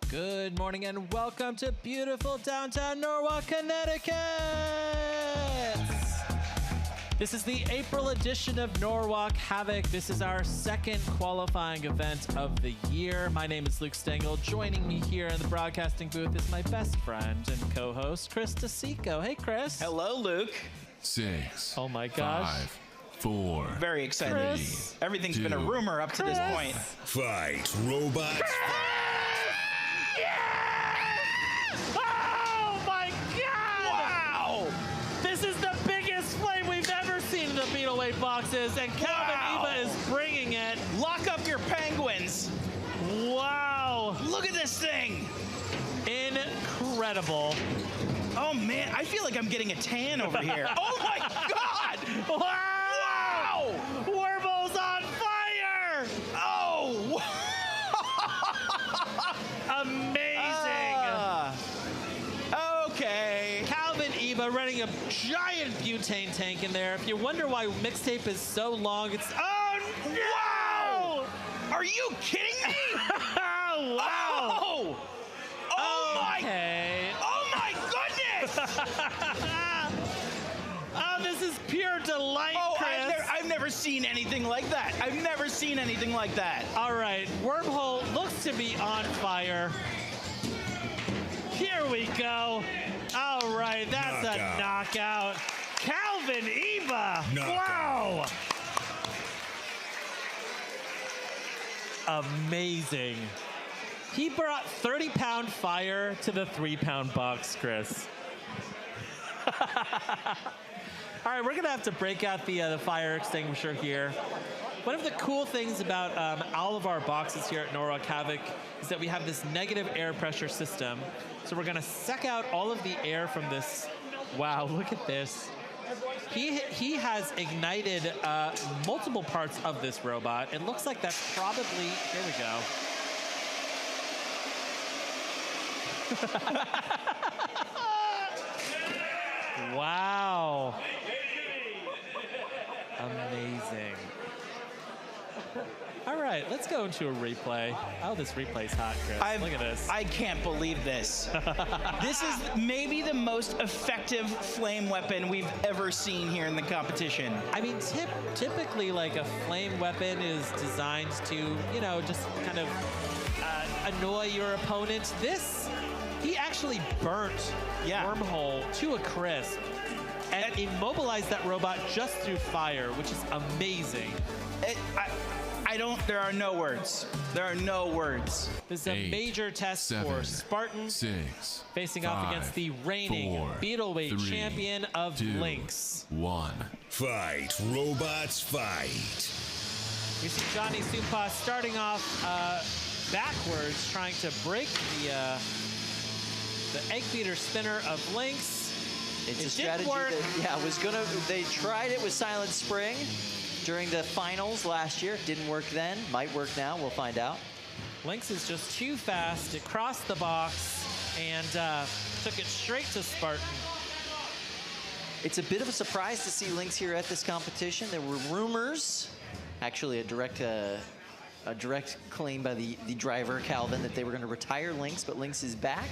Good morning and welcome to beautiful downtown Norwalk, Connecticut. This is the April edition of Norwalk Havoc. This is our second qualifying event of the year. My name is Luke Stengel. Joining me here in the broadcasting booth is my best friend and co-host, Chris DeSico. Hey, Chris. Hello, Luke. 6. Oh my gosh. 5, 4. Very excited. Chris. Everything's 2, been a rumor up to this point. Fight, robots. Oh my God! Wow! This is the biggest flame we've ever seen in the Beetle Weight boxes, and Calvin Eva is bringing it. Lock up your penguins. Wow! Look at this thing. Incredible. Oh, man. I feel like I'm getting a tan over here. Oh, my God. Wow! Wow! Warbles on fire! Oh! Amazing! Okay. Calvin Eva running a giant butane tank in there. If you wonder why Mixtape is so long, it's... Oh, no! Wow! Are you kidding me? Oh, wow! Oh! Oh, Okay. Oh, my goodness! Oh, this is pure delight, Oh, Chris. I've never seen anything like that. I've never seen anything like that. All right, Wormhole looks to be on fire. Here we go. All right, that's a knockout. Calvin Eva. Wow. Amazing. He brought 30-pound fire to the 3-pound box, Chris. All right, we're gonna have to break out the fire extinguisher here. One of the cool things about all of our boxes here at Norwalk Havoc is that we have this negative air pressure system. So we're gonna suck out all of the air from this. Wow, look at this. He has ignited multiple parts of this robot. It looks like that's probably, here we go. Wow. Amazing. All right, let's go into a replay. Oh, this replay's hot, Chris. Look at this. I can't believe this. This is maybe the most effective flame weapon we've ever seen here in the competition. I mean, typically, like, a flame weapon is designed to, you know, just kind of annoy your opponent. This, he actually burnt Wormhole to a crisp and immobilized that robot just through fire, which is amazing. There are no words. There are no words. This is a major test 7, for Spartan 6, facing 5, off against the reigning 4, Beetleweight 3, champion of 2, Lynx. 1. Fight, robots, fight. We see Johnny Supa starting off backwards, trying to break the egg beater spinner of Lynx. It's a strategy that, they tried it with Silent Spring during the finals last year. Didn't work then, might work now, we'll find out. Lynx is just too fast. It crossed the box and took it straight to Spartan. It's a bit of a surprise to see Lynx here at this competition. There were rumors, actually a direct claim by the driver, Calvin, that they were going to retire Lynx, but Lynx is back.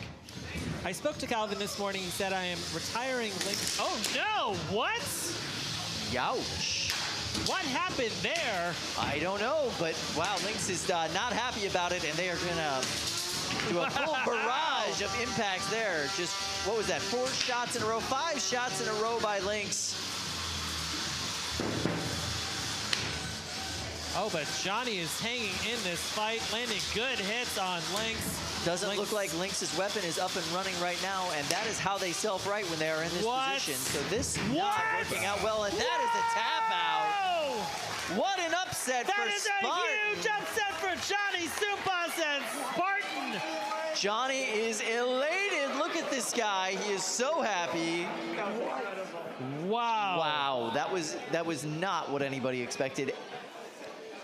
I spoke to Calvin this morning. He said, I am retiring Lynx. Oh, no! What? Youch. What happened there? I don't know, but wow, Lynx is not happy about it, and they are going to do a full barrage of impacts there. Just, what was that, 4 shots in a row, 5 shots in a row by Lynx. Oh, but Johnny is hanging in this fight, landing good hits on Lynx. Doesn't look like Lynx's weapon is up and running right now, and that is how they self-right when they are in this position. So this not working out well, and that is a tap out. What an upset for Spartan. That is a huge upset for Johnny Supas and Spartan. Johnny is elated. Look at this guy. He is so happy. Wow. Wow, that was not what anybody expected.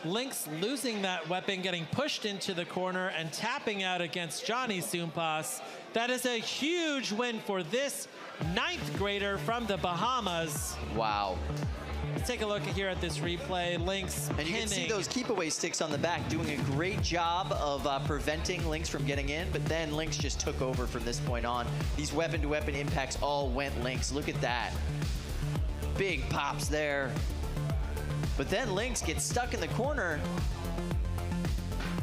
Lynx losing that weapon, getting pushed into the corner and tapping out against Johnny Soompas. That is a huge win for this 9th grader from the Bahamas. Wow. Let's take a look here at this replay. Lynx And you can see pinning. those keep away sticks on the back doing a great job of preventing Lynx from getting in, but then Lynx just took over from this point on. These weapon-to-weapon impacts all went Lynx. Look at that. Big pops there. But then Lynx gets stuck in the corner.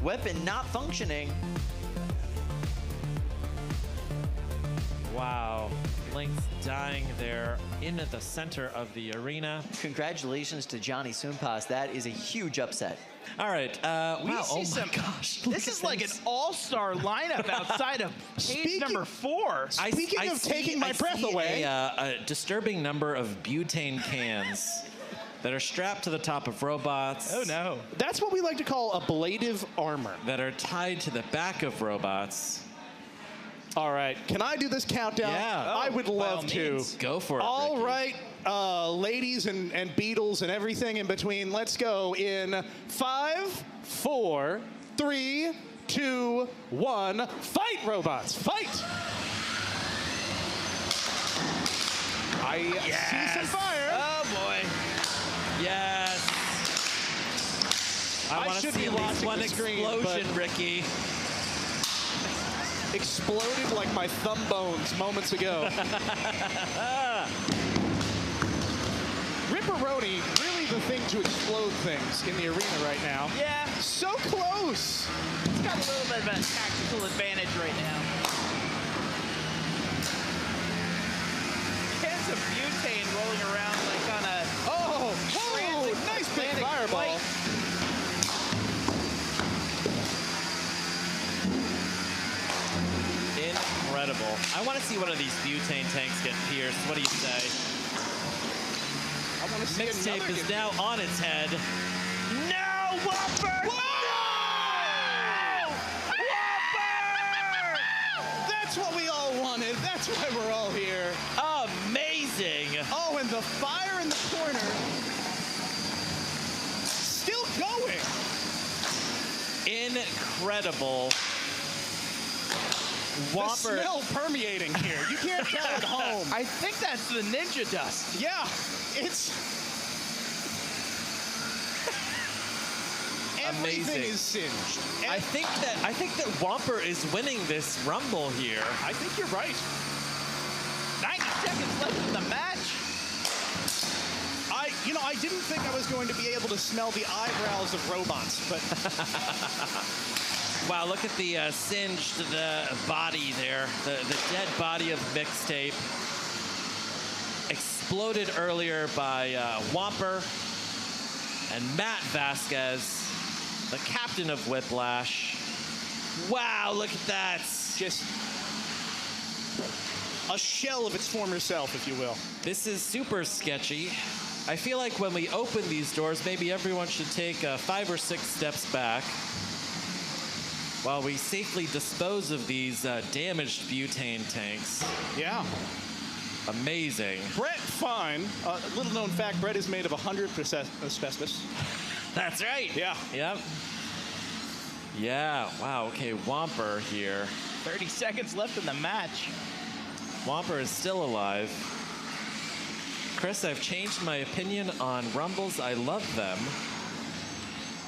Weapon not functioning. Wow. Lynx dying there into the center of the arena. Congratulations to Johnny Soompas. That is a huge upset. All right. We Wow. see Oh some. my gosh. This is like an all-star lineup outside of cage number 4. Speaking of taking my breath away. A disturbing number of butane cans that are strapped to the top of robots. Oh no. That's what we like to call ablative armor. That are tied to the back of robots. All right, can I do this countdown? Yeah. I would by all love to. means. Go for it. All Ricky. right, ladies and beetles and everything in between. Let's go in 5, 4, 3, 2, 1. Fight, robots, fight! I see some fire. Oh boy. Yes. I I want to should see be at least watching one the screen, explosion, but- Ricky. Exploded like my thumb bones moments ago. Ripperoni, really the thing to explode things in the arena right now. Yeah. So close. It's got a little bit of a tactical advantage right now. Cans of butane rolling around like on a Oh, nice big fireball. Incredible. I want to see one of these butane tanks get pierced. What do you say? I want to see Mixtape another is get- now on its head. No, Whopper! Whoa! Whopper! That's what we all wanted. That's why we're all here. Amazing. Oh, and the fire in the corner. Still going. Incredible. The Whopper. smell permeating here. You can't tell at home. I think that's the ninja dust. Yeah, it's... Everything Amazing. is singed. I think that Whopper is winning this rumble here. I think you're right. 90 seconds left in the match. I didn't think I was going to be able to smell the eyebrows of robots, but Wow, look at the singed body there. The dead body of Mixtape. Exploded earlier by Whopper and Matt Vasquez, the captain of Whiplash. Wow, look at that. just a shell of its former self, if you will. This is super sketchy. I feel like when we open these doors, maybe everyone should take 5 or 6 steps back while we safely dispose of these damaged butane tanks. Yeah. Amazing. Brett Fine, little known fact, Brett is made of 100% asbestos. That's right. Yeah. Yep. Yeah. Wow. Okay. Whopper here. 30 seconds left in the match. Whopper is still alive. Chris, I've changed my opinion on Rumbles. I love them.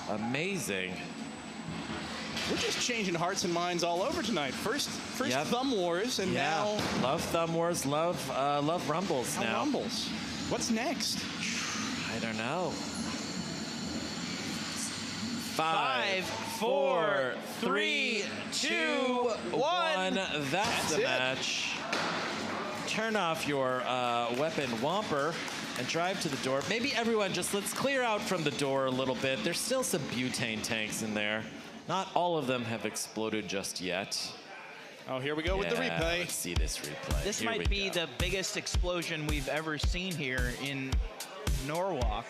Amazing. We're just changing hearts and minds all over tonight. First Yep. Thumb Wars, and now love Thumb Wars. Love Rumbles now. Rumbles. What's next? I don't know. 5, 4, 3, 2, 1. That's the it. match. Turn off your weapon, Whopper, and drive to the door. Maybe everyone let's clear out from the door a little bit. There's still some butane tanks in there. Not all of them have exploded just yet. Oh, here we go with the Yeah, replay. Let's see this replay. This Here we might be go. the biggest explosion we've ever seen here in Norwalk.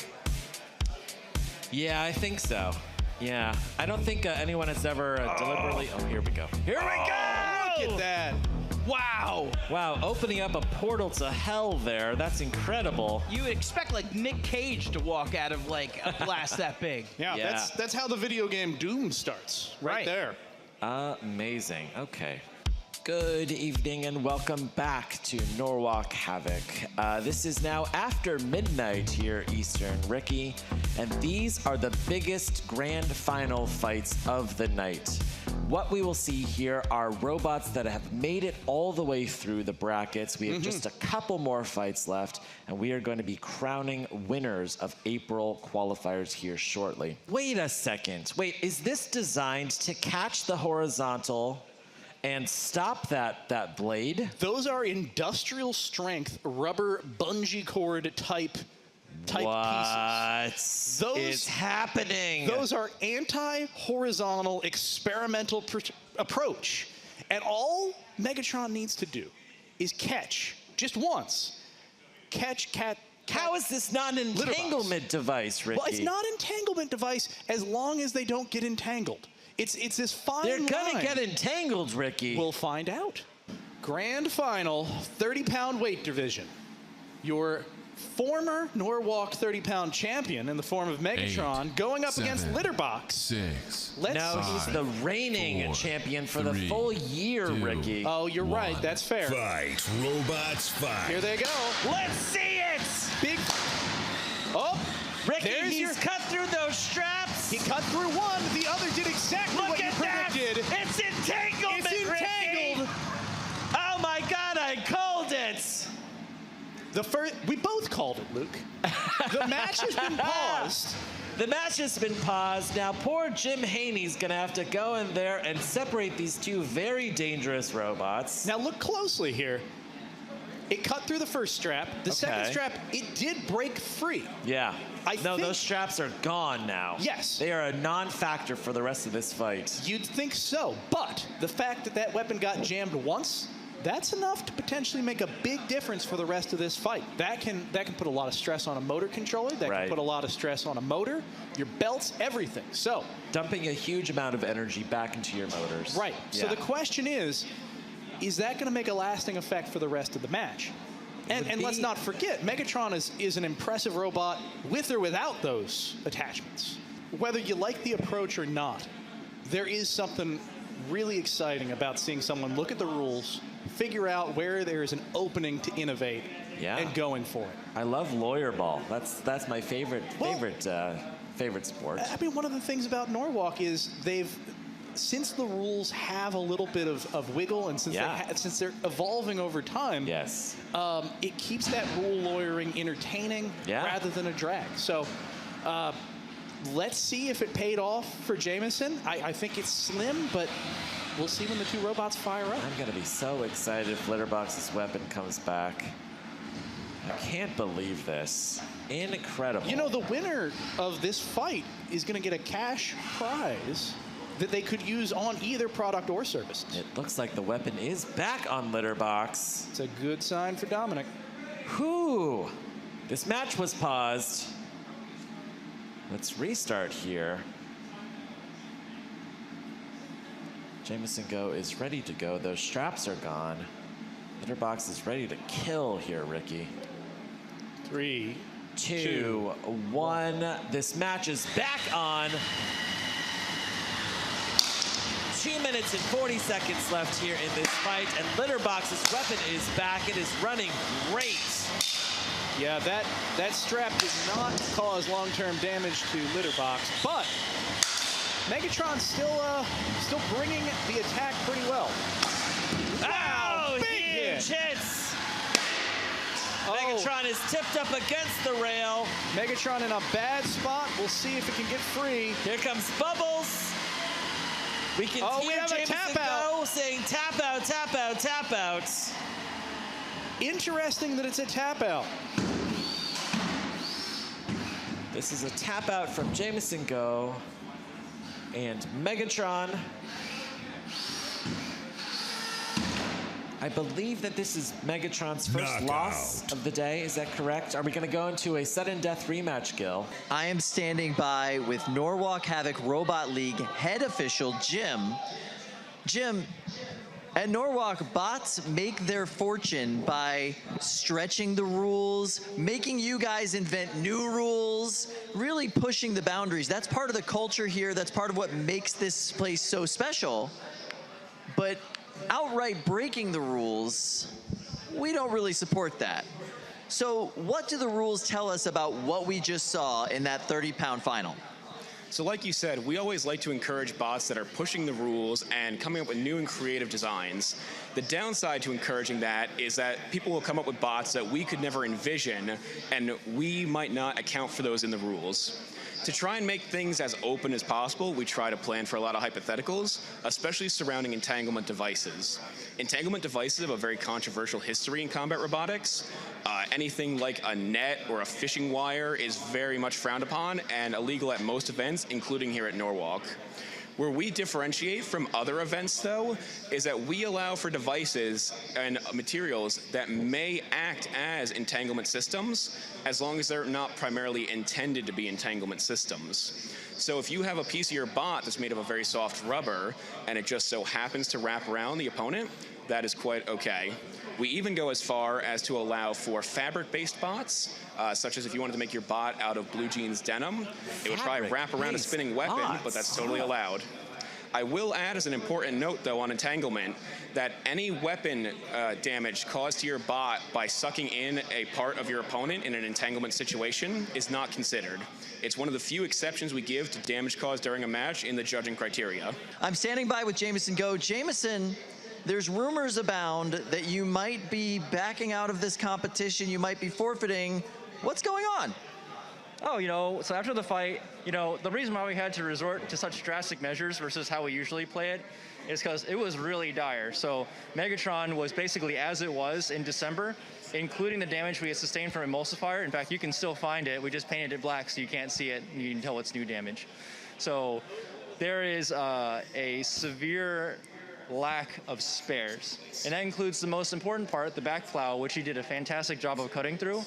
Yeah, I think so. Yeah. I don't think anyone has ever deliberately... Oh, here we go. Here we go! Look at that. Wow. Wow, opening up a portal to hell there. That's incredible. You would expect like Nick Cage to walk out of like a blast that big. Yeah, that's how the video game Doom starts. Right there. Amazing. Okay. Good evening and welcome back to Norwalk Havoc. This is now after midnight here Eastern, Ricky, and these are the biggest grand final fights of the night. What we will see here are robots that have made it all the way through the brackets. We have just a couple more fights left, and we are going to be crowning winners of April qualifiers here shortly. Wait a second. Wait, is this designed to catch the horizontal and stop that blade? Those are industrial strength rubber bungee cord type pieces. What is happening? Those are anti-horizontal experimental approach. And all Megatron needs to do is catch, just once, catch cat. How is this not an entanglement device, Ricky? Well, it's not an entanglement device as long as they don't get entangled. It's this fine line. They're gonna get entangled, Ricky. We'll find out. Grand final, 30-pound weight division. Your former Norwalk 30-pound champion in the form of Megatron going up against Litterbox. 6. Now he's the reigning champion for the full year, 2, Ricky. Oh, you're 1. right. That's fair. Fight, robots, fight. Here they go. Let's see it! Big. Oh, Ricky, there's he's your. cut through those straps. He cut through one. The other did exactly Look what you at that! predicted. It's entanglement, It's entangled. Ricky. Oh my God, I called it. We both called it, Luke. The match has been paused. The match has been paused. Now, poor Jim Haney's gonna have to go in there and separate these two very dangerous robots. Now look closely here. It cut through the first strap. The second strap, it did break free. Yeah. I No, think- those straps are gone now. Yes. They are a non-factor for the rest of this fight. You'd think so, but the fact that that weapon got jammed once, that's enough to potentially make a big difference for the rest of this fight. That can put a lot of stress on a motor controller. That can put a lot of stress on a motor, your belts, everything. So dumping a huge amount of energy back into your motors. Right. So the question is that going to make a lasting effect for the rest of the match? And let's not forget, Megatron is an impressive robot with or without those attachments. Whether you like the approach or not, there is something really exciting about seeing someone look at the rules, figure out where there is an opening to innovate, and going for it. I love lawyer ball. That's my favorite sport. I mean, one of the things about Norwalk is since the rules have a little bit of wiggle, and since they're evolving over time, it keeps that rule lawyering entertaining rather than a drag. So let's see if it paid off for Jameson. I think it's slim, but we'll see when the two robots fire up. I'm going to be so excited if Litterbox's weapon comes back. I can't believe this. Incredible. You know, the winner of this fight is going to get a cash prize that they could use on either product or services. It looks like the weapon is back on Litterbox. It's a good sign for Dominic. Whew. This match was paused. Let's restart here. Jameson Go is ready to go. Those straps are gone. Litterbox is ready to kill here, Ricky. 3, 2, 1. This match is back on. 2 minutes and 40 seconds left here in this fight, and Litterbox's weapon is back. It is running great. Yeah, that strap did not cause long-term damage to Litterbox, but Megatron's still bringing the attack pretty well. Wow, big huge hit. hits. Megatron is tipped up against the rail. Megatron in a bad spot. We'll see if it can get free. Here comes Bubbles. We can hear have a Jameson tap out. Go saying tap out, tap out, tap out. Interesting that it's a tap out. This is a tap out from Jameson Go and Megatron. I believe that this is Megatron's first loss of the day. Is that correct? Are we going to go into a sudden death rematch, Gil? I am standing by with Norwalk Havoc Robot League head official, Jim. Jim, At Norwalk, bots make their fortune by stretching the rules, making you guys invent new rules, really pushing the boundaries. That's part of the culture here. That's part of what makes this place so special. But outright breaking the rules, we don't really support that. So what do the rules tell us about what we just saw in that 30-pound final? So like you said, we always like to encourage bots that are pushing the rules and coming up with new and creative designs. The downside to encouraging that is that people will come up with bots that we could never envision, and we might not account for those in the rules. To try and make things as open as possible, we try to plan for a lot of hypotheticals, especially surrounding entanglement devices. Entanglement devices have a very controversial history in combat robotics. Anything like a net or a fishing wire is very much frowned upon and illegal at most events, including here at Norwalk. Where we differentiate from other events, though, is that we allow for devices and materials that may act as entanglement systems, as long as they're not primarily intended to be entanglement systems. So if you have a piece of your bot that's made of a very soft rubber, and it just so happens to wrap around the opponent, that is quite okay. We even go as far as to allow for fabric-based bots, such as if you wanted to make your bot out of blue jeans denim, it would probably wrap around a spinning weapon, but that's totally allowed. I will add as an important note, though, on entanglement, that any weapon damage caused to your bot by sucking in a part of your opponent in an entanglement situation is not considered. It's one of the few exceptions we give to damage caused during a match in the judging criteria. I'm standing by with Jameson Go. Jameson, there's rumors abound that you might be backing out of this competition, you might be forfeiting. What's going on? Oh, so after the fight, the reason why we had to resort to such drastic measures versus how we usually play it is because it was really dire. So Megatron was basically as it was in December, including the damage we had sustained from Emulsifier. In fact, you can still find it. We just painted it black so you can't see it and you can tell it's new damage. So there is a severe lack of spares. And that includes the most important part, the back plow, which he did a fantastic job of cutting through.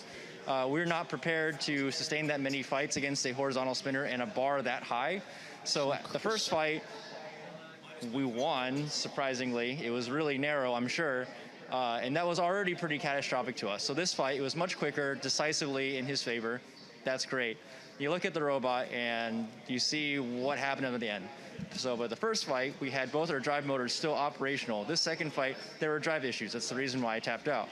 We're not prepared to sustain that many fights against a horizontal spinner and a bar that high. So the first fight, we won, surprisingly. It was really narrow, I'm sure. And that was already pretty catastrophic to us. So this fight, it was much quicker, decisively in his favor. That's great. You look at the robot and you see what happened at the end. So, but the first fight, we had both our drive motors still operational. This second fight, there were drive issues. That's the reason why I tapped out.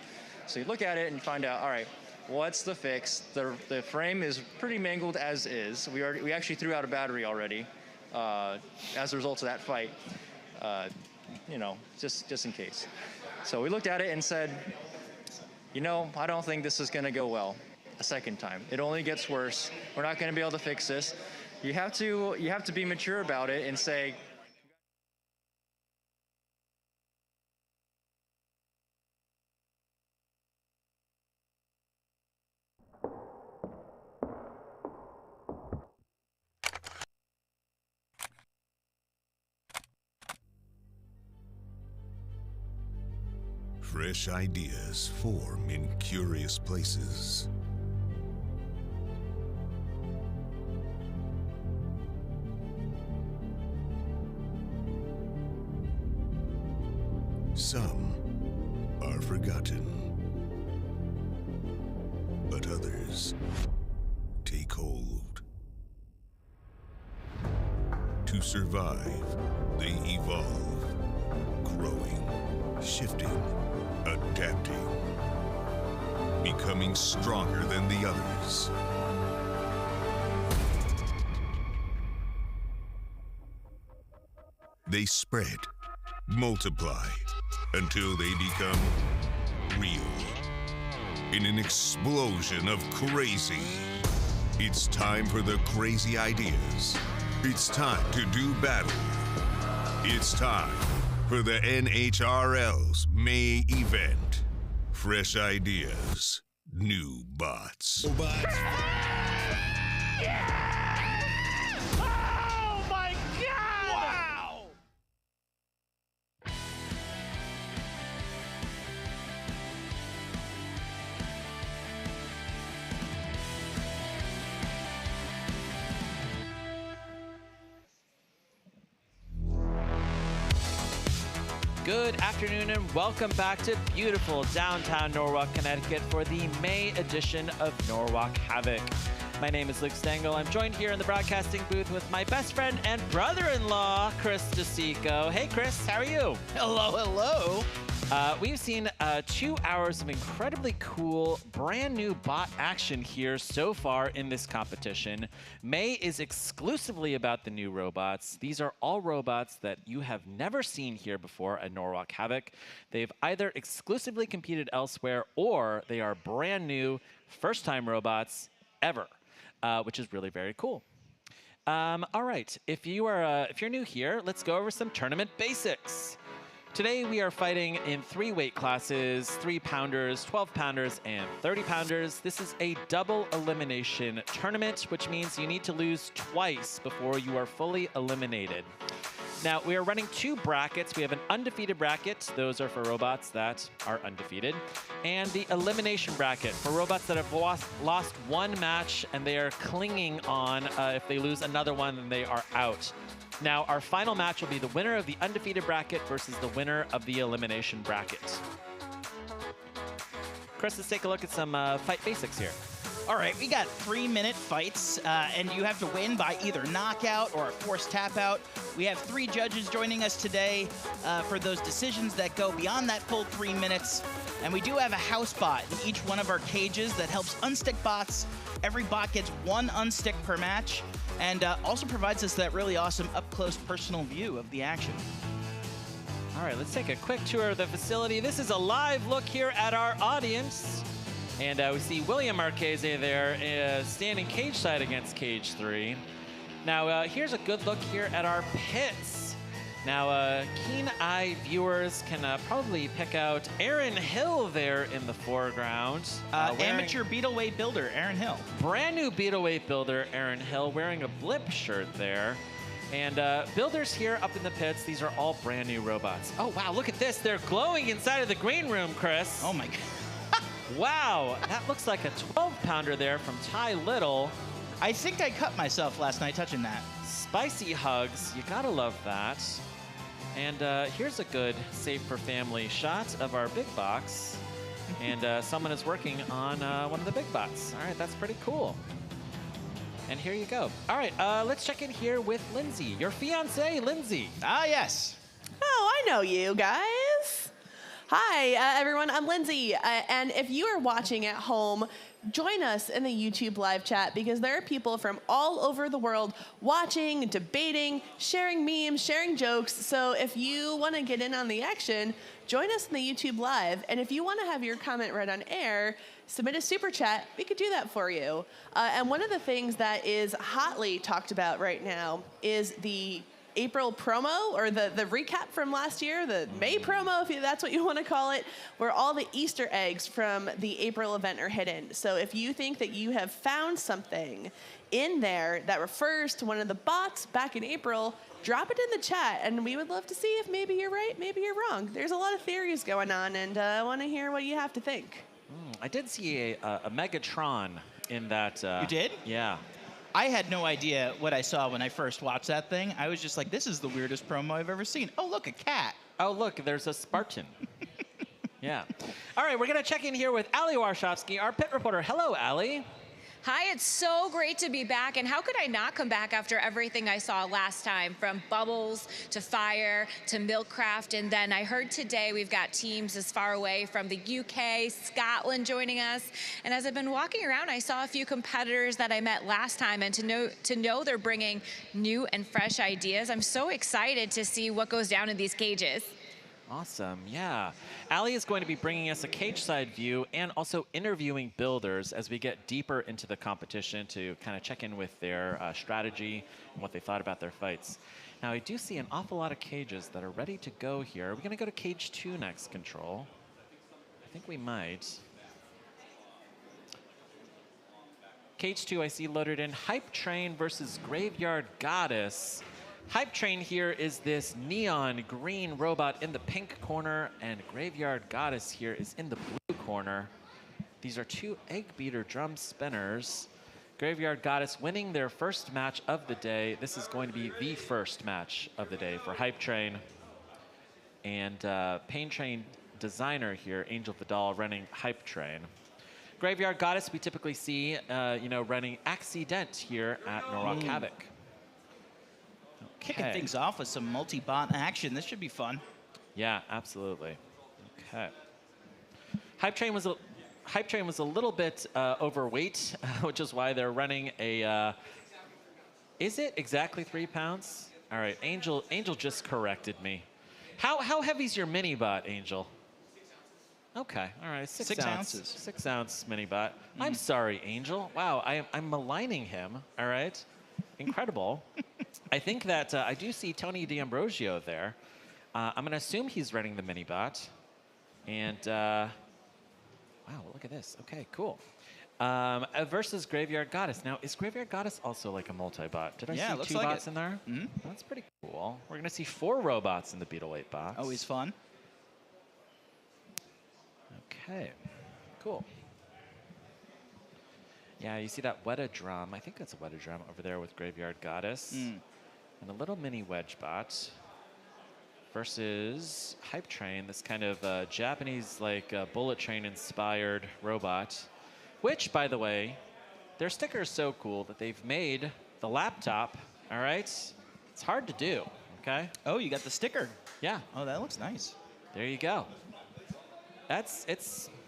So you look at it and you find out, all right, what's the fix? The frame is pretty mangled as is. We actually threw out a battery already as a result of that fight, just in case. So we looked at it and said, I don't think this is going to go well a second time. It only gets worse. We're not going to be able to fix this. You have to be mature about it and say, Fresh ideas form in curious places. Some are forgotten, but others take hold. To survive, they evolve, growing, shifting, adapting, becoming stronger than the others. They spread, multiply, until they become real. In an explosion of crazy. It's time for the crazy ideas. It's time to do battle. It's time for the NHRL's May event. Fresh ideas, new bots. Oh my God! Wow! Good afternoon and welcome back to beautiful downtown Norwalk, Connecticut for the May edition of Norwalk Havoc. My name is Luke Stengel. I'm joined here in the broadcasting booth with my best friend and brother-in-law, Chris DeSico. Hey, Chris, how are you? Hello, hello. We've seen 2 hours of incredibly cool, brand new bot action here so far in this competition. May is exclusively about the new robots. These are all robots that you have never seen here before at Norwalk Havoc. They've either exclusively competed elsewhere or they are brand new, first-time robots ever, which is really very cool. All right, if you're new here, let's go over some tournament basics. Today we are fighting in 3 weight classes, 3-pounders, 12-pounders, and 30-pounders. This is a double elimination tournament, which means you need to lose twice before you are fully eliminated. Now, we are running 2 brackets. We have an undefeated bracket. Those are for robots that are undefeated. And the elimination bracket for robots that have lost 1 match and they are clinging on. If they lose another one, then they are out. Now, our final match will be the winner of the undefeated bracket versus the winner of the elimination bracket. Chris, let's take a look at some fight basics here. All right, we got 3-minute fights, and you have to win by either knockout or a forced tap out. We have 3 judges joining us today for those decisions that go beyond that full 3 minutes. And we do have a house bot in each one of our cages that helps unstick bots. Every bot gets 1 unstick per match, and also provides us that really awesome up-close personal view of the action. All right, let's take a quick tour of the facility. This is a live look here at our audience. And we see William Marchese there standing cage side against cage 3. Now, here's a good look here at our pits. Now, keen-eye viewers can probably pick out Aaron Hill there in the foreground. Amateur Beetleweight builder, Aaron Hill. Brand new Beetleweight builder, Aaron Hill, wearing a blip shirt there. And builders here up in the pits, these are all brand new robots. Oh, wow, look at this. They're glowing inside of the green room, Chris. Oh, my God. Wow, that looks like a 12-pounder there from Ty Little. I think I cut myself last night touching that. Spicy hugs, you gotta love that. And here's a good Save for Family shot of our big box. And someone is working on one of the big bots. All right, that's pretty cool. And here you go. All right, let's check in here with Lindsay, your fiance, Lindsay. Ah, yes. Oh, I know you guys. Hi, everyone. I'm Lindsay. And if you are watching at home, join us in the YouTube live chat because there are people from all over the world watching, debating, sharing memes, sharing jokes. So if you want to get in on the action, join us in the YouTube live. And if you want to have your comment read on air, submit a super chat. We could do that for you. And one of the things that is hotly talked about right now is the April promo, or the recap from last year, the May promo, if that's what you want to call it, where all the Easter eggs from the April event are hidden. So if you think that you have found something in there that refers to one of the bots back in April, drop it in the chat, and we would love to see if maybe you're right, maybe you're wrong. There's a lot of theories going on, and I want to hear what you have to think. I did see a Megatron in that. You did? Yeah. I had no idea what I saw when I first watched that thing. I was just like, this is the weirdest promo I've ever seen. Oh, look, a cat. Oh, look, there's a Spartan. Yeah. All right, we're going to check in here with Ali Warshawski, our pit reporter. Hello, Ali. Hi, it's so great to be back, and how could I not come back after everything I saw last time, from Bubbles to Fire to Milkcraft, and then I heard today we've got teams as far away from the UK, Scotland joining us, and as I've been walking around, I saw a few competitors that I met last time, and to know they're bringing new and fresh ideas, I'm so excited to see what goes down in these cages. Awesome, yeah. Ali is going to be bringing us a cage side view and also interviewing builders as we get deeper into the competition to kind of check in with their strategy and what they thought about their fights. Now, I do see an awful lot of cages that are ready to go here. Are we going to go to cage 2 next, Control? I think we might. Cage 2, I see loaded in Hype Train versus Graveyard Goddess. Hype Train here is this neon green robot in the pink corner, and Graveyard Goddess here is in the blue corner. These are 2 egg beater drum spinners. Graveyard Goddess winning their first match of the day. This is going to be the first match of the day for Hype Train. and Pain Train designer here, Angel Vidal, running Hype Train. Graveyard Goddess, we typically see, running Accident here at Norwalk Havoc. Kicking things off with some multi-bot action. This should be fun. Yeah, absolutely. Okay. Hype Train was a little bit overweight, which is why they're running a. Is it exactly 3 pounds? All right, Angel just corrected me. How heavy's your mini bot, Angel? Okay, all right, 6 ounces. 6 ounce mini bot. I'm sorry, Angel. Wow, I'm maligning him. All right, incredible. I think that I do see Tony D'Ambrosio there. I'm going to assume he's running the mini bot. And wow, look at this. Okay, cool. Versus Graveyard Goddess. Now, is Graveyard Goddess also like a multi-bot? Did I see 2 bots in there? That's pretty cool. We're going to see 4 robots in the Beetle 8 box. Always fun. Okay, cool. Yeah, you see that Weta Drum. I think that's a Weta Drum over there with Graveyard Goddess. And a little mini wedge bot versus Hype Train, this kind of Japanese like bullet train inspired robot, which, by the way, their sticker is so cool that they've made the laptop. All right, it's hard to do. Okay. Oh, you got the sticker. Yeah. Oh, that looks nice. There you go.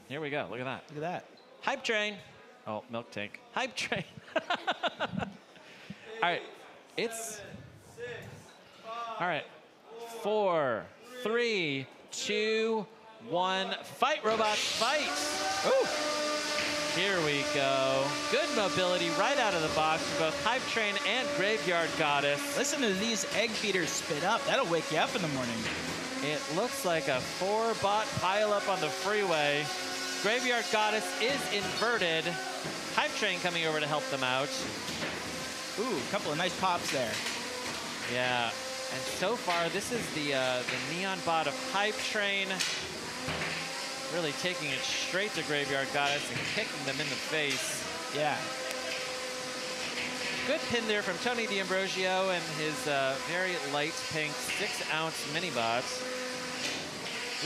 Here we go. Look at that. Look at that. Hype Train. Oh, Milk Tank. Hype Train. All right. All right. 4, 3, 2, 1. Fight, robots, fight. Ooh. Here we go. Good mobility right out of the box for both Hype Train and Graveyard Goddess. Listen to these egg beaters spit up. That'll wake you up in the morning. It looks like a 4-bot pileup on the freeway. Graveyard Goddess is inverted. Hype Train coming over to help them out. Ooh, a couple of nice pops there. Yeah, and so far this is the neon bot of Hype Train. Really taking it straight to Graveyard Goddess and kicking them in the face. Yeah. Good pin there from Tony D'Ambrosio and his very light pink 6-ounce mini bot.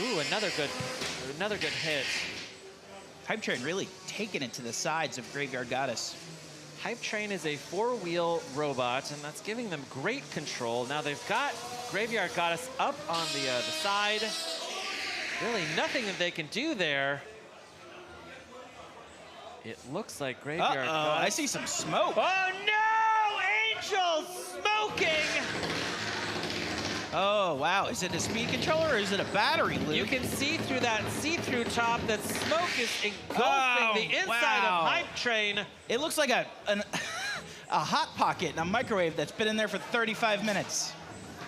Ooh, another good hit. Hype Train really taking it to the sides of Graveyard Goddess. Hype Train is a 4-wheel robot, and that's giving them great control. Now they've got Graveyard Goddess up on the side. Really nothing that they can do there. It looks like Graveyard Goddess. I see some smoke. Oh no! Angel smoking! Oh, wow. Is it a speed controller or is it a battery, Luke? You can see through that see-through top that smoke is engulfing the inside of Hype Train. It looks like a Hot Pocket in a microwave that's been in there for 35 minutes.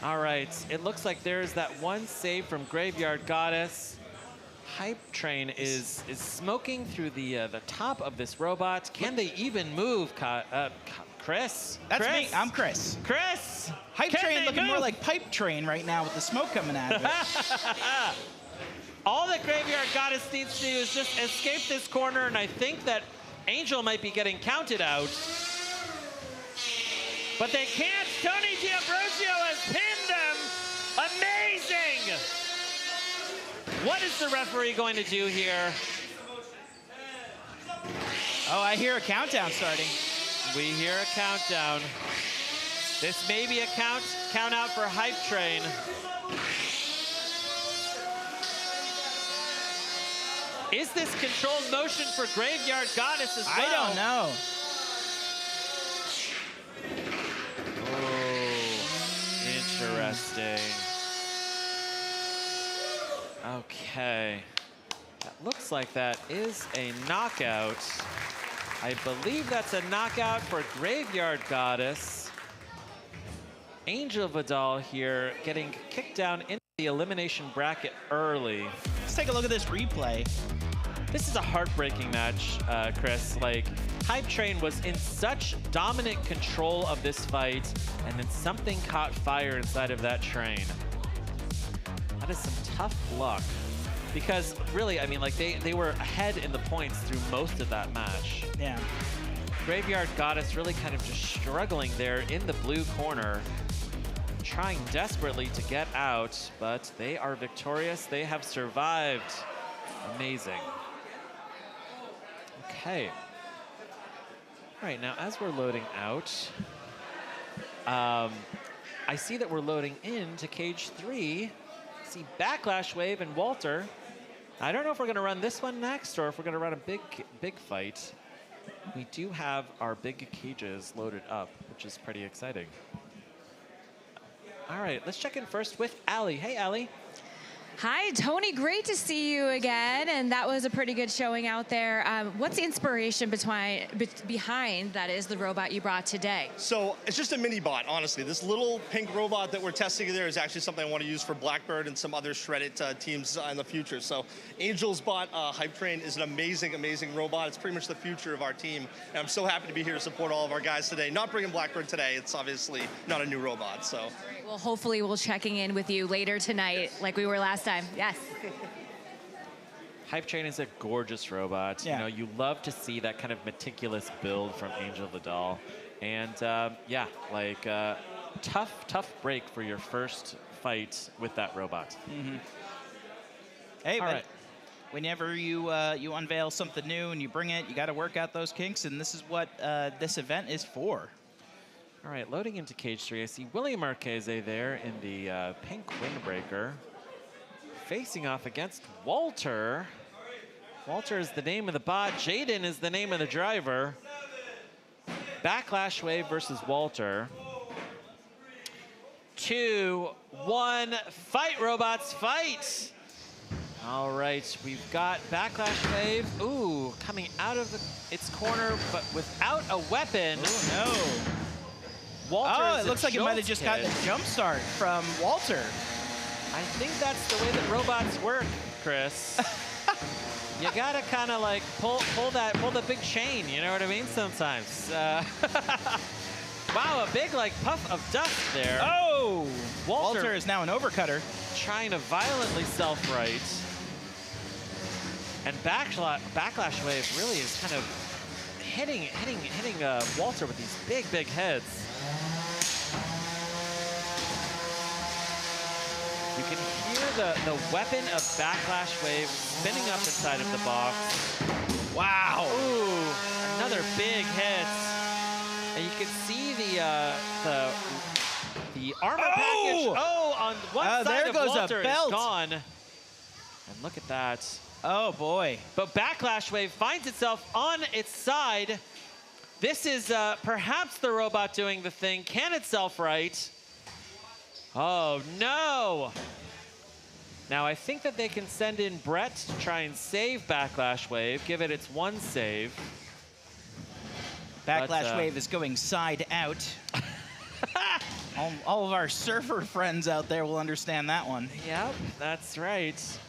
All right. It looks like there's that one save from Graveyard Goddess. Hype Train is smoking through the top of this robot. Can they even move, Chris? That's me. I'm Chris. Chris! Hype Train looking more like Pipe Train right now with the smoke coming out of it. All that Graveyard Goddess needs to do is just escape this corner, and I think that Angel might be getting counted out. But they can't. Tony D'Ambrosio has pinned them. Amazing! What is the referee going to do here? Oh, I hear a countdown starting. We hear a countdown. This may be a count out for Hype Train. Is this controlled motion for Graveyard Goddess as well? I don't know. Oh, interesting. Okay. That looks like that is a knockout. I believe that's a knockout for Graveyard Goddess. Angel Vidal here getting kicked down into the elimination bracket early. Let's take a look at this replay. This is a heartbreaking match, Chris. Like, Hype Train was in such dominant control of this fight, and then something caught fire inside of that train. That is some tough luck. Because really, I mean, like they were ahead in the points through most of that match. Yeah. Graveyard Goddess really kind of just struggling there in the blue corner, trying desperately to get out, but they are victorious. They have survived. Amazing. Okay. All right, now as we're loading out, I see that we're loading into cage 3. See Backlash Wave and Walter. I don't know if we're gonna run this one next or if we're gonna run a big fight. We do have our big cages loaded up, which is pretty exciting. All right, let's check in first with Allie. Hey, Allie. Hi, Tony. Great to see you again. And that was a pretty good showing out there. What's the inspiration behind that is the robot you brought today? So it's just a mini bot, honestly. This little pink robot that we're testing there is actually something I want to use for Blackbird and some other Shreddit teams in the future. So Angel's bot, Hype Train, is an amazing, amazing robot. It's pretty much the future of our team. And I'm so happy to be here to support all of our guys today. Not bringing Blackbird today. It's obviously not a new robot, so. Great. Well, hopefully we'll checking in with you later tonight like we were last time. Yes. Hype Train is a gorgeous robot. Yeah. You know, you love to see that kind of meticulous build from Angel the Doll. And yeah, like tough break for your first fight with that robot. Mm-hmm. Hey, all but right. Whenever you you unveil something new and you bring it, you got to work out those kinks, and this is what this event is for. All right, loading into cage 3, I see William Marchese there in the pink windbreaker, facing off against Walter. Walter is the name of the bot. Jaden is the name of the driver. Backlash Wave versus Walter. 2, 1, fight, robots, fight! All right, we've got Backlash Wave, ooh, coming out of its corner, but without a weapon. Oh, no. Walter Oh, it looks like it might have just gotten a jump start from Walter. I think that's the way that robots work, Chris. You gotta kind of like pull the big chain, you know what I mean? Sometimes. Wow, a big like puff of dust there. Oh! Walter is now an overcutter. Trying to violently self-right. And Backlash Wave really is kind of hitting Walter with these big heads. You can hear the weapon of Backlash Wave spinning up inside of the box. Wow! Ooh, another big hit. And you can see the armor package. Oh, on one side there of goes Walter a belt. is gone. And look at that. Oh boy! But Backlash Wave finds itself on its side. This is perhaps the robot doing the thing. Can it self-right? Oh no! Now I think that they can send in Brett to try and save Backlash Wave, give it its one save. Backlash Wave is going side out. all of our surfer friends out there will understand that one. Yep, that's right.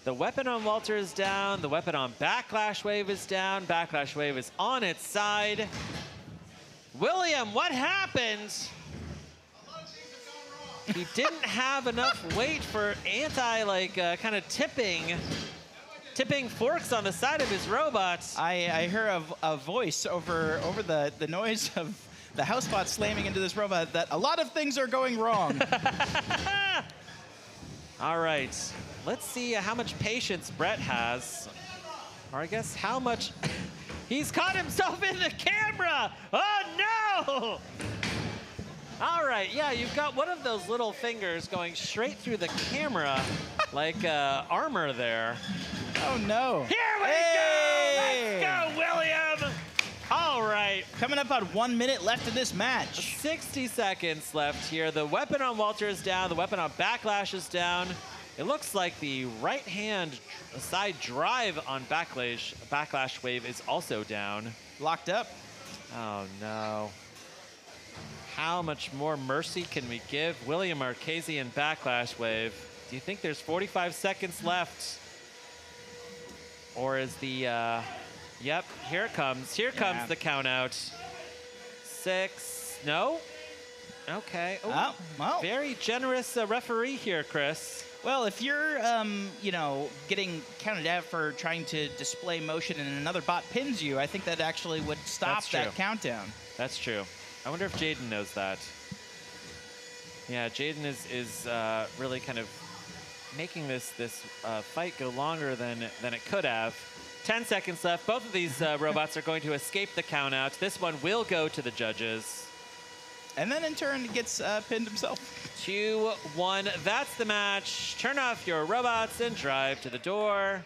The weapon on Walter is down. The weapon on Backlash Wave is down. Backlash Wave is on its side. William, what happened? He didn't have enough weight for kind of tipping forks on the side of his robots. I hear a voice over the noise of the housebot slamming into this robot that a lot of things are going wrong. All right, let's see how much patience Brett has. Or I guess how much... He's caught himself in the camera! Oh no! All right, yeah, you've got one of those little fingers going straight through the camera like armor there. Oh no. Here we go! Let's go, William! All right. Coming up on 1 minute left in this match. 60 seconds left here. The weapon on Walter is down. The weapon on Backlash is down. It looks like the right-hand side drive on Backlash Wave is also down. Locked up. Oh, no. How much more mercy can we give William Marchese and Backlash Wave? Do you think there's 45 seconds left? Or is the... Yep, here it comes. Here comes the count out. 6. No? Okay. Ooh, oh, well. Very generous referee here, Chris. Well, if you're, you know, getting counted out for trying to display motion and another bot pins you, I think that actually would stop that countdown. That's true. I wonder if Jaden knows that. Yeah, Jaden is really kind of making this fight go longer than it could have. 10 seconds left. Both of these robots are going to escape the count out. This one will go to the judges. And then in turn, gets pinned himself. 2-1. That's the match. Turn off your robots and drive to the door.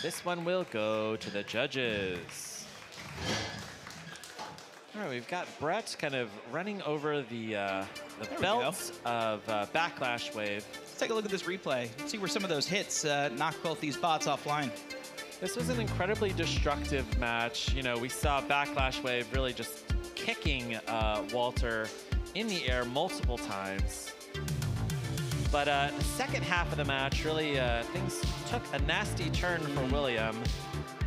This one will go to the judges. All right, we've got Brett kind of running over the belt of Backlash Wave. Let's take a look at this replay. See where some of those hits knock both these bots offline. This was an incredibly destructive match. You know, we saw Backlash Wave really just kicking Walter in the air multiple times. But the second half of the match, really, things took a nasty turn for William,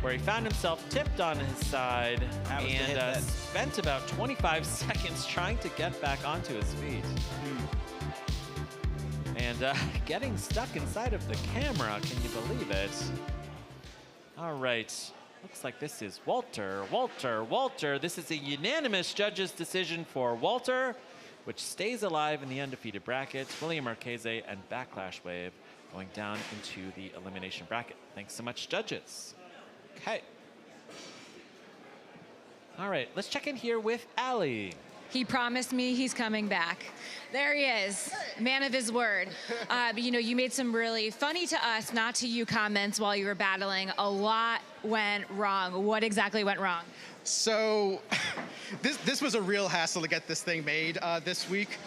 where he found himself tipped on his side and spent about 25 seconds trying to get back onto his feet. And getting stuck inside of the camera, can you believe it? All right, looks like this is Walter. This is a unanimous judges' decision for Walter, which stays alive in the undefeated bracket. William Marchese and Backlash Wave going down into the elimination bracket. Thanks so much, judges. Okay. All right, let's check in here with Allie. He promised me he's coming back. There he is, man of his word. But you know, you made some really funny to us, not to you comments while you were battling. A lot went wrong. What exactly went wrong? So this was a real hassle to get this thing made this week.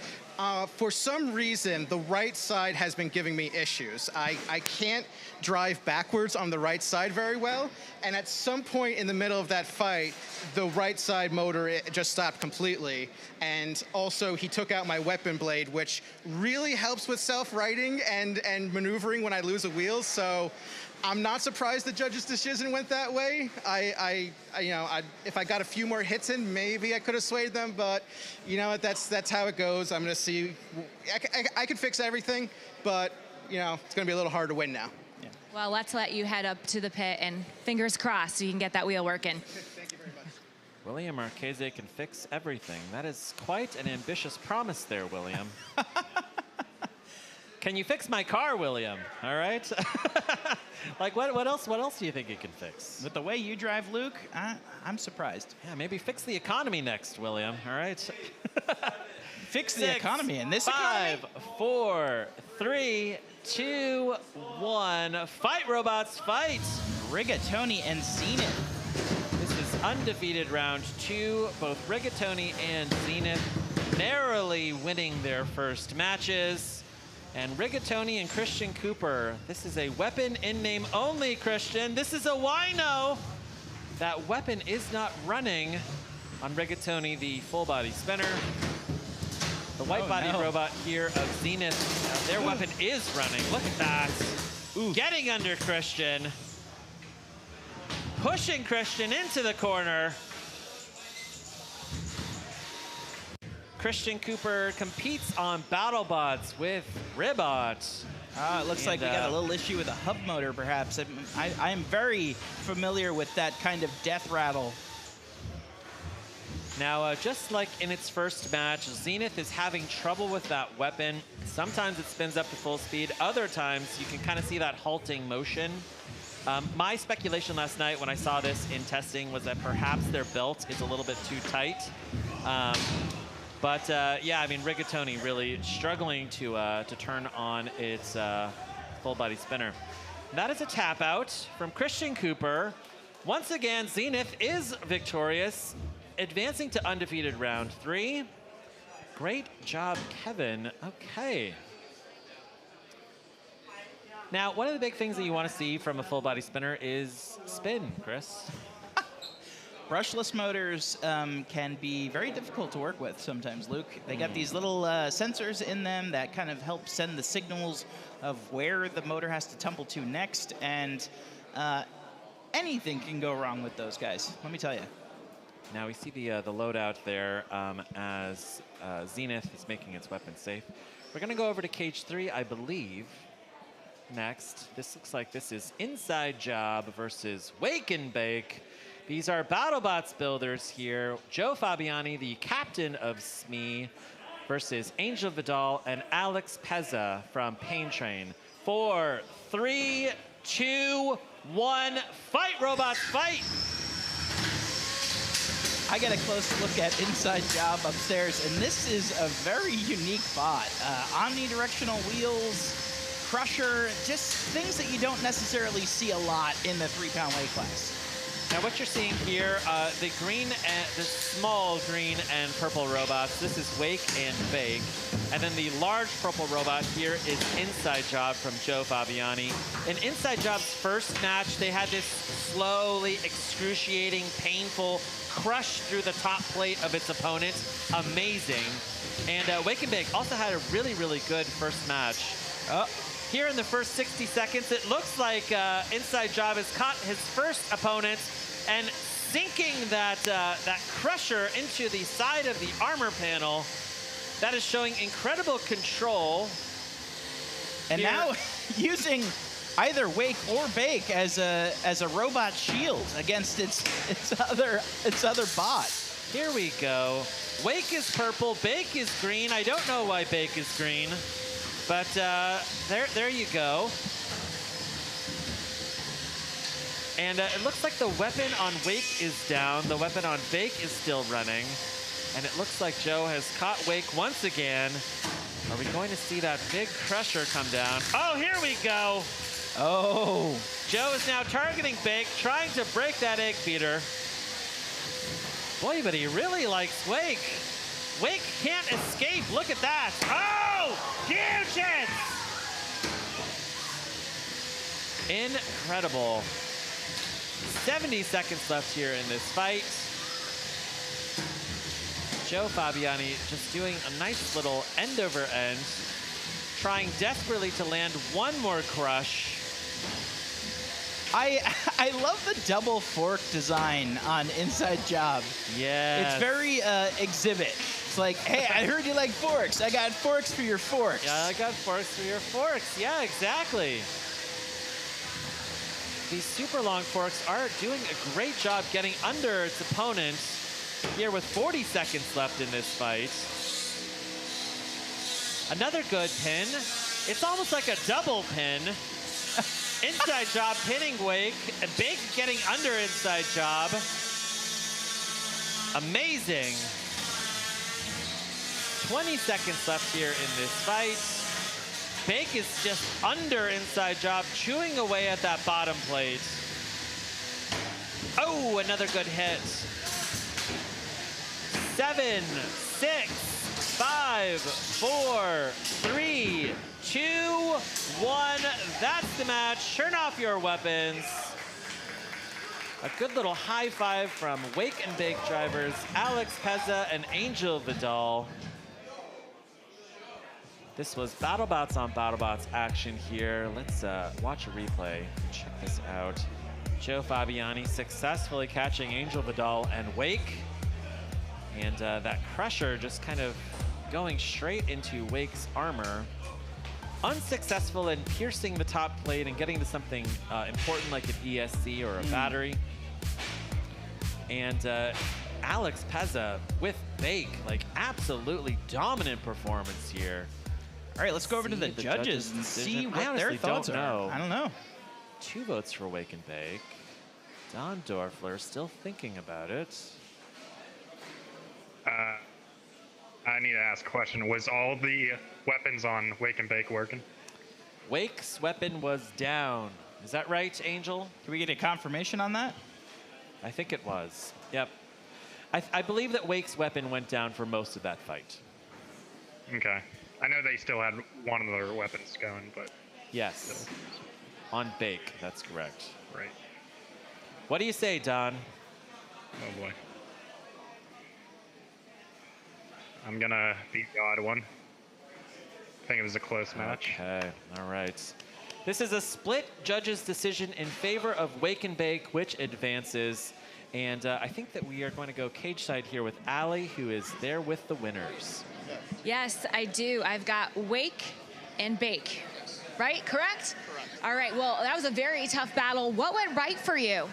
For some reason, the right side has been giving me issues. I can't drive backwards on the right side very well, and at some point in the middle of that fight, the right side motor just stopped completely, and also he took out my weapon blade, which really helps with self-righting and maneuvering when I lose a wheel, so I'm not surprised the judge's decision went that way. If I got a few more hits in, maybe I could have swayed them, but you know what, that's how it goes. I'm gonna see, I can fix everything, but you know, it's gonna be a little hard to win now. Yeah. Well, let's let you head up to the pit and fingers crossed you can get that wheel working. Thank you very much. William Marchese can fix everything. That is quite an ambitious promise there, William. Can you fix my car, William? All right. Like, what else do you think you can fix? With the way you drive, Luke, I'm surprised. Yeah, maybe fix the economy next, William. All right. Fix the economy in this 5, 4, 3, 2, 1. Fight, robots, fight! Rigatoni and Zenith. This is undefeated round 2. Both Rigatoni and Zenith narrowly winning their first matches. And Rigatoni and Christian Cooper. This is a weapon in name only, Christian. This is a wino. That weapon is not running on Rigatoni, the full body spinner. The white body robot here of Zenith, their weapon is running. Look at that. Ooh. Getting under Christian. Pushing Christian into the corner. Christian Cooper competes on BattleBots with Ribot. It looks like we got a little issue with a hub motor, perhaps. I am very familiar with that kind of death rattle. Now, just like in its first match, Zenith is having trouble with that weapon. Sometimes it spins up to full speed. Other times, you can kind of see that halting motion. My speculation last night when I saw this in testing was that perhaps their belt is a little bit too tight. But yeah, I mean, Rigatoni really struggling to turn on its full body spinner. That is a tap out from Christian Cooper. Once again, Zenith is victorious, advancing to undefeated round 3. Great job, Kevin. Okay. Now, one of the big things that you want to see from a full body spinner is spin, Chris. Brushless motors can be very difficult to work with sometimes, Luke. They got these little sensors in them that kind of help send the signals of where the motor has to tumble to next, and anything can go wrong with those guys, let me tell you. Now we see the loadout there as Zenith is making its weapon safe. We're going to go over to cage 3, I believe, next. This looks like this is Inside Job versus Wake and Bake. These are BattleBots builders here. Joe Fabiani, the captain of SME, versus Angel Vidal and Alex Pezza from Pain Train. 4, 3, 2, 1, fight, robots, fight! I got a close look at Inside Job upstairs, and this is a very unique bot. Omnidirectional wheels, crusher, just things that you don't necessarily see a lot in the 3-pound weight class. Now what you're seeing here, the small green and purple robots, this is Wake and Bake. And then the large purple robot here is Inside Job from Joe Fabiani. In Inside Job's first match, they had this slowly excruciating, painful crush through the top plate of its opponent. Amazing. And Wake and Bake also had a really, really good first match. Here in the first 60 seconds, it looks like Inside Job has caught his first opponent and sinking that crusher into the side of the armor panel. That is showing incredible control. And here. now using either Wake or Bake as a robot shield against its other bot. Here we go. Wake is purple, Bake is green. I don't know why Bake is green. But there you go. And it looks like the weapon on Wake is down. The weapon on Bake is still running. And it looks like Joe has caught Wake once again. Are we going to see that big crusher come down? Oh, here we go. Oh. Joe is now targeting Bake, trying to break that egg beater. Boy, but he really likes Wake. Wake can't escape. Look at that. Oh, huge hits. Incredible. 70 seconds left here in this fight. Joe Fabiani just doing a nice little end over end, trying desperately to land one more crush. I love the double fork design on Inside Job. Yeah. It's very exhibit. It's like, hey, I heard you like forks. I got forks for your forks. Yeah, I got forks for your forks. Yeah, exactly. These super long forks are doing a great job getting under its opponent here with 40 seconds left in this fight. Another good pin. It's almost like a double pin. Inside Job pinning Wake. Bake getting under Inside Job. Amazing. 20 seconds left here in this fight. Bake is just under Inside Job, chewing away at that bottom plate. Oh, another good hit. 7, 6, 5, 4, 3, 2, 1. That's the match. Turn off your weapons. A good little high five from Wake and Bake drivers Alex Pezza and Angel Vidal. This was BattleBots on BattleBots action here. Let's watch a replay. Check this out. Joe Fabiani successfully catching Angel Vidal and Wake. And that crusher just kind of going straight into Wake's armor. Unsuccessful in piercing the top plate and getting to something important like an ESC or a battery. And Alex Pezza with Bake, like absolutely dominant performance here. All right, let's go over to the judges and see what their thoughts are. I don't know. 2 votes for Wake and Bake. Don Dorfler still thinking about it. I need to ask a question. Was all the weapons on Wake and Bake working? Wake's weapon was down. Is that right, Angel? Can we get a confirmation on that? I think it was. Yep. I believe that Wake's weapon went down for most of that fight. Okay. I know they still had one of their weapons going, but... Yes. Still. On Bake, that's correct. Right. What do you say, Don? Oh, boy. I'm going to beat the odd one. I think it was a close match. Okay, all right. This is a split judges' decision in favor of Wake and Bake, which advances. And I think that we are going to go cage side here with Allie, who is there with the winners. Yes, I do. I've got Wake and Bake. Right? Correct? Correct. All right. Well, that was a very tough battle. What went right for you?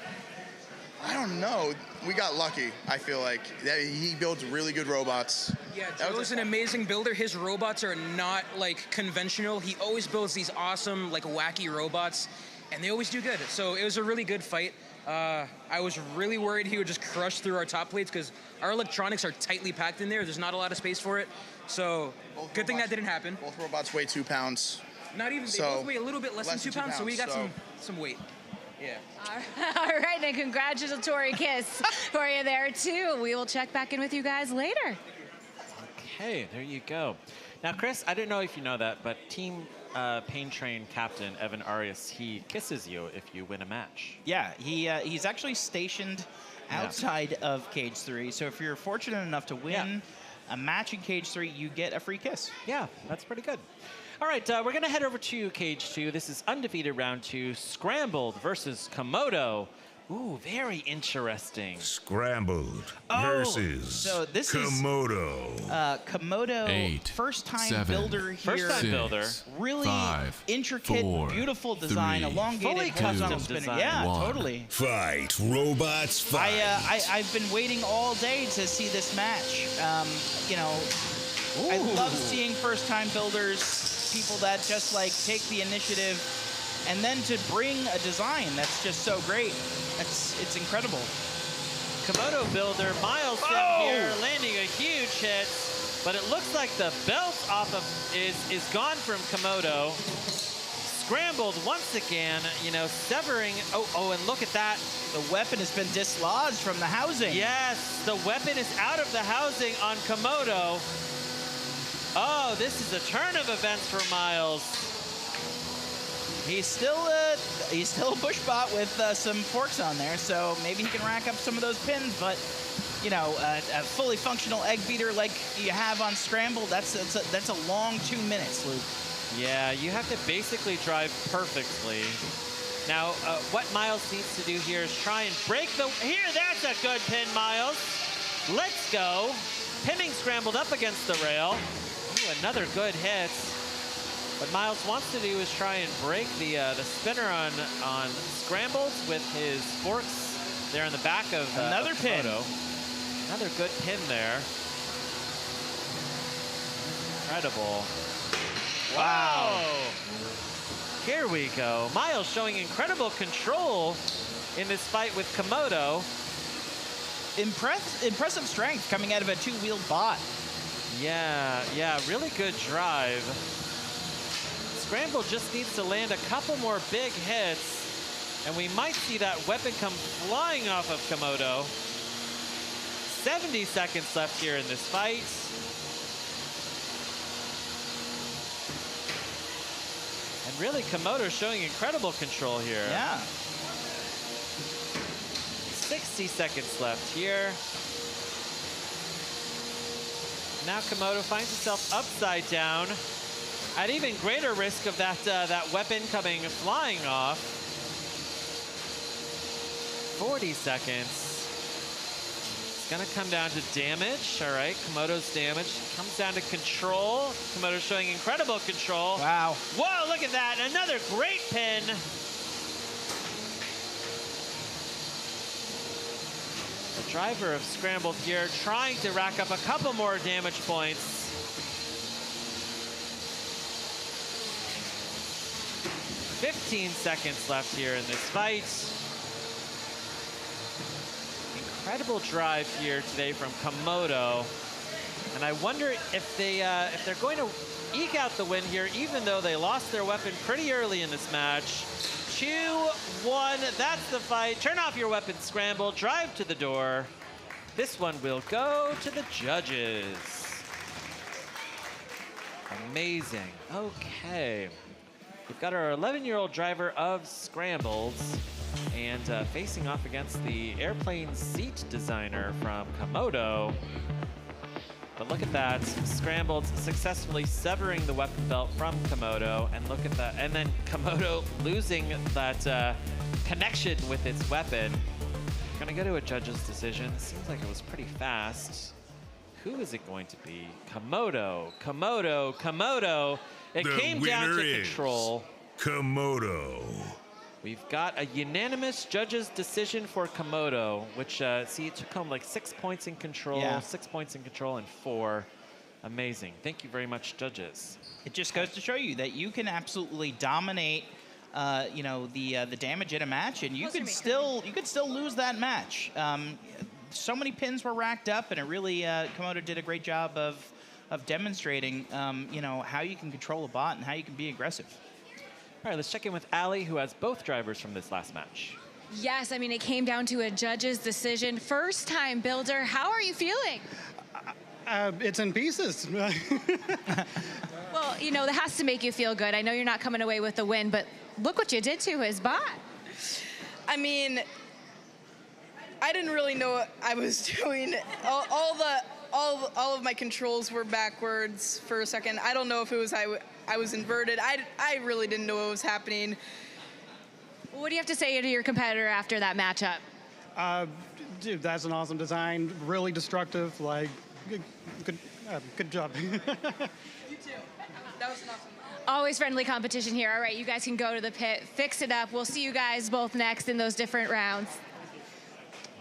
I don't know. we got lucky. I feel like that he builds really good robots. Yeah, Joe's an amazing builder. His robots are not like conventional. He always builds these awesome, like wacky robots, and they always do good. So it was a really good fight. I was really worried he would just crush through our top plates because our electronics are tightly packed in there. There's not a lot of space for it. So good thing that didn't happen. Both robots weigh 2 pounds. Not even, they both weigh a little bit less than 2 pounds, so we got some weight. Yeah. All right, and congratulatory kiss for you there, too. We will check back in with you guys later. Okay, there you go. Now, Chris, I don't know if you know that, but Team Pain Train captain Evan Arias, he kisses you if you win a match. Yeah, he's actually stationed outside of Cage 3, so if you're fortunate enough to win a match in Cage 3, you get a free kiss. Yeah, that's pretty good. All right, we're going to head over to Cage 2. This is undefeated round 2, Scrambled versus Komodo. Ooh, very interesting. Scrambled versus so this Komodo. Komodo, 8, first-time 7, builder here. First-time builder. Really 5, intricate, 4, beautiful design, 3, elongated, fully horizontal custom spinning. design. Yeah, 1. totally. Fight, robots, fight. I've been waiting all day to see this match. You know, I love seeing first-time builders, people that just like take the initiative, and then to bring a design that's just so great. It's incredible. Komodo builder Miles in here landing a huge hit, but it looks like the belt off of is gone from Komodo. Scrambled once again, you know, severing. Oh, and look at that. The weapon has been dislodged from the housing. Yes, the weapon is out of the housing on Komodo. Oh, this is a turn of events for Miles. He's still a bushbot with some forks on there, so maybe he can rack up some of those pins. But you know, a fully functional egg beater like you have on Scramble, that's a long 2 minutes, Luke. Yeah, you have to basically drive perfectly. Now, what Miles needs to do here is try and break the. Here, that's a good pin, Miles. Let's go. Pinning Scrambled up against the rail. Ooh, another good hit. What Miles wants to do is try and break the spinner on Scrambled with his forks there in the back of another pin. Another good pin there. Incredible. Wow. Here we go. Miles showing incredible control in this fight with Komodo. Impressive strength coming out of a two-wheeled bot. Yeah, really good drive. Scramble just needs to land a couple more big hits, and we might see that weapon come flying off of Komodo. 70 seconds left here in this fight. And really, Komodo showing incredible control here. Yeah. 60 seconds left here. Now Komodo finds himself upside down, at even greater risk of that weapon coming flying off. 40 seconds. It's gonna come down to damage. All right, Komodo's damage comes down to control. Komodo showing incredible control. Wow. Whoa, look at that, another great pin. The driver of Scrambled here trying to rack up a couple more damage points. $15 seconds left here in this fight. Incredible drive here today from Komodo. And I wonder if they're going to eke out the win here, even though they lost their weapon pretty early in this match. 2-1, that's the fight. Turn off your weapon, Scramble, drive to the door. This one will go to the judges. Amazing, okay. We've got our 11-year-old driver of Scrambles and facing off against the airplane seat designer from Komodo. But look at that, Scrambled successfully severing the weapon belt from Komodo, and look at that, and then Komodo losing that connection with its weapon. Gonna go to a judge's decision. Seems like it was pretty fast. Who is it going to be? Komodo, Komodo, Komodo. It came down to control. Komodo. We've got a unanimous judges' decision for Komodo, which, see, it took home like 6 points in control, 6 points in control, and 4. Amazing. Thank you very much, judges. It just goes to show you that you can absolutely dominate, you know, the damage in a match, and you could still lose that match. So many pins were racked up, and it really Komodo did a great job of demonstrating, you know, how you can control a bot and how you can be aggressive. All right, let's check in with Allie, who has both drivers from this last match. Yes, I mean, it came down to a judge's decision. First time builder, how are you feeling? It's in pieces. Well, you know, that has to make you feel good. I know you're not coming away with the win, but look what you did to his bot. I mean, I didn't really know what I was doing. All of my controls were backwards for a second. I don't know if it was I was inverted. I really didn't know what was happening. What do you have to say to your competitor after that matchup? Dude, that's an awesome design. Really destructive. Like, good job. You too. That was an awesome. Always friendly competition here. All right, you guys can go to the pit, fix it up. We'll see you guys both next in those different rounds.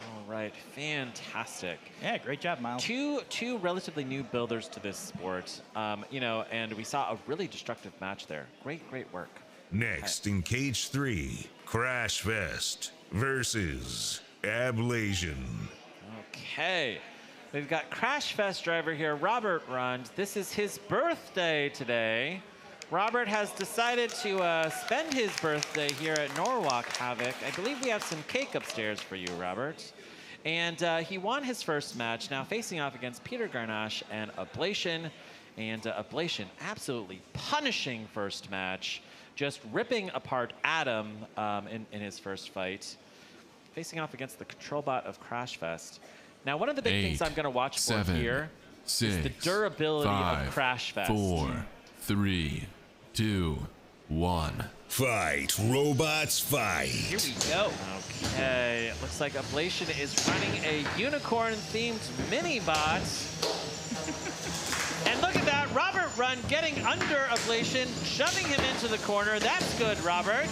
All right, fantastic. Yeah, great job, Miles. Two relatively new builders to this sport, you know, and we saw a really destructive match there. Great work. Next in Cage 3, Crashfest versus Ablation. Okay, we've got Crashfest driver here, Robert Rund. This is his birthday today. Robert has decided to spend his birthday here at Norwalk Havoc. I believe we have some cake upstairs for you, Robert. And he won his first match, now facing off against Peter Garnache and Ablation. And Ablation absolutely punishing first match, just ripping apart Adam in his first fight, facing off against the control bot of Crashfest. Now, one of the big things I'm going to watch for here is the durability of Crashfest. 4, 3, 2, 1. Fight, robots, fight. Here we go. Okay, it looks like Ablation is running a unicorn-themed mini-bot. And look at that, Robert Rund getting under Ablation, shoving him into the corner. That's good, Robert.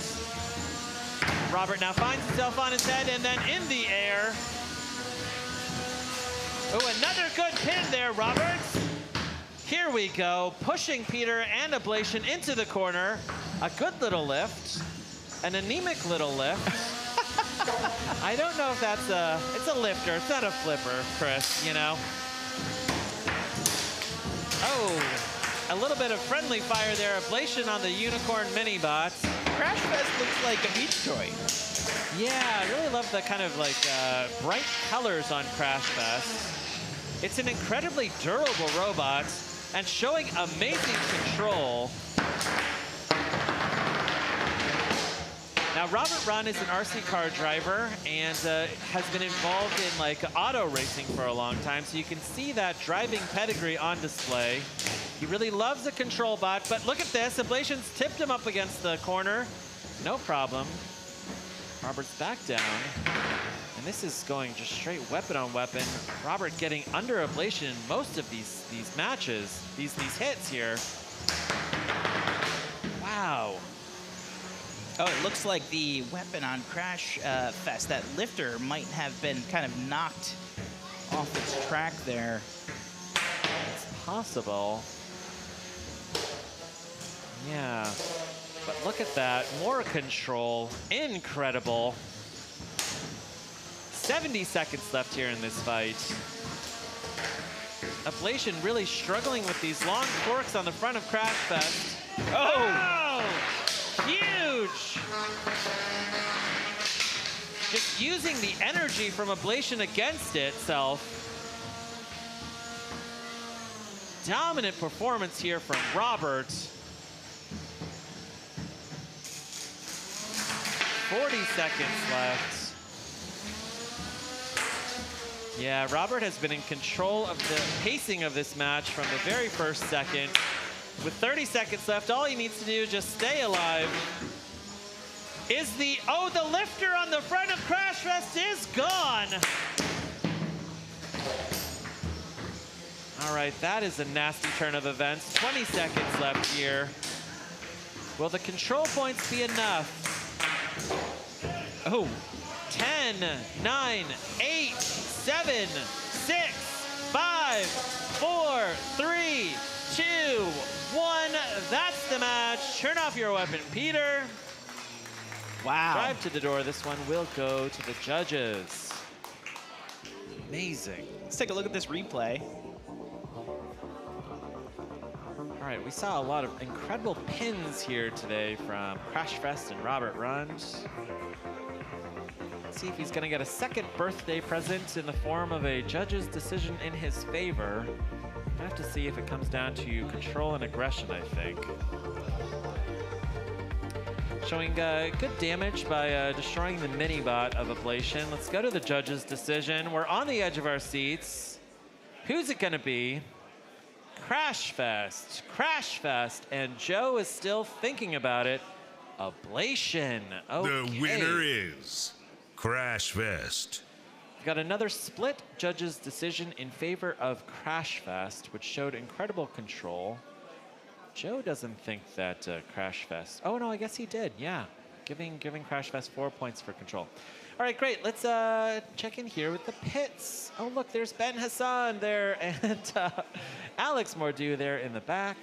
Robert now finds himself on his head and then in the air. Oh, another good pin there, Robert. Here we go, pushing Peter and Ablation into the corner. A good little lift, an anemic little lift. I don't know if that's it's a lifter, it's not a flipper, Chris, you know. Oh, a little bit of friendly fire there. Ablation on the unicorn mini bot. Crashfest looks like a beach toy. Yeah, I really love the kind of like bright colors on Crashfest. It's an incredibly durable robot and showing amazing control. Now, Robert Rund is an RC car driver and has been involved in like auto racing for a long time, so you can see that driving pedigree on display. He really loves the control bot, but look at this. Ablation's tipped him up against the corner. No problem. Robert's back down. And this is going just straight weapon on weapon. Robert getting under Ablation in most of these matches, these hits here. Wow. Oh, it looks like the weapon on Crashfest, that lifter, might have been kind of knocked off its track there. It's possible. Yeah. But look at that. More control. Incredible. 70 seconds left here in this fight. Ablation really struggling with these long forks on the front of Crashfest. Oh! Huge! Just using the energy from Ablation against itself. Dominant performance here from Robert. 40 seconds left. Yeah, Robert has been in control of the pacing of this match from the very first second. With 30 seconds left, all he needs to do is just stay alive. Is the lifter on the front of Crashfest is gone. All right, that is a nasty turn of events. 20 seconds left here. Will the control points be enough Oh, 10, 9, 8, 7, 6, 5, 4, 3, 2, 1. That's the match. Turn off your weapon, Peter. Wow. Drive to the door. This one will go to the judges. Amazing. Let's take a look at this replay. All right, we saw a lot of incredible pins here today from Crashfest and Robert Rund. Let's see if he's going to get a second birthday present in the form of a judge's decision in his favor. I have to see if it comes down to control and aggression, I think. Showing good damage by destroying the mini-bot of Ablation. Let's go to the judge's decision. We're on the edge of our seats. Who's it going to be? Crashfest, and Joe is still thinking about it. Ablation. Okay. The winner is Crashfest. We've got another split judge's decision in favor of Crashfest, which showed incredible control. Joe doesn't think that Crashfest. Oh no, I guess he did. Yeah, giving Crashfest 4 points for control. All right, great. Let's check in here with the pits. Oh look, there's Ben Hassan there, and Alex Mordew there in the back,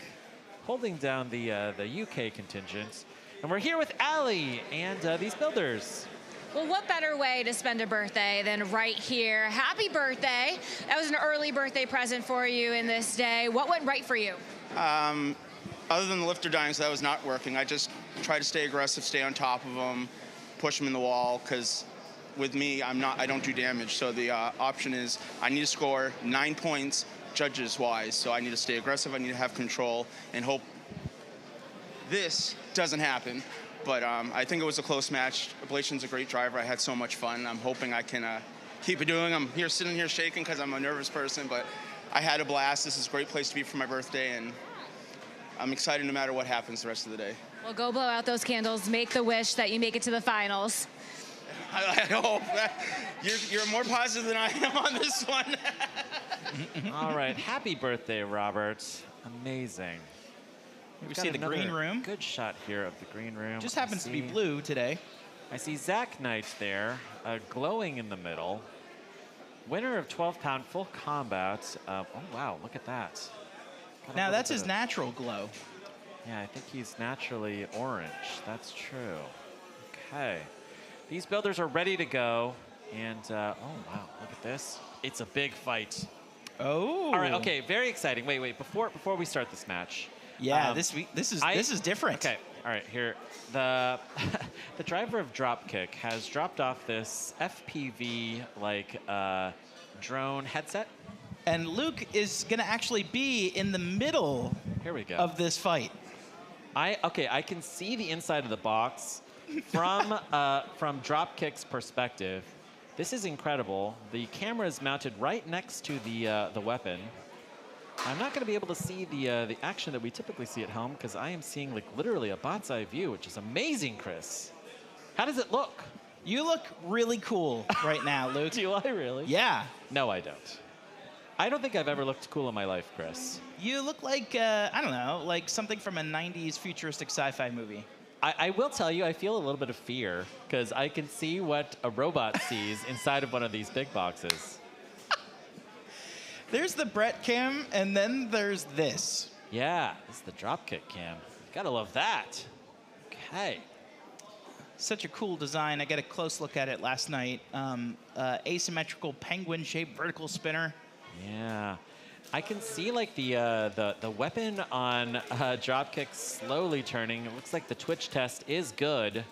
holding down the UK contingent. And we're here with Ali and these builders. Well, what better way to spend a birthday than right here? Happy birthday. That was an early birthday present for you in this day. What went right for you? Other than the lifter dying, so that was not working. I just try to stay aggressive, stay on top of them, push them in the wall, because with me, I don't do damage. So the option is I need to score 9 points judges-wise. So I need to stay aggressive, I need to have control, and hope this doesn't happen. But I think it was a close match. Ablation's a great driver. I had so much fun. I'm hoping I can keep it doing. I'm here sitting here shaking because I'm a nervous person, but I had a blast. This is a great place to be for my birthday, and I'm excited no matter what happens the rest of the day. Well, go blow out those candles. Make the wish that you make it to the finals. I hope that you're more positive than I am on this one. All right, happy birthday, Robert. Amazing. We see the green room. Good shot here of the green room. Just happens to be blue today. I see Zach Knight there, glowing in the middle. Winner of 12-pound full combat. Oh, wow, look at that. Now, that's his natural glow. Yeah, I think he's naturally orange. That's true. Okay. These builders are ready to go. And, oh, wow, look at this. It's a big fight. Oh. All right, okay, very exciting. Wait, before we start this match. Yeah, this is different. Okay, all right, here. The driver of Dropkick has dropped off this FPV drone headset. And Luke is going to actually be in the middle Here we go. of this fight. I can see the inside of the box from Dropkick's perspective. This is incredible. The camera is mounted right next to the weapon. I'm not going to be able to see the action that we typically see at home because I am seeing literally a bot's eye view, which is amazing, Chris. How does it look? You look really cool right now, Luke. Do I really? Yeah. No, I don't. I don't think I've ever looked cool in my life, Chris. You look like, I don't know, like something from a 90s futuristic sci-fi movie. I will tell you, I feel a little bit of fear because I can see what a robot sees inside of one of these big boxes. There's the Brett cam, and then there's this. Yeah, this is the Dropkick cam. Gotta love that. Okay. Such a cool design. I got a close look at it last night. Asymmetrical penguin-shaped vertical spinner. Yeah. I can see the weapon on Dropkick slowly turning. It looks like the twitch test is good.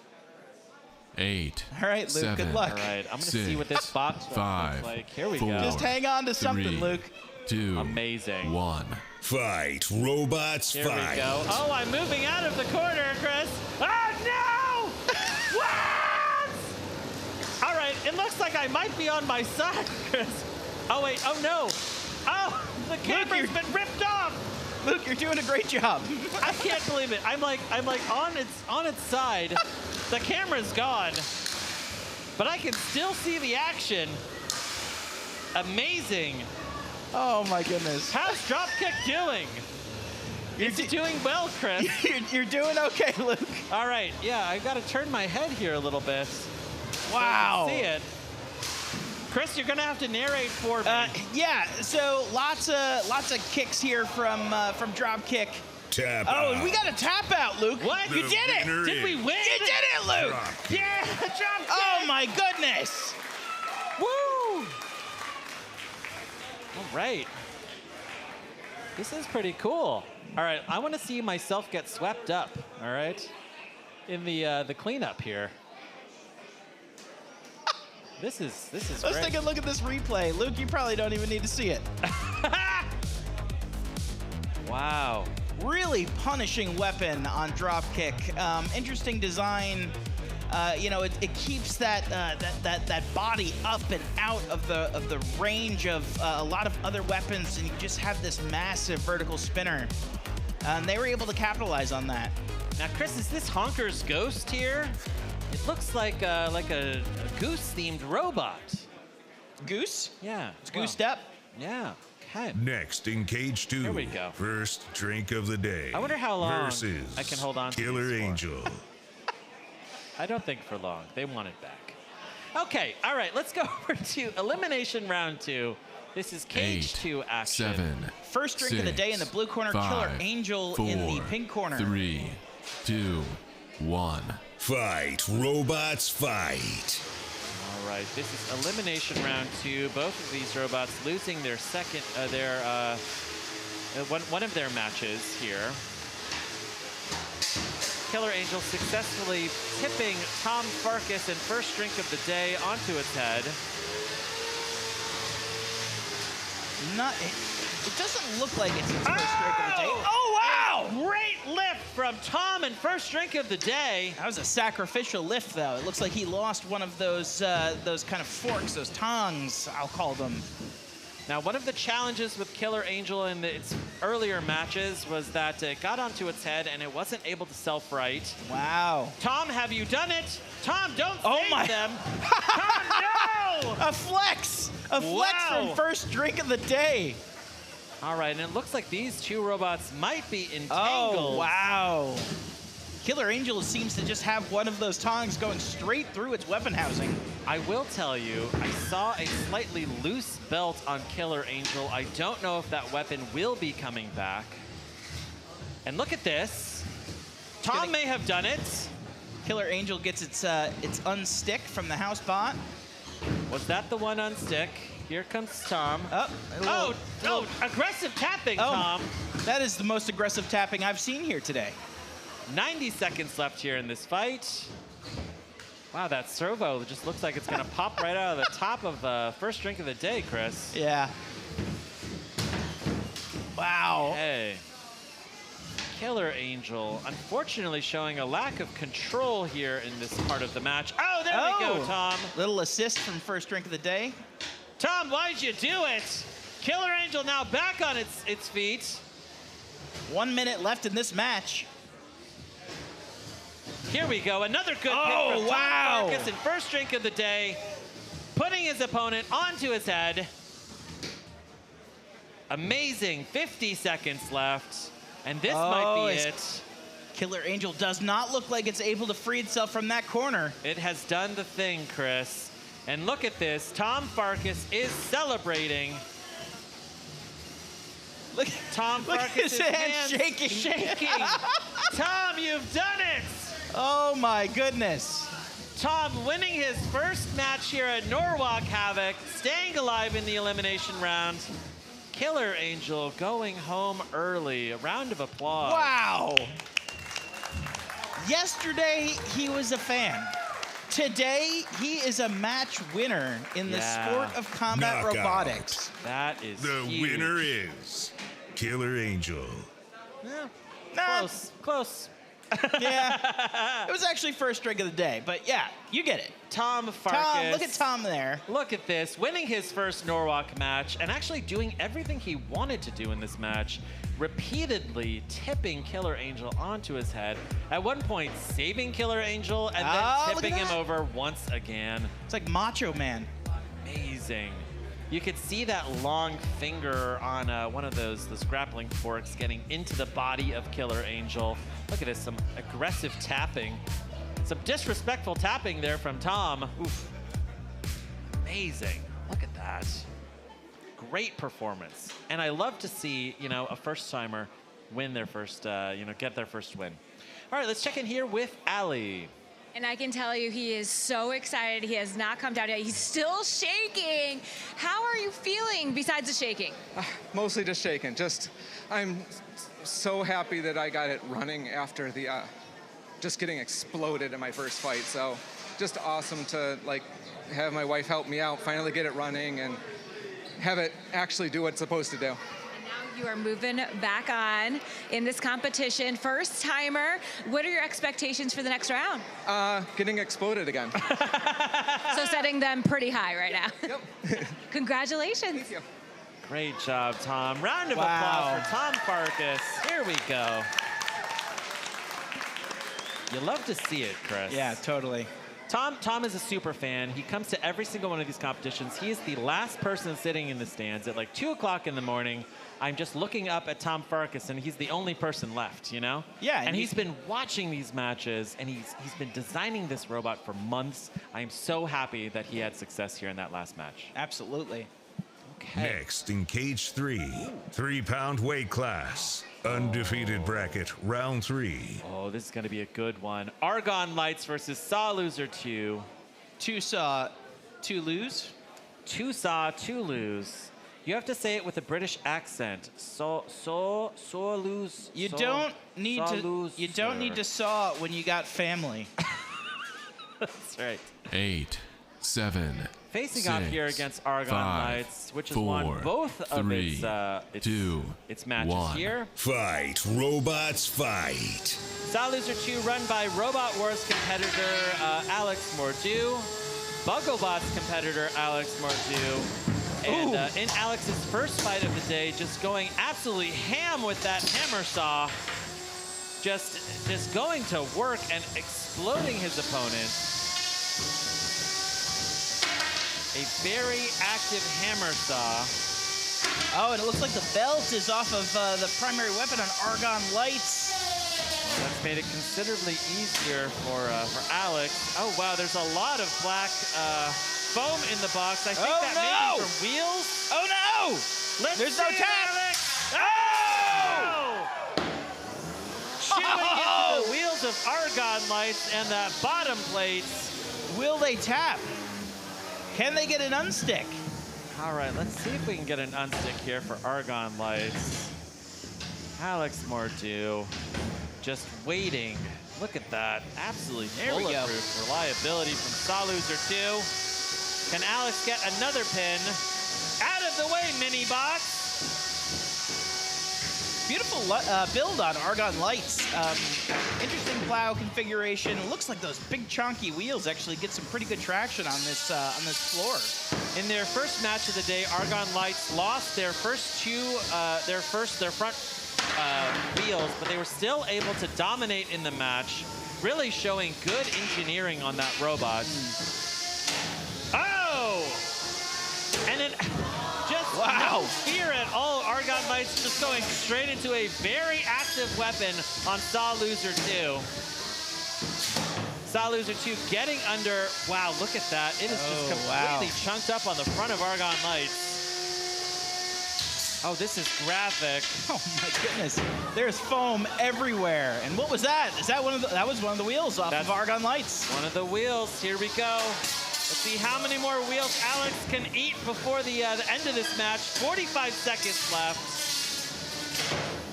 8. All right, Luke, 7, good luck. All right, I'm going to 6, see what this box 5, looks like. Here we 4, go. Just hang on to something, 3, Luke. 2, Amazing. 1. Fight, robots, Here fight. we go. Oh, I'm moving out of the corner, Chris. Oh, no! What? All right, it looks like I might be on my side, Chris. Oh, wait. Oh, no. Oh, the camera's been ripped off. Luke, you're doing a great job. I can't believe it. I'm like on its side. The camera's gone, but I can still see the action. Amazing. Oh my goodness. How's Dropkick doing? You're doing well, Chris. You're doing okay, Luke. All right, yeah, I got to turn my head here a little bit. Wow. So I can see it. Chris, you're gonna have to narrate for me. Yeah. So lots of kicks here from Dropkick. Tap Oh, out. we got a tap out, Luke. What? The You did it. winner Did we is win? You did it, Luke. Dropkick. Yeah, Dropkick. Oh my goodness. Woo! All right. This is pretty cool. All right, I want to see myself get swept up. All right, in the cleanup here. This is Let's great. take a look at this replay. Luke, you probably don't even need to see it. Wow. Really punishing weapon on Dropkick. Interesting design. It keeps that body up and out of the range of a lot of other weapons, and you just have this massive vertical spinner. And they were able to capitalize on that. Now, Chris, is this Honker's ghost here? It looks like a goose-themed robot. Goose? Yeah. It's goosed up. Yeah. Okay. Next in Cage 2. Here we go. First drink of the day. I wonder how long versus I can hold on to Killer these for. Angel. I don't think for long. They want it back. Okay. All right. Let's go over to Elimination Round 2. This is Cage 2 action. 7. First drink of the day in the blue corner, 5, Killer Angel 4, in the pink corner. 3, 2, 1. Fight, robots, fight. All right, this is Elimination Round 2. Both of these robots losing their one of their matches here. Killer Angel successfully tipping Tom Farkas in first drink of the day onto its head. It doesn't look like it's its first drink of the day. Oh, wow! Great lift from Tom in first drink of the day. That was a sacrificial lift, though. It looks like he lost one of those kind of forks, those tongs, I'll call them. Now, one of the challenges with Killer Angel in its earlier matches was that it got onto its head and it wasn't able to self-right. Wow. Tom, have you done it? Tom, don't Oh save my. them. Tom, no! A flex! A flex Wow. from first drink of the day. All right, and it looks like these two robots might be entangled. Oh, wow. Killer Angel seems to just have one of those tongs going straight through its weapon housing. I will tell you, I saw a slightly loose belt on Killer Angel. I don't know if that weapon will be coming back. And look at this. Tom may have done it. Killer Angel gets its unstick from the house bot. Was that the one unstick? Here comes Tom. Oh, aggressive tapping, Oh, Tom. That is the most aggressive tapping I've seen here today. 90 seconds left here in this fight. Wow, that servo just looks like it's going to pop right out of the top of first drink of the day, Chris. Yeah. Wow. Hey. Killer Angel, unfortunately showing a lack of control here in this part of the match. Oh, there we go, Tom. Little assist from first drink of the day. Tom, why'd you do it? Killer Angel now back on its feet. 1 minute left in this match. Here we go, another good Oh, pick from wow. Tom Farkas in first drink of the day, putting his opponent onto his head. Amazing, 50 seconds left, and this might be it. Killer Angel does not look like it's able to free itself from that corner. It has done the thing, Chris. And look at this, Tom Farkas is celebrating. Look, Tom look at Farkas' his hands shaking. shaking. Tom, you've done it. Oh my goodness. Tom winning his first match here at Norwalk Havoc, staying alive in the elimination round. Killer Angel going home early. A round of applause. Wow. Yesterday, he was a fan. Today, he is a match winner in the sport of combat Knockout. robotics. That is The huge. winner is Killer Angel. Close, close. Yeah, it was actually first drink of the day, but yeah, you get it. Tom Farkas. Tom, look at Tom there. Look at this, winning his first Norwalk match and actually doing everything he wanted to do in this match, repeatedly tipping Killer Angel onto his head. At one point, saving Killer Angel and then look at tipping him that. over once again. It's like Macho Man. Amazing. You could see that long finger on one of those grappling forks getting into the body of Killer Angel. Look at this, some aggressive tapping. Some disrespectful tapping there from Tom. Oof. Amazing. Look at that. Great performance. And I love to see, you know, a first-timer win their first, get their first win. All right, let's check in here with Ali. And I can tell you, he is so excited. He has not come down yet. He's still shaking. How are you feeling besides the shaking? Mostly just shaking. I'm so happy that I got it running after the just getting exploded in my first fight. So just awesome to like have my wife help me out, finally get it running, and have it actually do what it's supposed to do. You are moving back on in this competition. First timer. What are your expectations for the next round? Getting exploded again. So setting them pretty high right now. Yep. Congratulations. Thank you. Great job, Tom. Round of applause for Tom Farkas. Here we go. You love to see it, Chris. Yeah, totally. Tom is a super fan. He comes to every single one of these competitions. He is the last person sitting in the stands at like 2 o'clock in the morning. I'm just looking up at Tom Farkas, and he's the only person left, you know? Yeah. And he's been watching these matches, and he's been designing this robot for months. I am so happy that he had success here in that last match. Absolutely. Okay. Next in Cage 3, 3-pound weight class. Undefeated bracket, round 3. Oh, this is going to be a good one. Argon Lights versus Saw Loser 2. 2 Saw, 2 lose. 2 Saw, 2 lose. You have to say it with a British accent. So lose. You don't need to saw when you got family. That's right. 8, 7. Facing 6, off here against Argon 5, Lights, which has 4, won both of 3, its matches 1. here. Fight, robots, fight. Saw Loser 2 run by Robot Wars competitor Alex Mordew, Bugglebots competitor Alex Mordew. And in Alex's first fight of the day, just going absolutely ham with that hammer saw. Just going to work and exploding his opponent. A very active hammer saw. Oh, and it looks like the belt is off of the primary weapon on Argon Lights. Well, that's made it considerably easier for Alex. Oh, wow, there's a lot of black foam in the box. I think that may be from wheels. Oh, no! There's no tap! Alex. Oh! Chewing into the wheels of Argon Lights and that bottom plate. Will they tap? Can they get an unstick? All right, let's see if we can get an unstick here for Argon Lights. Alex Mordew just waiting. Look at that. Absolutely bulletproof reliability from Saw Loser 2. Can Alex get another pin? Out of the way, mini box. Beautiful build on Argon Lights. Interesting plow configuration. Looks like those big chunky wheels actually get some pretty good traction on this floor. In their first match of the day, Argon Lights lost their first their front wheels, but they were still able to dominate in the match, really showing good engineering on that robot. Oh! And then just no fear at all. Argon Lights just going straight into a very active weapon on Saw Loser 2. Saw Loser 2 getting under. Wow, look at that. It is just completely chunked up on the front of Argon Lights. Oh, this is graphic. Oh my goodness. There's foam everywhere. And what was that? Is that that was one of the wheels off of Argon Lights? One of the wheels. Here we go. Let's see how many more wheels Alex can eat before the end of this match. 45 seconds left.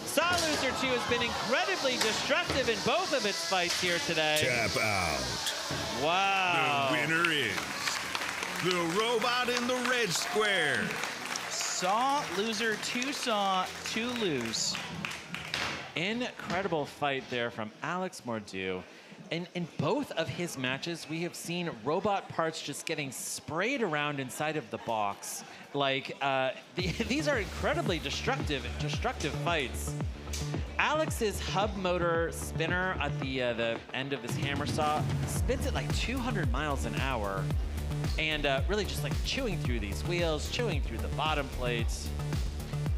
Saw Loser 2 has been incredibly destructive in both of its fights here today. Tap out. Wow. The winner is the robot in the red square. Saw Loser 2 Saw 2 lose. Incredible fight there from Alex Mordew. In both of his matches, we have seen robot parts just getting sprayed around inside of the box. Like, these are incredibly destructive fights. Alex's hub motor spinner at the end of his hammer saw spins at like 200 miles an hour, and really just like chewing through these wheels, chewing through the bottom plates,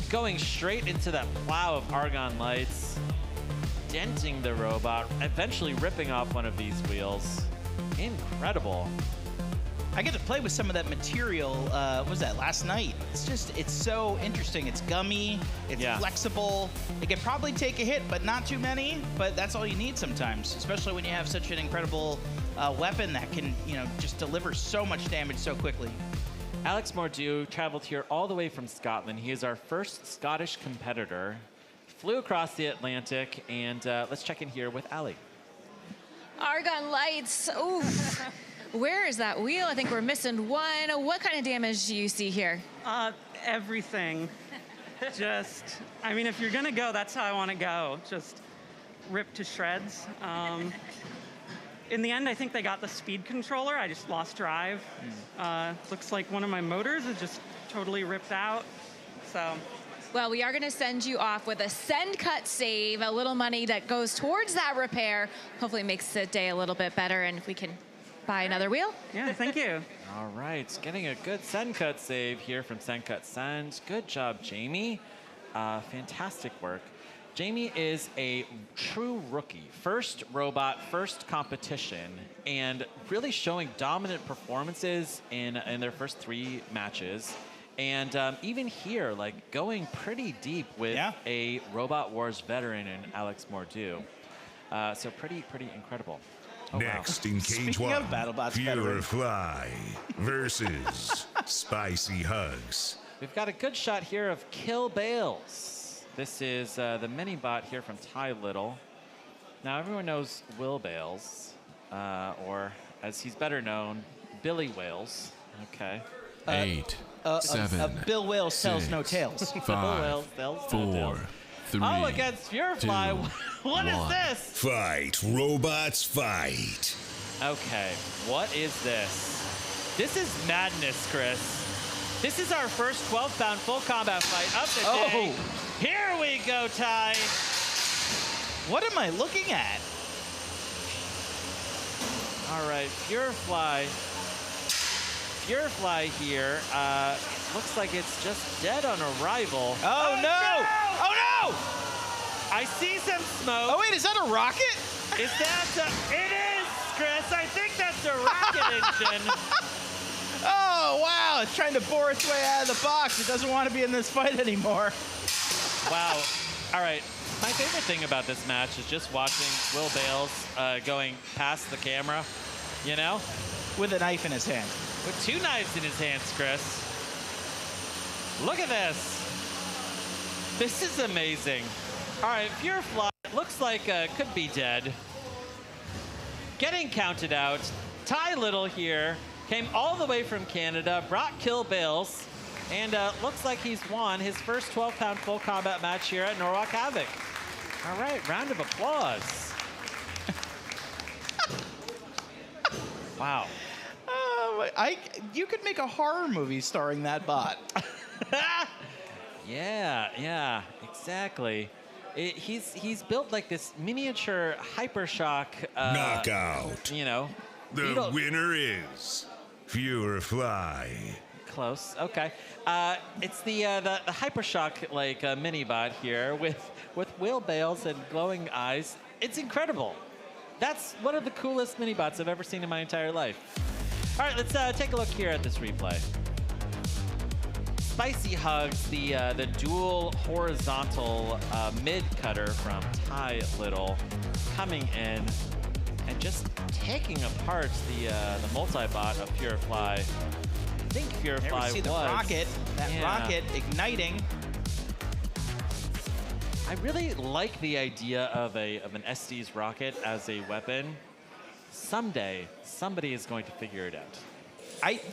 going straight into that plow of Argon lights, denting the robot, eventually ripping off one of these wheels. Incredible. I get to play with some of that material, what was that, last night? It's so interesting. It's gummy, it's flexible. It can probably take a hit, but not too many, but that's all you need sometimes, especially when you have such an incredible weapon that can, just deliver so much damage so quickly. Alex Mordew traveled here all the way from Scotland. He is our first Scottish competitor. Flew across the Atlantic, and let's check in here with Ali. Argon lights, ooh. Where is that wheel? I think we're missing one. What kind of damage do you see here? Everything. I mean, if you're gonna go, that's how I want to go. Just rip to shreds. In the end, I think they got the speed controller. I just lost drive. Looks like one of my motors is just totally ripped out. So. Well, we are going to send you off with a send, cut, save, a little money that goes towards that repair. Hopefully makes the day a little bit better, and if we can buy another wheel. Yeah, thank you. All right, getting a good send, cut, save here from Send, Cut, Send. Good job, Jamie. Fantastic work. Jamie is a true rookie. First robot, first competition, and really showing dominant performances in their first 3 matches. And even here, like going pretty deep with a Robot Wars veteran in Alex Mordew. So pretty incredible. Oh, Next wow. in Cage 1, Feuer Fly versus Spicy Hugs. We've got a good shot here of Kill Bales. This is the mini bot here from Ty Little. Now everyone knows Will Bales, or as he's better known, Billy Wales. Okay. 8, 7. Bill Wales tells no tales. 5, 4, 3. Oh, against Feuerfly. What is 1. this? Fight, robots, fight. Okay, what is this? This is madness, Chris. This is our first 12-pound full combat fight of the day. Here we go, Ty. What am I looking at? All right, Feuerfly here. Looks like it's just dead on arrival. Oh, no! Oh, no! I see some smoke. Oh, wait, is that a rocket? Is that it is, Chris. I think that's a rocket engine. Oh, wow. It's trying to bore its way out of the box. It doesn't want to be in this fight anymore. Wow. All right. My favorite thing about this match is just watching Will Bales going past the camera, you know? With a knife in his hand. With 2 knives in his hands, Chris. Look at this. This is amazing. All right, Feuerfly looks like could be dead. Getting counted out. Ty Little here came all the way from Canada, brought Kill Bales, and looks like he's won his first 12-pound full combat match here at Norwalk Havoc. All right, round of applause. Wow. You could make a horror movie starring that bot. Yeah, exactly. He's built like this miniature hypershock knockout. You know, the winner is Feuerfly. Close. Okay. It's the hypershock like mini bot here with Will Bales and glowing eyes. It's incredible. That's one of the coolest mini bots I've ever seen in my entire life. All right, let's take a look here at this replay. Spicy Hugs, the dual horizontal mid cutter from Ty Little, coming in and just taking apart the multi-bot of Feuerfly. I think Feuerfly There we see the rocket, rocket igniting. I really like the idea of an Estes rocket as a weapon. Someday, somebody is going to figure it out.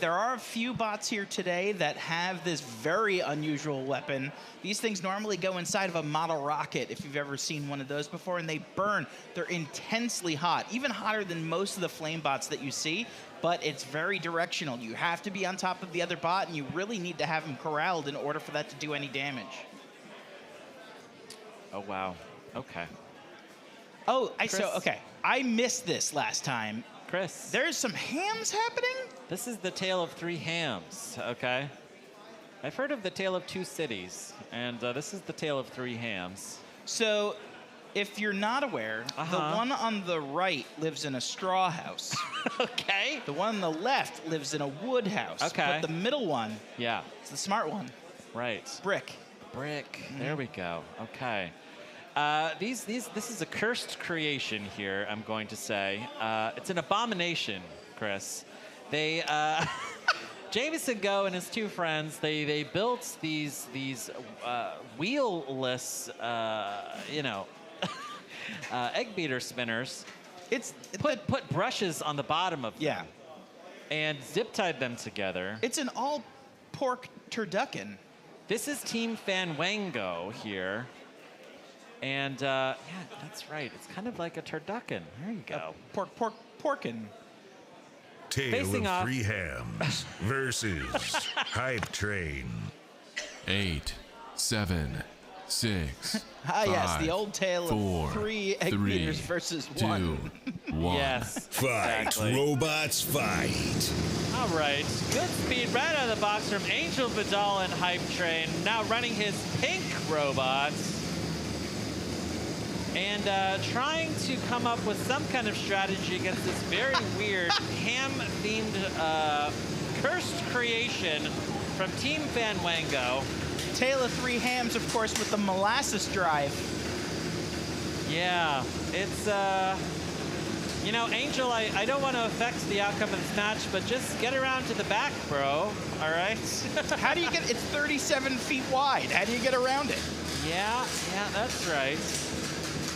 There are a few bots here today that have this very unusual weapon. These things normally go inside of a model rocket, if you've ever seen one of those before, and they burn. They're intensely hot, even hotter than most of the flame bots that you see, but it's very directional. You have to be on top of the other bot, and you really need to have them corralled in order for that to do any damage. Oh, wow. Okay. Oh, Chris. I missed this last time. Chris. There's some hams happening? This is the Tale of Three Hams, okay? I've heard of the Tale of Two Cities, and this is the Tale of Three Hams. So, if you're not aware, the one on the right lives in a straw house. Okay. The one on the left lives in a wood house. Okay. But the middle one, Yeah. it's the smart one. Right. Brick. Brick. There we go. Okay. This is a cursed creation here, I'm going to say. It's an abomination, Chris. They, Jameson Go and his two friends, they built these wheelless, egg beater spinners. It's put brushes on the bottom of them. Yeah. And zip tied them together. It's an all pork turducken. This is Team Fanwango here. And yeah, that's right. It's kind of like a turducken. There you go. Porkin. Tale Facing of off. Three Hams versus Hype Train. 8, 7, 6. Yes, the old tale 4, of 3 egg beaters versus 2, 1. 1. Yes. Fight, exactly. robots, fight. All right. Good speed right out of the box from Angel Vidal and Hype Train. Now running his pink robot. And trying to come up with some kind of strategy against this very weird ham-themed cursed creation from Team Fanwango. Tale of 3 hams, of course, with the molasses drive. Yeah, it's, Angel, I don't want to affect the outcome of this match, but just get around to the back, bro, all right? How do you get, it's 37 feet wide. How do you get around it? Yeah, that's right.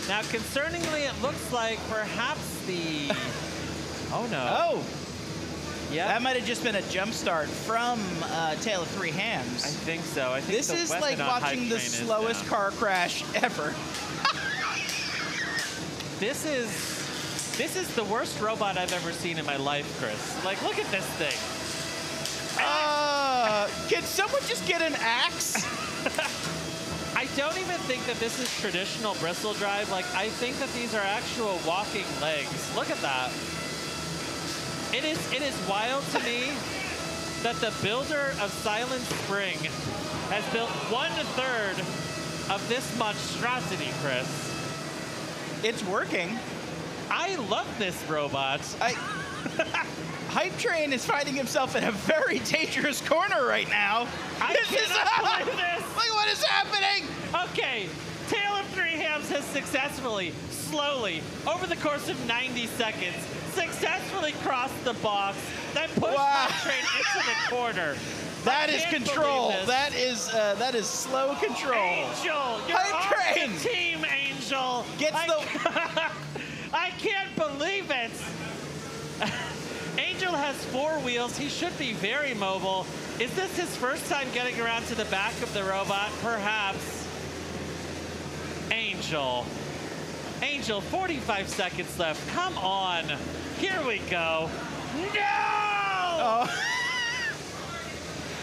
Now, concerningly, it looks like perhaps the... Oh, no. Oh. Yeah. That might have just been a jump start from Tale of 3 Hams. I think so. I think this the is weapon like on watching Hype the Train is slowest down. car crash ever. This is the worst robot I've ever seen in my life, Chris. Like, look at this thing. Can someone just get an axe? I don't even think that this is traditional bristle drive. Like, I think that these are actual walking legs. Look at that. It is wild to me that the builder of Silent Spring has built 1/3 of this monstrosity, Chris. It's working. I love this robot. Hype Train is finding himself in a very dangerous corner right now. I cannot believe this. Look what is happening. Okay, Tale of 3 Hams has successfully, slowly, over the course of 90 seconds, successfully crossed the box, then pushed Hype Train into the corner. That is control. That is slow control. Angel, you're Hype on Train. the team, Angel. I can't believe it. Angel has 4 wheels. He should be very mobile. Is this his first time getting around to the back of the robot? Perhaps. Angel, 45 seconds left. Come on. Here we go. No! Oh.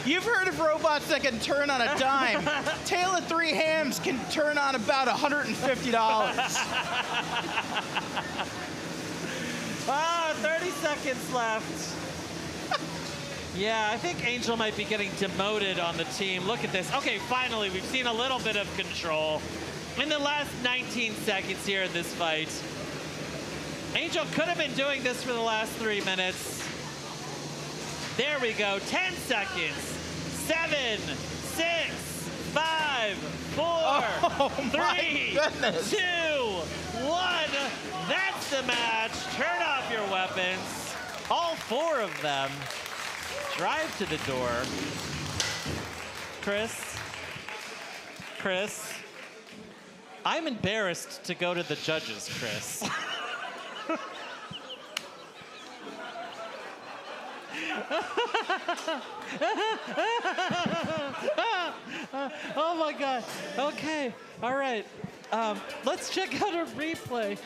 You've heard of robots that can turn on a dime. Tale of 3 Hams can turn on about $150. 30 seconds left. Yeah, I think Angel might be getting demoted on the team. Look at this. Okay, finally, we've seen a little bit of control in the last 19 seconds here in this fight. Angel could have been doing this for the last 3 minutes. There we go. 10 seconds. 7, 6, 5, 4, 3, 2, 1. That's the match. Turn off your weapons. All 4 of them. Drive to the door. Chris, I'm embarrassed to go to the judges, Chris. Oh my God. Okay. All right. Let's check out a replay.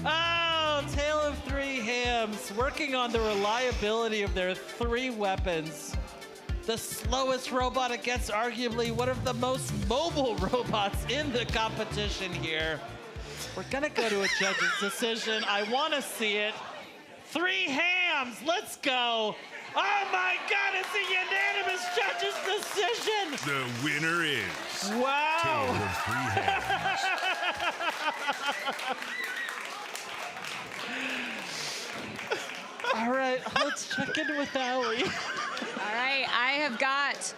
Oh, Tale of 3 Hams working on the reliability of their 3 weapons. the slowest robot against arguably one of the most mobile robots in the competition here. We're gonna go to a judge's decision. I wanna see it. 3 hams, let's go. Oh my God, it's a unanimous judge's decision. The winner is wow. Tale of 3 Hams. All right, let's check in with Allie. All right, I have got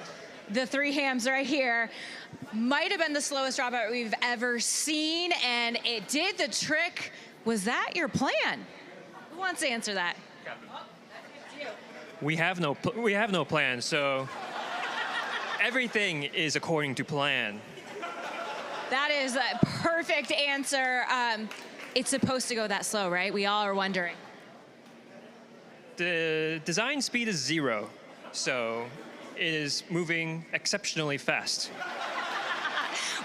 the 3 hams right here. Might have been the slowest robot we've ever seen, and it did the trick. Was that your plan? Who wants to answer that? We have no plan, so everything is according to plan. That is a perfect answer. It's supposed to go that slow, right? We all are wondering. The design speed is 0, so it is moving exceptionally fast.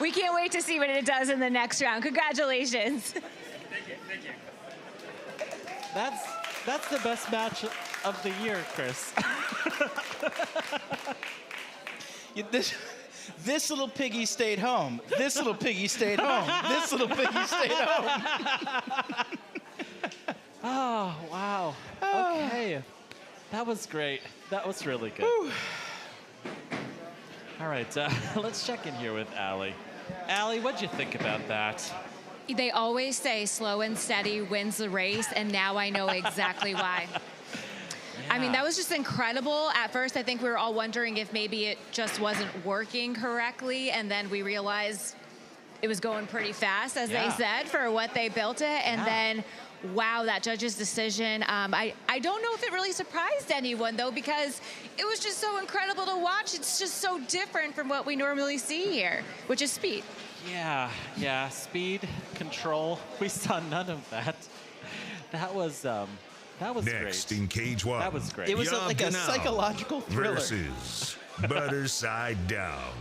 We can't wait to see what it does in the next round. Congratulations. Thank you. That's the best match of the year, Chris. This little piggy stayed home. This little piggy stayed home. This little piggy stayed home. Oh, wow. Okay. That was great. That was really good. Whew. All right, let's check in here with Allie. Allie, what'd you think about that? They always say slow and steady wins the race, and now I know exactly why. I mean, that was just incredible. At first, I think we were all wondering if maybe it just wasn't working correctly, and then we realized it was going pretty fast, as they said, for what they built it. And then, wow, that judge's decision. I don't know if it really surprised anyone, though, because it was just so incredible to watch. It's just so different from what we normally see here, which is speed. Yeah, speed, control. We saw none of that. That was Next great. in Cage 1. That was great. It was YOB like a GNOL psychological thriller. versus Butter Side Down.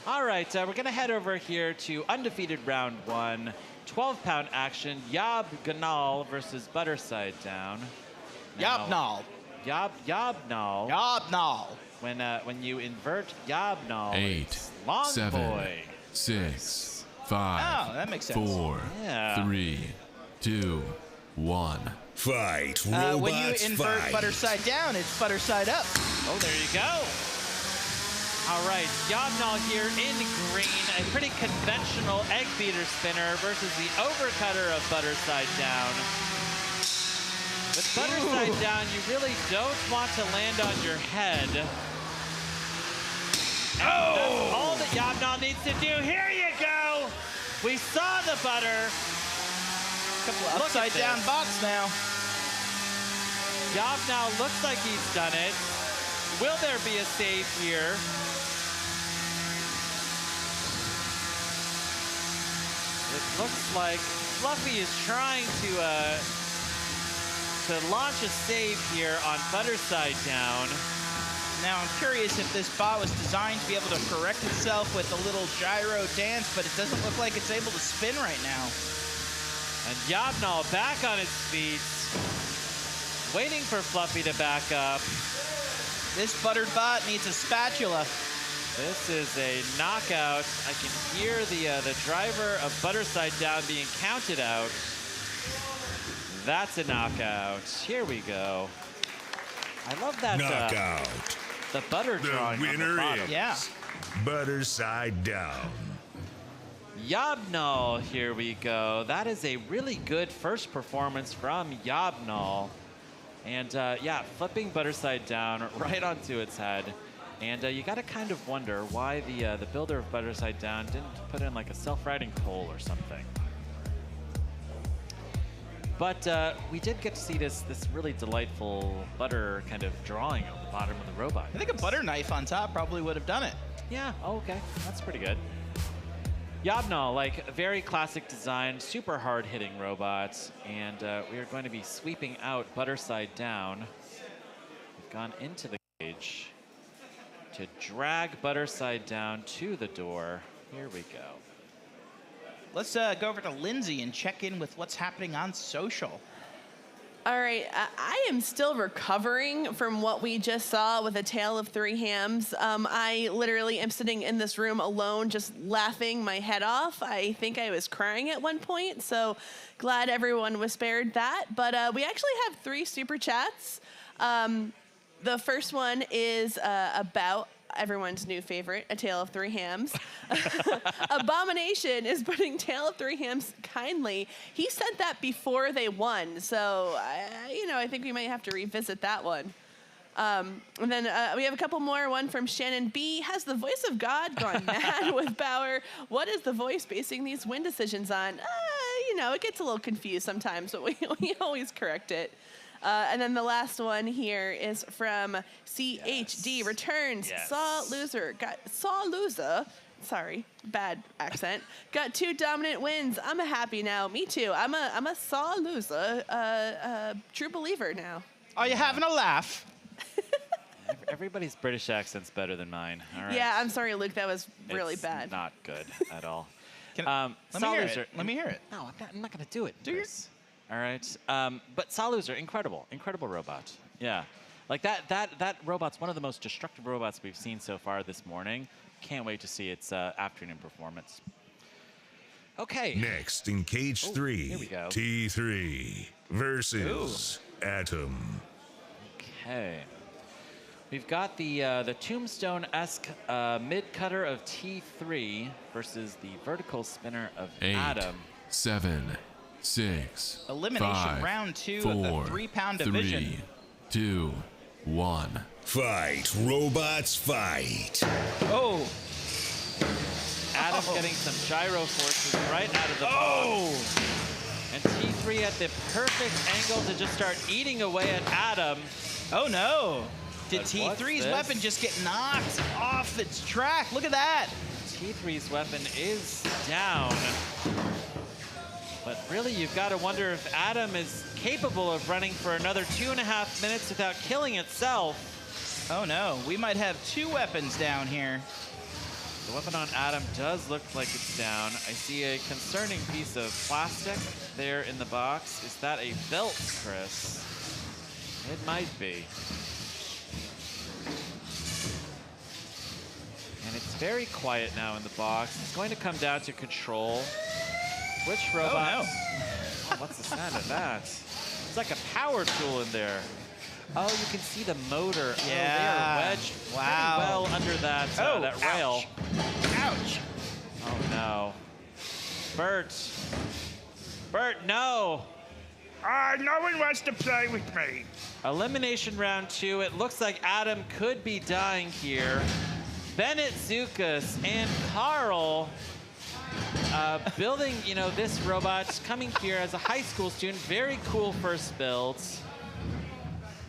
All right, we're going to head over here to undefeated round 1. 12-pound action, YOB GNOL versus Butter Side Down. YOB GNOL. YOB GNOL. YOB GNOL. When you invert YOB GNOL, 8, it's Long 7, Boy. 6, 5, Oh, that makes sense. 4, Yeah. 3, 2, 1. Fight, robots when you invert fight. butter side down, it's butter side up. Oh, there you go. All right, YOB GNOL here in green, a pretty conventional egg beater spinner versus the overcutter of Butter Side Down. With Butter Side Down, you really don't want to land on your head. And that's all that YOB GNOL needs to do. Here you go. We saw the butter. Couple of upside down bots now. YOB GNOL looks like he's done it. Will there be a save here? It looks like Fluffy is trying to launch a save here on Butter Side Down. Now, I'm curious if this bot was designed to be able to correct itself with a little gyro dance, but it doesn't look like it's able to spin right now. And YOB GNOL back on its feet, waiting for Fluffy to back up. This buttered bot needs a spatula. This is a knockout. I can hear the driver of Butter Side Down being counted out. That's a knockout. Here we go. I love that. Knockout. The butter drawing The on the winner bottom. is Yeah. Butter Side Down. YOB GNOL, here we go. That is a really good first performance from YOB GNOL. And yeah, flipping Butter Side Down right onto its head. And you got to kind of wonder why the builder of Butter Side Down didn't put in like a self-riding pole or something. But we did get to see this really delightful butter kind of drawing on the bottom of the robot. I think a butter knife on top probably would have done it. Yeah, oh, okay, that's pretty good. YOB GNOL, like a very classic design, super hard-hitting robots, and we are going to be sweeping out Butter Side Down. We've gone into the cage to drag Butter Side Down to the door. Here we go. Let's go over to Lindsay and check in with what's happening on social. All right, I am still recovering from what we just saw with A Tale of Three Hams. I literally am sitting in this room alone, just laughing my head off. I think I was crying at one point, so glad everyone was spared that. But we actually have 3 super chats. The first one is about everyone's new favorite, A Tale of Three Hams. Abomination is putting Tale of Three Hams kindly. He said that before they won, so I think we might have to revisit that one. And then we have a couple more. One from Shannon B. Has the voice of God gone mad with power? What is the voice basing these win decisions on? It gets a little confused sometimes, but we always correct it. And then the last one here is from CHD Returns. Yes. Saw loser. Sorry, bad accent. Got 2 dominant wins. I'm happy now. Me too. I'm a saw loser. True believer now. Are you having a laugh? Everybody's British accent's better than mine. All right. Yeah, I'm sorry, Luke. That was really It's bad. Not good at all. Let me hear it. Let me hear it. No, I'm not going to do it. Do yours. All right. But Salus are incredible robot. Yeah. Like that robot's one of the most destructive robots we've seen so far this morning. Can't wait to see its afternoon performance. Okay. Next in cage 3, here we go. T3 versus Atom. Okay. We've got the Tombstone-esque mid-cutter of T3 versus the vertical spinner of 8, Atom. 7, 6, Elimination 5, round 2 4, of the 3-pound division. 3, 2, 1. Fight, robots, fight. Oh. Adam getting some gyro forces right out of the box. And T3 at the perfect angle to just start eating away at Adam. Oh no. Did But T3's what's weapon this? just get knocked off its track? Look at that. T3's weapon is down. But really, you've got to wonder if Adam is capable of running for another 2.5 minutes without killing itself. Oh no, we might have 2 weapons down here. The weapon on Adam does look like it's down. I see a concerning piece of plastic there in the box. Is that a belt, Chris? It might be. And it's very quiet now in the box. It's going to come down to control. Which robot? Oh, no. Oh, what's the sound of that? It's like a power tool in there. Oh, you can see the motor. Yeah. Oh, they are wedged pretty well under that, that rail. Ouch. Oh, no. Bert, no. No one wants to play with me. Elimination round 2. It looks like Adam could be dying here. Bennett Zukas and Carl building, this robot, coming here as a high school student. Very cool first builds.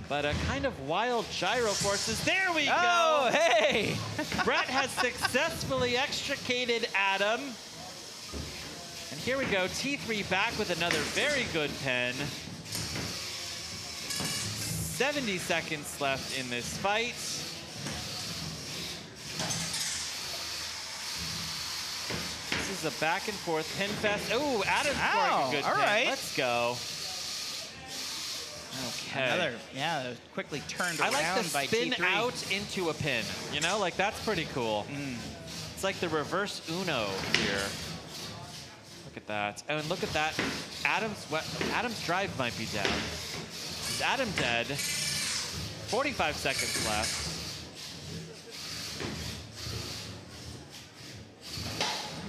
But a kind of wild gyro forces. There we go. Oh, hey. Brett has successfully extricated Adam. And here we go. T3 back with another very good pin. 70 seconds left in this fight. This is a back and forth pin fest. Oh, Adam's scoring a good all pin. right. Let's go. Okay. That was quickly turned I around like the by spin T3. out into a pin. That's pretty cool. It's like the reverse Uno here. Look at that. Oh, and look at that. Adam's drive might be down. Is Adam dead? 45 seconds left.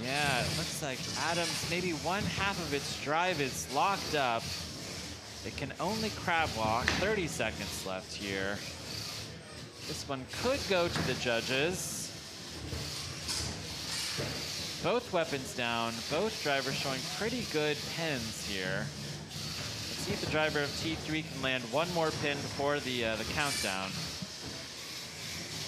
Yeah, it looks like Adam's maybe 1/2 of its drive is locked up. It can only crab walk. 30 seconds left here. This one could go to the judges. Both weapons down. Both drivers showing pretty good pins here. Let's see if the driver of T3 can land one more pin before the countdown.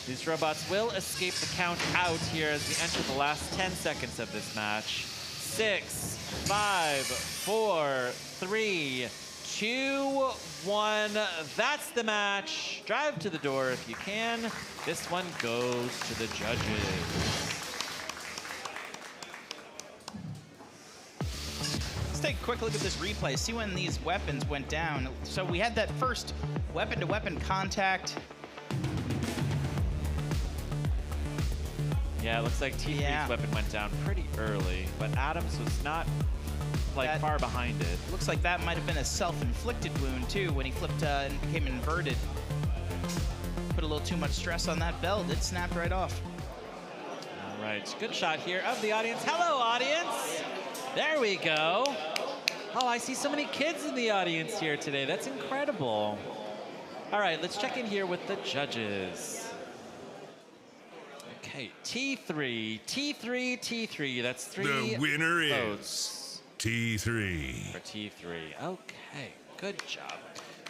These robots will escape the count out here as we enter the last 10 seconds of this match. 6, 5, 4, 3, 2, 1. That's the match. Drive to the door if you can. This one goes to the judges. Let's take take a quick look at this replay, see when these weapons went down. So we had that first weapon-to-weapon contact. Yeah, it looks like T3's weapon went down pretty early, but Adams was not far behind it. Looks like that might have been a self-inflicted wound too when he flipped and became inverted. Put a little too much stress on that belt. It snapped right off. All right, good shot here of the audience. Hello, audience. There we go. Oh, I see so many kids in the audience here today. That's incredible. All right, let's check in here with the judges. Okay, T3. That's 3 The winner votes. is T3. For T3. Okay, good job.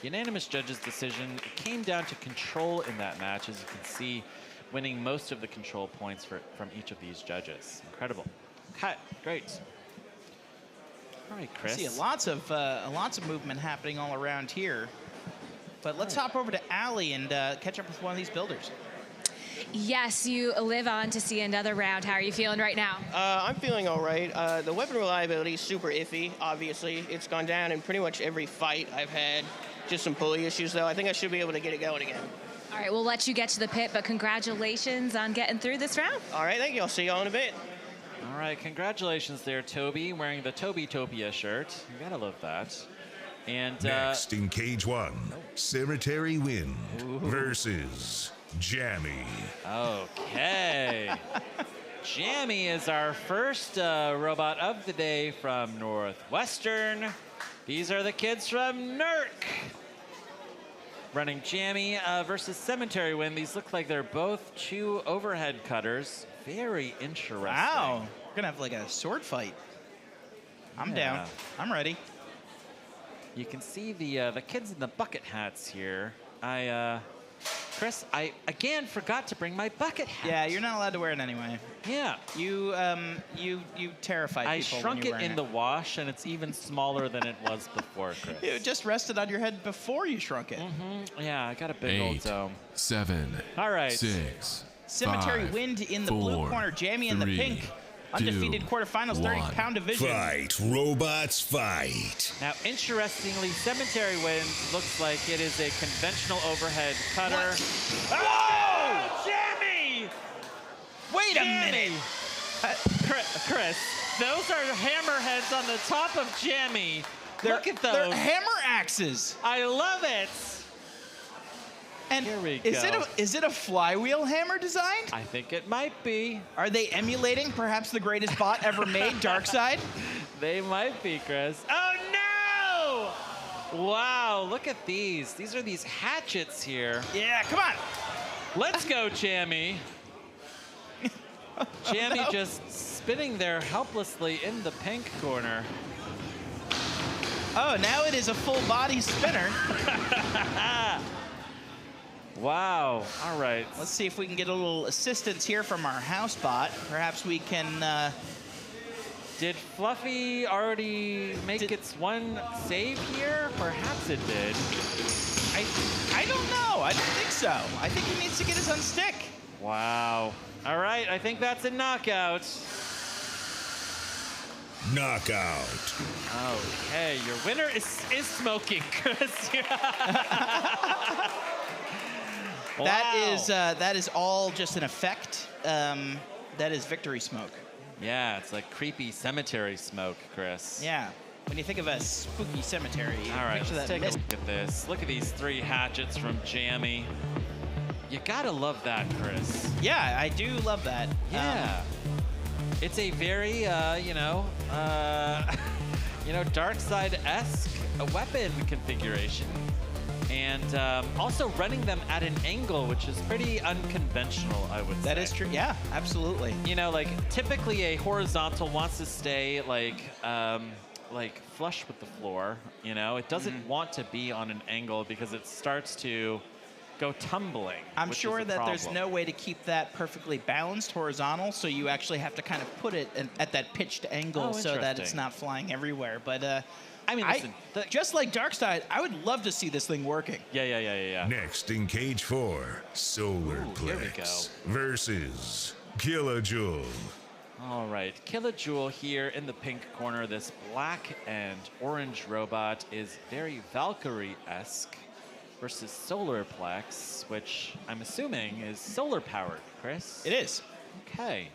Unanimous judges' decision. It came down to control in that match, as you can see, winning most of the control points from each of these judges. Incredible. Okay, great. All right, Chris. I see lots of movement happening all around here. But let's hop over to Allie and catch up with one of these builders. Yes, you live on to see another round. How are you feeling right now? I'm feeling all right. The weapon reliability is super iffy, obviously. It's gone down in pretty much every fight I've had. Just some pulley issues, though. I think I should be able to get it going again. All right, we'll let you get to the pit, but congratulations on getting through this round. All right, thank you. I'll see you all in a bit. All right, congratulations there, Toby, wearing the Toby-topia shirt. You gotta love that. And next in Cage 1, Cemetery Wind versus Jammy. Okay. Jammy is our first robot of the day from Northwestern. These are the kids from NERC. Running Jammy versus Cemetery Wind. These look like they're both 2 overhead cutters. Very interesting. Wow. We're going to have like a sword fight. I'm down. I'm ready. You can see the kids in the bucket hats here. Chris, I again forgot to bring my bucket hat. Yeah, you're not allowed to wear it anyway. Yeah. You terrified people. I shrunk it in the wash, and it's even smaller than it was before, Chris. It just rested on your head before you shrunk it. Yeah, I got a big old 8, dome. 7. All right. 6. Cemetery 5, Wind in the 4, blue corner, Jammy in the 3, pink. Undefeated 2, quarterfinals, 1. 30-pound division. Fight, robots, fight. Now, interestingly, Cemetery Wind looks like it is a conventional overhead cutter. Whoa! Jammy! Wait a minute. Chris, those are hammerheads on the top of Jammy. Look at those. They're hammer axes. I love it. And here we go. Is it a flywheel hammer design? I think it might be. Are they emulating perhaps the greatest bot ever made, Darkseid? They might be, Chris. Oh, no! Wow, look at these. These are these hatchets here. Yeah, come on. Let's go, Jammy. Jammy just spinning there helplessly in the pink corner. Oh, now it is a full body spinner. Wow. All right. Let's see if we can get a little assistance here from our house bot. Perhaps we can... Did Fluffy already make its one save here? Perhaps it did. I don't know. I don't think so. I think he needs to get his unstick. Wow. All right. I think that's a knockout. Knockout. Okay. Your winner is smoking, Chris. Wow. That is all just an effect. That is victory smoke. Yeah, it's like creepy cemetery smoke, Chris. Yeah. When you think of a spooky cemetery, all right, picture let's that take a look at this. Look at these 3 hatchets from Jammy. You gotta love that, Chris. Yeah, I do love that. Yeah. It's a very, Darkseid-esque weapon configuration. And also running them at an angle, which is pretty unconventional, I would say. That is true. Yeah, absolutely. You know, like typically a horizontal wants to stay like flush with the floor. You know, it doesn't want to be on an angle because it starts to go tumbling. I'm sure that there's no way to keep that perfectly balanced horizontal, so you actually have to kind of put it at that pitched angle so that it's not flying everywhere. But I mean, listen, just like Darkseid, I would love to see this thing working. Yeah. Next in Cage 4, Solarplex versus Killajoule. All right, Killajoule here in the pink corner. This black and orange robot is very Valkyrie-esque versus Solarplex, which I'm assuming is solar-powered, Chris? It is. Okay.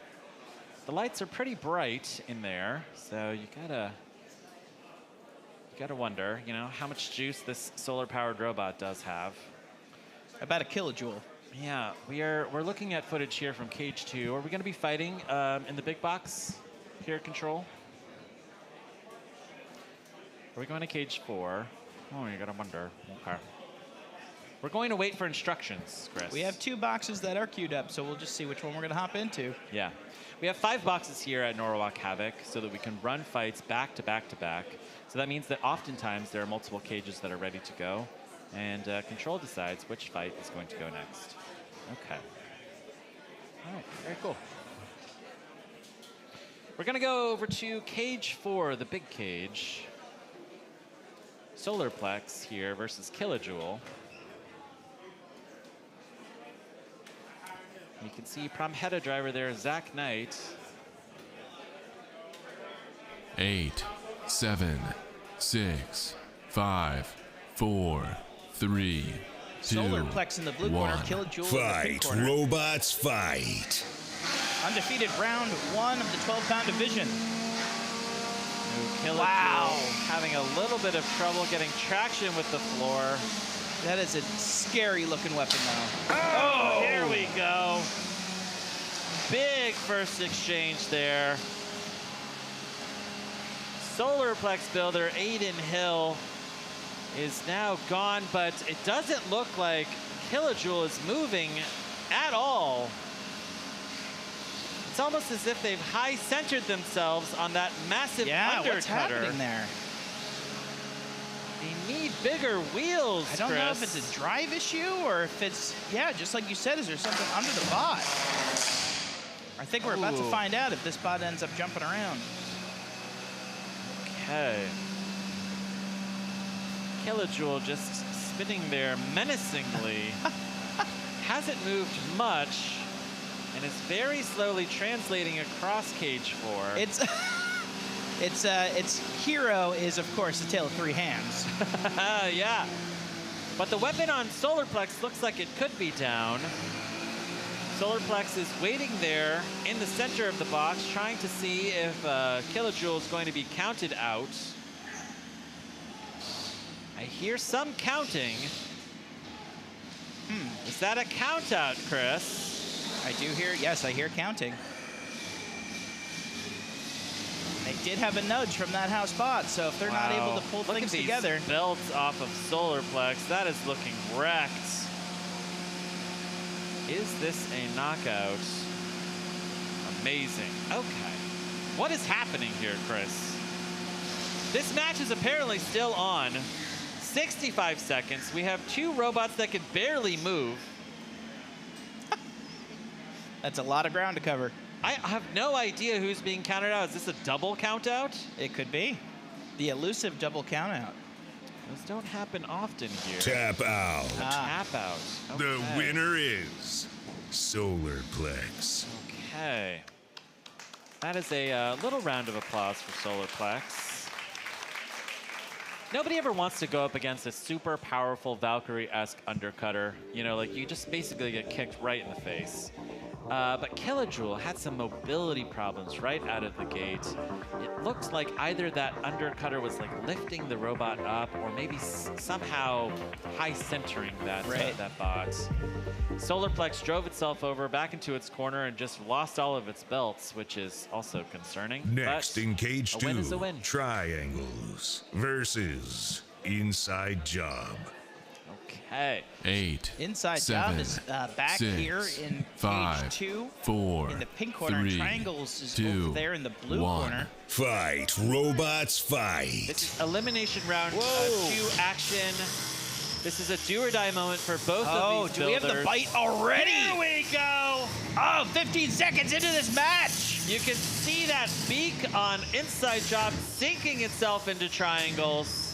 The lights are pretty bright in there, so you gotta wonder, you know, how much juice this solar-powered robot does have. About a kilojoule. Yeah, we're looking at footage here from Cage 2. Are we going to be fighting in the big box here at Control? Are we going to Cage 4? Oh, you gotta wonder. Okay. We're going to wait for instructions, Chris. We have 2 boxes that are queued up, so we'll just see which one we're going to hop into. Yeah. We have 5 boxes here at Norwalk Havoc so that we can run fights back to back to back. So that means that oftentimes there are multiple cages that are ready to go, and Control decides which fight is going to go next. Okay. All right, very cool. We're going to go over to Cage 4, the big cage. Solarplex here versus Killajoule. You can see Promheta driver there, Zach Knight. 8, 7, 6, 5, 4, 3, 2, Solarplex in the blue corner, Killajoule in the pink corner. Fight, robots, fight. Undefeated round 1 of the 12-pound division. Killajoule Wow. having a little bit of trouble getting traction with the floor. That is a scary-looking weapon now. Oh, here we go. Big first exchange there. Solarplex builder Aiden Hill is now gone, but it doesn't look like Killajoule is moving at all. It's almost as if they've high-centered themselves on that massive undercutter. What's happening there? They need bigger wheels, I don't know if Chris. it's a drive issue or if it's, yeah, just like you said, is there something under the bot? I think we're about to find out if this bot ends up jumping around. Okay. Killajoule just spinning there menacingly. Hasn't moved much and is very slowly translating across Cage 4. Its hero is, of course, the tail of 3 hands. Yeah. But the weapon on Solarplex looks like it could be down. Solarplex is waiting there in the center of the box, trying to see if Killajoule is going to be counted out. I hear some counting. Is that a count out, Chris? I do hear, yes, I hear counting. They did have a nudge from that house bot, so if they're not able to pull things together. Look at these belts off of Solarplex. That is looking wrecked. Is this a knockout? Amazing. Okay. What is happening here, Chris? This match is apparently still on. 65 seconds. We have 2 robots that can barely move. That's a lot of ground to cover. I have no idea who's being counted out. Is this a double count out? It could be. The elusive double count out. Those don't happen often here. Tap out. Tap out. Okay. The winner is Solarplex. Okay. That is a little round of applause for Solarplex. Nobody ever wants to go up against a super powerful Valkyrie-esque undercutter. You know, like you just basically get kicked right in the face. But Killajoule had some mobility problems right out of the gate. It looks like either that undercutter was like lifting the robot up or maybe somehow high centering that, that bot. Solarplex drove itself over back into its corner and just lost all of its belts, which is also concerning. Next but in Cage a 2, win is a win. Triangles versus Inside Job. Okay. 8, Inside 7, Job is back 6, here in 5, Cage 2. 4, in the pink corner, 3, and Triangles is 2, over there in the blue 1. corner. Fight, robots, fight. This is elimination round 2 action. This is a do or die moment for both of these builders. Do we have the bite already? Here we go. Oh, 15 seconds into this match. You can see that beak on Inside Job sinking itself into Triangles.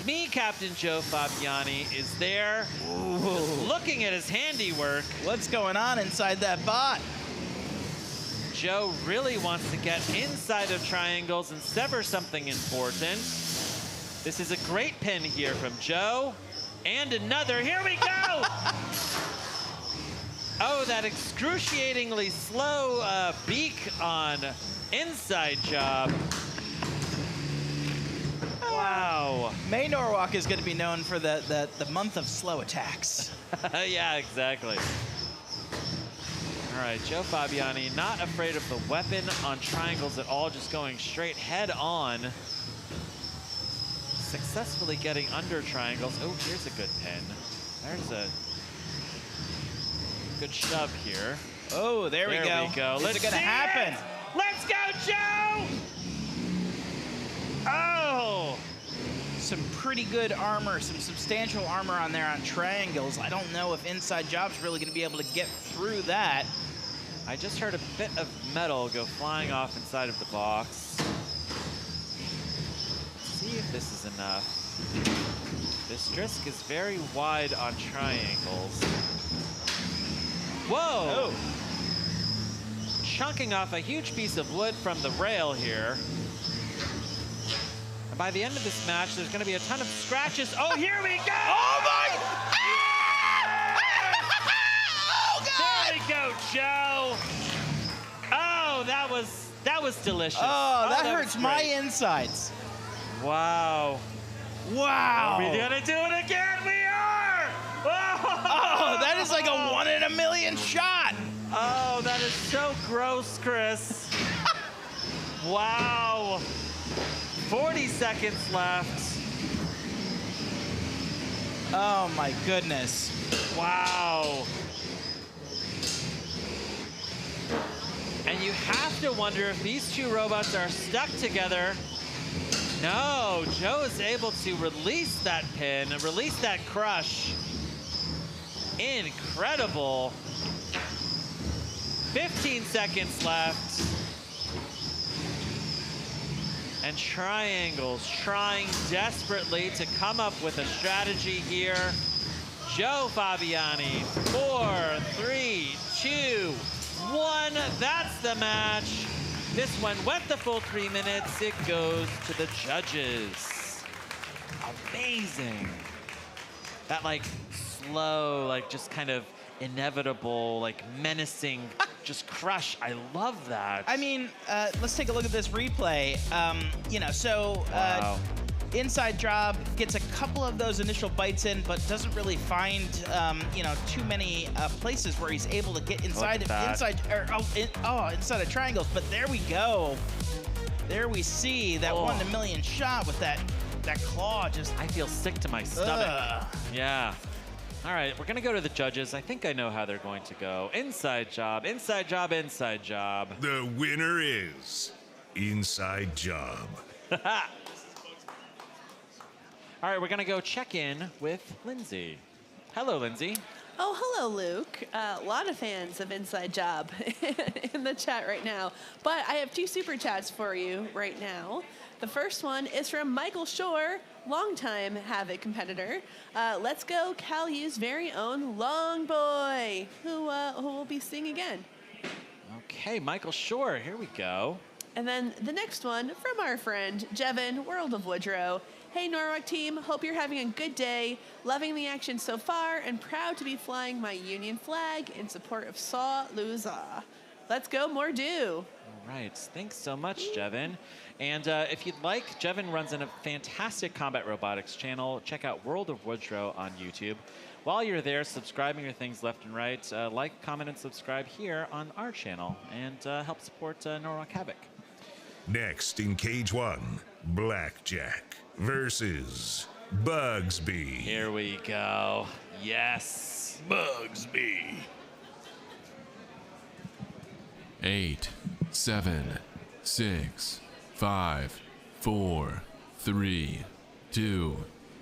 SME Captain Joe Fabiani is there, looking at his handiwork. What's going on inside that bot? Joe really wants to get inside of Tryangles and sever something important. This is a great pin here from Joe. And another, here we go! Oh, that excruciatingly slow beak on inside job. Wow. May Norwalk is going to be known for the month of slow attacks. Yeah, exactly. All right, Joe Fabiani not afraid of the weapon on Tryangles at all, just going straight head on. Successfully getting under Tryangles. Oh, here's a good pin. There's a good shove here. Oh, there we go. Let's Is it gonna happen? Let's go, Joe! Oh! Some pretty good armor, some substantial armor on there on Tryangles. I don't know if inside job's really gonna be able to get through that. I just heard a bit of metal go flying off inside of the box. Let's see if this is enough. This Drisk is very wide on Tryangles. Whoa! Oh. Chunking off a huge piece of wood from the rail here. And by the end of this match, there's going to be a ton of scratches. Oh, here we go! Oh my! Oh, God! There we go, Joe. Oh, that was delicious. Oh, that hurts was my great. insides. Wow. Wow. Are we gonna do it again? We are! Oh, that is like a 1 in a million shot. Oh, that is so gross, Chris. Wow. 40 seconds left. Oh my goodness. Wow. And you have to wonder if these two robots are stuck together. No, Joe is able to release that pin and release that crush. Incredible. 15 seconds left. And Tryangles trying desperately to come up with a strategy here. Joe Fabiani, 4, 3, 2, 1. That's the match. This one went the full 3 minutes. It goes to the judges. Amazing. That like slow, like just kind of inevitable, like menacing, just crush. I love that. I mean, let's take a look at this replay. You know, so Wow. inside job gets a couple of those initial bites in, but doesn't really find you know, too many places where he's able to get inside inside of Tryangles. But there we go. There we see that 1 in a million shot with that claw. Just I feel sick to my stomach. Yeah. All right, we're gonna go to the judges. I think I know how they're going to go. Inside job, inside job, inside job. The winner is Inside Job. All right, we're gonna go check in with Lindsay. Hello, Lindsay. Oh, hello, Luke. A lot of fans of Inside Job in the chat right now. But I have 2 super chats for you right now. The first one is from Michael Shore, longtime Havoc competitor. Let's go, CalU's very own Long Boy, who will be seeing again. Okay, Michael Shore, here we go. And then the next one from our friend Jevin, World of Woodrow. Hey, Norwalk team, hope you're having a good day. Loving the action so far and proud to be flying my Union flag in support of Saw Luza. Let's go, more do. All right, thanks so much, Jevin. And if you'd like, Jevin runs a fantastic combat robotics channel. Check out World of Woodrow on YouTube. While you're there, subscribing your things left and right, like, comment, and subscribe here on our channel and help support Norwalk Havoc. Next in Cage 1, Blackjack versus Bugsbee. Here we go. Yes. Bugsbee. 8, 7, 6, 5, 4, 3, 2,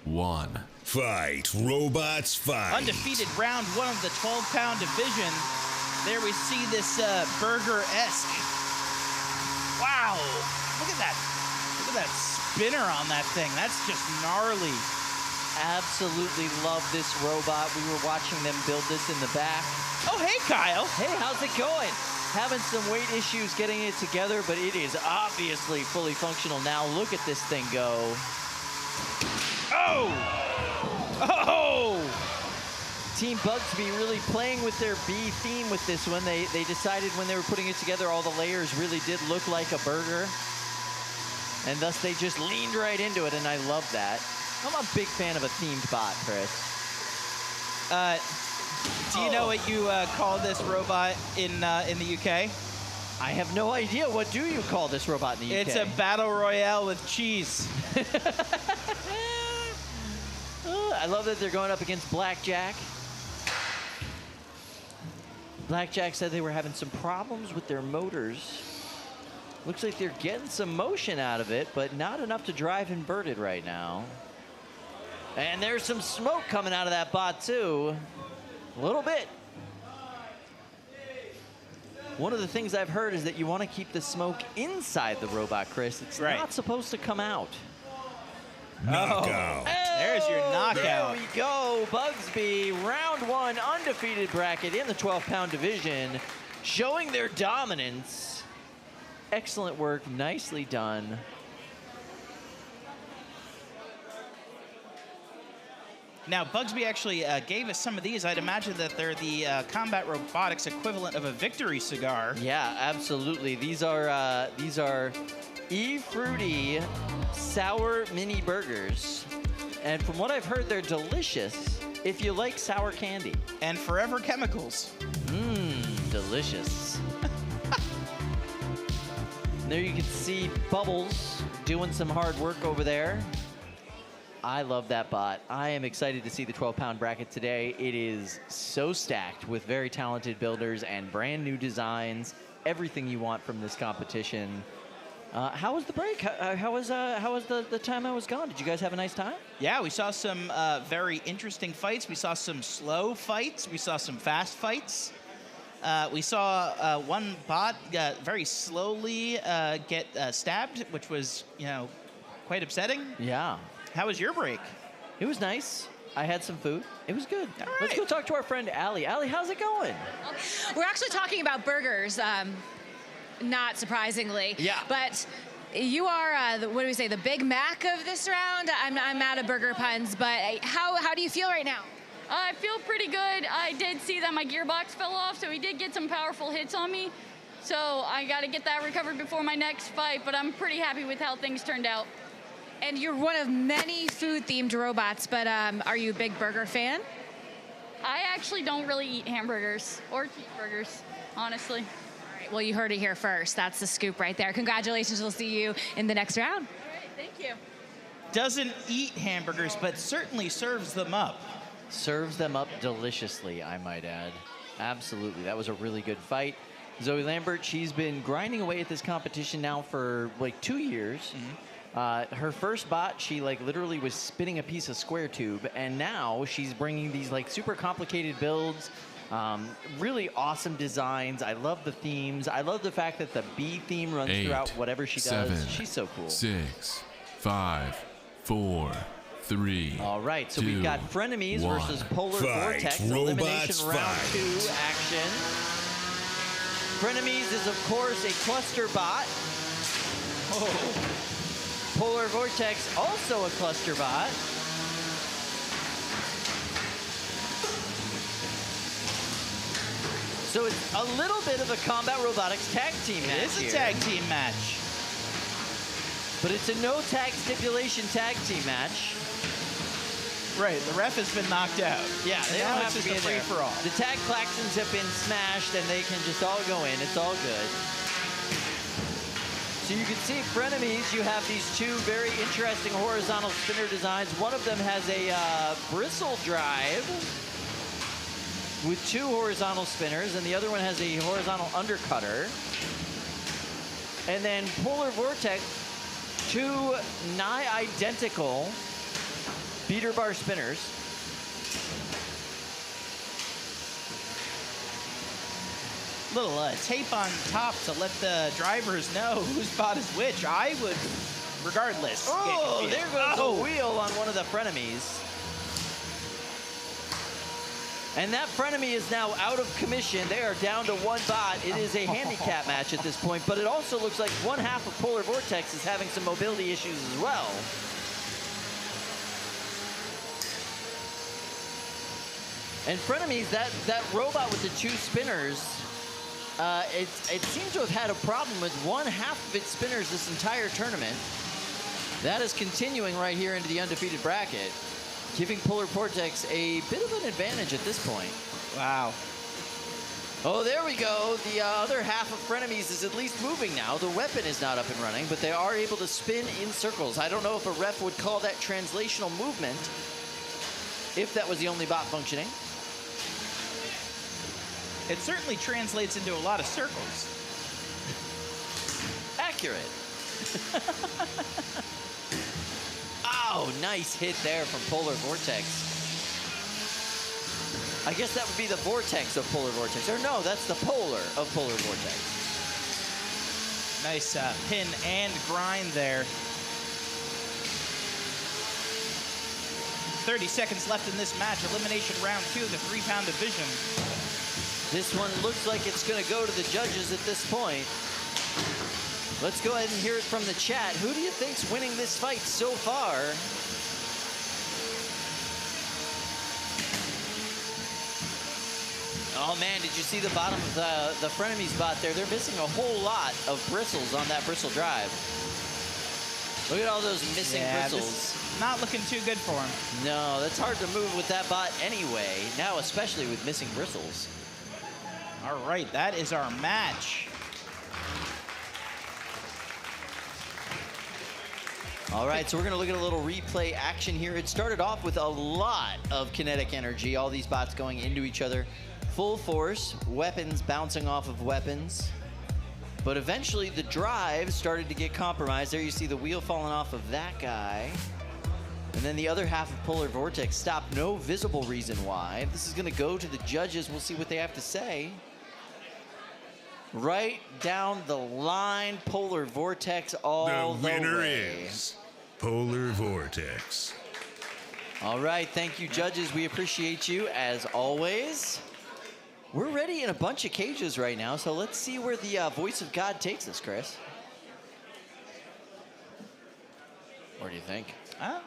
1. Fight, robots, fight. Undefeated round 1 of the 12-pound division. There we see this burger-esque. Wow, look at that. Look at that spinner on that thing. That's just gnarly. Absolutely love this robot. We were watching them build this in the back. Oh, hey, Kyle. Hey, how's it going? Having some weight issues getting it together, but it is obviously fully functional now. Look at this thing go. Oh! Oh! Team Bugsbee really playing with their B theme with this one. They decided when they were putting it together, all the layers really did look like a burger. And thus they just leaned right into it, and I love that. I'm a big fan of a themed bot, Chris. Do you know what you call this robot in the UK? I have no idea. What do you call this robot in the UK? It's a battle royale with cheese. I love that they're going up against Blackjack. Blackjack said they were having some problems with their motors. Looks like they're getting some motion out of it, but not enough to drive inverted right now. And there's some smoke coming out of that bot, too. A little bit. One of the things I've heard is that you want to keep the smoke inside the robot, Chris. It's not supposed to come out. Knockout. There's your knockout. There we go. Bugsbee, round 1, undefeated bracket in the 12-pound division, showing their dominance. Excellent work. Nicely done. Now, Bugsbee actually gave us some of these. I'd imagine that they're the combat robotics equivalent of a victory cigar. Yeah, absolutely. These are E-Fruity sour mini burgers. And from what I've heard, they're delicious if you like sour candy. And forever chemicals. Mmm, delicious. There you can see Bubbles doing some hard work over there. I love that bot. I am excited to see the 12-pound bracket today. It is so stacked with very talented builders and brand new designs. Everything you want from this competition. How was the break? How was the time I was gone? Did you guys have a nice time? Yeah, we saw some very interesting fights. We saw some slow fights. We saw some fast fights. We saw one bot very slowly get stabbed, which was, quite upsetting. Yeah. How was your break? It was nice. I had some food. It was good. Let's go talk to our friend Allie. Allie, how's it going? We're actually talking about burgers, not surprisingly. Yeah. But you are, what do we say, the Big Mac of this round? I'm out of burger puns, but how do you feel right now? I feel pretty good. I did see that my gearbox fell off, so he did get some powerful hits on me. So I got to get that recovered before my next fight, but I'm pretty happy with how things turned out. And you're one of many food-themed robots, but are you a big burger fan? I actually don't really eat hamburgers or cheeseburgers, honestly. All right, well, you heard it here first. That's the scoop right there. Congratulations. We'll see you in the next round. All right, thank you. Doesn't eat hamburgers, but certainly serves them up. Serves them up deliciously, I might add. Absolutely. That was a really good fight. Zoe Lambert, she's been grinding away at this competition now for like 2 years. Mm-hmm. Her first bot, she literally was spinning a piece of square tube, and now she's bringing these super complicated builds, really awesome designs. I love the themes. I love the fact that the B theme runs throughout whatever she does. She's so cool. 6, 5, 4, 3. All right, so we've got Frenemies versus Polar Vortex. Robots, Elimination round 2 action. Frenemies is, of course, a cluster bot. Oh. Polar Vortex, also a cluster bot. So it's a little bit of a combat robotics tag team match. It is a tag team match. But it's a no tag stipulation tag team match. Right, the ref has been knocked out. Yeah, they don't have to be in there. free-for-all. The tag klaxons have been smashed and they can just all go in. It's all good. So you can see Frenemies, you have these two very interesting horizontal spinner designs. One of them has a bristle drive with 2 horizontal spinners, and the other one has a horizontal undercutter. And then Polar Vortex, 2 nigh identical beater bar spinners. Little tape on top to let the drivers know whose bot is which. I would, regardless. Oh, there goes a wheel on one of the Frenemies. And that frenemy is now out of commission. They are down to one bot. It is a handicap match at this point, but it also looks like one half of Polar Vortex is having some mobility issues as well. And Frenemies, that robot with the 2 spinners, it seems to have had a problem with one half of its spinners this entire tournament. That is continuing right here into the undefeated bracket, giving Polar Vortex a bit of an advantage at this point. Wow. Oh, there we go. The other half of Frenemies is at least moving now. The weapon is not up and running, but they are able to spin in circles. I don't know if a ref would call that translational movement, if that was the only bot functioning. It certainly translates into a lot of circles. Accurate. Oh, nice hit there from Polar Vortex. I guess that would be the Vortex of Polar Vortex. Or no, that's the Polar of Polar Vortex. Nice pin and grind there. 30 seconds left in this match. Elimination round 2 of the 3-pound division. This one looks like it's going to go to the judges at this point. Let's go ahead and hear it from the chat. Who do you think's winning this fight so far? Oh man, did you see the bottom of the Frenemies bot there? They're missing a whole lot of bristles on that bristle drive. Look at all those missing bristles. Not looking too good for him. No, that's hard to move with that bot anyway. Now, especially with missing bristles. All right, that is our match. All right, so we're going to look at a little replay action here. It started off with a lot of kinetic energy, all these bots going into each other. Full force, weapons bouncing off of weapons. But eventually the drive started to get compromised. There you see the wheel falling off of that guy. And then the other half of Polar Vortex stopped. No visible reason why. This is going to go to the judges. We'll see what they have to say. Right down the line, Polar Vortex all the way. The winner is Polar Vortex. All right, thank you, judges. We appreciate you as always. We're ready in a bunch of cages right now, so let's see where the voice of God takes us, Chris. What do you think? I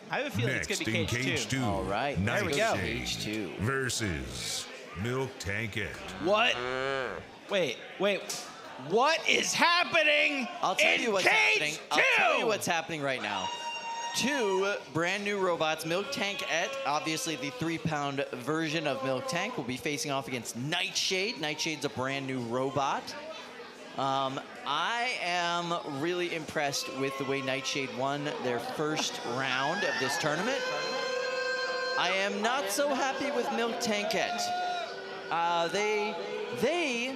have a feeling it's going to be Next in cage 2. All right, there we go. Cage 2 versus MilkTankette. What? Wait. What is happening? I'll tell you what's happening. Cage 2? I'll tell you what's happening right now. 2 brand new robots. MilkTankette, obviously the 3-pound version of MilkTank, will be facing off against Nightshade. Nightshade's a brand new robot. I am really impressed with the way Nightshade won their first round of this tournament. I am not so happy with MilkTankette. They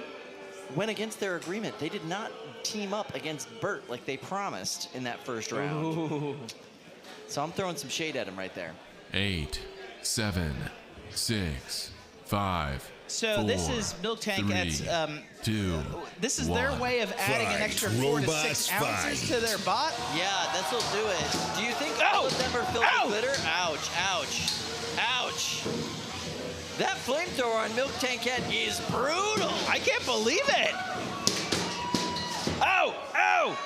went against their agreement. They did not team up against Bert like they promised in that first round. Ooh. So I'm throwing some shade at him right there. 8, 7, 6, 5. So 4, this is MilkTankette's. 2. This is their way of adding an extra 4 to 6 ounces to their bot. Yeah, that's what'll do it. Do you think all of them are filled with glitter? Ouch! Ouch! Ouch! That flamethrower on MilkTankette is brutal. I can't believe it. Oh!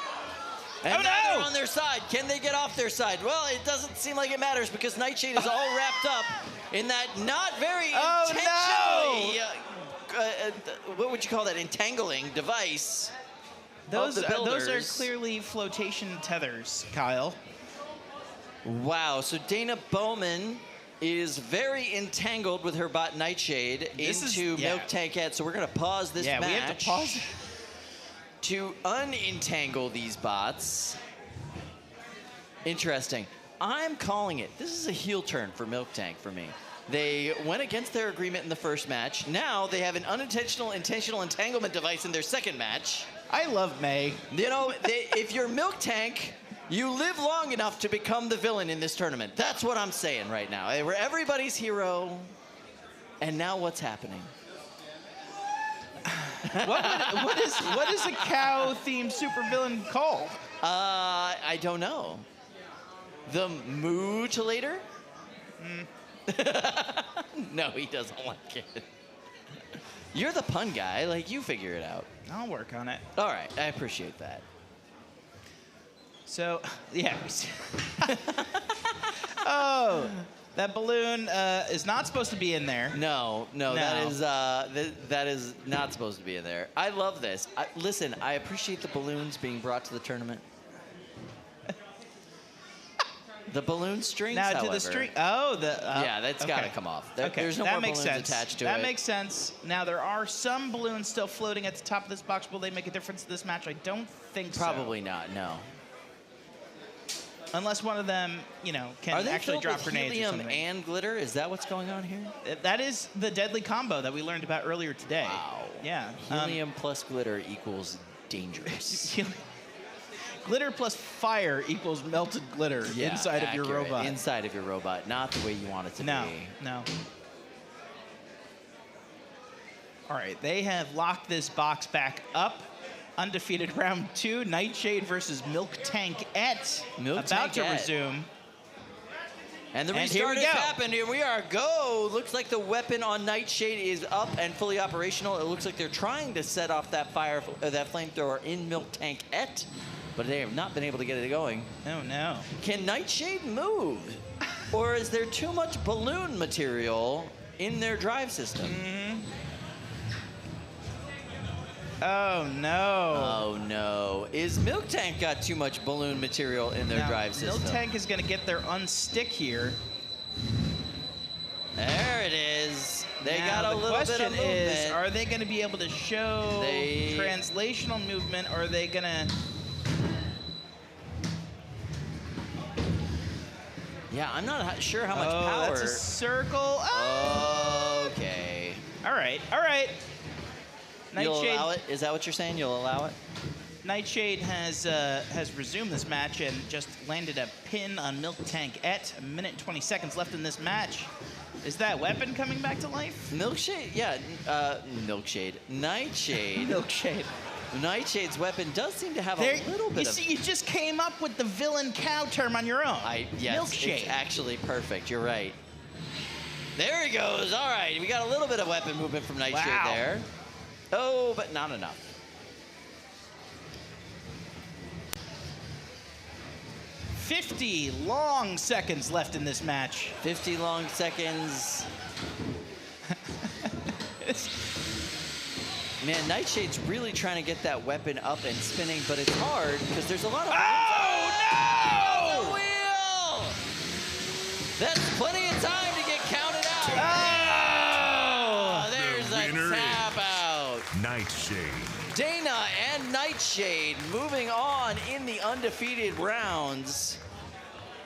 And now they're on their side. Can they get off their side? Well, it doesn't seem like it matters because Nightshade is all wrapped up in that not very intentionally, what would you call that, entangling device Those of the builders. are clearly flotation tethers, Kyle. Wow, so Dana Bowman is very entangled with her bot Nightshade into MilkTankette, so we're going to pause this match. Yeah, we have to pause to unentangle these bots. Interesting. I'm calling it. This is a heel turn for MilkTank for me. They went against their agreement in the first match. Now they have an intentional entanglement device in their second match. I love May. You know, if you're MilkTank, you live long enough to become the villain in this tournament. That's what I'm saying right now. We're everybody's hero. And now what's happening? What is a cow-themed supervillain called? I don't know. The Mutilator? No, he doesn't like it. You're the pun guy. Like, you figure it out. I'll work on it. All right, I appreciate that. So, yeah. Oh, that balloon is not supposed to be in there. No, that is not supposed to be in there. I love this. Listen, I appreciate the balloons being brought to the tournament. The balloon strings, now, however. to the string. Oh, yeah, that's got to okay. come off. Okay, There's no that more makes balloons sense. attached to it. That makes sense. Now, there are some balloons still floating at the top of this box. Will they make a difference in this match? I don't think so. Probably not, no. Unless one of them, can actually drop grenades or helium something. and glitter? Is that what's going on here? That is the deadly combo that we learned about earlier today. Wow. Yeah. Helium plus glitter equals dangerous. Glitter plus fire equals melted glitter inside of your robot. Inside of your robot, not the way you want it to be. No. All right, they have locked this box back up. Undefeated round 2, Nightshade versus MilkTankette. About to resume. And the restart has happened. Here we are. Go. Looks like the weapon on Nightshade is up and fully operational. It looks like they're trying to set off that that flamethrower in MilkTankette, but they have not been able to get it going. Oh no. Can Nightshade move? Or is there too much balloon material in their drive system? Oh no. Oh no. Is MilkTank got too much balloon material in their drive system? MilkTank is going to get their unstick here. There it is. They Now, got a little bit of movement. The question is, are they going to be able to show translational movement, or are they going to... Yeah, I'm not sure how much power. That's a circle. Okay. All right. You'll allow it? Is that what you're saying? You'll allow it? Nightshade has resumed this match and just landed a pin on MilkTankette. 1 minute and 20 seconds left in this match. Is that weapon coming back to life? Nightshade. Milkshade. Nightshade's weapon does seem to have a little bit of... You just came up with the villain cow term on your own. Yes, Milkshade. it's actually perfect. You're right. There he goes. All right, we got a little bit of weapon movement from Nightshade there. Oh, but not enough. "50 long seconds left in this match." 50 long seconds. Man, Nightshade's really trying to get that weapon up and spinning, but it's hard because there's a lot of... Oh, no! The wheel! That's plenty of time to get counted out. Oh! There's a tap out. Nightshade. Dana and Nightshade moving on in the undefeated rounds.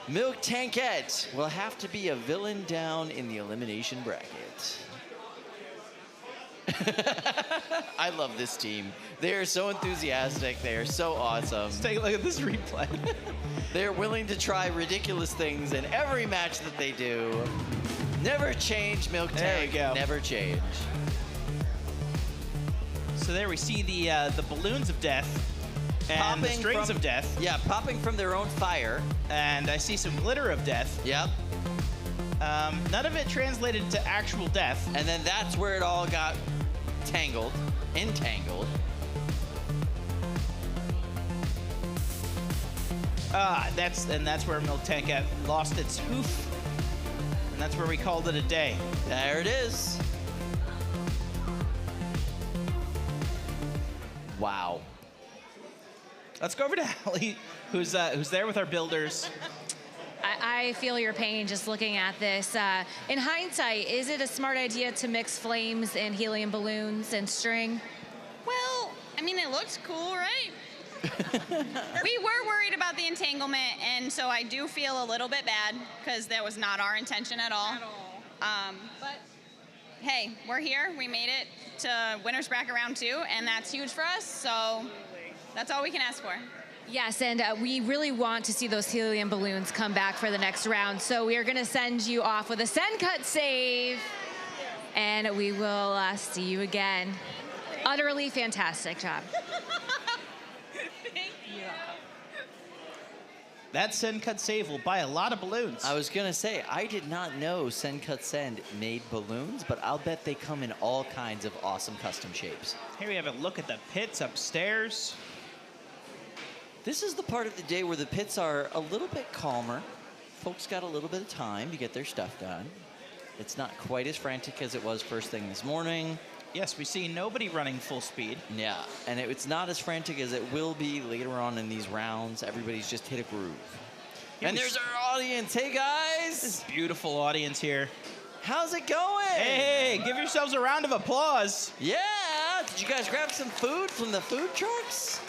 MilkTankette will have to be a villain down in the elimination bracket. I love this team. They are so enthusiastic. They are so awesome. Let's take a look at this replay. They're willing to try ridiculous things in every match that they do. Never change, MilkTank. There we go. Never change. So there we see the balloons of death and the strings of death. Yeah, popping from their own fire. And I see some glitter of death. Yep. None of it translated to actual death. And then that's where it all got entangled. That's where MilkTankette lost its hoof. And that's where we called it a day. There it is. Wow. Let's go over to Allie, who's there with our builders. I feel your pain just looking at this. In hindsight, is it a smart idea to mix flames and helium balloons and string? Well, I mean, it looks cool, right? We were worried about the entanglement, and so I do feel a little bit bad because that was not our intention at all. But hey, we're here. We made it to winner's bracket round 2, and that's huge for us. So that's all we can ask for. Yes, and we really want to see those helium balloons come back for the next round. So we are going to send you off with a send cut save, and we will see you again. Utterly fantastic job. Thank you. That Send Cut Save will buy a lot of balloons. I was gonna say, I did not know Send Cut Send made balloons, but I'll bet they come in all kinds of awesome custom shapes. Here we have a look at the pits upstairs. This is the part of the day where the pits are a little bit calmer. Folks got a little bit of time to get their stuff done. It's not quite as frantic as it was first thing this morning. Yes, we see nobody running full speed. Yeah, and it's not as frantic as it will be later on in these rounds. Everybody's just hit a groove. Yeah, and there's our audience. Hey, guys. This beautiful audience here. How's it going? Hey, give yourselves a round of applause. Yeah, did you guys grab some food from the food trucks?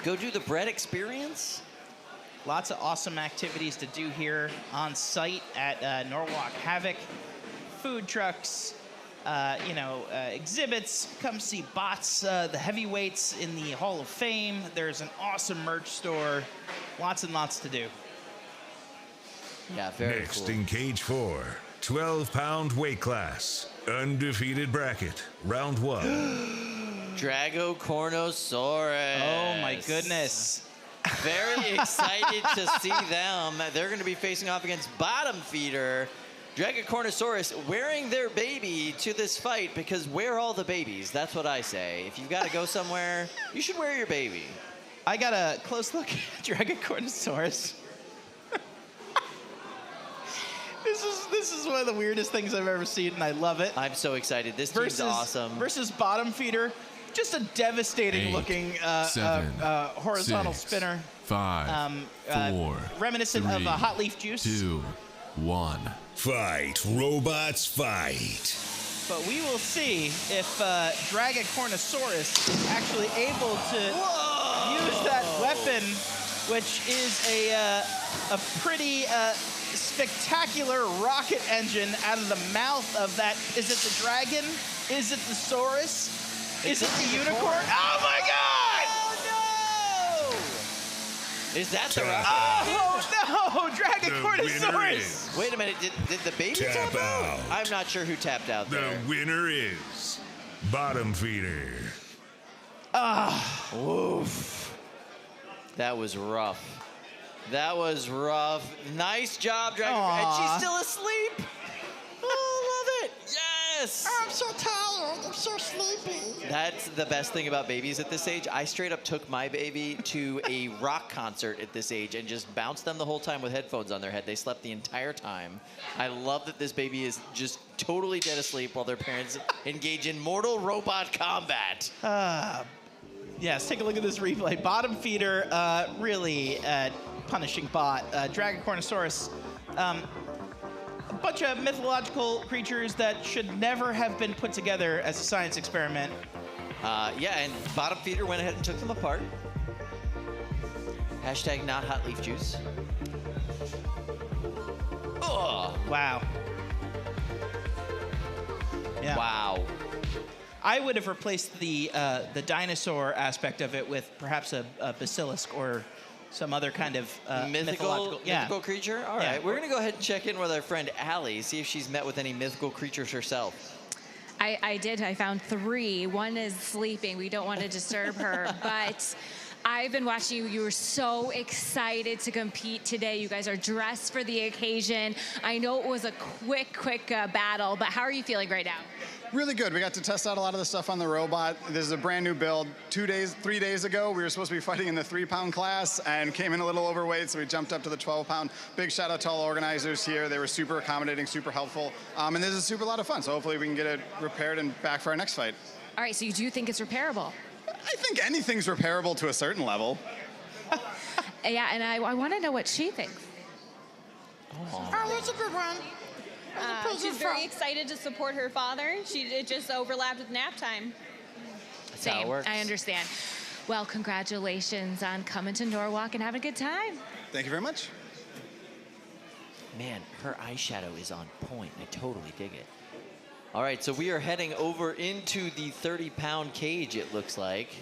Go do the bread experience? Lots of awesome activities to do here on site at Norwalk Havoc. Food trucks, exhibits. Come see Bots, the heavyweights in the Hall of Fame. There's an awesome merch store. Lots and lots to do. Yeah, very Next cool. in Cage 4, 12-pound weight class. Undefeated bracket, round 1. Drago-Corn-a-Saurus. Oh, my goodness. Very excited to see them. They're going to be facing off against Bottom Feeder. Drago-Corn-a-Saurus wearing their baby to this fight because wear all the babies. That's what I say. If you've got to go somewhere, you should wear your baby. I got a close look at Drago-Corn-a-Saurus. This is one of the weirdest things I've ever seen, and I love it. I'm so excited. This team's awesome. Versus Bottom Feeder. Just a devastating looking horizontal 6, spinner. 5, 4, reminiscent 3, of hot leaf juice. 2, 1. Fight, robots, fight. But we will see if Drago-Corn-a-Saurus is actually able to use that weapon, which is a pretty spectacular rocket engine out of the mouth of that. Is it the dragon? Is it the Saurus? Is it the unicorn? Oh my God! Oh no! Is that the rocket? Oh no! Drago-Corn-a-Saurus! Wait a minute, did the baby tap out? I'm not sure who tapped out there. The winner is Bottom Feeder. Oof. That was rough. That was rough. Nice job, Dragon. And she's still asleep. Oh, love it. Yes. I'm so tired. I'm so sleepy. That's the best thing about babies at this age. I straight up took my baby to a rock concert at this age and just bounced them the whole time with headphones on their head. They slept the entire time. I love that this baby is just totally dead asleep while their parents engage in mortal robot combat. Yes, take a look at this replay. Bottom Feeder, really punishing bot. Drago-Corn-a-Saurus, a bunch of mythological creatures that should never have been put together as a science experiment. Yeah, and Bottom Feeder went ahead and took them apart. Hashtag not hot leaf juice. Oh, wow. Yeah. Wow. I would have replaced the dinosaur aspect of it with perhaps a basilisk or some other kind of mythological creature? All right, we're going to go ahead and check in with our friend Allie, see if she's met with any mythical creatures herself. I did. I found 3. One is sleeping. We don't want to disturb her, but I've been watching you. You were so excited to compete today. You guys are dressed for the occasion. I know it was a quick battle, but how are you feeling right now? Really good. We got to test out a lot of the stuff on the robot. This is a brand new build. 3 days ago, we were supposed to be fighting in the 3-pound class and came in a little overweight, so we jumped up to the 12-pound. Big shout out to all organizers here. They were super accommodating, super helpful. And this is super lot of fun, so hopefully we can get it repaired and back for our next fight. All right, so you do think it's repairable? I think anything's repairable to a certain level. Yeah, and I want to know what she thinks. Oh, that's a good one. She's very excited to support her father. It just overlapped with nap time. That's how it works. I understand. Well, congratulations on coming to Norwalk and having a good time. Thank you very much. Man, her eyeshadow is on point. I totally dig it. All right, so we are heading over into the 30-pound cage, it looks like.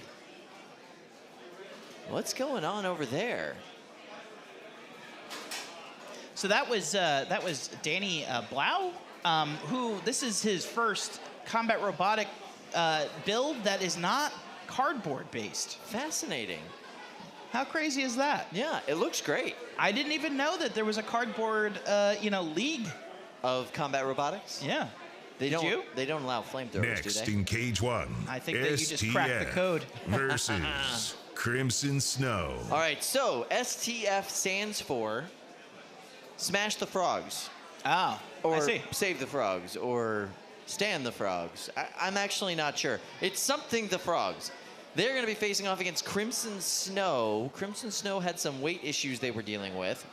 What's going on over there? So that was Danny Blau, who this is his first combat robotic build that is not cardboard based. Fascinating. How crazy is that? Yeah, it looks great. I didn't even know that there was a cardboard, league of combat robotics. Yeah. They Did don't. you? They don't allow flamethrowers, Next do they? in Cage 1, I think that you just cracked the code. versus Crimson Snow. All right, so STF stands for Smash the Frogs. Oh, or I see. Save the Frogs, or Stand the Frogs. I'm actually not sure. It's something the Frogs. They're going to be facing off against Crimson Snow. Crimson Snow had some weight issues they were dealing with.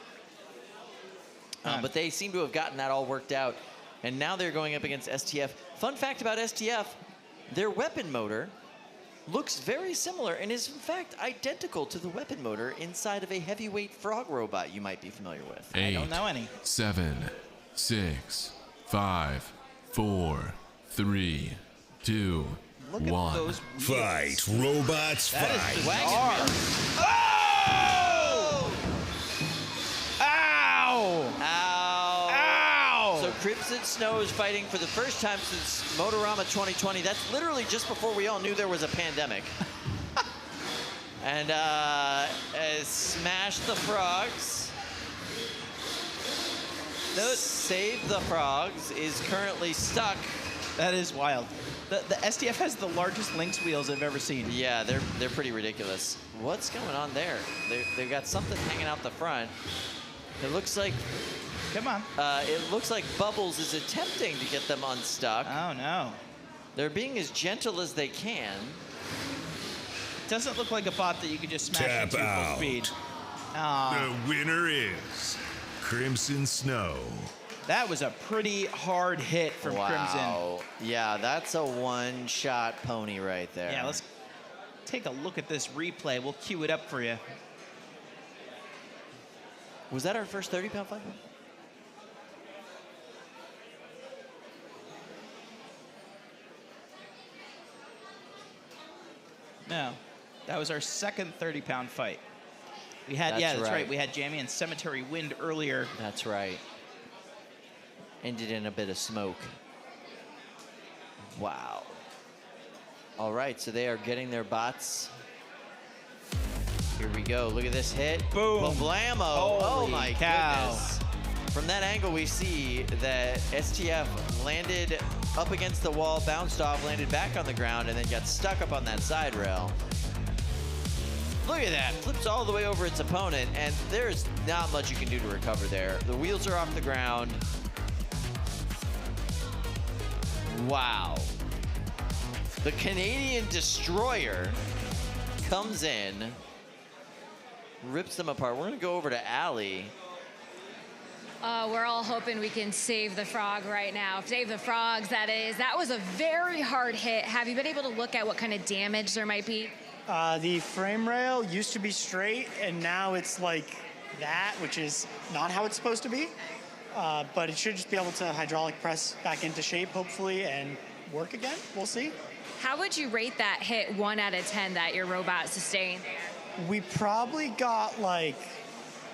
But they seem to have gotten that all worked out. And now they're going up against STF. Fun fact about STF, their weapon motor looks very similar and is in fact identical to the weapon motor inside of a heavyweight frog robot you might be familiar with. 8, I don't know any. 7, 6, 5, 4, 3, 2, Look at 1. those Fight, robots, That fight. is wagon wheel. Oh! Ow! Ow! Ow! So Crimson Snow is fighting for the first time since Motorama 2020. That's literally just before we all knew there was a pandemic. And Smash the Frogs. Save the Frogs is currently stuck. That is wild. The STF has the largest Lynx wheels I've ever seen. Yeah, they're pretty ridiculous. What's going on there? They've got something hanging out the front. It looks like... Come on. It looks like Bubbles is attempting to get them unstuck. Oh, no. They're being as gentle as they can. Doesn't look like a bot that you could just smash Tap into full out. speed. The winner is Crimson Snow. That was a pretty hard hit from Crimson. Wow. Yeah, that's a one-shot pony right there. Yeah, let's take a look at this replay. We'll cue it up for you. Was that our first 30-pound fight? No, that was our second 30-pound fight. We had, that's right. We had Jammy and Cemetery Wind earlier. That's right. Ended in a bit of smoke. Wow. All right, so they are getting their bots. Here we go. Look at this hit. Boom. Blammo. Oh my cow. goodness. From that angle, we see that STF landed up against the wall, bounced off, landed back on the ground, and then got stuck up on that side rail. Look at that. Flips all the way over its opponent, and there's not much you can do to recover there. The wheels are off the ground. Wow. The Canadian Destroyer comes in, rips them apart. We're going to go over to Allie. We're all hoping we can save the frog right now. Save the frogs, that is. That was a very hard hit. Have you been able to look at what kind of damage there might be? The frame rail used to be straight, and now it's like that, which is not how it's supposed to be. But it should just be able to hydraulic press back into shape, hopefully, and work again. We'll see. How would you rate that hit 1 out of 10 that your robot sustained? We probably got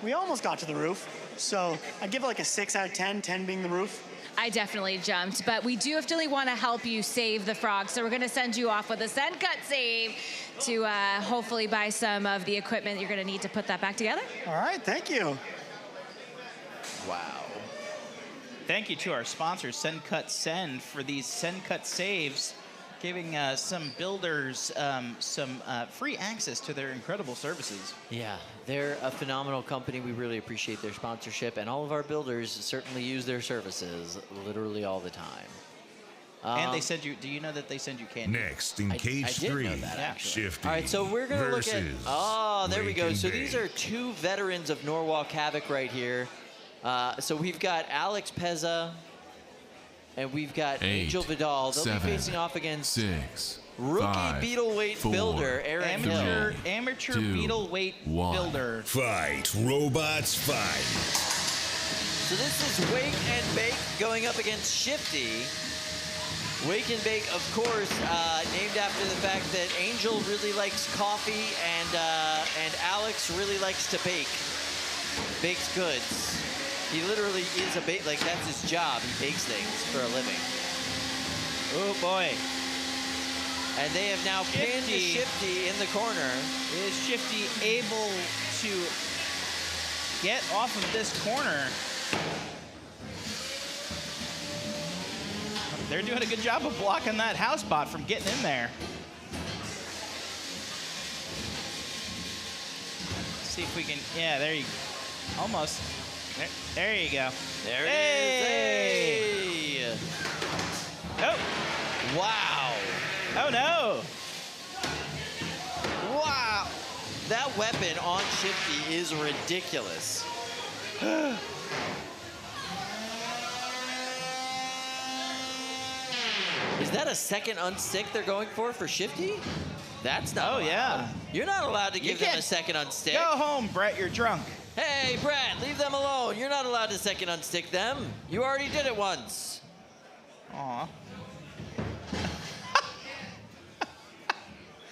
we almost got to the roof. So I'd give it like a 6 out of 10, 10 being the roof. I definitely jumped, but we do definitely want to help you save the frog. So we're going to send you off with a send cut save to hopefully buy some of the equipment you're going to need to put that back together. All right, thank you. Wow. Thank you to our sponsor, Send Cut Send, for these Send Cut saves, giving some builders some free access to their incredible services. Yeah, they're a phenomenal company. We really appreciate their sponsorship, and all of our builders certainly use their services literally all the time. And they send you, do you know that they send you candy? Next in I Cage did 3, know that, actually. Shifty All right, so we're going to look at... versus Oh, there we go. Wake So and these Bake. are two veterans of Norwalk Havoc right here. So we've got Alex Pezza, and we've got 8, Angel Vidal. They'll 7, be facing off against 6, rookie 5, Beetleweight 4, builder Aaron Hill. Amateur 2, Beetleweight 1. builder. Fight, robots, fight. So this is Wake and Bake going up against Shifty. Wake and Bake, of course, named after the fact that Angel really likes coffee and Alex really likes to bake. Bakes goods. He literally is a bake, like that's his job. He bakes things for a living. Oh boy. And they have now pinned Shifty in the corner. Is Shifty able to get off of this corner? They're doing a good job of blocking that house bot from getting in there. Let's see if we can, yeah, there you go. Almost. There you go. There it hey. is. Oh. Wow. Oh no. Wow. That weapon on Shifty is ridiculous. Is that a second unstick they're going for Shifty? That's not allowed. Yeah. You're not allowed to give them a second unstick. Go home, Brett. You're drunk. Hey, Brett, leave them alone. You're not allowed to second unstick them. You already did it once. Aw.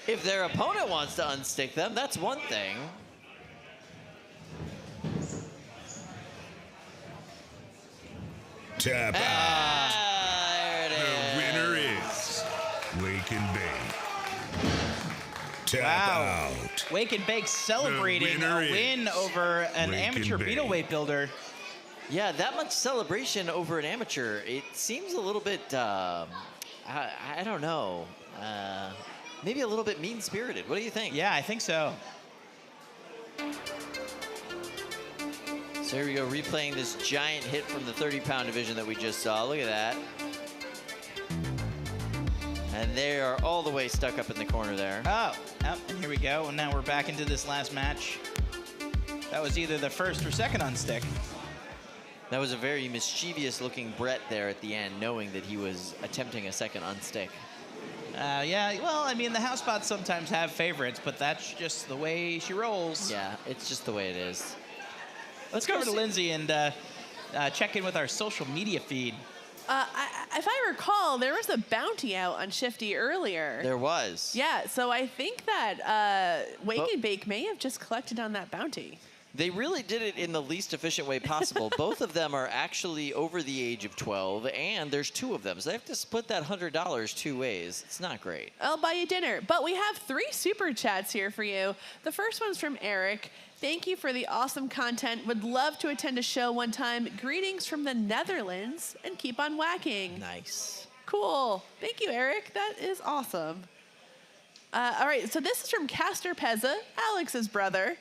If their opponent wants to unstick them, that's one thing. Tap out. There it is. The winner is Wake and Bake. Tap out. Wake and Bake celebrating a win over an amateur beetle weight builder. Yeah, that much celebration over an amateur, it seems a little bit, I don't know, maybe a little bit mean-spirited. What do you think? Yeah, I think so. So here we go, replaying this giant hit from the 30-pound division that we just saw. Look at that. And they are all the way stuck up in the corner there. Oh, and here we go. And now we're back into this last match. That was either the first or second unstick. That was a very mischievous-looking Brett there at the end, knowing that he was attempting a second unstick. Yeah, well, I mean, the house bots sometimes have favorites, but that's just the way she rolls. Yeah, it's just the way it is. Let's go over to Lindsay and check in with our social media feed. If I recall, there was a bounty out on Shifty earlier. There was. Yeah, so I think that Wake and Bake may have just collected on that bounty. They really did it in the least efficient way possible. Both of them are actually over the age of 12, and there's two of them. So they have to split that $100 two ways. It's not great. I'll buy you dinner. But we have 3 super chats here for you. The first one's from Eric. Thank you for the awesome content. Would love to attend a show one time. Greetings from the Netherlands, and keep on whacking. Nice. Cool. Thank you, Eric. That is awesome. All right, so this is from Castor Pezza, Alex's brother.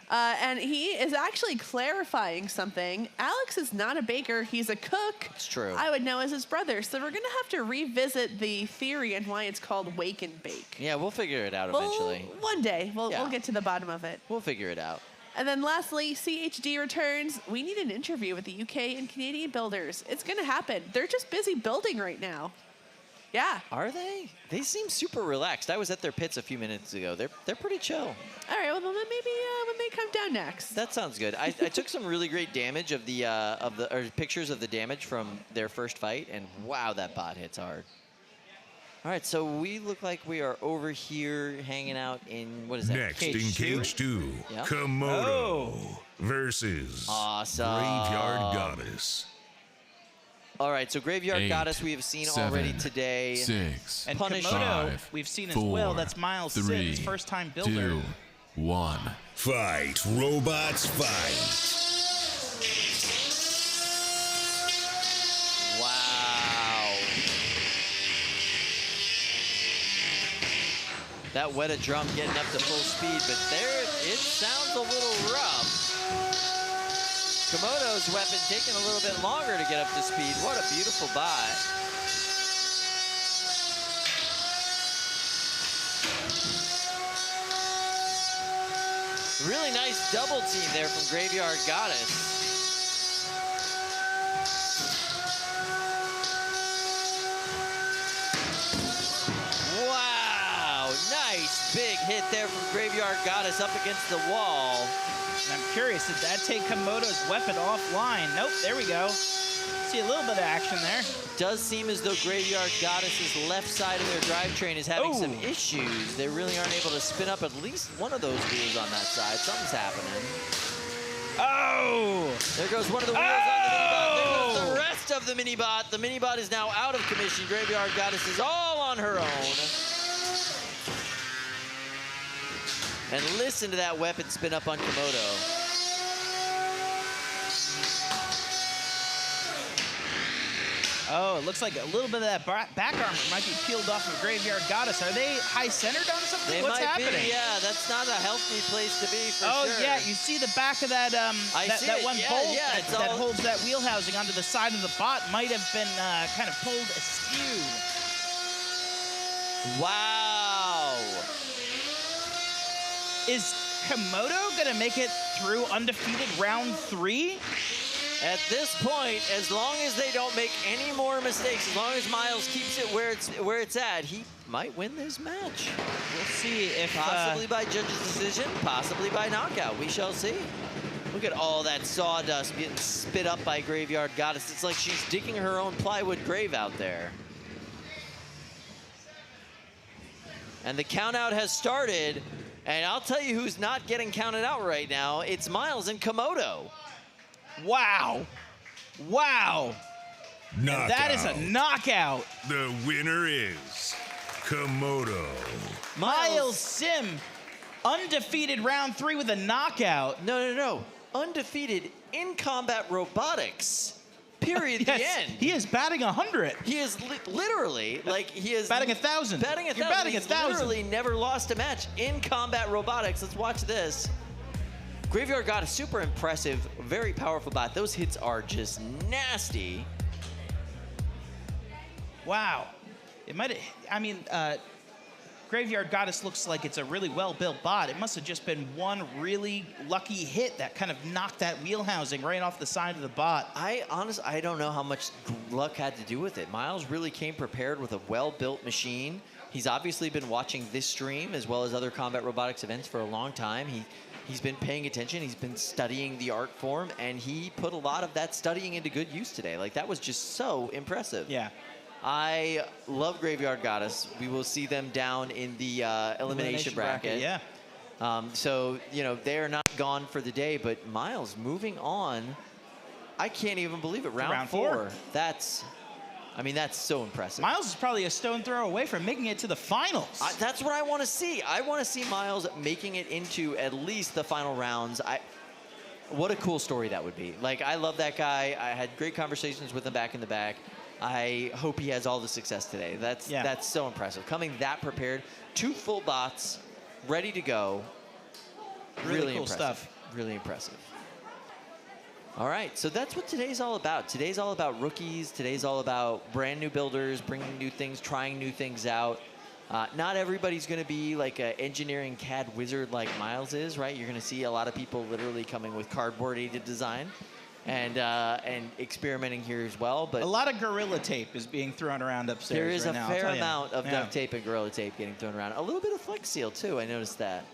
And he is actually clarifying something. Alex is not a baker, he's a cook. It's true. I would know as his brother. So we're going to have to revisit the theory and why it's called Wake and Bake. Yeah, we'll figure it out eventually. One day, we'll get to the bottom of it. We'll figure it out. And then lastly, CHD returns. We need an interview with the UK and Canadian builders. It's going to happen. They're just busy building right now. Yeah. Are they? They seem super relaxed. I was at their pits a few minutes ago. They're pretty chill. All right. Well, then maybe when they come down next. That sounds good. I took some really great damage of the pictures of the damage from their first fight, and wow, that bot hits hard. All right, so we look like we are over here hanging out in, what is that? Next in Cage 2, Yep. Komodo versus Awesome. Graveyard Goddess. All right, so Graveyard Goddess we have seen already today. 6, And Punish Komodo, 5, we've seen as 4, well. That's Miles 3, Sims, first-time builder. 2, 1. Fight, robots, fight. Wow. That Weta drum getting up to full speed, but there it sounds a little rough. Komodo's weapon taking a little bit longer to get up to speed. What a beautiful buy. Really nice double team there from Graveyard Goddess. Wow, nice big hit there from Graveyard Goddess up against the wall. And I'm curious, did that take Komodo's weapon offline? Nope, there we go. See a little bit of action there. Does seem as though Graveyard Goddess's left side of their drivetrain is having some issues. They really aren't able to spin up at least one of those wheels on that side. Something's happening. Oh! There goes one of the wheels on the Minibot. There goes the rest of the Minibot. The Minibot is now out of commission. Graveyard Goddess is all on her own. And listen to that weapon spin up on Komodo. Oh, it looks like a little bit of that back armor might be peeled off of Graveyard Goddess. Are they high-centered on something? They What's might happening? be, yeah. That's not a healthy place to be for oh, sure. yeah, you see the back of that that one bolt that holds that wheel housing onto the side of the bot might have been kind of pulled askew. Wow. Is Komodo gonna make it through undefeated round 3? At this point, as long as they don't make any more mistakes, as long as Miles keeps it where it's at, he might win this match. We'll see if possibly by judge's decision, possibly by knockout. We shall see. Look at all that sawdust getting spit up by Graveyard Goddess. It's like she's digging her own plywood grave out there. And the count out has started, and I'll tell you who's not getting counted out right now. It's Miles and Komodo. Wow. Wow. Knockout. That is a knockout. The winner is Komodo. Miles Sim, undefeated round 3 with a knockout. No. Undefeated in combat robotics. Period. Yes, the end. He is batting 100. He is literally, like, he is... Batting 1,000. Batting 1,000. You're batting 1,000. He's literally never lost a match in combat robotics. Let's watch this. Graveyard God is super impressive, very powerful bot. Those hits are just nasty. Wow. It might have, I mean, Graveyard Goddess looks like it's a really well-built bot. It must have just been one really lucky hit that kind of knocked that wheel housing right off the side of the bot. I don't know how much luck had to do with it. Miles really came prepared with a well-built machine. He's obviously been watching this stream as well as other combat robotics events for a long time. He's been paying attention, he's been studying the art form, and he put a lot of that studying into good use today. Like, that was just so impressive. Yeah. I love Graveyard Goddess. We will see them down in the elimination bracket. Yeah. So, you know, they're not gone for the day, but Miles moving on. I can't even believe it. Round 4. That's so impressive. Miles is probably a stone throw away from making it to the finals. That's what I want to see. I want to see Miles making it into at least the final rounds. What a cool story that would be. Like, I love that guy. I had great conversations with him back in the back. I hope he has all the success today. That's so impressive. Coming that prepared, 2 full bots, ready to go. Really cool impressive. stuff. Really impressive. All right, so that's what today's all about. Today's all about rookies. Today's all about brand new builders, bringing new things, trying new things out. Not everybody's going to be like an engineering CAD wizard like Miles is, right? You're going to see a lot of people literally coming with cardboard-aided design and experimenting here as well. But a lot of Gorilla Tape is being thrown around upstairs. There is right a fair amount of duct tape and Gorilla Tape getting thrown around. A little bit of Flex Seal too. I noticed that.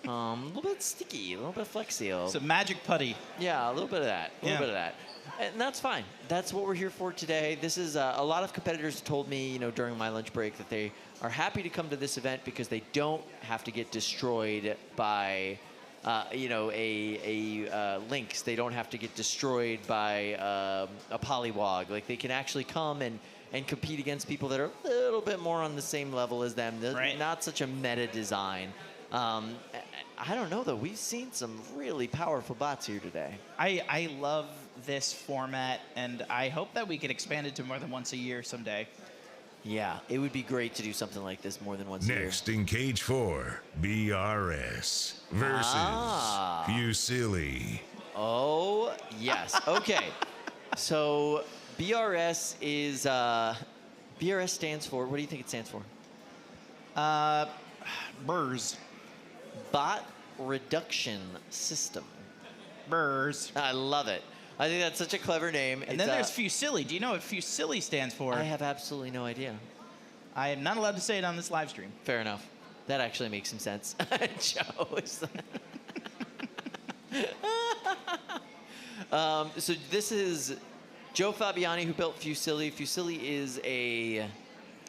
A little bit sticky, a little bit of Flex Seal. Some magic putty. Yeah, a little bit of that. A little bit of that. And that's fine. That's what we're here for today. This is a lot of competitors told me, you know, during my lunch break that they are happy to come to this event because they don't have to get destroyed by, you know, a Lynx. They don't have to get destroyed by a Polywog. Like, they can actually come and compete against people that are a little bit more on the same level as them. They're not such a meta design. I don't know, though. We've seen some really powerful bots here today. I love this format, and I hope that we can expand it to more than once a year someday. Yeah, it would be great to do something like this more than once a year. Next in Cage 4, BRS versus Fusilli. Oh, yes. Okay. So BRS is, BRS stands for, what do you think it stands for? BRS. Bot Reduction System. BRS. I love it. I think that's such a clever name. And then there's Fusilli. Do you know what Fusilli stands for? I have absolutely no idea. I am not allowed to say it on this live stream. Fair enough. That actually makes some sense. Joe is so this is Joe Fabiani who built Fusilli. Fusilli is a...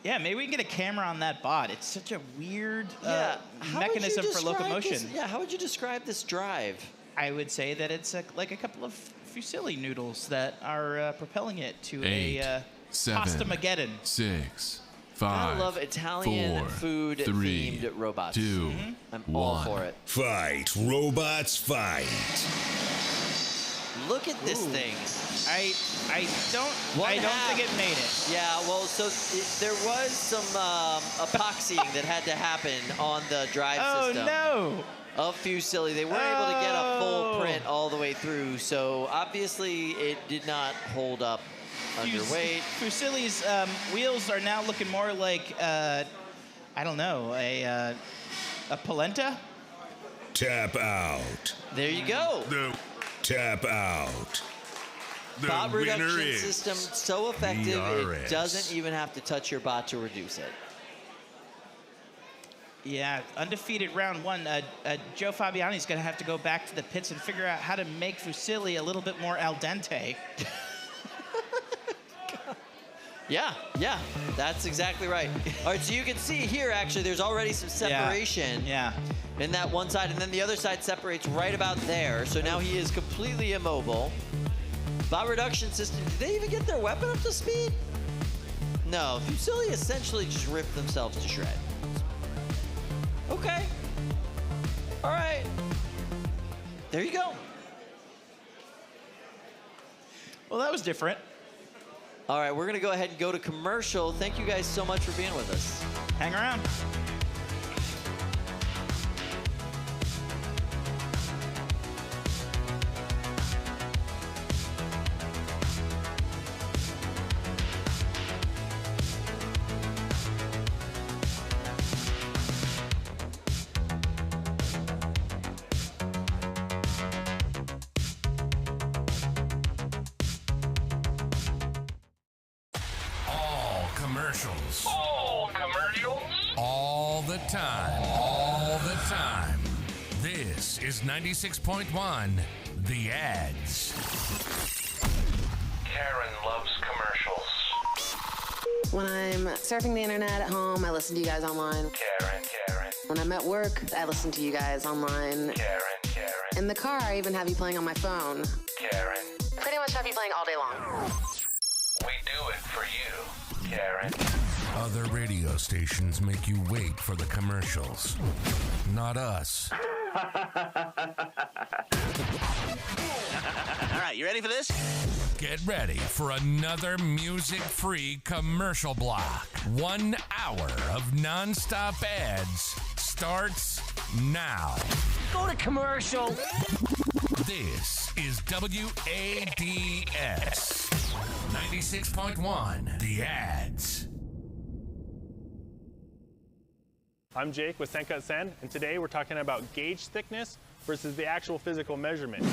Yeah, maybe we can get a camera on that bot. It's such a weird How mechanism for locomotion. How would you describe this drive? I would say that it's like a couple of Fusilli noodles that are propelling it to 8, a 7, Pasta-mageddon. 6, Gotta love Italian food-themed robots. 2, I'm all for it. Fight, robots, fight. Look at this thing. I don't think it made it. Yeah, well, so there was some epoxying that had to happen on the drive system. Oh, no. Of Fusilli. They weren't able to get a full print all the way through, so obviously it did not hold up underweight. Fusilli's wheels are now looking more like, I don't know, a polenta? Tap out. There you go. Tap out. The Bot winner reduction is system so effective DRS. it doesn't even have to touch your bot to reduce it. Yeah, undefeated round one. Joe Fabiani's going to have to go back to the pits and figure out how to make Fusilli a little bit more al dente. Yeah, that's exactly right. All right, so you can see here, actually, there's already some separation in that one side, and then the other side separates right about there. So now he is completely immobile. Bot reduction system, did they even get their weapon up to speed? No, Fusilli essentially just ripped themselves to shred. Okay. All right. There you go. Well, that was different. All right, we're going to go ahead and go to commercial. Thank you guys so much for being with us. Hang around. Commercials. All commercials? All the time. All the time. This is 96.1, The Ads. Karen loves commercials. When I'm surfing the internet at home, I listen to you guys online. Karen. When I'm at work, I listen to you guys online. Karen. In the car, I even have you playing on my phone. Karen. Pretty much have you playing all day long. We do it for you, Karen. Other radio stations make you wait for the commercials. Not us. All right, you ready for this? Get ready for another music-free commercial block. 1 hour of non-stop ads starts now. Go to commercial. This is WADS 96.1, The Ads. I'm Jake with Zenith, and today we're talking about gauge thickness versus the actual physical measurement.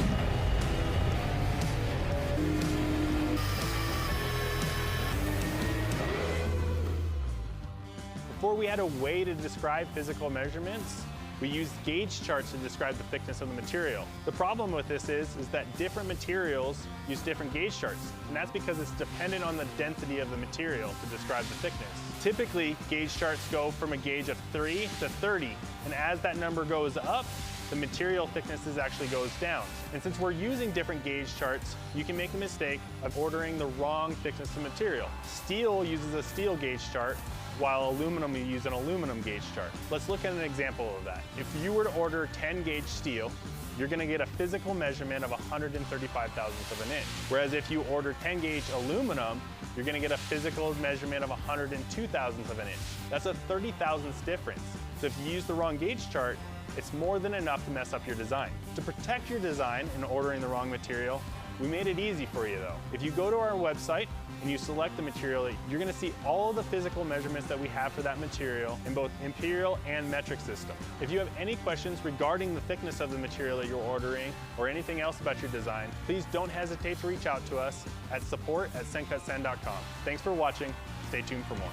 Before we had a way to describe physical measurements, we used gauge charts to describe the thickness of the material. The problem with this is that different materials use different gauge charts, and that's because it's dependent on the density of the material to describe the thickness. Typically, gauge charts go from a gauge of 3 to 30, and as that number goes up, the material thicknesses actually goes down. And since we're using different gauge charts, you can make the mistake of ordering the wrong thickness of material. Steel uses a steel gauge chart, while aluminum, you use an aluminum gauge chart. Let's look at an example of that. If you were to order 10 gauge steel, you're gonna get a physical measurement of 135 thousandths of an inch. Whereas if you order 10 gauge aluminum, you're gonna get a physical measurement of 102 thousandths of an inch. That's a 30 thousandths difference. So if you use the wrong gauge chart, it's more than enough to mess up your design. To protect your design in ordering the wrong material, we made it easy for you though. If you go to our website and you select the material, you're gonna see all of the physical measurements that we have for that material in both imperial and metric system. If you have any questions regarding the thickness of the material that you're ordering or anything else about your design, please don't hesitate to reach out to us at support@zenith.com. Thanks for watching. Stay tuned for more.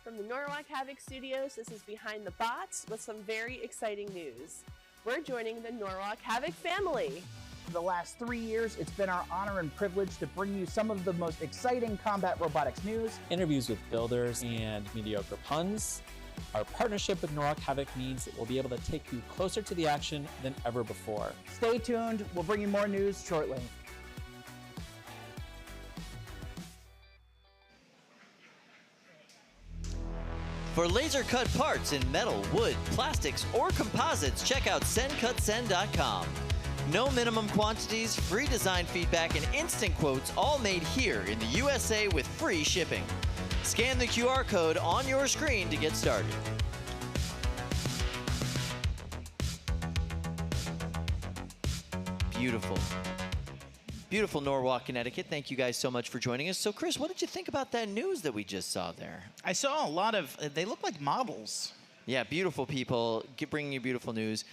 From the Norwalk Havoc Studios, this is Behind the Bots with some very exciting news. We're joining the Norwalk Havoc family. For the last 3 years, it's been our honor and privilege to bring you some of the most exciting combat robotics news. Interviews with builders and mediocre puns. Our partnership with Norwalk Havoc means that we'll be able to take you closer to the action than ever before. Stay tuned. We'll bring you more news shortly. For laser cut parts in metal, wood, plastics, or composites, check out SendCutSend.com. No minimum quantities, free design feedback, and instant quotes, all made here in the USA with free shipping. Scan the QR code on your screen to get started. Beautiful. Beautiful Norwalk, Connecticut. Thank you guys so much for joining us. So, Chris, what did you think about that news that we just saw there? I saw a lot of, they look like models. Yeah, beautiful people bringing you beautiful news.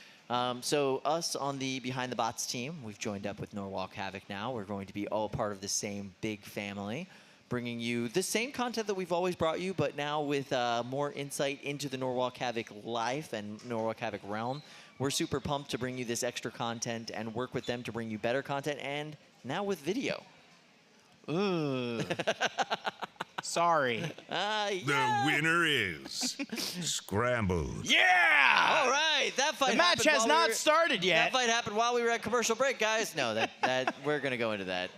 So us on the Behind the Bots team, we've joined up with Norwalk Havoc now. We're going to be all part of the same big family, bringing you the same content that we've always brought you, but now with more insight into the Norwalk Havoc life and Norwalk Havoc realm. We're super pumped to bring you this extra content and work with them to bring you better content, and now with video. Ooh. Sorry. The winner is Scrambled. Yeah! All right, that fight. The match has not started yet. That fight happened while we were at commercial break, guys. No, that we're gonna go into that.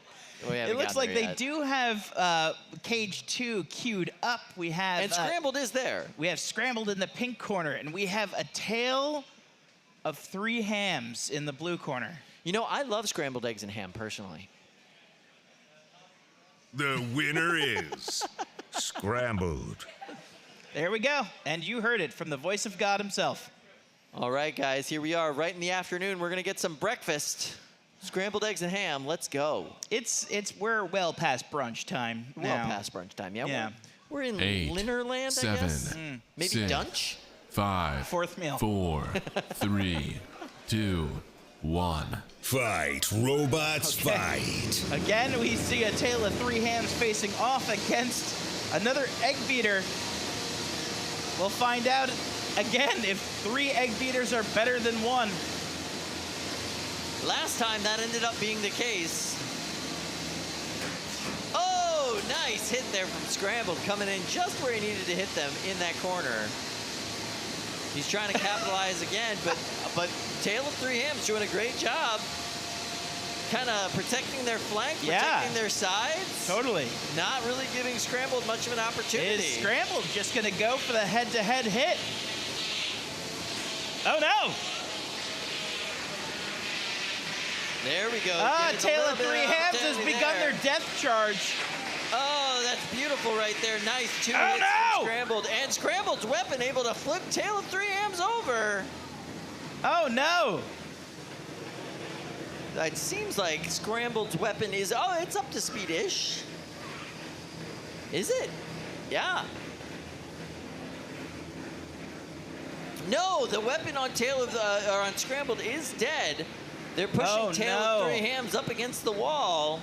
It looks like they do have Cage 2 queued up. We have and Scrambled is there. We have Scrambled in the pink corner, and we have a tail of 3 hams in the blue corner. You know, I love scrambled eggs and ham personally. The winner is Scrambled. There we go. And you heard it from the voice of God himself. All right, guys, here we are right in the afternoon. We're going to get some breakfast. Scrambled eggs and ham. Let's go. We're well past brunch time now. Well past brunch time, yeah. We're in 8, Linnerland, 7, I guess. Maybe 6, Dunch? 5, Fourth meal. 4, 3, 2, 1. Fight, robots, fight. Again, we see a tail of 3 hams facing off against another egg beater. We'll find out again if 3 egg beaters are better than 1. Last time that ended up being the case. Oh, nice hit there from Scrambled, coming in just where he needed to hit them in that corner. He's trying to capitalize again, but Tail of 3 Hams doing a great job. Kind of protecting their flank, protecting their sides. Totally. Not really giving Scrambled much of an opportunity. Is Scrambled just going to go for the head-to-head hit? Oh, no. There we go. Tail of 3 Hams has begun their death charge. Oh, that's beautiful right there. Nice 2 hits from Scrambled. And Scrambled's weapon able to flip Tail of 3 Hams over. Oh, no. It seems like Scrambled's weapon is, it's up to speed-ish. Is it? Yeah. No, the weapon on on Scrambled is dead. They're pushing Tail of 3 Hams up against the wall.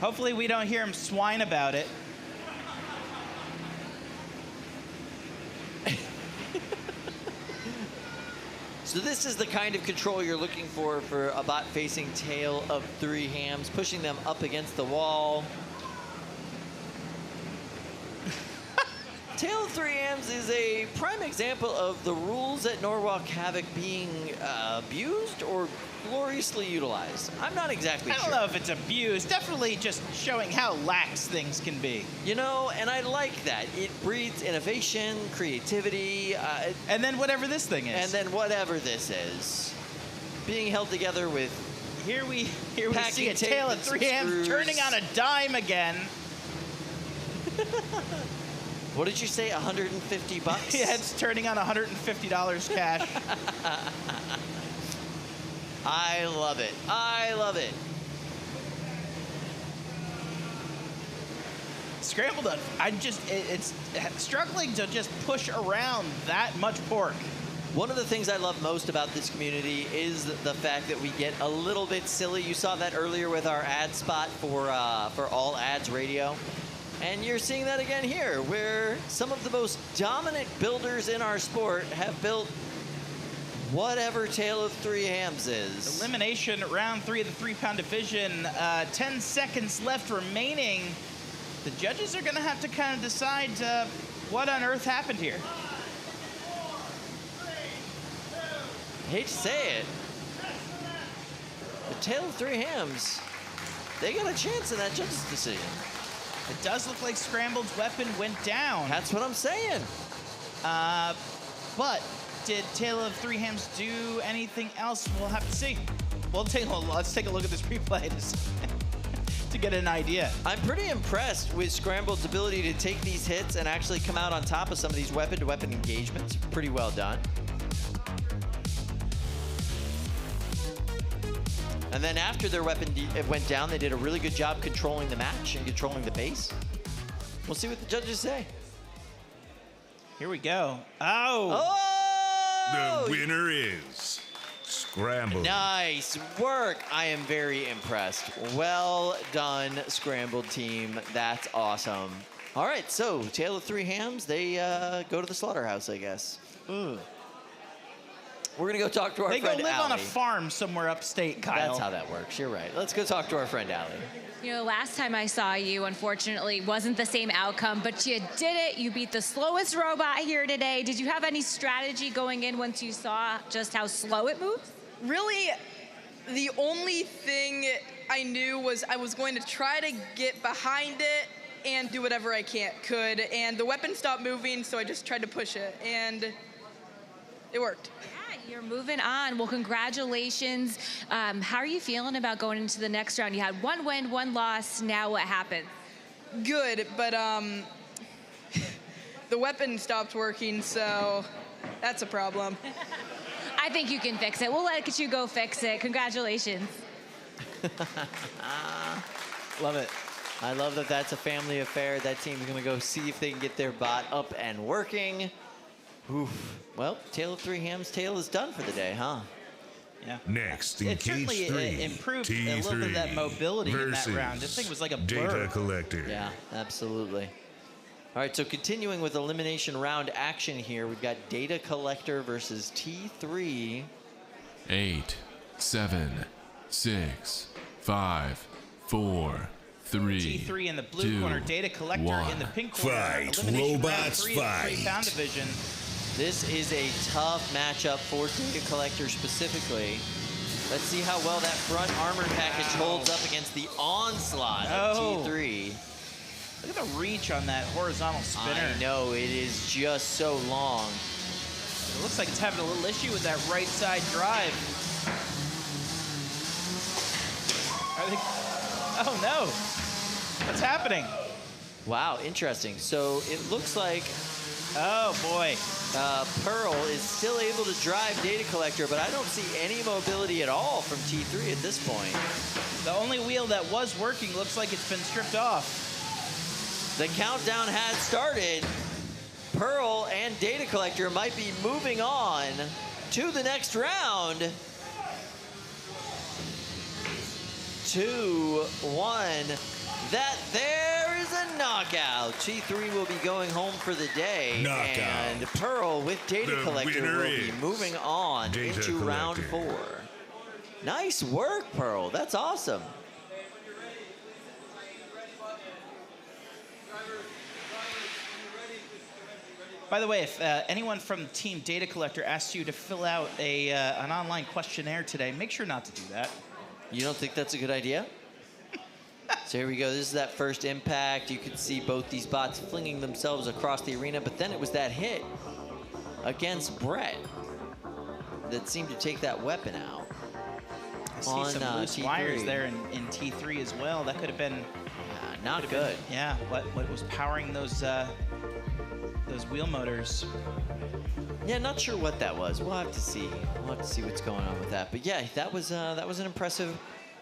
Hopefully we don't hear him swine about it. So this is the kind of control you're looking for a bot facing Tail of 3 Hams, pushing them up against the wall. Tail of 3 Hams is a prime example of the rules at Norwalk Havoc being abused or gloriously utilized. I'm not exactly sure. I don't know if it's abused. Definitely just showing how lax things can be. You know, and I like that. It breeds innovation, creativity. And then whatever this thing is. And then whatever this is. Being held together with Here we see a Tail of 3 Hams turning on a dime again. What did you say, 150 bucks? Yeah, it's turning on $150 cash. I love it. I love it. Scrambled up. It's struggling to just push around that much pork. One of the things I love most about this community is the fact that we get a little bit silly. You saw that earlier with our ad spot for All Ads Radio. And you're seeing that again here, where some of the most dominant builders in our sport have built whatever Tail of 3 Hams is. Elimination round 3 of the 3-pound division. 10 seconds left remaining. The judges are going to have to kind of decide what on earth happened here. hate to say it, the Tale of Three Hams, they got a chance in that judge's decision. It does look like Scrambled's weapon went down. That's what I'm saying. But did Tale of Three Hams do anything else? We'll have to see. Let's take a look at this replay to get an idea. I'm pretty impressed with Scrambled's ability to take these hits and actually come out on top of some of these weapon-to-weapon engagements. Pretty well done. And then after their weapon went down, they did a really good job controlling the match and controlling the base. We'll see what the judges say. Here we go. Oh! The winner is Scrambled. Nice work. I am very impressed. Well done, Scrambled team. That's awesome. All right, so Tale of Three Hams, they go to the slaughterhouse, I guess. We're going to go talk to our friend They go live on a Allie. farm somewhere upstate, Kyle. That's how that works. You're right. Let's go talk to our friend Allie. You know, last time I saw you, unfortunately, wasn't the same outcome, but you did it. You beat the slowest robot here today. Did you have any strategy going in once you saw just how slow it moves? Really, the only thing I knew was I was going to try to get behind it and do whatever I could. And the weapon stopped moving, so I just tried to push it, and it worked. You're moving on. Well, congratulations. How are you feeling about going into the next round? You had one win, one loss. Now what happened? Good, but the weapon stopped working, so that's a problem. I think you can fix it. We'll let you go fix it. Congratulations. Love it. I love that that's a family affair. That team's going to go see if they can get their bot up and working. Oof. Well, Tale of Three Hams' tale is done for the day, huh? Yeah. Next in It case certainly 3, improved T3 a little bit of that mobility in that versus round. This thing was like a blur. Data Collector. Yeah, absolutely. All right, so continuing with elimination round action here, we've got Data Collector versus T3. 8, 7, 6, 5, 4, 3, T3 in the blue 2, corner, Data Collector 1. in the pink corner. Fight, Elimination round robots, 3 of the fight. 3-pound division. This is a tough matchup for Data Collector specifically. Let's see how well that front armor package holds up against the onslaught of T3. Look at the reach on that horizontal spinner. I know, it is just so long. It looks like it's having a little issue with that right side drive. Oh no, what's happening? Wow, interesting. So it looks like, oh boy, Pearl is still able to drive Data Collector, but I don't see any mobility at all from T3 at this point. The only wheel that was working looks like it's been stripped off. The countdown has started. Pearl and Data Collector might be moving on to the next round. 2-1. That there is a knockout. T3 will be going home for the day. Knockout. And Pearl with Data The Collector winner will be is moving on Data into round Collector. 4. Nice work, Pearl. That's awesome. By the way, if anyone from Team Data Collector asks you to fill out an online questionnaire today, make sure not to do that. You don't think that's a good idea? So here we go. This is that first impact. You can see both these bots flinging themselves across the arena, but then it was that hit against Brett that seemed to take that weapon out. I see some loose wires there in T3 as well. That could have been not good. Yeah, what was powering those wheel motors? Yeah, not sure what that was. We'll have to see. We'll have to see what's going on with that. But yeah, that was an impressive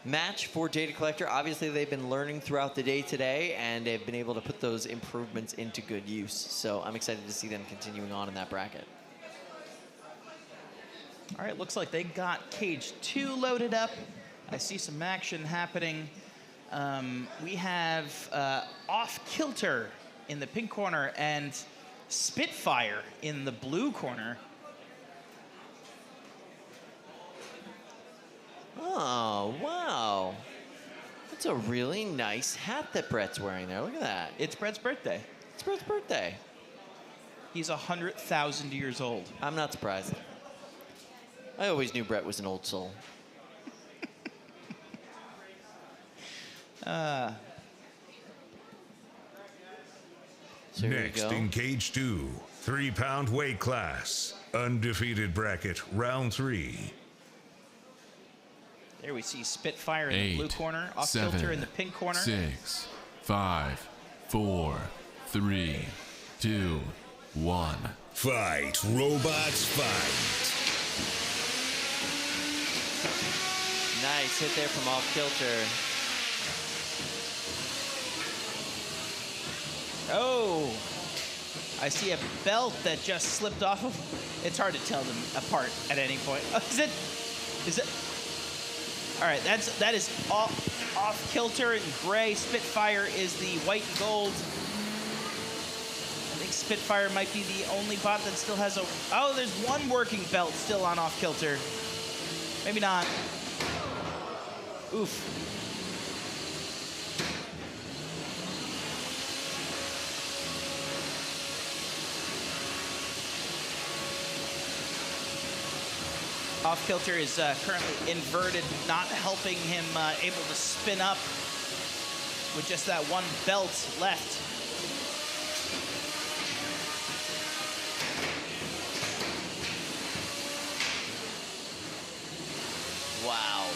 match for Data Collector. Obviously, they've been learning throughout the day today, and they've been able to put those improvements into good use. So I'm excited to see them continuing on in that bracket. All right, looks like they got cage 2 loaded up. I see some action happening. We have off Killter in the pink corner and Spitfire in the blue corner. Oh, wow. That's a really nice hat that Brett's wearing there. Look at that. It's Brett's birthday. It's Brett's birthday. He's 100,000 years old. I'm not surprised. I always knew Brett was an old soul. So next in cage 2, 3-pound weight class, undefeated bracket, round 3. There we see Spitfire in the blue corner, off Killter in the pink corner. 6, 5, 4, 3, 2, 1. Fight, robots, fight. Nice hit there from off Killter. Oh, I see a belt that just slipped off of. It's hard to tell them apart at any point. Oh, is it? All right, that is off Killter in gray. Spitfire is the white and gold. I think Spitfire might be the only bot that still has a. Oh, there's one working belt still on off Killter. Maybe not. Oof. Off Killter is currently inverted, not helping him able to spin up with just that one belt left. Wow.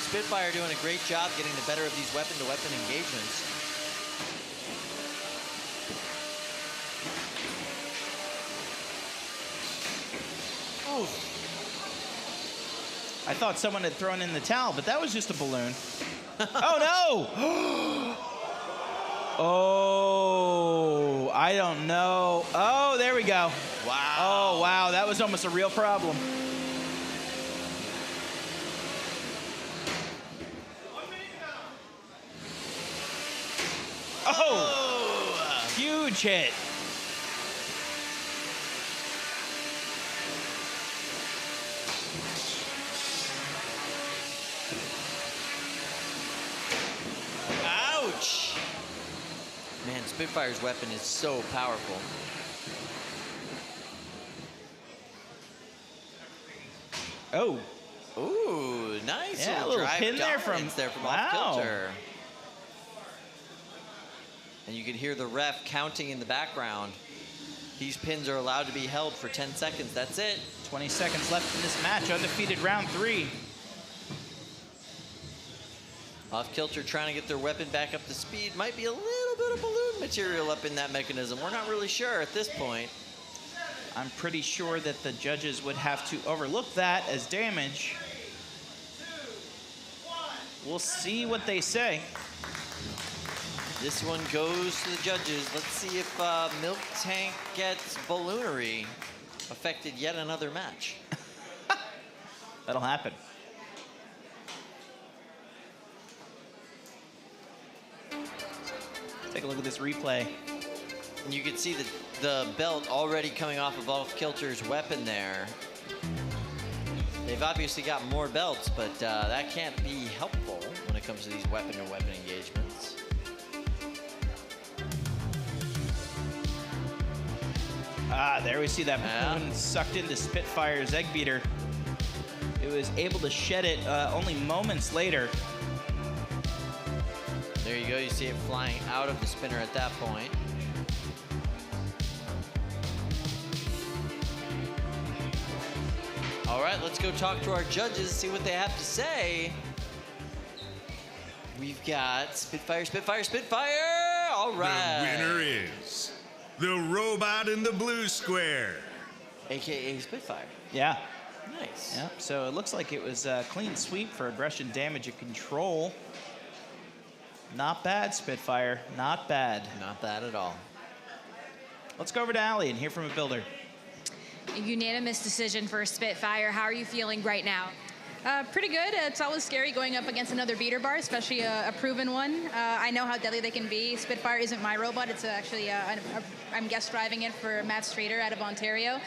Spitfire doing a great job getting the better of these weapon-to-weapon engagements. Ooh. I thought someone had thrown in the towel, but that was just a balloon. Oh, no! Oh, I don't know. Oh, there we go. Wow. Oh, wow, that was almost a real problem. Oh, huge hit. Ouch. Man, Spitfire's weapon is so powerful. Oh. Ooh, nice. Yeah, a little drive pin there from off Killter. And you can hear the ref counting in the background. These pins are allowed to be held for 10 seconds. That's it. 20 seconds left in this match. Undefeated round 3. Off Killter trying to get their weapon back up to speed. Might be a little bit of balloon material up in that mechanism. We're not really sure at this point. I'm pretty sure that the judges would have to overlook that as damage. We'll see what they say. This one goes to the judges. Let's see if MilkTankette's balloonery affected yet another match. That'll happen. Take a look at this replay. And you can see the belt already coming off Killter's weapon there. They've obviously got more belts, but that can't be helpful when it comes to these weapon-to-weapon engagements. Ah, there we see that balloon sucked into Spitfire's egg beater. It was able to shed it only moments later. There you go. You see it flying out of the spinner at that point. All right, let's go talk to our judges, see what they have to say. We've got Spitfire, Spitfire, Spitfire. All right. The winner is the robot in the blue square, AKA Spitfire. Yeah. Nice. Yeah. So it looks like it was a clean sweep for aggression, damage, and control. Not bad, Spitfire. Not bad. Not bad at all. Let's go over to Allie and hear from a builder. A unanimous decision for Spitfire. How are you feeling right now? Pretty good. It's always scary going up against another beater bar, especially a proven one. I know how deadly they can be. Spitfire isn't my robot. It's actually, I'm guest driving it for Matt Streeter out of Ontario.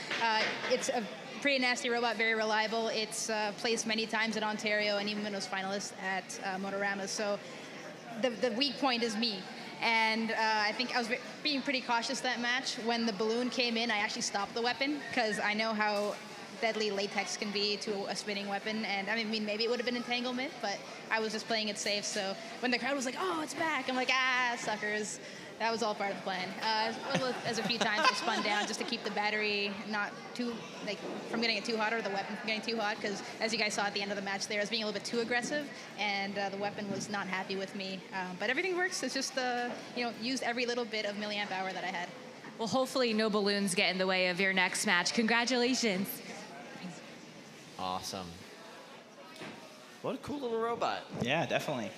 It's a pretty nasty robot, very reliable. It's placed many times at Ontario and even was finalist at Motorama. So the weak point is me. And I think I was being pretty cautious that match. When the balloon came in, I actually stopped the weapon because I know how deadly latex can be to a spinning weapon. And I mean, maybe it would have been entanglement, but I was just playing it safe. So when the crowd was like, oh, it's back, I'm like, ah, suckers. That was all part of the plan. As a few times I spun down just to keep the battery not too, like, from getting it too hot or the weapon from getting too hot, because as you guys saw at the end of the match there, I was being a little bit too aggressive, and the weapon was not happy with me. But everything works. It's just, used every little bit of milliamp hour that I had. Well, hopefully no balloons get in the way of your next match. Congratulations. Awesome. What a cool little robot. Yeah, definitely.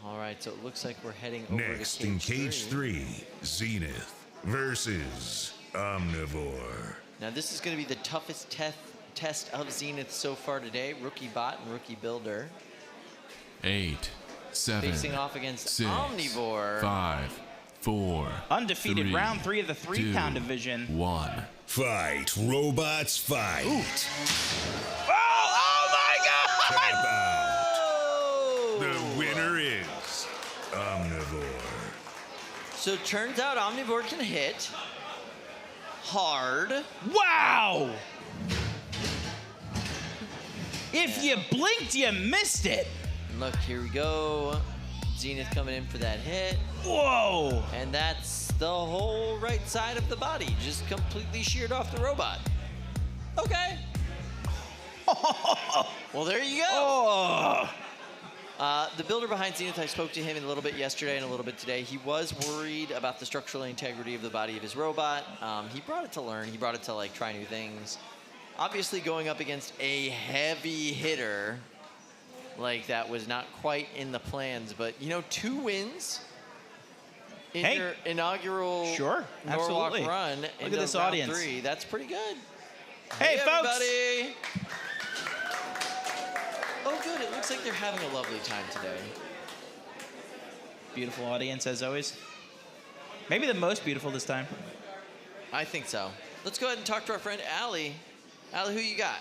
All right, so it looks like we're heading over Next to in Cage 3, Zenith versus Omnivore. Now this is going to be the toughest test of Zenith so far today. Rookie bot and rookie builder. 8, 7, facing off against 6, Omnivore. 5, 4, undefeated 3, round 3 of the 3-pound division. 1. Fight, robots, fight. Ooh. Oh my God! Tap out. The winner is Omnivore. So it turns out Omnivore can hit hard. Wow! If you blinked, you missed it. Look, here we go. Zenith coming in for that hit. Whoa! And that's the whole right side of the body, just completely sheared off the robot. Okay. Well, there you go. Oh. The builder behind Zenith, I spoke to him a little bit yesterday and a little bit today. He was worried about the structural integrity of the body of his robot. He brought it to learn. He brought it to try new things. Obviously, going up against a heavy hitter like that was not quite in the plans, but 2 wins in your inaugural Norwalk run. Look at this audience. 3. That's pretty good. Hey, folks. Everybody. Oh, good. It looks like they're having a lovely time today. Beautiful audience, as always. Maybe the most beautiful this time. I think so. Let's go ahead and talk to our friend Allie. Allie, who you got?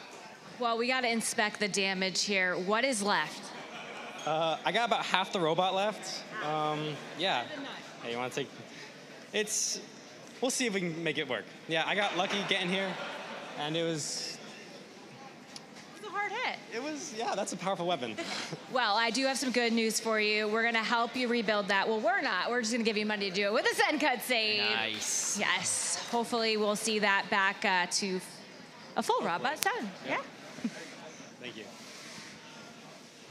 Well, we got to inspect the damage here. What is left? I got about half the robot left. Yeah. Hey, you want to take... We'll see if we can make it work. Yeah, I got lucky getting here, and it was... It's a hard hit. It was, yeah, that's a powerful weapon. Well, I do have some good news for you. We're going to help you rebuild that. Well, we're not. We're just going to give you money to do it with a send cut save. Nice. Yes. Hopefully, we'll see that back to a full robot soon. Yeah. Thank you.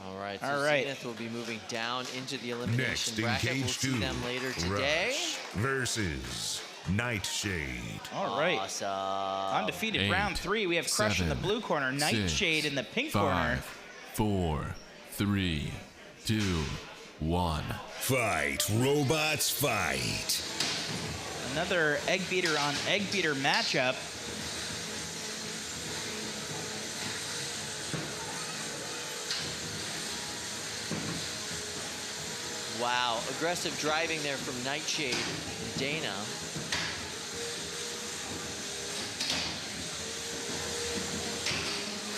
All right, so Zenith will be moving down into the elimination Next in bracket. We'll Cage see 2, them later today. Rush versus Nightshade. All right. Awesome. Undefeated round 3. We have Crush in the blue corner, Nightshade in the pink corner. 5, 4, 3, 2, 1. Fight, robots, fight. Another egg beater on egg beater matchup. Wow, aggressive driving there from Nightshade and Dana.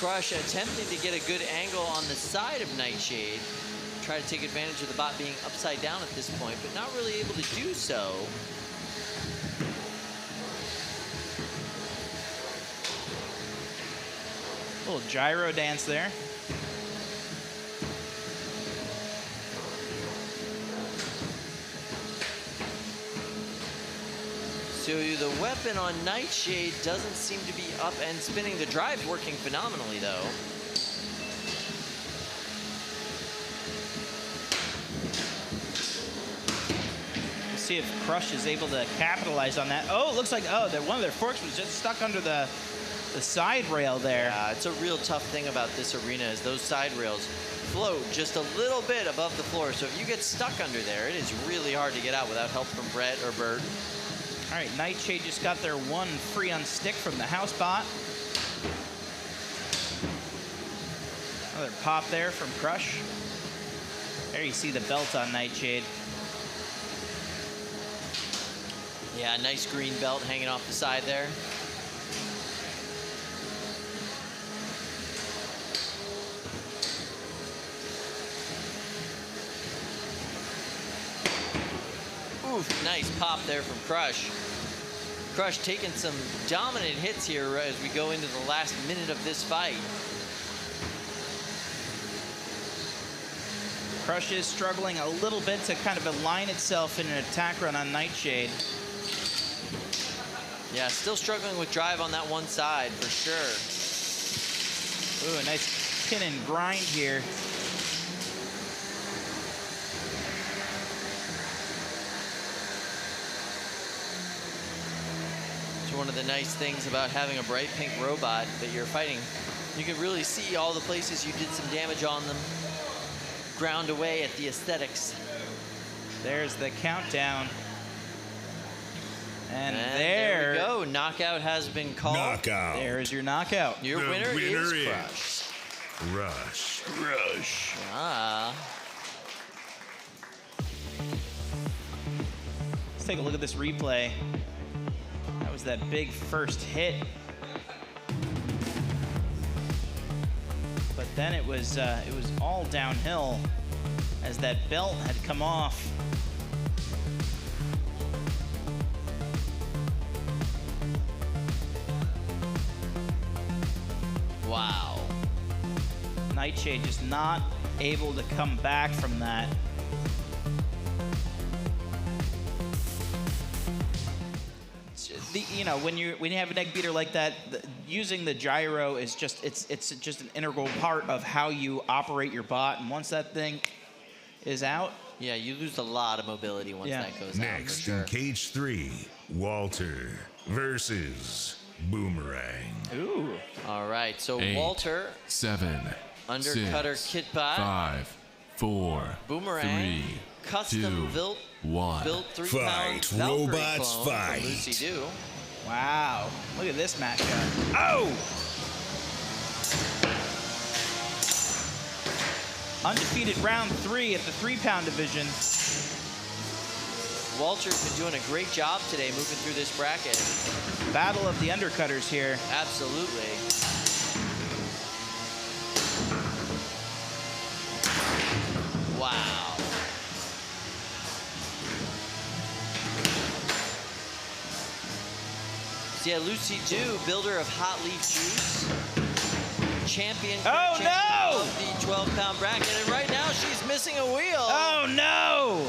Crush attempting to get a good angle on the side of Nightshade. Try to take advantage of the bot being upside down at this point, but not really able to do so. Little gyro dance there. So the weapon on Nightshade doesn't seem to be up and spinning. The drive's working phenomenally, though. We'll see if Crush is able to capitalize on that. Oh, it looks like, one of their forks was just stuck under the side rail there. Yeah, it's a real tough thing about this arena is those side rails float just a little bit above the floor. So if you get stuck under there, it is really hard to get out without help from Brett or Bert. All right, Nightshade just got their one free on stick from the house bot. pop there from Crush. There you see the belt on Nightshade. Yeah, nice green belt hanging off the side there. Oof, nice pop there from Crush. Crush taking some dominant hits here as we go into the last minute of this fight. Crush is struggling a little bit to kind of align itself in an attack run on Nightshade. Yeah, still struggling with drive on that one side for sure. Ooh, a nice pin and grind here. One of the nice things about having a bright pink robot that you're fighting, you can really see all the places you did some damage on them. Ground away at the aesthetics. There's the countdown. And there we go. Knockout has been called. Knockout. There's your knockout. Your winner is Crush. Rush. Rush. Ah. Let's take a look at this replay. That was that big first hit. But then it was all downhill as that belt had come off. Wow. Nightshade just not able to come back from that. You know, when you have an egg beater like that, using the gyro is just it's just an integral part of how you operate your bot. And once that thing is out, yeah, you lose a lot of mobility once that goes out. Next in cage 3, Walter versus Boomerang. Ooh. All right, so 8, Walter, 7, undercutter 6, kit bot, 5, 4, Boomerang, 3, custom 2, 1. built 3-pound robots fight. Lucy Doo. Wow, look at this matchup. Oh! Undefeated round 3 at the 3-pound division. Walter's been doing a great job today moving through this bracket. Battle of the undercutters here. Absolutely. Wow. So yeah, Lucy Doo, builder of Hot Leaf Juice. Champion of the 12-pound bracket, and right now she's missing a wheel. Oh no!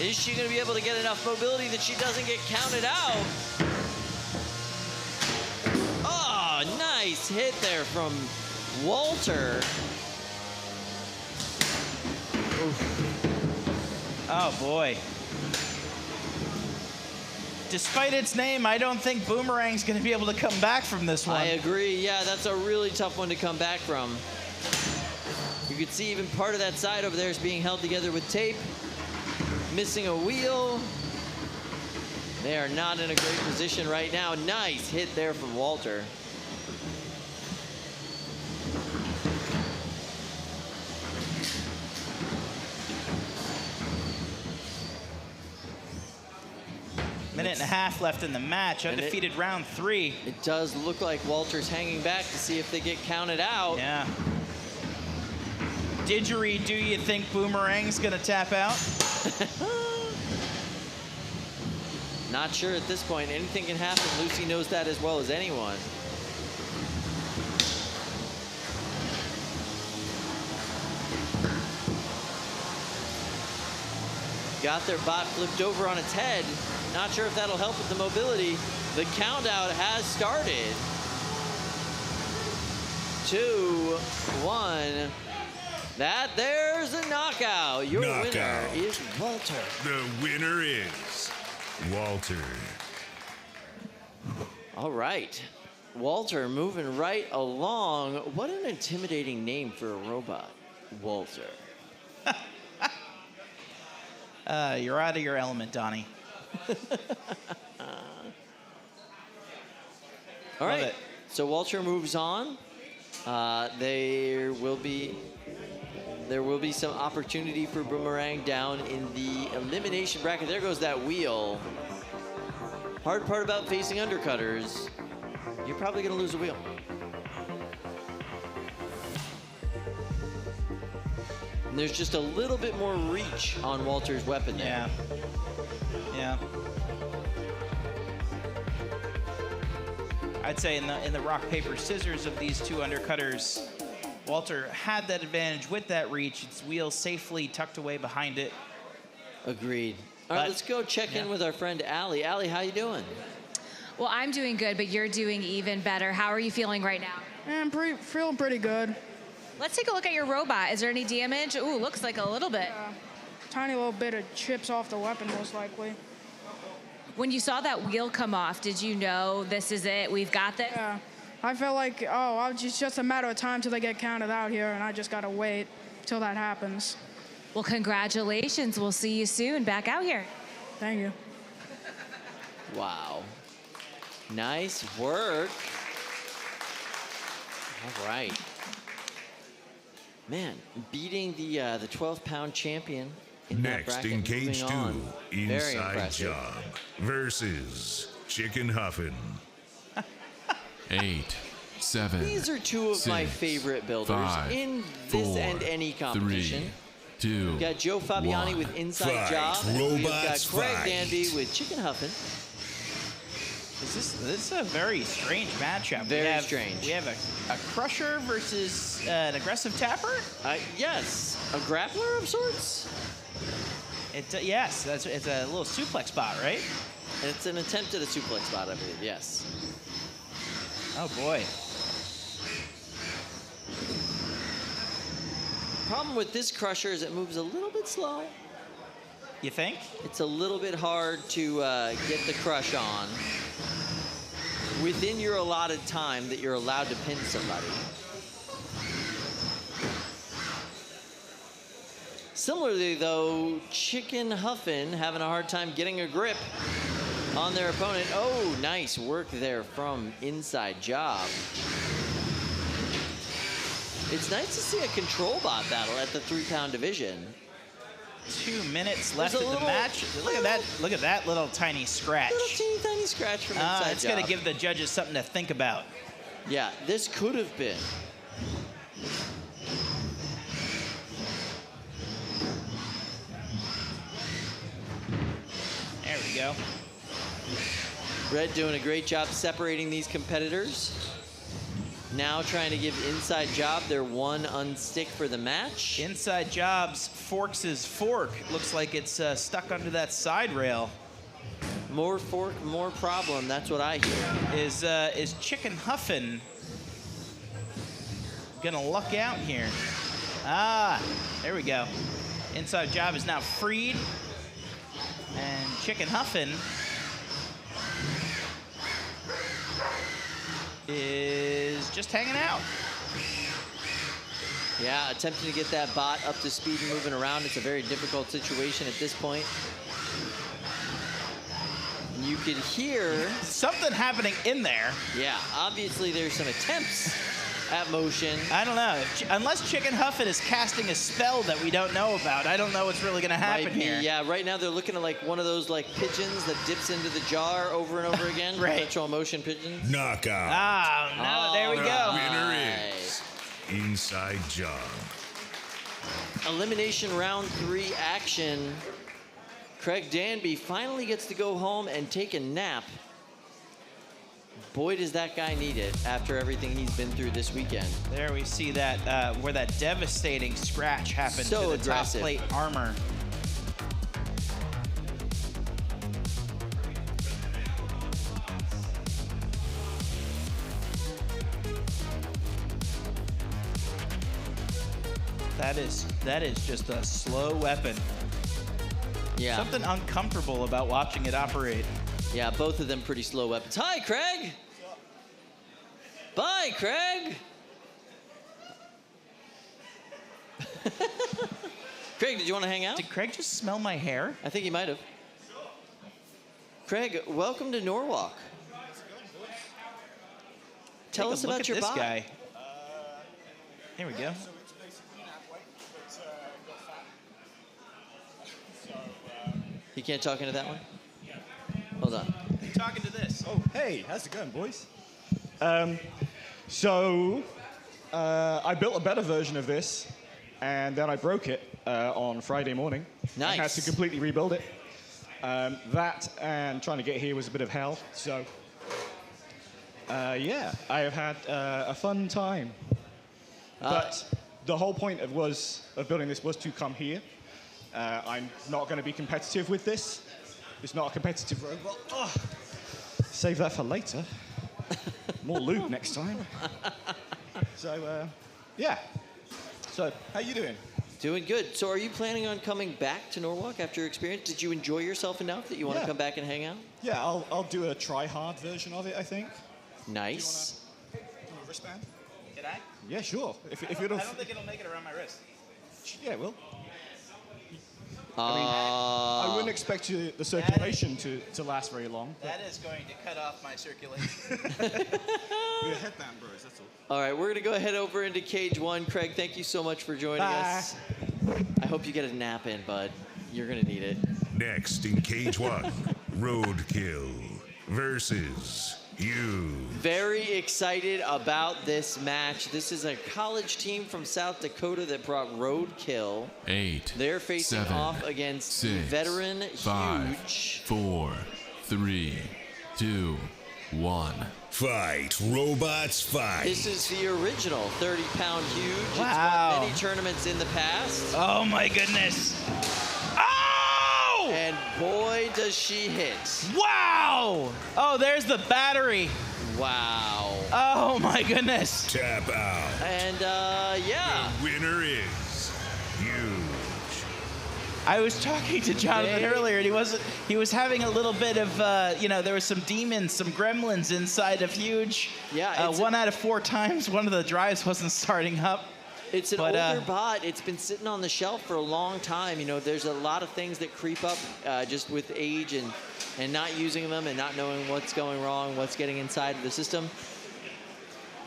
Is she going to be able to get enough mobility that she doesn't get counted out? Oh, nice hit there from Walter. Oof. Oh boy. Despite its name, I don't think Boomerang's going to be able to come back from this one. I agree. Yeah, that's a really tough one to come back from. You can see even part of that side over there is being held together with tape. Missing a wheel. They are not in a great position right now. Nice hit there from Walter. Minute and a half left in the match. Undefeated round 3. It does look like Walter's hanging back to see if they get counted out. Yeah. Didgeridoo, do you think Boomerang's gonna tap out? Not sure at this point. Anything can happen. Lucy knows that as well as anyone. Got their bot flipped over on its head. Not sure if that'll help with the mobility. The count out has started. 2, 1. There's a knockout. Your winner is Walter. The winner is Walter. All right. Walter moving right along. What an intimidating name for a robot. Walter. You're out of your element, Donnie. All right. So Walter moves on. There will be some opportunity for Boomerang down in the elimination bracket. There goes that wheel. Hard part about facing undercutters, you're probably gonna lose a wheel. And there's just a little bit more reach on Walter's weapon there. Yeah. I'd say in the rock, paper, scissors of these two undercutters, Walter had that advantage with that reach. Its wheel safely tucked away behind it. Agreed. All right, let's go check in with our friend Allie. Allie, how you doing? Well, I'm doing good, but you're doing even better. How are you feeling right now? I'm feeling pretty good. Let's take a look at your robot. Is there any damage? Ooh, looks like a little bit. Tiny little bit of chips off the weapon, most likely. When you saw that wheel come off, did you know this is it? We've got this? Yeah. I felt like, it's just a matter of time till they get counted out here, and I just gotta wait till that happens. Well, congratulations. We'll see you soon back out here. Thank you. Wow. Nice work. All right. Man, beating the 12-pound champion in that Next bracket, in cage moving 2, on. Very Inside impressive. Job versus Chicken Huffin. 8, 7. These are two of my favorite builders 5, in this 4, and any competition. 3, 2. We've got Joe Fabiani 1. with Inside Fight, Job, and we've got robots, Craig fight. Danby with Chicken Huffin. This is a very strange matchup. Very strange. We have a crusher versus an aggressive tapper? Yes, a grappler of sorts. Yes, it's a little suplex spot, right? It's an attempt at a suplex spot, I believe, yes. Oh boy. Problem with this crusher is it moves a little bit slow. You think? It's a little bit hard to get the crush on within your allotted time that you're allowed to pin somebody. Similarly, though, Chicken Huffin having a hard time getting a grip on their opponent. Oh, nice work there from Inside Job. It's nice to see a control bot battle at the 3-pound division. 2 minutes left in the match. Look at that little tiny scratch. Little teeny tiny scratch from Inside Job. It's going to give the judges something to think about. Yeah, this could have been. There we go. Red doing a great job separating these competitors. Now trying to give Inside Job their one unstick for the match. Inside Job's forks his fork. Looks like it's stuck under that side rail. More fork, more problem. That's what I hear. Is Chicken Huffin gonna luck out here? Ah, there we go. Inside Job is now freed. And Chicken Huffin is just hanging out. Yeah, attempting to get that bot up to speed and moving around. It's a very difficult situation at this point. You could hear something happening in there. Yeah, obviously there's some attempts at motion. I don't know. Unless Chicken Huffin is casting a spell that we don't know about, I don't know what's really going to happen here. Yeah, right now they're looking at like one of those like pigeons that dips into the jar over and over again. Right. Perpetual motion pigeons. Knockout. Ah, no, there we go. Winner is Inside Job. Elimination round 3 action. Craig Danby finally gets to go home and take a nap. Boy, does that guy need it after everything he's been through this weekend. There we see that where that devastating scratch happened So to the aggressive. top plate armor. That is just a slow weapon. Yeah. Something uncomfortable about watching it operate. Yeah, both of them pretty slow weapons. Hi, Craig. Bye, Craig. Craig, did you want to hang out? Did Craig just smell my hair? I think he might have. Craig, welcome to Norwalk. Tell us about your this bot. guy. Here we go. So it's basically that way, but got fat. You can't talk into that one? Hold on. Talking to this. Oh, hey, how's it going, boys? I built a better version of this, and then I broke it on Friday morning. Nice. I had to completely rebuild it. That and trying to get here was a bit of hell, so yeah, I have had a fun time. But the whole point of building this was to come here. I'm not going to be competitive with this. It's not a competitive robot. Oh, save that for later. More loot next time. So, yeah. So, how you doing? Doing good. So are you planning on coming back to Norwalk after your experience? Did you enjoy yourself enough that you want to come back and hang out? Yeah, I'll do a try-hard version of it, I think. Nice. Do you want a wristband? Did I? Yeah, sure. If you I don't think it'll make it around my wrist. Yeah, it will. I mean, I wouldn't expect the circulation to last very long. That is going to cut off my circulation. Be a headband, bros, that's all. All right, we're going to go ahead over into Cage 1. Craig, thank you so much for joining us. I hope you get a nap in, bud. You're going to need it. Next in Cage 1, Roadkill versus you. Very excited about this match. This is a college team from South Dakota that brought Roadkill. 8. They're facing 7, off against 6, veteran 5, Huge. 4, 3, 2, 1. Fight, robots, fight. This is the original 30-pound Huge. Wow. It's won many tournaments in the past. Oh my goodness. And boy, does she hit. Wow! Oh, there's the battery. Wow. Oh my goodness. Tap out. And yeah. The winner is Huge. I was talking to Jonathan earlier, and he was having a little bit of, there was some demons, some gremlins inside of Huge. Yeah. 1 out of 4 times, one of the drives wasn't starting up. It's an older bot. It's been sitting on the shelf for a long time. You know, there's a lot of things that creep up just with age and not using them and not knowing what's going wrong, what's getting inside of the system.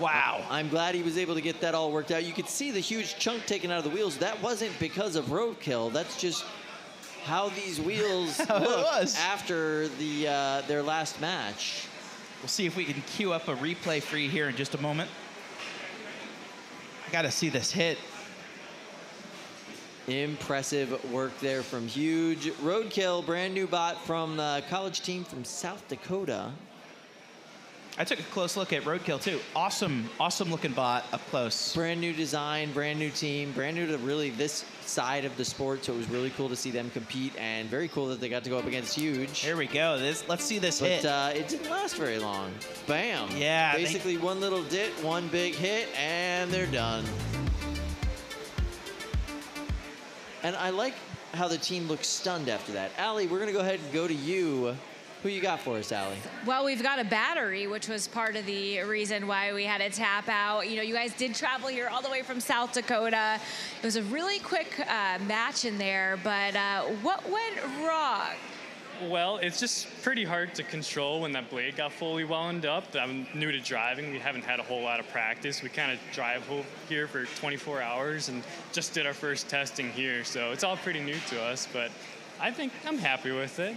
Wow. I'm glad he was able to get that all worked out. You could see the huge chunk taken out of the wheels. That wasn't because of Roadkill. That's just how these wheels looked after their last match. We'll see if we can queue up a replay for you here in just a moment. I gotta see this hit. Impressive work there from Huge. Roadkill, brand new bot from the college team from South Dakota. I took a close look at Roadkill too. Awesome, awesome looking bot up close. Brand new design, brand new team, brand new to really this side of the sport. So it was really cool to see them compete, and very cool that they got to go up against Huge. Here we go. Let's see this hit. It didn't last very long. Bam. Yeah. Basically one little dit, one big hit, and they're done. And I like how the team looks stunned after that. Allie, we're gonna go ahead and go to you. Who you got for us, Allie? Well, we've got a battery, which was part of the reason why we had to tap out. You know, you guys did travel here all the way from South Dakota. It was a really quick match in there, but what went wrong? Well, it's just pretty hard to control when that blade got fully wound up. I'm new to driving. We haven't had a whole lot of practice. We kind of drive here for 24 hours and just did our first testing here. So it's all pretty new to us, but I think I'm happy with it.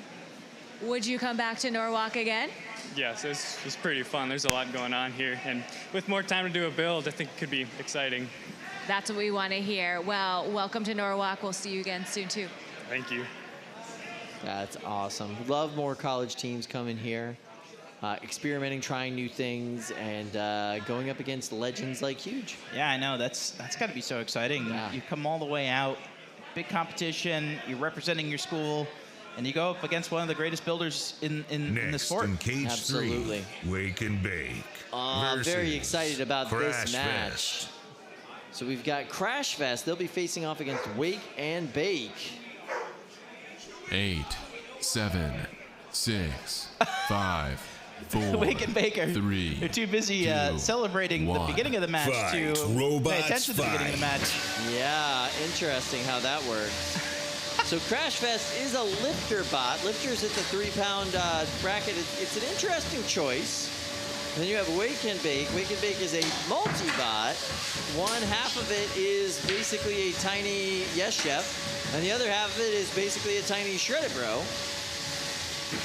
Would you come back to Norwalk again? Yes, it's pretty fun. There's a lot going on here. And with more time to do a build, I think it could be exciting. That's what we want to hear. Well, welcome to Norwalk. We'll see you again soon, too. Thank you. That's awesome. Love more college teams coming here, experimenting, trying new things, and going up against legends like Huge. Yeah, I know. That's got to be so exciting. Yeah. You come all the way out, big competition, you're representing your school, and you go up against one of the greatest builders in the sport. Next in Cage Absolutely. 3, Wake and Bake I'm very excited about this match. Crashfest. So we've got Crashfest. They'll be facing off against Wake and Bake. 8, 7, 6, 5, 4, Wake and Baker. 3. They're too busy celebrating the beginning of the match Fight, to robots, pay attention to the beginning of the match. Yeah, interesting how that works. So Crashfest is a lifter bot. Lifters at the 3-pound bracket. It's an interesting choice. Then you have Wake and Bake. Wake and Bake is a multi-bot. One half of it is basically a tiny Yes Chef, and the other half of it is basically a tiny Shredded Bro.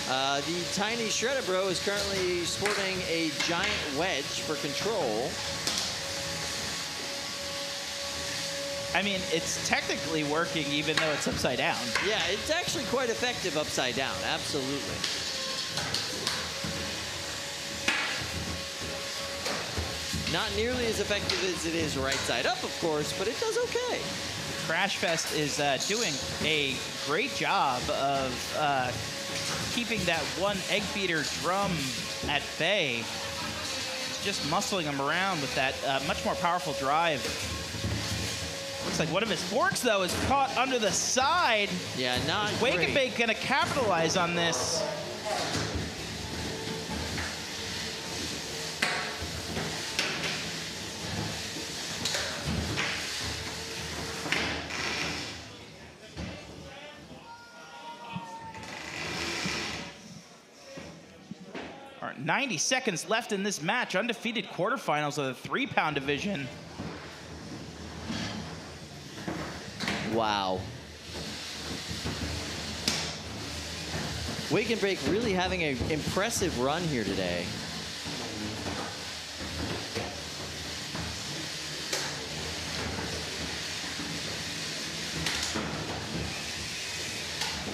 The tiny Shredded Bro is currently sporting a giant wedge for control. I mean, it's technically working even though it's upside down. Yeah, it's actually quite effective upside down, absolutely. Not nearly as effective as it is right side up, of course, but it does okay. Crashfest is doing a great job of keeping that one egg beater drum at bay. Just muscling him around with that much more powerful drive. Looks like one of his forks, though, is caught under the side. Yeah, not Wake great. and Bake gonna capitalize on this. All right, 90 seconds left in this match. Undefeated quarterfinals of the 3-pound division. Wow. Wake and Bake really having an impressive run here today.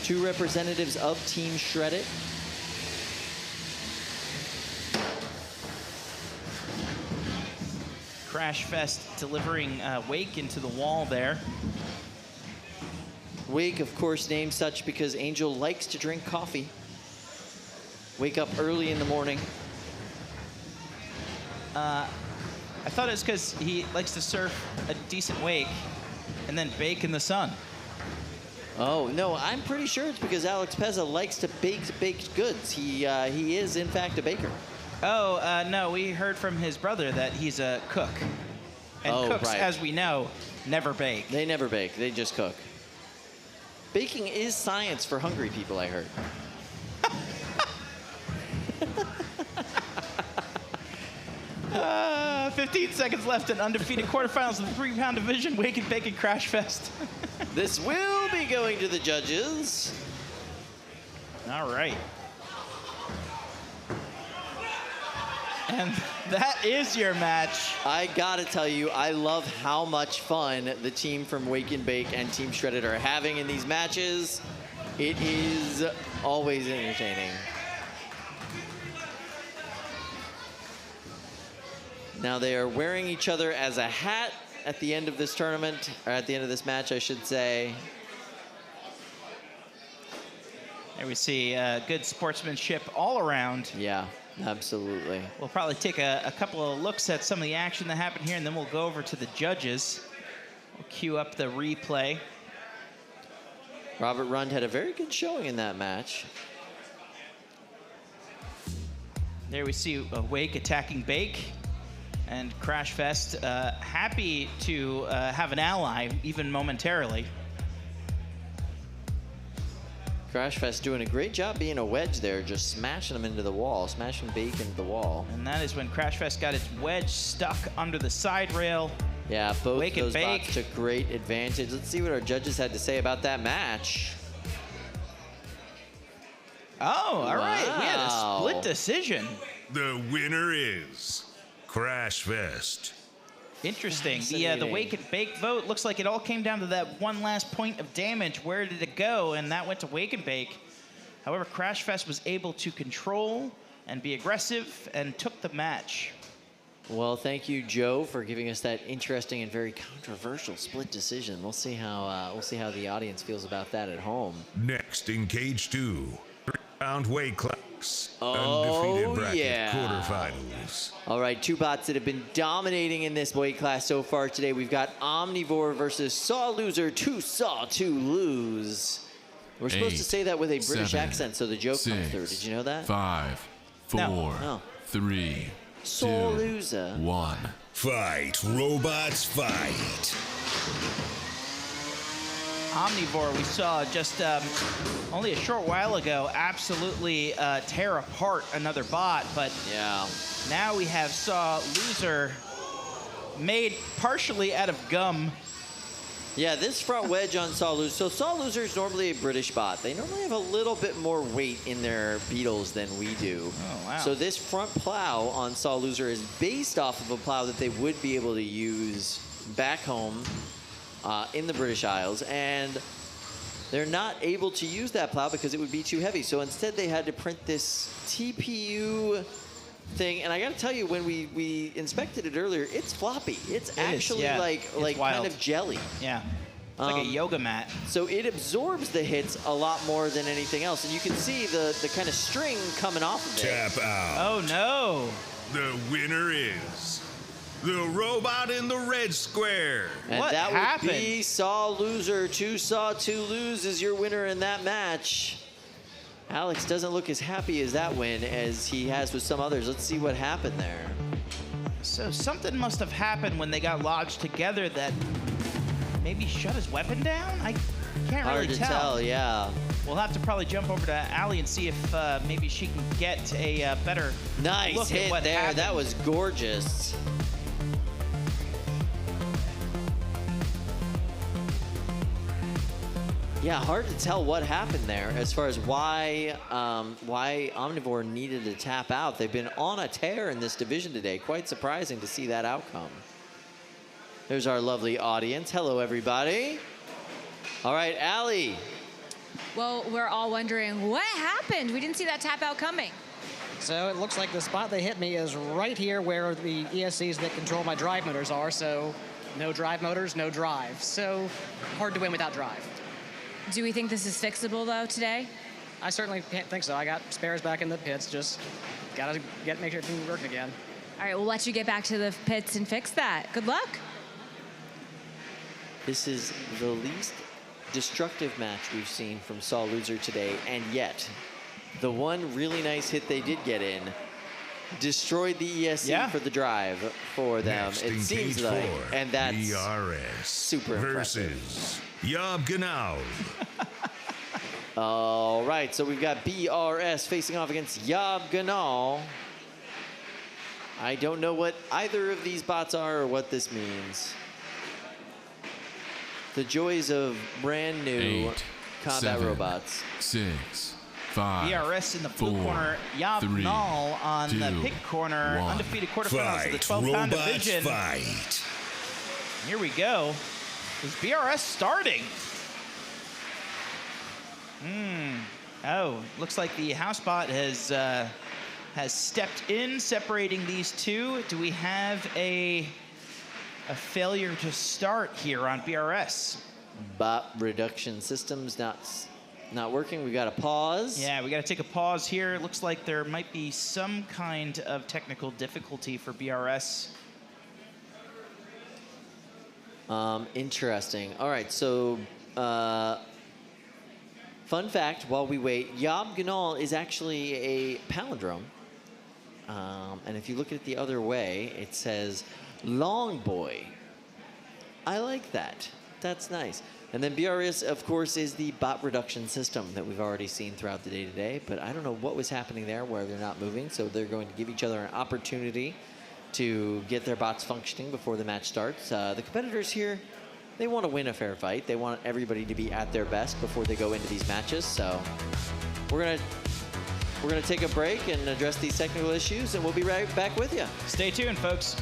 Two representatives of Team Shredded. Crashfest delivering Wake into the wall there. Wake, of course, named such because Angel likes to drink coffee. Wake up early in the morning. I thought it was because he likes to surf a decent wake and then bake in the sun. Oh, no, I'm pretty sure it's because Alex Pezza likes to bake baked goods. He is, in fact, a baker. Oh, no, we heard from his brother that he's a cook. And cooks, right. as we know, never bake. They never bake, they just cook. Baking is science for hungry people, I heard. 15 seconds left in undefeated quarterfinals of the 3-pound division. Wake and Bake and Crashfest. This will be going to the judges. All right. And that is your match. I gotta tell you, I love how much fun the team from Wake and Bake and Team Shredded are having in these matches. It is always entertaining. Now they are wearing each other as a hat at the end of this tournament, or at the end of this match, I should say. There we see good sportsmanship all around. Yeah. Absolutely. We'll probably take a couple of looks at some of the action that happened here, and then we'll go over to the judges. We'll cue up the replay. Robert Rund had a very good showing in that match. There we see Wake attacking Bake, and Crashfest happy to have an ally, even momentarily. Crashfest doing a great job being a wedge there, just smashing them into the wall, smashing Bake into the wall. And that is when Crashfest got its wedge stuck under the side rail. Yeah, both Wake those and bots Bake took great advantage. Let's see what our judges had to say about that match. Oh, all right. We had a split decision. The winner is Crashfest. Interesting. The Wake and Bake vote looks like it all came down to that one last point of damage. Where did it go? And that went to Wake and Bake. However, Crashfest was able to control and be aggressive and took the match. Well, thank you, Joe, for giving us that interesting and very controversial split decision. We'll see how the audience feels about that at home. Next in Cage 2, 3-pound weight class. Oh, Undefeated bracket yeah. quarterfinals. All right, two bots that have been dominating in this weight class so far today. We've got Omnivore versus Saw Loser, 2 Saw, 2 Lose. We're supposed to say that with a British 7, accent, so the joke 6, comes through. Did you know that? 5, 4, No. 3, Saw 2, Loser. 1. Fight, robots, fight. Omnivore, we saw just only a short while ago absolutely tear apart another bot, but yeah, now we have Saw Loser made partially out of gum. Yeah, this front wedge on Saw Loser. So Saw Loser is normally a British bot. They normally have a little bit more weight in their beetles than we do. Oh, wow. So this front plow on Saw Loser is based off of a plow that they would be able to use back home in the British Isles, and they're not able to use that plow because it would be too heavy. So instead they had to print this TPU thing, and I gotta tell you, when we inspected it earlier, it's floppy. It's actually like kind of jelly. Yeah. It's like a yoga mat. So it absorbs the hits a lot more than anything else, and you can see the kind of string coming off of it. Tap out. Oh no. The winner is the robot in the red square. And what that happened? would be Saw Loser. 2 Saw 2 Lose is your winner in that match. Alex doesn't look as happy as that win as he has with some others. Let's see what happened there. So something must have happened when they got lodged together that maybe shut his weapon down? I can't really Hard to tell, yeah. We'll have to probably jump over to Allie and see if maybe she can get a better Nice look hit at what there. happened. That was gorgeous. Yeah, hard to tell what happened there as far as why Omnivore needed to tap out. They've been on a tear in this division today. Quite surprising to see that outcome. There's our lovely audience. Hello, everybody. All right, Allie. Well, we're all wondering what happened. We didn't see that tap out coming. So it looks like the spot they hit me is right here where the ESCs that control my drive motors are. So no drive motors, no drive. So hard to win without drive. Do we think this is fixable, though, today? I certainly can't think so. I got spares back in the pits. Just got to make sure everything works again. All right, we'll let you get back to the pits and fix that. Good luck. This is the least destructive match we've seen from Saw Loser today, and yet the one really nice hit they did get in destroyed the ESC for the drive for them. Next It in seems cage like, 4, and that's BRS super impressive. versus YOB GNOL. All right, so we've got BRS facing off against YOB GNOL. I don't know what either of these bots are or what this means. The joys of brand new 8, combat 7, robots. 6, 5, BRS in the blue 4, corner, YOB 3, GNOL on 2, the pink corner, 1. undefeated quarterfinals of the Fight, 12-pound robots, division. fight. Here we go. Is BRS starting? Oh, looks like the house bot has stepped in, separating these two. Do we have a failure to start here on BRS? Bot reduction systems not working. We got a pause. Yeah, we got to take a pause here. It looks like there might be some kind of technical difficulty for BRS. Interesting. All right, so fun fact while we wait, YOB GNOL is actually a palindrome. And if you look at it the other way, it says Long Boy. I like that. That's nice. And then BRS, of course, is the bot reduction system that we've already seen throughout the day today. But I don't know what was happening there where they're not moving. So they're going to give each other an opportunity to get their bots functioning before the match starts. The competitors here, they want to win a fair fight. They want everybody to be at their best before they go into these matches. So we're gonna take a break and address these technical issues, and we'll be right back with you. Stay tuned, folks.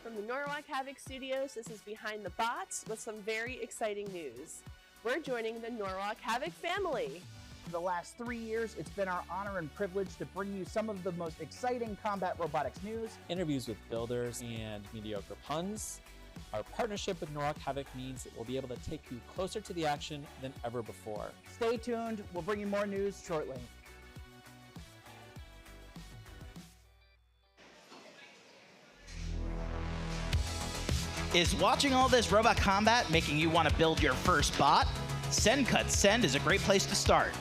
From the Norwalk Havoc Studios, this is Behind the Bots with some very exciting news. We're joining the Norwalk Havoc family. For the last 3 years, it's been our honor and privilege to bring you some of the most exciting combat robotics news. Interviews with builders and mediocre puns. Our partnership with Norwalk Havoc means that we'll be able to take you closer to the action than ever before. Stay tuned. We'll bring you more news shortly. Is watching all this robot combat making you want to build your first bot? Send is a great place to start.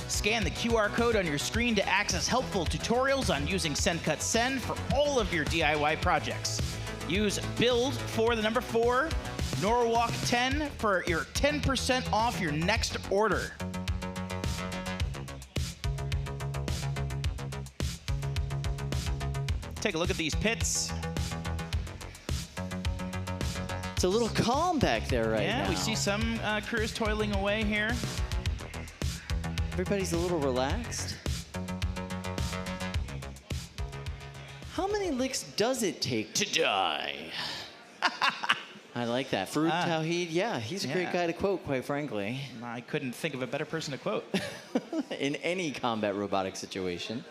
Scan the QR code on your screen to access helpful tutorials on using Send for all of your DIY projects. Use build for the number 4, Norwalk 10 for your 10% off your next order. Take a look at these pits. It's a little calm back there right now. Yeah, we see some crews toiling away here. Everybody's a little relaxed. How many licks does it take to die? I like that. Farouk Tawhid, yeah, he's a great guy to quote, quite frankly. I couldn't think of a better person to quote. In any combat robotic situation.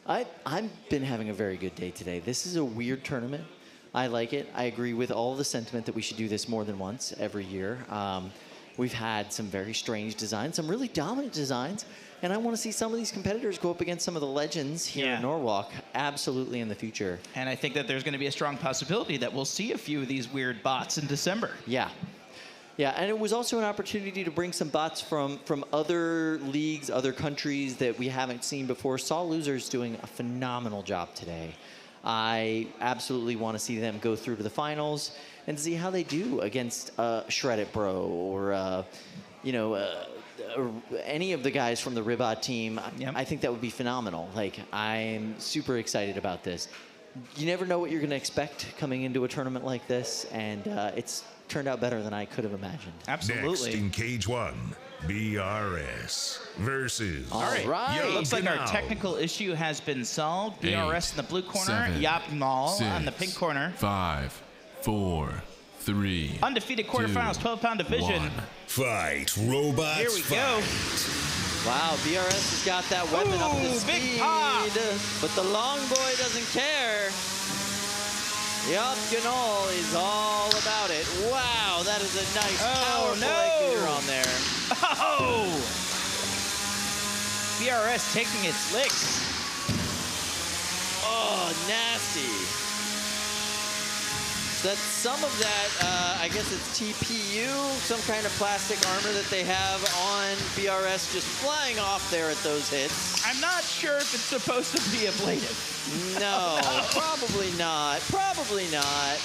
I've been having a very good day today. This is a weird tournament. I like it. I agree with all the sentiment that we should do this more than once every year. We've had some very strange designs, some really dominant designs, and I want to see some of these competitors go up against some of the legends here in Norwalk, absolutely in the future. And I think that there's going to be a strong possibility that we'll see a few of these weird bots in December. Yeah. Yeah, and it was also an opportunity to bring some bots from other leagues, other countries that we haven't seen before. Saw Losers doing a phenomenal job today. I absolutely want to see them go through to the finals and see how they do against Shred It Bro or, any of the guys from the Ribot team. Yep. I think that would be phenomenal. Like, I'm super excited about this. You never know what you're going to expect coming into a tournament like this, and it's turned out better than I could have imagined. Absolutely. Next in Cage 1, BRS versus All right. It looks like our technical issue has been solved. BRS in the blue corner, YOB GNOL on the pink corner. 5, 4, 3. Undefeated quarterfinals, 12-pound division. 1. Fight, robots. Here we go. Wow, BRS has got that weapon up to speed, but the long boy doesn't care. YOB GNOL is all about it. Wow, that is a nice powerful egg beater on there. Oh! BRS taking its licks. Oh, nasty. That some of that, I guess it's TPU, some kind of plastic armor that they have on BRS just flying off there at those hits. I'm not sure if it's supposed to be ablative. No, probably not. Probably not.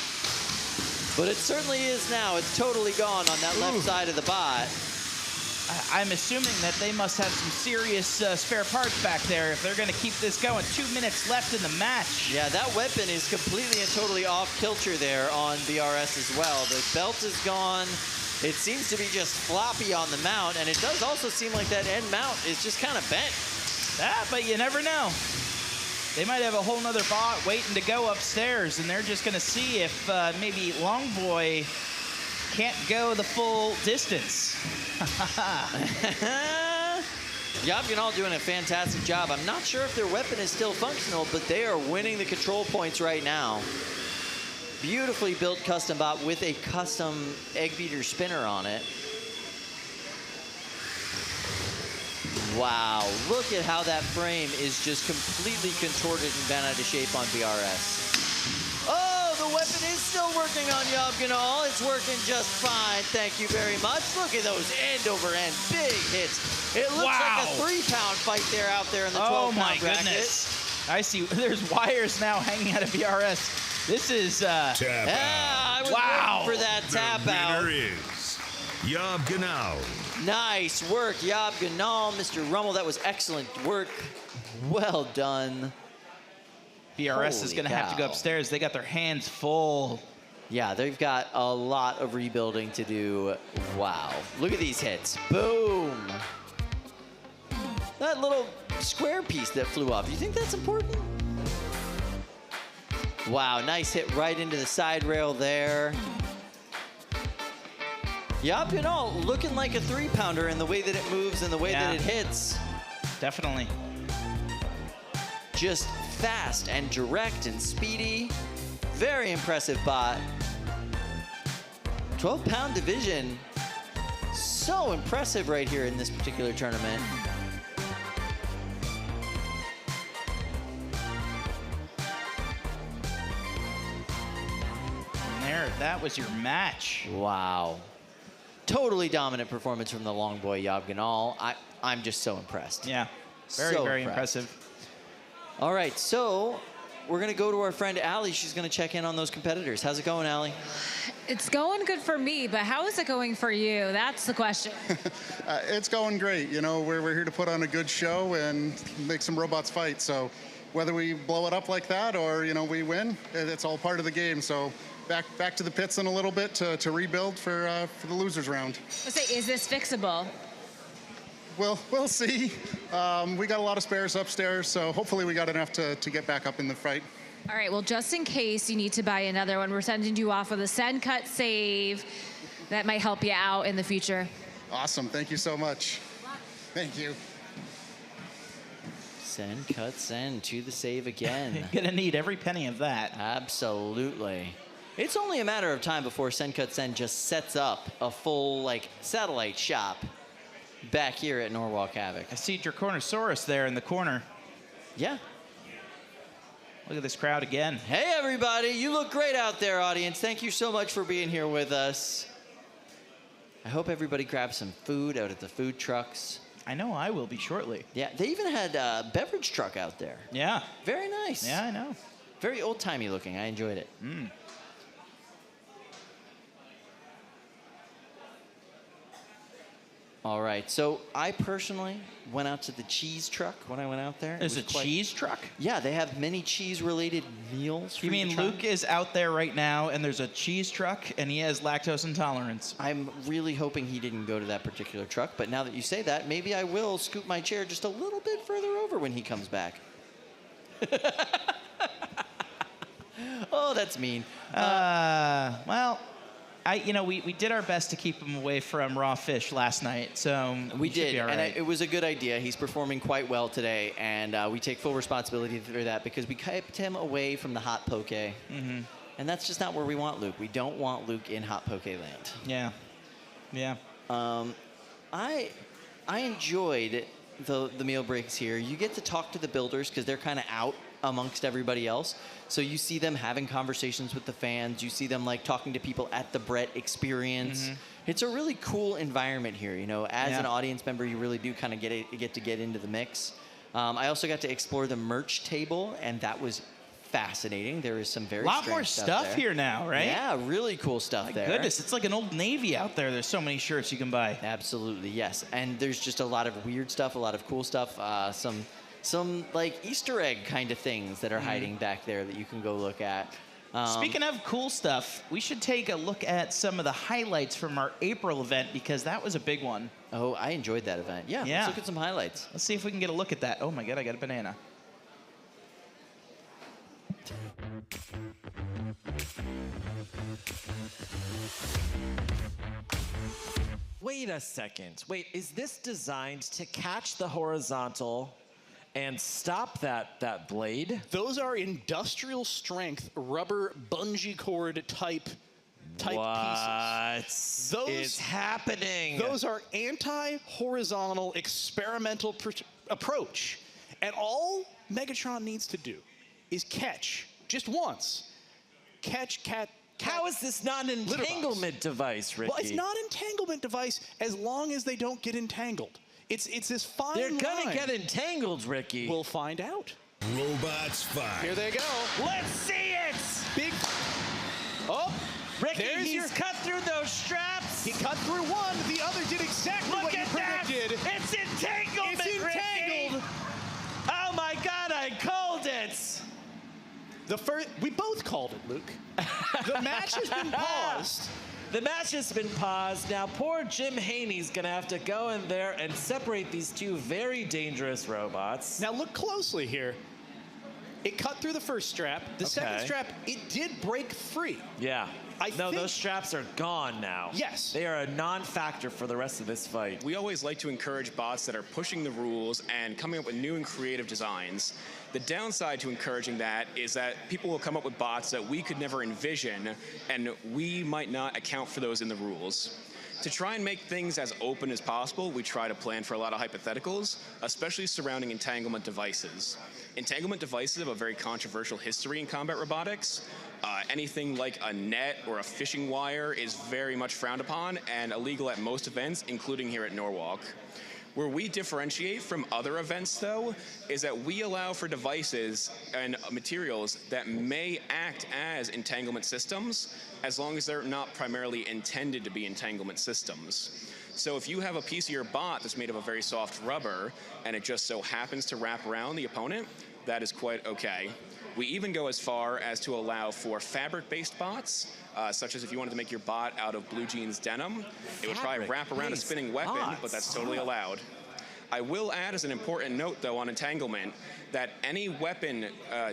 But it certainly is now. It's totally gone on that left side of the bot. I'm assuming that they must have some serious spare parts back there if they're going to keep this going. 2 minutes left in the match. Yeah, that weapon is completely and totally off kilter there on BRS as well. The belt is gone. It seems to be just floppy on the mount, and it does also seem like that end mount is just kind of bent. But you never know. They might have a whole nother bot waiting to go upstairs, and they're just going to see if maybe Longboy can't go the full distance. YOB GNOL doing a fantastic job. I'm not sure if their weapon is still functional, but they are winning the control points right now. Beautifully built custom bot with a custom egg beater spinner on it. Wow, look at how that frame is just completely contorted and bent out of shape on BRS. Oh, the weapon is still working on YOB GNOL. It's working just fine. Thank you very much. Look at those end over end big hits. It looks like a 3-pound fight there out there in the 12-pound bracket. Oh my goodness. I see there's wires now hanging out of BRS. This is tap out. I was waiting for that tap out. The winner is YOB GNOL. Nice work, YOB GNOL. Mr. Rummel, that was excellent work. Well done. BRS is going to have to go upstairs. They got their hands full. Yeah, they've got a lot of rebuilding to do. Wow. Look at these hits. Boom. That little square piece that flew off. Do you think that's important? Wow, nice hit right into the side rail there. YOB GNOL looking like a 3-pounder in the way that it moves and the way that it hits. Definitely. Just fast and direct and speedy. Very impressive bot. 12-pound division. So impressive right here in this particular tournament. And there, that was your match. Wow. Totally dominant performance from the long boy YOB GNOL. I'm just so impressed. Yeah, very impressive. All right, so we're gonna go to our friend Allie. She's gonna check in on those competitors. How's it going, Allie? It's going good for me, but how is it going for you? That's the question. It's going great. You know, we're here to put on a good show and make some robots fight. So whether we blow it up like that or, you know, we win, it's all part of the game. So back to the pits in a little bit to rebuild for the losers round. Let's say, is this fixable? Well, we'll see. We got a lot of spares upstairs, so hopefully we got enough to get back up in the fight. All right, well, just in case you need to buy another one, we're sending you off with a send, cut, save. That might help you out in the future. Awesome, thank you so much. Thank you. Send, cut, send to the save again. Gonna need every penny of that. Absolutely. It's only a matter of time before send, cut, send just sets up a full, like, satellite shop back here at Norwalk Havoc. I see Drago-Corn-a-Saurus there in the corner. Yeah. Look at this crowd again. Hey, everybody. You look great out there, audience. Thank you so much for being here with us. I hope everybody grabs some food out at the food trucks. I know I will be shortly. Yeah, they even had a beverage truck out there. Yeah. Very nice. Yeah, I know. Very old-timey looking. I enjoyed it. Mm. All right, so I personally went out to the cheese truck when I went out there. There's a cheese truck? Yeah, they have many cheese-related meals. You mean Luke is out there right now and there's a cheese truck and he has lactose intolerance? I'm really hoping he didn't go to that particular truck, but now that you say that, maybe I will scoop my chair just a little bit further over when he comes back. Oh, that's mean. Well, we did our best to keep him away from raw fish last night, so we did, and it was a good idea. He's performing quite well today, and we take full responsibility for that because we kept him away from the hot poke, and that's just not where we want Luke. We don't want Luke in hot poke land. Yeah, yeah. I enjoyed the meal breaks here. You get to talk to the builders because they're kind of out amongst everybody else. So you see them having conversations with the fans. You see them like talking to people at the Brett experience. It's a really cool environment here. You know, as an audience member, you really do kind of get to get into the mix. I also got to explore the merch table, and that was fascinating. There is some very lot strange more stuff here now, right? Yeah, really cool stuff there. Goodness, it's like an Old Navy out there. There's so many shirts you can buy. Absolutely, yes. And there's just a lot of weird stuff, a lot of cool stuff, some like Easter egg kind of things that are hiding back there that you can go look at. Speaking of cool stuff, we should take a look at some of the highlights from our April event because that was a big one. Oh, I enjoyed that event. Yeah, let's look at some highlights. Let's see if we can get a look at that. Oh my God, I got a banana. Wait a second. Wait, is this designed to catch the horizontal and stop that blade? Those are industrial strength rubber bungee cord type pieces. What is happening? Those are anti-horizontal experimental approach. And all Megatron needs to do is catch, just once, How is this not an entanglement device, Ricky? Well, it's not an entanglement device as long as they don't get entangled. It's this fine line. They're gonna get entangled, Ricky. We'll find out. Robots fight. Here they go. Let's see it! Big. Oh, Ricky, there's he's cut through those straps. He cut through one. The other did exactly what you predicted. It's entanglement, It's entangled. Ricky. Oh my God, I called it. We both called it, Luke. The match has been paused. The match has been paused. Now, poor Jim Haney's gonna have to go in there and separate these two very dangerous robots. Now, look closely here. It cut through the first strap. The second strap, it did break free. Yeah. I No, think- those straps are gone now. Yes. They are a non-factor for the rest of this fight. We always like to encourage bots that are pushing the rules and coming up with new and creative designs. The downside to encouraging that is that people will come up with bots that we could never envision, and we might not account for those in the rules. To try and make things as open as possible, we try to plan for a lot of hypotheticals, especially surrounding entanglement devices. Entanglement devices have a very controversial history in combat robotics. Anything like a net or a fishing wire is very much frowned upon and illegal at most events, including here at Norwalk. Where we differentiate from other events, though, is that we allow for devices and materials that may act as entanglement systems, as long as they're not primarily intended to be entanglement systems. So if you have a piece of your bot that's made of a very soft rubber, and it just so happens to wrap around the opponent, that is quite okay. We even go as far as to allow for fabric-based bots, such as if you wanted to make your bot out of blue jeans denim, it would probably wrap around a spinning weapon, but that's totally allowed. I will add as an important note, though, on entanglement, that any weapon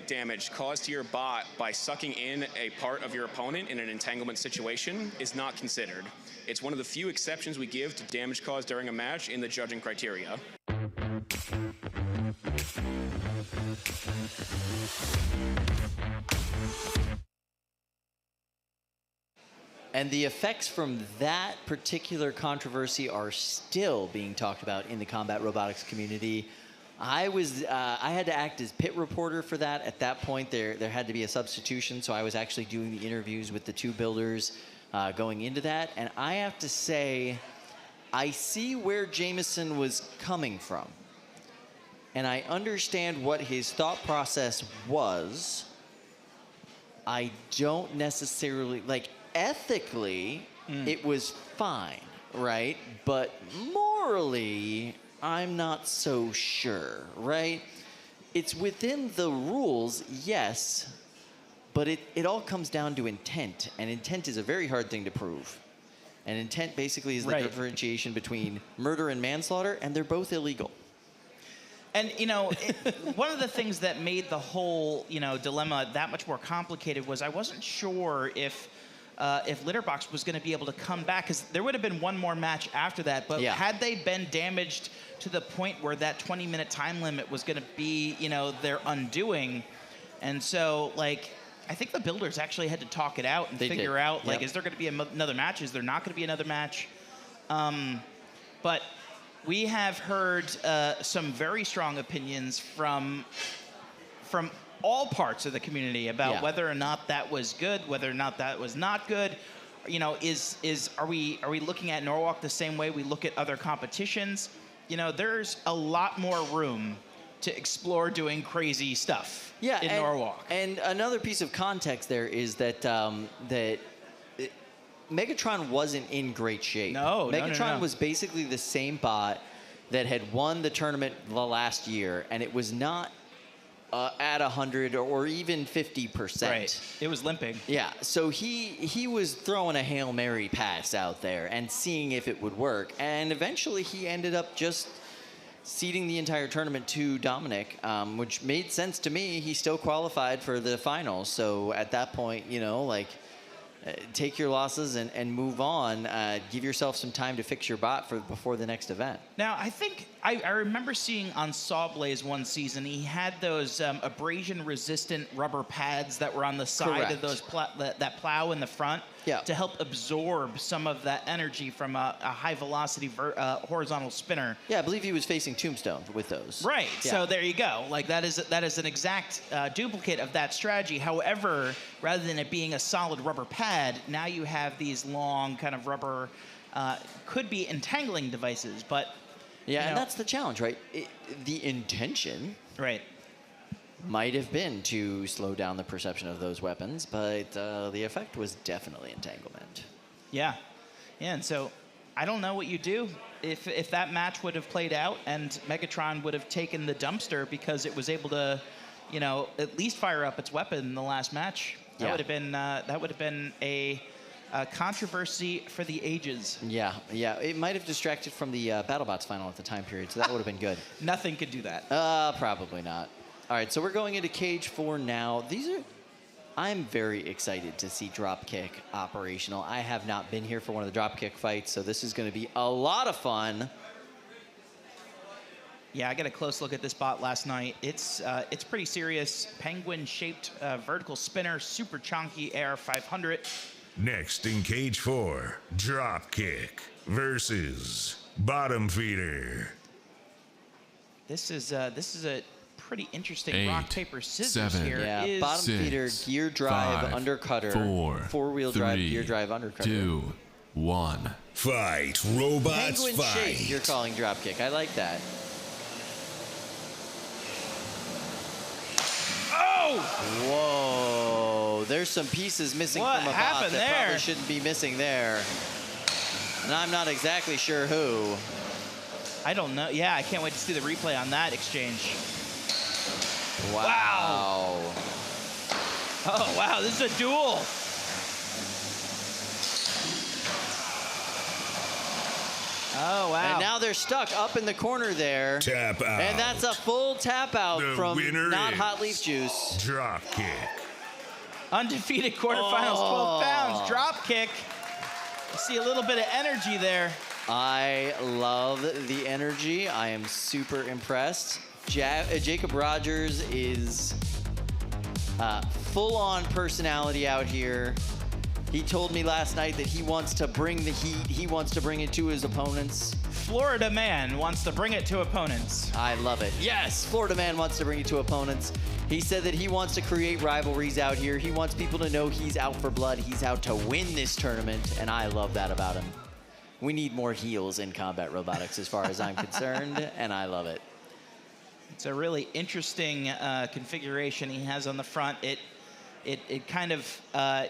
damage caused to your bot by sucking in a part of your opponent in an entanglement situation is not considered. It's one of the few exceptions we give to damage caused during a match in the judging criteria. And the effects from that particular controversy are still being talked about in the combat robotics community. I had to act as pit reporter for that. At that point, there had to be a substitution, so I was actually doing the interviews with the two builders going into that. And I have to say, I see where Jameson was coming from. And I understand what his thought process was. I don't necessarily, like, ethically, it was fine, right? But morally, I'm not so sure, right? It's within the rules, yes, but it all comes down to intent, and intent is a very hard thing to prove. And intent basically is the differentiation between murder and manslaughter, and they're both illegal. And, you know, one of the things that made the whole, you know, dilemma that much more complicated was I wasn't sure if Litterbox was going to be able to come back, because there would have been one more match after that, but had they been damaged to the point where that 20-minute time limit was going to be, you know, their undoing. And so, like, I think the builders actually had to talk it out and figure out, like, is there going to be another match? Is there not going to be another match? But we have heard some very strong opinions from all parts of the community about whether or not that was good, whether or not that was not good. You know, are we looking at Norwalk the same way we look at other competitions? You know, there's a lot more room to explore doing crazy stuff in Norwalk. And another piece of context there is that Megatron wasn't in great shape. Megatron was basically the same bot that had won the tournament the last year, and it was not at 100 or even 50%. Right. It was limping. Yeah. So he was throwing a Hail Mary pass out there and seeing if it would work. And eventually he ended up just ceding the entire tournament to Dominic, which made sense to me. He still qualified for the finals. So at that point, you know, like, take your losses and move on. Give yourself some time to fix your bot before the next event. Now, I think I remember seeing on Sawblaze one season, he had those abrasion-resistant rubber pads that were on the side of those that plow in the front to help absorb some of that energy from a high-velocity horizontal spinner. Yeah, I believe he was facing Tombstone with those. Right. Yeah. So there you go. Like, that is an exact duplicate of that strategy. However, rather than it being a solid rubber pad, now you have these long kind of rubber, could be entangling devices, but and that's the challenge, right? The intention might have been to slow down the perception of those weapons, but the effect was definitely entanglement. Yeah, and so I don't know what you do if that match would have played out and Megatron would have taken the dumpster because it was able to, you know, at least fire up its weapon in the last match. That would have been a controversy for the ages. Yeah. It might have distracted from the BattleBots final at the time period, so that would have been good. Nothing could do that. Probably not. All right, so we're going into cage 4 now. I'm very excited to see Dropkick operational. I have not been here for one of the Dropkick fights, so this is going to be a lot of fun. Yeah, I got a close look at this bot last night. It's pretty serious. Penguin-shaped vertical spinner, super chonky AR 500. Next in cage 4, Dropkick versus Bottom Feeder. This is a pretty interesting rock paper scissors 7, here. Yeah, bottom feeder, gear drive, 5, undercutter, 4, four-wheel drive, gear drive, undercutter. 2, 1. Fight, robots, Penguin fight. shape, you're calling Dropkick. I like that. Oh! Whoa, there's some pieces missing What from a bot happened that there? probably shouldn't be missing there. And I'm not exactly sure who. I don't know. Yeah, I can't wait to see the replay on that exchange. Wow. Oh, wow, this is a duel. Oh, wow. And now they're stuck up in the corner there. Tap out. And that's a full tap out The from winner not is Hot Leaf Juice. Dropkick. Undefeated quarterfinals, 12 pounds, drop kick. You see a little bit of energy there. I love the energy. I am super impressed. Jacob Rogers is full-on personality out here. He told me last night that he wants to bring the heat. He wants to bring it to his opponents. Florida man wants to bring it to opponents. I love it. Yes, Florida man wants to bring it to opponents. He said that he wants to create rivalries out here. He wants people to know he's out for blood. He's out to win this tournament, and I love that about him. We need more heels in combat robotics as far as I'm concerned, and I love it. It's a really interesting configuration he has on the front. It kind of I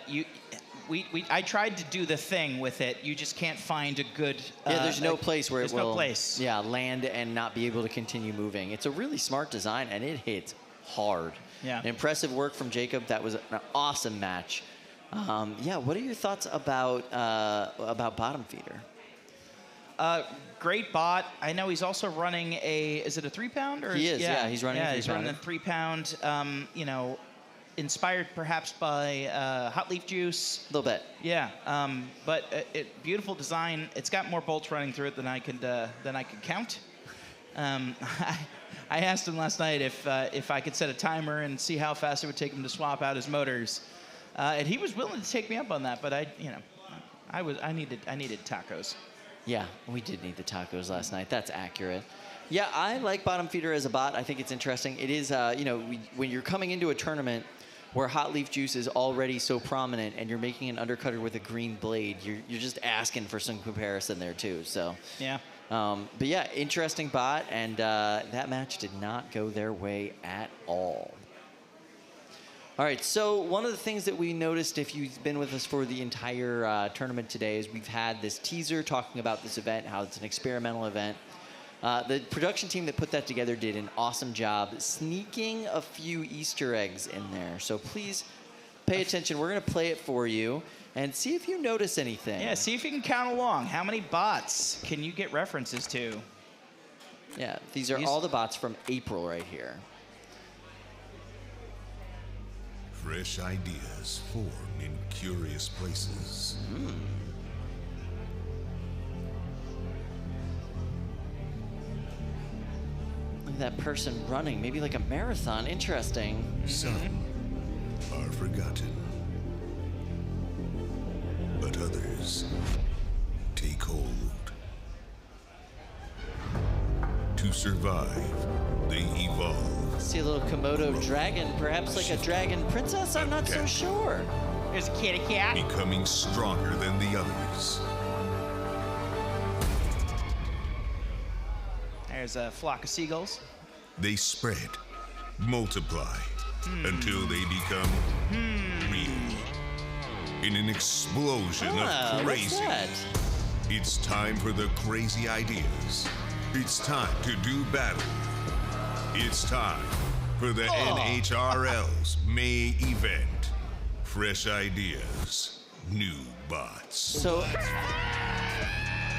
tried to do the thing with it. You just can't find a good. Yeah, there's no place where it will. no place. Yeah, land and not be able to continue moving. It's a really smart design, and it hits hard. Yeah. Impressive work from Jacob. That was an awesome match. Yeah, what are your thoughts about Bottom Feeder? Great bot. I know he's also running is it a 3-pound? Or He is, yeah, he's running a 3-pounder. he's running a 3-pound, you know, inspired perhaps by Hot Leaf Juice. A little bit. Yeah, but beautiful design. It's got more bolts running through it than I could count. I asked him last night if I could set a timer and see how fast it would take him to swap out his motors, and he was willing to take me up on that. But I needed tacos. Yeah, we did need the tacos last night. That's accurate. Yeah, I like Bottom Feeder as a bot. I think it's interesting. It is, when you're coming into a tournament where Hot Leaf Juice is already so prominent and you're making an undercutter with a green blade, you're just asking for some comparison there too. So yeah. But yeah, interesting bot, and that match did not go their way at all. All right, so one of the things that we noticed, if you've been with us for the entire tournament today, is we've had this teaser talking about this event, how it's an experimental event. The production team that put that together did an awesome job sneaking a few Easter eggs in there. So please pay attention. We're going to play it for you and see if you notice anything. Yeah, see if you can count along. How many bots can you get references to? Yeah, these are all the bots from April right here. Fresh ideas form in curious places. Look at that person running, maybe like a marathon. Interesting. Some are forgotten, but others take hold. To survive, they evolve. See a little Komodo dragon, perhaps like a dragon princess? I'm not so sure. There's a kitty cat. Becoming stronger than the others. There's a flock of seagulls. They spread, multiply, until they become real. In an explosion of crazy. What's that? It's time for the crazy ideas. It's time to do battle. It's time for the NHRL's May event. Fresh ideas, new bots. So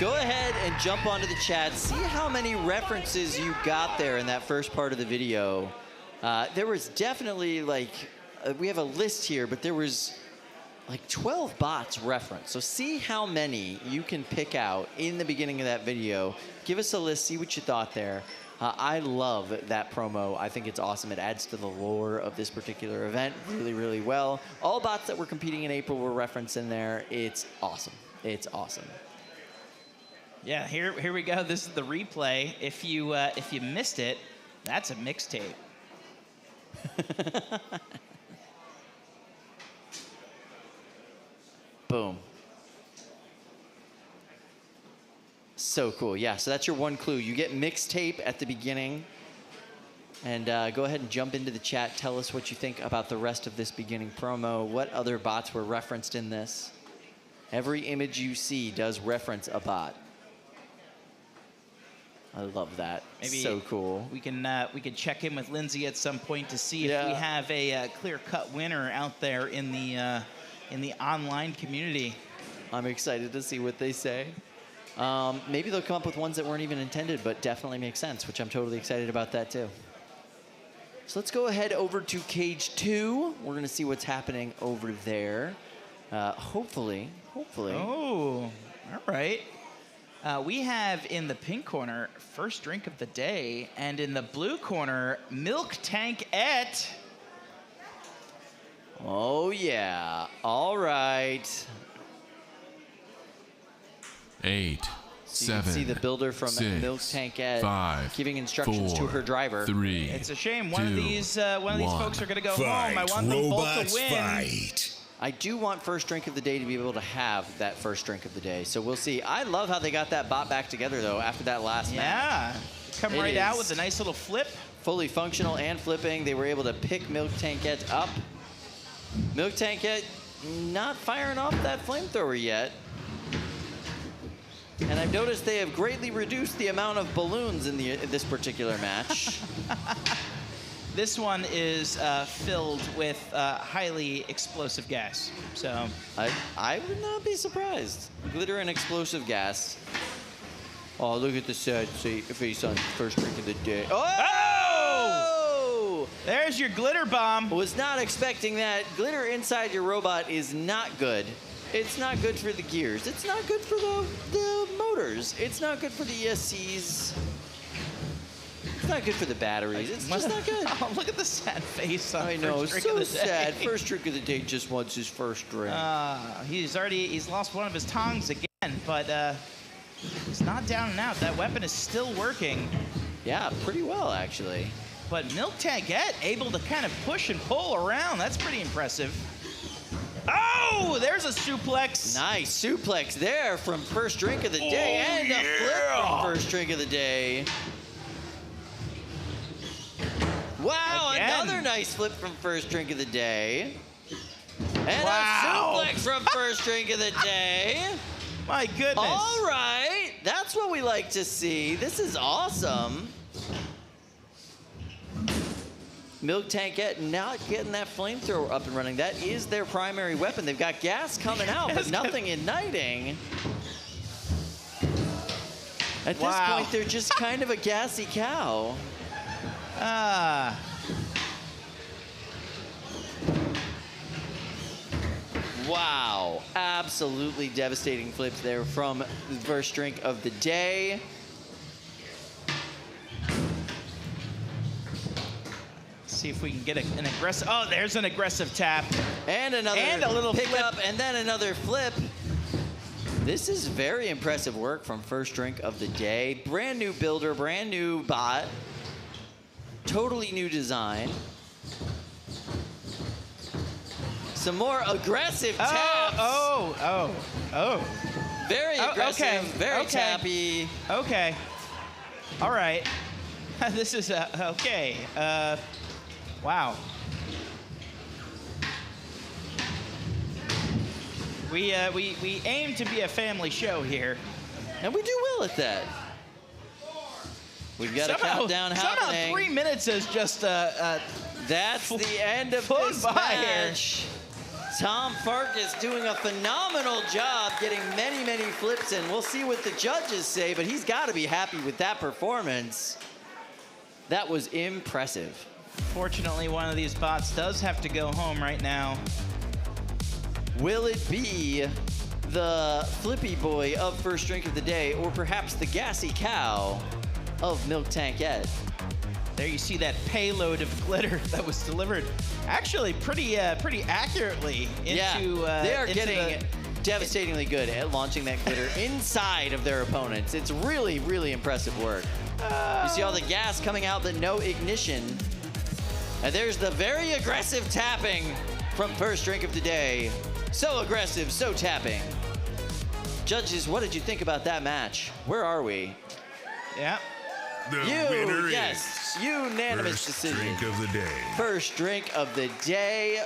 go ahead and jump onto the chat. See how many references you got there in that first part of the video There was definitely like, we have a list here, but there was like 12 bots referenced. So see how many you can pick out in the beginning of that video. Give us a list, see what you thought there. I love that promo. I think it's awesome. It adds to the lore of this particular event really, really well. All bots that were competing in April were referenced in there. It's awesome. It's awesome. Yeah, here we go. This is the replay. If you missed it, that's a mixtape. Boom. So cool. Yeah, so that's your one clue. You get mixtape at the beginning. And go ahead and jump into the chat. Tell us what you think about the rest of this beginning promo. What other bots were referenced in this? Every image you see does reference a bot. I love that. Maybe so cool. We can check in with Lindsay at some point to see if we have a clear-cut winner out there in the online community. I'm excited to see what they say. Maybe they'll come up with ones that weren't even intended, but definitely make sense, which I'm totally excited about that too. So let's go ahead over to cage 2. We're gonna see what's happening over there. Hopefully. Oh, all right. We have in the pink corner, first drink of the day, and in the blue corner, MilkTankette. Oh yeah, all right. 8, So 7, you can see the builder from 6, MilkTankette 5, giving instructions 4, to her driver. 3, It's a shame one of 2, these folks are going to go Fight, home. I want them both robots, to win. fight. I do want first drink of the day to be able to have that first drink of the day. So we'll see. I love how they got that bot back together, though, after that last match. Yeah. Come right out with a nice little flip. Fully functional and flipping. They were able to pick MilkTankette up. MilkTankette not firing off that flamethrower yet. And I've noticed they have greatly reduced the amount of balloons in this particular match. This one is filled with highly explosive gas. So I would not be surprised. Glitter and explosive gas. Oh, look at the sad face on first drink of the day. Oh! There's your glitter bomb. Was not expecting that. Glitter inside your robot is not good. It's not good for the gears. It's not good for the motors. It's not good for the ESCs. It's not good for the batteries. It's just not good. Oh, look at the sad face on I know, first drink of the so sad. day. First drink of the day just wants his first drink. He's lost one of his tongs again, but he's not down and out. That weapon is still working. Yeah, pretty well, actually. But MilkTankette able to kind of push and pull around. That's pretty impressive. Oh, there's a suplex. Nice suplex there from first drink of the day. And a flip from first drink of the day. Wow, another nice flip from first drink of the day. And a suplex from first drink of the day. My goodness. All right, that's what we like to see. This is awesome. MilkTankette not getting that flamethrower up and running. That is their primary weapon. They've got gas coming out, but nothing igniting. At this point, they're just kind of a gassy cow. Wow, absolutely devastating flips there from the first drink of the day. See if we can get an aggressive. Oh, there's an aggressive tap. And another and a little pickup, and then another flip. This is very impressive work from first drink of the day. Brand new builder, brand new bot. Totally new design. Some more aggressive taps. Oh. Very aggressive, okay. very tappy. Okay. All right. This is okay. Wow. We aim to be a family show here. And we do well at that. We've got a countdown happening. Somehow 3 minutes is just that's the end of this match. Tom Farkas doing a phenomenal job getting many, many flips in. We'll see what the judges say, but he's got to be happy with that performance. That was impressive Fortunately, one of these bots does have to go home right now. Will it be the Flippy Boy of First Drink of the Day, or perhaps the Gassy Cow of MilkTankette? There you see that payload of glitter that was delivered actually pretty accurately into they are getting devastatingly good at launching that glitter inside of their opponents. It's really, really impressive work. You see all the gas coming out, but no ignition. And there's the very aggressive tapping from First Drink of the Day. So aggressive, so tapping. Judges, what did you think about that match? Where are we? Yeah. The winner yes, unanimous First decision. Drink of the Day. First Drink of the Day,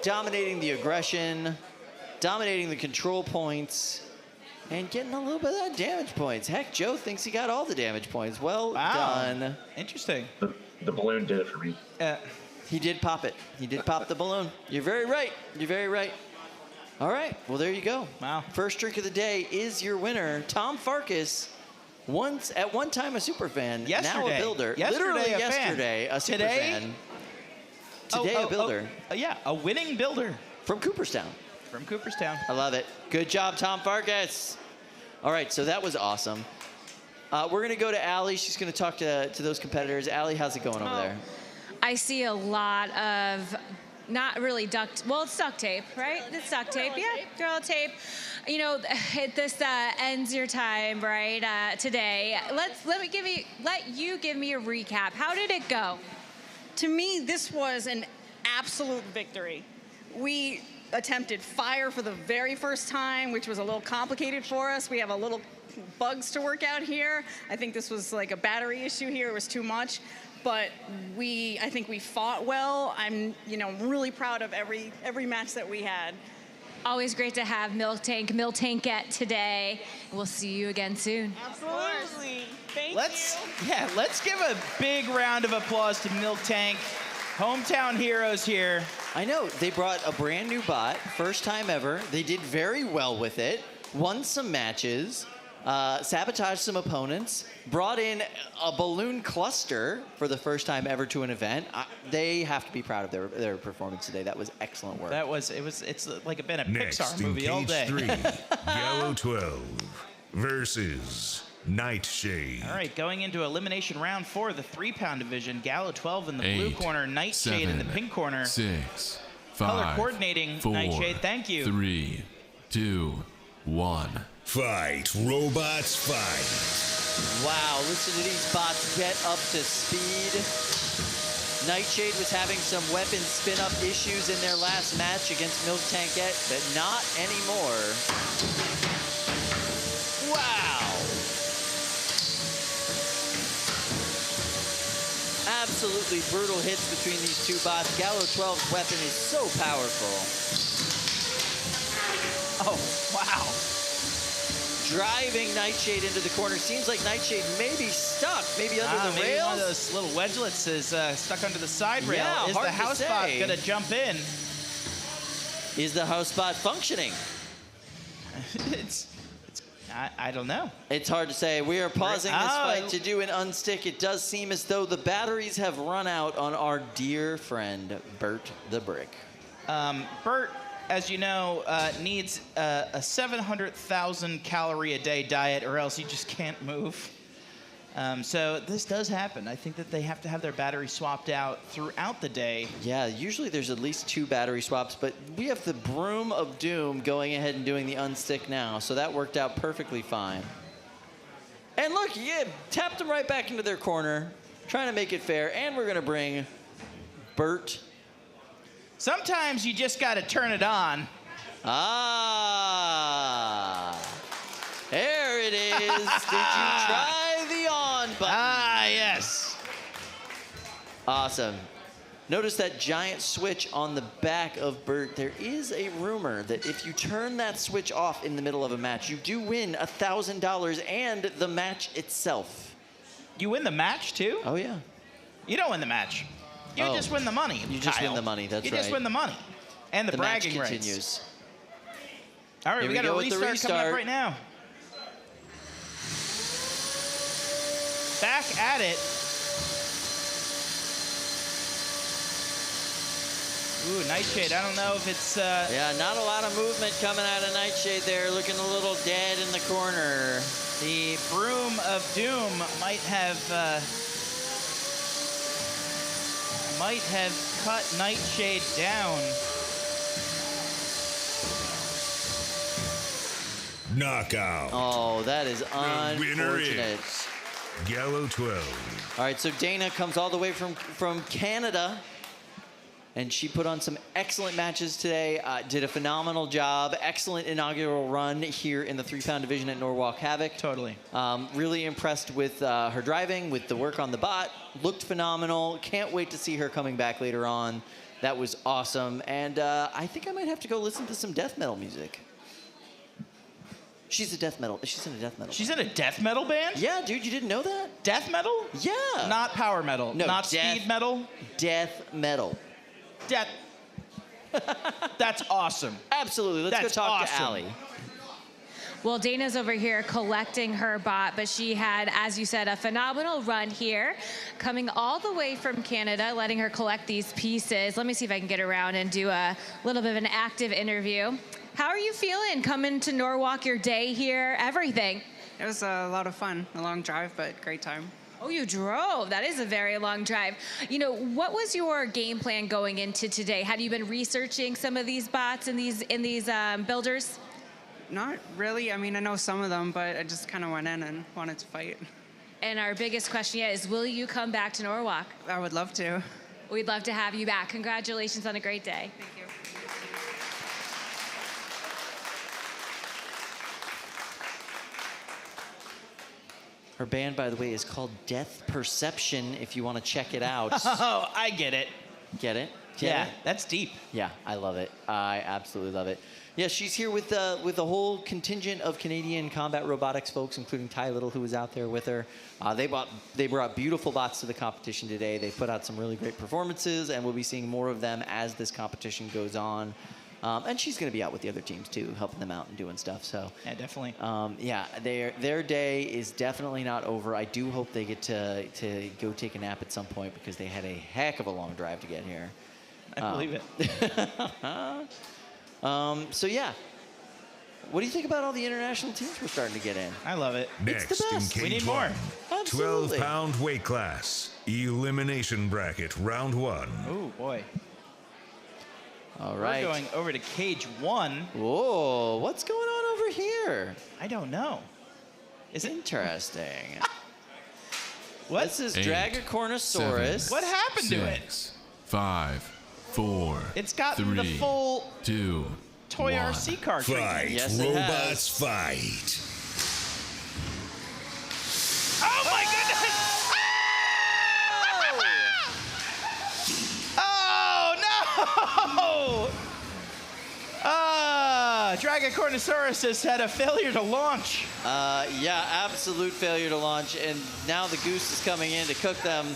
dominating the aggression, dominating the control points, and getting a little bit of that damage points. Heck, Joe thinks he got all the damage points. Well done. Interesting. The balloon did it for me. He did pop it. He did pop the balloon. You're very right. You're very right. All right. Well, there you go. Wow. First Drink of the Day is your winner, Tom Farkas. At one time a super fan, now a builder. Literally yesterday, a super fan. Today a builder. Yeah, a winning builder. From Cooperstown. From Cooperstown. I love it. Good job, Tom Farkas. All right, so that was awesome. We're going to go to Allie. She's going to talk to those competitors. Allie, how's it going over there? I see a lot of not really it's duct tape, right? It's duct tape, girl tape. You know, this ends your time, right? Today. Let you give me a recap. How did it go? To me, this was an absolute victory. We attempted fire for the very first time, which was a little complicated for us. We have a little bugs to work out here. I think this was like a battery issue here. It was too much. But I think we fought well. I'm, really proud of every match that we had. Always great to have MilkTankette today. We'll see you again soon. Absolutely. Thank Let's you. give a big round of applause to MilkTank. Hometown heroes here. I know. They brought a brand new bot, first time ever. They did very well with it, won some matches, sabotaged some opponents, brought in a balloon cluster for the first time ever to an event. They have to be proud of their performance today. That was excellent work. It's like been a Next Pixar in movie all cage day. 3, Gallo 12 versus Nightshade. All right, going into elimination round 4, the 3-pound division. Gallo 12 in the blue 8, corner, Nightshade in the pink corner. 6, Color 5, coordinating, 4, Nightshade, thank you. 3, 2, 1. Fight, robots, fight. Wow, listen to these bots get up to speed. Nightshade was having some weapon spin-up issues in their last match against MilkTankette, but not anymore. Wow. Absolutely brutal hits between these two bots. Gallo 12's weapon is so powerful. Oh, wow. Driving Nightshade into the corner. Seems like Nightshade may be stuck, maybe under the maybe rails. one of those little wedgelets is stuck under the side rail. Yeah, is hard the to house bot say. gonna jump in? Is the house bot functioning? I don't know. It's hard to say. We are pausing this fight to do an unstick. It does seem as though the batteries have run out on our dear friend, Bert the Brick. Bert, as you know, needs a 700,000 calorie a day diet or else he just can't move. So this does happen. I think that they have to have their battery swapped out throughout the day. Yeah, usually there's at least 2 battery swaps, but we have the Broom of Doom going ahead and doing the unstick now, so that worked out perfectly fine. And look, yeah, tapped them right back into their corner, trying to make it fair, and we're gonna bring Bert. Sometimes you just gotta turn it on. Ah, there it is. Did you try the on button? Ah, yes. Awesome. Notice that giant switch on the back of Bert. There is a rumor that if you turn that switch off in the middle of a match, you do win $1,000 and the match itself. You win the match, too? Oh, yeah. You don't win the match. You just win the money, You just Kyle. win the money, that's right. You just win the money. And the bragging match rights. continues. All right, Here we got go a with the restart coming restart. up right now. Back at it. Ooh, Nightshade. I don't know if it's... Yeah, not a lot of movement coming out of Nightshade there, looking a little dead in the corner. The Broom of Doom might have cut Nightshade down. Knockout. Oh, that is The winner unfortunate. is Gallo 12. All right, so Dana comes all the way from Canada, and she put on some excellent matches today, did a phenomenal job, excellent inaugural run here in the 3-pound division at Norwalk Havoc. Totally. Really impressed with her driving, with the work on the bot, looked phenomenal. Can't wait to see her coming back later on. That was awesome, and I think I might have to go listen to some death metal music. She's in a death metal. She's in a death metal band? Yeah, dude, you didn't know that? Death metal? Yeah. Not power metal. No, not speed metal. Death metal. Death. That's awesome. Absolutely. Let's That's go talk awesome. to Allie. Well, Dana's over here collecting her bot, but she had, as you said, a phenomenal run here, coming all the way from Canada, letting her collect these pieces. Let me see if I can get around and do a little bit of an active interview. How are you feeling coming to Norwalk, your day here, everything? It was a lot of fun, a long drive, but great time. Oh, you drove. That is a very long drive. You know, what was your game plan going into today? Had you been researching some of these bots in these builders? Not really. I mean, I know some of them, but I just kind of went in and wanted to fight. And our biggest question yet is, will you come back to Norwalk? I would love to. We'd love to have you back. Congratulations on a great day. Thank you. Her band, by the way, is called Death Perception, if you want to check it out. Oh, I get it. Get it? Yeah, that's deep. Yeah, I love it. I absolutely love it. Yeah, she's here with the whole contingent of Canadian combat robotics folks, including Ty Little, who was out there with her. They brought beautiful bots to the competition today. They put out some really great performances, and we'll be seeing more of them as this competition goes on. And she's going to be out with the other teams, too, helping them out and doing stuff. So yeah, definitely. Yeah, their day is definitely not over. I do hope they get to go take a nap at some point because they had a heck of a long drive to get here. I believe it. So, yeah. What do you think about all the international teams we're starting to get in? I love it. Next it's the in best. K1, We need more. Absolutely. 12-pound weight class. Elimination bracket, round 1. Oh, boy. All right. We're going over to cage 1. Whoa, what's going on over here? I don't know. Is it interesting? What? This is 8, Drago-Corn-a-Saurus. 7, What happened to it? 6, 5, 4. It's gotten 3, the full 2, Toy 1. RC car treatment. Fight, Yes, it robots, fight. Oh my goodness! Oh no! Drago-Corn-a-Saurus has had a failure to launch. Yeah, absolute failure to launch, and now the Goose is coming in to cook them.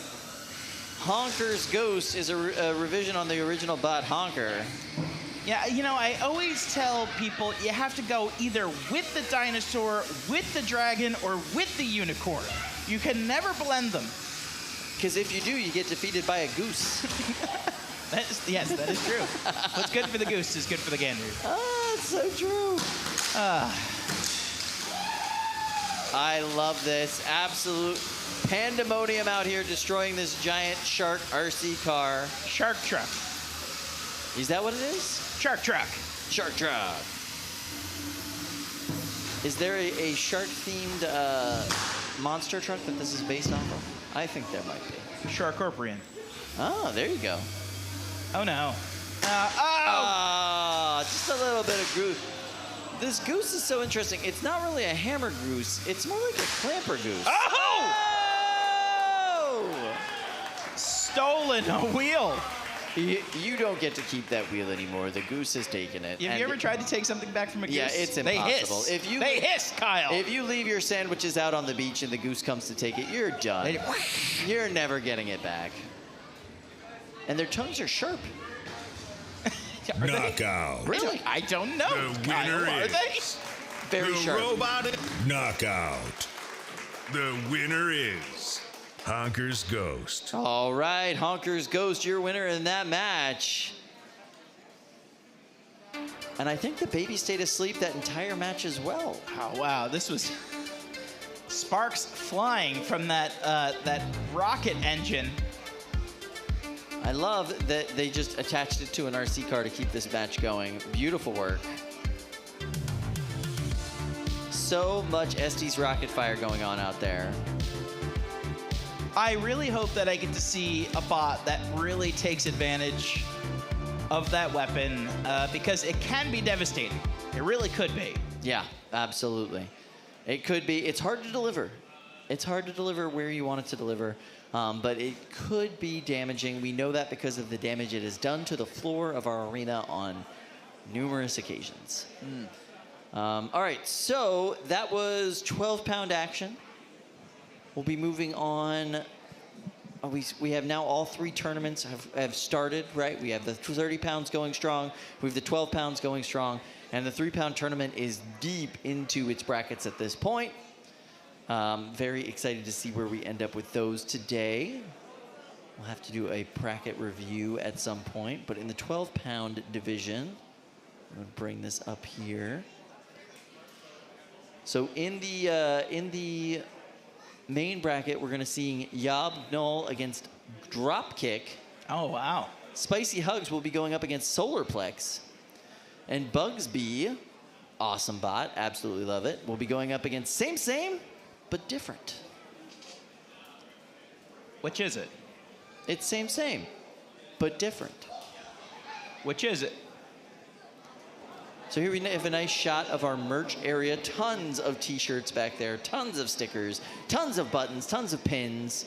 Honker's Ghost is a revision on the original bot Honker. Yeah, you know, I always tell people you have to go either with the dinosaur, with the dragon, or with the unicorn. You can never blend them. Because if you do, you get defeated by a goose. Yes, that is true. What's good for the goose is good for the gander. Ah, it's so true. I love this. Absolute pandemonium out here destroying this giant shark RC car. Shark truck. Is that what it is? Shark truck. Shark truck. Is there a shark-themed monster truck that this is based off of? I think there might be. Sharkorporean. Oh, there you go. Oh no. Just a little bit of goose. This goose is so interesting. It's not really a hammer goose. It's more like a clamper goose. Oh! Stolen a wheel. You don't get to keep that wheel anymore. The goose has taken it. Have you ever tried to take something back from a goose? Yeah, it's impossible. They hiss, Kyle. If you leave your sandwiches out on the beach and the goose comes to take it, you're done. You're never getting it back. And their tongues are sharp. Knockout. Really? I don't know. The Kyle, winner are they? is Very the sharp. robotic knockout. The winner is Honker's Ghost. All right, Honker's Ghost, your winner in that match. And I think the baby stayed asleep that entire match as well. Oh, wow. This was sparks flying from that, that rocket engine. I love that they just attached it to an RC car to keep this match going. Beautiful work. So much Estes rocket fire going on out there. I really hope that I get to see a bot that really takes advantage of that weapon because it can be devastating. It really could be. Yeah, absolutely. It could be. It's hard to deliver. It's hard to deliver where you want it to deliver, but it could be damaging. We know that because of the damage it has done to the floor of our arena on numerous occasions. All right, so that was 12-pound action. We'll be moving on. We have now all 3 tournaments have started, right? We have the 30 pounds going strong. We have the 12 pounds going strong. And the 3-pound tournament is deep into its brackets at this point. Very excited to see where we end up with those today. We'll have to do a bracket review at some point. But in the 12-pound division, I'm going to bring this up here. So in the main bracket, we're going to see YOB GNOL against Dropkick. Oh, wow. Spicy Hugs will be going up against Solarplex. And Bugsbee, awesome bot, absolutely love it, will be going up against same, but different. Which is it? It's same, but different. Which is it? So here we have a nice shot of our merch area. Tons of t-shirts back there, tons of stickers, tons of buttons, tons of pins.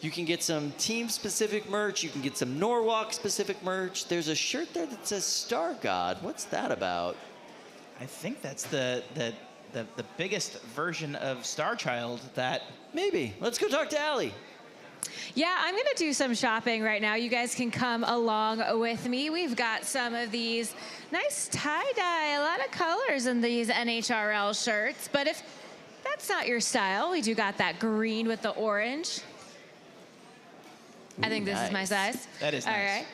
You can get some team-specific merch. You can get some Norwalk-specific merch. There's a shirt there that says Star God. What's that about? I think that's the biggest version of Star Child that... Maybe. Let's go talk to Allie. Yeah, I'm going to do some shopping right now. You guys can come along with me. We've got some of these nice tie-dye, a lot of colors in these NHRL shirts. But if that's not your style, we do got that green with the orange. I think this is my size. That is nice. All right.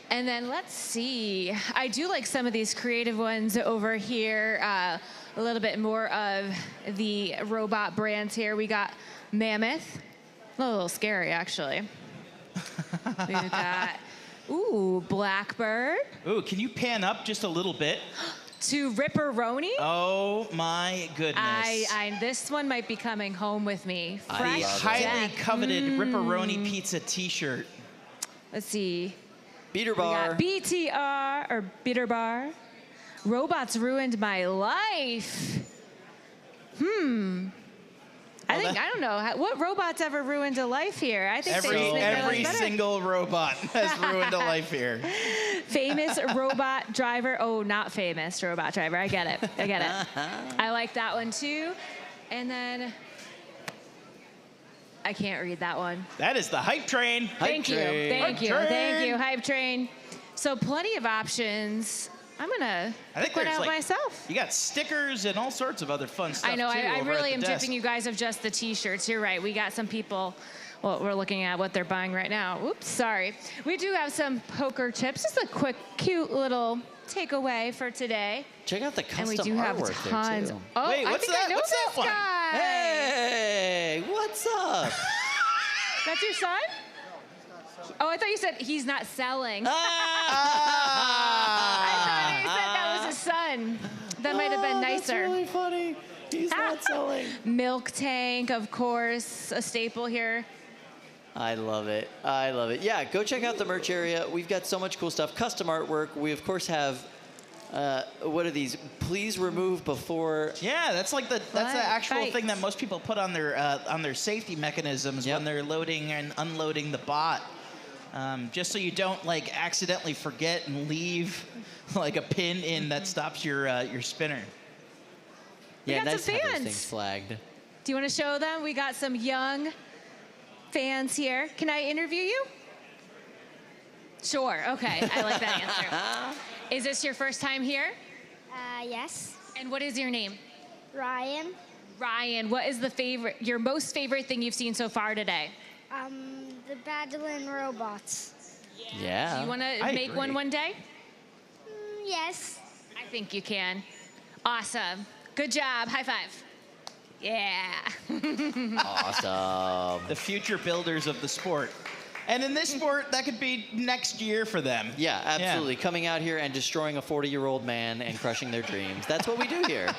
And then let's see. I do like some of these creative ones over here. A little bit more of the robot brands here. We got Mammoth. A little scary, actually. We've got, ooh, Blackbird. Ooh, can you pan up just a little bit? To Ripperoni. Oh, my goodness. This one might be coming home with me. The Fresh highly death. coveted Ripperoni pizza t-shirt. Let's see. Beater bar. We got BTR, or Beater Bar. Robots ruined my life. I don't know. What robots ever ruined a life here? I think every single robot has ruined a life here. Famous robot driver. Oh, not famous robot driver. I get it. I like that one too. And then I can't read that one. That is the Hype Train. Thank you, Hype Train. So plenty of options. I'm gonna pick one out myself. You got stickers and all sorts of other fun stuff. I know. Too, I over really at the am desk. tipping you guys of just the T-shirts. You're right. We got some people. Well, we're looking at what they're buying right now. Oops, sorry. We do have some poker chips. Just a quick, cute little takeaway for today. Check out the custom and we do have artwork tons. there too. Oh, Wait, I think I know what's this that one? guy. Hey, what's up? That's your son? Oh, I thought you said he's not selling. I thought you said that was his son. That might have been nicer. That's really funny. He's not selling. Milk Tank, of course, a staple here. I love it. I love it. Yeah, go check out the merch area. We've got so much cool stuff. Custom artwork. We, of course, have, what are these? Please remove before. Yeah, that's like the actual thing that most people put on their safety mechanisms when they're loading and unloading the bot. Just so you don't like accidentally forget and leave like a pin in that stops your spinner. Yeah, nice to have those fans. things flagged. Do you want to show them? We got some young fans here. Can I interview you? Sure. Okay. I like that answer. Is this your first time here? Yes. And what is your name? Ryan. Ryan, what is your most favorite thing you've seen so far today? The battling robots. Yeah. Do you want to make one day? Yes. I think you can. Awesome. Good job. High five. Yeah. Awesome. The future builders of the sport. And in this sport, that could be next year for them. Yeah, absolutely. Coming out here and destroying a 40-year-old man and crushing their dreams. That's what we do here.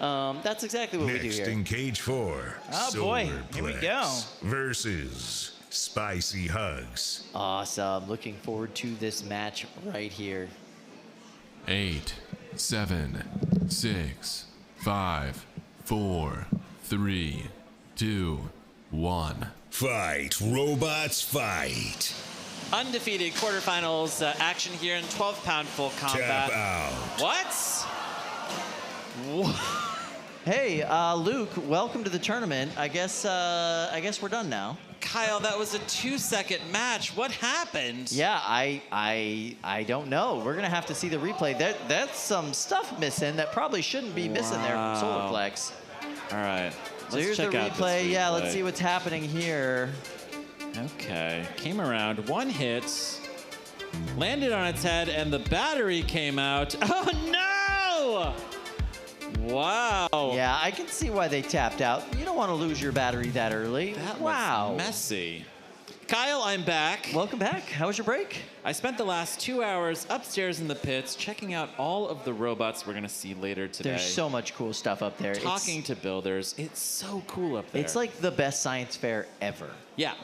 That's exactly what we do here. Next in cage 4. Oh, boy. Here we go. Versus Spicy Hugs. Awesome. Looking forward to this match right here. 8, 7, 6, 5, 4, 3, 2, 1. Fight, robots, fight. Undefeated quarterfinals action here in 12-pound full combat. Tap out. What? Hey, Luke, welcome to the tournament. I guess we're done now. Kyle, that was a 2-second match. What happened? Yeah, I don't know. We're gonna have to see the replay. That's some stuff missing that probably shouldn't be missing there from Solarplex. All right. So Let's here's the check out this replay. Yeah, let's replay. see what's happening here. Okay. Came around, 1 hit, landed on its head, and the battery came out. Oh, no! Wow. Yeah, I can see why they tapped out. You don't want to lose your battery that early. That wow. was messy. Kyle, I'm back. Welcome back. How was your break? I spent the last 2 hours upstairs in the pits checking out all of the robots we're going to see later today. There's so much cool stuff up there. Talking to builders. It's so cool up there. It's like the best science fair ever. Yeah,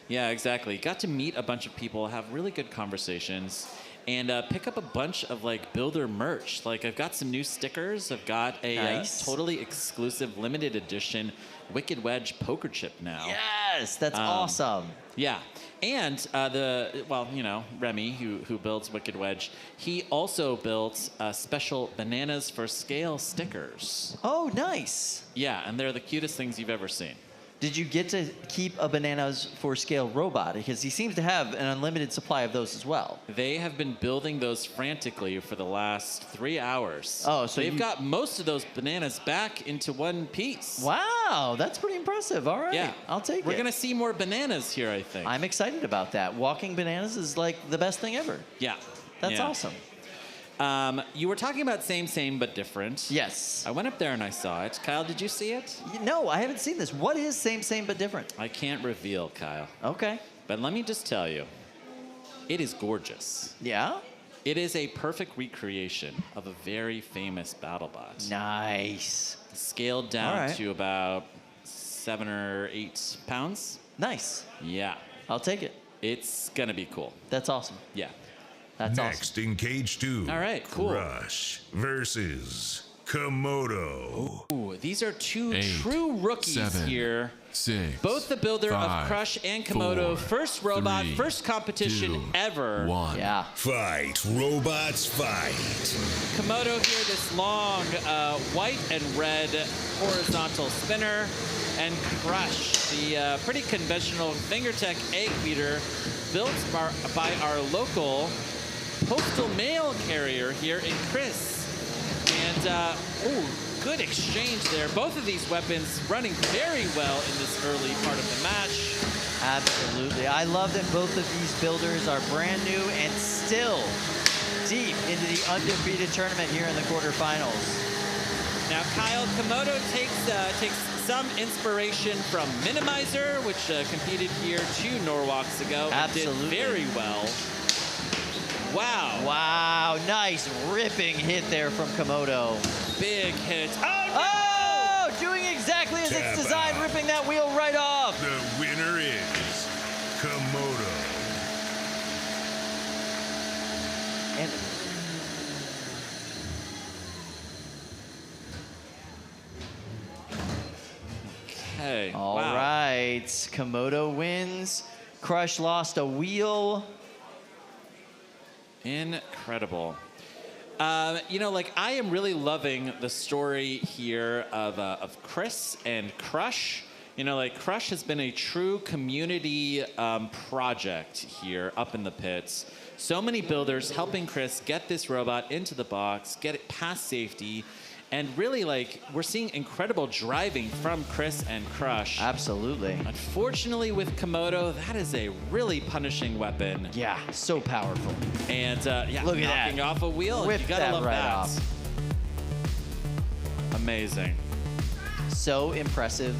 exactly. Got to meet a bunch of people, have really good conversations, and pick up a bunch of like builder merch. Like I've got some new stickers. I've got a totally exclusive limited edition Wicked Wedge poker chip now. Yes, that's awesome. Yeah, and Remy, who builds Wicked Wedge, he also built special bananas for scale stickers. Oh, nice. Yeah, and they're the cutest things you've ever seen. Did you get to keep a bananas for scale robot? Because he seems to have an unlimited supply of those as well. They have been building those frantically for the last 3 hours. Oh, so they've got most of those bananas back into one piece. Wow, that's pretty impressive. All right, Yeah, I'll take it. We're gonna see more bananas here, I think. I'm excited about that. Walking bananas is like the best thing ever. Yeah, That's awesome. You were talking about same but different. Yes. I went up there and I saw it. Kyle, did you see it? No, I haven't seen this. What is same but different? I can't reveal, Kyle. Okay. But let me just tell you, it is gorgeous. Yeah? It is a perfect recreation of a very famous BattleBot. Nice. Scaled down to about 7 or 8 pounds. Nice. Yeah. I'll take it. It's gonna be cool. That's awesome. Yeah. That's Next in cage 2. All right, cool. Crush versus Komodo. Ooh, these are 2 8, true rookies 7, here. 6, Both the builder 5, of Crush and Komodo. 4, First robot, 3, first competition 2, ever. 1. Yeah. Fight, robots, fight. Komodo here, this long white and red horizontal spinner. And Crush, the pretty conventional Fingertech egg beater built by our local postal mail carrier here in Chris. And, good exchange there. Both of these weapons running very well in this early part of the match. Absolutely. I love that both of these builders are brand new and still deep into the undefeated tournament here in the quarterfinals. Now, Kyle, Komodo takes some inspiration from Minimizer, which competed here 2 Norwalks ago. Absolutely. And did very well. Wow. Wow, nice ripping hit there from Komodo. Big hit. Oh, doing exactly as it's designed, ripping that wheel right off. The winner is Komodo. And okay. All right, Komodo wins. Crush lost a wheel. Incredible. I am really loving the story here of Chris and Crush. Crush has been a true community project here up in the pits. So many builders helping Chris get this robot into the box, get it past safety, And really, like, we're seeing incredible driving from Chris and Crush. Absolutely. Unfortunately, with Komodo, that is a really punishing weapon. Yeah, so powerful. And yeah, Look at knocking that. off a wheel. Whip You gotta that love right that. off. Amazing. So impressive.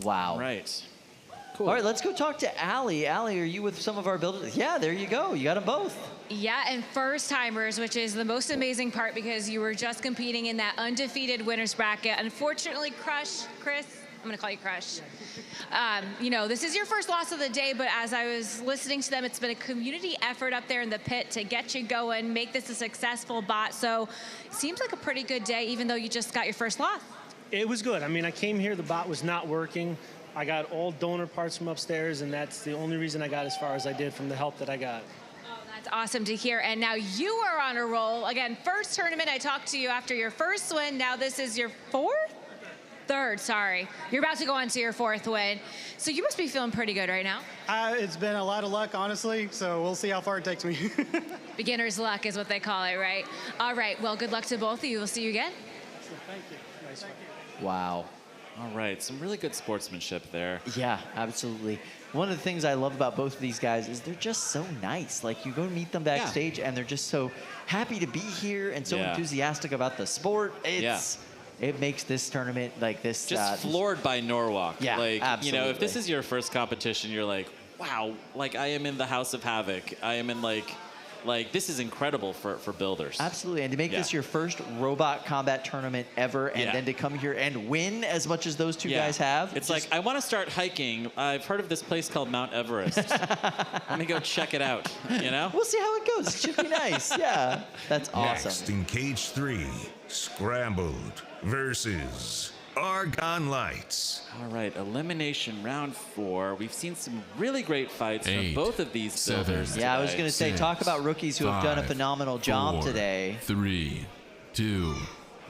Wow. Right. Cool. All right, let's go talk to Allie. Allie, are you with some of our builders? Yeah, there you go. You got them both. Yeah, and first timers, which is the most amazing part because you were just competing in that undefeated winners bracket. Unfortunately, Chris, I'm gonna call you Crush. You know, this is your first loss of the day, but as I was listening to them, it's been a community effort up there in the pit to get you going, make this a successful bot. So it seems like a pretty good day, even though you just got your first loss. It was good. I mean, I came here, the bot was not working. I got all donor parts from upstairs, and that's the only reason I got as far as I did from the help that I got. That's awesome to hear. And now you are on a roll. Again, first tournament, I talked to you after your first win. Now this is your third, sorry. You're about to go on to your fourth win. So you must be feeling pretty good right now. It's been a lot of luck, honestly, so we'll see how far it takes me. Beginner's luck is what they call it, right? All right, well, good luck to both of you. We'll see you again. Thank you. Nice one. Wow. All right, some really good sportsmanship there. Yeah, absolutely. One of the things I love about both of these guys is they're just so nice. Like, you go meet them backstage, and they're just so happy to be here and so enthusiastic about the sport. It makes this tournament like this. Just floored by Norwalk. Yeah, like, absolutely. You know, if this is your first competition, you're like, wow, like I am in the House of Havoc. I am in like this is incredible for builders. Absolutely, and to make this your first robot combat tournament ever, and then to come here and win as much as those two guys have. It's like, I want to start hiking. I've heard of this place called Mount Everest. Let me go check it out, you know? We'll see how it goes. It should be nice. Yeah, that's awesome. Next in Cage 3, Scrambled versus Argon Lights. All right, elimination round 4. We've seen some really great fights from 8, both of these 7, builders. Yeah, I was going to say, talk about rookies who have done a 5, phenomenal job 4, today. 3, 2,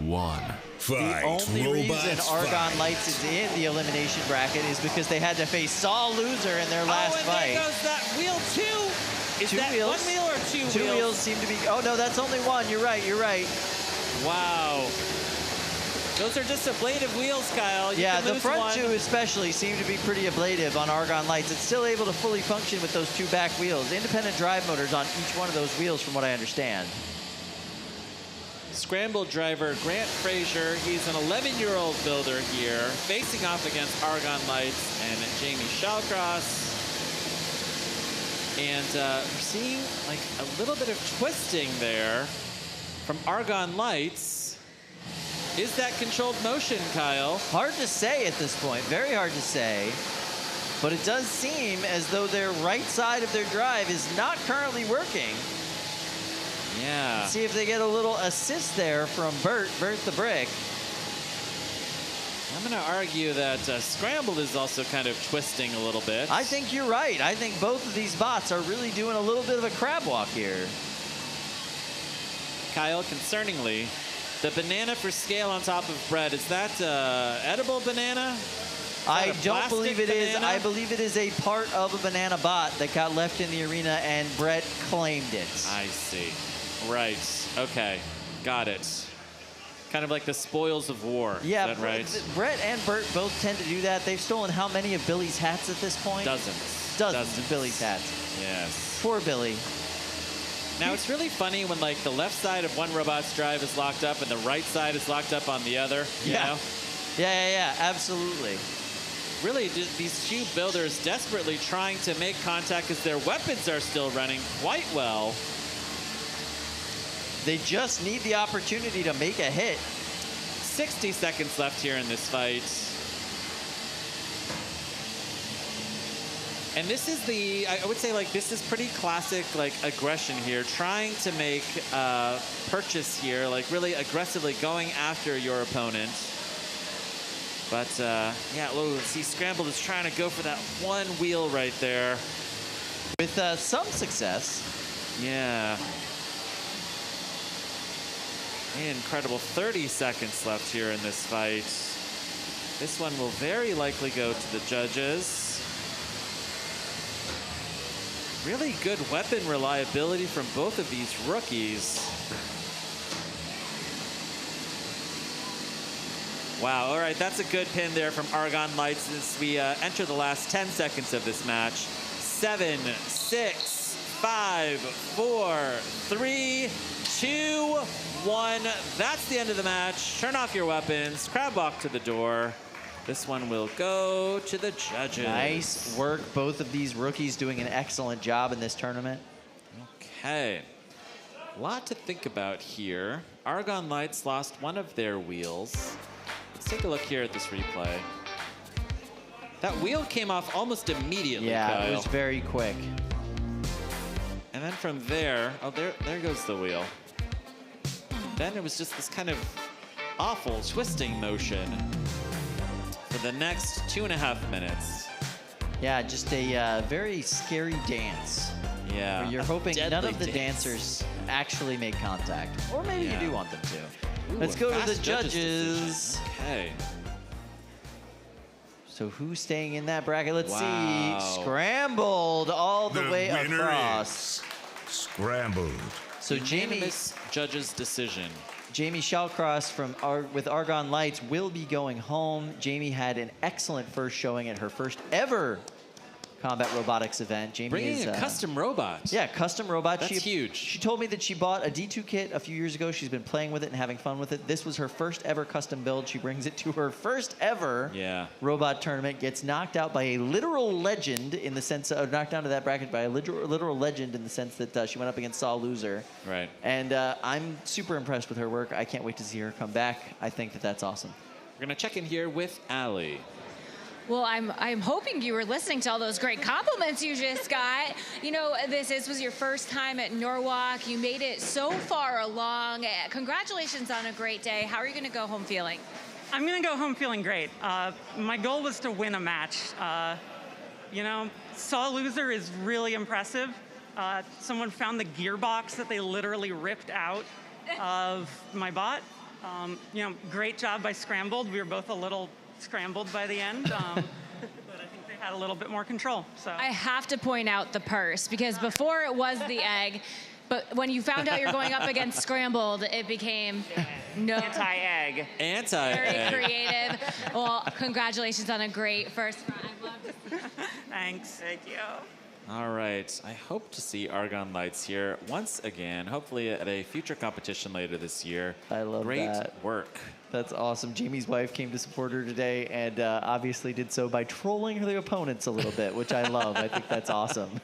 1. The only reason Argon Lights is in the elimination bracket is because they had to face Saw Loser in their last fight. There goes that wheel 2. Is Two that wheels. 1 wheel or 2 wheels? 2 wheels seem to be. Oh no, that's only one. You're right. You're right. Wow. Those are just ablative wheels, Kyle. You Yeah, can the lose front one. two especially seem to be pretty ablative on Argon Lights. It's still able to fully function with those 2 back wheels. Independent drive motors on each one of those wheels, from what I understand. Scrambled driver Grant Frazier. He's an 11-year-old builder here, facing off against Argon Lights and Jamie Shallcross. And we're seeing like a little bit of twisting there from Argon Lights. Is that controlled motion, Kyle? Hard to say at this point. Very hard to say. But it does seem as though their right side of their drive is not currently working. Yeah. Let's see if they get a little assist there from Bert the Brick. I'm going to argue that Scrambled is also kind of twisting a little bit. I think you're right. I think both of these bots are really doing a little bit of a crab walk here. Kyle, concerningly, the banana for scale on top of bread, is that edible banana? I don't believe it is. banana? I believe it is a part of a banana bot that got left in the arena, and Brett claimed it. I see. Right. Okay. Got it. Kind of like the spoils of war. Yeah, is that right? Brett and Bert both tend to do that. They've stolen how many of Billy's hats at this point? Dozens. Dozens of Billy's hats. Yes. Poor Billy. Now, it's really funny when, like, the left side of one robot's drive is locked up and the right side is locked up on the other, you know? Yeah, absolutely. Really, these two builders desperately trying to make contact because their weapons are still running quite well. They just need the opportunity to make a hit. 60 seconds left here in this fight. And this is I would say, like, this is pretty classic, like, aggression here. Trying to make purchase here, like, really aggressively going after your opponent. But, yeah, let's see, Scrambled is trying to go for that one wheel right there. With some success. Yeah. Incredible. 30 seconds left here in this fight. This one will very likely go to the judges. Really good weapon reliability from both of these rookies. Wow, all right, that's a good pin there from Argon Lights as we enter the last 10 seconds of this match. 7, 6, 5, 4, 3, 2, 1. That's the end of the match. Turn off your weapons, crab walk to the door. This one will go to the judges. Nice work. Both of these rookies doing an excellent job in this tournament. Okay. A lot to think about here. Argon Lights lost one of their wheels. Let's take a look here at this replay. That wheel came off almost immediately, Yeah, Kyle. it was very quick. And then from there, oh, there goes the wheel. Then it was just this kind of awful twisting motion for the next 2.5 minutes. Yeah, just a very scary dance. Yeah. Where you're hoping none deadly of the dance. dancers actually make contact. Or maybe Yeah. you do want them to. Ooh, Let's a go to fast the judges judges. decision. Okay. So who's staying in that bracket? Let's Wow. see. Scrambled all the way winner across. is Scrambled. So Jamie, Unanimous judges' decision. Jamie Shallcross with Argon Lights will be going home. Jamie had an excellent first showing at her first ever combat robotics event. Jamie Bringing is a custom robot. Yeah, custom robot. That's huge. She told me that she bought a D2 kit a few years ago. She's been playing with it and having fun with it. This was her first ever custom build. She brings it to her first ever robot tournament. Gets knocked out by a literal legend in the sense of knocked down to that bracket by a literal legend in the sense that she went up against Saw Loser. Right. And I'm super impressed with her work. I can't wait to see her come back. I think that that's awesome. We're gonna check in here with Allie. Well, I'm hoping you were listening to all those great compliments you just got. You know, this was your first time at Norwalk. You made it so far along. Congratulations on a great day. How are you going to go home feeling? I'm going to go home feeling great. My goal was to win a match. You know, Saw Loser is really impressive. Someone found the gearbox that they literally ripped out of my bot. You know, great job by Scrambled. We were both a little scrambled by the end, but I think they had a little bit more control. So I have to point out the purse, because before it was the egg, but when you found out you're going up against Scrambled, it became anti-egg. Anti-egg. Very creative. Well, congratulations on a great first run. I'd love to see. Thanks. Thank you. All right. I hope to see Argon Lights here once again, hopefully at a future competition later this year. I love Great that. work. That's awesome. Jamie's wife came to support her today and obviously did so by trolling her opponents a little bit, which I love. I think that's awesome.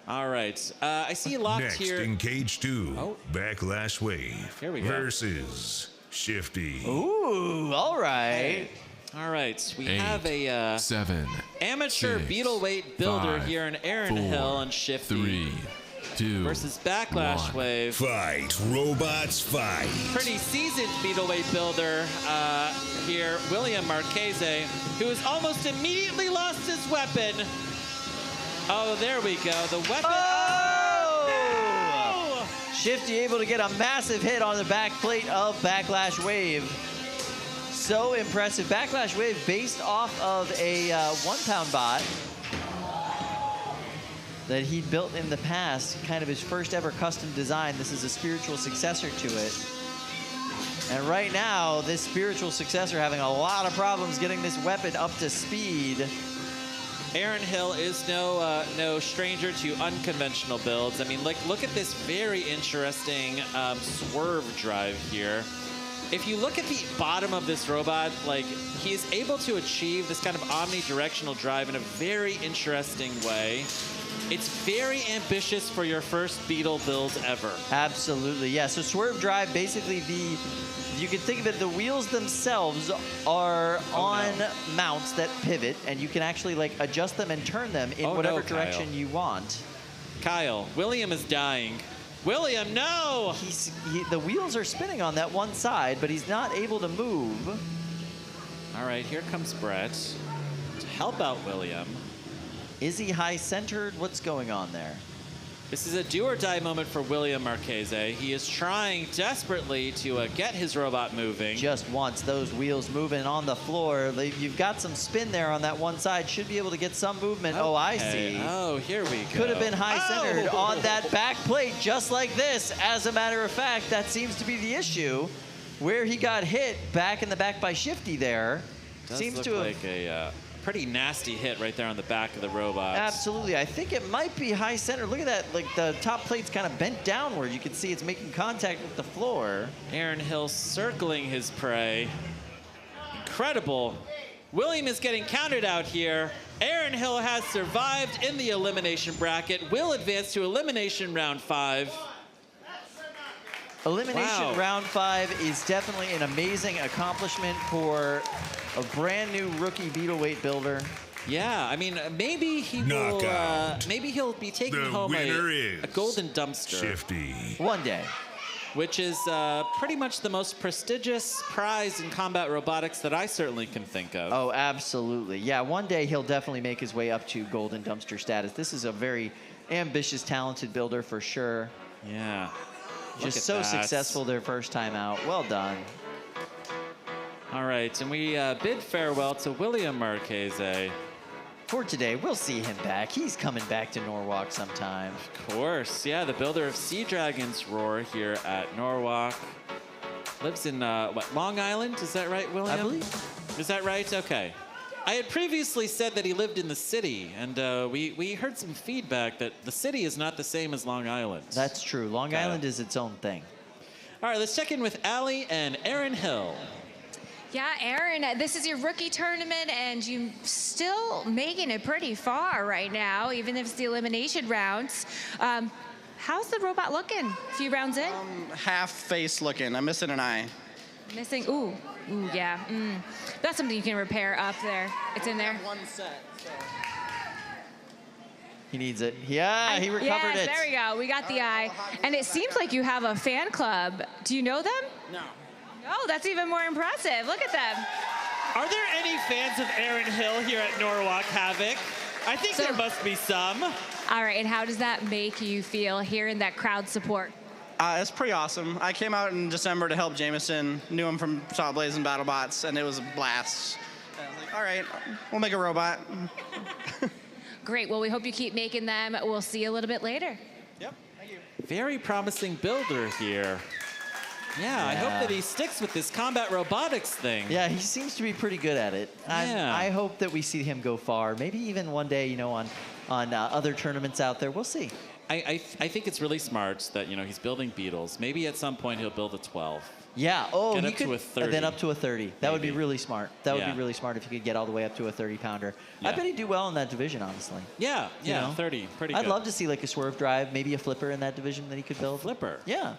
All right. I see locked Next here. in Cage 2, Backlash Wave Here we go. versus Shifty. Ooh, all right. Hey. All right. We 8, have a 7, amateur 6, beetle weight builder 5, here in Aaron 4, Hill and Shifty. 3, 2, versus Backlash 1. Wave. Fight, robots, fight. Pretty seasoned beetleweight builder here, William Marchese, who has almost immediately lost his weapon. Oh, there we go. The weapon. Oh! Shifty able to get a massive hit on the back plate of Backlash Wave. So impressive. Backlash Wave based off of a 1-pound bot that he built in the past, kind of his first ever custom design. This is a spiritual successor to it. And right now, this spiritual successor having a lot of problems getting this weapon up to speed. Aaron Hill is no stranger to unconventional builds. I mean, look at this very interesting swerve drive here. If you look at the bottom of this robot, like, he is able to achieve this kind of omnidirectional drive in a very interesting way. It's very ambitious for your first beetle build ever. Absolutely, yeah. So swerve drive, basically you can think of it, the wheels themselves are on mounts that pivot, and you can actually like adjust them and turn them in whatever direction you want. Kyle, William is dying. William, no! The wheels are spinning on that one side, but he's not able to move. All right, here comes Brett to help out William. Is he high-centered? What's going on there? This is a do-or-die moment for William Marchese. He is trying desperately to get his robot moving. Just wants those wheels moving on the floor. You've got some spin there on that one side. Should be able to get some movement. Okay. Oh, I see. Oh, here we go. Could have been high-centered on that back plate just like this. As a matter of fact, that seems to be the issue. Where he got hit back in the back by Shifty there. Seems to look like a pretty nasty hit right there on the back of the robot. Absolutely. I think it might be high center. Look at that. Like the top plate's kind of bent downward. You can see it's making contact with the floor. Aaron Hill circling his prey. Incredible. William is getting counted out here. Aaron Hill has survived in the elimination bracket. Will advance to elimination round 5. Elimination round 5 is definitely an amazing accomplishment for a brand new rookie beetleweight builder. Yeah, I mean, maybe he will. Maybe he'll be taking home a golden dumpster. Shifty. One day. Which is pretty much the most prestigious prize in combat robotics that I certainly can think of. Oh, absolutely. Yeah, one day he'll definitely make his way up to golden dumpster status. This is a very ambitious, talented builder for sure. Yeah. Just so successful their first time out. Well done. All right, and we bid farewell to William Marchese. For today, we'll see him back. He's coming back to Norwalk sometime. Of course, yeah, the builder of Sea Dragon's Roar here at Norwalk. Lives in, what, Long Island? Is that right, William? I believe. Is that right? Okay. I had previously said that he lived in the city, and we heard some feedback that the city is not the same as Long Island. That's true. Long Island is its own thing. All right, let's check in with Allie and Aaron Hill. Yeah, Aaron, this is your rookie tournament, and you're still making it pretty far right now, even if it's the elimination rounds. How's the robot looking a few rounds in? Half face looking. I'm missing an eye. Missing, ooh, yeah. That's something you can repair up there. It's in there. One set, so. He needs it. Yeah, he recovered it. There we go. We got the eye. And it seems like you have a fan club. Do you know them? No. Oh, that's even more impressive. Look at them. Are there any fans of Aaron Hill here at Norwalk Havoc? I think there must be some. All right, and how does that make you feel hearing that crowd support? It's pretty awesome. I came out in December to help Jameson, knew him from Saw Blaze and BattleBots, and it was a blast. And I was like, all right, we'll make a robot. Great, well, we hope you keep making them. We'll see you a little bit later. Yep, thank you. Very promising builder here. Yeah, I hope that he sticks with this combat robotics thing. Yeah, he seems to be pretty good at it. Yeah. I hope that we see him go far. Maybe even one day, you know, on other tournaments out there. We'll see. I think it's really smart that, you know, he's building beetles. Maybe at some point he'll build a 12. Yeah. Oh, get he up could, to a 30. then up to a 30. That would be really smart. That would Yeah. be really smart if he could get all the way up to a 30-pounder. I Yeah. bet he'd do well in that division, honestly. Yeah, You yeah, know? 30, pretty good. I'd love to see like a swerve drive, maybe a flipper in that division that he could build. Flipper? Yeah.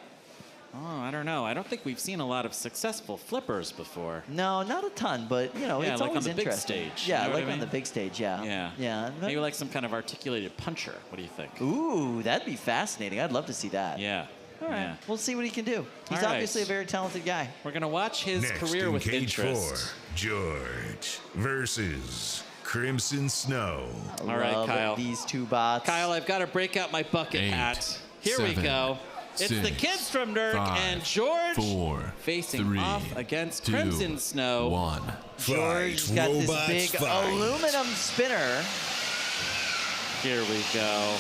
Oh, I don't know. I don't think we've seen a lot of successful flippers before. No, not a ton, but you know, Yeah, it's like on always the big interesting. stage, Yeah, you know what like I on the mean? big stage. Yeah. Yeah. Yeah. Maybe like some kind of articulated puncher. What do you think? Ooh, that'd be fascinating. I'd love to see that. Yeah. All right. Yeah. We'll see what he can do. He's All right. obviously a very talented guy. We're going to watch his Next career in with Cage interest. 4, George versus Crimson Snow. All right, Love Kyle. These two bots. Kyle, I've got to break out my bucket 8, hat. Here we 7, go. It's the 6, kids from Nurk 5, and George 4, facing 3, off against 2, Crimson Snow. 1. George's got this big aluminum spinner. Here we go.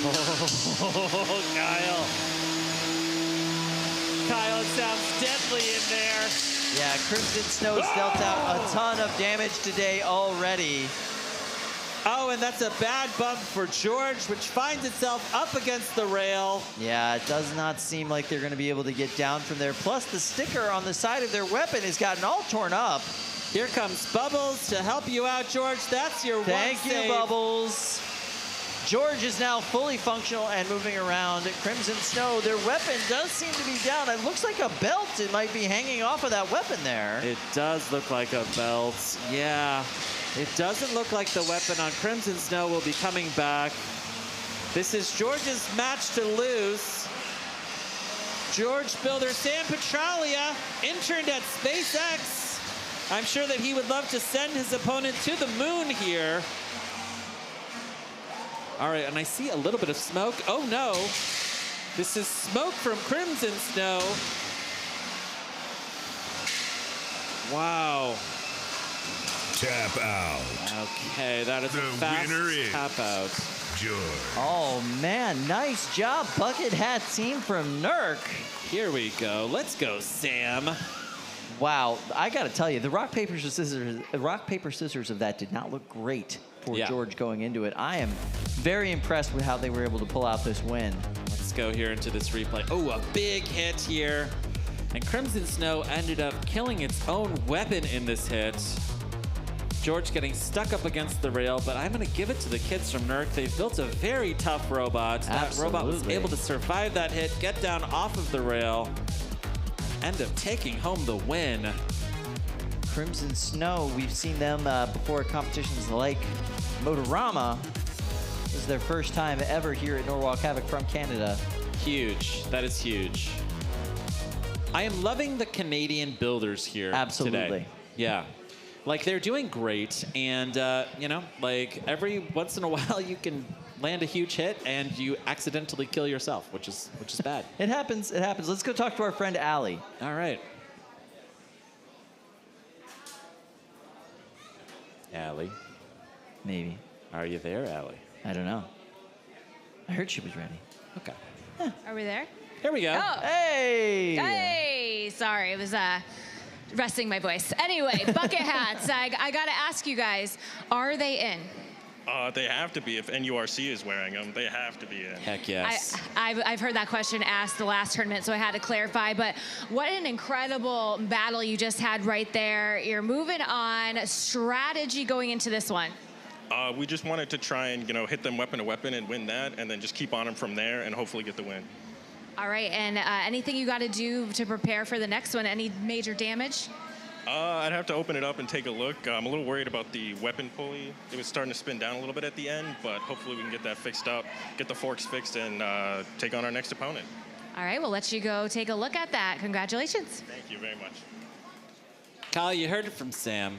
Oh, Kyle. Kyle, it sounds deadly in there. Yeah, Crimson Snow's dealt out a ton of damage today already. Oh, and that's a bad bump for George, which finds itself up against the rail. Yeah, it does not seem like they're going to be able to get down from there. Plus, the sticker on the side of their weapon has gotten all torn up. Here comes Bubbles to help you out, George. That's your Thank one you, save. Bubbles. George is now fully functional and moving around. Crimson Snow, their weapon does seem to be down. It looks like a belt. It might be hanging off of that weapon there. It does look like a belt. Yeah. It doesn't look like the weapon on Crimson Snow will be coming back. This is George's match to lose. George builder Sam Petralia interned at SpaceX. I'm sure that he would love to send his opponent to the moon here. All right, and I see a little bit of smoke. Oh, no. This is smoke from Crimson Snow. Wow. Tap out. Okay, that is the a fast winner is tap out. George. Oh, man. Nice job, Bucket Hat team from Nurk. Here we go. Let's go, Sam. Wow. I got to tell you, the rock, paper, scissors of that did not look great for George going into it. I am very impressed with how they were able to pull out this win. Let's go here into this replay. Oh, a big hit here. And Crimson Snow ended up killing its own weapon in this hit. George getting stuck up against the rail, but I'm going to give it to the kids from Nurk. They've built a very tough robot. That robot was able to survive that hit, get down off of the rail, end up taking home the win. Crimson Snow, we've seen them before competitions like Motorama. This is their first time ever here at Norwalk Havoc from Canada. Huge. That is huge. I am loving the Canadian builders here today. Yeah. Like, they're doing great, and, you know, like, every once in a while you can land a huge hit and you accidentally kill yourself, which is bad. It happens. It happens. Let's go talk to our friend Allie. All right. Allie. Maybe. Are you there, Allie? I don't know. I heard she was ready. Okay. Are we there? Here we go. Oh. Hey! Hey! Sorry, it was resting my voice. Anyway, bucket hats. I got to ask you guys, are they in? They have to be. If NURC is wearing them, they have to be in. Heck yes. I've heard that question asked the last tournament, so I had to clarify. But what an incredible battle you just had right there. You're moving on. Strategy going into this one. We just wanted to try and, hit them weapon to weapon and win that, and then just keep on them from there and hopefully get the win. All right, and anything you got to do to prepare for the next one? Any major damage? I'd have to open it up and take a look. I'm a little worried about the weapon pulley. It was starting to spin down a little bit at the end, but hopefully we can get that fixed up, get the forks fixed, and take on our next opponent. All right, we'll let you go take a look at that. Congratulations. Thank you very much. Kyle, you heard it from Sam.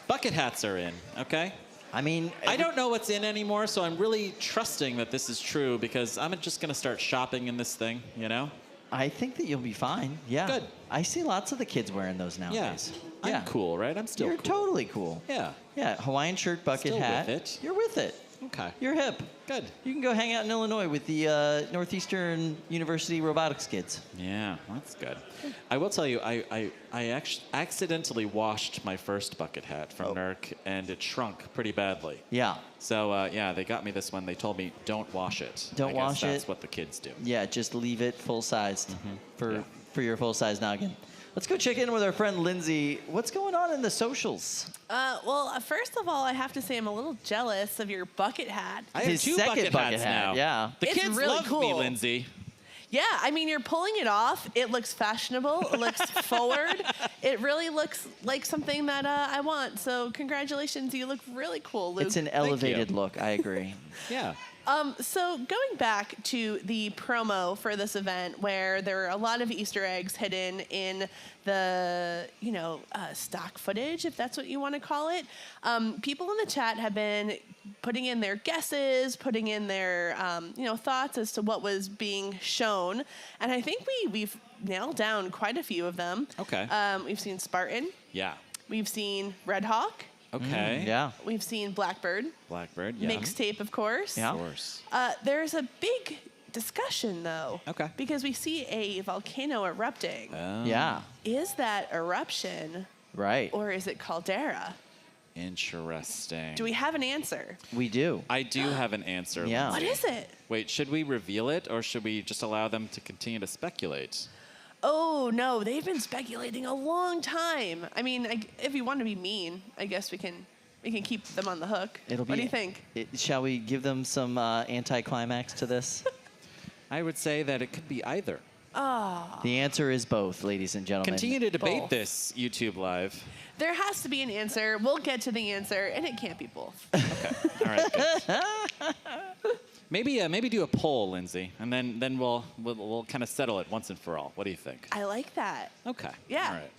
Bucket hats are in, okay? I mean, I don't know what's in anymore, so I'm really trusting that this is true because I'm just going to start shopping in this thing, I think that you'll be fine. Yeah. Good. I see lots of the kids wearing those nowadays. Yeah. I'm cool, right? I'm still You're cool. totally cool. Yeah. Yeah. Hawaiian shirt, bucket hat. With it. You're with it. Okay. You're hip. Good. You can go hang out in Illinois with the Northeastern University robotics kids. Yeah, that's good. I will tell you, I actually accidentally washed my first bucket hat from Nurk, and it shrunk pretty badly. Yeah. So, yeah, they got me this one. They told me, don't wash it. Don't wash it. That's what the kids do. Yeah, just leave it full-sized for your full-size noggin. Let's go check in with our friend Lindsay. What's going on in the socials? Well, first of all, I have to say I'm a little jealous of your bucket hat. I have two bucket hats now. Yeah. The It's kids really love cool. me, Lindsay. Yeah, I mean, you're pulling it off. It looks fashionable. It looks forward. It really looks like something that I want. So congratulations. You look really cool, Luke. It's an elevated look. I agree. Yeah. So going back to the promo for this event, where there are a lot of Easter eggs hidden in the, stock footage, if that's what you want to call it. People in the chat have been putting in their guesses, putting in their, thoughts as to what was being shown. And I think we've nailed down quite a few of them. Okay. We've seen Spartan. Yeah. We've seen Red Hawk. Okay. Yeah. We've seen Blackbird. Blackbird, yeah. Mixtape, of course. Yeah. Of course. There's a big discussion, though. Okay. Because we see a volcano erupting. Yeah. Is that eruption? Right. Or is it caldera? Interesting. Do we have an answer? We do. I do have an answer. Yeah. What Lindsay. is it? Wait, should we reveal it or should we just allow them to continue to speculate? Oh, no. They've been speculating a long time. I mean, if you want to be mean, I guess we can keep them on the hook. What do you think? Shall we give them some anticlimax to this? I would say that it could be either. Oh. The answer is both, ladies and gentlemen. Continue to debate Both. this, YouTube Live. There has to be an answer. We'll get to the answer, and it can't be both. All right. Good. Maybe do a poll, Lindsay, and then we'll kind of settle it once and for all. What do you think? I like that. Okay. Yeah. All right.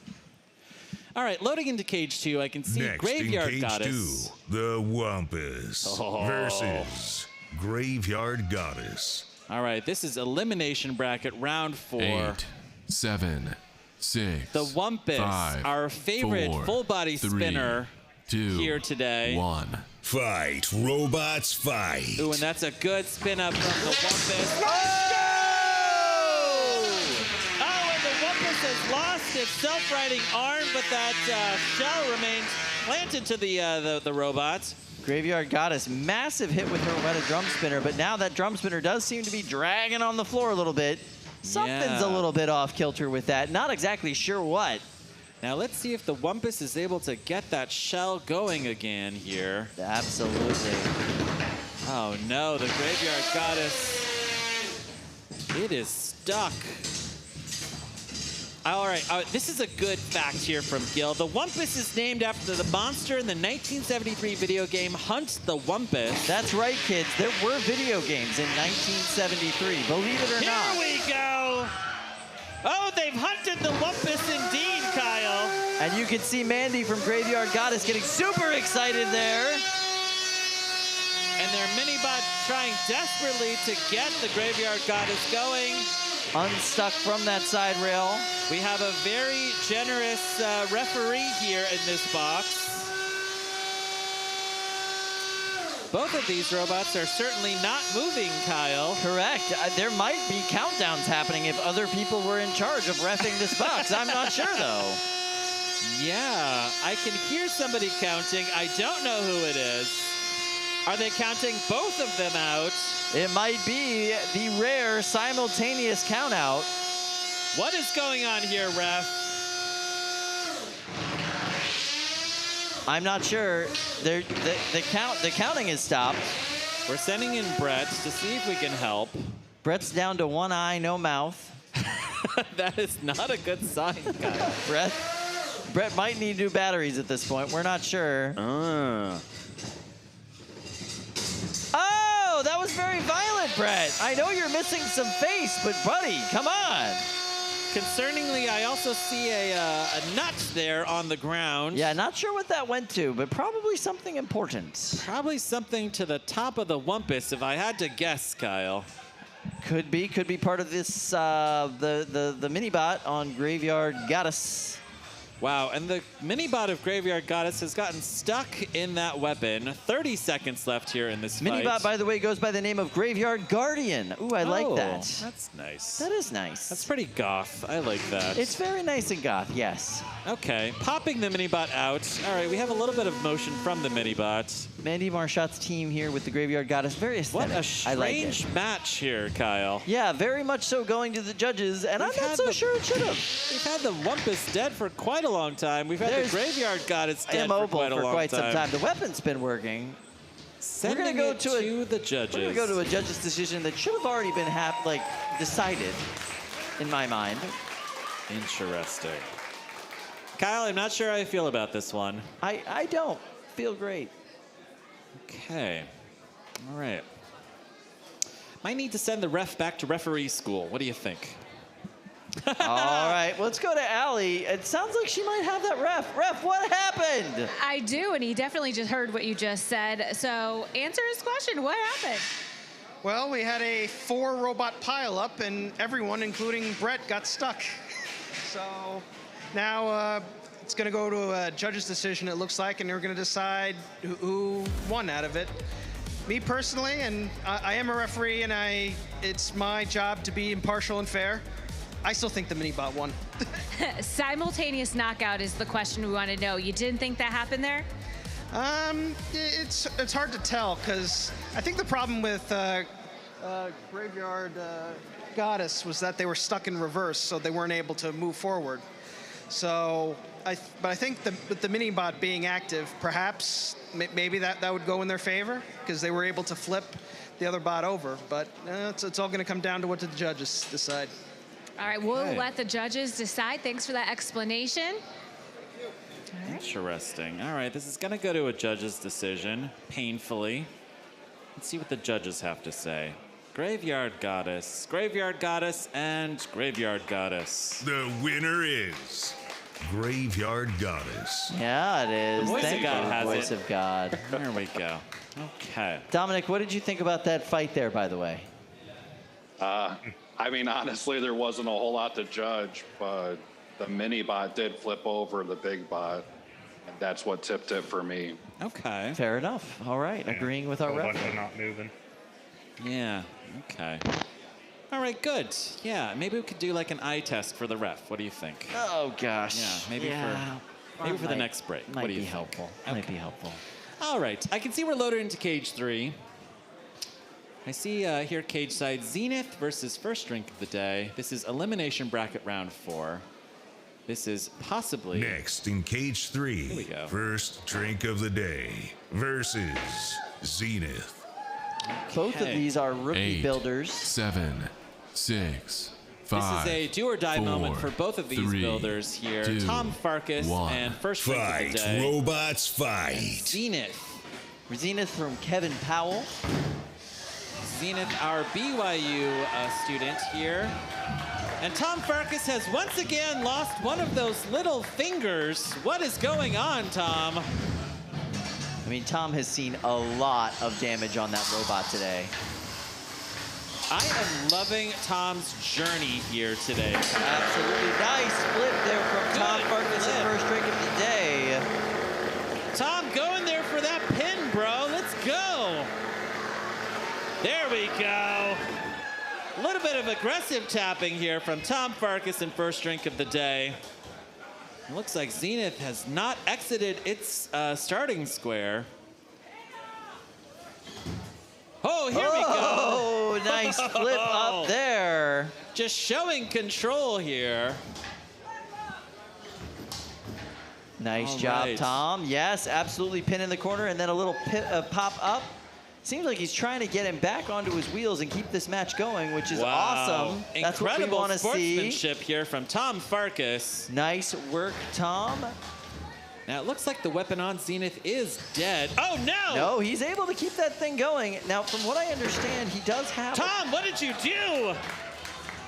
All right. Loading into Cage 2, I can see Next Graveyard in Cage Goddess. 2, the Wampus versus Graveyard Goddess. All right, this is elimination bracket round 4. 8, 7, 6. The Wumpus, 5, our favorite 4, full body 3, spinner 2, here today. 1. Fight, robots, fight. Ooh, and that's a good spin up from the Wumpus. Oh, and the Wumpus has lost its self-righting arm, but that shell remains planted to the robot. Graveyard Goddess, massive hit with her Retta drum spinner, but now that drum spinner does seem to be dragging on the floor a little bit. Something's a little bit off kilter with that. Not exactly sure what. Now let's see if the Wumpus is able to get that shell going again here. Absolutely. Oh no, the Graveyard Goddess. It is stuck. All right, this is a good fact here from Gil. The Wumpus is named after the monster in the 1973 video game Hunt the Wumpus. That's right, kids. There were video games in 1973, believe it or not. Here we go. Oh, they've hunted the Wumpus indeed, Kyle. And you can see Mandy from Graveyard Goddess getting super excited there. And their Minibot trying desperately to get the Graveyard Goddess going. Unstuck from that side rail. We have a very generous referee here in this box. Both of these robots are certainly not moving, Kyle. Correct. There might be countdowns happening if other people were in charge of reffing this box. I'm not sure, though. Yeah, I can hear somebody counting. I don't know who it is. Are they counting both of them out? It might be the rare simultaneous count out. What is going on here, ref? I'm not sure. The counting is stopped. We're sending in Brett to see if we can help. Brett's down to one eye, no mouth. That is not a good sign, guys. Brett might need new batteries at this point. We're not sure. Oh, that was very violent, Brett. I know you're missing some face, but buddy, come on. Concerningly, I also see a nut there on the ground. Yeah, not sure what that went to, but probably something important. Probably something to the top of the Wumpus, if I had to guess, Kyle. Could be part of this, the mini-bot on Graveyard Goddess. Wow, and the mini-bot of Graveyard Goddess has gotten stuck in that weapon. 30 seconds left here in this fight. Mini-bot, by the way, goes by the name of Graveyard Guardian. Ooh, I like that. That's nice. That is nice. That's pretty goth. I like that. It's very nice and goth, yes. Okay, popping the mini-bot out. All right, we have a little bit of motion from the mini-bot. Mandy Marchot's team here with the Graveyard Goddess. Very aesthetic. What a strange match here, Kyle. Yeah, very much so going to the judges, and I'm not so sure it should have. We've had the Wumpus dead for quite a long time. We've had the Graveyard Goddess dead for quite a long time. some time. The weapon's been working. Sending we're gonna go it to the judges. We're gonna go to a judge's decision that should have already been decided, in my mind. Interesting. Kyle, I'm not sure how I feel about this one. I don't feel great. Okay. All right. Might need to send the ref back to referee school. What do you think? All right, let's go to Allie. It sounds like she might have that ref. Ref, what happened? I do, and he definitely just heard what you just said. So answer his question. What happened? Well, we had a 4-robot pileup, and everyone, including Brett, got stuck. So now it's going to go to a judge's decision, it looks like, and they're going to decide who won out of it. Me personally, and I am a referee, and it's my job to be impartial and fair. I still think the mini-bot won. Simultaneous knockout is the question we want to know. You didn't think that happened there? It's hard to tell, because I think the problem with Graveyard Goddess was that they were stuck in reverse, so they weren't able to move forward. So, but I think with the mini-bot being active, perhaps maybe that would go in their favor, because they were able to flip the other bot over. But it's all going to come down to what the judges decide. All right, we'll let the judges decide. Thanks for that explanation. Interesting. All right, this is going to go to a judge's decision, painfully. Let's see what the judges have to say. Graveyard Goddess, and Graveyard Goddess. The winner is Graveyard Goddess. Yeah, it is. Voice Thank of God you, has Voice it. of God. There we go. Okay. Dominic, what did you think about that fight there, by the way? I mean, honestly, there wasn't a whole lot to judge, but the mini bot did flip over the big bot, and that's what tipped it for me. Okay. Fair enough. All right. Agreeing with our ref. Not moving. Yeah. Okay. All right, good. Yeah, maybe we could do like an eye test for the ref. What do you think? Oh, gosh. Yeah, maybe for the next break. Might What do you be think? helpful. Okay. Might be helpful. All right, I can see we're loaded into cage 3. I see here cage side Zenith versus first drink of the day. This is elimination bracket round 4. This is possibly... Next in cage 3, Here we go. first drink of the day versus Zenith. Both of these are rookie 8, builders. 7, 6, 5. This is a do or die 4, moment for both of these 3, builders here. 2, Tom Farkas 1. and first drink of Fight, the day. robots, fight. Zenith. Zenith from Kevin Powell. Zenith, our BYU student here. And Tom Farkas has once again lost one of those little fingers. What is going on, Tom? I mean, Tom has seen a lot of damage on that robot today. I am loving Tom's journey here today. Absolutely nice flip there from Tom Farkas in first drink of the day. Tom going there for that pin, bro. Let's go. There we go. A little bit of aggressive tapping here from Tom Farkas in first drink of the day. It looks like Zenith has not exited its starting square. Oh, here we go. Oh, nice flip up there. Just showing control here. Nice All job, right. Tom. Yes, absolutely pin in the corner and then a little pop up. Seems like he's trying to get him back onto his wheels and keep this match going, which is awesome. That's what we Incredible want to see. sportsmanship here from Tom Farkas. Nice work, Tom. Now, it looks like the weapon on Zenith is dead. Oh, no! No, he's able to keep that thing going. Now, from what I understand, he does have... Tom, what did you do?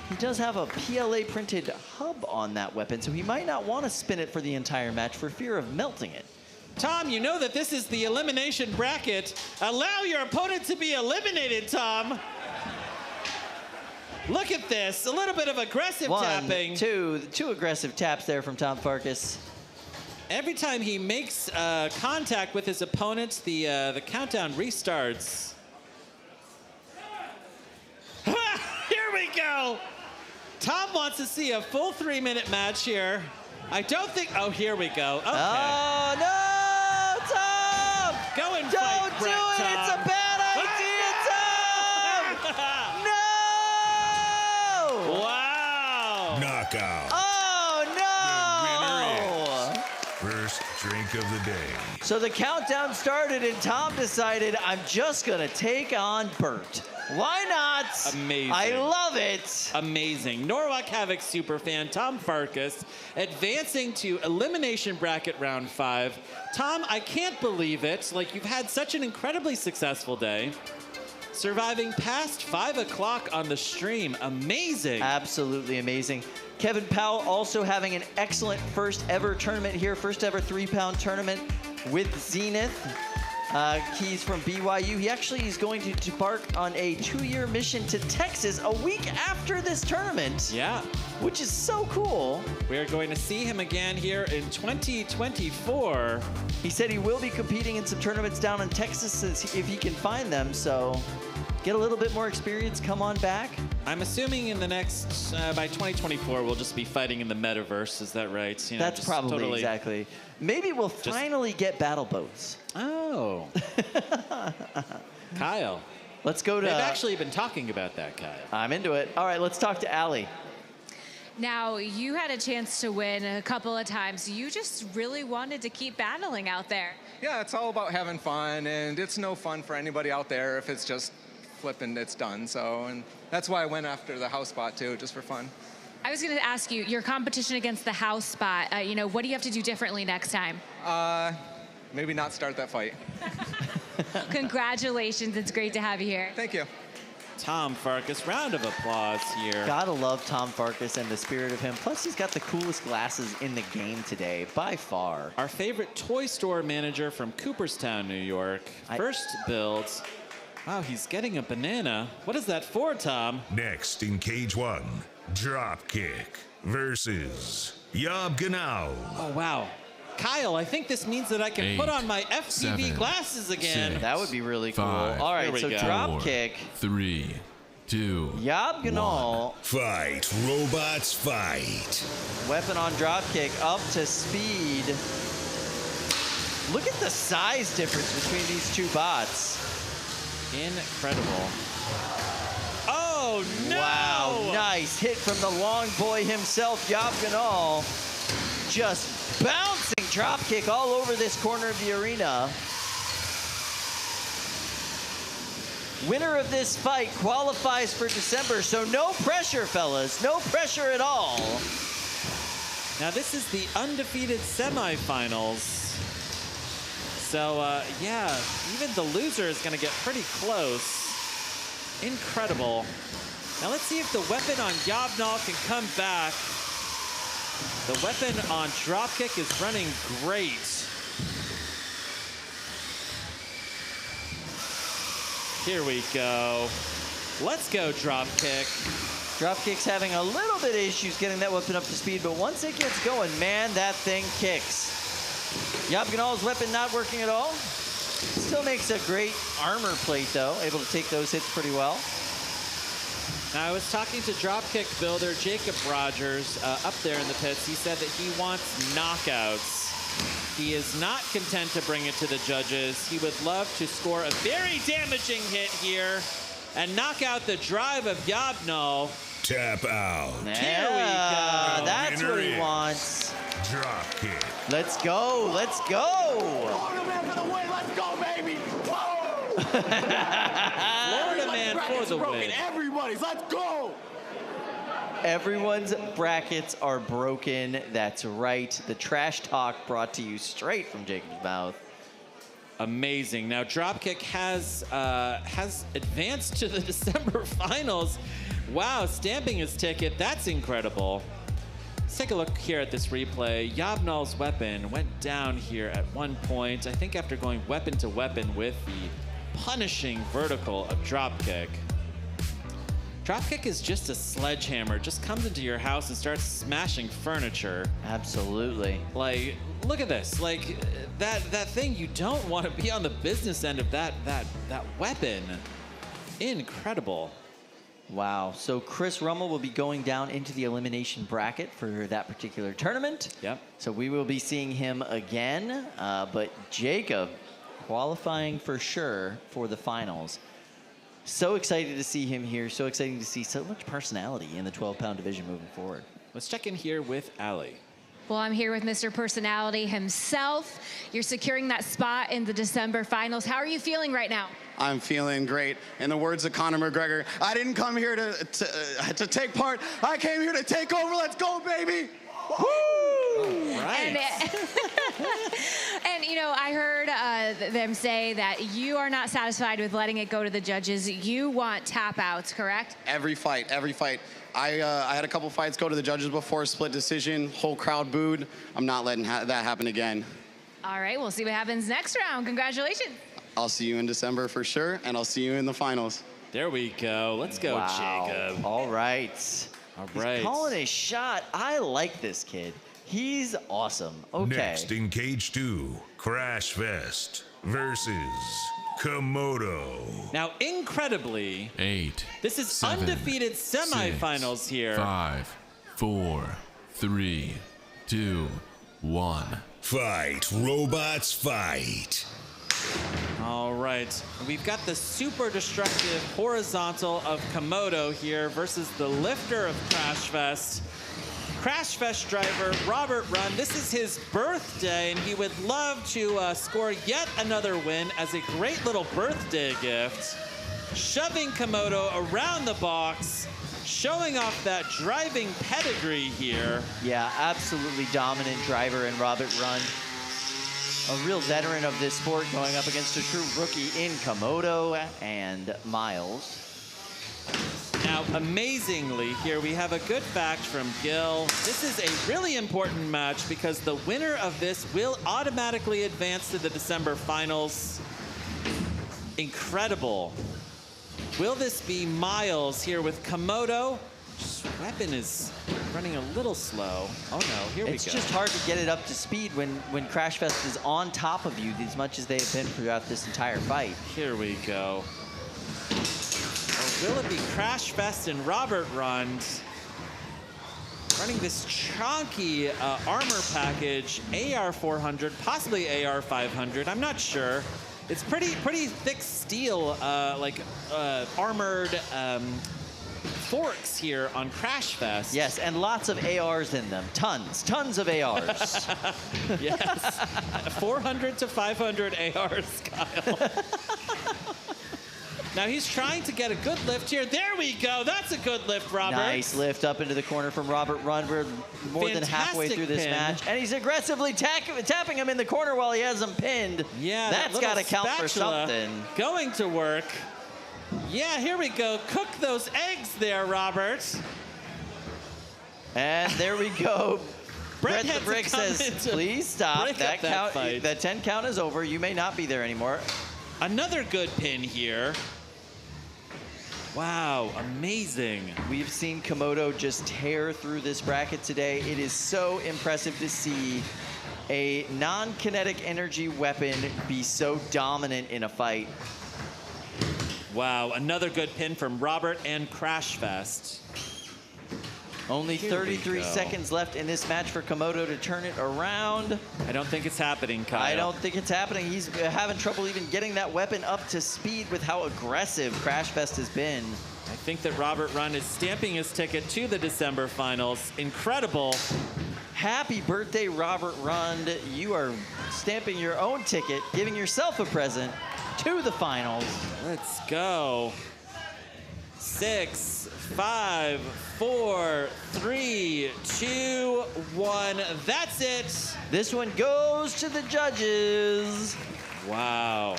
He does have a PLA-printed hub on that weapon, so he might not want to spin it for the entire match for fear of melting it. Tom, you know that this is the elimination bracket. Allow your opponent to be eliminated, Tom. Look at this. A little bit of aggressive tapping. Two aggressive taps there from Tom Farkas. Every time he makes contact with his opponent, the countdown restarts. Here we go. Tom wants to see a full 3-minute match here. I don't think... Oh, here we go. Okay. Oh, no, Tom! Go and Don't fight, do Brett, it! Tom. It's a bad idea, Tom! No! Wow! Knockout. Oh, no! First drink of the day. So the countdown started, and Tom decided, I'm just going to take on Bert. Why not? Amazing. I love it. Amazing. Norwalk Havoc superfan Tom Farkas advancing to elimination bracket round 5. Tom, I can't believe it. Like, you've had such an incredibly successful day. Surviving past 5 o'clock on the stream. Amazing. Absolutely amazing. Kevin Powell also having an excellent first ever tournament here. First ever 3-pound tournament with Zenith. He's from BYU. He actually is going to embark on a 2-year mission to Texas a week after this tournament. Yeah. Which is so cool. We are going to see him again here in 2024. He said he will be competing in some tournaments down in Texas if he can find them. So get a little bit more experience, come on back. I'm assuming in the next, by 2024, we'll just be fighting in the metaverse. Is that right? You know, That's just probably totally exactly. Maybe we'll finally get battle boats. Oh. Kyle. Let's go to... They've actually been talking about that, Kyle. I'm into it. All right, let's talk to Allie. Now, you had a chance to win a couple of times. You just really wanted to keep battling out there. Yeah, it's all about having fun, and it's no fun for anybody out there if it's just flipping, it's done. So, and that's why I went after the house spot too, just for fun. I was going to ask you, your competition against the house spot, what do you have to do differently next time? Maybe not start that fight. Congratulations. It's great to have you here. Thank you. Tom Farkas. Round of applause here. Gotta love Tom Farkas and the spirit of him. Plus, he's got the coolest glasses in the game today, by far. Our favorite toy store manager from Cooperstown, New York. First build. Wow, he's getting a banana. What is that for, Tom? Next in Cage 1, Dropkick versus YOB GNOL. Oh, wow. Kyle, I think this means that I can put on my FPV glasses again. 6, that would be really cool. 5, All right, so Dropkick. 3, 2, YOB GNOL. Fight, robots, fight. Weapon on Dropkick, up to speed. Look at the size difference between these two bots. Incredible. Oh, no! Wow, nice hit from the long boy himself, YOB GNOL. Just bouncing Dropkick all over this corner of the arena. Winner of this fight qualifies for December, so no pressure, fellas. No pressure at all. Now, this is the undefeated semifinals. So, yeah, even the loser is going to get pretty close. Incredible. Now, let's see if the weapon on YOB GNOL can come back. The weapon on Dropkick is running great. Here we go. Let's go, Dropkick. Dropkick's having a little bit of issues getting that weapon up to speed, but once it gets going, man, that thing kicks. YOB GNOL's weapon not working at all. Still makes a great armor plate, though, able to take those hits pretty well. Now, I was talking to Dropkick builder Jacob Rogers up there in the pits. He said that he wants knockouts. He is not content to bring it to the judges. He would love to score a very damaging hit here and knock out the drive of YOB GNOL. Tap out. Here we go. That's what he wants. Dropkick. Let's go. Let's go. Florida man for the win. Let's go, baby. Florida man for the win. Everybody's. Let's go. Everyone's brackets are broken. That's right. The trash talk brought to you straight from Jacob's mouth. Amazing. Now, Dropkick has advanced to the December finals. Wow, stamping his ticket. That's incredible. Let's take a look here at this replay. YOB GNOL's weapon went down here at one point, I think after going weapon to weapon with the punishing vertical of Dropkick. Dropkick is just a sledgehammer. Just comes into your house and starts smashing furniture. Absolutely. Like, look at this. Like, that thing, you don't want to be on the business end of that weapon. Incredible. Wow. So Chris Rummel will be going down into the elimination bracket for that particular tournament. Yep. So we will be seeing him again. But Jacob qualifying for sure for the finals. So excited to see him here. So exciting to see so much personality in the 12-pound division moving forward. Let's check in here with Allie. Well, I'm here with Mr. Personality himself. You're securing that spot in the December finals. How are you feeling right now? I'm feeling great. In the words of Conor McGregor, I didn't come here to take part. I came here to take over. Let's go, baby. Woo! Right. And you know, I heard them say that you are not satisfied with letting it go to the judges. You want tap outs, correct? Every fight. I had a couple fights go to the judges before, split decision, whole crowd booed. I'm not letting that happen again. All right, we'll see what happens next round. Congratulations. I'll see you in December for sure, and I'll see you in the finals. There we go. Let's go, wow. Jacob. All right. All right. He's calling a shot. I like this kid. He's awesome. Okay. Next in Cage 2, Crashfest versus Komodo. Now, incredibly, 8. This is 7, undefeated semifinals 6, here. 5, 4, 3, 2, 1. Fight, robots, fight. All right, we've got the super destructive horizontal of Komodo here versus the lifter of Crashfest. Crashfest driver Robert Run, this is his birthday, and he would love to score yet another win as a great little birthday gift. Shoving Komodo around the box, showing off that driving pedigree here. Yeah, absolutely dominant driver in Robert Run. A real veteran of this sport going up against a true rookie in Komodo and Miles. Now, amazingly, here we have a good fact from Gil. This is a really important match because the winner of this will automatically advance to the December finals. Incredible. Will this be Miles here with Komodo? Weapon is running a little slow. Oh no, here we go. It's just hard to get it up to speed when Crashfest is on top of you as much as they've been throughout this entire fight. Here we go. Or will it be Crashfest and Robert Rund running this chunky armor package, AR 400, possibly AR 500, I'm not sure. It's pretty thick steel, armored forks here on Crashfest. Yes, and lots of ARs in them. Tons of ARs. Yes. 400 to 500 ARs, Kyle. Now he's trying to get a good lift here. There we go. That's a good lift, Robert. Nice lift up into the corner from Robert Rund. We're more than halfway through this match. And he's aggressively tapping him in the corner while he has him pinned. Yeah, that's got to count for something. Going to work. Yeah, here we go. Cook those eggs there, Robert. And there we go. Brett the Brick says, please stop. That 10 count is over. You may not be there anymore. Another good pin here. Wow, amazing. We've seen Komodo just tear through this bracket today. It is so impressive to see a non-kinetic energy weapon be so dominant in a fight. Wow, another good pin from Robert and Crashfest. Only 33 seconds left in this match for Komodo to turn it around. I don't think it's happening, Kyle. I don't think it's happening. He's having trouble even getting that weapon up to speed with how aggressive Crashfest has been. I think that Robert Rund is stamping his ticket to the December finals. Incredible. Happy birthday, Robert Rund. You are stamping your own ticket, giving yourself a present to the finals. Let's go. 6, 5, 4, 3, 2, 1. That's it. This one goes to the judges. Wow.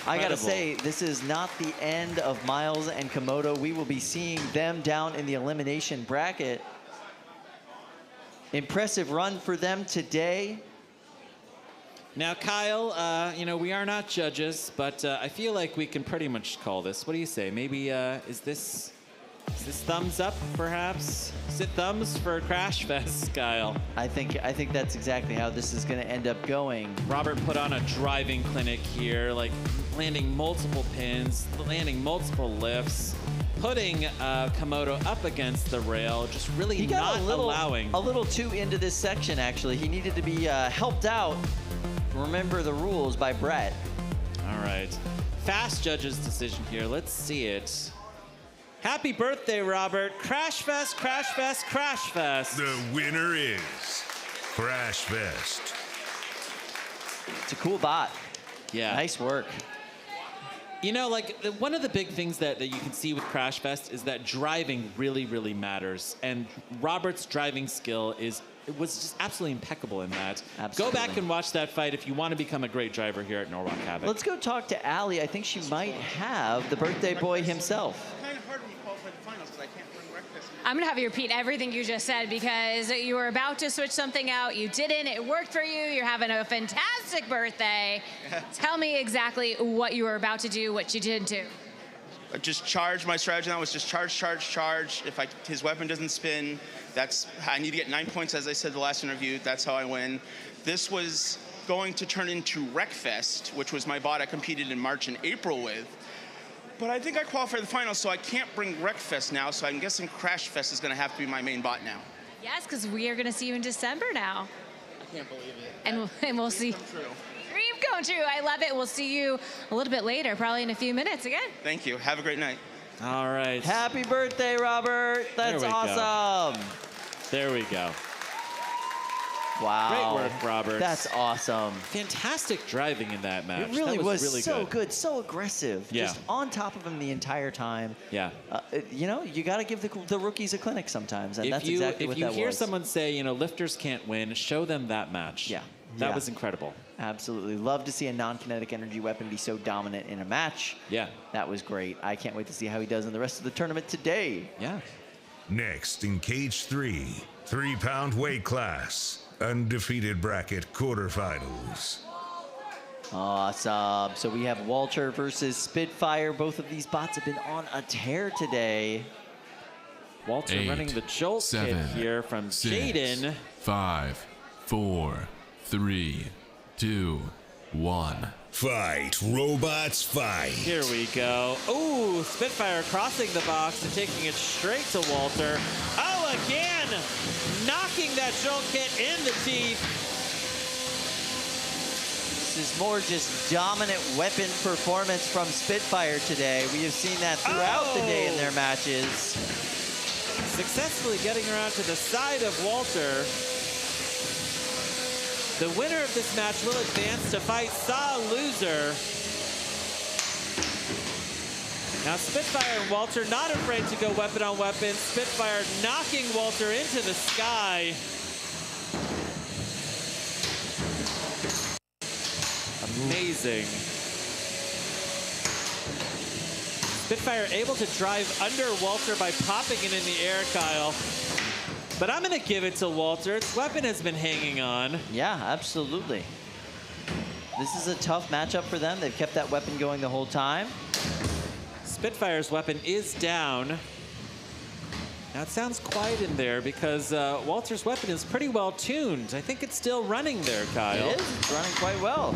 I gotta say, this is not the end of Miles and Komodo. We will be seeing them down in the elimination bracket. Impressive run for them today. Now, Kyle, we are not judges, but I feel like we can pretty much call this. What do you say? Maybe, is this thumbs up, perhaps? Is it thumbs for Crashfest, Kyle? I think that's exactly how this is going to end up going. Robert put on a driving clinic here, like landing multiple pins, landing multiple lifts, putting Komodo up against the rail, just really not allowing. A little too into this section, actually. He needed to be helped out. Remember the rules by Brett. All right. Fast judge's decision here. Let's see it. Happy birthday, Robert. Crashfest, Crashfest, Crashfest. The winner is Crashfest. It's a cool bot. Yeah. Nice work. You know, like, one of the big things that you can see with Crashfest is that driving really, really matters. And Robert's driving skill was just absolutely impeccable in that. Absolutely. Go back and watch that fight if you want to become a great driver here at Norwalk Havoc. Let's go talk to Allie. I think she might have the birthday boy himself. Kind of hard when you qualify the finals because I can't run Breakfast. I'm going to have you repeat everything you just said because you were about to switch something out. You didn't. It worked for you. You're having a fantastic birthday. Tell me exactly what you were about to do, what you didn't do. Just charge. My strategy now was just charge, charge, charge. If his weapon doesn't spin, I need to get 9 points, as I said the last interview. That's how I win. This was going to turn into Wreckfest, which was my bot I competed in March and April with. But I think I qualified for the finals, so I can't bring Wreckfest now, so I'm guessing Crashfest is going to have to be my main bot now. Yes, because we are going to see you in December now. I can't believe it. And we'll see. Dream come true. I love it. We'll see you a little bit later, probably in a few minutes again. Thank you. Have a great night. All right. Happy birthday, Robert. That's awesome. There we go. Wow. Great work, Robert. That's awesome. Fantastic driving in that match. It really that was really so good, so aggressive. Yeah. Just on top of him the entire time. Yeah. You got to give the rookies a clinic sometimes, and that's exactly what that was. If you hear someone say, lifters can't win, show them that match. Yeah. That was incredible. Absolutely. Love to see a non-kinetic energy weapon be so dominant in a match. Yeah. That was great. I can't wait to see how he does in the rest of the tournament today. Yeah. Next in Cage 3, 3-pound weight class, undefeated bracket quarterfinals. Awesome. So we have Walter versus Spitfire. Both of these bots have been on a tear today. Walter 8, running the Jolt 7, kit here from 6, Jaden. 5, 4, 3, 2, 1. Fight, robots, fight. Here we go. Ooh, Spitfire crossing the box and taking it straight to Walter. Oh, again, knocking that Jolt kit in the teeth. This is more just dominant weapon performance from Spitfire today. We have seen that throughout the day in their matches. Successfully getting around to the side of Walter. The winner of this match will advance to fight Saw Loser. Now Spitfire and Walter not afraid to go weapon on weapon. Spitfire knocking Walter into the sky. Amazing. Spitfire able to drive under Walter by popping it in the air, Kyle. But I'm going to give it to Walter. Its weapon has been hanging on. Yeah, absolutely. This is a tough matchup for them. They've kept that weapon going the whole time. Spitfire's weapon is down. Now it sounds quiet in there because Walter's weapon is pretty well tuned. I think it's still running there, Kyle. It is. It's running quite well.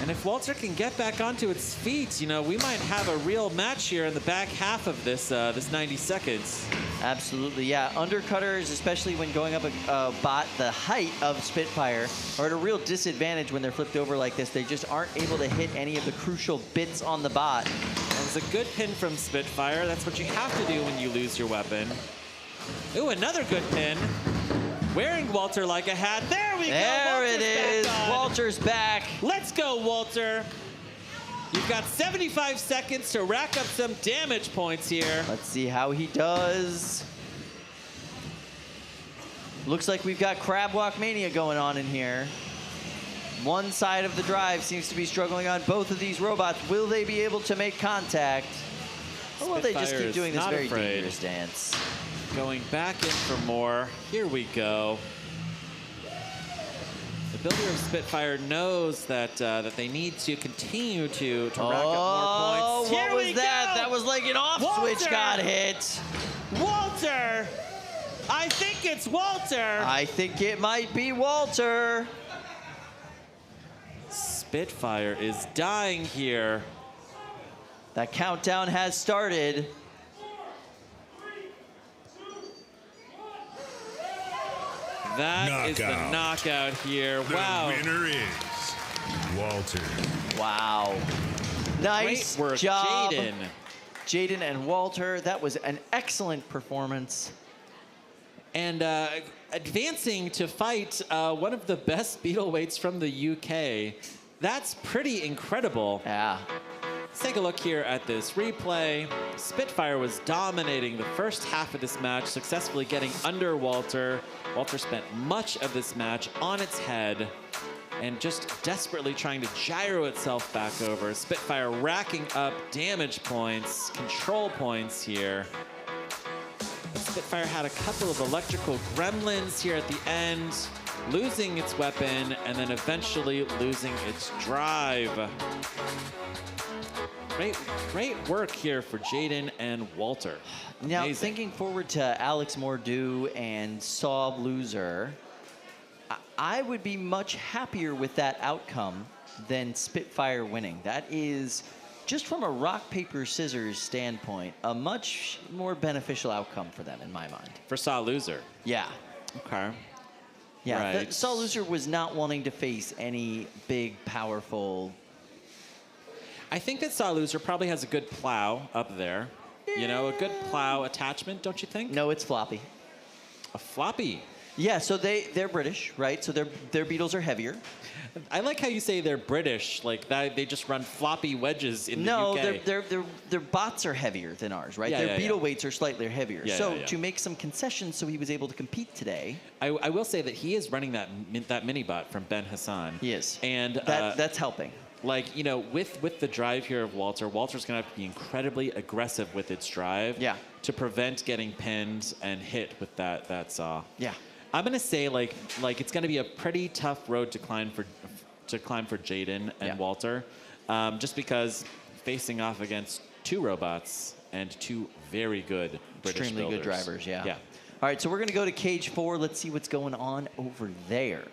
And if Walter can get back onto its feet, you know, we might have a real match here in the back half of this this 90 seconds. Absolutely, yeah. Undercutters, especially when going up a bot the height of Spitfire, are at a real disadvantage when they're flipped over like this. They just aren't able to hit any of the crucial bits on the bot. That was a good pin from Spitfire. That's what you have to do when you lose your weapon. Ooh, another good pin. Wearing Walter like a hat. There we go. There it is. Walter's back. Let's go, Walter. You've got 75 seconds to rack up some damage points here. Let's see how he does. Looks like we've got Crab Walk Mania going on in here. One side of the drive seems to be struggling on both of these robots. Will they be able to make contact? Or will they just keep doing this very dangerous dance? Going back in for more. Here we go. The builder of Spitfire knows that that they need to continue to rack up more points. What was that? That was like an off switch got hit. Walter! I think it's Walter! I think it might be Walter. Spitfire is dying here. That countdown has started. That is the knockout here. Wow. The winner is Walter. Wow. Nice Great work, job. Jaden. Jaden and Walter, that was an excellent performance. And advancing to fight one of the best beetle weights from the UK. That's pretty incredible. Yeah. Let's take a look here at this replay. Spitfire was dominating the first half of this match, successfully getting under Walter. Walter spent much of this match on its head and just desperately trying to gyro itself back over. Spitfire racking up damage points, control points here. But Spitfire had a couple of electrical gremlins here at the end, losing its weapon and then eventually losing its drive. Great work here for Jaden and Walter. Now, Amazing. thinking forward to Alex Mordew and Saw Loser, I would be much happier with that outcome than Spitfire winning. That is, just from a rock, paper, scissors standpoint, a much more beneficial outcome for them, in my mind. For Saw Loser? Yeah. Okay. Yeah, Right. Saw Loser was not wanting to face any big, powerful... I think that Saw Loser probably has a good plow up there. You know, a good plow attachment, don't you think? No, it's floppy. A floppy? Yeah, so they're British, right? So their beetles are heavier. I like how you say they're British, like that they just run floppy wedges in the UK. No, their bots are heavier than ours, right? Their beetle weights are slightly heavier. To make some concessions so he was able to compete today. I will say that he is running that mini bot from Ben Hassan. He is. And that's helping. Like, you know, with the drive here of Walter's going to have to be incredibly aggressive with its drive to prevent getting pinned and hit with that saw. Yeah. I'm going to say, like it's going to be a pretty tough road to climb for Jaden and Walter, just because facing off against two robots and two very good British Extremely builders. good drivers, yeah. Yeah. All right, so we're going to go to Cage 4. Let's see what's going on over there.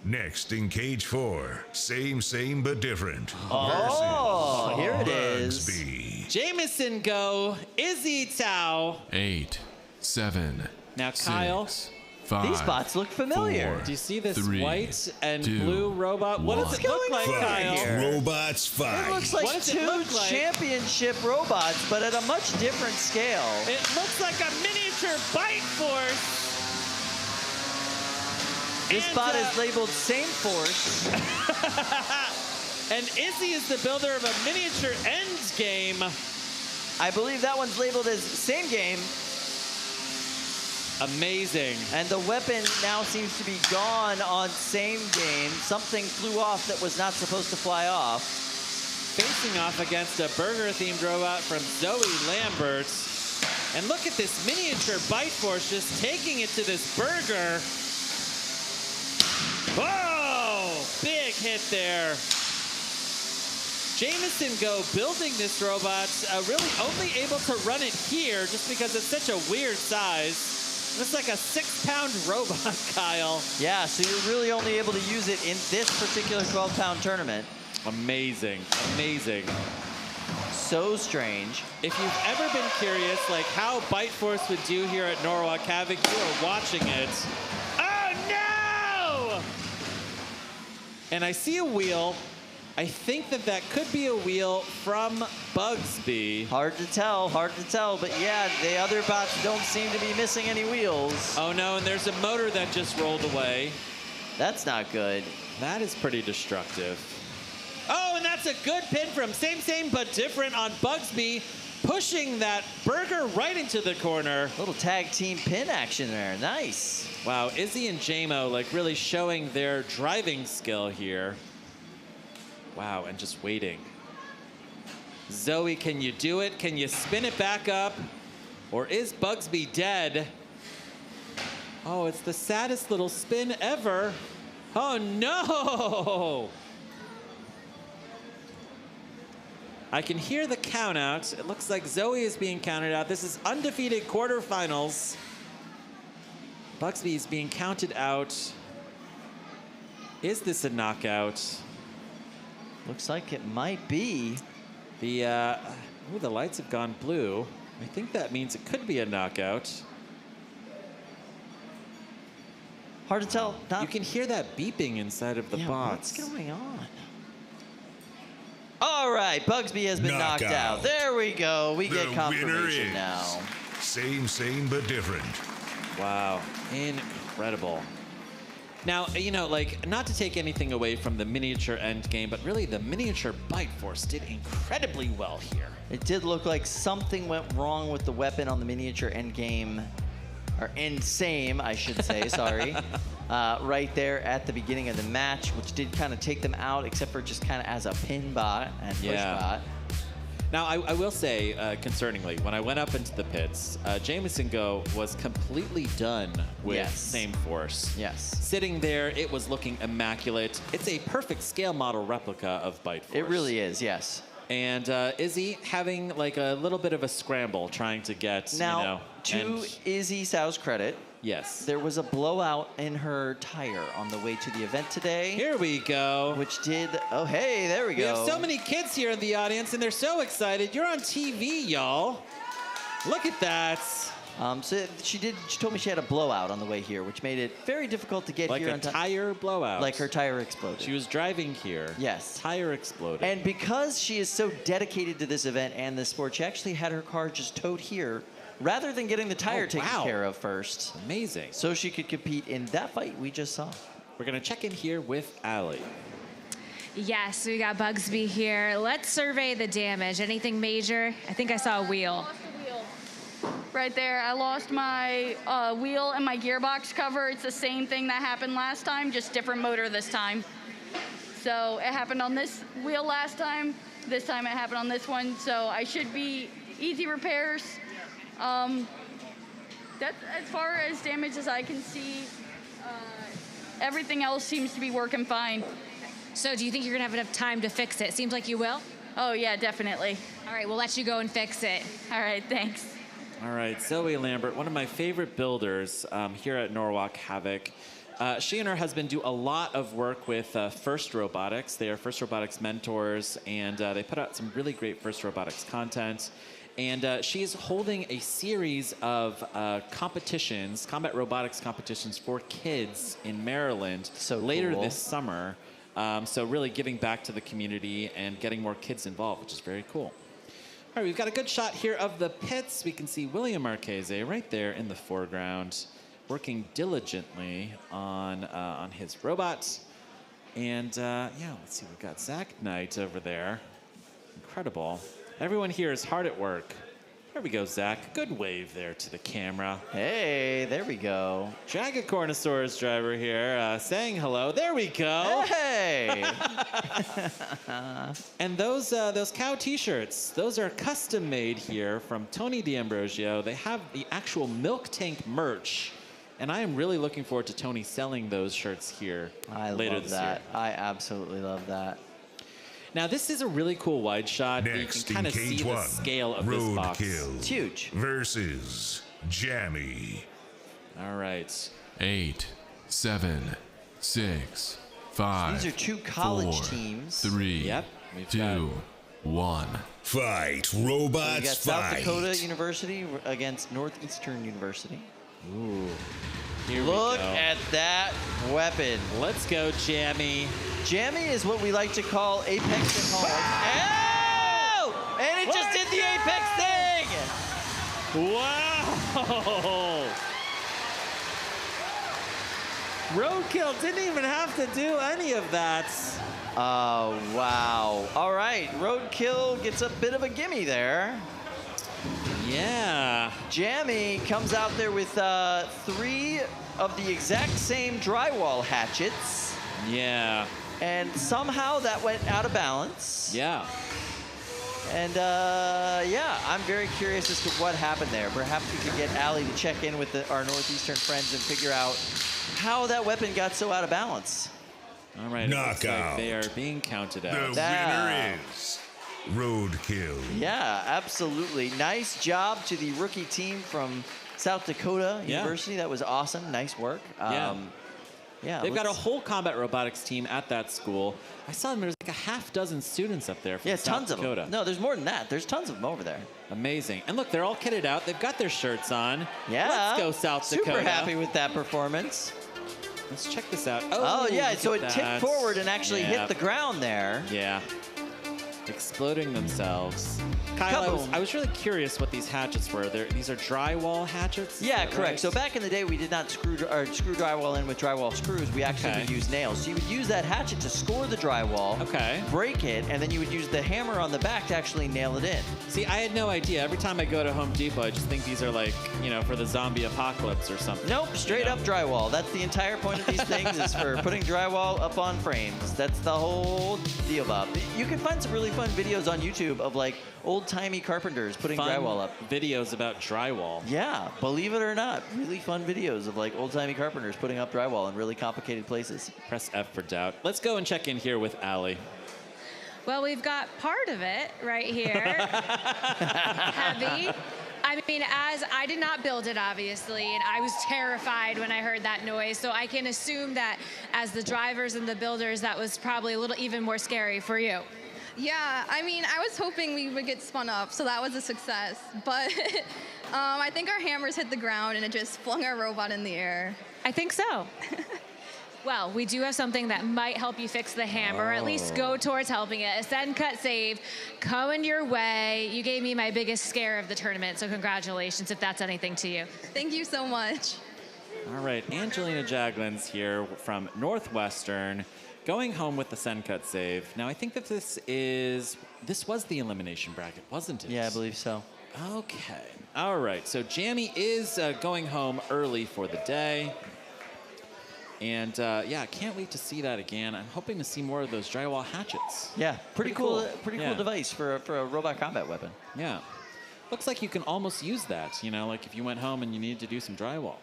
Next in Cage 4, same but different. Oh, here it is. Bugsbee. Jameson go, Izzy Tao. 8, 7. Now Kyle. 6, 5, These bots look familiar. 4, Do you see this 3, white and 2, blue robot? What does it look like, Kyle? Robots fight. It looks like two championship robots, but at a much different scale. It looks like a miniature Bite Force. This bot is labeled Same Force. And Izzy is the builder of a miniature End Game. I believe that one's labeled as Same Game. Amazing. And the weapon now seems to be gone on Same Game. Something flew off that was not supposed to fly off. Facing off against a burger-themed robot from Zoe Lambert. And look at this miniature Bite Force just taking it to this burger. Whoa! Big hit there. Jameson Go building this robot, really only able to run it here just because it's such a weird size. It's like a 6-pound robot, Kyle. Yeah, so you're really only able to use it in this particular 12-pound tournament. Amazing, amazing. So strange. If you've ever been curious, like how Bite Force would do here at Norwalk Havoc, you are watching it. Oh no! And I see a wheel. I think that could be a wheel from Bugsbee. Hard to tell, but yeah, the other bots don't seem to be missing any wheels. Oh no, and there's a motor that just rolled away. That's not good. That is pretty destructive. Oh, and that's a good pin from Same but Different on Bugsbee, pushing that burger right into the corner. Little tag team pin action there, nice. Wow, Izzy and Jamo like really showing their driving skill here. Wow, and just waiting. Zoe, can you do it? Can you spin it back up? Or is Bugsbee dead? Oh, it's the saddest little spin ever. Oh no! I can hear the count out. It looks like Zoe is being counted out. This is undefeated quarterfinals. Bugsbee is being counted out. Is this a knockout? Looks like it might be. The lights have gone blue. I think that means it could be a knockout. Hard to tell. You can hear that beeping inside of the bots. What's going on? All right, Bugsbee has been knocked out. There we go. We get confirmation now. Same but different. Wow, incredible. Now, you know, like, not to take anything away from the miniature End Game, but really the miniature Bite Force did incredibly well here. It did look like something went wrong with the weapon on the miniature End Game, or End Same, I should say, sorry. Right there at the beginning of the match, which did kind of take them out, except for just kind of as a pin bot and push bot. Now, I will say, concerningly, when I went up into the pits, Jameson Go was completely done with Same Force. Yes. Sitting there, it was looking immaculate. It's a perfect scale model replica of Bite Force. It really is, yes. And Izzy having like a little bit of a scramble trying to get, now, to Izzy Sao's credit, yes, there was a blowout in her tire on the way to the event today. Here we go. Which did, oh, hey, there we go. We have so many kids here in the audience, and they're so excited. You're on TV, y'all. Look at that. So she told me she had a blowout on the way here, which made it very difficult to get like here. Like a tire blowout. Like her tire exploded. She was driving here. Yes. Tire exploded. And because she is so dedicated to this event and this sport, she actually had her car just towed here rather than getting the tire taken wow. care of first. Amazing. So she could compete in that fight we just saw. We're going to check in here with Allie. Yes, we got Bugsbee here. Let's survey the damage. Anything major? I think I saw a wheel. Right there, I lost my wheel and my gearbox cover. It's the same thing that happened last time, just different motor this time. So it happened on this wheel last time. This time it happened on this one. So I should be easy repairs. That's as far as damage as I can see. Everything else seems to be working fine. So do you think you're gonna have enough time to fix it? Seems like you will. Oh yeah, definitely. All right, we'll let you go and fix it. All right, thanks. All right, Zoe Lambert, one of my favorite builders here at Norwalk Havoc. She and her husband do a lot of work with First Robotics. They are First Robotics mentors, and they put out some really great First Robotics content. And she's holding a series of competitions, combat robotics competitions for kids in Maryland later cool. this summer. So really giving back to the community and getting more kids involved, which is very cool. All right, we've got a good shot here of the pits. We can see William Marchese right there in the foreground, working diligently on his robot. And yeah, let's see, we've got Zach Knight over there. Incredible. Everyone here is hard at work. There we go, Zach. Good wave there to the camera. Hey, there we go. Drago-Corn-a-Saurus driver here saying hello. There we go. Hey! And those cow T-shirts, those are custom made here from Tony D'Ambrosio. They have the actual Milk Tank merch. And I am really looking forward to Tony selling those shirts here later this year. I absolutely love that. Now, this is a really cool wide shot. Next you can kind of see the scale of this box. Roadkill It's huge. versus Jammy. All right. 8, 7, 6, 5. These are two college 4, teams. 3, Yep. 2, 1. Fight, So we robots, got South fight. Dakota University against Northeastern University. Ooh. Here Look we go. at that weapon. Let's go, Jammy. Jammy is what we like to call Apex at home. Oh! And it just did the Apex thing! Wow! Roadkill didn't even have to do any of that. Oh, wow. All right, Roadkill gets a bit of a gimme there. Yeah. Jammy comes out there with 3 of the exact same drywall hatchets. Yeah. And somehow that went out of balance. Yeah. And yeah, I'm very curious as to what happened there. Perhaps we could get Allie to check in with our Northeastern friends and figure out how that weapon got so out of balance. All right. It looks Knockout. like they are being counted out. The winner is Roadkill. Yeah, absolutely. Nice job to the rookie team from South Dakota Yeah. University. That was awesome. Nice work. Yeah, They've got a whole combat robotics team at that school. I saw them. There's like a half dozen students up there from South tons Dakota. of them. No, there's more than that. There's tons of them over there. Amazing. And look, they're all kitted out. They've got their shirts on. Yeah. Let's go, South Dakota. Super happy with that performance. Let's check this out. Oh yeah, look so at it tipped that. forward and actually Yeah. hit the ground there. Yeah. Exploding themselves. Kyle, I was really curious what these hatchets were. These are drywall hatchets? Is Yeah, that correct. right? So back in the day, we did not screw drywall in with drywall screws. We actually would use nails. So you would use that hatchet to score the drywall, break it, and then you would use the hammer on the back to actually nail it in. See, I had no idea. Every time I go to Home Depot, I just think these are like, for the zombie apocalypse or something. Nope, straight up drywall. That's the entire point of these things is for putting drywall up on frames. That's the whole deal, Bob. You can find some really fun videos on YouTube of like old-timey carpenters putting Fun drywall up. Videos about drywall. Yeah, believe it or not, really fun videos of like old-timey carpenters putting up drywall in really complicated places. Press F for doubt. Let's go and check in here with Allie. Well, we've got part of it right here. Heavy. I mean, as I did not build it, obviously, and I was terrified when I heard that noise. So I can assume that as the drivers and the builders, that was probably a little even more scary for you. Yeah, I mean, I was hoping we would get spun up, so that was a success. But I think our hammers hit the ground and it just flung our robot in the air. I think so. Well, we do have something that might help you fix the hammer, or at least go towards helping it. A send, cut, save coming your way. You gave me my biggest scare of the tournament, so congratulations if that's anything to you. Thank you so much. All right, Angelina Jaglin's here from Northwestern, going home with the send, cut, save. Now, I think that this was the elimination bracket, wasn't it? Yeah, I believe so. Okay. All right, so Jammy is going home early for the day. And yeah, I can't wait to see that again. I'm hoping to see more of those drywall hatchets. Yeah, pretty cool device for a robot combat weapon. Yeah. Looks like you can almost use that, you know, like if you went home and you needed to do some drywall.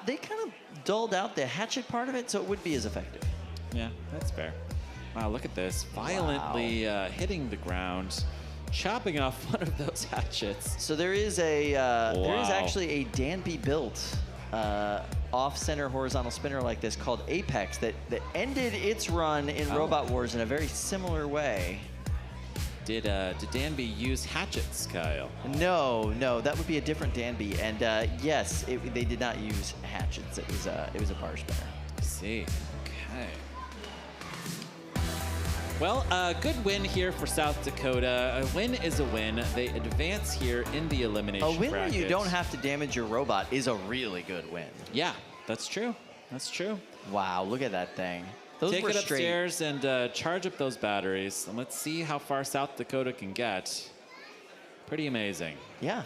They kind of dulled out the hatchet part of it, so it would be as effective. Yeah, that's fair. Wow, look at this. Violently hitting the ground, chopping off one of those hatchets. So there is actually a Danby built off-center horizontal spinner like this called Apex that ended its run in Robot Wars in a very similar way. Did Danby use hatchets, Kyle? No, that would be a different Danby. And yes, they did not use hatchets. It was a bar spinner. I see. Okay. Well, a good win here for South Dakota. A win is a win. They advance here in the elimination bracket. A win where you don't have to damage your robot is a really good win. Yeah, that's true. That's true. Wow, look at that thing. Those Take were it straight. upstairs and charge up those batteries. And let's see how far South Dakota can get. Pretty amazing. Yeah.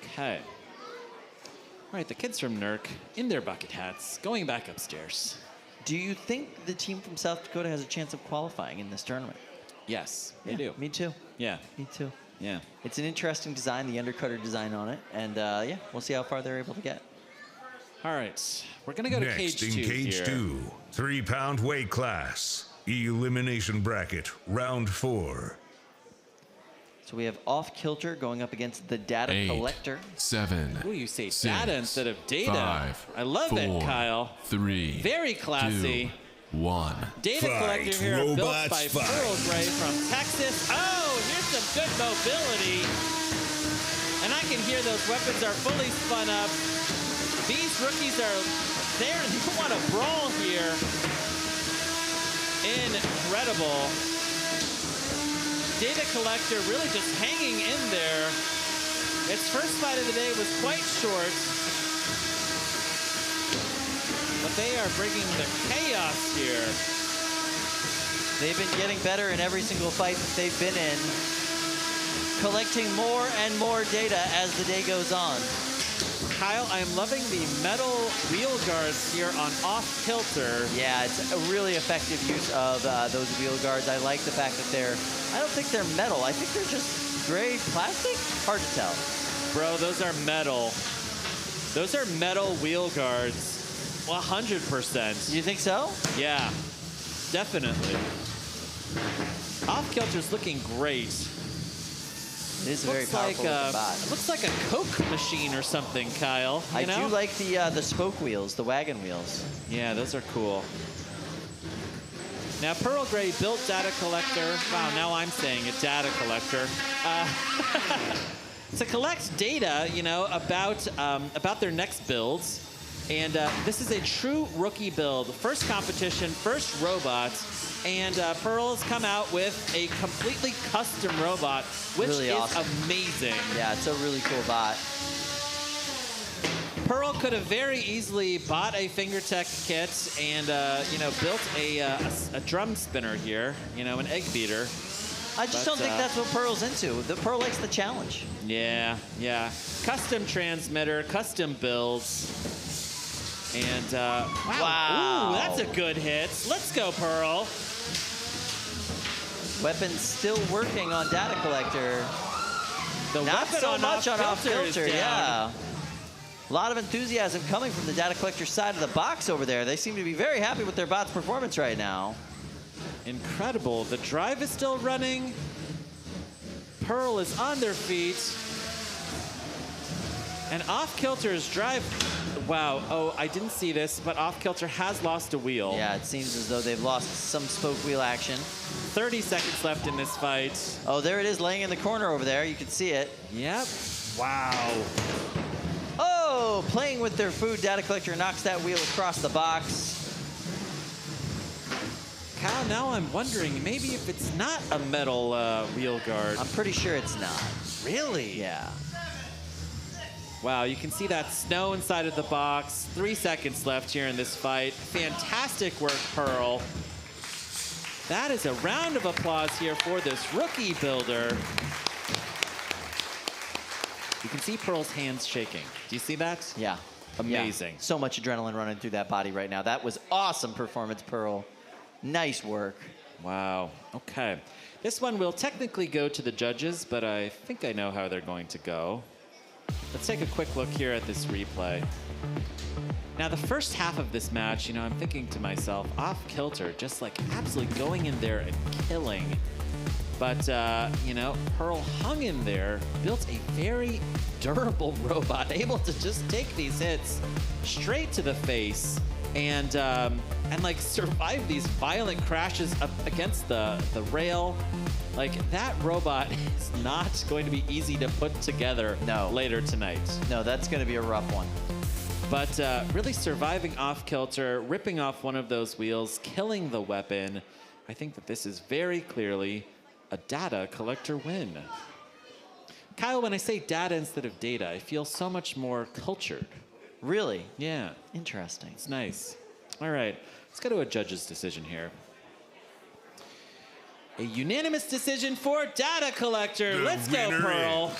Okay. All right, the kids from NERC in their bucket hats, going back upstairs. Do you think the team from South Dakota has a chance of qualifying in this tournament? Yes, they do. Me too. Yeah. Me too. Yeah. It's an interesting design, the undercutter design on it. And yeah, we'll see how far they're able to get. All right. We're going to go to Next cage in 2 cage here. 2, 3-pound weight class, elimination bracket, round 4. So we have off Killter going up against the data 8, collector. 7. Ooh, you say 6, data instead of data. 5, I love 4, it, Kyle. 3. Very classy. 2, 1. Data collector here built robots, by fight. Pearl Gray from Texas. Oh, here's some good mobility. And I can hear those weapons are fully spun up. These rookies are there. You want to brawl here. Incredible. Data collector really just hanging in there. Its first fight of the day was quite short. But they are bringing the chaos here. They've been getting better in every single fight that they've been in, collecting more and more data as the day goes on. Kyle, I'm loving the metal wheel guards here on off Killter. Yeah, it's a really effective use of those wheel guards. I like the fact that I don't think they're metal. I think they're just gray plastic. Hard to tell. Bro, those are metal. Those are metal wheel guards. 100%. You think so? Yeah, definitely. Off Killter's looking great. It is a very powerful looking bot. It looks like a Coke machine or something, Kyle. I do like the spoke wheels, the wagon wheels. Yeah, those are cool. Now, Pearl Gray built data collector. Wow, now I'm saying it, data collector. To collect data, you know, about their next builds. And this is a true rookie build. First competition, first robot. And Pearl has come out with a completely custom robot, which really is awesome. amazing. Yeah, it's a really cool bot. Pearl could have very easily bought a FingerTech kit and, you know, built a drum spinner here, you know, an egg beater. I just don't think that's what Pearl's into. The Pearl likes the challenge. Yeah, yeah. Custom transmitter, custom builds. And, wow. Ooh, that's a good hit. Let's go, Pearl. Weapon's still working on data collector. The Not weapon so on much on off Killter is Killter, down. yeah. A lot of enthusiasm coming from the data collector side of the box over there. They seem to be very happy with their bot's performance right now. Incredible. The drive is still running. Pearl is on their feet. And off Killter's drive. Wow. Oh, I didn't see this, but off Killter has lost a wheel. Yeah, it seems as though they've lost some spoke wheel action. 30 seconds left in this fight. Oh, there it is laying in the corner over there. You can see it. Yep. Wow. Oh, playing with their food. Data collector knocks that wheel across the box. Kyle, now I'm wondering maybe if it's not a metal wheel guard. I'm pretty sure it's not. Really? Yeah. Wow, you can see that snow inside of the box. 3 seconds left here in this fight. Fantastic work, Pearl. That is a round of applause here for this rookie builder. You can see Pearl's hands shaking. Do you see that? Yeah. Amazing. Yeah. So much adrenaline running through that body right now. That was awesome performance, Pearl. Nice work. Wow. Okay. This one will technically go to the judges, but I think I know how they're going to go. Let's take a quick look here at this replay. Now, the first half of this match, you know, I'm thinking to myself, off Killter, just like absolutely going in there and killing. But, you know, Pearl hung in there, built a very durable robot, able to just take these hits straight to the face and like survive these violent crashes up against the rail. Like, that robot is not going to be easy to put together later tonight. No, that's going to be a rough one. But really surviving off Killter, ripping off one of those wheels, killing the weapon. I think that this is very clearly a data collector win. Kyle, when I say data instead of data, I feel so much more cultured. Really? Yeah. Interesting. It's nice. All right, let's go to a judge's decision here. A unanimous decision for data collector. Let's go, Pearl.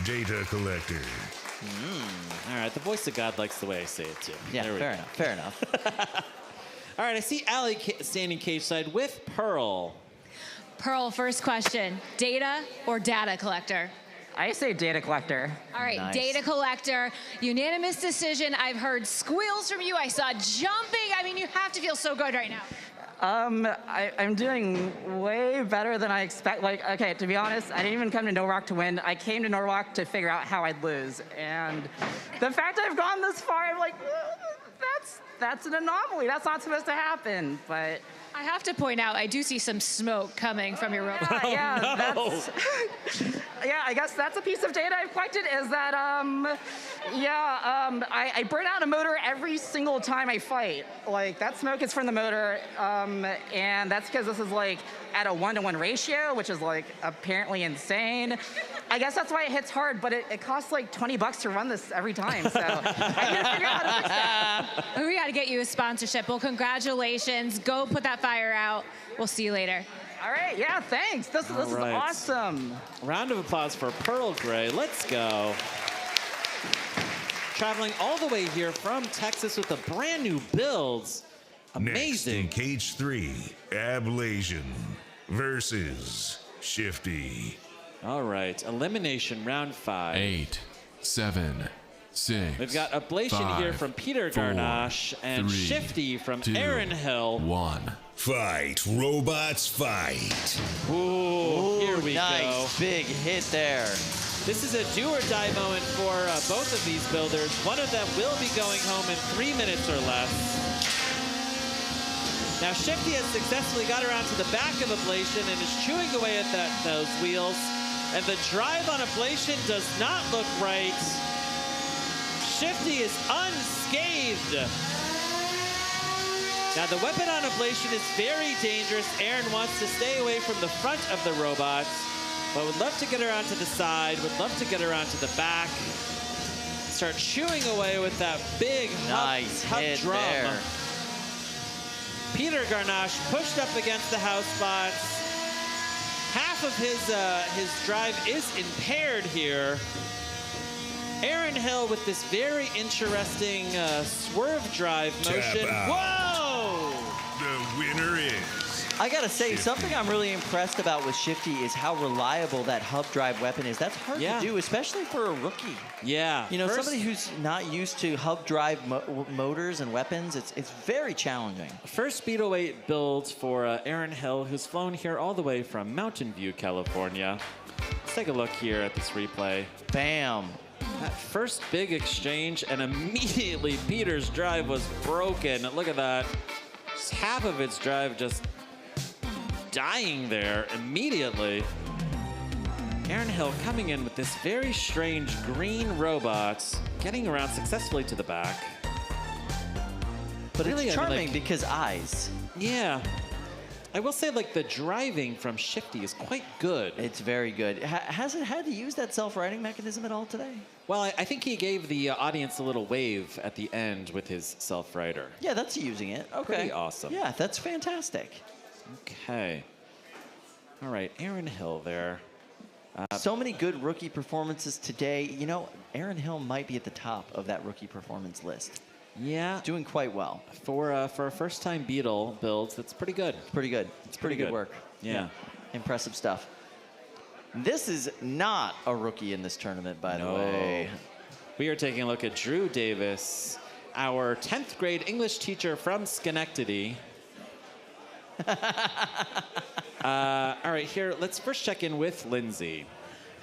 Data collector. All right, the voice of God likes the way I say it too. Yeah, There we fair go. enough. Fair enough. All right, I see Allie standing cage side with Pearl. Pearl, first question, data or data collector? I say data collector. All right, data collector, unanimous decision. I've heard squeals from you. I saw jumping. I mean, you have to feel so good right now. I'm doing way better than I expect. Like, okay, to be honest, I didn't even come to Norwalk to win. I came to Norwalk to figure out how I'd lose. And the fact I've gone this far, I'm like, that's an anomaly. That's not supposed to happen, but... I have to point out, I do see some smoke coming from your robot. Yeah, yeah, I guess that's a piece of data I've collected is that, I burn out a motor every single time I fight. Like, that smoke is from the motor, and that's because this is, like, at a 1-to-1 ratio, which is, like, apparently insane. I guess that's why it hits hard, but it costs, like, $20 to run this every time, so I gotta figure out how to fix that. We gotta get you a sponsorship. Well, congratulations. Go put that fire out. We'll see you later. All right, yeah, thanks. This is awesome. Round of applause for Pearl Gray. Let's go. Traveling all the way here from Texas with a brand new build. Amazing. Next in cage 3, Ablation versus Shifty. All right, elimination round 5. 8, 7, 6. We've got Ablation here from Peter Garnash and 3, Shifty from 2, Aaron Hill. 1. Fight, robots, fight. Ooh, here we nice go. Big hit there. This is a do or die moment for both of these builders. One of them will be going home in 3 minutes or less. Now, Shifty has successfully got around to the back of Ablation and is chewing away at those wheels. And the drive on Ablation does not look right. Shifty is unscathed. Now, the weapon on Ablation is very dangerous. Aaron wants to stay away from the front of the robot, but would love to get around to the side, would love to get around to the back. Start chewing away with that big nice hub hit drum. there. Peter Garnash pushed up against the house spots. Half of his drive is impaired here. Aaron Hill with this very interesting swerve drive motion. Whoa! The winner is... I gotta say, Shifty. something I'm really impressed about with Shifty is how reliable that hub drive weapon is. That's hard to do, especially for a rookie. Yeah. You know, somebody who's not used to hub drive motors and weapons, it's very challenging. First Beetleweight build for Aaron Hill, who's flown here all the way from Mountain View, California. Let's take a look here at this replay. Bam. That first big exchange, and immediately Peter's drive was broken. Look at that. Just half of its drive just dying there immediately. Aaron Hill coming in with this very strange green robot, getting around successfully to the back. But really, it's I mean, charming like, because eyes. Yeah. I will say, like, the driving from Shifty is quite good. It's very good. Has it had to use that self-riding mechanism at all today? Well, I think he gave the audience a little wave at the end with his self-rider. Yeah, that's using it. Okay. Pretty awesome. Yeah, that's fantastic. Okay. All right, Aaron Hill there. So many good rookie performances today. You know, Aaron Hill might be at the top of that rookie performance list. Yeah. Doing quite well. For a first-time Beetle builds, that's pretty good. It's pretty good. It's pretty good work. Yeah. Impressive stuff. This is not a rookie in this tournament, by the way. We are taking a look at Drew Davis, our 10th grade English teacher from Schenectady. All right, here, let's first check in with Lindsay.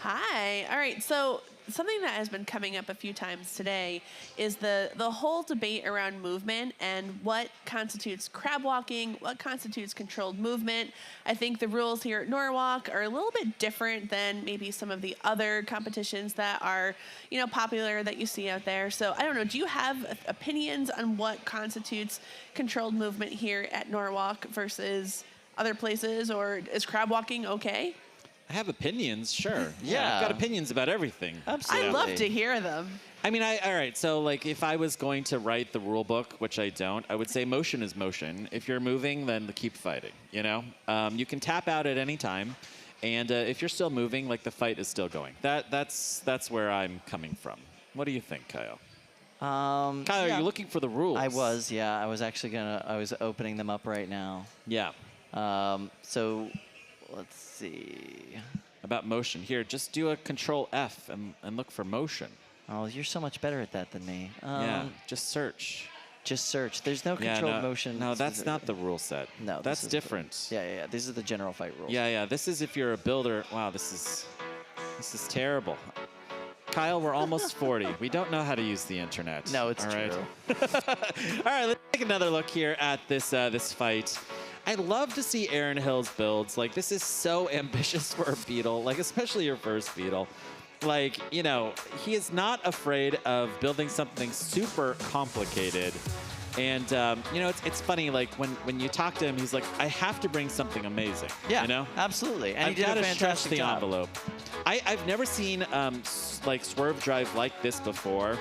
Hi. All right. So something that has been coming up a few times today is the whole debate around movement and what constitutes crab walking, what constitutes controlled movement. I think the rules here at Norwalk are a little bit different than maybe some of the other competitions that are, you know, popular that you see out there. So I don't know. Do you have opinions on what constitutes controlled movement here at Norwalk versus other places, or is crab walking okay? I have opinions, sure. Yeah. I've got opinions about everything. Absolutely. I'd love to hear them. I mean, all right, so like if I was going to write the rule book, which I don't, I would say motion is motion. If you're moving, then keep fighting, you know? You can tap out at any time, and if you're still moving, like the fight is still going. That's where I'm coming from. What do you think, Kyle? Kyle, are you looking for the rules? I was, yeah. I was actually I was opening them up right now. Yeah. So let's see. About motion. Here, just do a Control F and look for motion. Oh, you're so much better at that than me. Yeah, just search. Just search. There's no controlled motion. No, that's not the rule set. No, that's different. Yeah. These are the general fight rules. Yeah. This is if you're a builder. Wow, this is terrible. Kyle, we're almost 40. We don't know how to use the internet. No, it's true. All right, let's take another look here at this fight. I love to see Aaron Hill's builds. Like, this is so ambitious for a Beetle, like, especially your first Beetle. Like, you know, he is not afraid of building something super complicated. And, you know, it's funny, like, when you talk to him, he's like, I have to bring something amazing. Yeah, you know? absolutely. And I've he did got a to stretch fantastic the job. envelope. I've never seen, like, Swerve Drive like this before.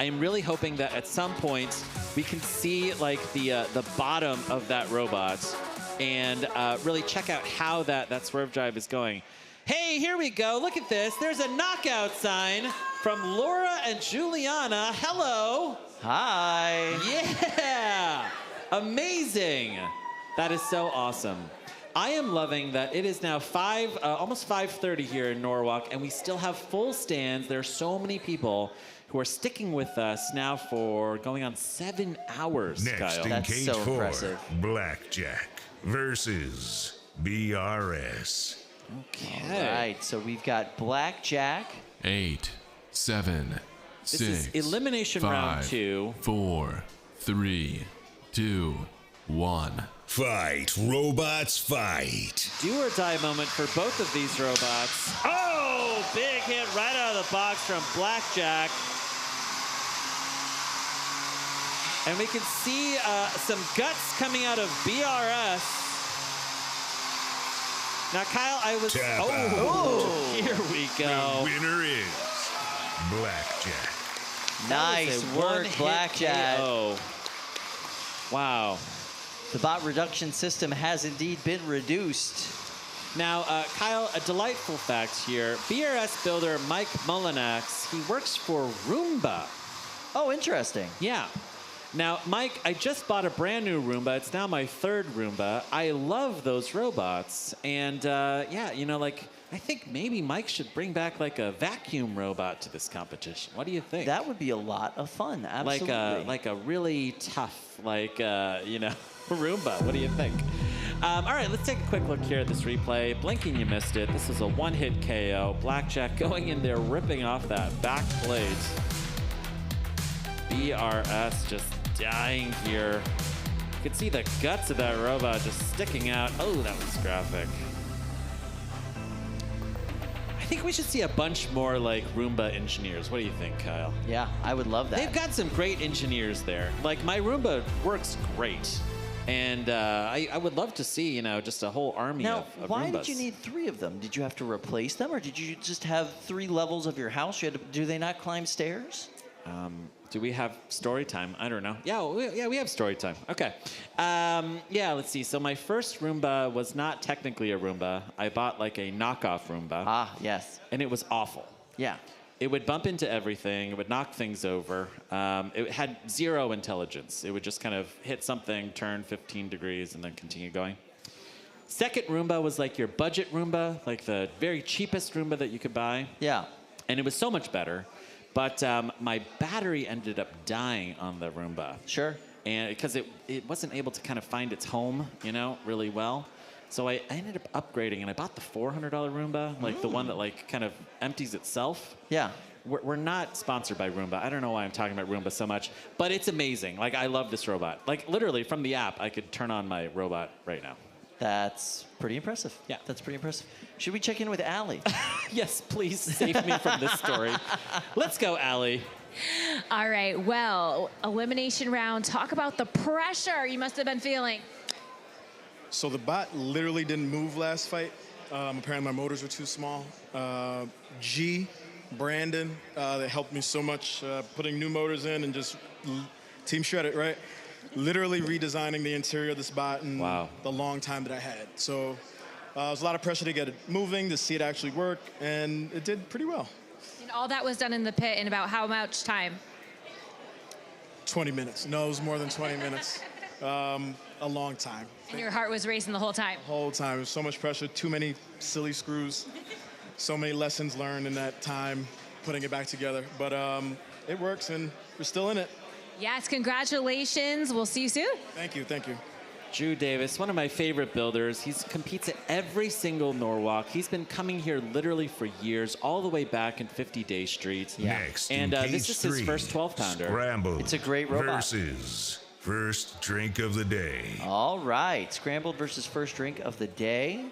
I am really hoping that at some point we can see, like, the bottom of that robot and really check out how that Swerve Drive is going. Hey, here we go. Look at this. There's a knockout sign from Laura and Juliana. Hello. Hi. Yeah. Amazing. That is so awesome. I am loving that it is now almost 5:30 here in Norwalk, and we still have full stands. There are so many people who are sticking with us now for going on 7 hours, Next Kyle. in That's cage so 4, impressive. Blackjack versus BRS. Okay. All right, so we've got Blackjack. 8, 7, This is 6, elimination 5, round 2. 4, 3, 2, 1. Fight, robots, fight. Do or die moment for both of these robots. Oh, big hit right out of the box from Blackjack. And we can see some guts coming out of BRS. Now, Kyle, I was... Tap Oh, here we go. The winner is Blackjack. Nice work, Blackjack. KO. Wow. The bot reduction system has indeed been reduced. Now, Kyle, a delightful fact here. BRS builder Mike Mullinax, he works for Roomba. Oh, interesting. Yeah. Now, Mike, I just bought a brand new Roomba. It's now my 3rd Roomba. I love those robots. And, yeah, you know, like, I think maybe Mike should bring back, like, a vacuum robot to this competition. What do you think? That would be a lot of fun, absolutely. Like a really tough, like, you know, Roomba. What do you think? All right, let's take a quick look here at this replay. Blinking, you missed it. This is a one-hit KO. Blackjack going in there, ripping off that back plate. BRS just dying here. You can see the guts of that robot just sticking out. Oh, that was graphic. I think we should see a bunch more like Roomba engineers. What do you think, Kyle? Yeah, I would love that. They've got some great engineers there. Like, my Roomba works great. And I would love to see, you know, just a whole army Now, of why Roombas. did you need 3 of them? Did you have to replace them, or did you just have 3 levels of your house? You had to, do they not climb stairs? Do we have story time? I don't know. Yeah, we have story time. Okay. Yeah, let's see. So my first Roomba was not technically a Roomba. I bought like a knockoff Roomba. Ah, yes. And it was awful. Yeah. It would bump into everything. It would knock things over. It had 0 intelligence. It would just kind of hit something, turn 15 degrees, and then continue going. Second Roomba was like your budget Roomba, like the very cheapest Roomba that you could buy. Yeah. And it was so much better. But my battery ended up dying on the Roomba. Sure. And because it wasn't able to kind of find its home, you know, really well. So I ended up upgrading, and I bought the $400 Roomba, like the one that like kind of empties itself. Yeah. We're not sponsored by Roomba. I don't know why I'm talking about Roomba so much, but it's amazing. Like, I love this robot. Like, literally from the app, I could turn on my robot right now. That's pretty impressive. Yeah. That's pretty impressive. Should we check in with Allie? Yes, please save me from this story. Let's go, Allie. All right, well, elimination round. Talk about the pressure you must have been feeling. So the bot literally didn't move last fight. Apparently my motors were too small. Brandon, they helped me so much putting new motors in and just team shredded, right? Literally redesigning the interior of this bot in the long time that I had. So it was a lot of pressure to get it moving, to see it actually work, and it did pretty well. And all that was done in the pit in about how much time? 20 minutes. No, it was more than 20 minutes. A long time. And your heart was racing the whole time? The whole time. So much pressure, too many silly screws, so many lessons learned in that time, putting it back together. But it works, and we're still in it. Yes, congratulations. We'll see you soon. Thank you, thank you. Drew Davis, one of my favorite builders. He competes at every single Norwalk. He's been coming here literally for years, all the way back in 50 Day Street. Next, and in this is his first 12-pounder. Scrambled. It's a great robot. Versus first drink of the day. All right. Scrambled versus first drink of the day.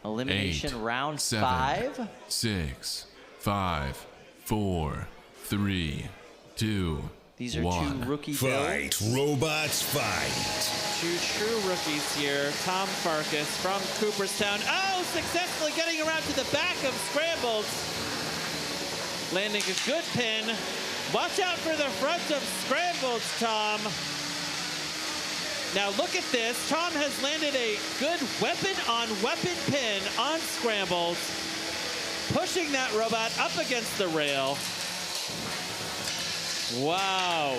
Elimination 8, round 7, 5. 6, 5, 4, 3, 2, These are 1. 2 rookie Fight, builds. robots, fight. 2 true rookies here. Tom Farkas from Cooperstown. Oh, successfully getting around to the back of Scrambled. Landing a good pin. Watch out for the front of Scrambled, Tom. Now look at this. Tom has landed a good weapon-on-weapon pin on Scrambled, pushing that robot up against the rail. Wow.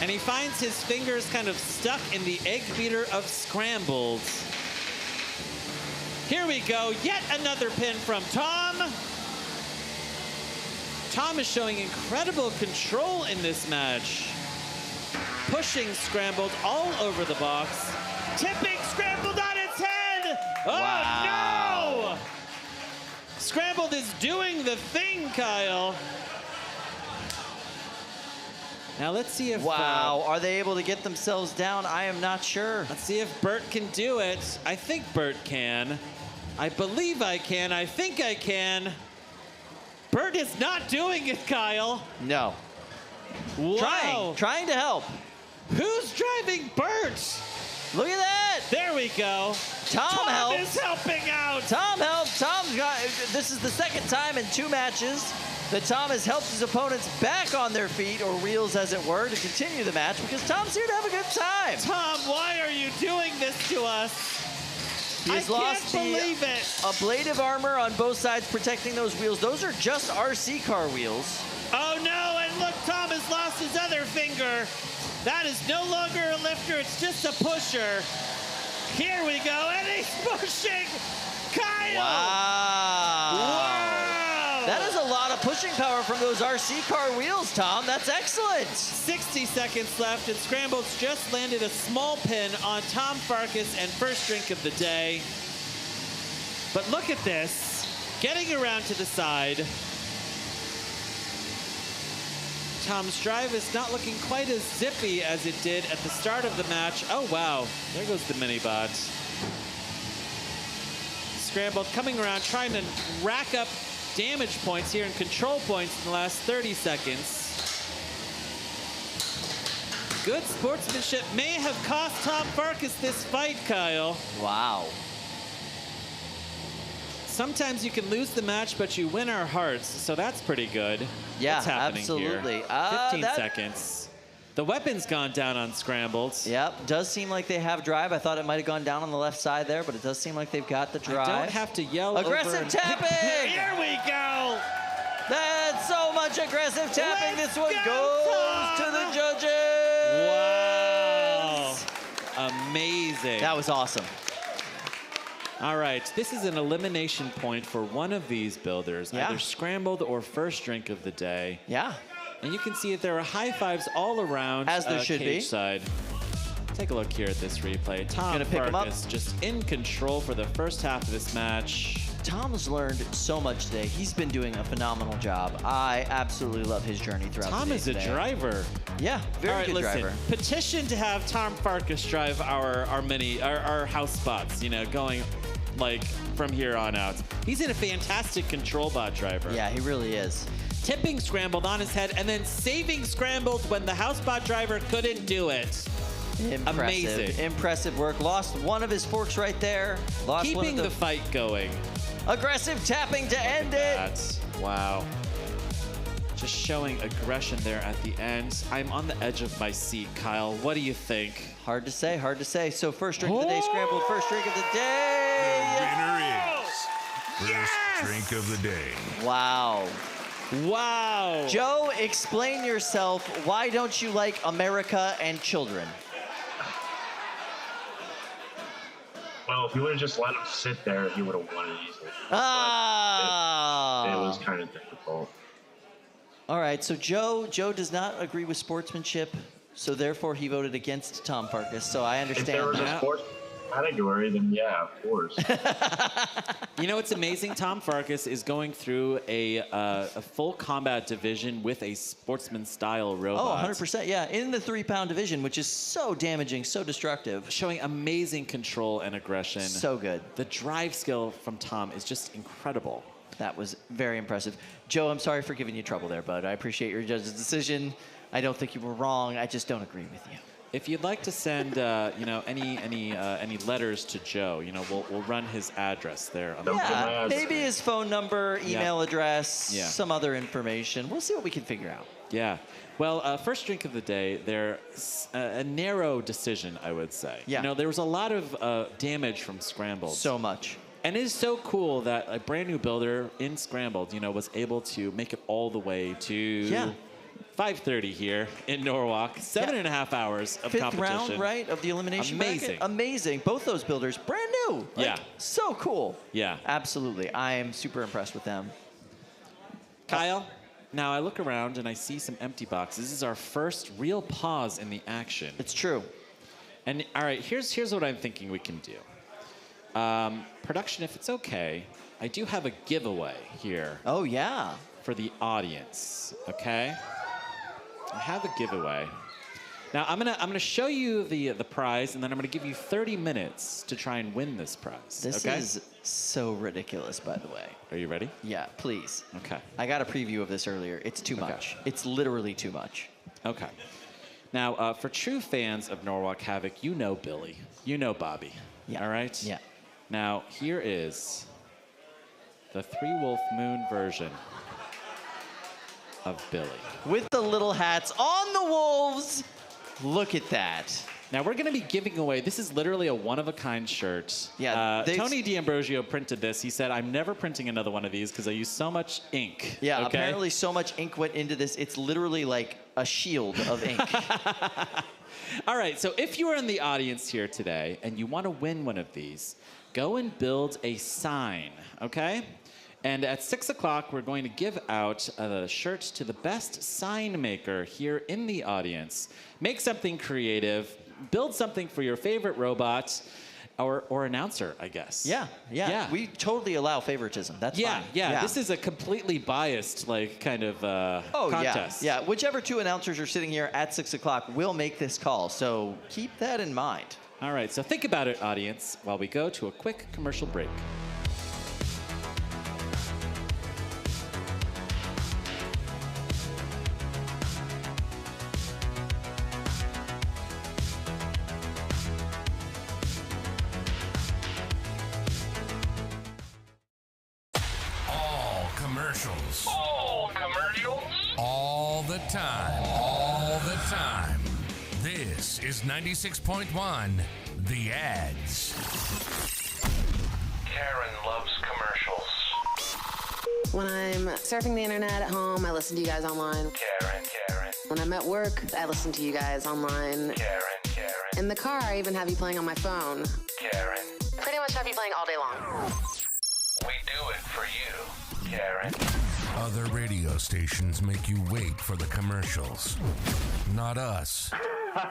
And he finds his fingers kind of stuck in the egg beater of Scrambled. Here we go, yet another pin from Tom. Tom is showing incredible control in this match. Pushing Scrambled all over the box. Tipping Scrambled on its head! Oh, no! Scrambled is doing the thing, Kyle. Now let's see if... Wow, are they able to get themselves down? I am not sure. Let's see if Bert can do it. I think Bert can. I believe I can. I think I can. Bert is not doing it, Kyle. No. Wow. Trying to help. Who's driving Bert? Look at that. There we go. Tom helps. is helping out. Tom helps. Tom's got, this is the second time in 2 matches that Tom has helped his opponents back on their feet, or wheels as it were, to continue the match, because Tom's here to have a good time. Tom, why are you doing this to us? He's lost ablative armor on both sides protecting those wheels. Those are just RC car wheels. Oh no, and look, Tom has lost his other finger. That is no longer a lifter, it's just a pusher. Here we go, and he's pushing Kyle. Wow. That is a lot of pushing power from those RC car wheels, Tom. That's excellent. 60 seconds left, and Scrambled's just landed a small pin on Tom Farkas and first drink of the day. But look at this, getting around to the side. Tom's drive is not looking quite as zippy as it did at the start of the match. Oh, wow. There goes the mini-bot. Scrambled coming around, trying to rack up damage points here and control points in the last 30 seconds. good sportsmanship may have cost Tom Farkas this fight, Kyle. Wow. Sometimes you can lose the match, but you win our hearts, so that's pretty good. Yeah, What's happening absolutely. Here? 15 seconds. The weapon's gone down on Scrambled. Yep, does seem like they have drive. I thought it might have gone down on the left side there, but it does seem like they've got the drive. I don't have to yell Aggressive over tapping! Here we go! That's so much aggressive tapping. This one goes to the judges. Wow. Amazing. That was awesome. All right, this is an elimination point for one of these builders, either Scrambled or first drink of the day. Yeah. And you can see that there are high fives all around As there should cage be. side. Take a look here at this replay. Tom Farkas just in control for the first half of this match. Tom's learned so much today. He's been doing a phenomenal job. I absolutely love his journey throughout Tom the day is a today. driver. Yeah, very All right, good listen, driver. Petition to have Tom Farkas drive our house spots, you know, going like from here on out. He's in a fantastic control bot driver. Yeah, he really is. Tipping Scrambled on his head and then saving Scrambled when the house bot driver couldn't do it. Impressive. Amazing. Impressive work. Lost one of his forks right there. Lost Keeping one of the fight going. Aggressive tapping to end it. Wow. Just showing aggression there at the end. I'm on the edge of my seat, Kyle. What do you think? Hard to say, hard to say. So first drink of the day, Scrambled, first drink of the day. The winner is first drink of the day. Wow. Wow. Joe, explain yourself. Why don't you like America and children? Well, if you would have just let him sit there, he would have won it easily. Ah. It was kind of difficult. All right, so Joe does not agree with sportsmanship, so therefore he voted against Tom Farkas. So I understand If there was that. a sports category, then yeah, of course. You know, it's amazing. Tom Farkas is going through a full combat division with a sportsman-style robot. Oh, 100%, yeah. In the 3-pound division, which is so damaging, so destructive. Showing amazing control and aggression. So good. The drive skill from Tom is just incredible. That was very impressive. Joe, I'm sorry for giving you trouble there, bud. I appreciate your judge's decision. I don't think you were wrong. I just don't agree with you. If you'd like to send, you know, any letters to Joe, you know, we'll run his address there. On Yeah, maybe his phone number, email Yeah. address, Yeah. some other information. We'll see what we can figure out. Yeah. Well, first drink of the day, there's a narrow decision, I would say. Yeah. You know, there was a lot of damage from Scrambled. So much. And it is so cool that a brand new builder in Scrambled, you know, was able to make it all the way to 5:30 here in Norwalk. 7.5 hours of Fifth competition. round, right, of the elimination Amazing. bracket. Amazing. Both those builders, brand new. Like, Yeah. So cool. Yeah. Absolutely. I am super impressed with them. Kyle, now I look around and I see some empty boxes. This is our first real pause in the action. It's true. And all right, here's what I'm thinking we can do. Production, if it's okay, I do have a giveaway here. Oh, yeah. For the audience, okay? I have a giveaway. Now, I'm gonna show you the prize, and then I'm gonna give you 30 minutes to try and win this prize, This okay? is so ridiculous, by the way. Are you ready? Yeah, please. Okay. I got a preview of this earlier. It's too much. It's literally too much. Okay. Now, for true fans of Norwalk Havoc, you know Billy. You know Bobby. Yeah. All right? Yeah. Now, here is the 3-Wolf Moon version of Billy. With the little hats on the wolves. Look at that. Now, we're going to be giving away, this is literally a one-of-a-kind shirt. Yeah, Tony D'Ambrosio printed this. He said, I'm never printing another one of these because I use so much ink. Yeah, okay? apparently so much ink went into this. It's literally like a shield of ink. All right, so if you are in the audience here today and you want to win one of these, go and build a sign, okay? And at 6 o'clock, we're going to give out the shirt to the best sign maker here in the audience. Make something creative, build something for your favorite robot, or announcer, I guess. Yeah. We totally allow favoritism. That's fine. Yeah. This is a completely biased, like, kind of contest. Yeah. Whichever two announcers are sitting here at 6 o'clock will make this call. So keep that in mind. All right, so think about it, audience, while we go to a quick commercial break. commercials. Oh, commercials? All the time. All the time. This is 96.1, The Ads. Karen loves commercials. When I'm surfing the internet at home, I listen to you guys online. Karen. When I'm at work, I listen to you guys online. Karen. In the car, I even have you playing on my phone. Karen. Pretty much have you playing all day long. We do it for you, Karen. Other radio stations make you wait for the commercials. Not us. All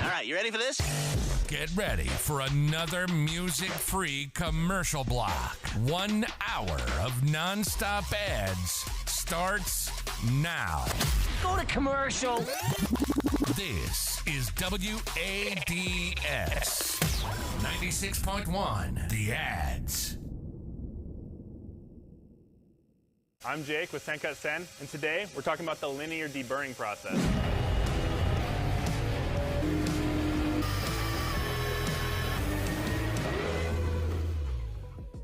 right, you ready for this? Get ready for another music-free commercial block. 1 hour of non-stop ads starts now. Go to commercial. This is WADS 96.1, The Ads. I'm Jake with Sencut Sen, and today we're talking about the linear deburring process.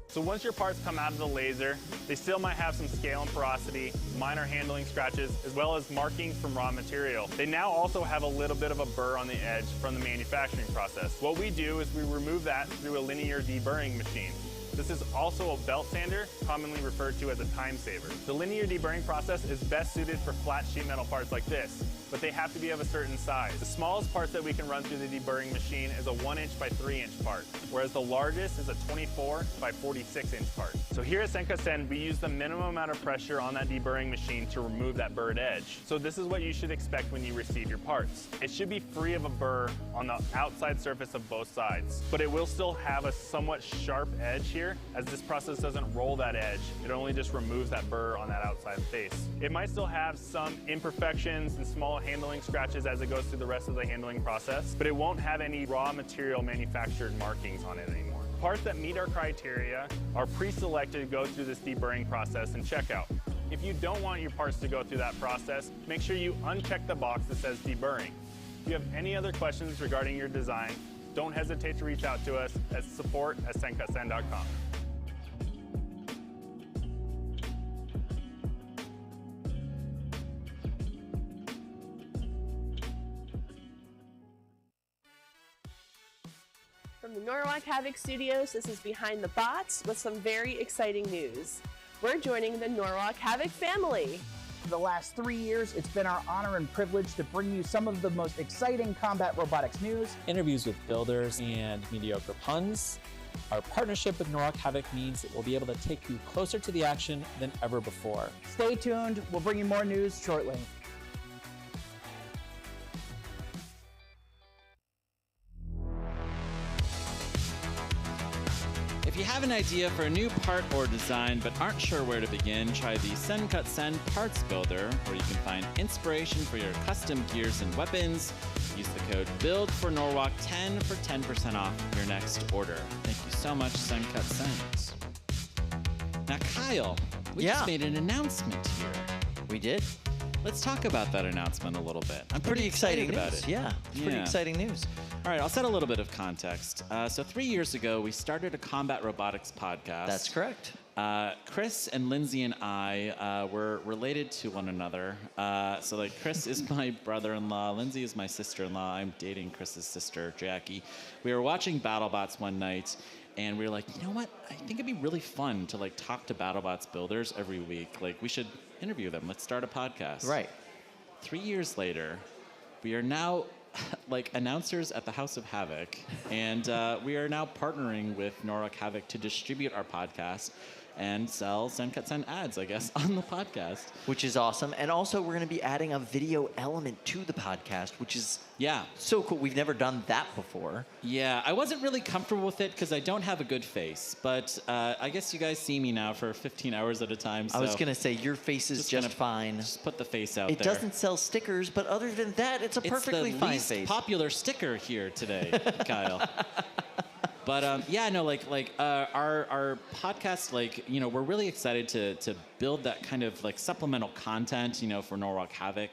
So once your parts come out of the laser, they still might have some scale and porosity, minor handling scratches, as well as markings from raw material. They now also have a little bit of a burr on the edge from the manufacturing process. What we do is we remove that through a linear deburring machine. This is also a belt sander, commonly referred to as a time saver. The linear deburring process is best suited for flat sheet metal parts like this, but they have to be of a certain size. The smallest parts that we can run through the deburring machine is a 1-inch by 3-inch part, whereas the largest is a 24 by 46-inch part. So here at Sencut Sen, we use the minimum amount of pressure on that deburring machine to remove that burred edge. So this is what you should expect when you receive your parts. It should be free of a burr on the outside surface of both sides, but it will still have a somewhat sharp edge here, as this process doesn't roll that edge. It only just removes that burr on that outside face. It might still have some imperfections and small handling scratches as it goes through the rest of the handling process, but it won't have any raw material manufactured markings on it anymore. Parts that meet our criteria are pre-selected to go through this deburring process and checkout. If you don't want your parts to go through that process, make sure you uncheck the box that says deburring. If you have any other questions regarding your design, don't hesitate to reach out to us at support@senkutsen.com. From the Norwalk Havoc Studios, this is Behind the Bots with some very exciting news. We're joining the Norwalk Havoc family. For the last 3 years, it's been our honor and privilege to bring you some of the most exciting combat robotics news. Interviews with builders and mediocre puns. Our partnership with Norwalk Havoc means that we'll be able to take you closer to the action than ever before. Stay tuned, we'll bring you more news shortly. If you have an idea for a new part or design but aren't sure where to begin, try the Sencut Sen Parts Builder, where you can find inspiration for your custom gears and weapons. Use the code BUILDFORNORWALK10 for 10% off your next order. Thank you so much, Sencut Sen. Now, Kyle, we just made an announcement here. We did. Let's talk about that announcement a little bit. I'm Pretty exciting about news. it. Yeah, it's pretty exciting news. All right, I'll set a little bit of context. So 3 years ago, we started a combat robotics podcast. That's correct. Chris and Lindsay and I were related to one another. So like Chris is my brother-in-law, Lindsay is my sister-in-law. I'm dating Chris's sister, Jackie. We were watching BattleBots one night, and we were like, you know what? I think it'd be really fun to like talk to BattleBots builders every week. Like we should interview them. Let's start a podcast. Right. 3 years later, we are now like announcers at the House of Havoc, and we are now partnering with Norwalk Havoc to distribute our podcast and sell Sencut Sen ads, I guess, on the podcast. Which is awesome. And also, we're going to be adding a video element to the podcast, which is so cool. We've never done that before. Yeah, I wasn't really comfortable with it because I don't have a good face. But I guess you guys see me now for 15 hours at a time. So I was going to say, your face is just fine. Just put the face out there. It doesn't sell stickers, but other than that, it's a perfectly fine face. It's the least popular sticker here today, Kyle. But yeah, no, our podcast, we're really excited to build that kind of supplemental content, for Norwalk Havoc,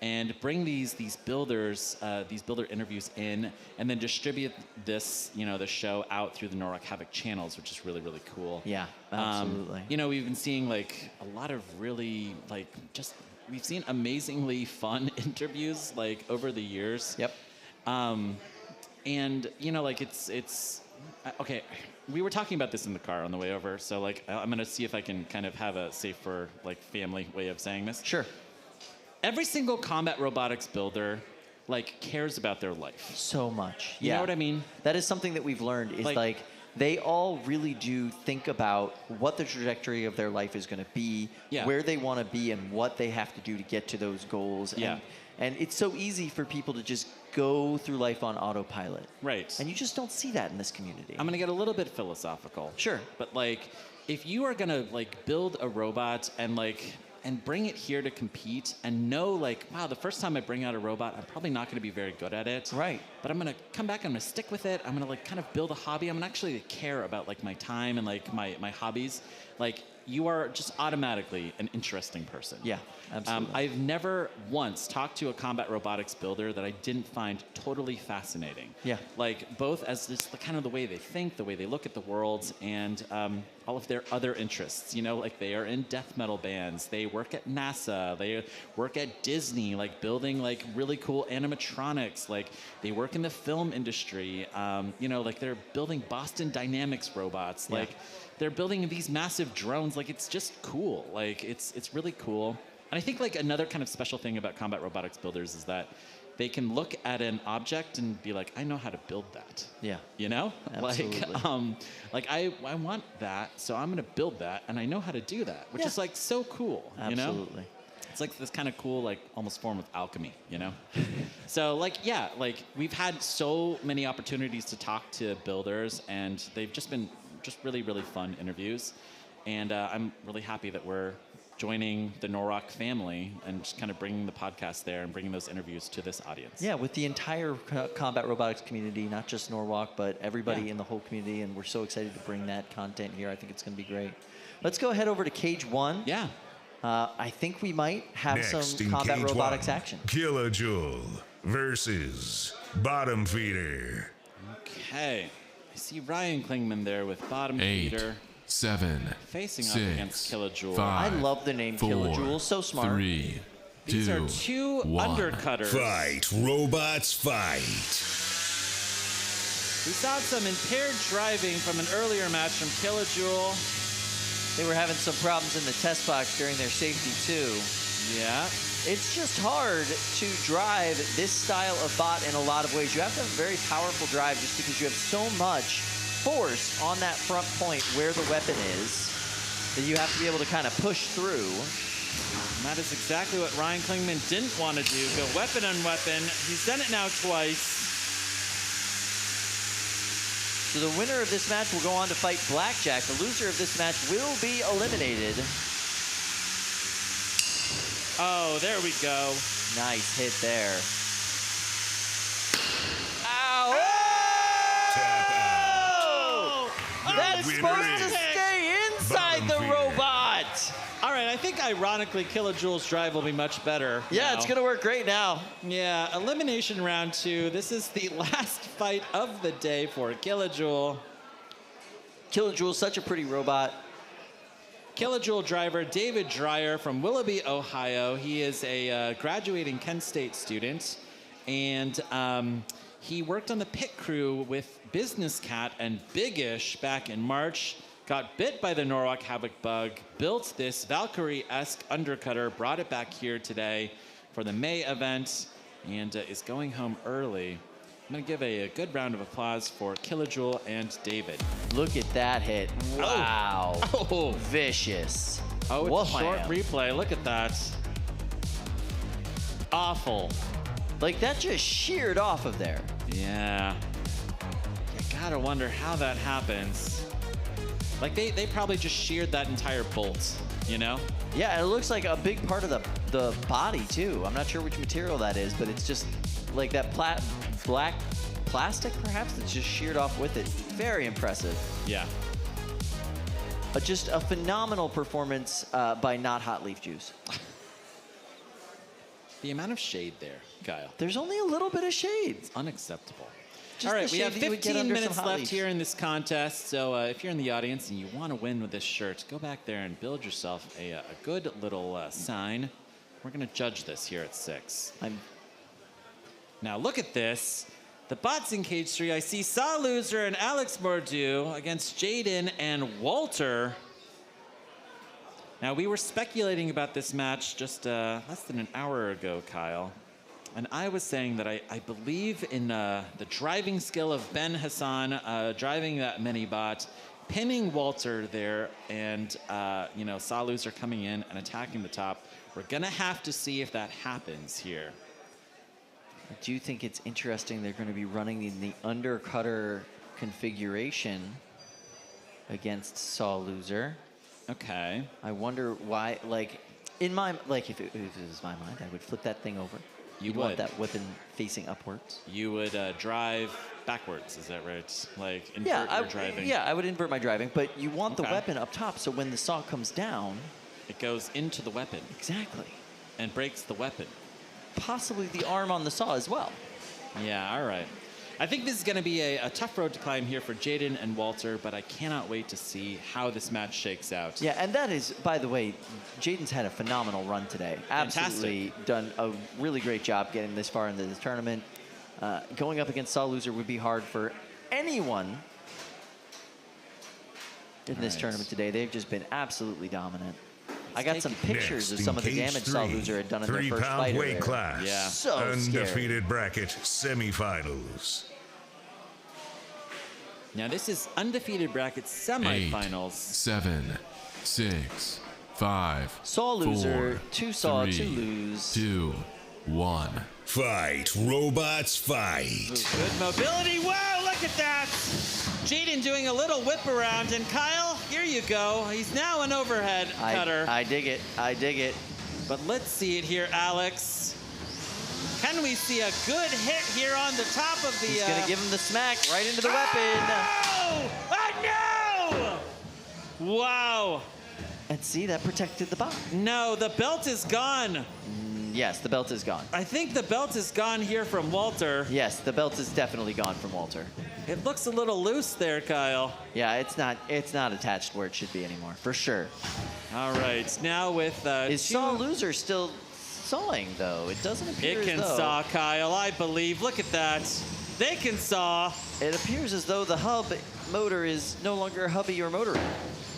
and bring these builder interviews in, and then distribute this, the show out through the Norwalk Havoc channels, which is really, really cool. Yeah, absolutely. We've been seeing a lot of really we've seen amazingly fun interviews over the years. Yep. And it's okay. We were talking about this in the car on the way over, so I'm gonna see if I can kind of have a safer family way of saying this. Sure. Every single combat robotics builder cares about their life so much. You know what I mean? That is something that we've learned is they all really do think about what the trajectory of their life is going to be, where they want to be, and what they have to do to get to those goals. Yeah. And it's so easy for people to just go through life on autopilot. Right. And you just don't see that in this community. I'm going to get a little bit philosophical. Sure. But if you are going to build a robot and bring it here to compete and know wow, the first time I bring out a robot, I'm probably not going to be very good at it. Right. But I'm going to come back, I'm going to stick with it. I'm going to kind of build a hobby. I'm going to actually care about my time and my hobbies. You are just automatically an interesting person. Yeah, absolutely. I've never once talked to a combat robotics builder that I didn't find totally fascinating. Yeah. Both as just kind of the way they think, the way they look at the world, and all of their other interests. They are in death metal bands. They work at NASA. They work at Disney, building really cool animatronics. They work in the film industry. They're building Boston Dynamics robots. Yeah. They're building these massive drones. It's just cool. It's really cool. And I think another kind of special thing about combat robotics builders is that they can look at an object and be I know how to build that. Yeah. Absolutely. I want that, so I'm going to build that, and I know how to do that, which is so cool. Absolutely. It's this kind of cool, almost form of alchemy, So, we've had so many opportunities to talk to builders, and they've just been really, really fun interviews. And I'm really happy that we're joining the Norwalk family and just kind of bringing the podcast there and bringing those interviews to this audience. Yeah, with the entire combat robotics community, not just Norwalk, but everybody in the whole community, and we're so excited to bring that content here. I think it's going to be great. Let's go ahead over to Cage 1. Yeah. I think we might have Next some in combat Cage robotics 1, action. Killajoule versus Bottom Feeder. Okay. I see Ryan Klingman there with Bottom 8, Feeder. 7, facing 6, up against Killajoule. 5, I love the name 4, Killajoule. So smart. 3, These 2, are two 1. undercutters. Fight, robots, fight. We saw some impaired driving from an earlier match from Killajoule. They were having some problems in the test box during their safety too. Yeah. It's just hard to drive this style of bot in a lot of ways. You have to have a very powerful drive just because you have so much force on that front point where the weapon is that you have to be able to kind of push through. And that is exactly what Ryan Klingman didn't want to do. Go weapon on weapon. He's done it now twice. So the winner of this match will go on to fight Blackjack. The loser of this match will be eliminated. Oh, there we go. Nice hit there. Ow! Oh! That's supposed to stay inside the robot. All right, I think ironically Killjoule's drive will be much better. Yeah, it's going to work great now. Yeah, elimination round 2. This is the last fight of the day for Killajoule. Killajoule's such a pretty robot. Killajoule driver David Dreyer from Willoughby, Ohio. He is a graduating Kent State student, and he worked on the pit crew with Business Cat and Biggish back in March. Got bit by the Norwalk Havoc bug, built this Valkyrie-esque undercutter, brought it back here today for the May event, and is going home early. I'm going to give a good round of applause for Killajoule and David. Look at that hit. Wow. Oh. Vicious. Oh, it's a short Wham. replay. Look at that. Awful. Like, that just sheared off of there. Yeah. You gotta wonder how that happens. Like, they probably just sheared that entire bolt, you know? Yeah, it looks like a big part of the body, too. I'm not sure which material that is, but it's just like that black plastic, perhaps, that's just sheared off with it. Very impressive. Yeah. Just a phenomenal performance by Not Hot Leaf Juice. The amount of shade there, Kyle. There's only a little bit of shade. It's unexactable. Just all right, the we have shade that you would get 15 under some minutes hot left leaves. here in this contest. So if you're in the audience and you want to win with this shirt, go back there and build yourself a good little sign. We're going to judge this here at 6. Now look at this. The bots in Cage 3. I see Saw Loser and Alex Mordew against Jaden and Walter. Now, we were speculating about this match just less than an hour ago, Kyle. And I was saying that I believe in the driving skill of Ben Hassan driving that mini-bot, pinning Walter there, and, you know, Saw Loser coming in and attacking the top. We're going to have to see if that happens here. I do think it's interesting they're going to be running the undercutter configuration against Saw Loser. Okay. I wonder why, like, if it was my mind, I would flip that thing over. You'd want that weapon facing upwards. You would drive backwards, is that right? Like, invert your driving. Yeah, I would invert my driving, but you want the weapon up top, so when the saw comes down... It goes into the weapon. Exactly. And breaks the weapon. Possibly the arm on the saw as well. Yeah, all right. I think this is going to be a tough road to climb here for Jaden and Walter, but I cannot wait to see how this match shakes out. Yeah, and that is, by the way, Jaden's had a phenomenal run today. Absolutely done a really great job getting this far into this tournament. Going up against Saw Loser would be hard for anyone in this tournament today. They've just been absolutely dominant. I got some pictures of some of the damage Saw Loser had done in their first fight. 3-pound weight class. Yeah. So Undefeated scary. bracket semifinals. Now this is undefeated bracket semifinals. 8, 7, 6, 5. Saw Loser, 4, 2 Saw, 3, 2 lose. 2, 1. Fight, robots, fight. Good mobility. Wow, look at that. Jaden doing a little whip around, and Kyle, here you go. He's now an overhead cutter. I dig it. I dig it. But let's see it here, Alex. Can we see a good hit here on the top of the... He's going to give him the smack right into the weapon. Oh, no! Wow. And see, that protected the bot. No, the belt is gone. Yes, the belt is gone. I think the belt is gone here from Walter. Yes, the belt is definitely gone from Walter. It looks a little loose there, Kyle. Yeah, it's not attached where it should be anymore, for sure. All right, now with... Is Saw Loser still sawing, though? It doesn't appear It can as though... saw, Kyle, I believe. Look at that. They can saw. It appears as though the hub motor is no longer a hubby or motor.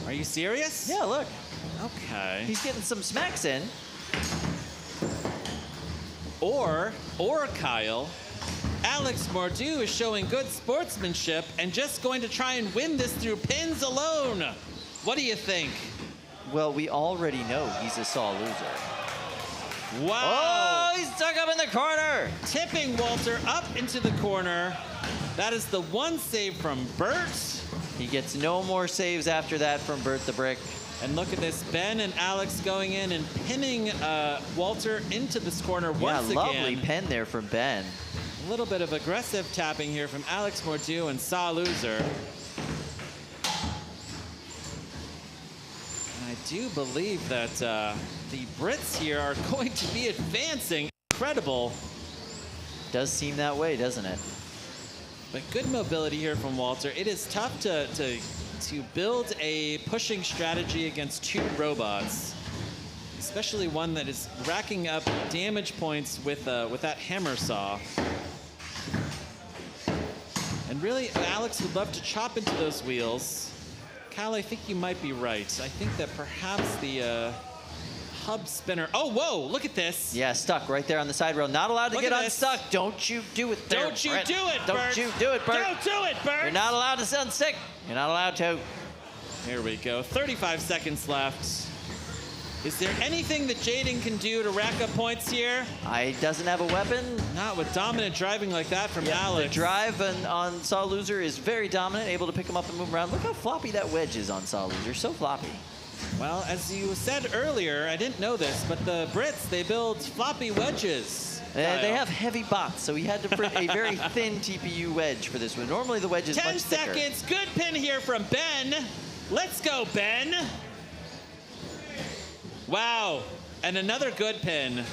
Are you serious? Yeah, look. Okay. He's getting some smacks in. Or Kyle, Alex Mordew is showing good sportsmanship and just going to try and win this through pins alone. What do you think? Well, we already know he's a Saw Loser. Wow. Oh, he's stuck up in the corner. Tipping Walter up into the corner. That is the one save from Bert. He gets no more saves after that from Bert the Brick. And look at this, Ben and Alex going in and pinning Walter into this corner once again. Yeah, lovely pin there from Ben. A little bit of aggressive tapping here from Alex Mordew and Saw Loser. And I do believe that the Brits here are going to be advancing. Incredible. Does seem that way, doesn't it? But good mobility here from Walter. It is tough to build a pushing strategy against two robots, especially one that is racking up damage points with that hammer saw. And really, Alex would love to chop into those wheels. Kyle, I think you might be right. I think that perhaps the hub spinner. Oh, whoa, look at this. Yeah, stuck right there on the side rail. Not allowed to get unstuck. Don't you do it there, Don't you Brett. do it, Bert. Don't you do it, Bert. Don't do it, Bert. You're not allowed to unstick. You're not allowed to. Here we go. 35 seconds left. Is there anything that Jaden can do to rack up points here? He doesn't have a weapon. Not with dominant driving like that from Alex. The drive on Saw Loser is very dominant, able to pick him up and move around. Look how floppy that wedge is on Saw Loser. So floppy. Well, as you said earlier, I didn't know this, but the Brits, they build floppy wedges. They have heavy bots, so he had to print a very thin TPU wedge for this one. Normally the wedge is 10 much thicker. 10 seconds. Good pin here from Ben. Let's go, Ben. Wow. And another good pin.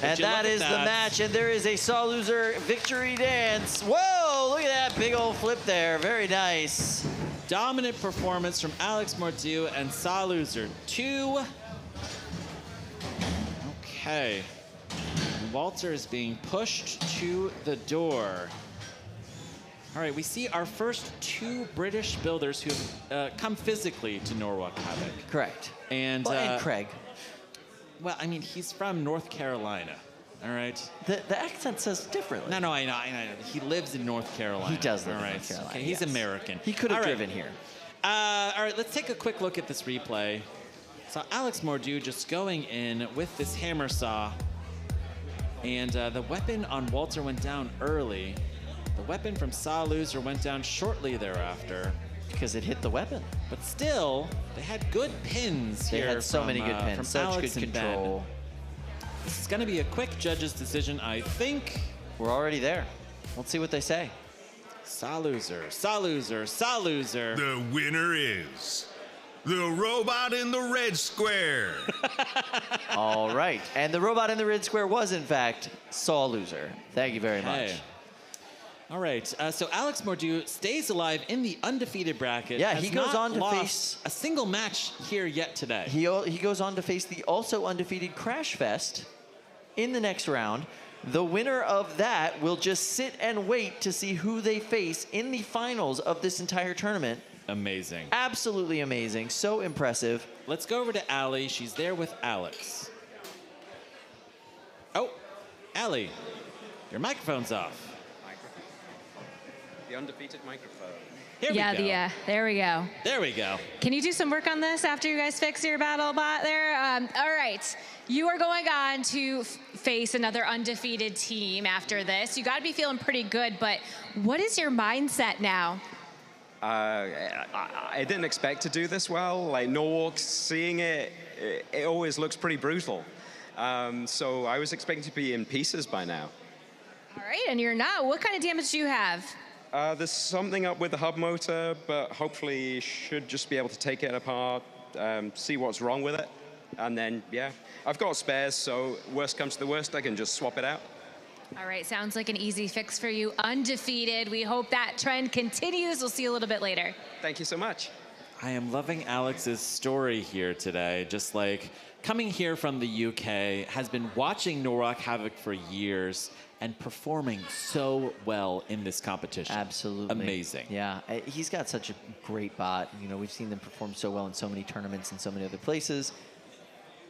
And that is the match, and there is a Saw Loser victory dance. Whoa, look at that big old flip there. Very nice. Dominant performance from Alex Mordieu and Saw Loser 2. Okay. Walter is being pushed to the door. All right, we see our first 2 British builders who have come physically to Norwalk Havoc. Correct. And, and Craig. Well, I mean, he's from North Carolina, all right? The accent says differently. No, I know. He lives in North Carolina. He does live all in right? North Carolina, Okay, he's yes. American. He could have All right. driven here. All right, let's take a quick look at this replay. So Alex Mordieu just going in with this hammer saw. And the weapon on Walter went down early. The weapon from Saw Loser went down shortly thereafter. Because it hit the weapon. But still, they had good pins They here. had so from, many good pins, from such Alex good and Ben. control. This is going to be a quick judge's decision, I think. We're already there. Let's see what they say. Saw Loser, Saw Loser, Saw Loser. The winner is the robot in the red square. All right. And the robot in the red square was, in fact, Saw Loser. Thank you very much. Hey. All right, so Alex Mordieu stays alive in the undefeated bracket. Yeah, Has he goes not on to lost face a single match here yet today. He goes on to face the also undefeated Crashfest in the next round. The winner of that will just sit and wait to see who they face in the finals of this entire tournament. Amazing. Absolutely amazing. So impressive. Let's go over to Allie. She's there with Alex. Oh, Allie, your microphone's off. The undefeated microphone. Here we go. There we go. There we go. Can you do some work on this after you guys fix your battle bot there? All right. You are going on to face another undefeated team after this. You got to be feeling pretty good, but what is your mindset now? I didn't expect to do this well. Like Norwalk, seeing it always looks pretty brutal. So I was expecting to be in pieces by now. All right, and you're not. What kind of damage do you have? There's something up with the hub motor, but hopefully should just be able to take it apart, see what's wrong with it. And then, yeah, I've got spares, so worst comes to the worst, I can just swap it out. All right, sounds like an easy fix for you. Undefeated. We hope that trend continues. We'll see you a little bit later. Thank you so much. I am loving Alex's story here today. Just like coming here from the UK, has been watching Norwalk Havoc for years and performing so well in this competition. Absolutely. Amazing. Yeah, he's got such a great bot. You know, we've seen them perform so well in so many tournaments and so many other places.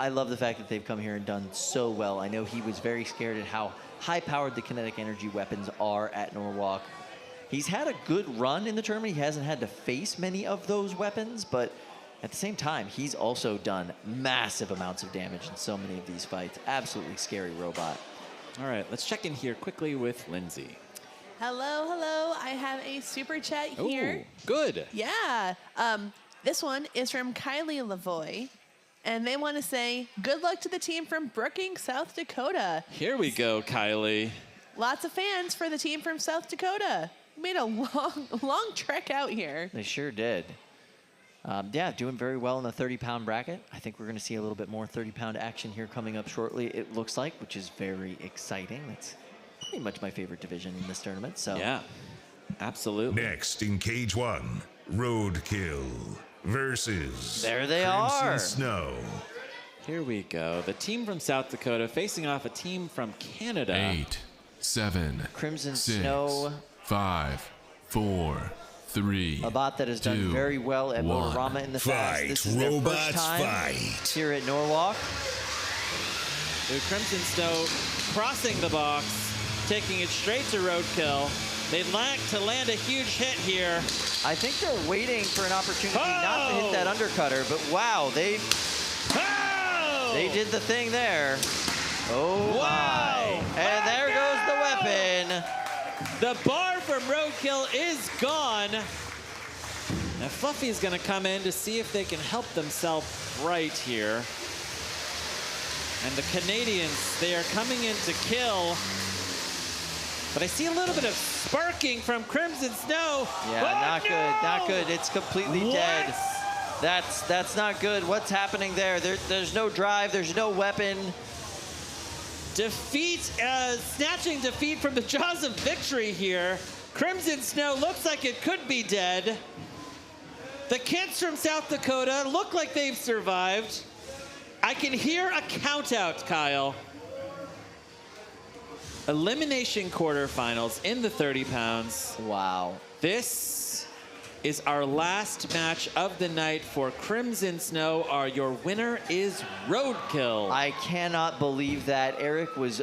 I love the fact that they've come here and done so well. I know he was very scared at how high-powered the kinetic energy weapons are at Norwalk. He's had a good run in the tournament. He hasn't had to face many of those weapons, but at the same time, he's also done massive amounts of damage in so many of these fights. Absolutely scary robot. All right, let's check in here quickly with Lindsay. Hello, hello. I have a super chat here. Ooh, good. Yeah. This one is from Kylie Lavoie. And they want to say, good luck to the team from Brookings, South Dakota. Here we go, Kylie. Lots of fans for the team from South Dakota. Made a long trek out here. They sure did. Yeah, doing very well in the 30-pound bracket. I think we're going to see a little bit more 30-pound action here coming up shortly, it looks like, which is very exciting. That's pretty much my favorite division in this tournament. So yeah, absolutely. Next in Cage 1, Roadkill versus there they Crimson are. Snow. Here we go. The team from South Dakota facing off a team from Canada. 8, 7, Crimson 6, Snow. 5, 4, 3. A bot that has done very well at Motorama in the past. This is their first time here at Norwalk. The Crimson Snow crossing the box, taking it straight to Roadkill. They'd like to land a huge hit here. I think they're waiting for an opportunity not to hit that undercutter, but wow, they did the thing there. Oh my. And there goes the weapon. The bar from Roadkill is gone. Now Fluffy's gonna come in to see if they can help themselves right here. And the Canadians, they are coming in to kill. But I see a little bit of sparking from Crimson Snow. Yeah, not good, not good. It's completely dead. That's not good. What's happening there? There's no drive, there's no weapon. Defeat, snatching defeat from the jaws of victory here. Crimson Snow looks like it could be dead. The kids from South Dakota look like they've survived. I can hear a count out, Kyle. Elimination quarterfinals in the 30 pounds. Wow. This is our last match of the night for Crimson Snow. Your winner is Roadkill. I cannot believe that. Eric was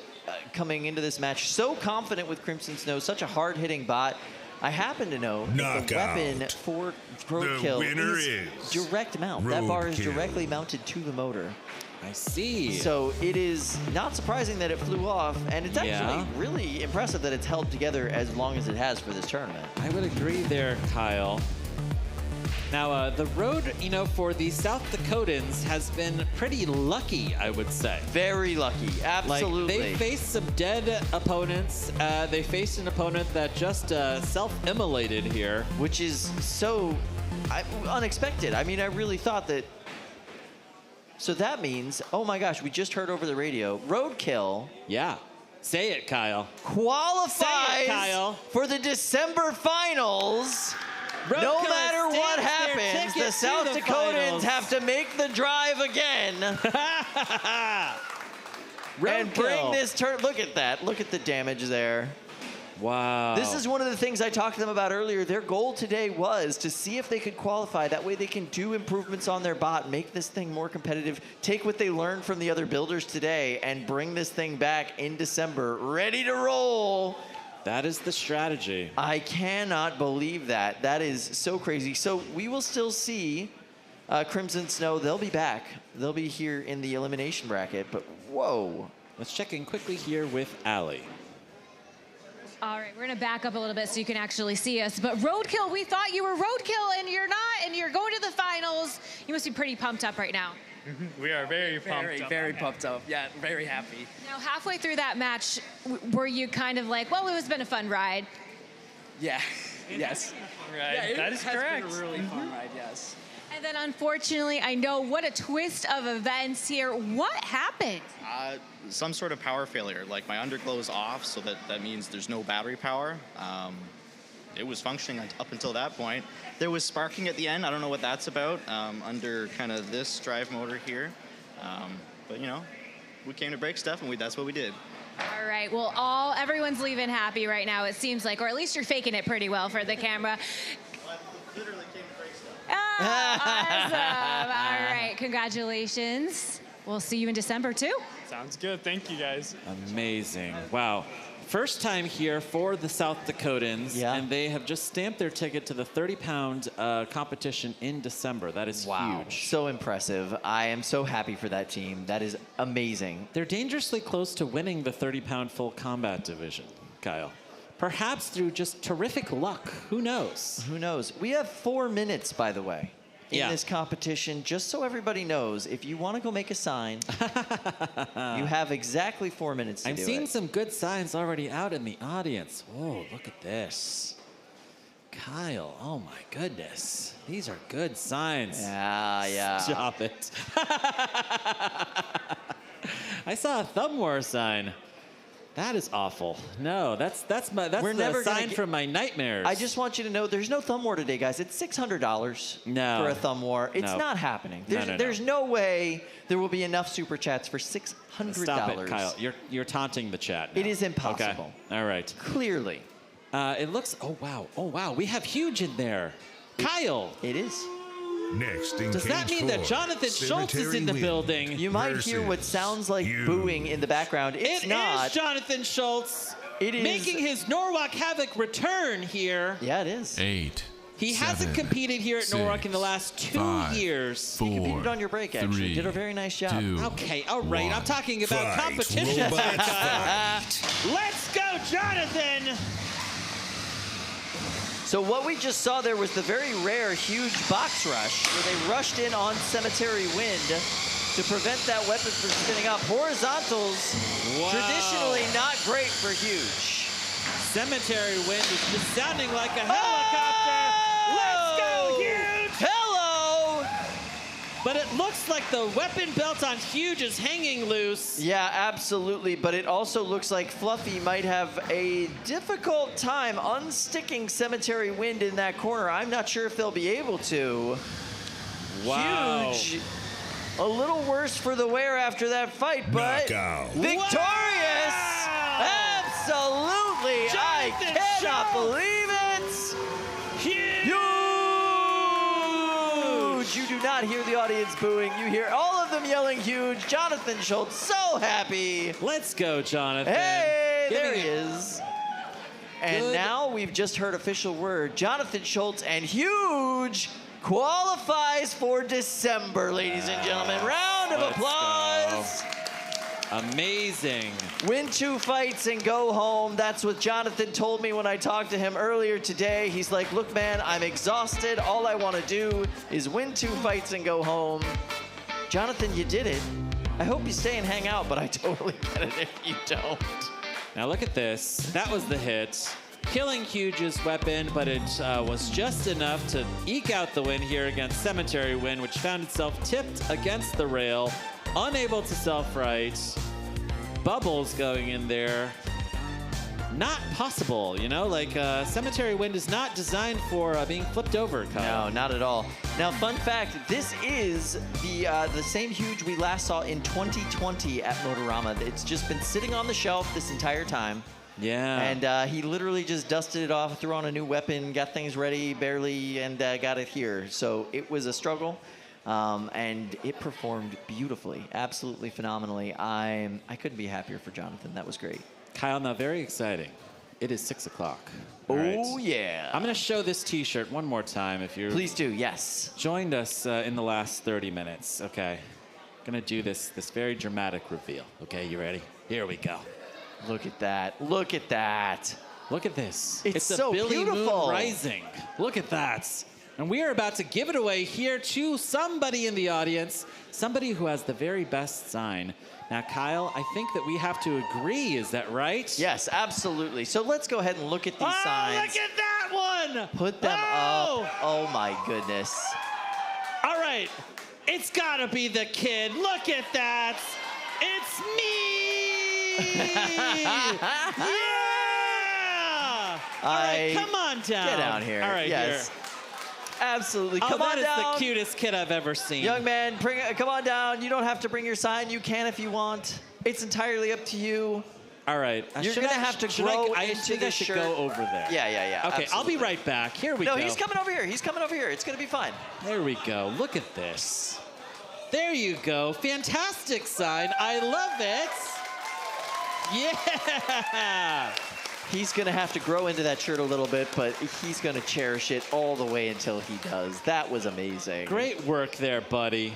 coming into this match so confident with Crimson Snow, such a hard-hitting bot. I happen to know that the weapon for Roadkill is direct mount. That bar is directly mounted to the motor. I see. So it is not surprising that it flew off, and it's actually really impressive that it's held together as long as it has for this tournament. I would agree there, Kyle. Now, the road, for the South Dakotans has been pretty lucky, I would say. Very lucky, absolutely. Like, they faced some dead opponents. They faced an opponent that just self-immolated here. Which is so unexpected. I mean, I really thought that. So that means, oh my gosh, we just heard over the radio, Roadkill. Yeah. Say it, Kyle. Qualifies for the December finals. Roadkill no matter what happens, the South Dakotans have to make the drive again. And bring this turn. Look at that. Look at the damage there. Wow. This is one of the things I talked to them about earlier. Their goal today was to see if they could qualify. That way they can do improvements on their bot, make this thing more competitive, take what they learned from the other builders today, and bring this thing back in December, ready to roll. That is the strategy. I cannot believe that. That is so crazy. So we will still see Crimson Snow. They'll be back. They'll be here in the elimination bracket, but whoa. Let's check in quickly here with Allie. All right, we're gonna back up a little bit so you can actually see us. But Roadkill, we thought you were Roadkill and you're not, and you're going to the finals. You must be pretty pumped up right now. We are very pumped up. Very pumped up. Yeah, very happy. Now, halfway through that match, were you kind of like, well, it's been a fun ride? Yeah, yes. Yeah, that is correct. It's been a really fun ride, yes. And then, unfortunately, I know what a twist of events here. What happened? Some sort of power failure. Like my underglow is off, so that means there's no battery power. It was functioning up until that point. There was sparking at the end. I don't know what that's about under kind of this drive motor here. But we came to break stuff, and that's what we did. All right. Well, everyone's leaving happy right now, it seems like, or at least you're faking it pretty well for the camera. Literally came to break stuff. Awesome. All right. Congratulations. We'll see you in December, too. Sounds good. Thank you, guys. Amazing. Wow. First time here for the South Dakotans, and they have just stamped their ticket to the 30-pound competition in December. That is huge. So impressive. I am so happy for that team. That is amazing. They're dangerously close to winning the 30-pound full combat division, Kyle. Perhaps through just terrific luck. Who knows? Who knows? We have 4 minutes, by the way, in this competition. Just so everybody knows, if you want to go make a sign, you have exactly 4 minutes to do it. I'm seeing some good signs already out in the audience. Whoa, look at this. Kyle, oh my goodness. These are good signs. Yeah. Stop it. I saw a thumb war sign. That is awful. No, that's the sign from my nightmares. I just want you to know there's no thumb war today, guys. It's $600 for a thumb war. It's not happening. There's no way there will be enough super chats for $600. Stop it, Kyle. You're taunting the chat now. It is impossible. Okay. All right. Clearly. It looks, oh wow. We have huge in there. Kyle. It is. Next in Does that mean that Jonathan Schultz is in the building? You might hear what sounds like booing in the background. It's not. It is Jonathan Schultz. It is. Making his Norwalk Havoc return here. Yeah, it is. 8. He hasn't competed here at Norwalk in the last 2 years. He competed on your break, actually. 3, did a very nice job. 2, okay, all right. 1. I'm talking about competition. Let's go, Jonathan. So what we just saw there was the very rare huge box rush where they rushed in on Cemetery Wind to prevent that weapon from spinning up. Horizontals, traditionally not great for huge. Cemetery Wind is just sounding like a helicopter. Let's go, Huge! Hello! But it looks like the weapon belt on Huge is hanging loose. Yeah, absolutely. But it also looks like Fluffy might have a difficult time unsticking Cemetery Wind in that corner. I'm not sure if they'll be able to. Wow. Huge. A little worse for the wear after that fight, but victorious! Wow. Absolutely! I cannot believe it! Huge! You do not hear the audience booing. You hear all of them yelling huge. Jonathan Schultz, so happy. Let's go, Jonathan. Hey, there he Giving is. And Good. now we've just heard official word. Jonathan Schultz and Huge qualifies for December, ladies and gentlemen. Round of Let's applause. Amazing. Win 2 fights and go home. That's what Jonathan told me when I talked to him earlier today. He's like, look, man, I'm exhausted. All I want to do is win 2 fights and go home. Jonathan, you did it. I hope you stay and hang out, but I totally get it if you don't. Now look at this. That was the hit. Killing Huge's weapon, but it was just enough to eke out the win here against Cemetery Wind, which found itself tipped against the rail, unable to self-right. Bubbles going in there. Not possible, you know? Like, Cemetery Wind is not designed for being flipped over, Kyle. No, not at all. Now, fun fact, this is the same Huge we last saw in 2020 at Motorama. It's just been sitting on the shelf this entire time. Yeah. And he literally just dusted it off, threw on a new weapon, got things ready barely, and got it here. So it was a struggle, and it performed beautifully, absolutely phenomenally. I couldn't be happier for Jonathan. That was great. Kyle, now very exciting. It is 6 o'clock. Oh, yeah. I'm going to show this T-shirt one more time if you Please do, yes. joined us in the last 30 minutes. Okay. Going to do this very dramatic reveal. Okay, you ready? Here we go. Look at that. Look at that. Look at this. It's a so Billy beautiful. Moon Rising. Look at that. And we are about to give it away here to somebody in the audience, somebody who has the very best sign. Now, Kyle, I think that we have to agree. Is that right? Yes, absolutely. So let's go ahead and look at these signs. Look at that one. Put them up. Oh, my goodness. All right. It's got to be the kid. Look at that. It's me. Yeah. All right, come on down. Get down here. All right, yes. here. Absolutely. Oh, Come on that is down. the cutest kid I've ever seen. Young man, come on down. You don't have to bring your sign. You can if you want. It's entirely up to you. All right. You're going to have to grow I into think I this should shirt. go over there. Yeah. Okay, absolutely. I'll be right back. Here we go. No, he's coming over here. He's coming over here. It's going to be fine. There we go. Look at this. There you go. Fantastic sign. I love it. Yeah. He's going to have to grow into that shirt a little bit, but he's going to cherish it all the way until he does. That was amazing. Great work there, buddy.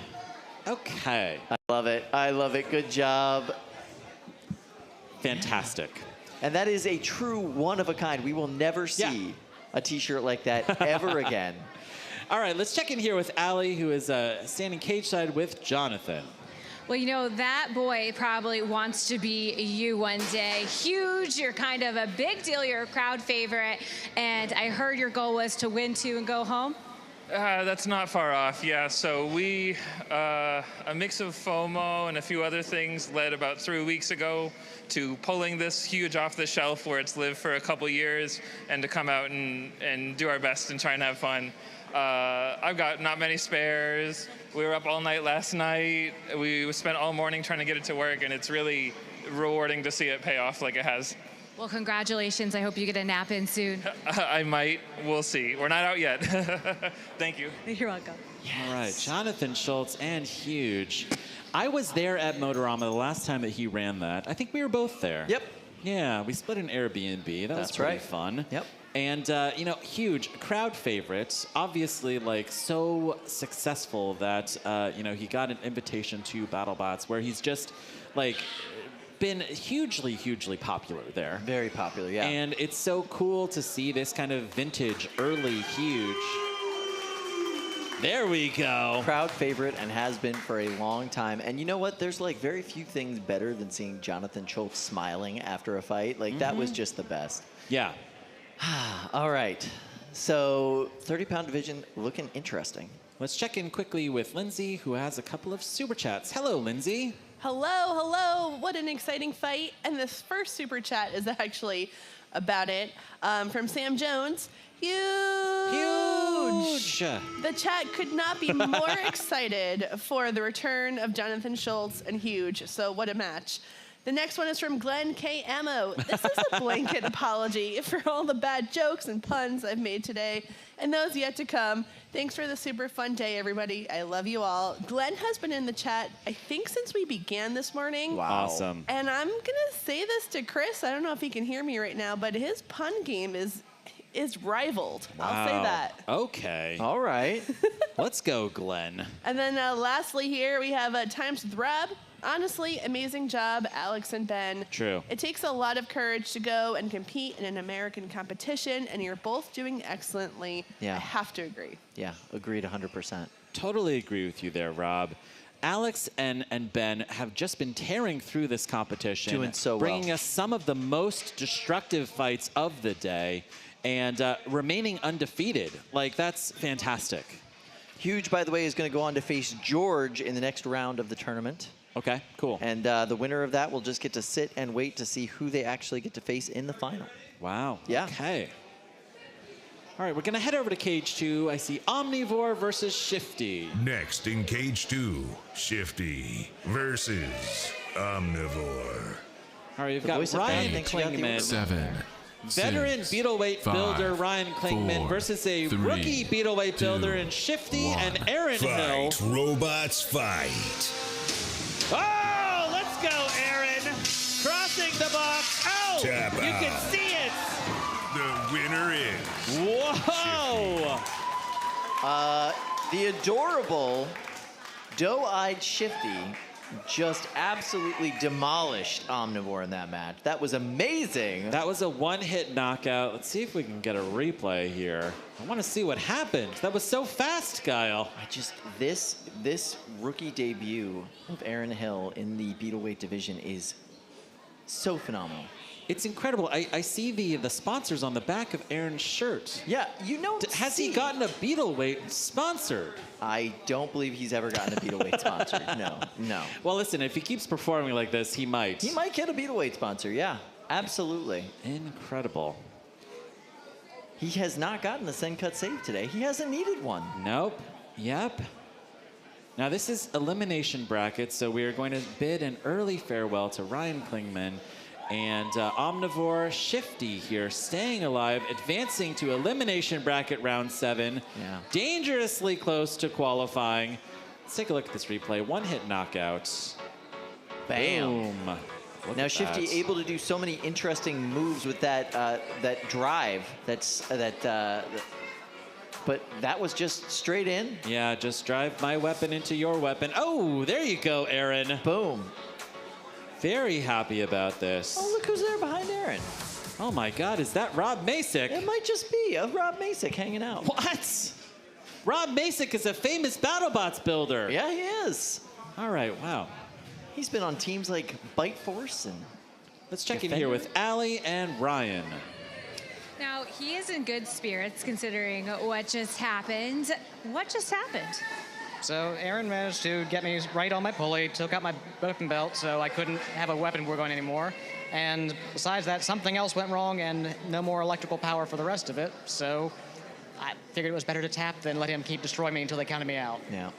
Okay. I love it. I love it. Good job. Fantastic. And that is a true one-of-a-kind. We will never see a T-shirt like that ever again. All right, let's check in here with Allie, who is standing cage side with Jonathan. Well, you know, that boy probably wants to be you one day. Huge, you're kind of a big deal, you're a crowd favorite, and I heard your goal was to win 2 and go home? That's not far off, yeah. So we, a mix of FOMO and a few other things led about 3 weeks ago to pulling this Huge off the shelf where it's lived for a couple years and to come out and do our best and try and have fun. I've got not many spares. We were up all night last night. We spent all morning trying to get it to work, and it's really rewarding to see it pay off like it has. Well, congratulations. I hope you get a nap in soon. I might. We'll see. We're not out yet. Thank you. You're welcome. All right, Jonathan Schultz and Huge. I was there at Motorama the last time that he ran that. I think we were both there. Yep. Yeah, we split an Airbnb. That was pretty fun. Yep. And, you know, Huge, crowd favorite, obviously, like, so successful that, you know, he got an invitation to BattleBots where he's just, like, been hugely, hugely popular there. Very popular, yeah. And it's so cool to see this kind of vintage, early Huge. There we go. Crowd favorite and has been for a long time. And you know what? There's like very few things better than seeing Jonathan Schultz smiling after a fight. Like that was just the best. Yeah. All right. So 30-pound division looking interesting. Let's check in quickly with Lindsay, who has a couple of super chats. Hello, Lindsay. Hello, hello. What an exciting fight. And this first super chat is actually about it from Sam Jones. Huge. The chat could not be more excited for the return of Jonathan Schultz and Huge. So what a match. The next one is from Glenn K. Ammo. This is a blanket apology for all the bad jokes and puns I've made today and those yet to come. Thanks for the super fun day, everybody. I love you all. Glenn has been in the chat, I think, since we began this morning. Wow. Awesome. And I'm going to say this to Chris. I don't know if he can hear me right now, but his pun game is rivaled. Wow. I'll say that. Okay. All right. Let's go, Glenn. And then lastly here, we have Times with Rob. Honestly, amazing job, Alex and Ben. True. It takes a lot of courage to go and compete in an American competition, and you're both doing excellently. Yeah. I have to agree. Yeah, agreed 100%. Totally agree with you there, Rob. Alex and Ben have just been tearing through this competition. Doing so well. Bringing us some of the most destructive fights of the day and remaining undefeated. Like, that's fantastic. Huge, by the way, is going to go on to face George in the next round of the tournament. Okay, cool. And the winner of that will just get to sit and wait to see who they actually get to face in the final. Wow. Yeah. Okay. All right, we're going to head over to Cage 2. I see Omnivore versus Shifty. Next in Cage 2, Shifty versus Omnivore. All right, you've got Ryan Klingman. 7. Veteran 6, beetleweight 5, builder Ryan Klingman 4, versus a 3, rookie beetleweight 2, builder in Shifty 1. and Aaron Hill. Fight, robots, fight. Oh, let's go, Aaron. Crossing the box. Oh, Tap you out. can see it. The winner is... Whoa. The adorable doe-eyed Shifty just absolutely demolished Omnivore in that match. That was amazing. That was a one-hit knockout. Let's see if we can get a replay here. I want to see what happened. That was so fast, Guile. This rookie debut of Aaron Hill in the Beetleweight division is so phenomenal. It's incredible. I see the sponsors on the back of Aaron's shirt. Yeah, you know. Has he gotten a Beetleweight sponsored? I don't believe he's ever gotten a Beetleweight sponsored. No. Well, listen, if he keeps performing like this, he might. He might get a Beetleweight sponsor, yeah. Absolutely. Incredible. He has not gotten the send cut save today. He hasn't needed one. Nope. Yep. Now, this is elimination bracket, so we are going to bid an early farewell to Ryan Klingman. And Omnivore Shifty here, staying alive, advancing to elimination bracket round 7. Yeah. Dangerously close to qualifying. Let's take a look at this replay. One-hit knockout. Bam. Boom. Look Now at Shifty that. able to do so many interesting moves with that that drive. But that was just straight in. Yeah, just drive my weapon into your weapon. Oh, there you go, Aaron. Boom. Very happy about this. Oh, look who's there behind Aaron. Oh my God, is that Rob Masick? It might just be a Rob Masick hanging out. What? Rob Masick is a famous BattleBots builder. Yeah, he is. All right, wow. He's been on teams like Bite Force and... Let's check in here with Allie and Ryan. Now, he is in good spirits considering what just happened. What just happened? So Aaron managed to get me right on my pulley, took out my weapon belt, so I couldn't have a weapon war going anymore. And besides that, something else went wrong and no more electrical power for the rest of it. So I figured it was better to tap than let him keep destroying me until they counted me out. Yeah.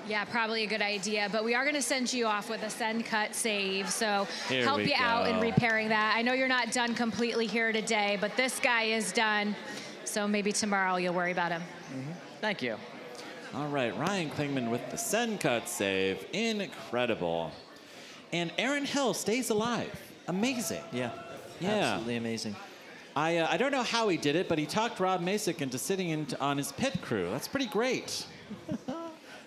Yeah, probably a good idea, but we are going to send you off with a send cut save, so Here help we you out in go. repairing that. I know you're not done completely here today, but this guy is done, so maybe tomorrow you'll worry about him. Thank you. All right, Ryan Klingman with the send cut save. Incredible. And Aaron Hill stays alive. Amazing. Yeah. Yeah. Absolutely amazing. I don't know how he did it, but he talked Rob Masick into sitting on his pit crew. That's pretty great.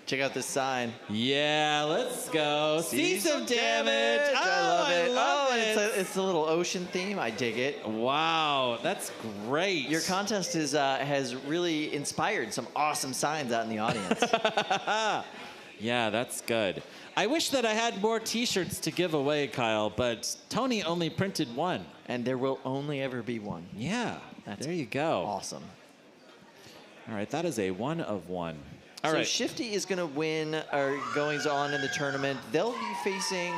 Check out this sign. Yeah, let's go. See some damage. I love it. It's a little ocean theme. I dig it. Wow, that's great. Your contest is has really inspired some awesome signs out in the audience. Yeah, that's good. I wish that I had more T-shirts to give away, Kyle, but Tony only printed one. And there will only ever be one. Yeah, there you go. Awesome. All right, that is a 1 of 1. All so right. Shifty is going to win our goings on in the tournament. They'll be facing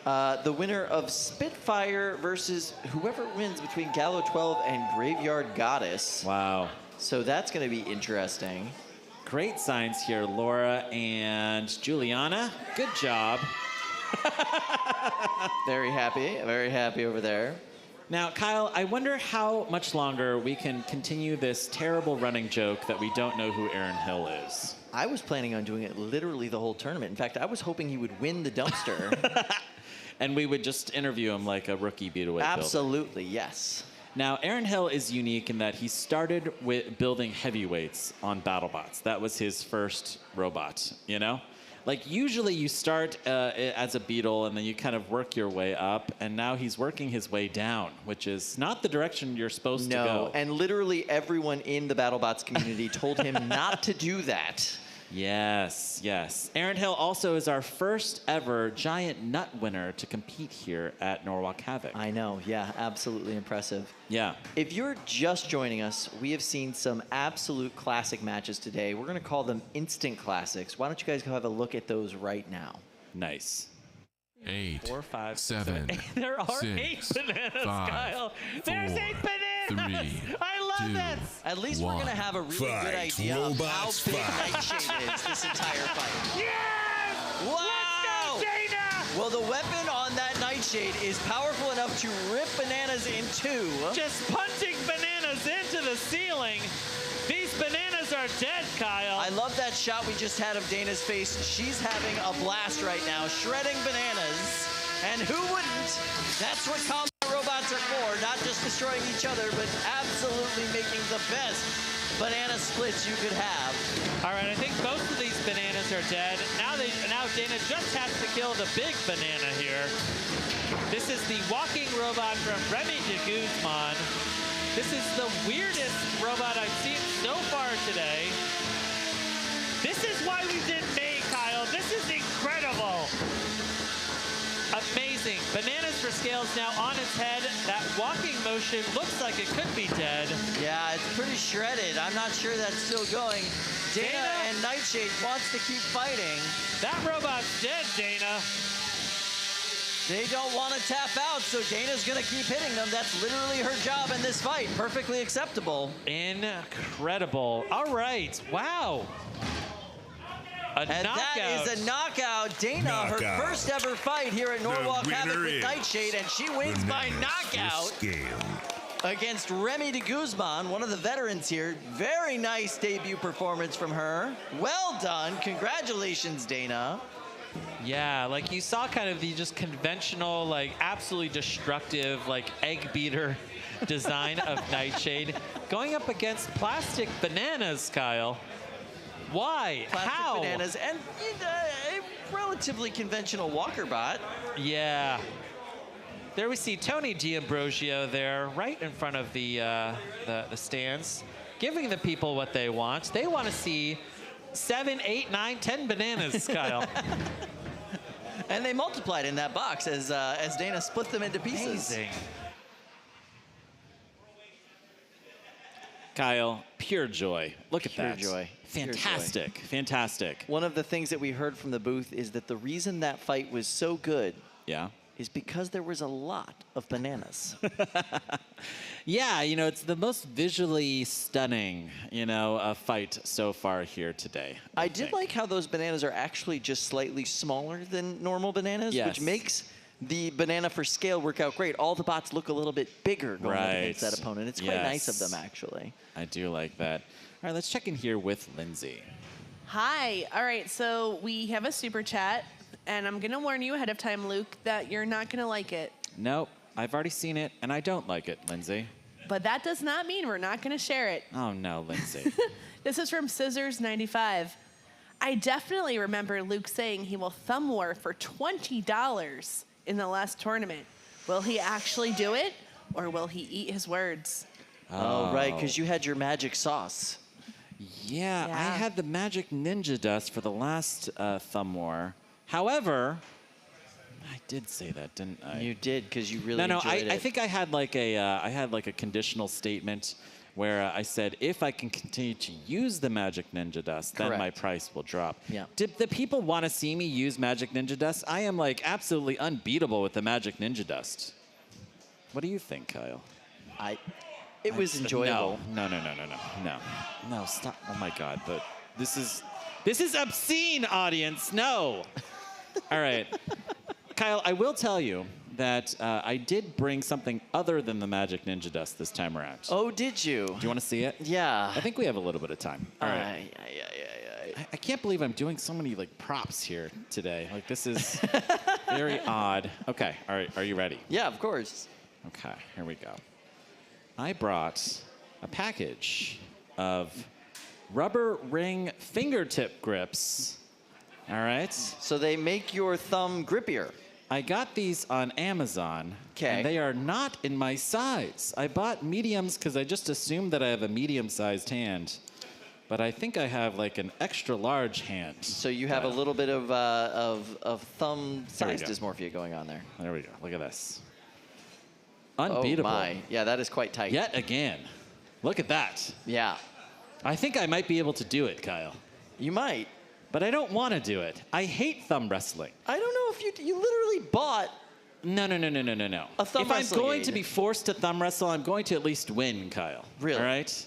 the winner of Spitfire versus whoever wins between Gallo 12 and Graveyard Goddess. Wow. So that's going to be interesting. Great signs here, Laura and Juliana. Good job. Very happy over there. Now, Kyle, I wonder how much longer we can continue this terrible running joke that we don't know who Aaron Hill is. I was planning on doing it literally the whole tournament. In fact, I was hoping he would win the dumpster. And we would just interview him like a rookie beat-away builder. Absolutely, yes. Now, Aaron Hill is unique in that he started with building heavyweights on BattleBots. That was his first robot, you know? Like, usually you start as a beetle and then you kind of work your way up, and now he's working his way down, which is not the direction you're supposed to go. No, and literally everyone in the BattleBots community told him not to do that. Yes, yes. Aaron Hill also is our first ever giant nut winner to compete here at Norwalk Havoc. I know, yeah, absolutely impressive. Yeah. If you're just joining us, we have seen some absolute classic matches today. We're going to call them instant classics. Why don't you guys go have a look at those right now? Nice. 8, 4, 5, 7, 8. There are 6, 8 bananas, 5, Kyle. There's 8 bananas. 3, I love 2, this. At least we're going to have a really good Fight, idea of how robots, big fight. Nightshade is this entire fight. Yes! Wow! Let's go, Dana! Well, the weapon on that Nightshade is powerful enough to rip bananas in two. Just punching bananas into the ceiling. These bananas are dead, Kyle. I love that shot we just had of Dana's face. She's having a blast right now, shredding bananas. And who wouldn't? That's what combat robots are for, not just destroying each other, but absolutely making the best banana splits you could have. All right, I think both of these bananas are dead. Now Dana just has to kill the big banana here. This is the walking robot from Remy de Guzman. This is the weirdest robot I've seen so far today. This is why we did May, Kyle. This is incredible. Amazing. Bananas for Scales now on its head. That walking motion looks like it could be dead. Yeah, it's pretty shredded. I'm not sure that's still going. Dana and Nightshade wants to keep fighting. That robot's dead, Dana. They don't want to tap out, so Dana's going to keep hitting them. That's literally her job in this fight. Perfectly acceptable. Incredible. All right. Wow. And that is a knockout. Dana, her first ever fight here at Norwalk Havoc with Nightshade, and she wins by knockout against Remy de Guzman, one of the veterans here. Very nice debut performance from her. Well done. Congratulations, Dana. Yeah, like you saw kind of the just conventional, like absolutely destructive, like egg beater design of Nightshade going up against plastic bananas, Kyle. Why? Plastic How? bananas and a relatively conventional walker bot. Yeah. There we see Tony D'Ambrosio there, right in front of the stands, giving the people what they want. They want to see 7, 8, 9, 10 bananas, Kyle. And they multiplied in that box as Dana split them into pieces. Amazing. Kyle, pure joy. Look at that. Pure joy. Fantastic. Pure joy. Fantastic. One of the things that we heard from the booth is that the reason that fight was so good is because there was a lot of bananas. Yeah, you know, it's the most visually stunning, you know, fight so far here today. I did like how those bananas are actually just slightly smaller than normal bananas, which makes the banana for scale work out great. All the bots look a little bit bigger going up against that opponent. It's quite nice of them, actually. I do like that. All right, let's check in here with Lindsay. Hi. All right, so we have a super chat, and I'm going to warn you ahead of time, Luke, that you're not going to like it. Nope, I've already seen it, and I don't like it, Lindsay. But that does not mean we're not going to share it. Oh, no, Lindsay. This is from Scissors95. I definitely remember Luke saying he will thumb war for $20 in the last tournament. Will he actually do it, or will he eat his words? Oh, right, because you had your magic sauce. Yeah, I had the magic ninja dust for the last Thumb War. However, I did say that, didn't I? You did, because you really enjoyed it. I think I had like a conditional statement where I said if I can continue to use the magic ninja dust, then my price will drop. Yeah. Did the people want to see me use magic ninja dust? I am like absolutely unbeatable with the magic ninja dust. What do you think, Kyle? It was enjoyable. No, stop. Oh my God, but this is obscene, audience. No. All right. Kyle, I will tell you that I did bring something other than the magic ninja dust this time around. Oh, did you? Do you want to see it? Yeah. I think we have a little bit of time. All right. I can't believe I'm doing so many like props here today. Like this is very odd. Okay. All right. Are you ready? Yeah, of course. Okay. Here we go. I brought a package of rubber ring fingertip grips. All right. So they make your thumb grippier. I got these on Amazon, and they are not in my size. I bought mediums because I just assumed that I have a medium-sized hand, but I think I have like an extra large hand. So you have a little bit of thumb size dysmorphia going on there. There we go. Look at this. Unbeatable. Oh my. Yeah, that is quite tight. Yet again. Look at that. Yeah. I think I might be able to do it, Kyle. You might. But I don't want to do it. I hate thumb wrestling. I don't know if you literally bought. No. A thumb if I'm wrestling going aid. to be forced to thumb wrestle, I'm going to at least win, Kyle. Really? All right?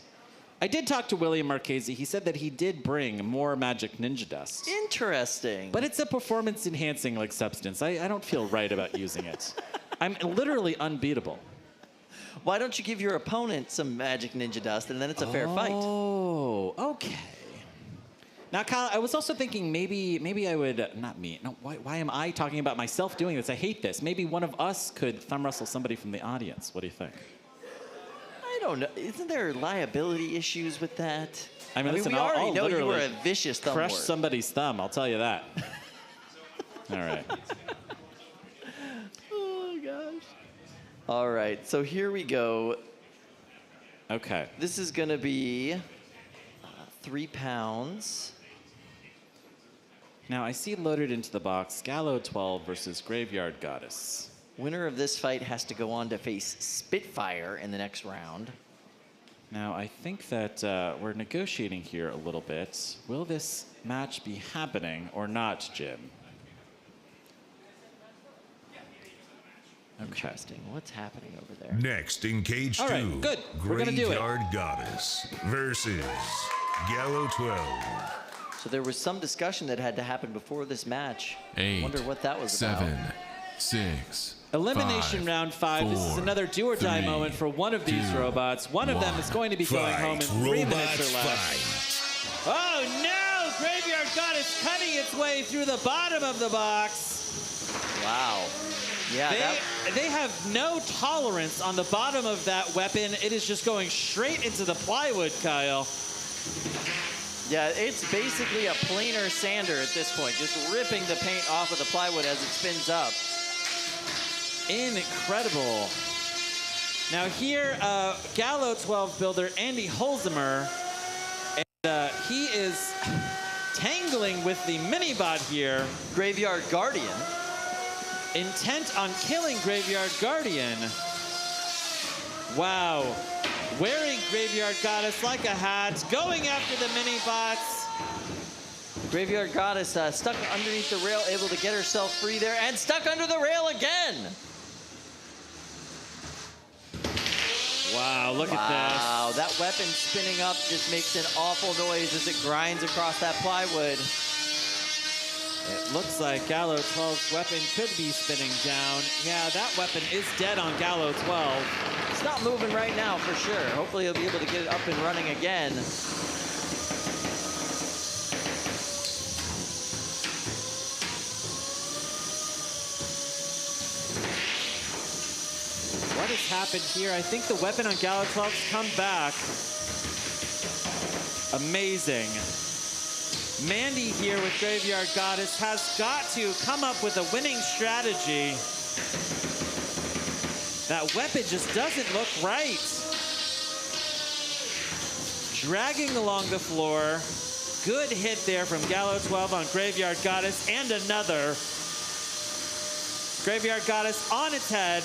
I did talk to William Marchese. He said that he did bring more magic ninja dust. Interesting. But it's a performance-enhancing like substance. I don't feel right about using it. I'm literally unbeatable. Why don't you give your opponent some magic ninja dust, and then it's a fair fight? Oh, okay. Now, Kyle, I was also thinking maybe I would, not me. No, why am I talking about myself doing this? I hate this. Maybe one of us could thumb wrestle somebody from the audience. What do you think? I don't know. Isn't there liability issues with that? I mean, listen, we already I'll know you were literally a vicious thumb crush ward. somebody's thumb, I'll tell you that. All right. Oh, gosh. All right, so here we go. Okay. This is going to be 3 pounds. Now, I see loaded into the box Gallo 12 versus Graveyard Goddess. Winner of this fight has to go on to face Spitfire in the next round. Now, I think that we're negotiating here a little bit. Will this match be happening or not, Jim? Interesting. What's happening over there? Next in cage 2, All right, good. We're gonna do it. Graveyard Goddess versus Gallo 12. So there was some discussion that had to happen before this match. 8, Wonder what that was 7, about. 6. Elimination 5, round 5. This is 4, another do or die 3, moment for one of these 2, robots. One of them is going to be going home in 3 minutes or less. Fight. Oh no! Graveyard Goddess cutting its way through the bottom of the box. Wow. Yeah, they have no tolerance on the bottom of that weapon. It is just going straight into the plywood, Kyle. Yeah, it's basically a planer sander at this point, just ripping the paint off of the plywood as it spins up. Incredible. Now here, Gallo 12 builder Andy Holzimer, and he is tangling with the mini-bot here. Graveyard Guardian. Intent on killing Graveyard Guardian. Wow. Wearing Graveyard Goddess like a hat, going after the mini-bots. Graveyard Goddess stuck underneath the rail, able to get herself free there, and stuck under the rail again. Wow, look at this. Wow, that weapon spinning up just makes an awful noise as it grinds across that plywood. It looks like Gallo 12's weapon could be spinning down. Yeah, that weapon is dead on Gallo 12. It's not moving right now for sure. Hopefully he'll be able to get it up and running again. What has happened here? I think the weapon on Gallo 12's come back. Amazing. Mandy here with Graveyard Goddess has got to come up with a winning strategy. That weapon just doesn't look right. Dragging along the floor. Good hit there from Gallo 12 on Graveyard Goddess, and another. Graveyard Goddess on its head.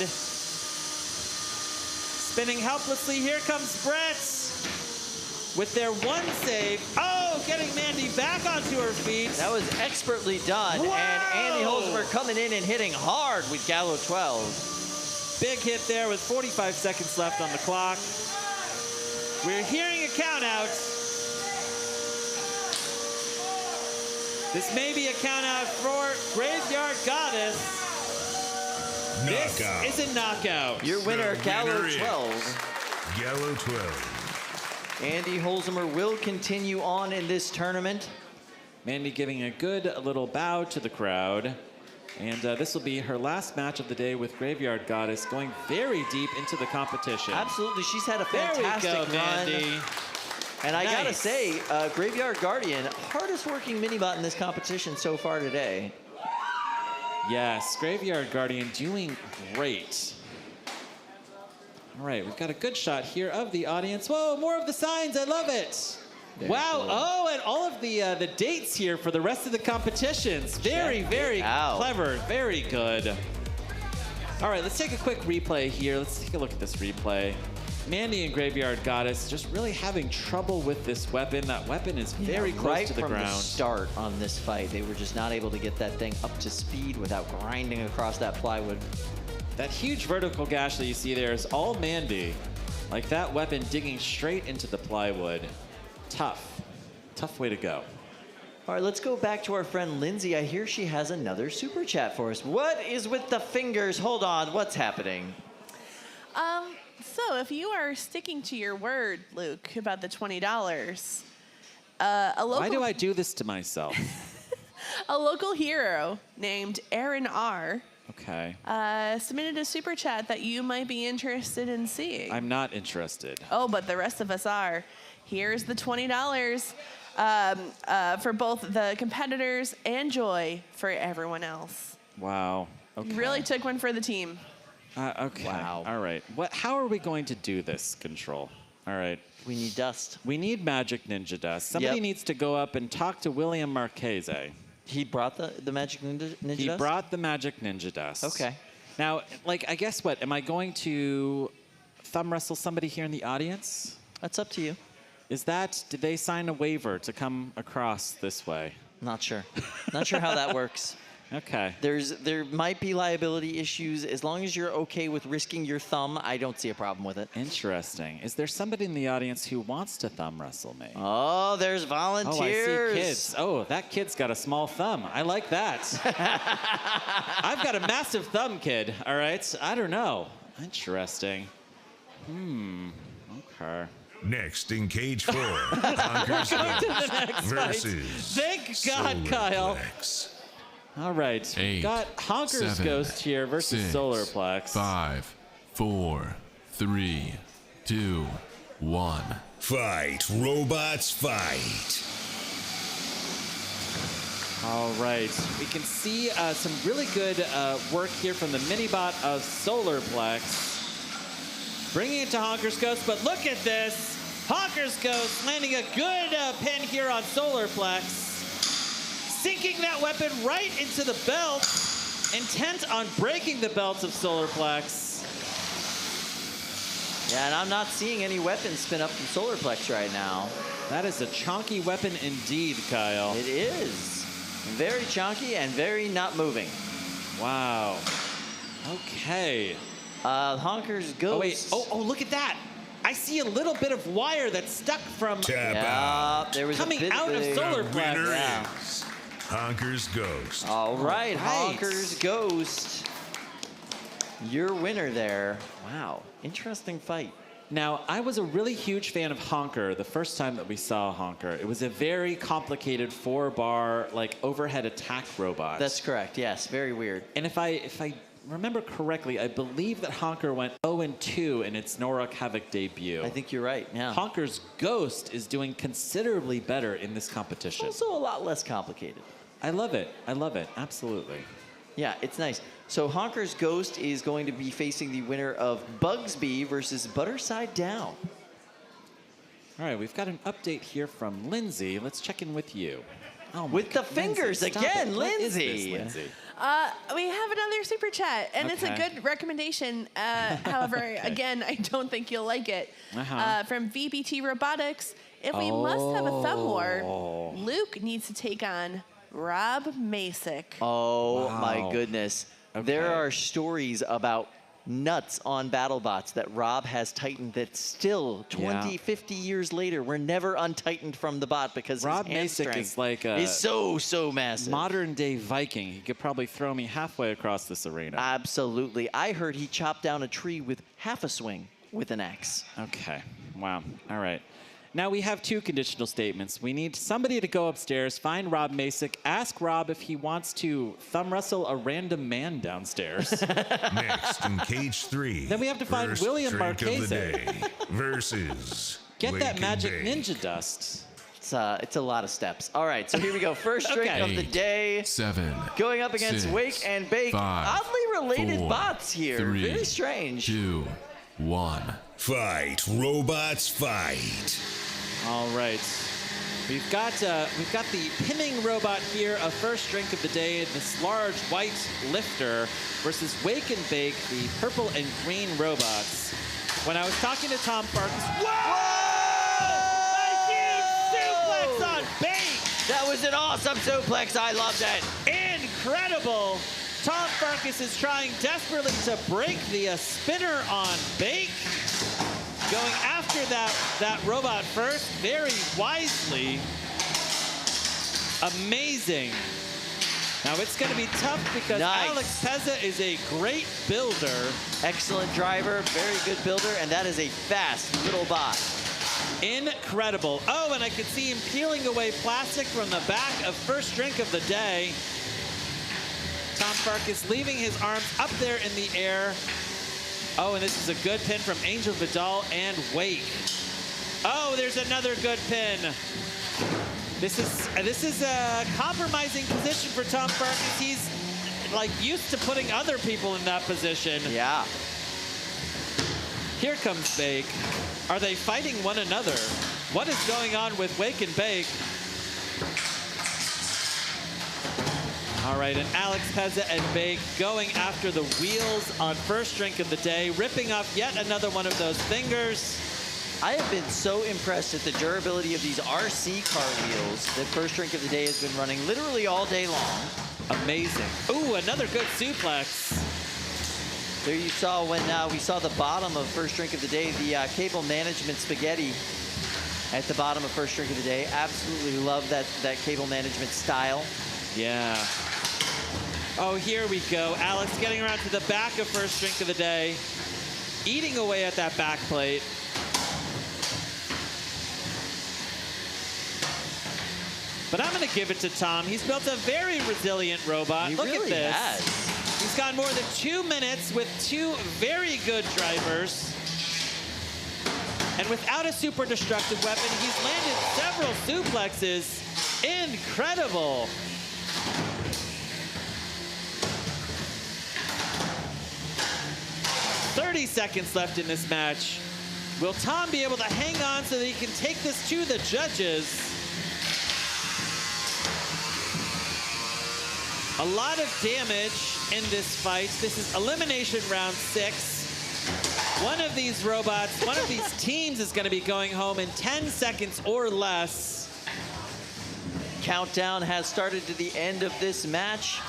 Spinning helplessly, here comes Brett with their one save. Oh, getting Mandy back onto her feet. That was expertly done. Wow. And Andy Holzberg coming in and hitting hard with Gallo 12. Big hit there with 45 seconds left on the clock. We're hearing a count out. This may be a count out for Graveyard Goddess. Knockout. This is a knockout. Your winner, Gallo 12. Gallo 12. Andy Holzheimer will continue on in this tournament. Mandy giving a good little bow to the crowd. And this will be her last match of the day with Graveyard Goddess, going very deep into the competition. Absolutely, she's had a fantastic there we go, run. Mandy. And I gotta Nice. say, Graveyard Guardian, hardest working minibot in this competition so far today. Yes, Graveyard Guardian doing great. All right, we've got a good shot here of the audience. Whoa, more of the signs, I love it. Wow, oh, and all of the dates here for the rest of the competitions. Very, very clever, very good. All right, let's take a quick replay here. Let's take a look at this replay. Mandy and Graveyard Goddess just really having trouble with this weapon. That weapon is very close right to the from ground. The start on this fight, they were just not able to get that thing up to speed without grinding across that plywood. That huge vertical gash that you see there is all Mandy. Like that weapon digging straight into the plywood. Tough. Tough way to go. All right, let's go back to our friend Lindsay. I hear she has another super chat for us. What is with the fingers? Hold on, what's happening? So if you are sticking to your word, Luke, about the $20, a local... Why do I do this to myself? A local hero named Aaron R. Okay. Submitted a super chat that you might be interested in seeing. I'm not interested. Oh, but the rest of us are. Here's the $20 for both the competitors and Joy for everyone else. Wow. Okay. You really took one for the team. Okay. Wow. All right. How are we going to do this, Control? All right. We need dust. We need Magic Ninja dust. Somebody needs to go up and talk to William Marchese. He brought the Magic Ninja dust? He brought the Magic Ninja dust. Okay. Now, like, I guess what? Am I going to thumb wrestle somebody here in the audience? That's up to you. Did they sign a waiver to come across this way? Not sure. Not sure how that works. Okay. There might be liability issues. As long as you're okay with risking your thumb, I don't see a problem with it. Interesting. Is there somebody in the audience who wants to thumb wrestle me? Oh, there's volunteers. Oh, I see kids. Oh, that kid's got a small thumb. I like that. I've got a massive thumb, kid. All right. I don't know. Interesting. Okay. Next in cage 4, Honker's Ghost versus Thank God, Kyle. Solarplex. All right. 8, Got Honker's 7, Ghost here versus 6, Solarplex. 5, 4, 3, 2, 1. Fight, robots, fight. All right. We can see some really good work here from the minibot of Solarplex. Bringing it to Honker's Ghost, but look at this. Honker's Ghost landing a good pin here on Solarplex. Sinking that weapon right into the belt. Intent on breaking the belts of Solarplex. Yeah, and I'm not seeing any weapons spin up from Solarplex right now. That is a chonky weapon indeed, Kyle. It is. Very chonky and very not moving. Wow. Okay. Honker's Ghost. Oh, wait. Oh, look at that. I see a little bit of wire that's stuck from There was coming out of Solarplex. Winner is Honker's Ghost. All right, Honker's Ghost. Your winner there. Wow, interesting fight. Now, I was a really huge fan of Honker the first time that we saw Honker. It was a very complicated 4-bar, like, overhead attack robot. That's correct, yes, very weird. And if I remember correctly, I believe that Honker went 0-2 in its Norwalk Havoc debut. I think you're right, yeah. Honker's Ghost is doing considerably better in this competition. Also a lot less complicated. I love it. I love it. Absolutely. Yeah, it's nice. So Honker's Ghost is going to be facing the winner of Bugsbee versus Butterside Down. All right, we've got an update here from Lindsay. Let's check in with you. Oh with the fingers Lindsay, again, What is Lindsay. this, Lindsay? We have another super chat, and it's a Okay. good recommendation. However, again, I don't think you'll like it. From VBT Robotics, if we must have a thumb war, Luke needs to take on Rob Masick. Oh my goodness. There are stories about nuts on BattleBots that Rob has tightened that still 20, 50 years later, we're never untightened from the bot because Rob his hand Masick strength is like a is so massive. modern day Viking. He could probably throw me halfway across this arena. Absolutely. I heard he chopped down a tree with half a swing with an axe. Okay. Wow. All right. Now we have two conditional statements. We need somebody to go upstairs, find Rob Masick, ask Rob if he wants to thumb wrestle a random man downstairs. Next in cage 3. Then we have to find first William drink of the Marchese. day versus Get that Wake magic and Bake. ninja dust. It's a lot of steps. All right, so here we go. First drink Okay. of the day. 7. Going up against 6, Wake and Bake. 5, Oddly related 4, bots here. 3, Very strange. 2, 1. Fight, robots, fight. All right. We've got the pinning robot here, a first drink of the day, this large white lifter versus Wake and Bake, the purple and green robots. When I was talking to Tom Farkas, a huge suplex on Bake! That was an awesome suplex. I loved it. Incredible! Tom Farkas is trying desperately to break the spinner on Bake. Going after that robot first, very wisely. Amazing. Now it's going to be tough because Alex Pezza is a great builder. Excellent driver, very good builder, and that is a fast little bot. Incredible. Oh, and I could see him peeling away plastic from the back of first drink of the day. Tom Farkas leaving his arms up there in the air. Oh, and this is a good pin from Angel Vidal and Wake. Oh, there's another good pin. This is a compromising position for Tom Farkas. He's like used to putting other people in that position. Yeah. Here comes Bake. Are they fighting one another? What is going on with Wake and Bake? All right, and Alex Pezza and Bake going after the wheels on first drink of the day, ripping off yet another one of those fingers. I have been so impressed at the durability of these RC car wheels that first drink of the day has been running literally all day long. Amazing. Ooh, another good suplex. There you saw when we saw the bottom of first drink of the day, the cable management spaghetti at the bottom of first drink of the day. Absolutely love that cable management style. Yeah. Oh, here we go. Alex getting around to the back of first drink of the day, eating away at that back plate. But I'm going to give it to Tom. He's built a very resilient robot. He Look really at this. has. He's gone more than 2 minutes with 2 very good drivers. And without a super destructive weapon, he's landed several suplexes. Incredible. "30 seconds left in this match. Will Tom be able to hang on so that he can take this to the judges? A lot of damage in this fight. This is elimination round 6. One of these robots, one of these teams is going to be going home in 10 seconds or less. Countdown has started to the end of this match.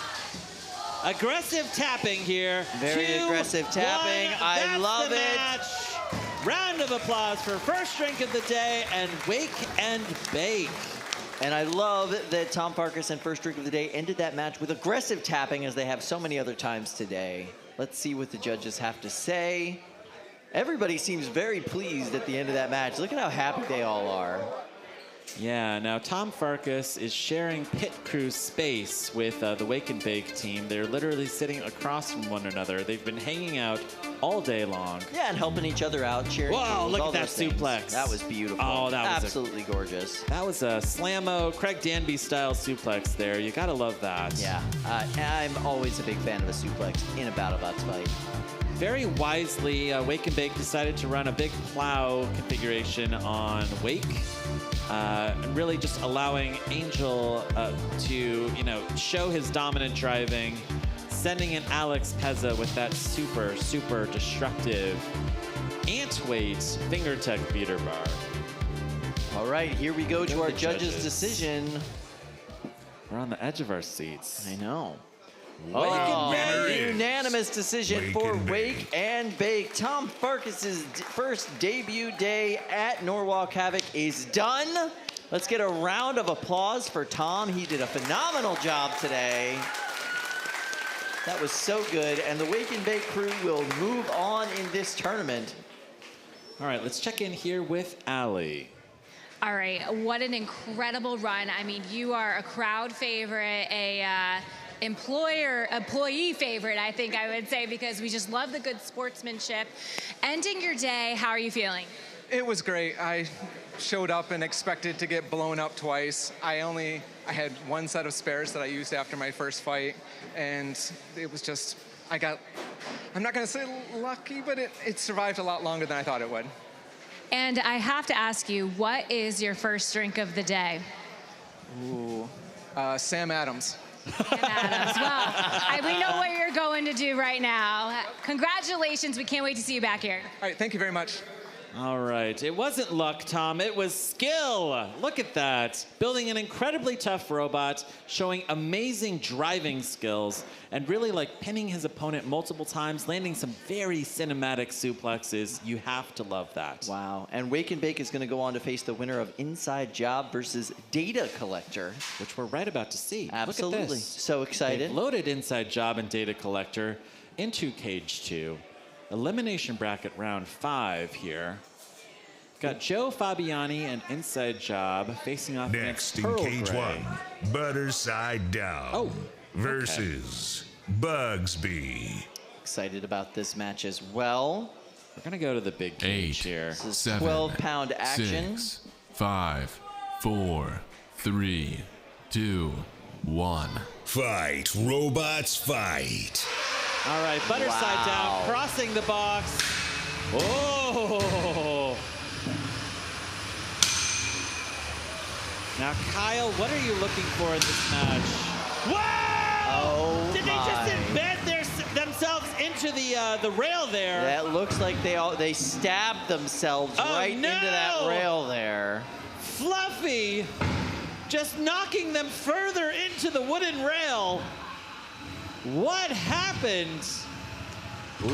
Aggressive tapping here. Very 2, aggressive tapping. 1. I That's love the it. match. Round of applause for first drink of the day and Wake and Bake. And I love that Tom Farkas and first drink of the day ended that match with aggressive tapping as they have so many other times today. Let's see what the judges have to say. Everybody seems very pleased at the end of that match. Look at how happy they all are. Yeah, now Tom Farkas is sharing pit crew space with the Wake and Bake team. They're literally sitting across from one another. They've been hanging out all day long. Yeah, and helping each other out, cheering. Whoa, look all at that those things. suplex. That was beautiful. Oh, that was absolutely gorgeous. That was a Slammo, Craig Danby style suplex there. You gotta love that. Yeah, I'm always a big fan of a suplex in a BattleBots fight. Very wisely, Wake and Bake decided to run a big plow configuration on Wake, and really just allowing Angel to, show his dominant driving, sending in Alex Pezza with that super, super destructive ant-weight finger tech beater bar. All right, here we go to our judges' decision. We're on the edge of our seats. I know. Wake and Bake. Unanimous decision for Wake and Bake. Tom Farkas's first debut day at Norwalk Havoc is done. Let's get a round of applause for Tom. He did a phenomenal job today. That was so good, and the Wake and Bake crew will move on in this tournament. All right, let's check in here with Allie. All right, what an incredible run. I mean, you are a crowd favorite, employee favorite, I think I would say, because we just love the good sportsmanship. Ending your day, how are you feeling? It was great. I showed up and expected to get blown up twice. I had one set of spares that I used after my first fight, and it was just, I'm not gonna say lucky, but it survived a lot longer than I thought it would. And I have to ask you, what is your first drink of the day? Ooh, Sam Adams. Well, we know what you're going to do right now. Congratulations. We can't wait to see you back here. All right, thank you very much. All right, it wasn't luck, Tom, it was skill. Look at that. Building an incredibly tough robot, showing amazing driving skills, and really pinning his opponent multiple times, landing some very cinematic suplexes. You have to love that. Wow, and Wake and Bake is gonna go on to face the winner of Inside Job versus Data Collector. Which we're right about to see. Absolutely, Look at this. So excited. They've loaded Inside Job and Data Collector into Cage 2. Elimination bracket round 5 here. Got Joe Fabiani and Inside Job facing off Next in Pearl Cage Gray. 1, Butter Side Down versus Bugsbee. Excited about this match as well. We're gonna go to the big cage here. This is 7, 12-pound action. 6, 5, 4, 3, 2, 1. Fight, robots, fight. All right, Butter Side Down, crossing the box. Oh! Now, Kyle, what are you looking for in this match? Wow! Oh, Did they just embed themselves into the rail there? That looks like they stabbed themselves right into that rail there. Fluffy just knocking them further into the wooden rail. What happened?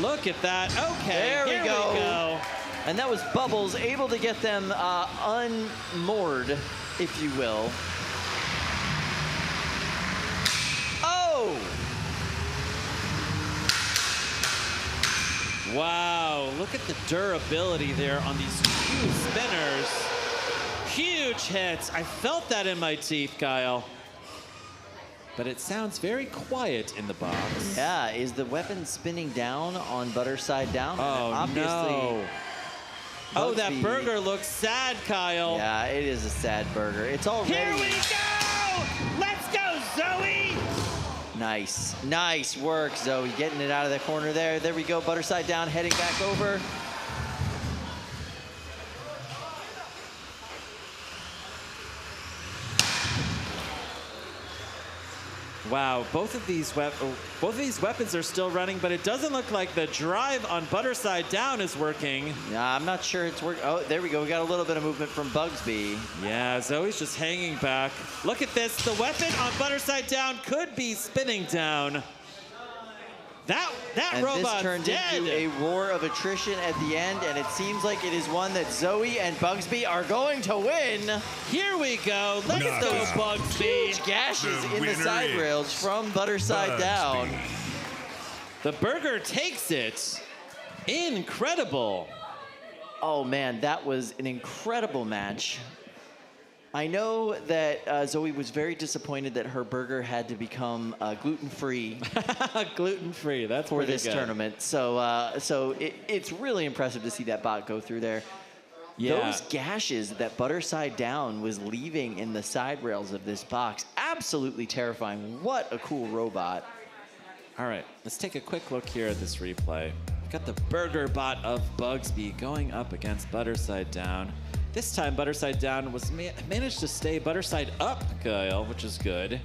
Look at that. Okay, there we go. And that was Bubbles able to get them unmoored, if you will. Oh! Wow, look at the durability there on these two spinners. Huge hits. I felt that in my teeth, Kyle. But it sounds very quiet in the box. Yeah, is the weapon spinning down on Butter Side Down? Oh, obviously, no. Oh, that burger looks sad, Kyle. Yeah, it is a sad burger. It's already... Here we go! Let's go, Zoe! Nice. Nice work, Zoe. Getting it out of the corner there. There we go. Butter Side Down, heading back over. Wow, both of these weapons are still running, but it doesn't look like the drive on Butter Side Down is working. Yeah, I'm not sure it's working. Oh, there we go. We got a little bit of movement from Bugsbee. Yeah, Zoe's just hanging back. Look at this. The weapon on Butter Side Down could be spinning down. That and robot's this turned dead. into a war of attrition at the end, and it seems like it is one that Zoe and Bugsbee are going to win. Here we go. Let's go, Bugsbee. Huge gashes in the side rails from Butter Side Down. The burger takes it. Incredible. Oh, man, that was an incredible match. I know that Zoe was very disappointed that her burger had to become gluten-free. Gluten-free, that's for pretty this good. tournament. So it's really impressive to see that bot go through there. Yeah. Those gashes that Butterside Down was leaving in the side rails of this box, absolutely terrifying. What a cool robot. All right, let's take a quick look here at this replay. We've got the burger bot of Bugsbee going up against Butterside Down. This time, Butterside Down was managed to stay Butterside up, Kyle, which is good,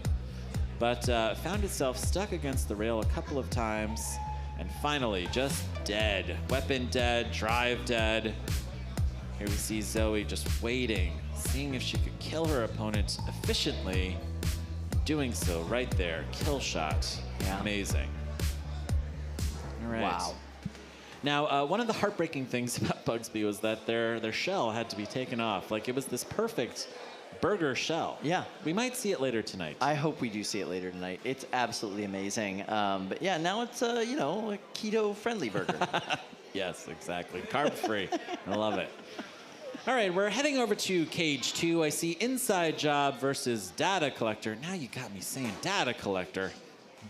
but found itself stuck against the rail a couple of times, and finally just dead. Weapon dead, drive dead. Here we see Zoe just waiting, seeing if she could kill her opponent efficiently. Doing so right there, kill shot. Yeah. Amazing. All right. Wow. Now, one of the heartbreaking things about Bugsbee was that their shell had to be taken off. Like, it was this perfect burger shell. Yeah. We might see it later tonight. I hope we do see it later tonight. It's absolutely amazing. But yeah, now it's a keto-friendly burger. Yes, exactly. Carb-free. I love it. All right, we're heading over to Cage 2. I see Inside Job versus Data Collector. Now you got me saying Data Collector.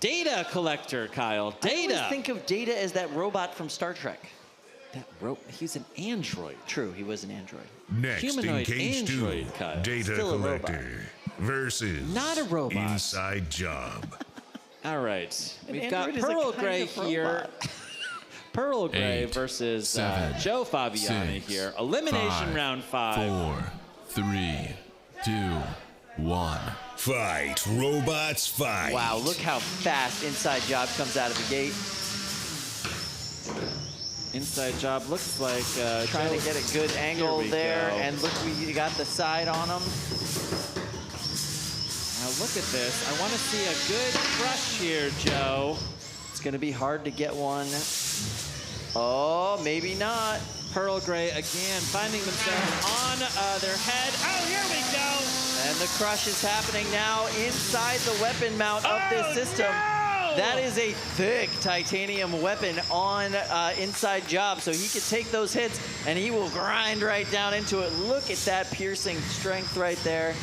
Data Collector, Kyle. Data. I always think of Data as that robot from Star Trek. He's an android. True, he was an android. Next Humanoid in Cage 2, android, Kyle. Data Still a Collector versus Not a robot. Inside Job. All right, An we've got android is a Pearl kind Gray of here. robot. Pearl Gray 8, versus 7, Joe Fabiani 6, here. Elimination 5, round 5. 4, 3, 2, 1. Fight, robots, fight. Wow, look how fast Inside Job comes out of the gate. Inside Job looks like Trying Joe, to get a good angle we there, go. and look, we got the side on him. Now look at this. I want to see a good crush here, Joe. It's gonna be hard to get one. Oh, maybe not. Pearl Gray again finding themselves on their head. Oh, here we go. And the crush is happening now inside the weapon mount of this system. No! That is a thick titanium weapon on Inside Job, so he could take those hits and he will grind right down into it. Look at that piercing strength right there.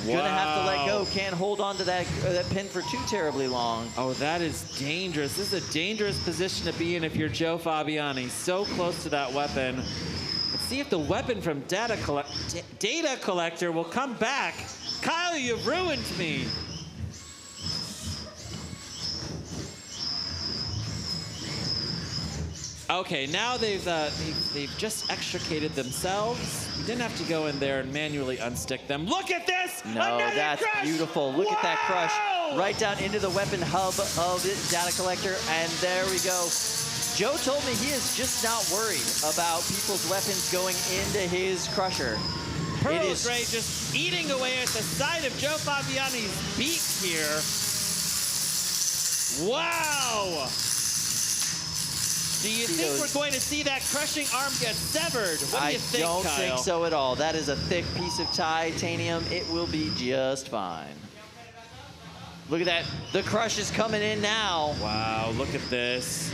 Gonna have to let go. Can't hold on to that pin for too terribly long. Oh, that is dangerous. This is a dangerous position to be in if you're Joe Fabiani. So close to that weapon. Let's see if the weapon from Data Collector will come back. Kyle, you've ruined me. Okay, now they've just extricated themselves. We didn't have to go in there and manually unstick them. Look at this! No, Another that's crush! beautiful. Look at that crush right down into the weapon hub of the Data Collector, and there we go. Joe told me he is just not worried about people's weapons going into his crusher. Pearl Gray just eating away at the side of Joe Fabiani's beak here. Wow! Do you think we're going to see that crushing arm get severed? What do you think, I don't Kyle? think so at all. That is a thick piece of titanium. It will be just fine. Look at that. The crush is coming in now. Wow, look at this.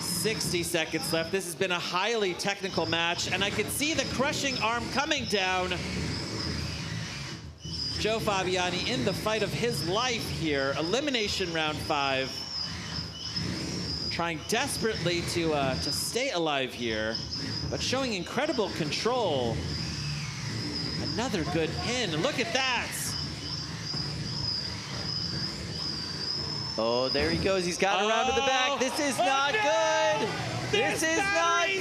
60 seconds left. This has been a highly technical match, and I can see the crushing arm coming down. Joe Fabiani in the fight of his life here. Elimination round 5. Trying desperately to stay alive here, but showing incredible control. Another good pin. Look at that. Oh, there he goes. He's got around to the back. This is not good. This is not good.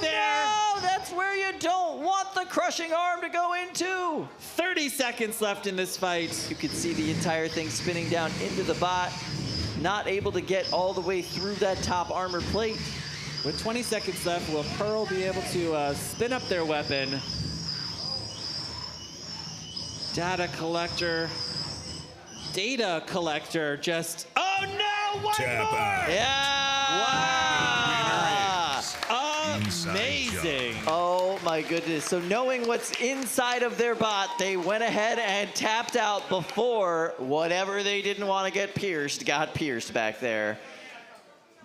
No, that's where you don't want the crushing arm to go into. 30 seconds left in this fight. You can see the entire thing spinning down into the bot. Not able to get all the way through that top armor plate. With 20 seconds left, will Pearl be able to spin up their weapon? Data Collector just... Oh no, one Tap more! out. Yeah! Wow! Amazing! Oh my goodness. So knowing what's inside of their bot, they went ahead and tapped out before whatever they didn't want to get pierced got pierced back there.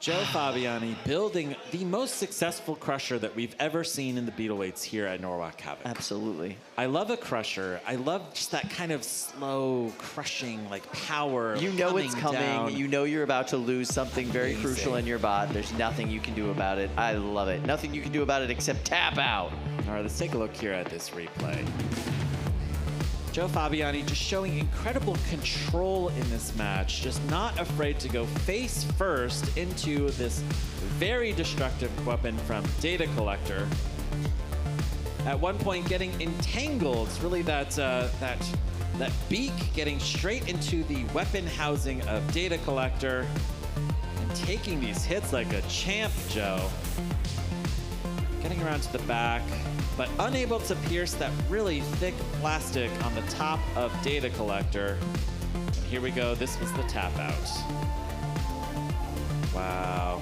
Joe Fabiani building the most successful crusher that we've ever seen in the Beetleweights here at Norwalk Havoc. Absolutely. I love a crusher. I love just that kind of slow crushing, like power. You know it's coming. Down. You know you're about to lose something very crucial in your bot. There's nothing you can do about it. I love it. Nothing you can do about it except tap out. All right, let's take a look here at this replay. Joe Fabiani just showing incredible control in this match, just not afraid to go face first into this very destructive weapon from Data Collector. At one point getting entangled, it's really that beak getting straight into the weapon housing of Data Collector and taking these hits like a champ, Joe. Getting around to the back, but unable to pierce that really thick plastic on the top of Data Collector. And here we go, this was the tap out. Wow.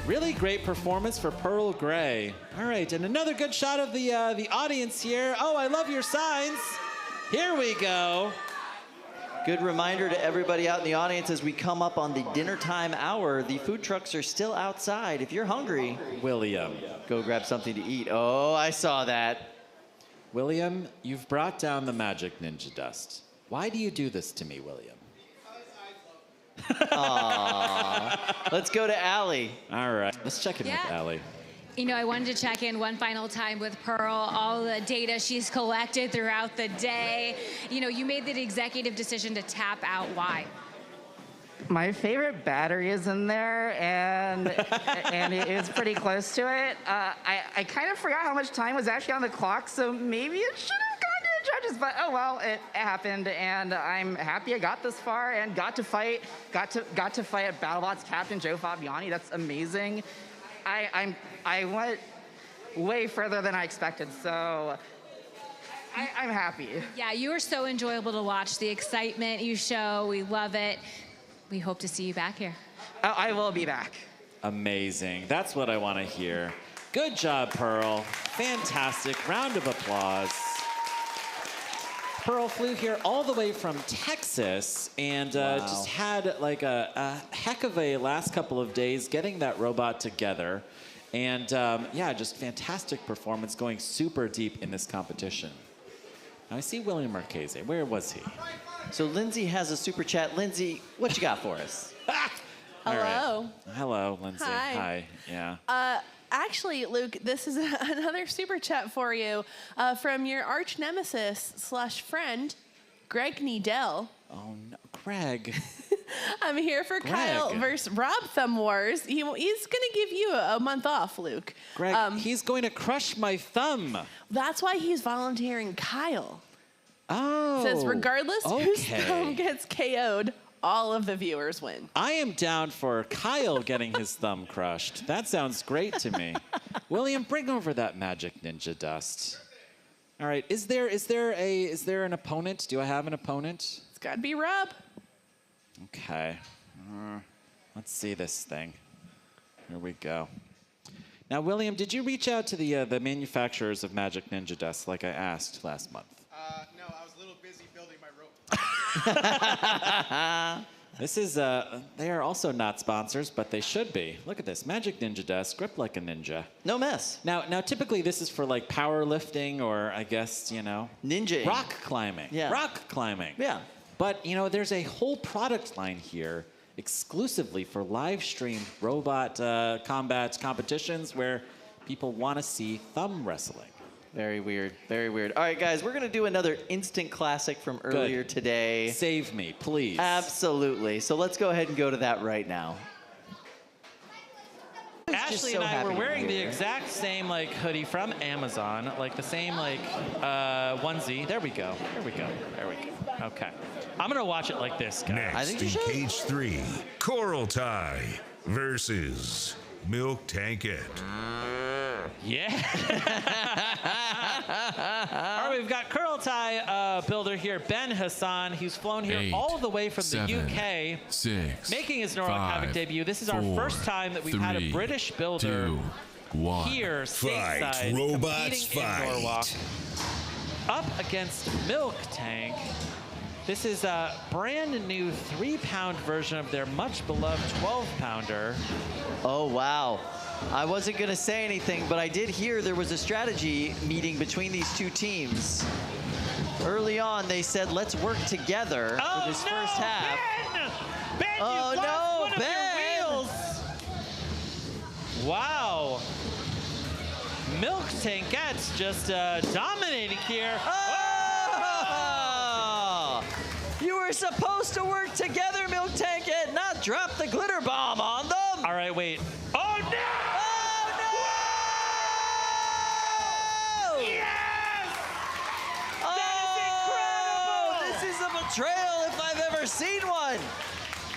Really great performance for Pearl Grey. All right, and another good shot of the audience here. Oh, I love your signs. Here we go. Good reminder to everybody out in the audience as we come up on the dinner time hour. The food trucks are still outside. If you're hungry, William, go grab something to eat. Oh, I saw that. William, you've brought down the magic ninja dust. Why do you do this to me, William? Aww. Let's go to Allie. All right, let's check in with Allie. You know, I wanted to check in one final time with Pearl, all the data she's collected throughout the day. You know, you made the executive decision to tap out. Why? My favorite battery is in there, and it is pretty close to it. I kind of forgot how much time was actually on the clock, so maybe it should have gone to the judges, but oh well, it happened, and I'm happy I got this far and got to fight at BattleBots Captain Joe Fabiani. That's amazing. I went way further than I expected, so I'm happy. Yeah, you were so enjoyable to watch. The excitement you show, we love it. We hope to see you back here. I will be back. Amazing. That's what I want to hear. Good job, Pearl. Fantastic. Round of applause. Pearl flew here all the way from Texas and just had like a heck of a last couple of days getting that robot together. And yeah, just fantastic performance, going super deep in this competition. Now I see William Marchese. Where was he? So Lindsay has a super chat. Lindsay, what you got for us? Hello. Hello, Lindsay. Hi. Yeah. Actually, Luke, this is another super chat for you from your arch nemesis / friend, Greg Needell. Oh no, Greg. I'm here for Greg. Kyle versus Rob Thumb Wars. He's going to give you a month off, Luke. Greg, he's going to crush my thumb. That's why he's volunteering Kyle. Oh. Says regardless whose thumb gets KO'd, all of the viewers win. I am down for Kyle getting his thumb crushed. That sounds great to me. William, bring over that magic ninja dust. All right, is there an opponent? Do I have an opponent? It's got to be Rob. Okay. Let's see this thing. Here we go. Now, William, did you reach out to the manufacturers of magic ninja dust like I asked last month? No, I was a little busy building my rope. This is, they are also not sponsors, but they should be. Look at this, Magic Ninja Dust, grip like a ninja. No mess. Now, typically this is for like powerlifting or I guess, you know. Ninja. Rock climbing. Yeah. Rock climbing. Yeah. But, you know, there's a whole product line here exclusively for live stream robot combat competitions where people want to see thumb wrestling. Very weird. Very weird. All right, guys, we're going to do another instant classic from earlier today. Save me, please. Absolutely. So let's go ahead and go to that right now. Ashley and I were wearing the exact same like hoodie from Amazon, like the same like onesie. There we go. There we go. There we go. Okay. I'm going to watch it like this, guys. Next in Cage 3, Coral Tie versus MilkTankette. Yeah. All right, we've got Curl Tie builder here, Ben Hassan. He's flown here 8, all the way from 7, the UK, 6, making his Norwalk 5, Havoc debut. This is our 4, first time that we've had a 3, British builder 2, 1. here Fight, stateside, robots, competing in fight. Norwalk, up against MilkTank. This is a brand new 3-pound version of their much beloved 12-pounder. Oh, wow. I wasn't going to say anything, but I did hear there was a strategy meeting between these two teams. Early on, they said, let's work together for this first half. Ben, oh, no, Ben! Wow. MilkTankette's just dominating here. Oh! You were supposed to work together, MilkTankette, not drop the glitter bomb on them. All right, wait. Oh, no! Betrayal if I've ever seen one.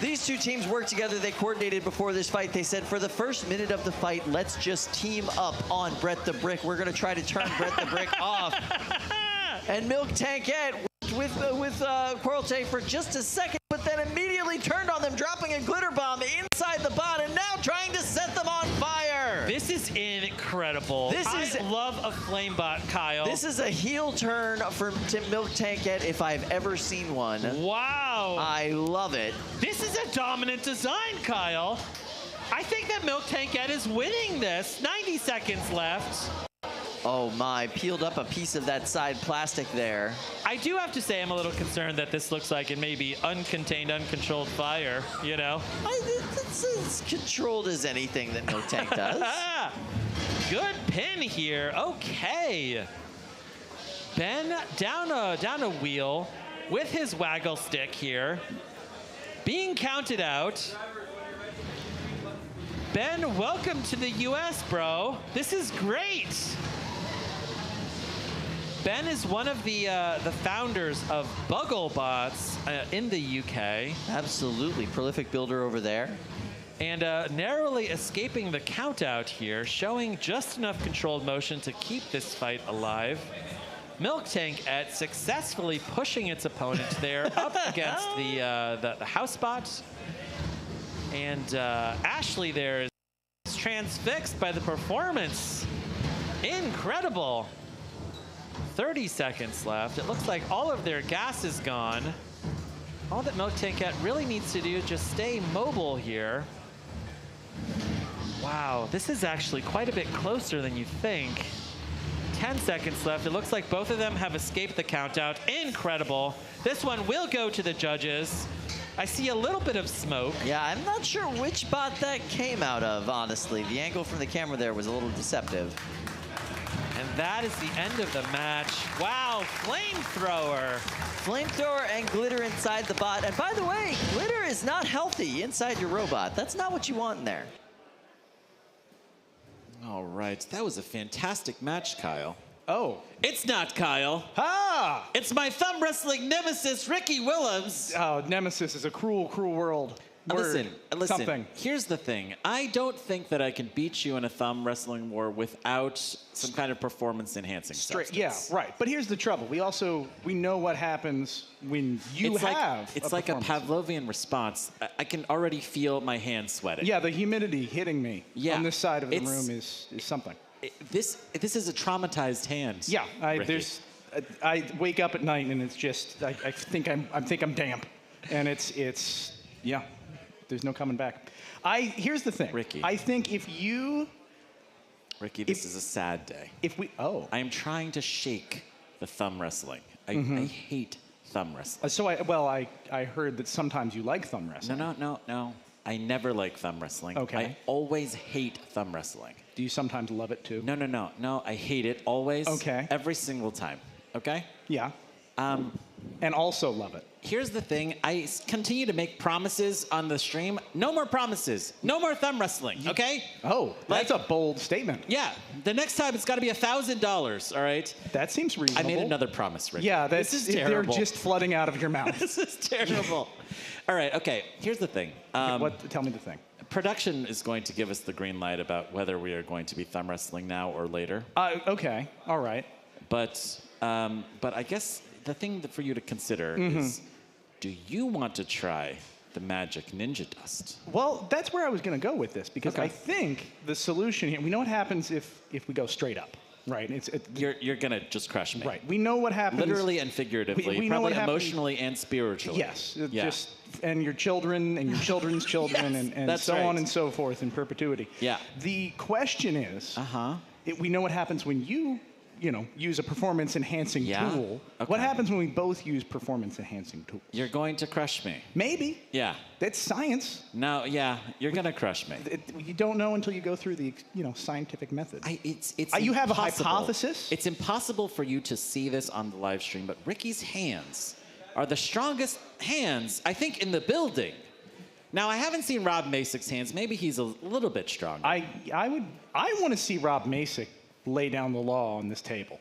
These two teams worked together. They coordinated before this fight. They said for the first minute of the fight, let's just team up on Brett the Brick. We're going to try to turn Brett the Brick off. And MilkTankette with Quarlte for just a second, but then immediately turned on them, dropping a glitter bomb inside the bot, and now trying to set them on fire. This is incredible. I love a flame bot, Kyle. This is a heel turn for MilkTankette if I've ever seen one. Wow. I love it. This is a dominant design, Kyle. I think that MilkTankette is winning this. 90 seconds left. Oh my, peeled up a piece of that side plastic there. I do have to say I'm a little concerned that this looks like it may be uncontained, uncontrolled fire, you know? It's as controlled as anything that MilkTank does. Good pin here, okay. Ben down a wheel with his waggle stick here. Being counted out. Ben, welcome to the US, bro. This is great. Ben is one of the founders of Bugglebots in the UK. Absolutely, prolific builder over there. And narrowly escaping the count out here, showing just enough controlled motion to keep this fight alive. MilkTankette successfully pushing its opponent there up against the house bot. And Ashley there is transfixed by the performance. Incredible. 30 seconds left. It looks like all of their gas is gone. All that MilkTankette really needs to do is just stay mobile here. Wow, this is actually quite a bit closer than you think. 10 seconds left. It looks like both of them have escaped the count out. Incredible. This one will go to the judges. I see a little bit of smoke. Yeah, I'm not sure which bot that came out of, honestly. The angle from the camera there was a little deceptive. And that is the end of the match. Wow, flamethrower. Flamethrower and glitter inside the bot. And by the way, glitter is not healthy inside your robot. That's not what you want in there. All right, that was a fantastic match, Kyle. Oh. It's not Kyle. Ah! It's my thumb wrestling nemesis, Ricky Willems. Oh, nemesis is a cruel, cruel world. Listen, Something. Here's the thing. I don't think that I can beat you in a thumb wrestling war without some kind of performance-enhancing substance. Yeah, right. But here's the trouble. We know what happens when you It's like a Pavlovian response. I can already feel my hands sweating. Yeah, the humidity hitting me on this side of the room is something. This is a traumatized hand. Yeah, I wake up at night and it's just I think I'm damp, and it's yeah. There's no coming back. Here's the thing, Ricky. I think Ricky, this is a sad day. I am trying to shake the thumb wrestling. I hate thumb wrestling. So I heard that sometimes you like thumb wrestling. No. I never like thumb wrestling. Okay. I always hate thumb wrestling. Do you sometimes love it too? No. I hate it always. Okay. Every single time. Okay? Yeah. And also love it. Here's the thing. I continue to make promises on the stream. No more promises. No more thumb wrestling, okay? Oh, that's a bold statement. Yeah. The next time it's got to be $1,000, all right? That seems reasonable. I made another promise, Rick. Yeah, this is terrible. They're just flooding out of your mouth. This is terrible. All right, okay. Here's the thing. Tell me the thing. Production is going to give us the green light about whether we are going to be thumb wrestling now or later. Okay. All right. But I guess the thing for you to consider is, do you want to try the magic ninja dust? Well, that's where I was going to go with this, because I think the solution here, we know what happens if we go straight up. Right. You're gonna just crush me. Right. We know what happens. Literally and figuratively. We know what probably happens. emotionally and spiritually. Yes. Yeah. And your children and your children's children and that's so right. on and so forth in perpetuity. Yeah. The question is, we know what happens when you use a performance-enhancing tool. Okay. What happens when we both use performance-enhancing tools? You're going to crush me. Maybe. Yeah. That's science. No, yeah, you're going to crush me. You don't know until you go through the scientific method. You have a hypothesis? It's impossible for you to see this on the live stream, but Ricky's hands are the strongest hands, I think, in the building. Now, I haven't seen Rob Masick's hands. Maybe he's a little bit stronger. I want to see Rob Masick lay down the law on this table.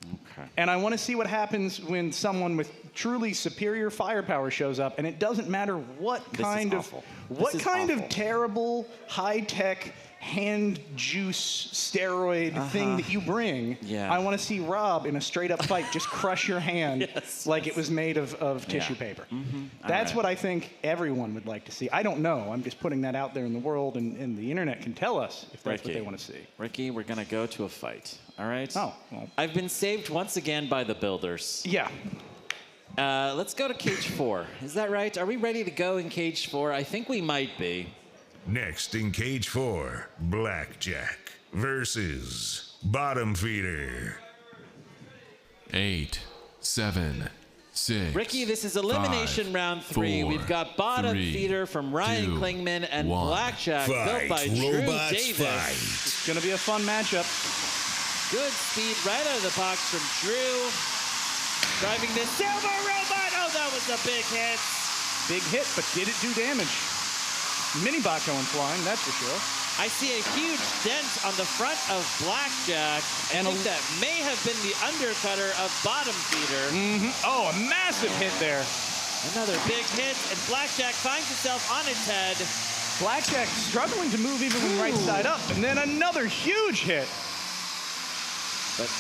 Okay. And I want to see what happens when someone with truly superior firepower shows up, and it doesn't matter what kind of terrible high-tech hand juice steroid thing that you bring. Yeah. I want to see Rob in a straight-up fight just crush your hand like it was made of tissue paper. That's what I think everyone would like to see. I don't know. I'm just putting that out there in the world, and the internet can tell us if that's what they want to see. Ricky, we're going to go to a fight, all right? Oh, well. I've been saved once again by the builders. Yeah. Let's go to Cage 4. Is that right? Are we ready to go in Cage 4? I think we might be. Next in Cage 4, Blackjack versus Bottom Feeder. 8, 7, 6. Ricky, this is elimination 5, round 3. 4, We've got Bottom 3, Feeder from Ryan 2, Klingman and 1. Blackjack built by Drew Davis. It's going to be a fun matchup. Good speed right out of the box from Drew. Driving the silver robot. Oh, that was a big hit. Big hit, but did it do damage? Minibot going flying, that's for sure. I see a huge dent on the front of Blackjack. I think that may have been the undercutter of Bottom Feeder. Oh, a massive hit there. Another big hit, and Blackjack finds himself on its head. Blackjack struggling to move even when right side up, and then another huge hit. But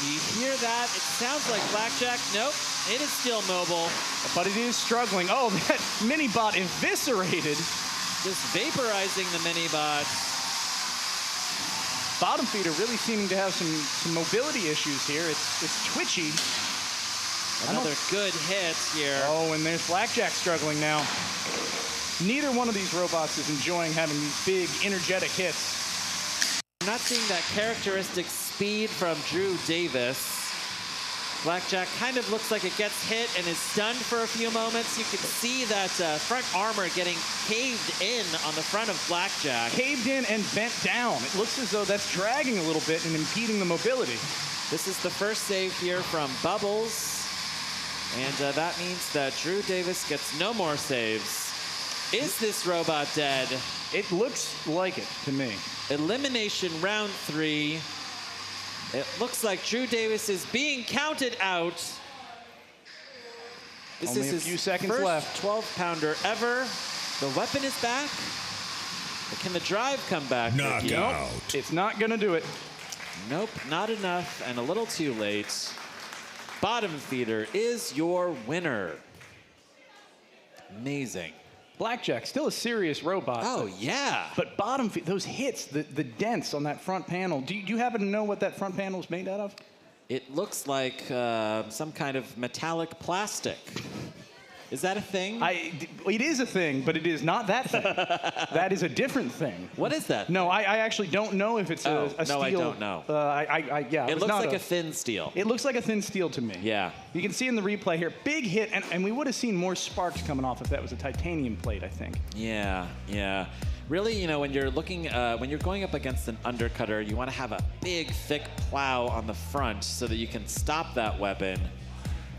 do you hear that? It sounds like Blackjack. Nope, it is still mobile. But it is struggling. Oh, that Minibot eviscerated. Just vaporizing the Minibot. Bottom Feeder really seeming to have some mobility issues here. It's twitchy. Another good hit here. Oh, and there's Blackjack struggling now. Neither one of these robots is enjoying having these big, energetic hits. I'm not seeing that characteristic speed from Drew Davis. Blackjack kind of looks like it gets hit and is stunned for a few moments. You can see that front armor getting caved in on the front of Blackjack. Caved in and bent down. It looks as though that's dragging a little bit and impeding the mobility. This is the first save here from Bubbles. And that means that Drew Davis gets no more saves. Is this robot dead? It looks like it to me. Elimination round 3. It looks like Drew Davis is being counted out. Only a few seconds first left. 12-pounder ever. The weapon is back. But can the drive come back? Knockout. Nope. It's not going to do it. Nope, not enough and a little too late. Bottom Feeder is your winner. Amazing. Blackjack, still a serious robot. Oh, yeah. But Bottom Feeder, those hits, the dents on that front panel, do you happen to know what that front panel is made out of? It looks like some kind of metallic plastic. Is that a thing? It is a thing, but it is not that thing. That is a different thing. What is that? No, I actually don't know if it's a steel. No, I don't know. Yeah, it looks like a thin steel. It looks like a thin steel to me. Yeah. You can see in the replay here, big hit, and we would have seen more sparks coming off if that was a titanium plate, I think. Yeah, yeah. Really, when you're looking, when you're going up against an undercutter, you want to have a big, thick plow on the front so that you can stop that weapon.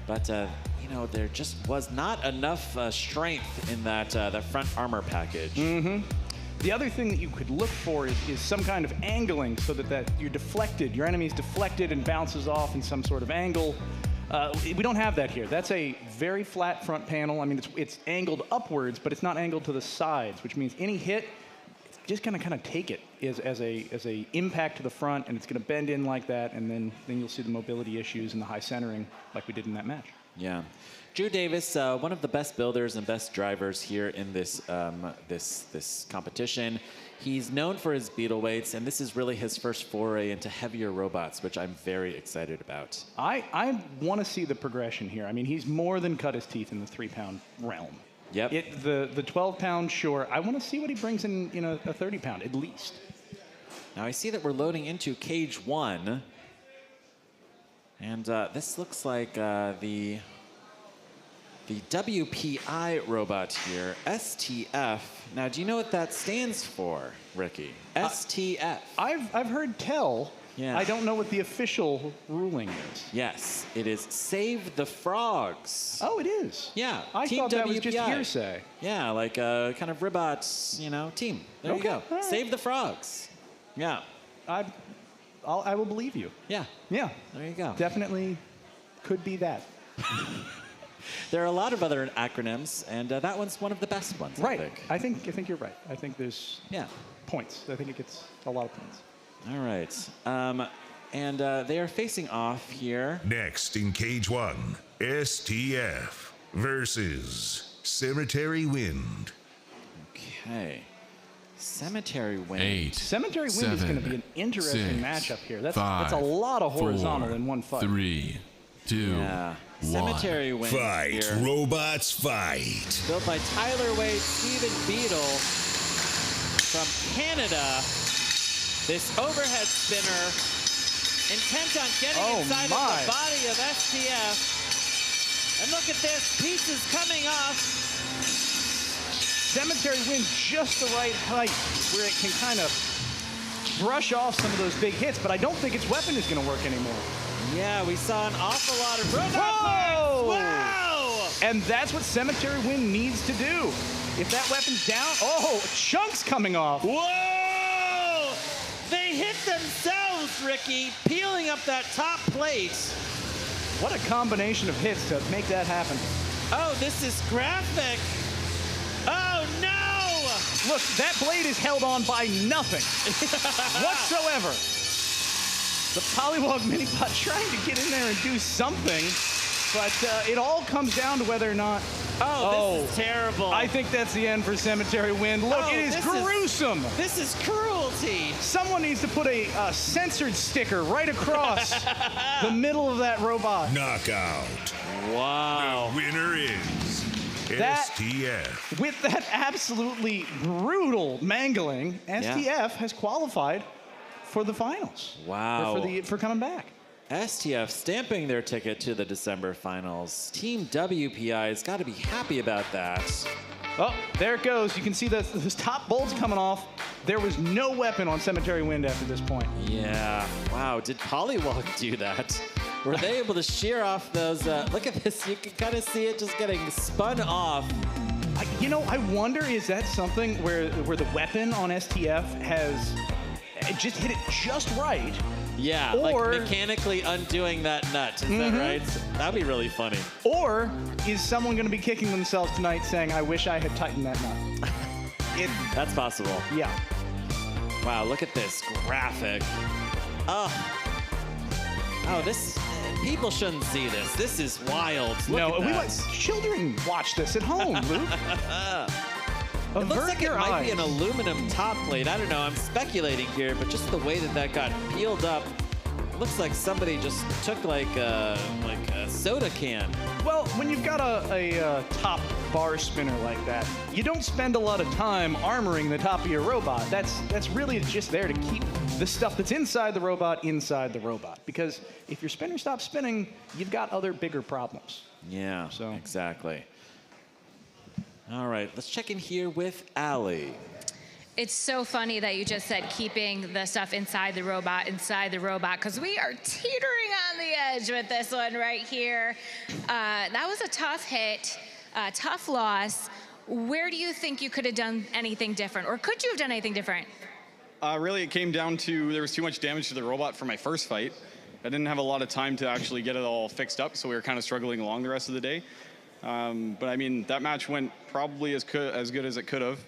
But there just was not enough strength in that front armor package. The other thing that you could look for is some kind of angling so that you're deflected. Your enemy's deflected and bounces off in some sort of angle. We don't have that here. That's a very flat front panel. I mean, it's angled upwards, but it's not angled to the sides, which means any hit, it's just gonna kind of take it as a impact to the front, and it's gonna bend in like that, and then you'll see the mobility issues and the high centering like we did in that match. Yeah. Drew Davis, one of the best builders and best drivers here in this this competition. He's known for his beetle weights, and this is really his first foray into heavier robots, which I'm very excited about. I want to see the progression here. I mean, he's more than cut his teeth in the 3-pound realm. Yep. The 12-pound, sure. I want to see what he brings in, a 30-pound at least. Now I see that we're loading into cage 1. And this looks like the WPI robot here, STF. Now, do you know what that stands for, Ricky? STF. I've heard tell. Yeah. I don't know what the official ruling is. Yes, it is Save the Frogs. Oh, it is? Yeah. I Team thought that was WPI. just hearsay. Yeah, like a kind of ribots, team. There you go. Right. Save the Frogs. Yeah. I will believe you. Yeah. Yeah. There you go. Definitely could be that. There are a lot of other acronyms, and that one's one of the best ones, Right. I think. I think you're right. I think there's points. I think it gets a lot of points. All right. And they are facing off here. Next in cage 1, STF versus Cemetery Wind. Okay. Cemetery Wind. 8. Cemetery Wind is going to be an interesting 6, matchup here. That's 5, a lot of horizontal 4, in one fight. 3, 2, Yeah. Cemetery Wind Fight, here. robots, fight. Built by Tyler Wade, Stephen Beadle from Canada. This overhead spinner, intent on getting inside of the body of STF. And look at this, pieces coming off. Cemetery Wind just the right height where it can kind of brush off some of those big hits, but I don't think its weapon is going to work anymore. Yeah, we saw an awful lot of robot Whoa! Wow! And that's what Cemetery Wind needs to do. If that weapon's down, chunks coming off. Whoa! They hit themselves, Ricky, peeling up that top plate. What a combination of hits to make that happen. Oh, this is graphic. Oh, no! Look, that blade is held on by nothing whatsoever. The Polywog Minibot trying to get in there and do something, but it all comes down to whether or not... Oh, this is terrible. I think that's the end for Cemetery Wind. Look, it is gruesome. This is cruelty. Someone needs to put a censored sticker right across the middle of that robot. Knockout. Wow. The winner is STF. With that absolutely brutal mangling, STF has qualified for the finals. Wow. For coming back. STF stamping their ticket to the December finals. Team WPI has got to be happy about that. Oh, there it goes. You can see those top bolts coming off. There was no weapon on Cemetery Wind after this point. Yeah. Wow. Did Polywog do that? Were they able to shear off those? Look at this. You can kind of see it just getting spun off. I wonder, is that something where the weapon on STF has just hit it just right? Yeah, or, like mechanically undoing that nut. Is that right? That'd be really funny. Or is someone going to be kicking themselves tonight saying, I wish I had tightened that nut? That's possible. Yeah. Wow, look at this graphic. Oh, this... People shouldn't see this. This is wild. We let children watch this at home, Luke. It looks like it might be an aluminum top plate. I don't know. I'm speculating here, but just the way that got peeled up, it looks like somebody just took like a soda can. Well, when you've got a top bar spinner like that, you don't spend a lot of time armoring the top of your robot. That's really just there to keep the stuff that's inside the robot. Because if your spinner stops spinning, you've got other bigger problems. Yeah, exactly. All right, let's check in here with Allie. It's so funny that you just said keeping the stuff inside the robot, because we are teetering on the edge with this one right here. That was a tough hit, tough loss. Where do you think you could have done anything different, or could you have done anything different? Really, it came down to there was too much damage to the robot for my first fight. I didn't have a lot of time to actually get it all fixed up, so we were kind of struggling along the rest of the day. But I mean, that match went probably as good as it could have,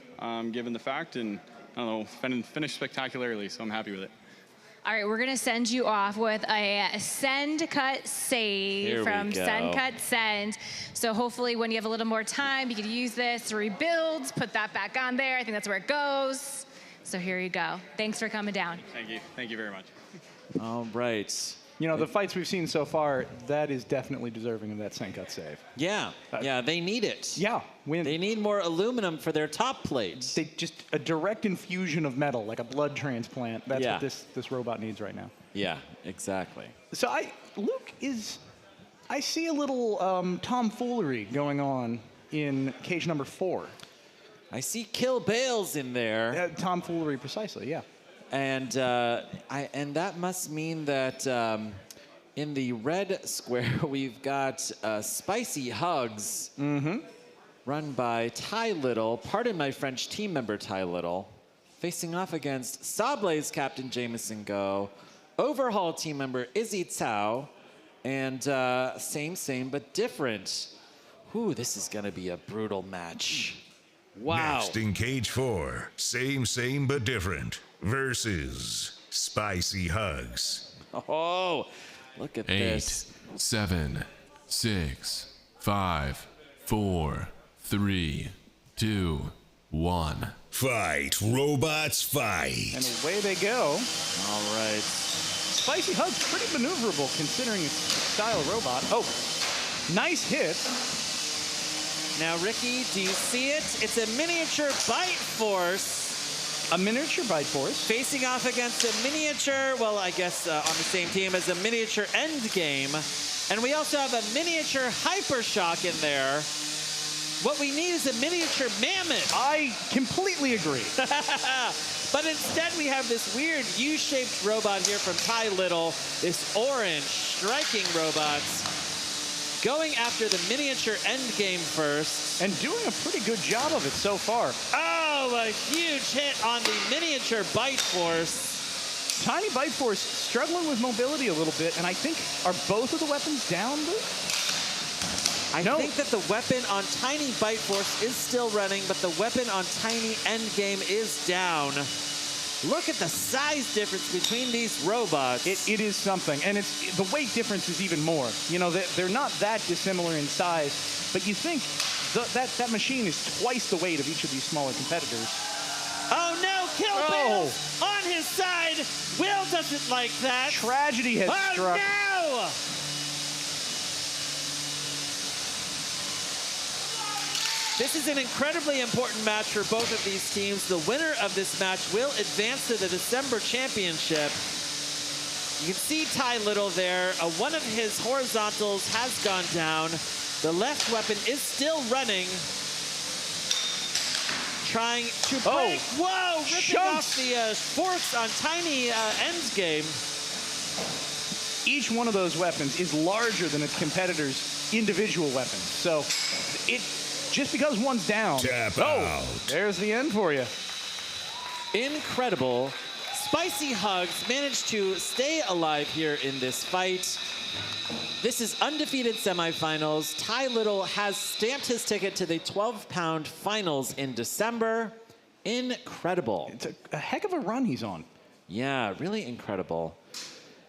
given the fact, and I don't know, finished spectacularly, so I'm happy with it. All right, we're gonna send you off with a send, cut, save from Send, Cut, Send. So hopefully when you have a little more time, you can use this to rebuild, put that back on there. I think that's where it goes. So here you go. Thanks for coming down. Thank you. Thank you very much. All right. You know, the fights we've seen so far, that is definitely deserving of that Sencut save. Yeah, they need it. Yeah. They need more aluminum for their top plates. They just a direct infusion of metal, like a blood transplant. That's Yeah. what this robot needs right now. Yeah, exactly. So I see a little tomfoolery going on in cage number 4. I see Kill Bales in there. Tomfoolery, precisely, yeah. And that must mean that in the red square we've got Spicy Hugs, run by Ty Little. Pardon my French team member Ty Little, facing off against Sable's captain Jameson Go, Overhaul team member Izzy Tsao, and same but different. Ooh, this is gonna be a brutal match. Wow. Next in cage 4, same but different versus Spicy Hugs. Oh, look at 8, this. 7, 6, 5, 4, 3, 2, 1. Fight, robots, fight. And away they go. All right. Spicy Hug's pretty maneuverable considering its style of robot. Oh, nice hit. Now, Ricky, do you see it? It's a miniature Bite Force. A miniature Bite Force? Facing off against a miniature, well, I guess on the same team as a miniature Endgame. And we also have a miniature Hypershock in there. What we need is a miniature Mammoth. I completely agree. But instead, we have this weird U-shaped robot here from Ty Little, this orange striking robot, going after the miniature Endgame first. And doing a pretty good job of it so far. Oh, a huge hit on the miniature Bite Force. Tiny Bite Force struggling with mobility a little bit, and I think, are both of the weapons down? I think that the weapon on Tiny Bite Force is still running, but the weapon on Tiny Endgame is down. Look at the size difference between these robots. It is something, and the weight difference is even more. You know, they're not that dissimilar in size, but you think that machine is twice the weight of each of these smaller competitors. Oh no, Kill Bill on his side. Will doesn't like that. Tragedy has struck. Oh no! This is an incredibly important match for both of these teams. The winner of this match will advance to the December championship. You can see Ty Little there. One of his horizontals has gone down. The left weapon is still running. Trying to break. Whoa, ripping off the forks on Tiny Endgame. Each one of those weapons is larger than its competitor's individual weapons. So just because one's down. Tap out. There's the end for you. Incredible. Spicy Hugs managed to stay alive here in this fight. This is undefeated semifinals. Ty Little has stamped his ticket to the 12-pound finals in December. Incredible. It's a heck of a run he's on. Yeah, really incredible.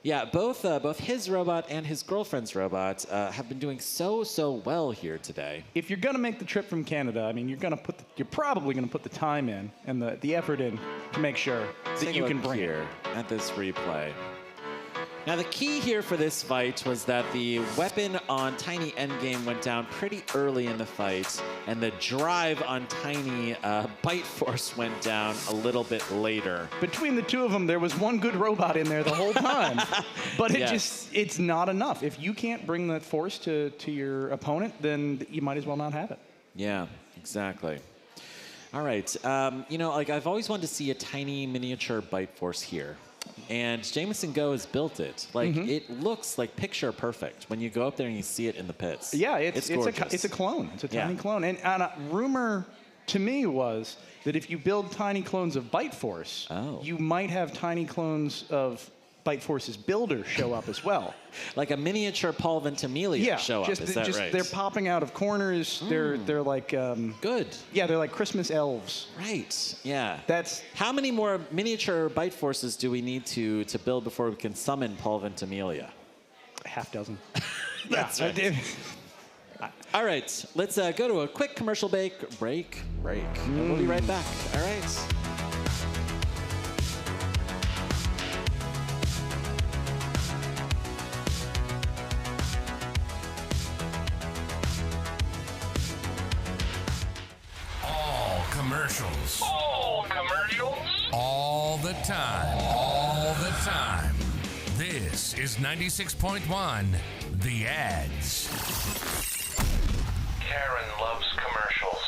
Yeah, both his robot and his girlfriend's robot have been doing so well here today. If you're gonna make the trip from Canada, I mean, you're probably gonna put the time in and the effort in to make sure that you can bring here at this replay. Now, the key here for this fight was that the weapon on Tiny Endgame went down pretty early in the fight, and the drive on Tiny Bite Force went down a little bit later. Between the two of them, there was one good robot in there the whole time. But it's not enough. If you can't bring that force to your opponent, then you might as well not have it. Yeah, exactly. All right. You know, like I've always wanted to see a tiny miniature Bite Force here. And Jameson Go has built it. Like, it looks like picture perfect when you go up there and you see it in the pits. Yeah, it's a gorgeous. clone. It's a tiny clone. And a rumor to me was that if you build tiny clones of Bite Force, you might have tiny clones of Bite Force's builder show up as well. Like a miniature Paul Ventimiglia show up, is that right? They're popping out of corners. They're like... good. Yeah, they're like Christmas elves. Right, yeah. That's... How many more miniature Bite Forces do we need to build before we can summon Paul Ventimiglia? Half dozen. That's right. All right, let's go to a quick commercial break. And we'll be right back. All right. all the time. All the time. This is 96.1, The Ads. Karen loves commercials.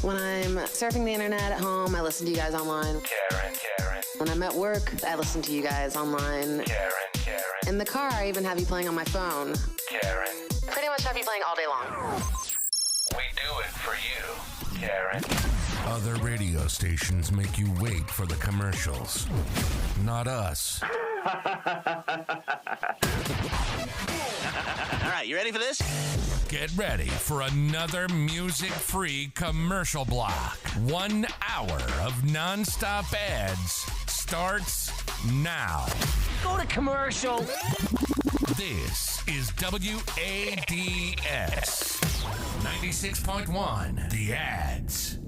When I'm surfing the internet at home, I listen to you guys online. Karen. When I'm at work, I listen to you guys online. Karen. In the car, I even have you playing on my phone. Karen. Pretty much have you playing all day long. We do it for you, Karen. Other radio stations make you wait for the commercials. Not us. All right, you ready for this? Get ready for another music-free commercial block. 1 hour of non-stop ads starts now. Go to commercial. This is WADS 96.1, The Ads.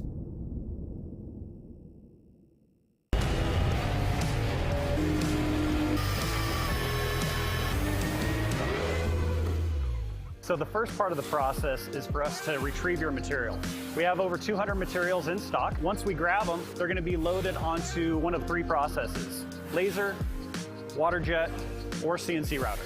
So the first part of the process is for us to retrieve your material. We have over 200 materials in stock. Once we grab them, they're going to be loaded onto one of 3 processes: laser, water jet, or CNC router.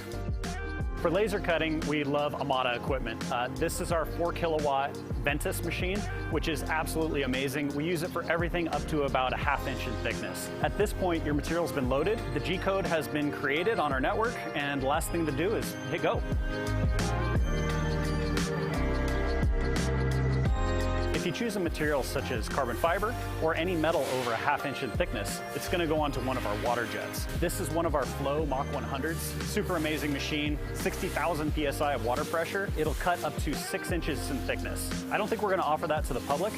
For laser cutting, we love Amada equipment. This is our 4 kilowatt Ventus machine, which is absolutely amazing. We use it for everything up to about a 1/2 inch in thickness. At this point, your material's been loaded, the G-code has been created on our network, and the last thing to do is hit go. If you choose a material such as carbon fiber or any metal over a 1/2 inch in thickness, it's going to go onto one of our water jets. This is one of our Flow Mach 100s. Super amazing machine, 60,000 PSI of water pressure. It'll cut up to 6 inches in thickness. I don't think we're going to offer that to the public,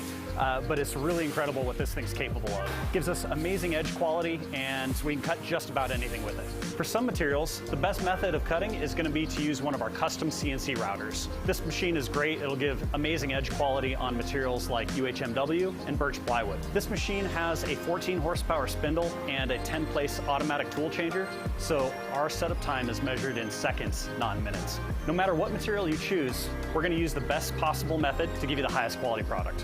but it's really incredible what this thing's capable of. Gives us amazing edge quality, and we can cut just about anything with it. For some materials, the best method of cutting is going to be to use one of our custom CNC routers. This machine is great. It'll give amazing edge quality on materials like UHMW and birch plywood. This machine has a 14 horsepower spindle and a 10-place automatic tool changer, so our setup time is measured in seconds, not in minutes. No matter what material you choose, we're going to use the best possible method to give you the highest quality product.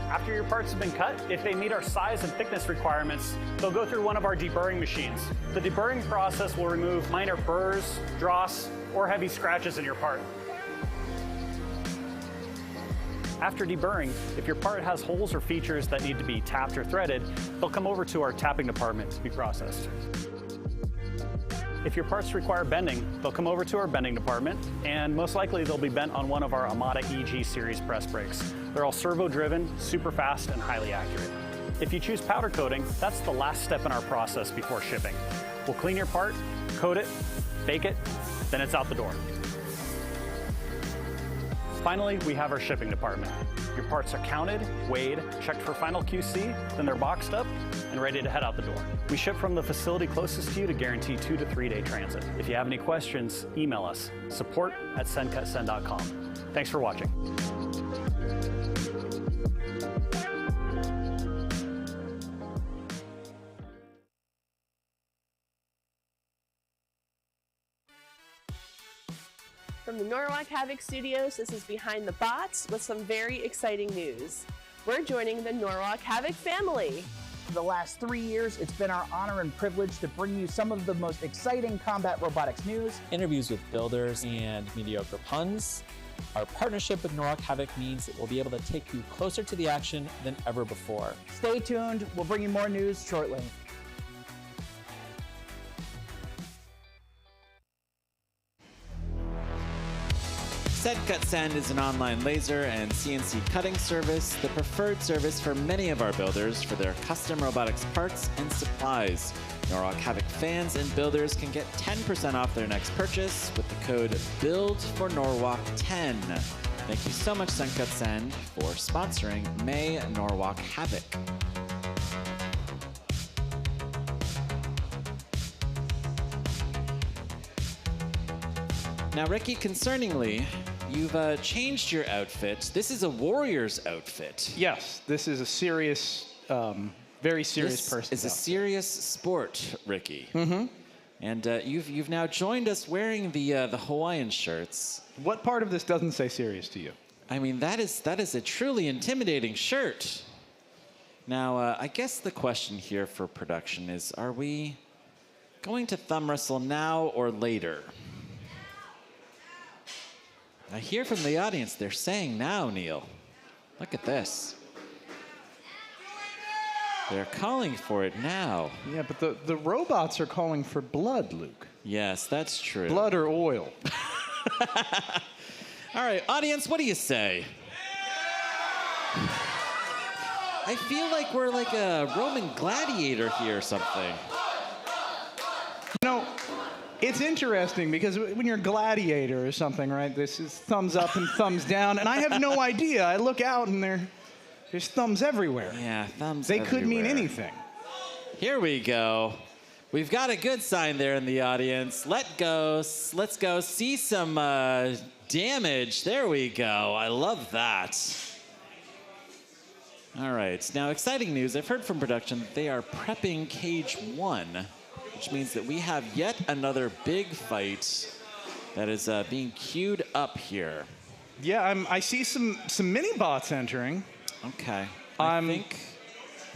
After your parts have been cut, if they meet our size and thickness requirements, they'll go through one of our deburring machines. The deburring process will remove minor burrs, dross, or heavy scratches in your part. After deburring, if your part has holes or features that need to be tapped or threaded, they'll come over to our tapping department to be processed. If your parts require bending, they'll come over to our bending department, and most likely they'll be bent on one of our Amada EG series press brakes. They're all servo-driven, super fast, and highly accurate. If you choose powder coating, that's the last step in our process before shipping. We'll clean your part, coat it, bake it, then it's out the door. Finally, we have our shipping department. Your parts are counted, weighed, checked for final QC, then they're boxed up and ready to head out the door. We ship from the facility closest to you to guarantee 2 to 3 day transit. If you have any questions, email us, support@sendcutsend.com. Thanks for watching. From the Norwalk Havoc Studios, this is Behind the Bots with some very exciting news. We're joining the Norwalk Havoc family. For the last 3 years, it's been our honor and privilege to bring you some of the most exciting combat robotics news, interviews with builders, and mediocre puns. Our partnership with Norwalk Havoc means that we'll be able to take you closer to the action than ever before. Stay tuned, we'll bring you more news shortly. SendCutSend is an online laser and CNC cutting service, the preferred service for many of our builders for their custom robotics parts and supplies. Norwalk Havoc fans and builders can get 10% off their next purchase with the code BUILDFORNORWALK10. Thank you so much, SendCutSend, for sponsoring May Norwalk Havoc. Now, Ricky, concerningly, you've changed your outfit. This is a warrior's outfit. Yes, this is a serious, very serious person. It's a serious sport, Ricky. Mm-hmm. And you've now joined us wearing the Hawaiian shirts. What part of this doesn't say serious to you? I mean, that is a truly intimidating shirt. Now, I guess the question here for production is, are we going to thumb wrestle now or later? I hear from the audience, they're saying now, Neil. Look at this. They're calling for it now. Yeah, but the robots are calling for blood, Luke. Yes, that's true. Blood or oil. All right, audience, what do you say? I feel like we're like a Roman gladiator here or something. You know, it's interesting because when you're a gladiator or something, right, this is thumbs up and thumbs down, and I have no idea. I look out and there's thumbs everywhere. Yeah, thumbs They everywhere. could mean anything. Here we go. We've got a good sign there in the audience. Let's go. See some damage. There we go. I love that. All right. Now, exciting news. I've heard from production that they are prepping Cage 1, which means that we have yet another big fight that is being queued up here. Yeah, I see some mini bots entering. Okay. I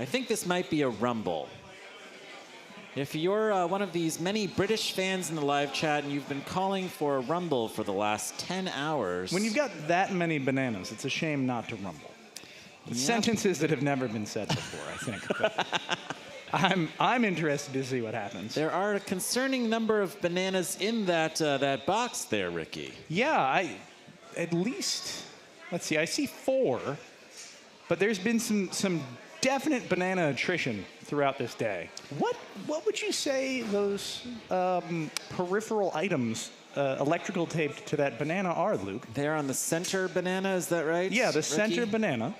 think this might be a rumble. If you're one of these many British fans in the live chat and you've been calling for a rumble for the last 10 hours... When you've got that many bananas, it's a shame not to rumble. Yep. Sentences that have never been said before, I think. But I'm interested to see what happens. There are a concerning number of bananas in that box there, Ricky. Yeah, at least, let's see, I see 4, but there's been some definite banana attrition throughout this day. What would you say those peripheral items electrical taped to that banana are, Luke? They're on the center banana, is that right? Yeah, the Ricky? center banana.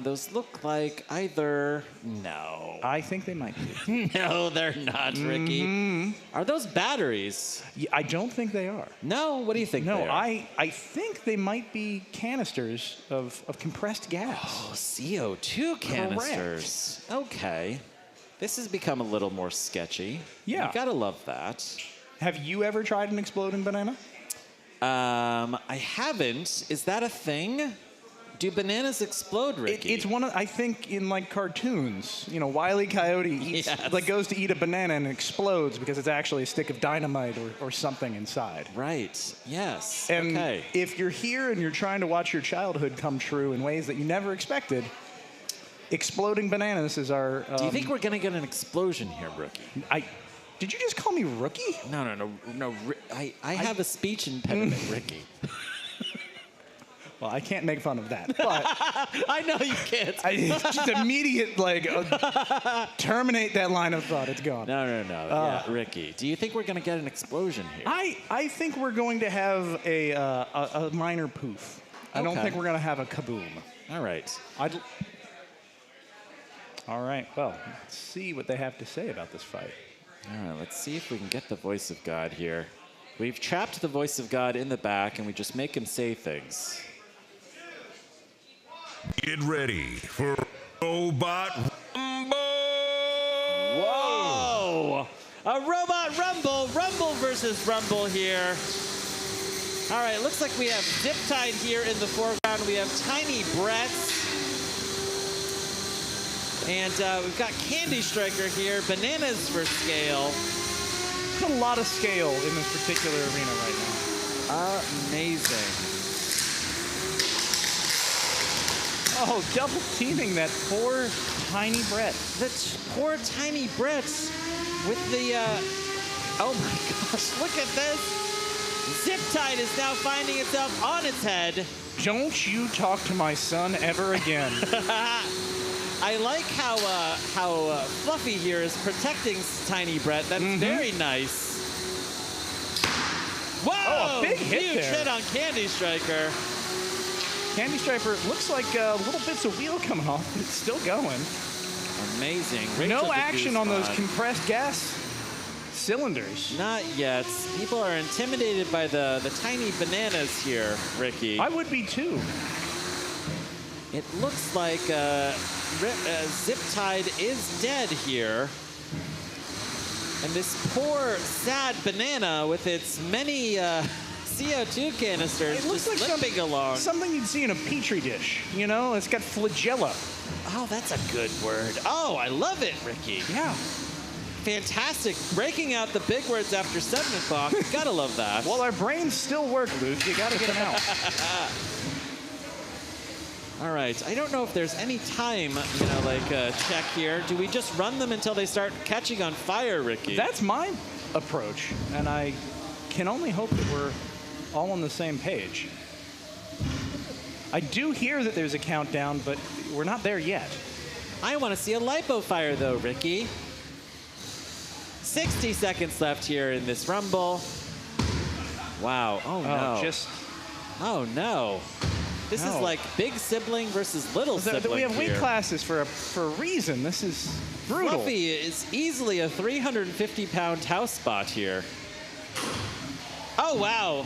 Those look like either... No. I think they might be. No, they're not, Ricky. Mm-hmm. Are those batteries? Yeah, I don't think they are. No? What do you think they are? I think they might be canisters of compressed gas. Oh, CO2 canisters. Correct. Okay. This has become a little more sketchy. Yeah. You gotta love that. Have you ever tried an exploding banana? I haven't. Is that a thing? Do bananas explode, Ricky? It's one of, I think, in like cartoons. You know, Wile E. Coyote eats, like goes to eat a banana and it explodes because it's actually a stick of dynamite or something inside. Right. Yes. And okay. if you're here and you're trying to watch your childhood come true in ways that you never expected, exploding bananas is our. Do you think we're gonna get an explosion here, Rookie? Did you just call me Rookie? No. I have a speech impediment, Ricky. Well, I can't make fun of that, but I know you can't. Just immediate, terminate that line of thought. It's gone. No. Yeah, Ricky, do you think we're going to get an explosion here? I think we're going to have a minor poof. I don't think we're going to have a kaboom. All right. All right. Well, let's see what they have to say about this fight. All right. Let's see if we can get the voice of God here. We've trapped the voice of God in the back, and we just make him say things. Get ready for Robot Rumble! Whoa! A Robot Rumble! Rumble versus Rumble here. All right, looks like we have Ziptide here in the foreground. We have Tiny Brett's. And we've got Candy Striker here. Bananas for scale. There's a lot of scale in this particular arena right now. Amazing. Oh, double teaming that poor Tiny Brett. That poor Tiny Brett with the, oh my gosh, look at this. Ziptide is now finding itself on its head. Don't you talk to my son ever again. I like how Fluffy here is protecting Tiny Brett. That's very nice. Whoa! Oh, a big hit Huge there. hit on Candy Striker. Candy Striper looks like little bits of wheel coming off, but it's still going. Amazing. Right No action on those compressed gas cylinders. Not yet. People are intimidated by the tiny bananas here, Ricky. I would be too. It looks like Ziptide is dead here. And this poor, sad banana with its many CO2 canisters It looks just like limping along. something you'd see in a petri dish. You know, it's got flagella. Oh, that's a good word. Oh, I love it, Ricky. Yeah. Fantastic. Breaking out the big words after 7 o'clock. Gotta love that. Well, our brains still work, Luke. You gotta get them out. All right. I don't know if there's any time, check here. Do we just run them until they start catching on fire, Ricky? That's my approach, and I can only hope that we're all on the same page. I do hear that there's a countdown, but we're not there yet. I want to see a lipo fire, though, Ricky. 60 seconds left here in this rumble. Wow. Oh, no. Oh, no. This is like big sibling versus little sibling. We have weight here. classes for a reason. This is brutal. Fluffy is easily a 350-pound house spot here. Oh, wow.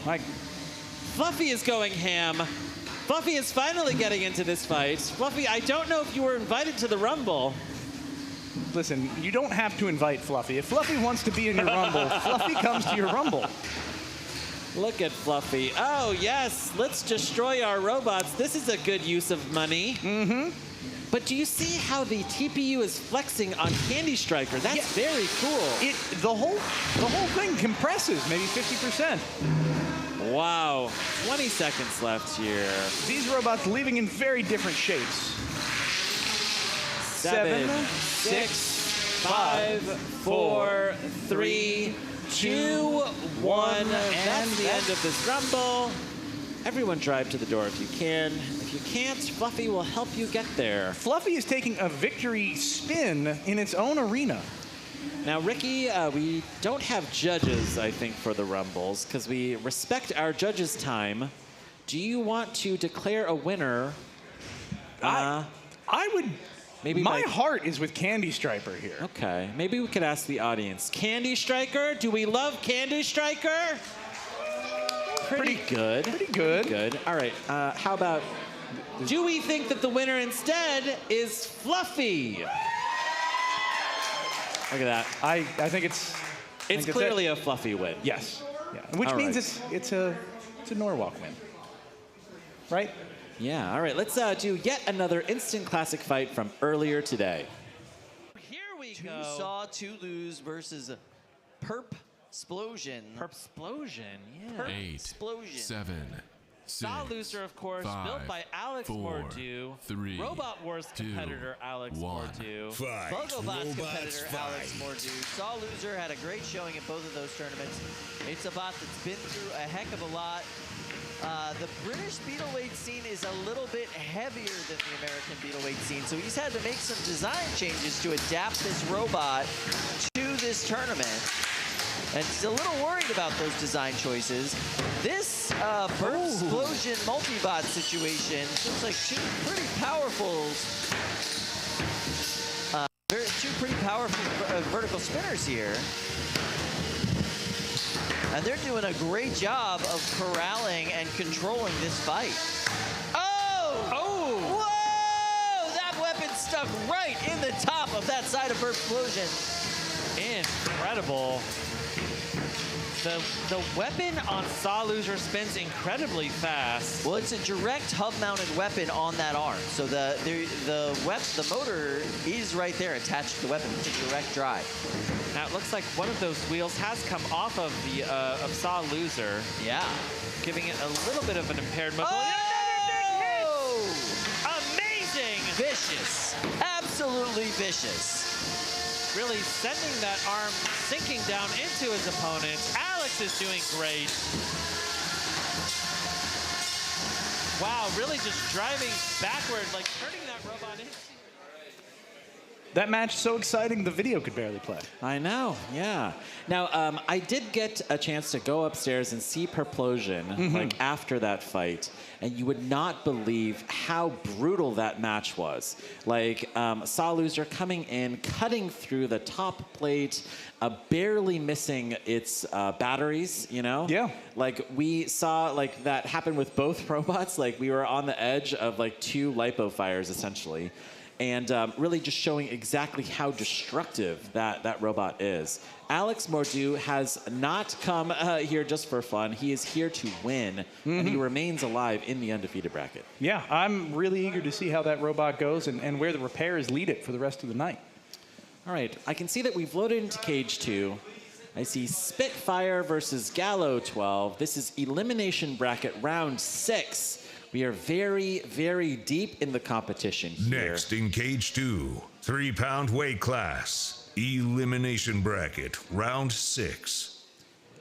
Fluffy is going ham. Fluffy is finally getting into this fight. Fluffy, I don't know if you were invited to the Rumble. Listen, you don't have to invite Fluffy. If Fluffy wants to be in your Rumble, Fluffy comes to your Rumble. Look at Fluffy. Oh, yes. Let's destroy our robots. This is a good use of money. Mm-hmm. But do you see how the TPU is flexing on Candy Striker? That's very cool. The whole thing compresses maybe 50%. Wow. 20 seconds left here. These robots leaving in very different shapes. 7, 6, 5, 4, 3, 2, 1. And that's the end of this Rumble. Everyone drive to the door if you can. If you can't, Fluffy will help you get there. Fluffy is taking a victory spin in its own arena. Now, Ricky, we don't have judges, I think, for the Rumbles, because we respect our judges' time. Do you want to declare a winner? I would... Maybe my heart is with Candy Striper here. Okay. Maybe we could ask the audience. Candy Striker? Do we love Candy Striker? Pretty good. Pretty good. Good. All right. How about... Do we think that the winner instead is Fluffy? Look at that. I think it's... It's clearly a Fluffy win. Yes. Yeah. Which means it's a Norwalk win. Right? Yeah. All right. Let's do yet another instant classic fight from earlier today. Here we go. Two Saw, Two Lose versus Perp-splosion. Perp-splosion, yeah. 8, 7, 6, Saw Loser, of course, 5, built by Alex 4, Mordew, 3, Robot Wars 2, competitor Alex 1. Mordew, Bogobots competitor Alex Mordew. Saw Loser had a great showing in both of those tournaments. It's a bot that's been through a heck of a lot. The British Beetleweight scene is a little bit heavier than the American Beetleweight scene, so he's had to make some design changes to adapt this robot to this tournament. And he's a little worried about those design choices. This Perp-splosion multi-bot situation looks like two pretty powerful vertical spinners here. And they're doing a great job of corralling and controlling this fight. Oh! Oh! Whoa! That weapon stuck right in the top of that side of Perp-splosion. Incredible. The weapon on Saw Loser spins incredibly fast. Well, it's a direct hub-mounted weapon on that arm. So the motor is right there attached to the weapon. It's a direct drive. Now it looks like one of those wheels has come off of the of Saw Loser. Yeah. Giving it a little bit of an impaired mobility. Oh! Amazing! Vicious. Absolutely vicious. Really sending that arm sinking down into his opponent. Alex is doing great. Wow, really just driving backward, like turning that robot into... That match so exciting, the video could barely play. I know, yeah. Now, I did get a chance to go upstairs and see Perplosion, like after that fight, and you would not believe how brutal that match was. Like, Saw Loser coming in, cutting through the top plate, barely missing its batteries, you know? Yeah. Like, we saw, like, that happen with both robots. Like, we were on the edge of, like, two lipo fires, essentially. and really just showing exactly how destructive that robot is. Alex Mordu has not come here just for fun. He is here to win, and he remains alive in the undefeated bracket. Yeah, I'm really eager to see how that robot goes and where the repairs lead it for the rest of the night. All right, I can see that we've loaded into Cage 2. I see Spitfire versus Gallo 12. This is elimination bracket round 6. We are very, very deep in the competition here. Next in Cage 2, 3-pound weight class, elimination bracket, round 6.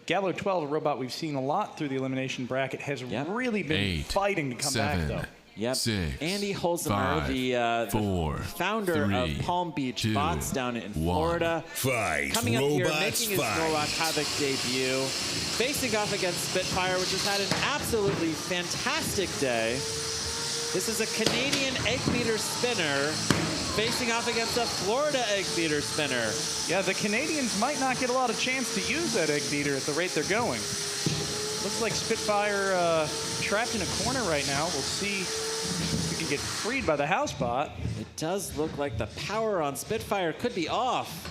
Gallo 12, a robot we've seen a lot through the elimination bracket, has really been fighting to come back, though. Yep. 6, Andy Holzheimer, 5, the 4, founder 3, of Palm Beach 2, Bots down in Florida. Fight, coming up here, robots, making his fight. Norwalk Havoc debut, facing off against Spitfire, which has had an absolutely fantastic day. This is a Canadian egg beater spinner facing off against a Florida egg beater spinner. Yeah, the Canadians might not get a lot of chance to use that egg beater at the rate they're going. Looks like Spitfire trapped in a corner right now. We'll see if we can get freed by the house bot. It does look like the power on Spitfire could be off.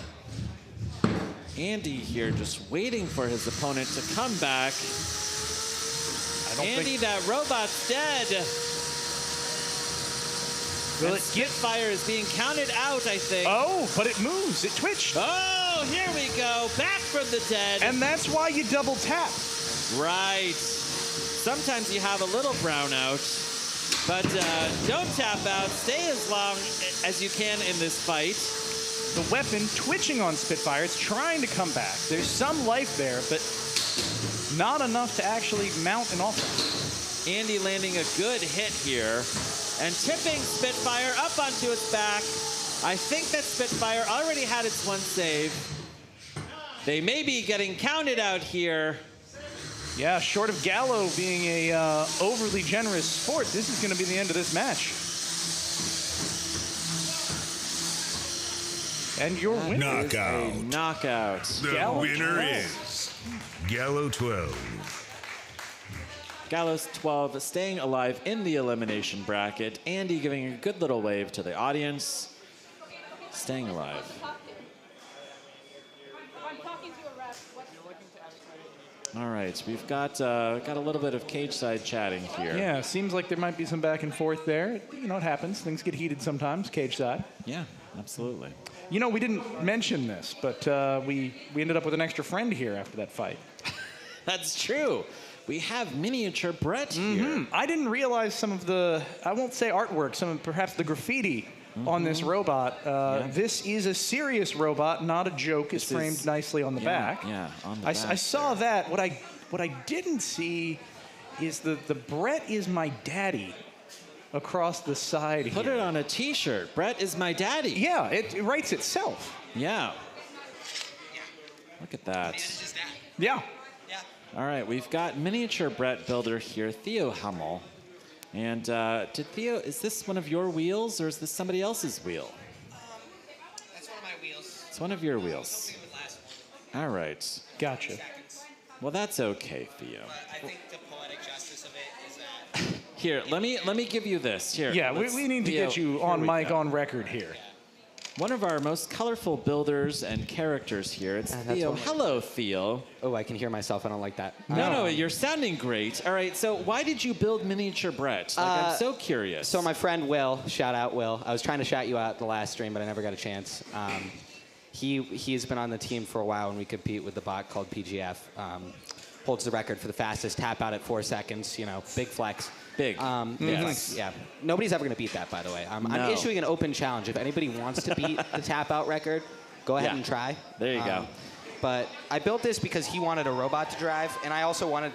Andy here just waiting for his opponent to come back. Andy, that robot's dead. Will and Spitfire is being counted out, I think. Oh, but it moves. It twitched. Oh, here we go. Back from the dead. And that's why you double tap. Right. Sometimes you have a little brownout, but don't tap out. Stay as long as you can in this fight. The weapon twitching on Spitfire. It's trying to come back. There's some life there, but not enough to actually mount an offense. Andy landing a good hit here and tipping Spitfire up onto its back. I think that Spitfire already had its one save. They may be getting counted out here. Yeah, short of Gallo being a overly generous sport, this is going to be the end of this match. And your winner Knockout. is a knockout. The Gallo winner 12. is Gallo 12. Gallo's 12 staying alive in the elimination bracket. Andy giving a good little wave to the audience. Staying alive. All right, we've got a little bit of cage side chatting here. Yeah, seems like there might be some back and forth there. You know, it happens. Things get heated sometimes, cage side. Yeah, absolutely. You know, we didn't mention this, but we ended up with an extra friend here after that fight. That's true. We have miniature Brett here. I didn't realize some of the, I won't say artwork, some of perhaps the graffiti on this robot. This is a serious robot, not a joke. It's framed nicely on the back. Yeah, on the I back. saw that. What I didn't see is the Brett is my daddy across the side Put here. it on a t-shirt. Brett is my daddy. Yeah, it writes itself. Yeah. Look at that. Yeah. All right, we've got miniature Brett builder here, Theo Hummel. And Theo, is this one of your wheels or is this somebody else's wheel? That's one of my wheels. It's one of your wheels. All right. Gotcha. Well, that's okay, Theo. I think the poetic justice of it is that. Here, let me give you this. Here. Yeah, we need to Theo, get you here on we mic, go. on record here. One of our most colorful builders and characters here. It's Theo. Hello, Theo. Oh, I can hear myself. I don't like that. No, you're sounding great. All right, so why did you build miniature Brett? Like, I'm so curious. So my friend Will, shout out Will. I was trying to shout you out the last stream, but I never got a chance. He's been on the team for a while, and we compete with the bot called PGF. Holds the record for the fastest tap out at 4 seconds. You know, big flex. Big. Big flex. Yeah. Nobody's ever going to beat that, by the way. I'm issuing an open challenge. If anybody wants to beat the tap out record, go ahead and try. There you go. But I built this because he wanted a robot to drive, and I also wanted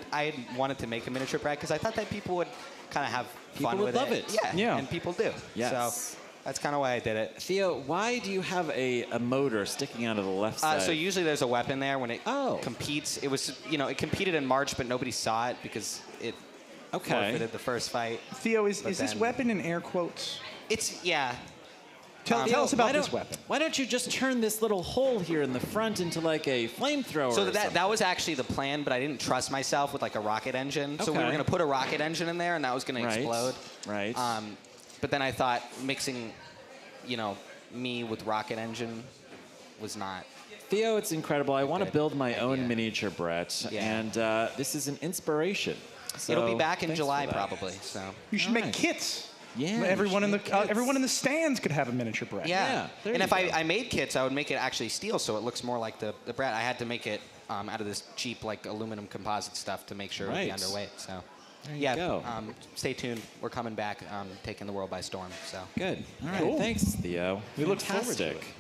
to make a miniature Brett because I thought that people would kind of have fun with it. People would love it. Yeah, and people do. Yes. So that's kind of why I did it. Theo, why do you have a motor sticking out of the left side? So usually there's a weapon there when it competes. It was, it competed in March, but nobody saw it because it forfeited the first fight. Theo, is this weapon in air quotes? It's, yeah. Tell us about this weapon. Why don't you just turn this little hole here in the front into like a flamethrower? So that was actually the plan, but I didn't trust myself with like a rocket engine. So we were going to put a rocket engine in there, and that was going to explode. Right. But then I thought mixing me with rocket engine was not. Theo, it's incredible. I want to build my own miniature Brett, and this is an inspiration. So It'll be back in thanks July for that. probably. So You should make kits. Yeah, Everyone in the stands could have a miniature Brett. Yeah. And if I made kits, I would make it actually steel, so it looks more like the Brett. I had to make it out of this cheap aluminum composite stuff to make sure it would be underweight. So. There you go. Stay tuned. We're coming back, taking the world by storm. So good. All right. Cool. Thanks, Theo. We look forward to Fantastic.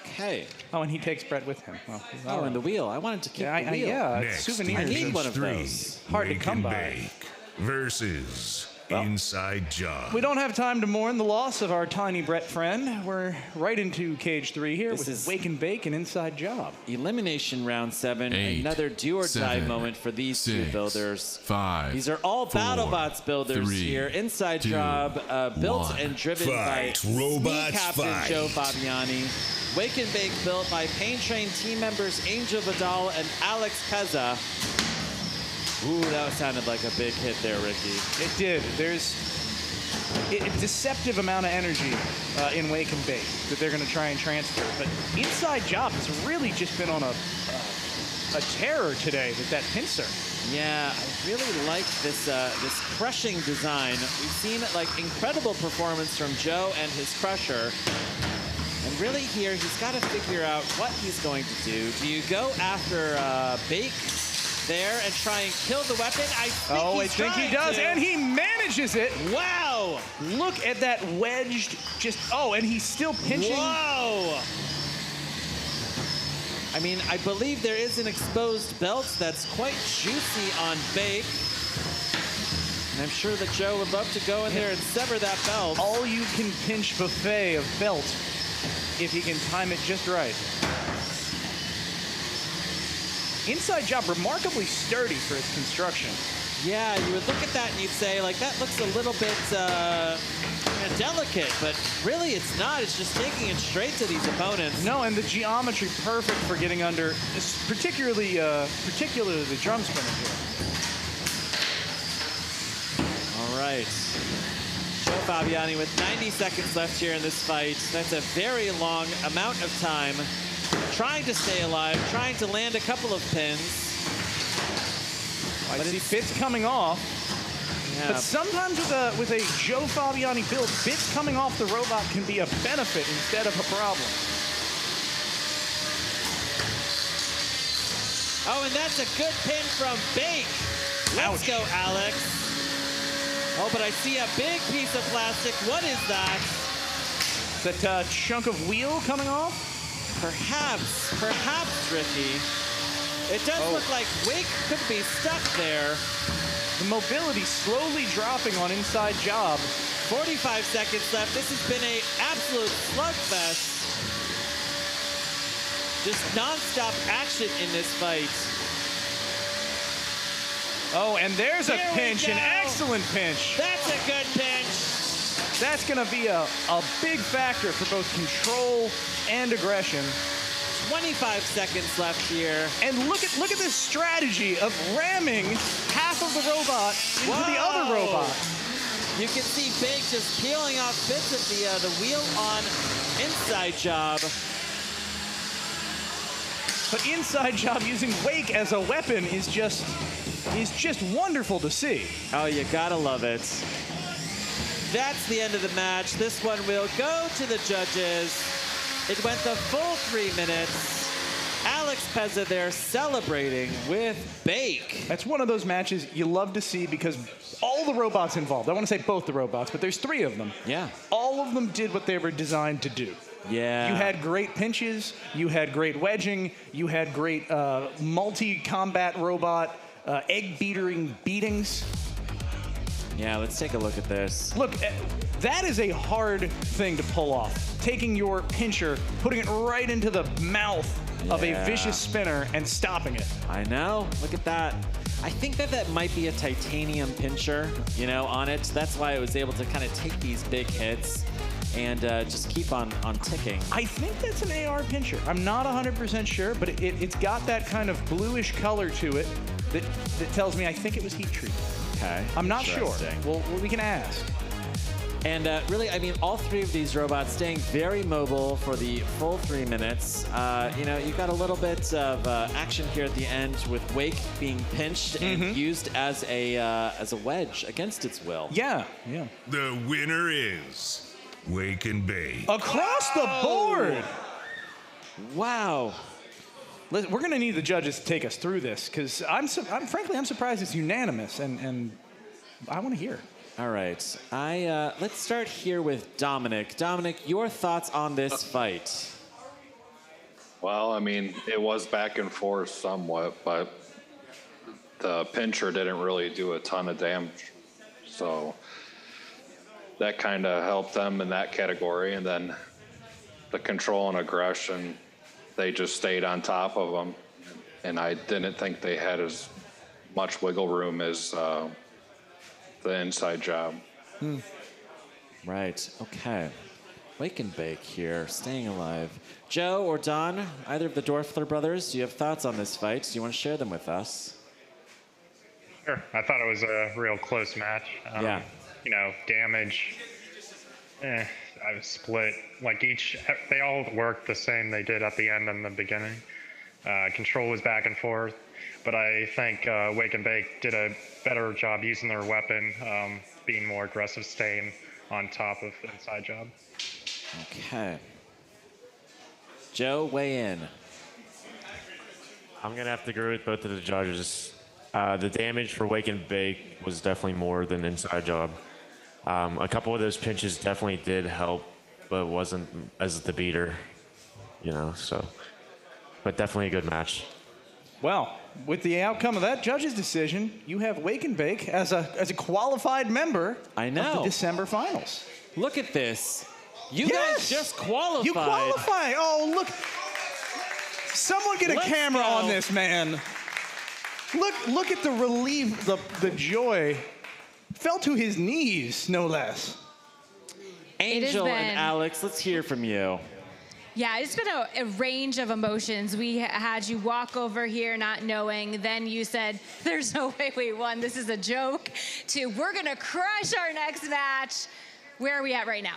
Okay. Oh, and he takes Brett with him. Well, and the wheel. I wanted to keep the wheel. Next, souvenirs. I need one of 3, those. Hard to Wake come and by. Bake versus Inside Job. We don't have time to mourn the loss of our tiny Brett friend. We're right into Cage 3 here with Wake and Bake and Inside Job. Elimination round 7. 8, Another do or die 7, moment for these two 6, builders. 5. These are all 4, BattleBots builders 3, here. Inside 2, Job, built 1. and driven by Fight, robots, Captain fight. Joe Fabiani. Wake and Bake built by Pain Train team members Angel Vidal and Alex Pezza. Ooh, that sounded like a big hit there, Ricky. It did. There's a deceptive amount of energy in Wake and Bake that they're going to try and transfer. But Inside Job has really just been on a terror today with that pincer. Yeah, I really like this this crushing design. We've seen incredible performance from Joe and his crusher. And really here, he's got to figure out what he's going to do. Do you go after Bake there and try and kill the weapon? I think he does, and he manages it. Wow! Look at that wedged, and he's still pinching. Whoa! I mean, I believe there is an exposed belt that's quite juicy on Bake. And I'm sure that Joe would love to go in there and sever that belt. All you can pinch buffet of belt if he can time it just right. Inside Job, remarkably sturdy for its construction. Yeah, you would look at that and you'd say, that looks a little bit delicate, but really it's not. It's just taking it straight to these opponents. No, and the geometry perfect for getting under, particularly the drum spinner here. All right. Joe Fabiani with 90 seconds left here in this fight. That's a very long amount of time. Trying to stay alive, trying to land a couple of pins. I see bits coming off. Yeah. But sometimes with a Joe Fabiani build, bits coming off the robot can be a benefit instead of a problem. Oh, and that's a good pin from Bake. Let's go, Alex. Oh, but I see a big piece of plastic. What is that? That chunk of wheel coming off? Perhaps, Ricky. It does look like Wake could be stuck there. The mobility slowly dropping on Inside Job. 45 seconds left. This has been an absolute slugfest. Just non-stop action in this fight. Oh, and there's a pinch, an excellent pinch. That's a good pinch. That's going to be a big factor for both control and aggression. 25 seconds left here. And look at this strategy of ramming half of the robot into the other robot. You can see Bake just peeling off bits of the wheel on Inside Job. But Inside Job using Wake as a weapon is just wonderful to see. Oh, you gotta love it. That's the end of the match. This one will go to the judges. It went the full 3 minutes. Alex Pezza there celebrating with Bake. That's one of those matches you love to see because all the robots involved, I want to say both the robots, but there's 3 of them. Yeah. All of them did what they were designed to do. Yeah. You had great pinches, you had great wedging, you had great multi-combat robot, egg-beatering beatings. Yeah, let's take a look at this. Look, that is a hard thing to pull off. Taking your pincher, putting it right into the mouth of a vicious spinner and stopping it. I know. Look at that. I think that might be a titanium pincher, on it. That's why it was able to kind of take these big hits and just keep on ticking. I think that's an AR pincher. I'm not 100% sure, but it's got that kind of bluish color to it that tells me I think it was heat treated. Okay. I'm not sure. Well, we can ask. And really, I mean, all three of these robots staying very mobile for the full 3 minutes. You know, you got a little bit of action here at the end with Wake being pinched and used as a wedge against its will. Yeah. The winner is Wake and Bake. Across the board. Wow. Listen, we're going to need the judges to take us through this because frankly, I'm surprised it's unanimous, and I want to hear. All right. Let's start here with Dominic. Dominic, your thoughts on this fight? Well, I mean, it was back and forth somewhat, but the pincher didn't really do a ton of damage. So that kind of helped them in that category. And then the control and aggression, they just stayed on top of them. And I didn't think they had as much wiggle room as the inside job. Right, okay. Wake and Bake here, staying alive. Joe or Don, either of the Dorfler brothers, do you have thoughts on this fight? Do you want to share them with us? Sure, I thought it was a real close match. Yeah. You know, damage, I was split. Like they all worked the same they did at the end and the beginning. Control was back and forth. But I think Wake and Bake did a better job using their weapon, being more aggressive, staying on top of the inside job. Okay. Joe, weigh in. I'm going to have to agree with both of the judges. The damage for Wake and Bake was definitely more than inside job. A couple of those pinches definitely did help, but wasn't as the beater, you know, so. But definitely a good match. Well, with the outcome of that judge's decision, you have Wake and Bake as a qualified member of the December finals. Look at this. You guys just qualified. You qualify. Oh, look. Someone get a camera on this, man. Look at the relief, the joy. Fell to his knees, no less. Angel and Alex, let's hear from you. Yeah, it's been a range of emotions. We had you walk over here not knowing, then you said, there's no way we won, this is a joke, to we're gonna crush our next match. Where are we at right now?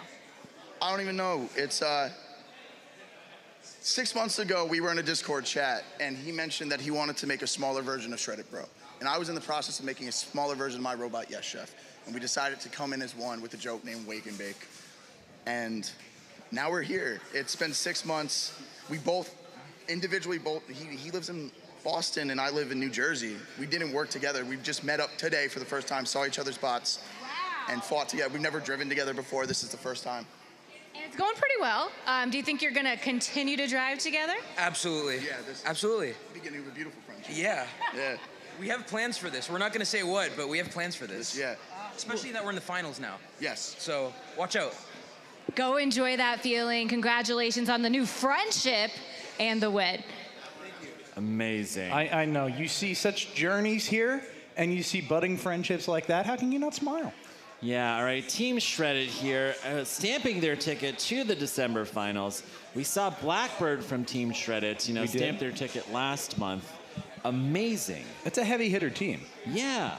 I don't even know. It's 6 months ago, we were in a Discord chat, and he mentioned that he wanted to make a smaller version of Shred It Bro. And I was in the process of making a smaller version of my robot, Yes Chef. And we decided to come in as one with a joke named Wake and Bake. And now we're here. It's been 6 months. We both, individually, he lives in Boston and I live in New Jersey. We didn't work together. We just met up today for the first time, saw each other's bots, and fought together. We've never driven together before. This is the first time. And it's going pretty well. Do you think you're gonna continue to drive together? Absolutely. Yeah, this absolutely. is the beginning of a beautiful friendship. Yeah. Yeah. We have plans for this. We're not gonna say what, but we have plans for this. Yeah. Especially that we're in the finals now. Yes. So watch out. Go enjoy that feeling. Congratulations on the new friendship and the win. Amazing. I know. You see such journeys here, and you see budding friendships like that. How can you not smile? Yeah, all right. Team Shredded here, stamping their ticket to the December finals. We saw Blackbird from Team Shredded, stamp their ticket last month. Amazing. It's a heavy hitter team. Yeah.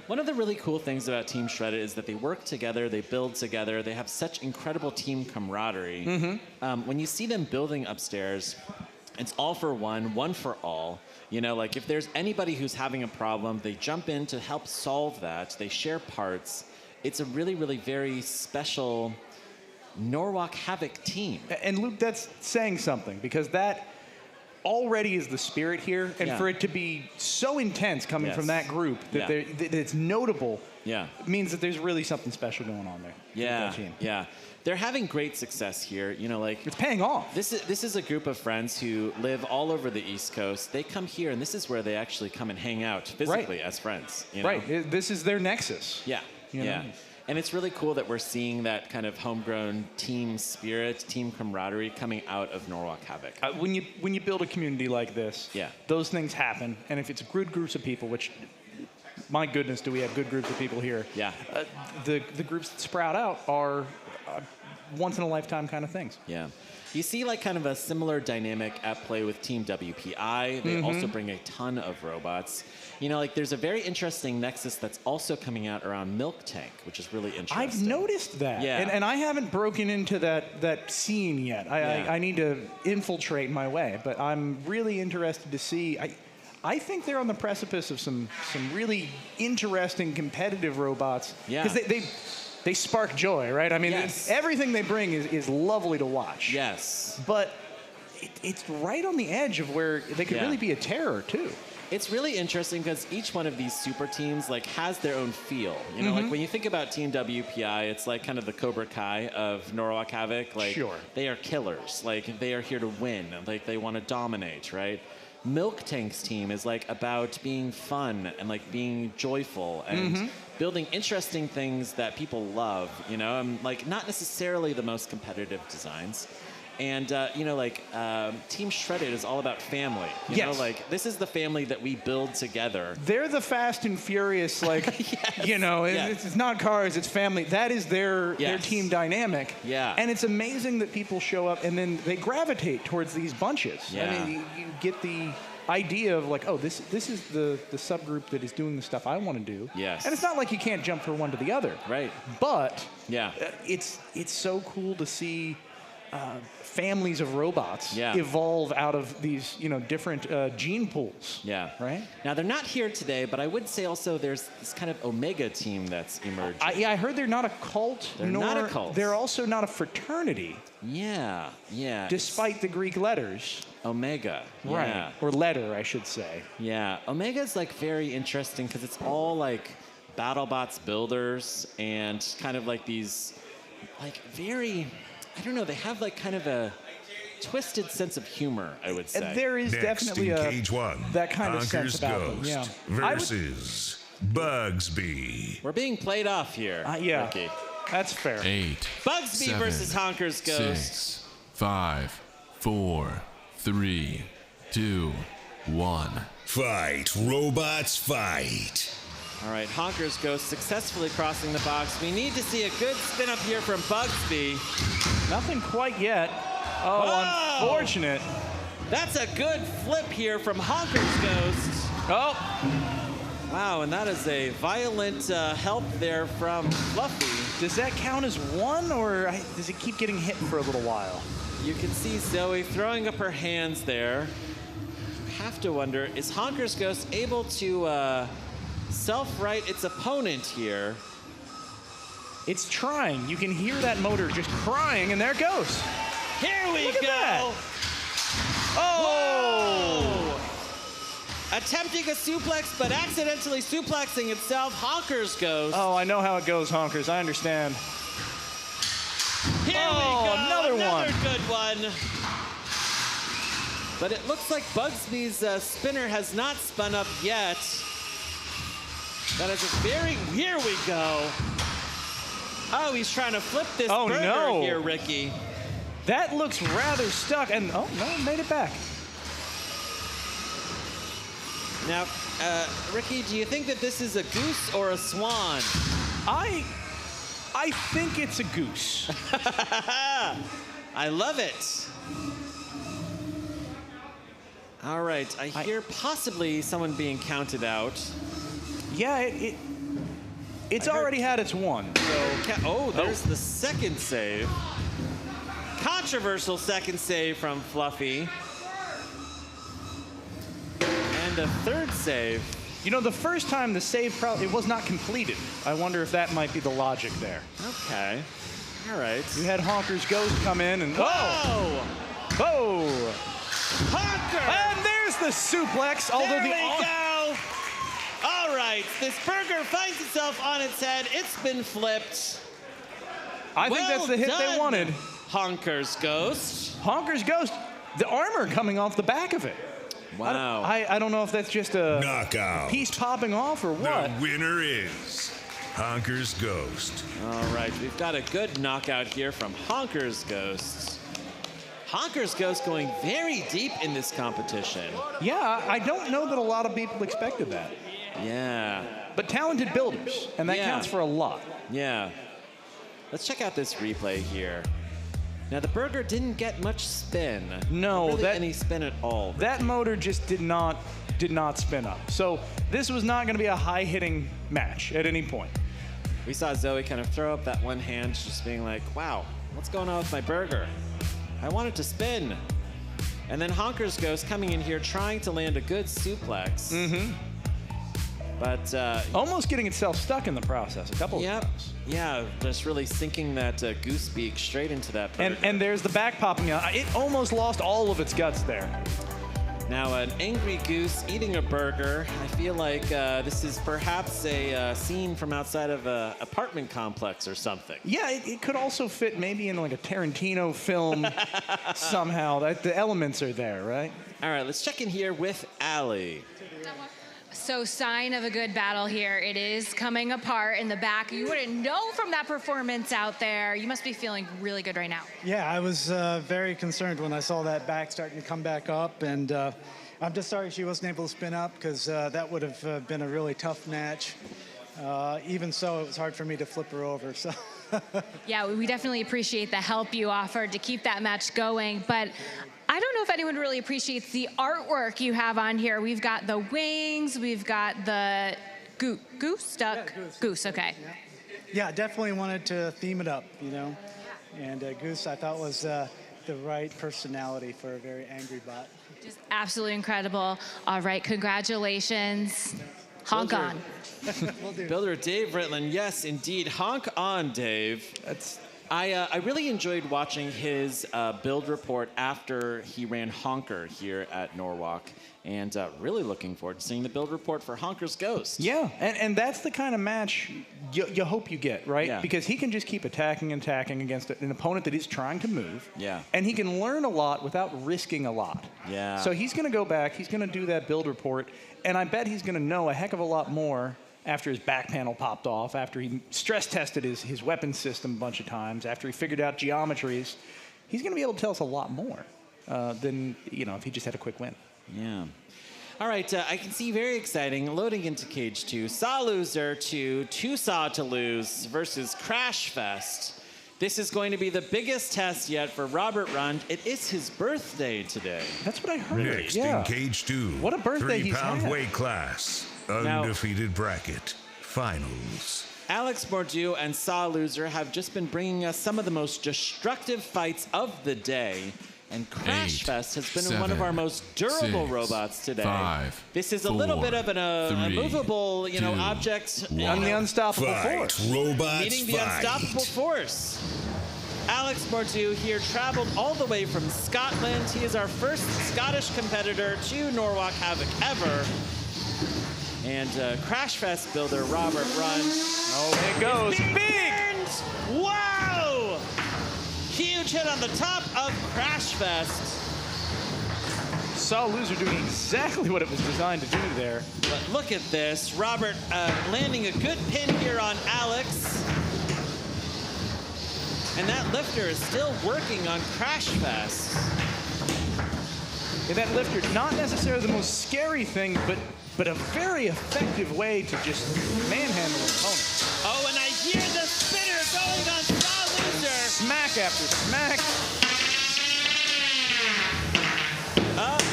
One of the really cool things about Team Shredded is that they work together, they build together, they have such incredible team camaraderie. When you see them building upstairs, it's all for one for all. You know, like if there's anybody who's having a problem, they jump in to help solve that. They share parts. It's a really, really very special Norwalk Havoc team. And Luke, that's saying something because that already is the spirit here. And for it to be so intense coming from that group that it's notable means that there's really something special going on there. Yeah. They're having great success here. You know, like it's paying off. This is a group of friends who live all over the East Coast. They come here, and this is where they actually come and hang out physically as friends. You know? Right. This is their nexus. Yeah. And it's really cool that we're seeing that kind of homegrown team spirit, team camaraderie coming out of Norwalk Havoc. When you build a community like this, those things happen. And if it's good groups of people, which, my goodness, do we have good groups of people here? Yeah. The groups that sprout out are once-in-a-lifetime kind of things. Yeah. You see like kind of a similar dynamic at play with Team WPI. They also bring a ton of robots. You know, like there's a very interesting nexus that's also coming out around MilkTank, which is really interesting. I've noticed that. Yeah. And I haven't broken into that scene yet. I need to infiltrate my way, but I'm really interested to see. I think they're on the precipice of some really interesting competitive robots. Yeah. Because they spark joy, right? I mean, everything they bring is lovely to watch. Yes. But it's right on the edge of where they could really be a terror, too. It's really interesting because each one of these super teams like has their own feel. You know, like when you think about Team WPI, it's like kind of the Cobra Kai of Norwalk Havoc. Like they are killers. Like they are here to win. Like they want to dominate, right? MilkTank's team is like about being fun and like being joyful and building interesting things that people love, you know, and like not necessarily the most competitive designs. And, you know, like Team Shredded is all about family. You know, like this is the family that we build together. They're the Fast and Furious, like, you know, it's not cars, it's family. That is their team dynamic. Yeah. And it's amazing that people show up and then they gravitate towards these bunches. Yeah. I mean, you get the idea of like, oh, this is the subgroup that is doing the stuff I want to do. Yes. And it's not like you can't jump from one to the other. Right. But yeah, it's so cool to see families of robots evolve out of these, you know, different gene pools. Yeah. Right? Now, they're not here today, but I would say also there's this kind of Omega team that's emerging. I heard they're not a cult. They're not a cult. They're also not a fraternity. Yeah, yeah. Despite the Greek letters. Omega. Right. Yeah. Or letter, I should say. Yeah. Omega's like very interesting because it's all like BattleBots builders and kind of like these like very... I don't know, they have like kind of a twisted sense of humor, I would say. There is definitely Cage one, that kind of sense about them. Ghost Yeah. versus Bugsbee. We're being played off here, Ricky. That's fair. 8. Bugsbee versus Honker's Ghost. 6, 5, 4, 3, 2, 1. Fight, robots, fight. All right, Honker's Ghost successfully crossing the box. We need to see a good spin up here from Bugsbee. Nothing quite yet. Oh, whoa! Unfortunate. That's a good flip here from Honker's Ghost. Oh. Wow, and that is a violent help there from Fluffy. Does that count as one, or does it keep getting hit for a little while? You can see Zoe throwing up her hands there. You have to wonder, is Honker's Ghost able to self-right its opponent here? It's trying. You can hear that motor just crying, and there it goes. Here we Look at go. That. Oh! Whoa. Attempting a suplex, but accidentally suplexing itself. Honker's Ghost. Oh, I know how it goes, Honkers. I understand. Here we go. Another one. Good one. But it looks like Bugsbee's spinner has not spun up yet. That is a very... Here we go. Oh, he's trying to flip this burger here, Ricky. That looks rather stuck. And, oh, no, it made it back. Now, Ricky, do you think that this is a goose or a swan? I think it's a goose. I love it. All right, I hear possibly someone being counted out. Yeah, it's already had its one. So, there's the second save. Controversial second save from Fluffy. And a third save. You know, the first time the save it was not completed. I wonder if that might be the logic there. Okay. All right. You had Honker's Ghost come in and... Whoa! Whoa! Honker! And there's the suplex. Although there we go! All right, this burger finds itself on its head. It's been flipped. I think that's the hit they wanted. Honker's Ghost. Honker's Ghost. The armor coming off the back of it. Wow. I don't know if that's just a knockout piece popping off or what. The winner is Honker's Ghost. All right, we've got a good knockout here from Honker's Ghost. Honker's Ghost going very deep in this competition. Yeah, I don't know that a lot of people expected that. Yeah. But talented builders, and that counts for a lot. Yeah. Let's check out this replay here. Now, the burger didn't get much spin. No, really any spin at all. That motor just did not spin up. So this was not going to be a high-hitting match at any point. We saw Zoe kind of throw up that one hand, just being like, wow, what's going on with my burger? I want it to spin. And then Honker's Ghost coming in here trying to land a good suplex. Mm-hmm. But almost getting itself stuck in the process a couple of times. Yeah, just really sinking that goose beak straight into that burger. And there's the back popping out. It almost lost all of its guts there. Now, an angry goose eating a burger. I feel like this is perhaps a scene from outside of an apartment complex or something. Yeah, it could also fit maybe in like a Tarantino film somehow. The elements are there, right? All right, let's check in here with Allie. So sign of a good battle here. It is coming apart in the back. You wouldn't know from that performance out there. You must be feeling really good right now. Yeah, I was very concerned when I saw that back starting to come back up, and I'm just sorry she wasn't able to spin up because that would have been a really tough match. Even so, it was hard for me to flip her over. So. Yeah, we definitely appreciate the help you offered to keep that match going, but I don't know if anyone really appreciates the artwork you have on here. We've got the wings, we've got the goose, duck, goose, okay. Yeah, definitely wanted to theme it up, you know. And Goose, I thought, was the right personality for a very angry bot. Just absolutely incredible. All right, congratulations. Honk on. Builder Dave Ritland, yes, indeed. Honk on, Dave. I really enjoyed watching his build report after he ran Honker here at Norwalk, and really looking forward to seeing the build report for Honker's Ghost. Yeah, and that's the kind of match you hope you get, right? Yeah. Because he can just keep attacking against an opponent that is trying to move. Yeah. And he can learn a lot without risking a lot. Yeah. So he's going to go back, he's going to do that build report, and I bet he's going to know a heck of a lot more after his back panel popped off, after he stress tested his weapon system a bunch of times, after he figured out geometries. He's going to be able to tell us a lot more than, if he just had a quick win. Yeah. All right, I can see very exciting. Loading into Cage 2. Saw loser to 2 Saw to lose versus Crashfest. This is going to be the biggest test yet for Robert Rund. It is his birthday today. That's what I heard. Next in Cage 2. What a birthday he's 3-pound had. weight class. Undefeated bracket. Finals. Alex Mordew and Saw Loser have just been bringing us some of the most destructive fights of the day. And Crashfest has been one of our most durable robots today. 5, this is a little bit of a movable, object. On the unstoppable force. Robots, meeting the unstoppable force. Alex Mordew here traveled all the way from Scotland. He is our first Scottish competitor to Norwalk Havoc ever. And Crashfest builder Robert Rund. Oh, it goes. Big! Wow! Huge hit on the top of Crashfest. Saw Loser doing exactly what it was designed to do there. But look at this. Robert landing a good pin here on Alex. And that lifter is still working on Crashfest. And that lifter, not necessarily the most scary thing, but a very effective way to just manhandle an opponent. Oh, and I hear the spinner going on Saw Loser. Smack after smack.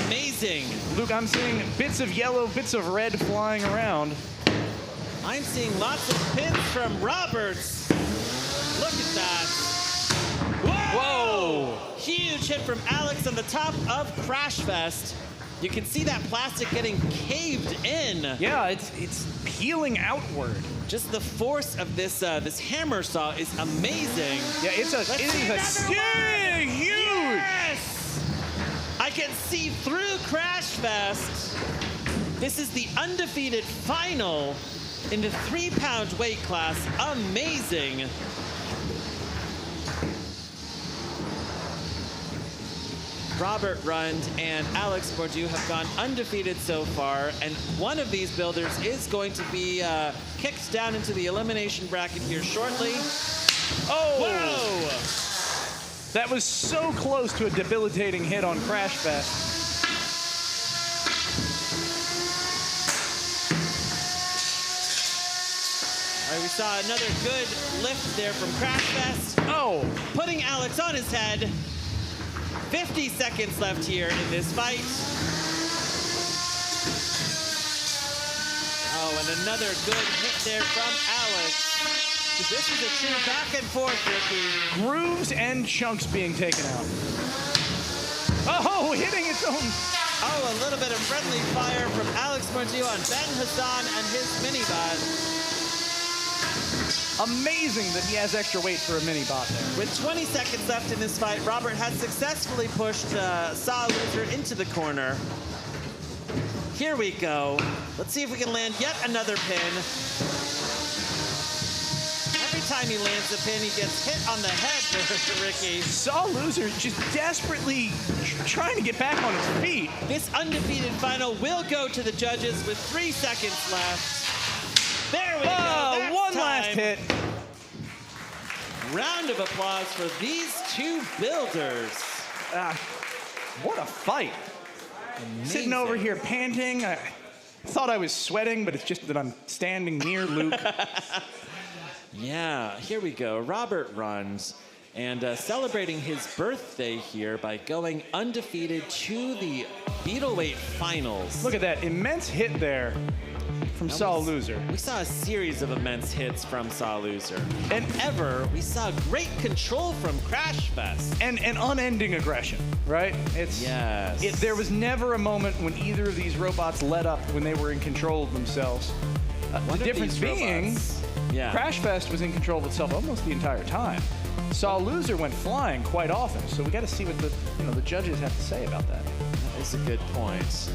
Amazing. Luke, I'm seeing bits of yellow, bits of red flying around. I'm seeing lots of pins from Roberts. Look at that. Whoa! Huge hit from Alex on the top of Crashfest. You can see that plastic getting caved in. Yeah, it's peeling outward. Just the force of this this hammer saw is amazing. Yeah, it is a huge. Yes! I can see through Crashfest. This is the undefeated final in the 3-pound weight class. Amazing. Robert Rund and Alex Mordew have gone undefeated so far, and one of these builders is going to be kicked down into the elimination bracket here shortly. Oh! Whoa! That was so close to a debilitating hit on Crashfest. right, we saw another good lift there from Crashfest. Oh! Putting Alex on his head. 50 seconds left here in this fight. Oh, and another good hit there from Alex. This is a true back and forth, Ricky. Grooves and chunks being taken out. Oh, hitting its own. Oh, a little bit of friendly fire from Alex Morgillo on Ben Hassan and his mini-bot. Amazing that he has extra weight for a mini-bot there. With 20 seconds left in this fight, Robert has successfully pushed Saw Loser into the corner. Here we go. Let's see if we can land yet another pin. Every time he lands a pin, he gets hit on the head, Ricky. Saw Loser just desperately trying to get back on his feet. This undefeated final will go to the judges with 3 seconds left. There we go. One last hit. Round of applause for these two builders. What a fight. Amazing. Sitting over here panting. I thought I was sweating, but it's just that I'm standing near Luke. Yeah, here we go. Robert runs and celebrating his birthday here by going undefeated to the Beetleweight Finals. Look at that immense hit there from Saw Loser. We saw a series of immense hits from Saw Loser. And we saw great control from Crashfest. And unending aggression, right? Yes. There was never a moment when either of these robots let up when they were in control of themselves. The difference being, Crashfest was in control of itself almost the entire time. Saw Loser went flying quite often, so we got to see what the judges have to say about that. That is a good point.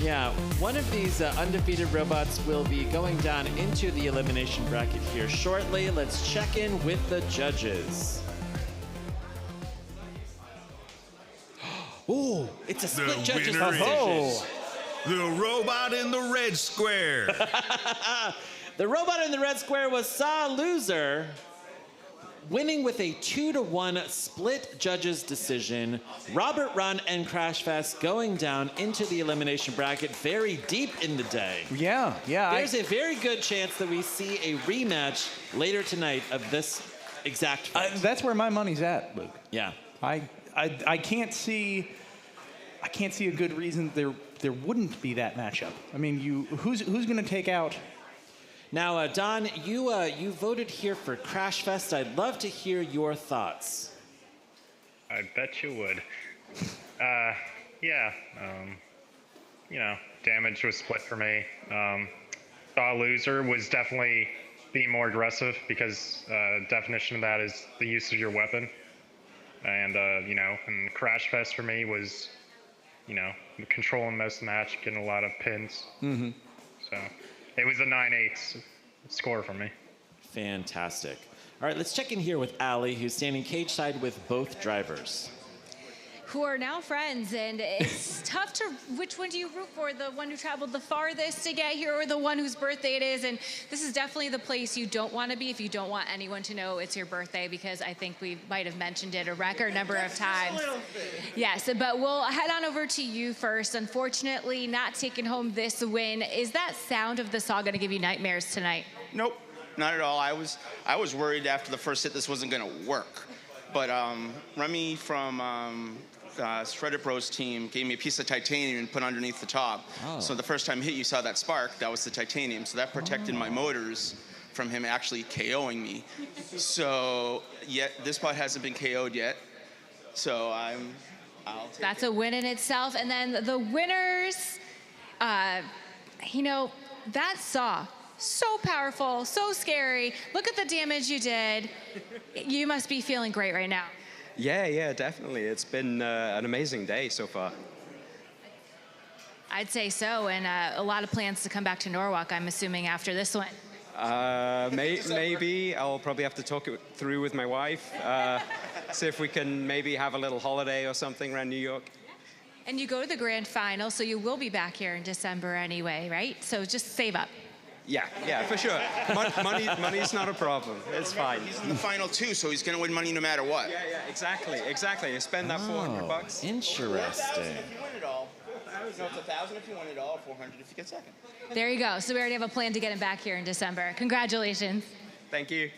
Yeah, one of these undefeated robots will be going down into the elimination bracket here shortly. Let's check in with the judges. Oh, it's a split judges decision. The robot in the red square. The robot in the red square was Saw Loser, winning with a 2-1 split judges decision. Robert Run and Crashfest going down into the elimination bracket very deep in the day. Yeah. There's a very good chance that we see a rematch later tonight of this exact fight. That's where my money's at, Luke. Yeah. I can't see a good reason there wouldn't be that matchup. I mean, who's going to take out? Now, Don, you voted here for Crashfest. I'd love to hear your thoughts. I bet you would. Damage was split for me. Saw Loser was definitely being more aggressive because definition of that is the use of your weapon. And, and Crashfest for me was, controlling most of the match, getting a lot of pins. Mm-hmm. So it was a 9-8 score for me. Fantastic. All right, let's check in here with Allie, who's standing cage side with both drivers. Who are now friends, and it's tough to, which one do you root for? The one who traveled the farthest to get here or the one whose birthday it is? And this is definitely the place you don't want to be if you don't want anyone to know it's your birthday, because I think we might have mentioned it a record number of times. Yes, but we'll head on over to you first. Unfortunately, not taking home this win. Is that sound of the saw going to give you nightmares tonight? Nope, not at all. I was worried after the first hit this wasn't going to work. But Remy from Shredded Bros team gave me a piece of titanium and put underneath the top. Oh. So the first time hit you saw that spark, that was the titanium. So that protected my motors from him actually KOing me. So yet this bot hasn't been KO'd yet. So I'll take That's a win in itself. And then the winners, that saw. So powerful, so scary. Look at the damage you did. You must be feeling great right now. Yeah, definitely. It's been an amazing day so far. I'd say so, and a lot of plans to come back to Norwalk, I'm assuming, after this one. Maybe. I'll probably have to talk it through with my wife. See if we can maybe have a little holiday or something around New York. And you go to the grand final, so you will be back here in December anyway, right? So just save up. Yeah, for sure. Money's not a problem. It's fine. He's in the final too, so he's going to win money no matter what. Yeah, exactly. You spend that $400. Interesting. If you win it all, No, it's 1,000 if you win it all, 400 if you get second. There you go. So we already have a plan to get him back here in December. Congratulations. Thank you.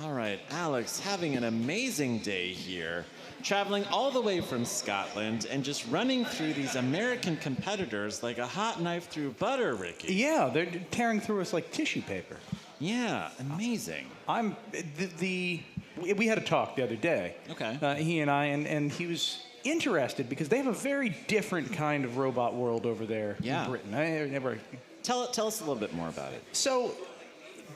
All right, Alex, having an amazing day here, traveling all the way from Scotland and just running through these American competitors like a hot knife through butter, Ricky. Yeah, they're tearing through us like tissue paper. Yeah, amazing. We had a talk the other day. Okay. He and I, and he was interested because they have a very different kind of robot world over there in Britain. Tell us a little bit more about it. So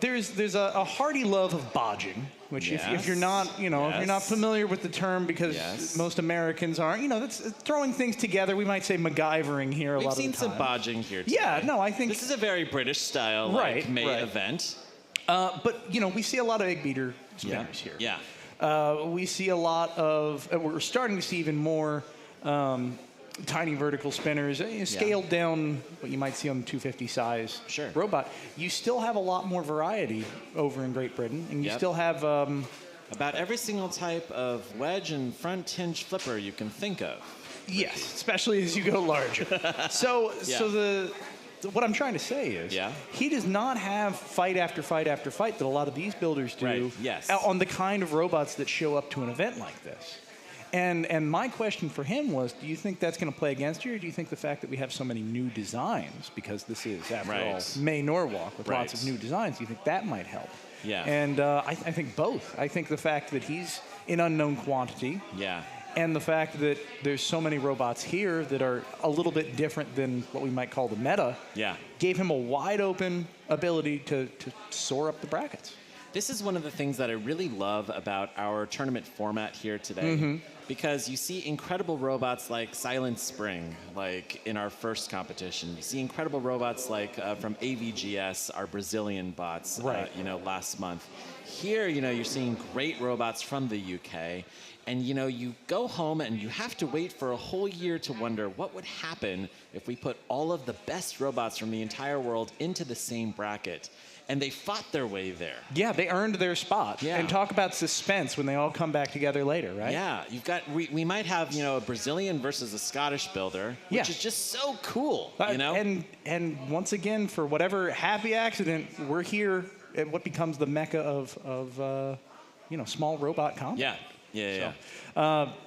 there's a hearty love of bodging, which if you're not, if you're not familiar with the term, because most Americans aren't, that's throwing things together. We might say MacGyvering here a lot of the time. We've seen some bodging here today. Yeah, no, I think this is a very British style May event. But we see a lot of egg beater spinners here. Yeah. We see a lot of, we're starting to see even more tiny vertical spinners, scaled down what you might see on the 250 size robot. You still have a lot more variety over in Great Britain, and you still have about every single type of wedge and front hinge flipper you can think of. Yes, especially as you go larger. So what I'm trying to say is, he does not have fight after fight after fight that a lot of these builders do on the kind of robots that show up to an event like this. And my question for him was, do you think that's going to play against you, or do you think the fact that we have so many new designs, because this is, after all, May Norwalk with lots of new designs, do you think that might help? Yeah. And I think both. I think the fact that he's in unknown quantity. Yeah. And the fact that there's so many robots here that are a little bit different than what we might call the meta, gave him a wide open ability to soar up the brackets. This is one of the things that I really love about our tournament format here today, because you see incredible robots like Silent Spring, like in our first competition. You see incredible robots like from AVGS, our Brazilian bots, last month. Here, you're seeing great robots from the UK. And you go home and you have to wait for a whole year to wonder what would happen if we put all of the best robots from the entire world into the same bracket. And they fought their way there. Yeah, they earned their spot. Yeah. And talk about suspense when they all come back together later, right? Yeah, we might have, a Brazilian versus a Scottish builder, which is just so cool, And once again, for whatever happy accident, we're here at what becomes the mecca of small robot combat. Yeah.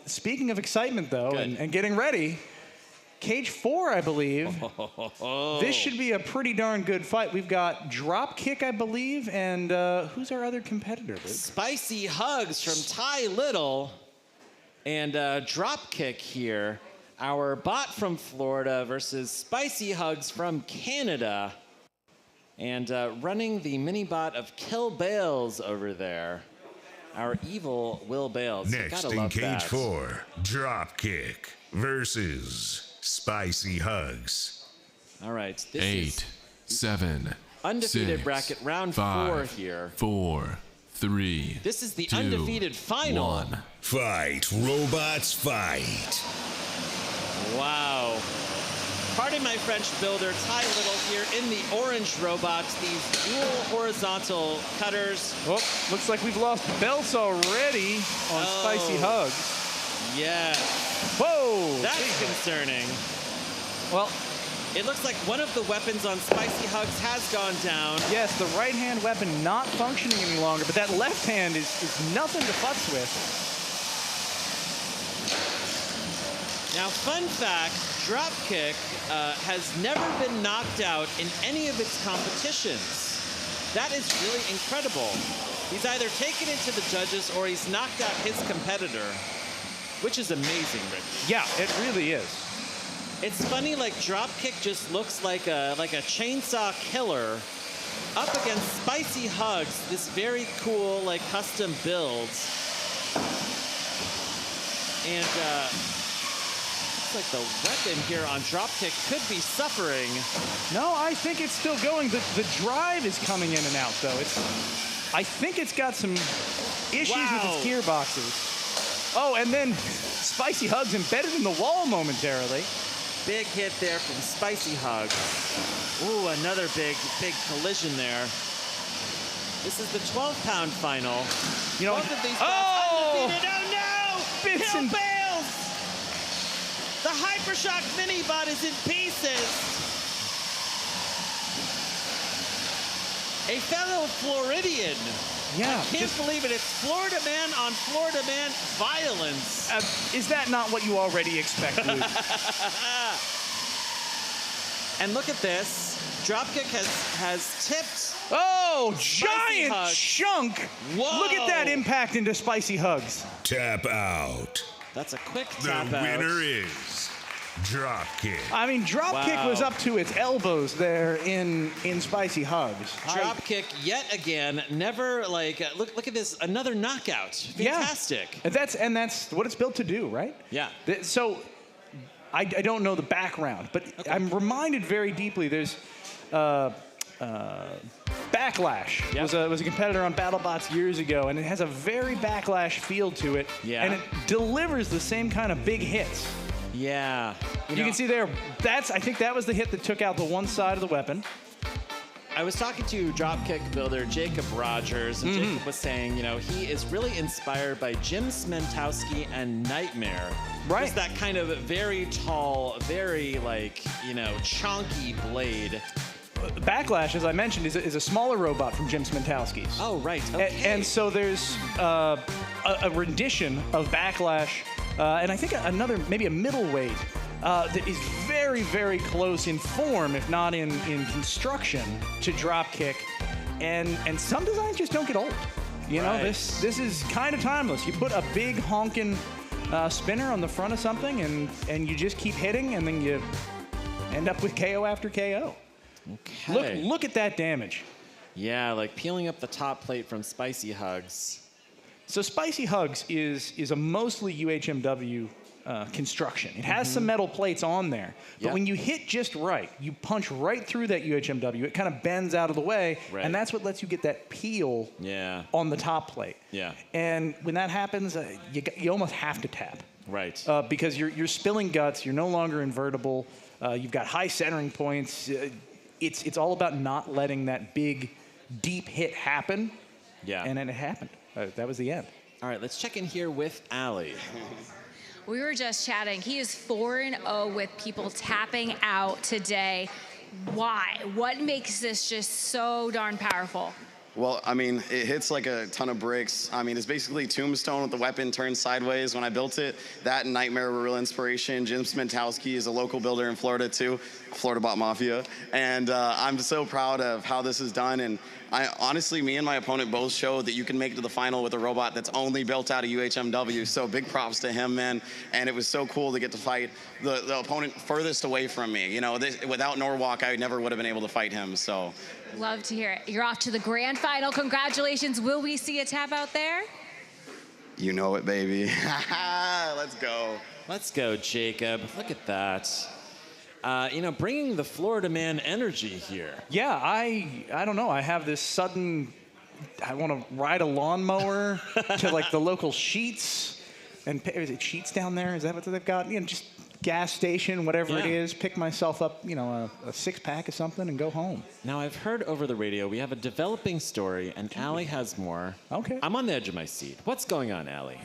Speaking of excitement, though, and getting ready, Cage 4, I believe. This should be a pretty darn good fight. We've got Dropkick, I believe, and who's our other competitor? Spicy Hugs from Ty Little, and Dropkick here. Our bot from Florida versus Spicy Hugs from Canada, and running the mini bot of Kill Bales over there. Our evil Will Bales. Next in Cage 4, Dropkick versus Spicy Hugs. All right. This 8, 7, undefeated 6, bracket round 5, 4 here. 4, 3. This is the 2, undefeated final. 1. Fight, robots, fight. Wow. Pardon my French builder, Ty Little here in the orange robots, these dual horizontal cutters. Oh, looks like we've lost belts already on Spicy Hugs. Yeah. Whoa! That's concerning. Well, it looks like one of the weapons on Spicy Hugs has gone down. Yes, the right-hand weapon not functioning any longer, but that left hand is nothing to futz with. Now, fun fact, Dropkick has never been knocked out in any of its competitions. That is really incredible. He's either taken it to the judges or he's knocked out his competitor, which is amazing, Rick. Yeah, it really is. It's funny, like Dropkick just looks like a chainsaw killer up against Spicy Hugs, this very cool like custom build. And looks like the weapon here on Dropkick could be suffering. No, I think it's still going. The drive is coming in and out, though. I think it's got some issues with its gearboxes. Oh, and then Spicy Hugs embedded in the wall momentarily. Big hit there from Spicy Hugs. Ooh, another big collision there. This is the 12-pound final. Both of these undefeated. Oh no! Bits Kill and Bales! The hype Hypershock Minibot is in pieces. A fellow Floridian. Yeah, I can't believe it. It's Florida man on Florida man violence. Is that not what you already expect, Luke? And look at this. Dropkick has tipped. Oh, Spicy giant hug. chunk. Whoa. Look at that impact into Spicy Hugs. Tap out. That's a quick The tap out. winner is Dropkick. I mean, Dropkick Wow. was up to its elbows there in Spicy Hugs. Dropkick yet again. Never like look at this. Another knockout. Fantastic. Yeah. And that's what it's built to do, right? Yeah. So I don't know the background, but I'm reminded very deeply. There's Backlash was a competitor on BattleBots years ago, and it has a very Backlash feel to it. Yeah. And it delivers the same kind of big hits. Yeah. You can see there, I think that was the hit that took out the one side of the weapon. I was talking to Dropkick builder Jacob Rogers, and Jacob was saying, he is really inspired by Jim Smentowski and Nightmare. Right. Just that kind of very tall, very chonky blade. Backlash, as I mentioned, is a smaller robot from Jim Smentowski's. Oh, right. Okay. And so there's a rendition of Backlash, and I think maybe a middleweight that is very, very close in form, if not in construction, to Dropkick. And some designs just don't get old. This is kind of timeless. You put a big honking spinner on the front of something, and you just keep hitting, and then you end up with KO after KO. Okay. Look at that damage. Yeah, like peeling up the top plate from Spicy Hugs. So Spicy Hugs is a mostly UHMW construction. It has some metal plates on there, but when you hit just right, you punch right through that UHMW. It kind of bends out of the way, and that's what lets you get that peel on the top plate. Yeah. And when that happens, you almost have to tap. Right. Because you're spilling guts. You're no longer invertible. You've got high centering points. It's all about not letting that big, deep hit happen. Yeah. And then it happened. That was the end. All right, let's check in here with Allie. We were just chatting. He is 4-0 with people tapping out today. Why? What makes this just so darn powerful? Well, I mean, it hits like a ton of bricks. I mean, it's basically Tombstone with the weapon turned sideways. When I built it, that and Nightmare were real inspiration. Jim Smentowski is a local builder in Florida, too, Florida Bot Mafia. And I'm so proud of how this is done. And honestly, me and my opponent both showed that you can make it to the final with a robot that's only built out of UHMW. So big props to him, man. And it was so cool to get to fight the opponent furthest away from me. Without Norwalk, I never would have been able to fight him. So. Love to hear it. You're off to the grand final. Congratulations. Will we see a tap out there? You know it, baby. Let's go. Let's go, Jacob. Look at that. Bringing the Florida man energy here. Yeah, I don't know. I have this sudden, I want to ride a lawnmower to like the local Sheets. And is it Sheets down there? Is that what they've got? Just gas station, whatever it is, pick myself up, a six-pack of something and go home. Now, I've heard over the radio we have a developing story, and Allie has more. Okay. I'm on the edge of my seat. What's going on, Allie?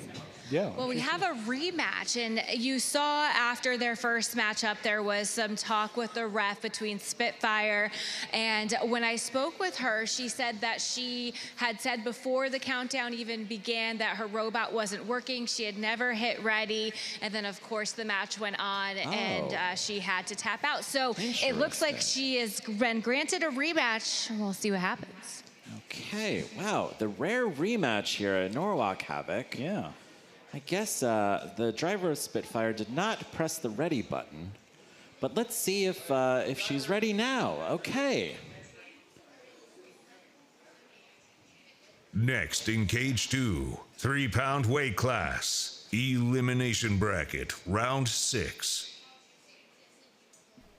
Yeah. Well, we have a rematch, and you saw after their first matchup, there was some talk with the ref between Spitfire, and when I spoke with her, she said that she had said before the countdown even began that her robot wasn't working. She had never hit ready, and then, of course, the match went on, and she had to tap out. So it looks like she has been granted a rematch. We'll see what happens. Okay, wow, the rare rematch here at Norwalk Havoc. Yeah. I guess the driver of Spitfire did not press the ready button, but let's see if she's ready now. Okay. Next in Cage 2, 3-pound weight class, elimination bracket, round 6.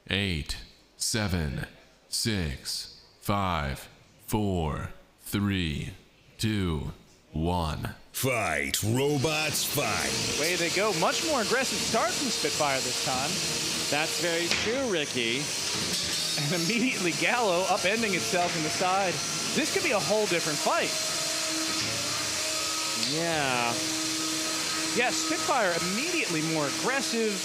8, 7, 6, 5, 4, 3, 2, 1. Fight, robots, fight. Way they go. Much more aggressive start from Spitfire this time. That's very true, Ricky. And immediately Gallo upending itself in the side. This could be a whole different fight. Yeah. Yeah, Spitfire immediately more aggressive.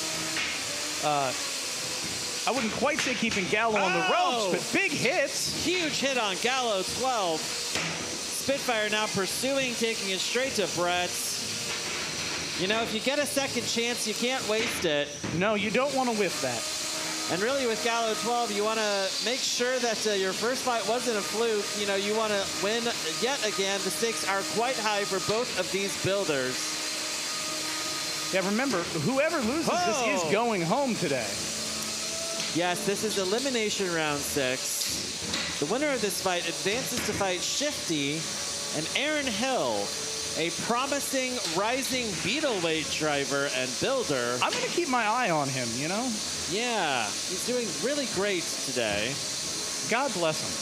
I wouldn't quite say keeping Gallo on the ropes, but big hits. Huge hit on Gallo 12. Spitfire now pursuing, taking it straight to Brett. You know, if you get a second chance, you can't waste it. No, you don't want to whiff that. And really with Gallo 12, you want to make sure that your first fight wasn't a fluke. You know, you want to win yet again. The stakes are quite high for both of these builders. Yeah, remember, whoever loses this is going home today. Yes, this is elimination round 6. The winner of this fight advances to fight Shifty and Aaron Hill, a promising rising beetleweight driver and builder. I'm going to keep my eye on him, you know? Yeah, he's doing really great today. God bless him.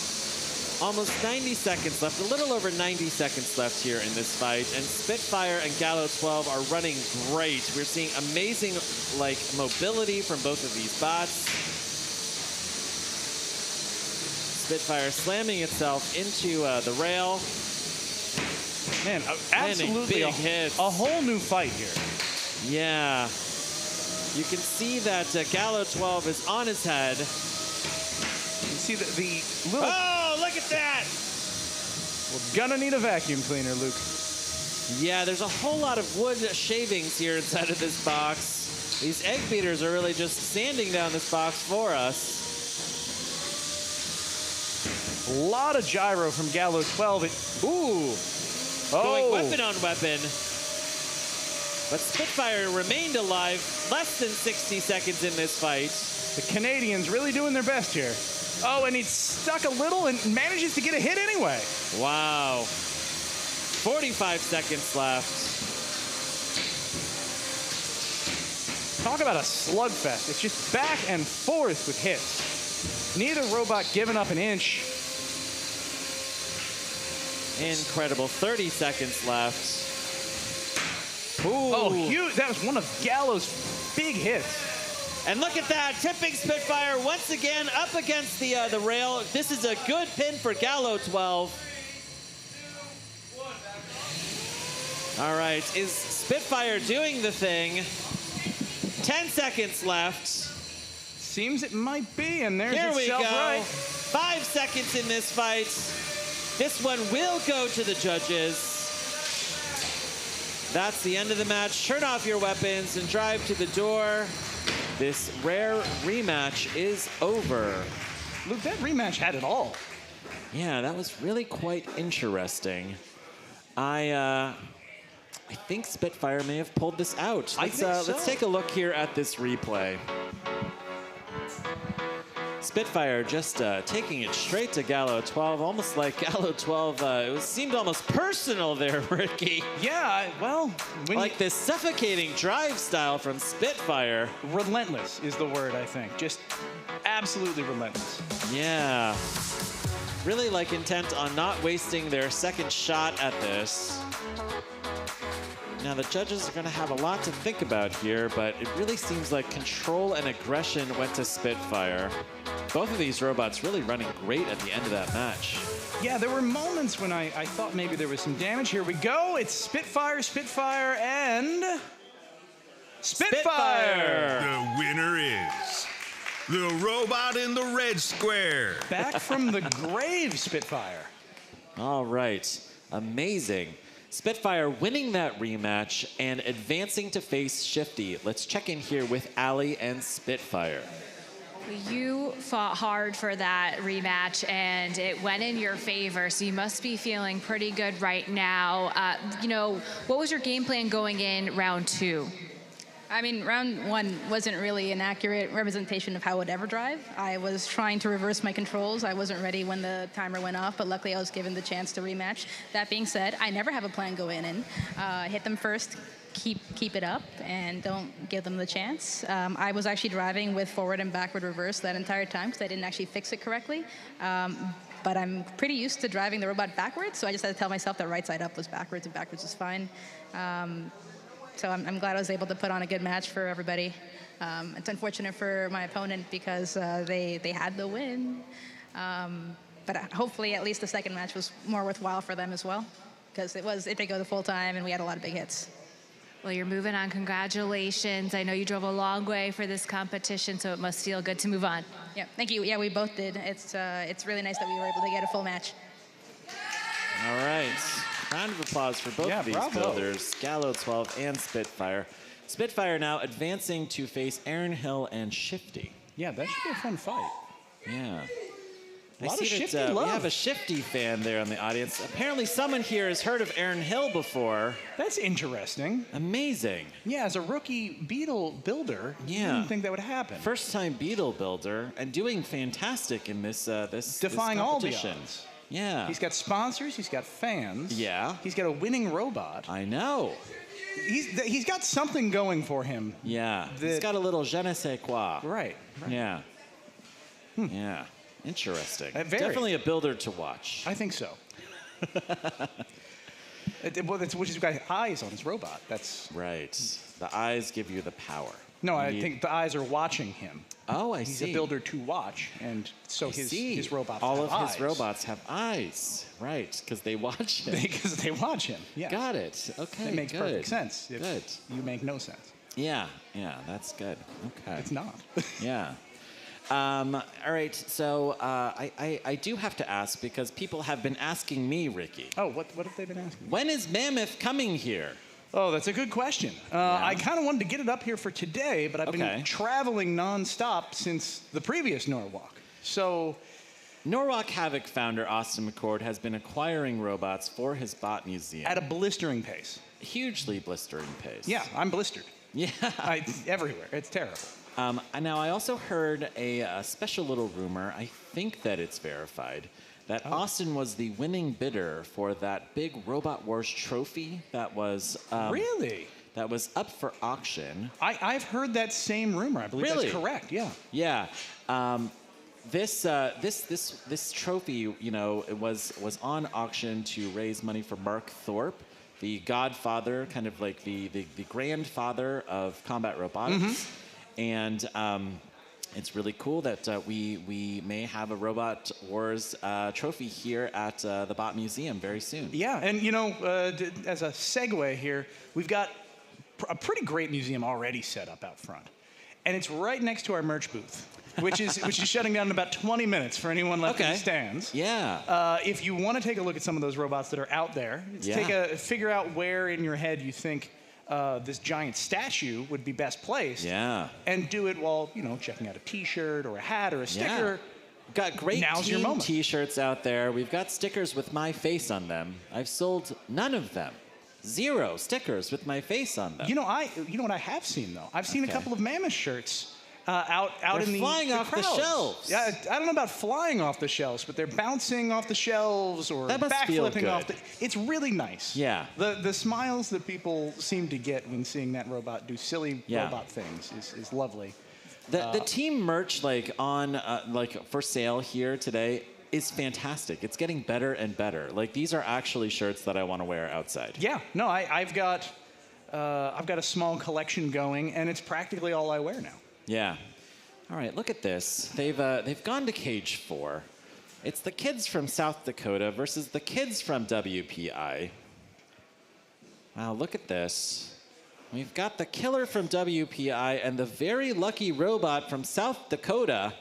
Almost 90 seconds left, a little over 90 seconds left here in this fight, and Spitfire and Gallo 12 are running great. We're seeing amazing, like, mobility from both of these bots. Spitfire slamming itself into the rail. Man, absolutely a whole new fight here. Yeah. You can see that Gallo 12 is on his head. You see the little... Oh, look at that! We're gonna need a vacuum cleaner, Luke. Yeah, there's a whole lot of wood shavings here inside of this box. These egg beaters are really just sanding down this box for us. A lot of gyro from Gallo 12. Ooh! Going weapon on weapon. But Spitfire remained alive less than 60 seconds in this fight. The Canadians really doing their best here. Oh, and he's stuck a little and manages to get a hit anyway. Wow. 45 seconds left. Talk about a slugfest. It's just back and forth with hits. Neither robot giving up an inch. Incredible. 30 seconds left. Ooh. Oh, huge. That was one of Gallo's big hits. And look at that. Tipping Spitfire once again up against the rail. This is a good pin for Gallo 12. All right. Is Spitfire doing the thing? 10 seconds left. Seems it might be, and there's Here we go. Right. 5 seconds in this fight. This one will go to the judges. That's the end of the match. Turn off your weapons and drive to the door. This rare rematch is over. Luke, that rematch had it all. Yeah, that was really quite interesting. I think Spitfire may have pulled this out. Let's take a look here at this replay. Spitfire just taking it straight to Gallo 12, almost like Gallo 12. It seemed almost personal there, Ricky. Yeah, well, like this suffocating drive style from Spitfire. Relentless is the word, I think. Just absolutely relentless. Yeah. Really like intent on not wasting their second shot at this. Now the judges are going to have a lot to think about here, but it really seems like control and aggression went to Spitfire. Both of these robots really running great at the end of that match. Yeah, there were moments when I thought maybe there was some damage. Here we go. It's Spitfire, and... Spitfire! The winner is the robot in the red square. Back from the grave, Spitfire. All right. Amazing. Spitfire winning that rematch and advancing to face Shifty. Let's check in here with Allie and Spitfire. You fought hard for that rematch, and it went in your favor, so you must be feeling pretty good right now. You know, what was your game plan going in round 2? I mean, round 1 wasn't really an accurate representation of how I would ever drive. I was trying to reverse my controls. I wasn't ready when the timer went off, but luckily I was given the chance to rematch. That being said, I never have a plan going in. Hit them first, keep it up, and don't give them the chance. I was actually driving with forward and backward reverse that entire time because I didn't actually fix it correctly. But I'm pretty used to driving the robot backwards, so I just had to tell myself that right side up was backwards and backwards was fine. So I'm glad I was able to put on a good match for everybody. It's unfortunate for my opponent because they had the win. But hopefully at least the second match was more worthwhile for them as well, because it did go the full time and we had a lot of big hits. Well, you're moving on. Congratulations. I know you drove a long way for this competition, so it must feel good to move on. Yeah, thank you. Yeah, we both did. It's really nice that we were able to get a full match. All right. Round of applause for both of these builders, Gallo 12 and Spitfire. Spitfire now advancing to face Aaron Hill and Shifty. Yeah, that should be a fun fight. Yeah. A lot of Shifty love. We have a Shifty fan there in the audience. Apparently someone here has heard of Aaron Hill before. That's interesting. Amazing. Yeah, as a rookie beetle builder, you didn't think that would happen. First time beetle builder and doing fantastic in this defying this all the competition. odds. Yeah. He's got sponsors, he's got fans. Yeah. He's got a winning robot. I know. He's got something going for him. Yeah. He's got a little je ne sais quoi. Right. Yeah. Yeah. Interesting. Very. Definitely a builder to watch. I think so. Which has got eyes on his robot. That's right. The eyes give you the power. No, I think the eyes are watching him. Oh, I see. see. He's a builder to watch, and so his robots all have of eyes. his robots have eyes, right? Because they watch him. Because they watch him. Yeah. Got it. Okay. It makes perfect sense. Good. You make no sense. Yeah. Yeah. That's good. Okay. It's not. Yeah. All right, so I do have to ask because people have been asking me, Ricky. Oh, what have they been asking? When is Mammoth coming here? Oh, that's a good question. I kind of wanted to get it up here for today, but I've been traveling nonstop since the previous Norwalk. So, Norwalk Havoc founder Austin McCord has been acquiring robots for his bot museum. At a blistering pace. Hugely blistering pace. Yeah, I'm blistered. Yeah. Everywhere. It's terrible. Now, I also heard a special little rumor, I think that it's verified, that Austin was the winning bidder for that big Robot Wars trophy that was... really? That was up for auction. I've heard that same rumor. I believe that's correct, yeah. Yeah. This trophy, you know, it was on auction to raise money for Mark Thorpe, the godfather, kind of like the grandfather of combat robotics. Mm-hmm. And it's really cool that we may have a Robot Wars trophy here at the Bot Museum very soon. Yeah, and you know, as a segue here, we've got a pretty great museum already set up out front. And it's right next to our merch booth, which is shutting down in about 20 minutes for anyone left in the stands. Yeah. If you want to take a look at some of those robots that are out there, figure out where in your head you think this giant statue would be best placed. Yeah. And do it while, you know, checking out a T-shirt or a hat or a sticker. We've got great Now's your team moment. T-shirts out there. We've got stickers with my face on them. I've sold none of them. 0 stickers with my face on them. You know what I have seen though? I've seen a couple of Mammoth shirts out in the flying off crowds. the shelves. Yeah, I don't know about flying off the shelves, but they're bouncing off the shelves or that must feel backflipping good. off the. It's really nice. Yeah. The smiles that people seem to get when seeing that robot do silly robot things is lovely. The team merch on for sale here today is fantastic. It's getting better and better. Like these are actually shirts that I want to wear outside. Yeah. No, I've got a small collection going, and it's practically all I wear now. Yeah. All right, look at this. They've gone to Cage 4. It's the kids from South Dakota versus the kids from WPI. Wow, look at this. We've got the killer from WPI and the very lucky robot from South Dakota.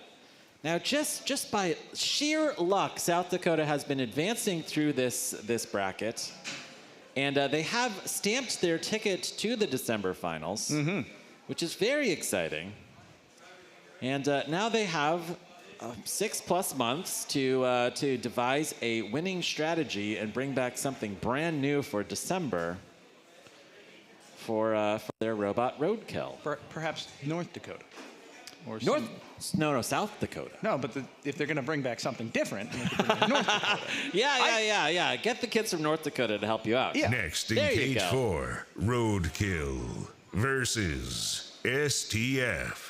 Now, just by sheer luck, South Dakota has been advancing through this bracket. And they have stamped their ticket to the December finals, which is very exciting. And now they have 6+ months to devise a winning strategy and bring back something brand new for December for their robot Roadkill. Perhaps North Dakota. Or South Dakota. No, but if they're going to bring back something different, they have to bring back North Dakota. Yeah. Get the kids from North Dakota to help you out. Yeah. Next in Cage 4, Roadkill versus STF.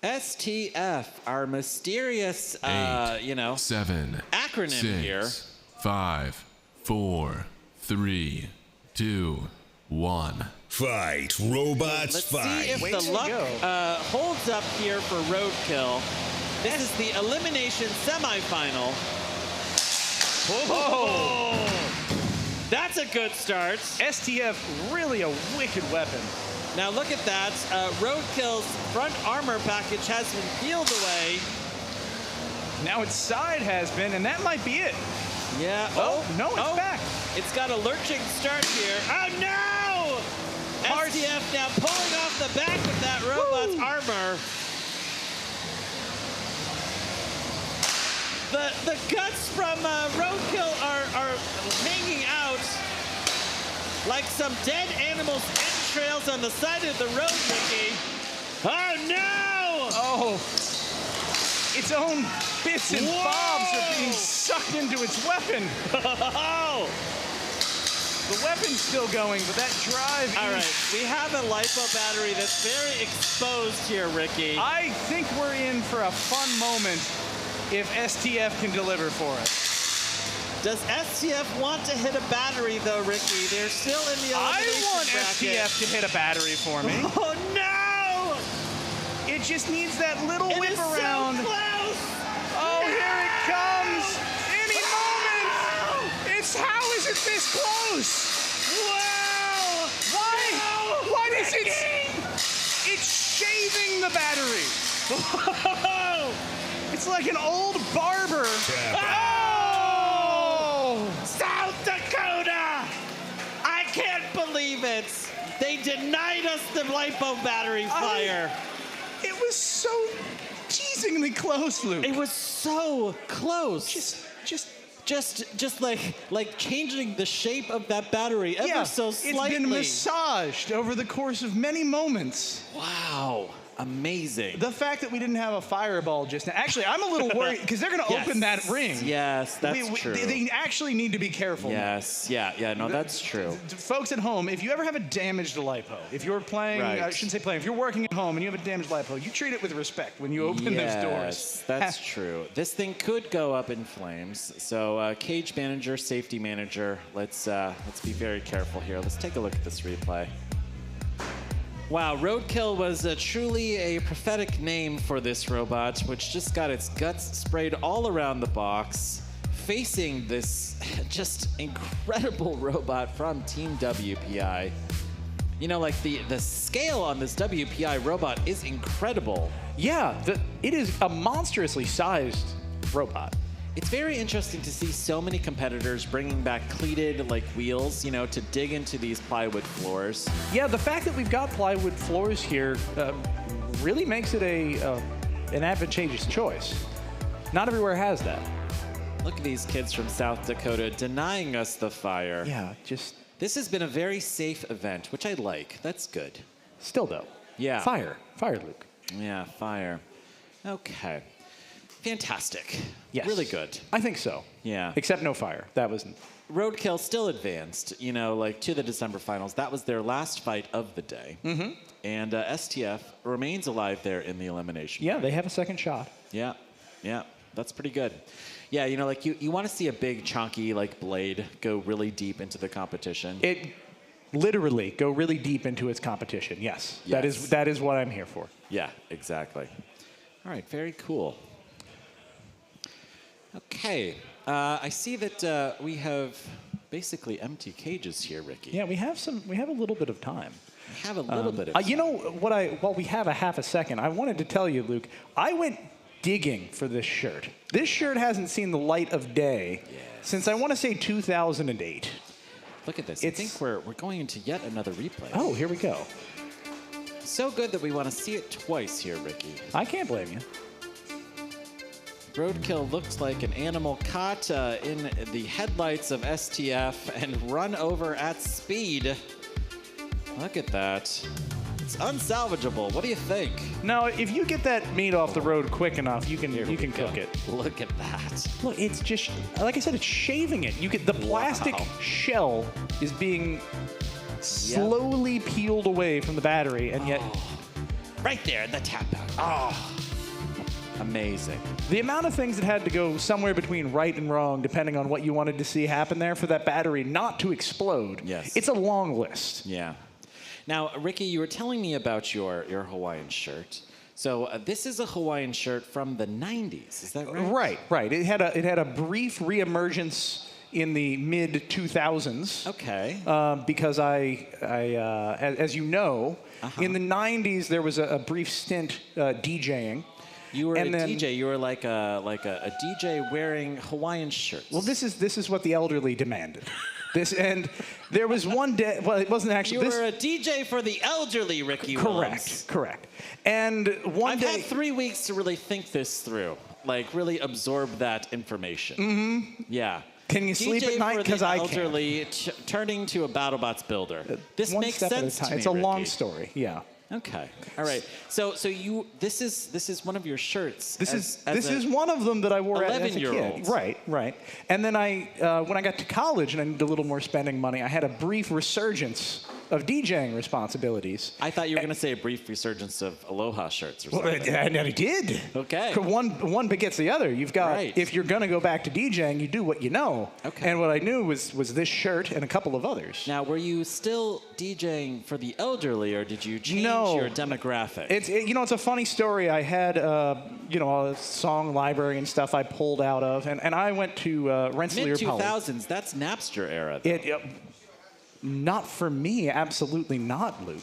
STF, our mysterious, 8, 7, acronym 6, here. 5, 4, 3, 2, 1. Fight, robots, Let's fight. see if the luck holds up here for Roadkill. This is the elimination semifinal. Whoa! That That's a good start. STF, really a wicked weapon. Now look at that. Roadkill's front armor package has been peeled away. Now its side has been, and that might be it. Yeah. Oh, no, it's back. It's got a lurching start here. Oh, no! STF now pulling off the back of that robot's armor. The guts from Roadkill are hanging out like some dead animal's entrails on the side of the road, Ricky. Oh, no! Oh, its own bits and bobs are being sucked into its weapon. Oh! The weapon's still going, but that drive... All right, we have a LiPo battery that's very exposed here, Ricky. I think we're in for a fun moment if STF can deliver for us. Does STF want to hit a battery, though, Ricky? They're still in the elimination I want bracket. STF to hit a battery for me. Oh, no! It just needs that little whip is around. So close! Oh, here it comes! Any moment! It's how is it this close? Wow! Why? No! What is it? Ricky! It's shaving the battery. It's like an old barber. Oh! South Dakota! I can't believe it. They denied us the LiPo battery fire. It was so teasingly close, Luke. It was so close. Just like changing the shape of that battery ever so slightly. It's been massaged over the course of many moments. Wow. Amazing. The fact that we didn't have a fireball just now. Actually, I'm a little worried because they're going to open that ring. Yes, that's true. They actually need to be careful. Yes, no, that's true. Folks at home, if you ever have a damaged LiPo, if you're playing, I shouldn't say playing, if you're working at home and you have a damaged LiPo, you treat it with respect when you open those doors. Yes, that's true. This thing could go up in flames. So, cage manager, safety manager, let's be very careful here. Let's take a look at this replay. Wow, Roadkill was truly a prophetic name for this robot, which just got its guts sprayed all around the box, facing this just incredible robot from Team WPI. You know, like the scale on this WPI robot is incredible. Yeah, it is a monstrously sized robot. It's very interesting to see so many competitors bringing back cleated wheels, to dig into these plywood floors. Yeah, the fact that we've got plywood floors here really makes it an advantageous choice. Not everywhere has that. Look at these kids from South Dakota denying us the fire. Yeah, This has been a very safe event, which I like. That's good. Still, though. Yeah. Fire, Luke. Yeah, fire. Okay. Fantastic. Yes. Really good. I think so. Yeah. Except no fire. That wasn't. Roadkill still advanced, to the December finals. That was their last fight of the day. Mm-hmm. And STF remains alive there in the elimination. Yeah, they have a second shot. Yeah. That's pretty good. Yeah, you want to see a big, chunky, blade go really deep into the competition. It literally go really deep into its competition, yes. That is what I'm here for. Yeah, exactly. All right, very cool. Okay, I see that we have basically empty cages here, Ricky. Yeah, we have a little bit of time. We have a little bit of time. You know what? While we have a half a second, I wanted to tell you, Luke. I went digging for this shirt. This shirt hasn't seen the light of day since I want to say 2008. Look at this. I think we're going into yet another replay. Oh, here we go. So good that we want to see it twice here, Ricky. I can't blame you. Roadkill looks like an animal caught in the headlights of STF and run over at speed. Look at that. It's unsalvageable. What do you think? No, if you get that meat off the road quick enough, you can cook it. Look at that. Look, it's just like I said, it's shaving it. The plastic shell is being slowly peeled away from the battery, and yet right there, the tap out. Amazing. The amount of things that had to go somewhere between right and wrong, depending on what you wanted to see happen there for that battery not to explode. Yes. It's a long list. Yeah. Now, Ricky, you were telling me about your Hawaiian shirt. So this is a Hawaiian shirt from the 90s. Is that right? Right. It had a brief reemergence in the mid 2000s. Okay. Because as you know, in the 90s there was a brief stint DJing. You were DJ. You were like a DJ wearing Hawaiian shirts. Well, this is what the elderly demanded. And there was one day. Well, it wasn't actually. You were a DJ for the elderly, Ricky. Correct. And one day, I've had 3 weeks to really think this through, like really absorb that information. Mm-hmm. Yeah. Can you sleep at night? Because I can't. Elderly turning to a BattleBots builder. This makes sense to me. It's a long Ricky. story. Yeah. Okay. All right. So you this is one of your shirts. This is one of them that I wore as a kid. Right. And then when I got to college and I needed a little more spending money, I had a brief resurgence of DJing responsibilities. I thought you were going to say a brief resurgence of Aloha shirts or something. Well, and I did. Okay. One begets the other. You've got, if you're going to go back to DJing, you do what you know. Okay. And what I knew was this shirt and a couple of others. Now, were you still DJing for the elderly, or did you change your demographic? It's a funny story. I had, a song library and stuff I pulled out of, and I went to Rensselaer Poly. Mid-2000s, that's Napster era, though. Not for me, absolutely not, Luke.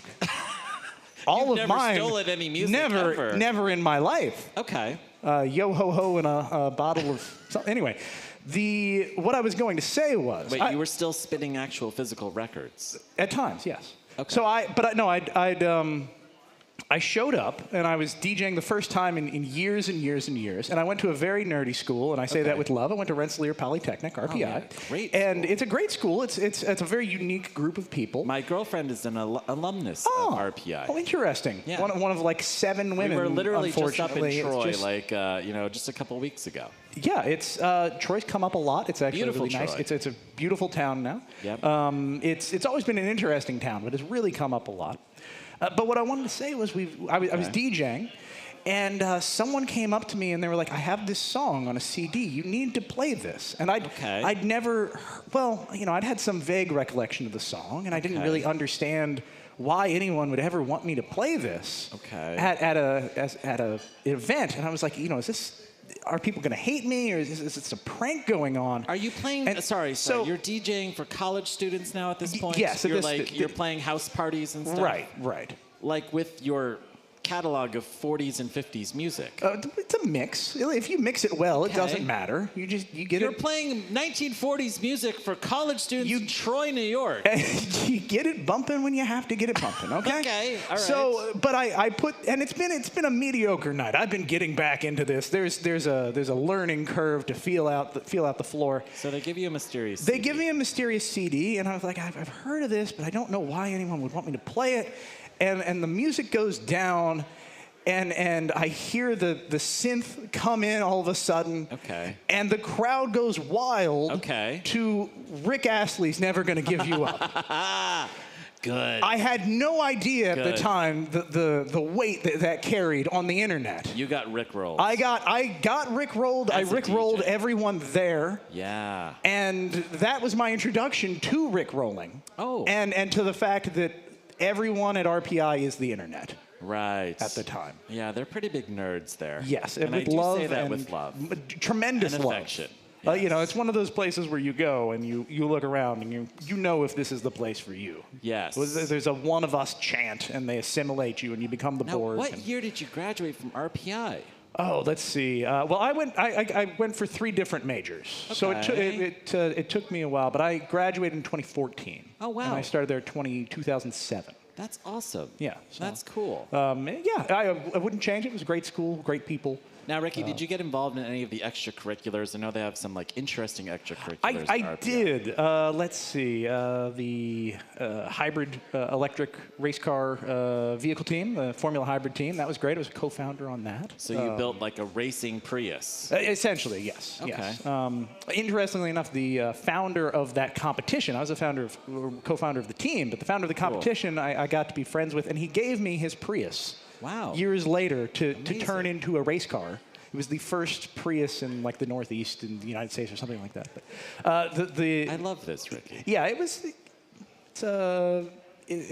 All of mine. Never stolen any music ever. Never in my life. Okay. Yo ho ho and a bottle of something. Anyway, what I was going to say was. Wait, you were still spinning actual physical records? At times, yes. Okay. So I showed up and I was DJing the first time in years and years and years, and I went to a very nerdy school, and I say that with love. I went to Rensselaer Polytechnic, RPI. Oh, yeah. Great. And it's a great school. It's a very unique group of people. My girlfriend is an alumnus of RPI. Oh, interesting. Yeah. One of like 7 women. We were literally just up in Troy, just, just a couple weeks ago. Yeah, it's Troy's come up a lot. It's actually beautiful really nice. Troy. It's a beautiful town now. Yep. It's always been an interesting town, but it's really come up a lot. But what I wanted to say was I was DJing, and someone came up to me and they were like, "I have this song on a CD. You need to play this." And I'd never, I'd had some vague recollection of the song, and I didn't really understand why anyone would ever want me to play this at an event. And I was like, are people going to hate me, or is this a prank going on? Are you playing? Sorry. So you're DJing for college students now at this point? Yes. You're playing house parties and stuff? Right. Like with your catalog of 40s and 50s music? It's a mix. If you mix it well, it doesn't matter. You get it. You're playing 1940s music for college students in Troy, New York. You get it bumping when you have to get it bumping, okay? Okay, all right. So, but I put, and it's been a mediocre night. I've been getting back into this. There's a learning curve to feel out the floor. So they give you a mysterious CD. They give me a mysterious CD, and I was like, I've heard of this, but I don't know why anyone would want me to play it. And the music goes down, and I hear the synth come in all of a sudden. Okay. And the crowd goes wild. To Rick Astley's "Never Gonna Give You Up." Good. I had no idea at the time the weight that carried on the internet. You got rickrolled. I got rickrolled. I rickrolled everyone there. Yeah. And that was my introduction to rickrolling. Oh. And to the fact that everyone at RPI is the internet. Right. At the time. Yeah, they're pretty big nerds there. Yes, and with I do love say that and with love. Tremendous and love. affection. It's one of those places where you go and you look around and you know if this is the place for you. Yes. There's a one of us chant and they assimilate you and you become the board. What year did you graduate from RPI? Oh, let's see. Well, I went for 3 different majors, so it took me a while. But I graduated in 2014. Oh wow! And I started there 2007. That's awesome. Yeah, that's cool. I wouldn't change it. It was a great school, great people. Now, Ricky, did you get involved in any of the extracurriculars? I know they have some interesting extracurriculars. I did. Let's see. The hybrid electric race car vehicle team, the Formula Hybrid team. That was great. I was a co-founder on that. So you built like a racing Prius? Essentially, yes. Okay. Yes. Interestingly enough, the founder of that competition, I was co-founder of the team, but the founder of the competition I got to be friends with, and he gave me his Prius. Wow. Years later to turn into a race car. It was the first Prius in like the Northeast in the United States or something like that. But, I love this, Ricky. Yeah, it's a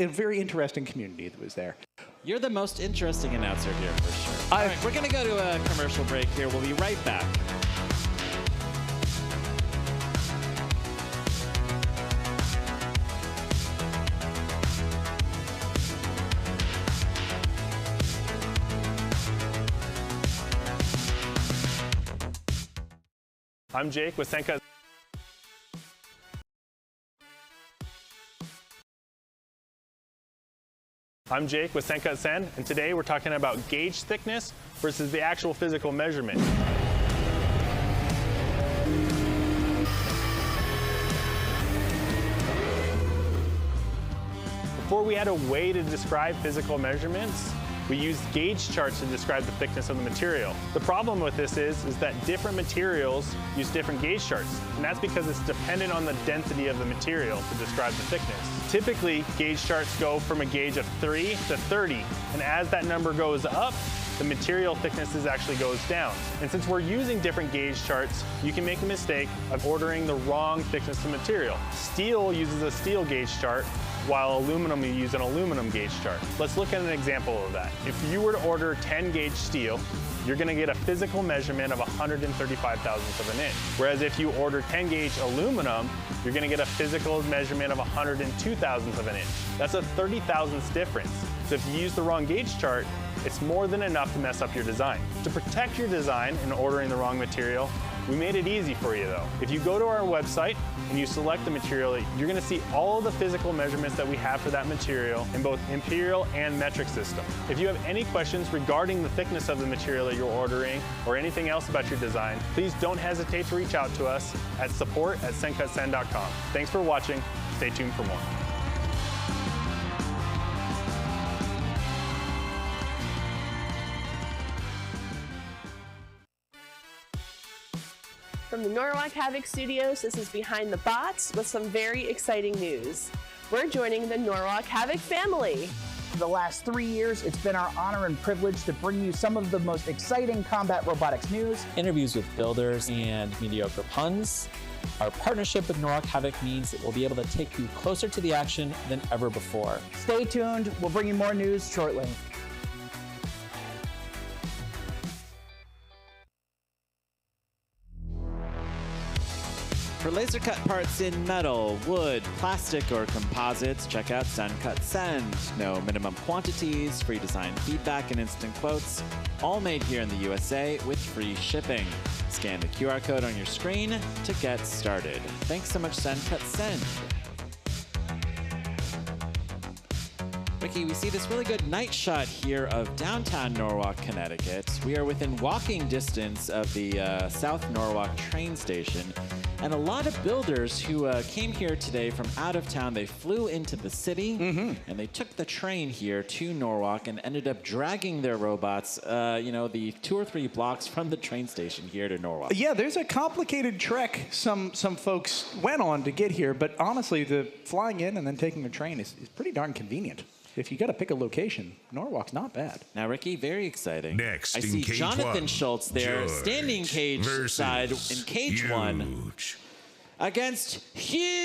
very interesting community that was there. You're the most interesting announcer here for sure. All right, we're going to go to a commercial break here. We'll be right back. I'm Jake with Senka. I'm Jake with Senka Sen, and today we're talking about gauge thickness versus the actual physical measurement. Before we had a way to describe physical measurements, we used gauge charts to describe the thickness of the material. The problem with this is that different materials use different gauge charts, and that's because it's dependent on the density of the material to describe the thickness. Typically, gauge charts go from a gauge of 3 to 30, and as that number goes up, the material thicknesses actually goes down. And since we're using different gauge charts, you can make a mistake of ordering the wrong thickness of material. Steel uses a steel gauge chart, while aluminum, you use an aluminum gauge chart. Let's look at an example of that. If you were to order 10 gauge steel, you're gonna get a physical measurement of 135 thousandths of an inch. Whereas if you order 10 gauge aluminum, you're gonna get a physical measurement of 102 thousandths of an inch. That's a 30 thousandths difference. So if you use the wrong gauge chart, it's more than enough to mess up your design. To protect your design in ordering the wrong material, we made it easy for you though. If you go to our website and you select the material, you're gonna see all of the physical measurements that we have for that material in both imperial and metric system. If you have any questions regarding the thickness of the material that you're ordering or anything else about your design, please don't hesitate to reach out to us at support@senkutsen.com. Thanks for watching. Stay tuned for more. From the Norwalk Havoc Studios, this is Behind the Bots with some very exciting news. We're joining the Norwalk Havoc family. For the last 3 years, it's been our honor and privilege to bring you some of the most exciting combat robotics news. Interviews with builders and mediocre puns. Our partnership with Norwalk Havoc means that we'll be able to take you closer to the action than ever before. Stay tuned, we'll bring you more news shortly. For laser cut parts in metal, wood, plastic, or composites, check out Senkutsen. No minimum quantities, free design feedback, and instant quotes. All made here in the USA with free shipping. Scan the QR code on your screen to get started. Thanks so much, Senkutsen. Ricky, we see this really good night shot here of downtown Norwalk, Connecticut. We are within walking distance of the South Norwalk train station. And a lot of builders who came here today from out of town, they flew into the city and they took the train here to Norwalk and ended up dragging their robots, you know, the 2 or 3 blocks from the train station here to Norwalk. Yeah, there's a complicated trek some folks went on to get here, but honestly, the flying in and then taking a train is pretty darn convenient. If you got to pick a location, Norwalk's not bad. Now, Ricky, very exciting. Next, I in see cage Jonathan one, Schultz there, George standing cage side in cage Huge. 1 against Huge.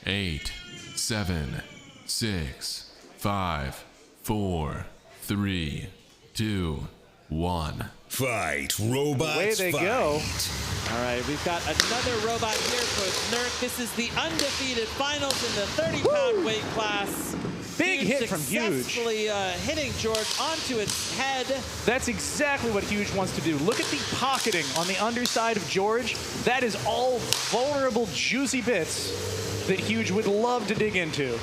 8, 7, 6, 5, 4, 3, 2, 1. Fight, robots, Away they fight. go. All right, we've got another robot here for NERC. This is the undefeated finals in the 30-pound weight class. Big hit from Huge. Successfully hitting George onto its head. That's exactly what Huge wants to do. Look at the pocketing on the underside of George. That is all vulnerable, juicy bits that Huge would love to dig into.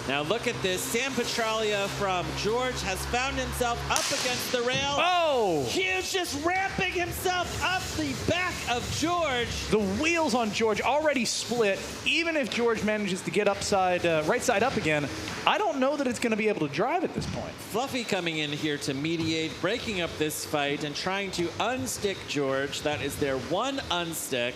Now look at this. Sam Petralia from George has found himself up against the rail. Oh! Huge just ramping himself up the back of George. The wheels on George already split. Even if George manages to get upside, right side up again, I don't know that it's going to be able to drive at this point. Fluffy coming in here to mediate, breaking up this fight and trying to unstick George. That is their one unstick.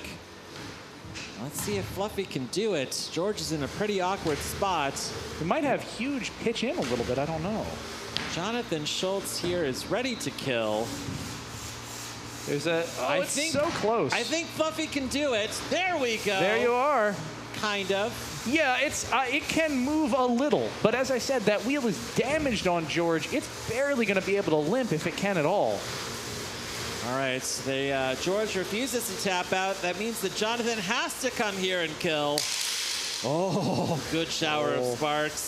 Let's see if Fluffy can do it. George is in a pretty awkward spot. We might have Huge pitch in a little bit, I don't know. Jonathan Schultz here is ready to kill. There's a, it's so close. I think Fluffy can do it. There we go. There you are. Kind of. Yeah, it can move a little, but as I said, that wheel is damaged on George. It's barely going to be able to limp if it can at all. All right, George refuses to tap out. That means that Jonathan has to come here and kill. Oh, good shower of sparks.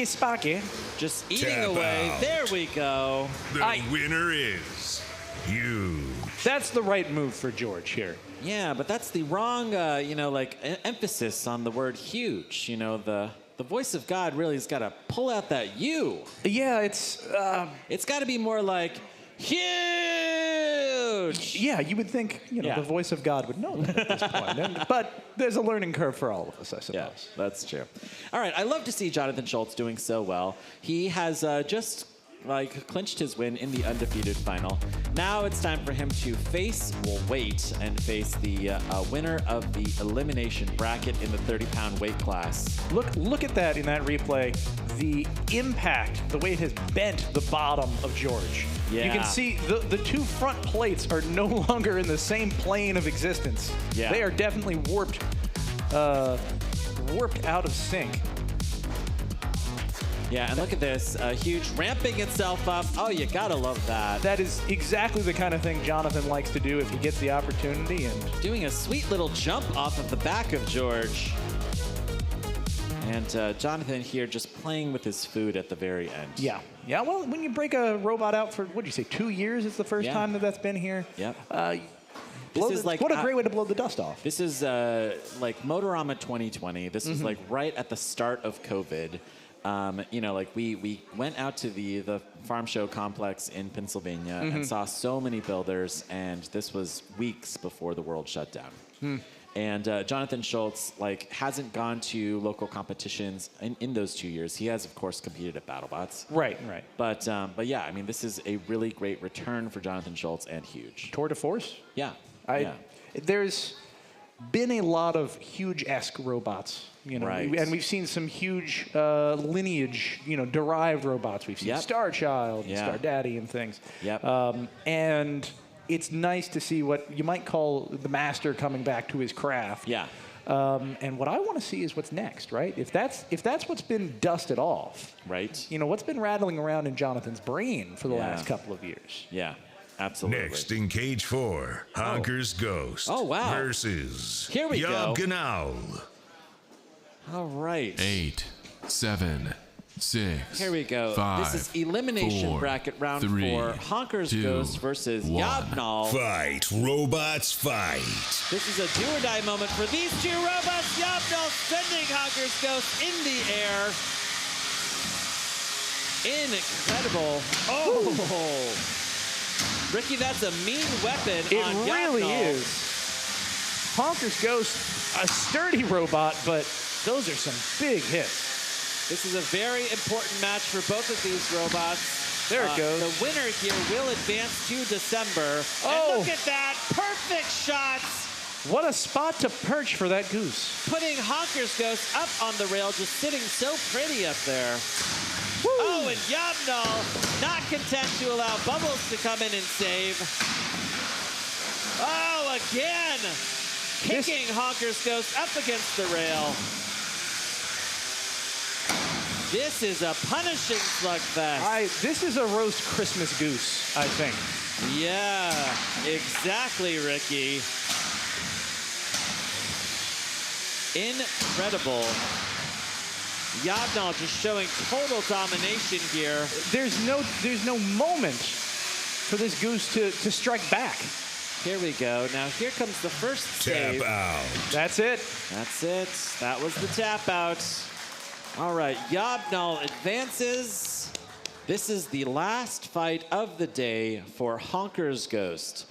Sparky. Just eating Tap away. out. There we go. The winner is huge. That's the right move for George here. Yeah, but that's the wrong, emphasis on the word huge. You know, the voice of God really has got to pull out that U. Yeah, it's got to be more like huge. Yeah, you would think, the voice of God would know that at this point. But there's a learning curve for all of us, I suppose. Yeah, that's true. All right, I love to see Jonathan Schultz doing so well. He has just clinched his win in the undefeated final. Now it's time for him to face the winner of the elimination bracket in the 30-pound weight class. Look at that in that replay. The impact, the way it has bent the bottom of George. Yeah. You can see the two front plates are no longer in the same plane of existence. Yeah. They are definitely warped out of sync. Yeah, and look at this, huge ramping itself up. Oh, you gotta love that. That is exactly the kind of thing Jonathan likes to do if he gets the opportunity. And doing a sweet little jump off of the back of George. And Jonathan here just playing with his food at the very end. Yeah. Yeah, well, when you break a robot out for, what did you say, 2 years? It's the first time that's been here. Yep. What a great way to blow the dust off. This is like Motorama 2020. This is like right at the start of COVID. We went out to the farm show complex in Pennsylvania and saw so many builders, and this was weeks before the world shut down. And Jonathan Schultz hasn't gone to local competitions in those 2 years. He has, of course, competed at BattleBots. Right. But yeah, I mean, this is a really great return for Jonathan Schultz and huge. Tour de force? Yeah. There's been a lot of huge-esque robots. Right. And we've seen some huge lineage, derived robots. We've seen Star Child, and Star Daddy, and things. And it's nice to see what you might call the master coming back to his craft. Yeah. And what I want to see is what's next, right? If that's what's been dusted off, right? What's been rattling around in Jonathan's brain for the last couple of years. Yeah. Absolutely. Next in Cage 4, Honker's Ghost versus YOB GNOL. All right. 8, 7, 6. Here we go. 5, this is elimination 4, bracket round 3, 4. Honker's 2, Ghost versus YOB GNOL. Fight, robots, fight. This is a do or die moment for these two robots. YOB GNOL sending Honker's Ghost in the air. Incredible. Oh. Ricky, that's a mean weapon on YOB GNOL. It really is. Honker's Ghost, a sturdy robot, but those are some big hits. This is a very important match for both of these robots. There it goes. The winner here will advance to December. Oh. And look at that. Perfect shots. What a spot to perch for that goose. Putting Honker's Ghost up on the rail, just sitting so pretty up there. Woo. Oh, and YOB GNOL not content to allow Bubbles to come in and save. Oh, again. Kicking Honker's Ghost up against the rail. This is a punishing slugfest. This is a roast Christmas goose, I think. Yeah, exactly, Ricky. Incredible. YOB GNOL just showing total domination here. There's no moment for this goose to strike back. Here we go. Now here comes the first save. Tap out. That's it. That's it. That was the tap out. All right, YOB GNOL advances. This is the last fight of the day for Honker's Ghost.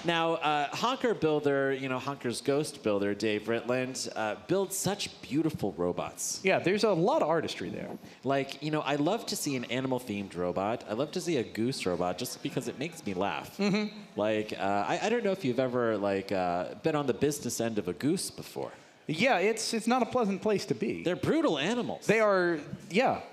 Now, Honker builder, Honker's Ghost builder, Dave Ritland, builds such beautiful robots. Yeah, there's a lot of artistry there. I love to see an animal-themed robot. I love to see a goose robot just because it makes me laugh. I don't know if you've ever, been on the business end of a goose before. Yeah, it's not a pleasant place to be. They're brutal animals. They are,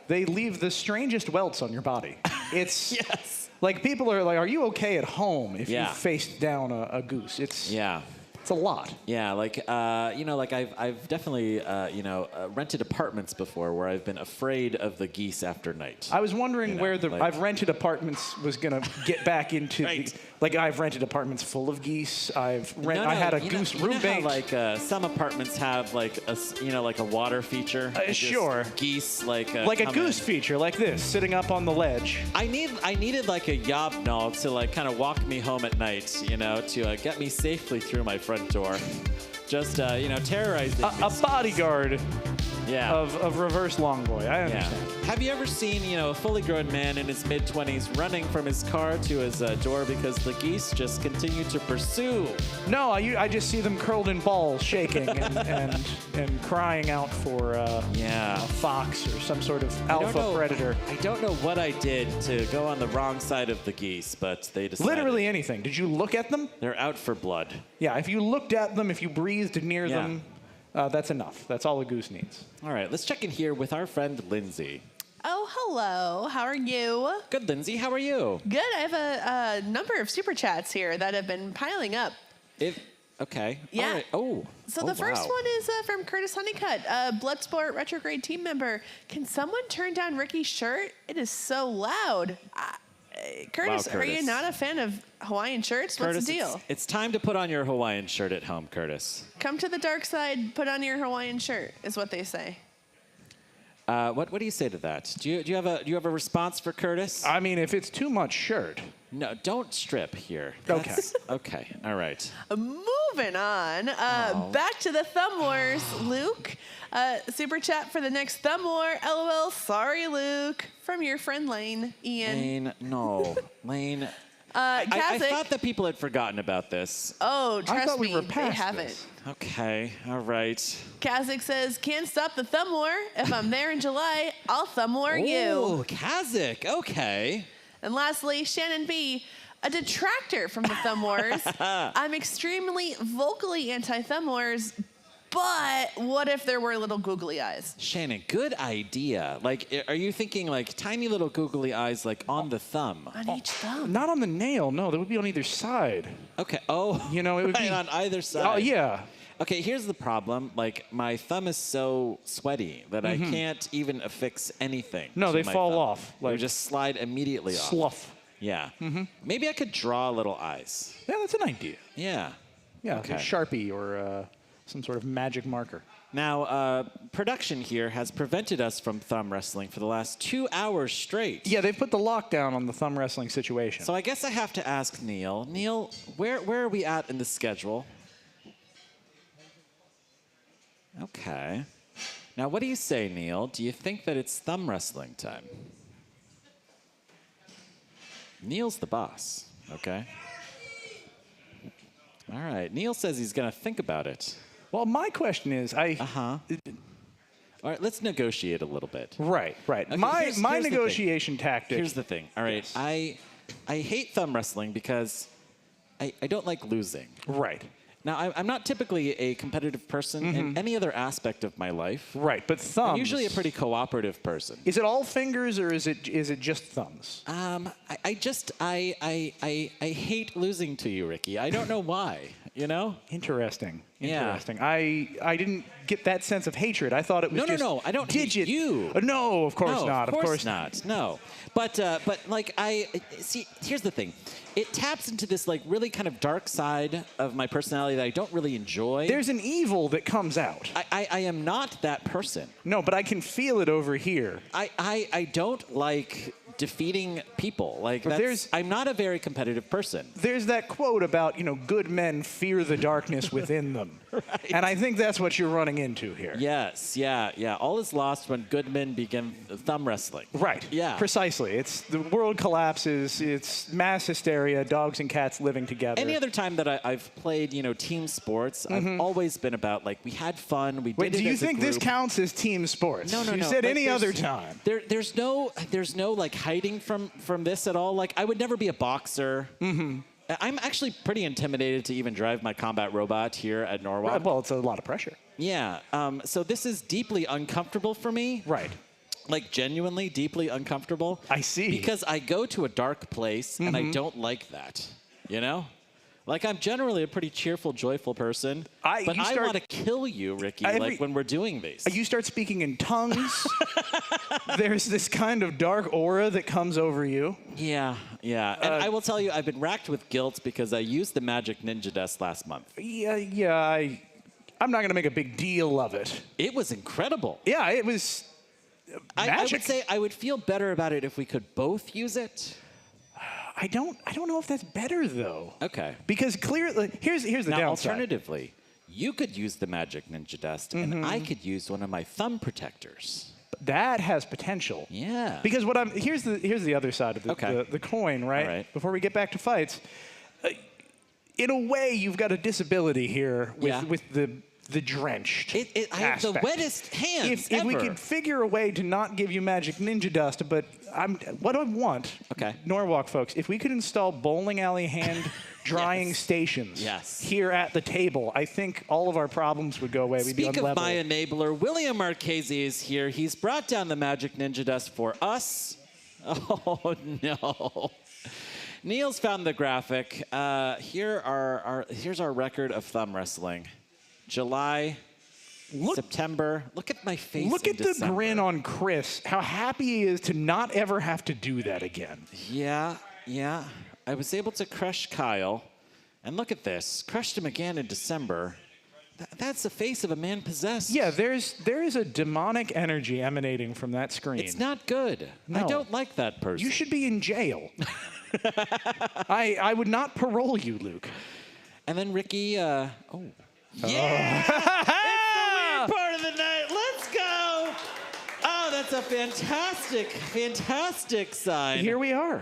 they leave the strangest welts on your body. It's yes. People are like, are you okay at home if you faced down a goose? It's It's a lot. Yeah, like like I've definitely rented apartments before where I've been afraid of the geese after night. I was wondering where I've rented apartments was gonna get back into. I've rented apartments full of geese. I had a goose roommate. Like some apartments have like a water feature. Sure. Geese like a goose feature, like this, sitting up on the ledge. I needed like a YOB GNOL to like kind of walk me home at night, to get me safely through my front door. Just terrorizing a bodyguard. Yeah. Of reverse longboy. I understand. Yeah. Have you ever seen, a fully grown man in his mid-20s running from his car to his door because the geese just continue to pursue? No, I just see them curled in balls, shaking and crying out for a fox or some sort of alpha predator. I don't know what I did to go on the wrong side of the geese, but they decided. Literally anything. Did you look at them? They're out for blood. Yeah, if you looked at them, if you breathed near them, that's enough. That's all a goose needs. All right, let's check in here with our friend Lindsay. Oh, hello. How are you? Good, Lindsay. How are you? Good. I have a number of super chats here that have been piling up. Okay. Yeah. All right. Oh. So the first one is from Curtis Honeycutt, Bloodsport retrograde team member. Can someone turn down Ricky's shirt? It is so loud. Curtis, are you not a fan of Hawaiian shirts? Curtis, what's the deal? It's time to put on your Hawaiian shirt at home, Curtis. Come to the dark side, put on your Hawaiian shirt, is what they say. What do you say to that? Do you have a response for Curtis? I mean, if it's too much shirt. No, don't strip here. Okay. Okay. All right. Moving on. Back to the Thumb Wars. Luke, super chat for the next Thumb War. LOL. Sorry, Luke. From your friend Lane. Ian. Lane, no. Lane. I thought that people had forgotten about this. Oh, trust we me, were they past haven't. this. Okay. All right. Kazik says, can't stop the Thumb War. If I'm there in July, I'll Thumb War you. Oh, Kazik. Okay. And lastly, Shannon B., a detractor from the Thumb Wars. I'm extremely vocally anti-Thumb Wars, but what if there were little googly eyes? Shannon, good idea. Like, are you thinking like tiny little googly eyes like on the thumb? On each thumb. Not on the nail, no. That would be on either side. Okay. Oh. It would be on either side. Oh, yeah. Okay, here's the problem. Like, my thumb is so sweaty that I can't even affix anything. No, they fall thumb. off. They just slide immediately off. Slough. Yeah. Maybe I could draw little eyes. Yeah, that's an idea. Yeah. Yeah, Okay. a Sharpie or some sort of magic marker. Now, production here has prevented us from thumb wrestling for the last 2 hours straight. Yeah, they've put the lockdown on the thumb wrestling situation. So I guess I have to ask Neil. Neil, where are we at in the schedule? Okay. Now, what do you say, Neil? Do you think that it's thumb wrestling time? Neil's the boss, okay? All right. Neil says he's going to think about it. Well, my question is, All right, let's negotiate a little bit. Right. Okay, my here's the negotiation tactic. Here's the thing. All right, yes. I hate thumb wrestling because I don't like losing. Right. Now, I'm not typically a competitive person in any other aspect of my life. Right, but thumbs. I'm usually a pretty cooperative person. Is it all fingers or is it just thumbs? I hate losing to you, Ricky. I don't know why. Interesting. Yeah. I didn't get that sense of hatred. I thought it was just No. I don't hate you. No, of course not. Of course not. No. But like see, here's the thing. It taps into this like really kind of dark side of my personality that I don't really enjoy. There's an evil that comes out. I am not that person. No, but I can feel it over here. I don't like defeating people. Like I'm not a very competitive person. There's that quote about, good men fear the darkness within them. Right. And I think that's what you're running into here. Yes, yeah. All is lost when good men begin thumb wrestling. Right. Yeah. Precisely. It's the world collapses. It's mass hysteria, dogs and cats living together. Any other time that I've played, team sports, I've always been about like we had fun. We did it as a group. Do you think this counts as team sports? No. You said any other time. There's no like hiding from this at all. Like I would never be a boxer. I'm actually pretty intimidated to even drive my combat robot here at Norwalk. Right, well, it's a lot of pressure. Yeah. So this is deeply uncomfortable for me. Right. Like genuinely deeply uncomfortable. I see. Because I go to a dark place and I don't like that. Like, I'm generally a pretty cheerful, joyful person, but I want to kill you, Ricky, when we're doing these. You start speaking in tongues. There's this kind of dark aura that comes over you. Yeah. And I will tell you, I've been racked with guilt because I used the Magic Ninja Dust last month. I'm not going to make a big deal of it. It was incredible. Yeah, it was magic. I would say I would feel better about it if we could both use it. I don't know if that's better though. Okay. Because clearly, here's the downside. Alternatively, you could use the Magic Ninja Dust, and I could use one of my thumb protectors. That has potential. Yeah. Because here's the other side of the coin, right? All right? Before we get back to fights, in a way, you've got a disability here with the drenched. I have the wettest hands If we could figure a way to not give you Magic Ninja Dust, but what I want, Norwalk folks, if we could install bowling alley hand drying stations here at the table, I think all of our problems would go away. We'd be on level. Speak of my enabler, William Marchese is here. He's brought down the Magic Ninja Dust for us. Oh, no. Neil's found the graphic. Here's our record of thumb wrestling. July, September. Look at my face. Look at the grin on Chris. How happy he is to not ever have to do that again. Yeah. I was able to crush Kyle. And look at this. Crushed him again in December. That's the face of a man possessed. Yeah, there is a demonic energy emanating from that screen. It's not good. No. I don't like that person. You should be in jail. I would not parole you, Luke. And then Ricky, Yeah! It's the weird part of the night. Let's go! Oh, that's a fantastic sign. Here we are.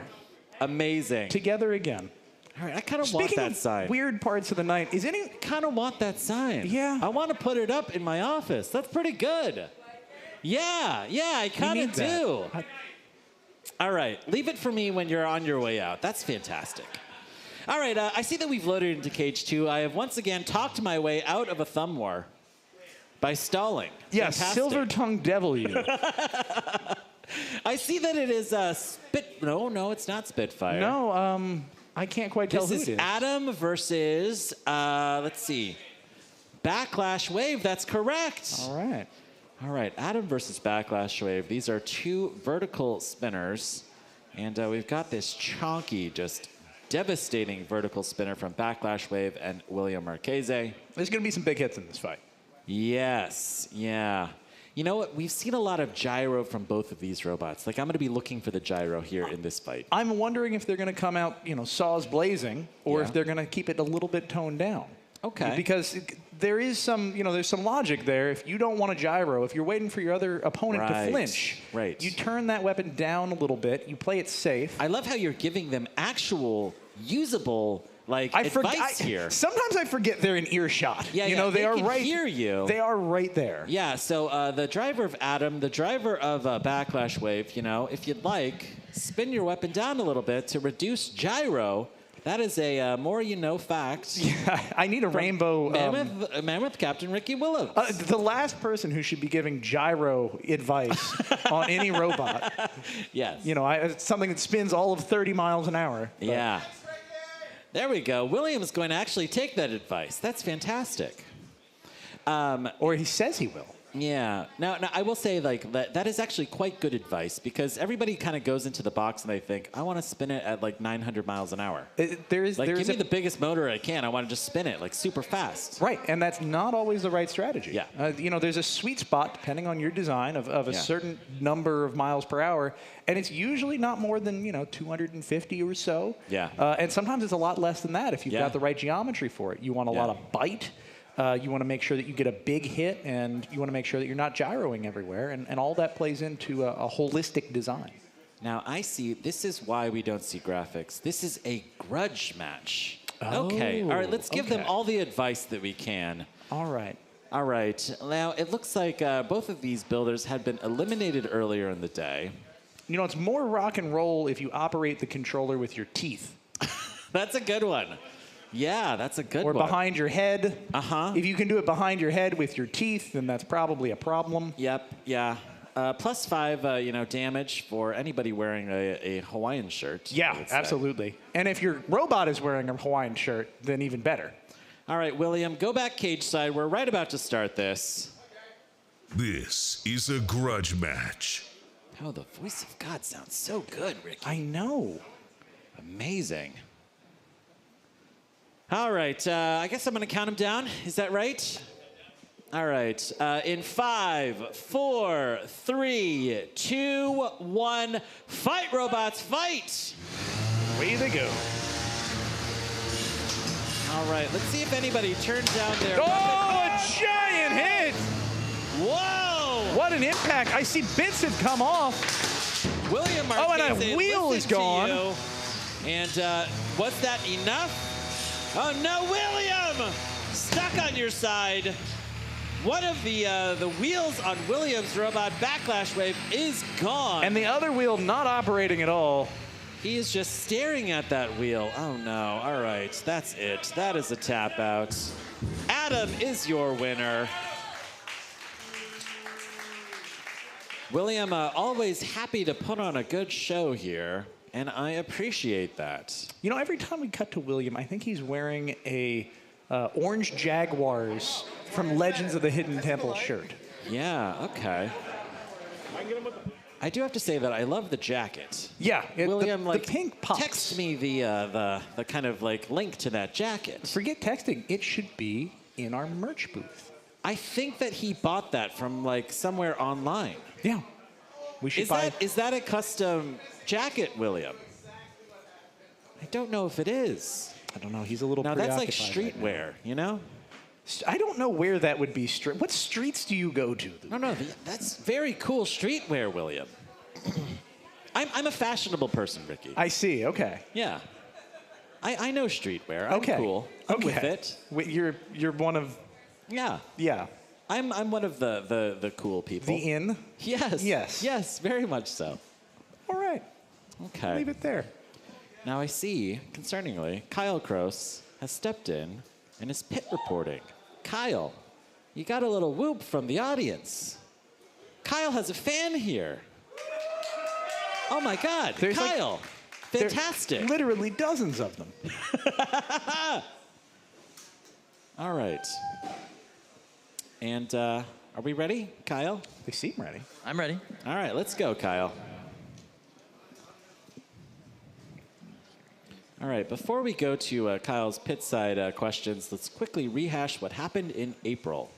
Amazing. Together again. All right, I kind of want that sign. Weird parts of the night. Kind of want that sign. Yeah. I want to put it up in my office. That's pretty good. Yeah, I kind of do. All right, leave it for me when you're on your way out. That's fantastic. All right, I see that we've loaded into Cage 2. I have once again talked my way out of a thumb war by stalling. Yes, silver-tongued devil you. I see that it is No, it's not Spitfire. No, I can't quite tell who it is. This is Adam versus, let's see, Backlash Wave. That's correct. All right, Adam versus Backlash Wave. These are two vertical spinners. And we've got this chonky, just devastating vertical spinner from Backlash Wave and William Marchese. There's going to be some big hits in this fight. Yes, yeah. You know what? We've seen a lot of gyro from both of these robots. Like, I'm going to be looking for the gyro here in this fight. I'm wondering if they're going to come out, saws blazing, or if they're going to keep it a little bit toned down. Okay. Because there is some, there's some logic there. If you don't want a gyro, if you're waiting for your other opponent to flinch, you turn that weapon down a little bit. You play it safe. I love how you're giving them actual usable advice here. Sometimes I forget they're in earshot. Yeah, they are can right. Hear you. They are right there. Yeah. So the driver of Adam, the driver of Backlash Wave, if you'd like, spin your weapon down a little bit to reduce gyro. That is a more you know fact. Yeah, I need a rainbow. Mammoth Captain Ricky Willows. The last person who should be giving gyro advice on any robot. Yes. It's something that spins all of 30 miles an hour. But. Yeah. There we go. William is going to actually take that advice. That's fantastic. Or he says he will. Yeah. Now I will say, that is actually quite good advice because everybody kind of goes into the box and they think, I want to spin it at 900 miles an hour. Give me the biggest motor I can. I want to just spin it super fast. Right, and that's not always the right strategy. Yeah. There's a sweet spot depending on your design of a certain number of miles per hour, and it's usually not more than 250 or so. Yeah. And sometimes it's a lot less than that if you've got the right geometry for it. You want a lot of bite. You want to make sure that you get a big hit, and you want to make sure that you're not gyroing everywhere, and all that plays into a holistic design. Now, I see, this is why we don't see graphics. This is a grudge match. Okay, all right, let's give them all the advice that we can. All right. All right, now it looks like both of these builders had been eliminated earlier in the day. It's more rock and roll if you operate the controller with your teeth. That's a good one. Yeah, that's a good one. Or behind your head. Uh-huh. If you can do it behind your head with your teeth, then that's probably a problem. Yep, yeah. +5, damage for anybody wearing a Hawaiian shirt. Yeah, absolutely. And if your robot is wearing a Hawaiian shirt, then even better. All right, William, go back cage side. We're right about to start this. This is a grudge match. Oh, the voice of God sounds so good, Ricky. I know. Amazing. All right, I guess I'm going to count him down. Is that right? All right. In 5, 4, 3, 2, 1. Fight, robots, fight! Way to go. All right, let's see if anybody turns down their... Oh, a giant hit! Whoa! What an impact. I see bits have come off. William Marquez, oh, and a wheel is gone. And was that enough? Oh, no, William! Stuck on your side. One of the wheels on William's robot Backlash Wave is gone. And the other wheel not operating at all. He is just staring at that wheel. Oh, no. All right, that's it. That is a tap out. Adam is your winner. William, always happy to put on a good show here, and I appreciate that. You know, every time we cut to William, I think he's wearing a orange Jaguars from Legends of the Hidden Temple shirt. Yeah, okay. I do have to say that I love the jacket. Yeah, William, the pink pops. Text me the kind of like link to that jacket. Forget texting. It should be in our merch booth. I think that he bought that from like somewhere online. Yeah. We should Is that a custom jacket, William? I don't know if it is. I don't know. He's a little Now that's like preoccupied streetwear, you know? I don't know where that would be. What streets do you go to? No, that's very cool streetwear, William. I'm a fashionable person, Ricky. I see. Okay. Yeah. I know streetwear. I'm cool. I'm with it. You're one of. Yeah. Yeah. I'm one of the cool people. The in? Yes. Yes. Yes, very much so. All right. Okay. Leave it there. Now I see, concerningly, Kyle Kroos has stepped in and is pit reporting. Kyle, you got a little whoop from the audience. Kyle has a fan here. Oh my God, There's Kyle. Fantastic. Literally dozens of them. All right. And are we ready, Kyle? They seem ready. I'm ready. All right, let's go, Kyle. All right, before we go to Kyle's pit side questions, let's quickly rehash what happened in April.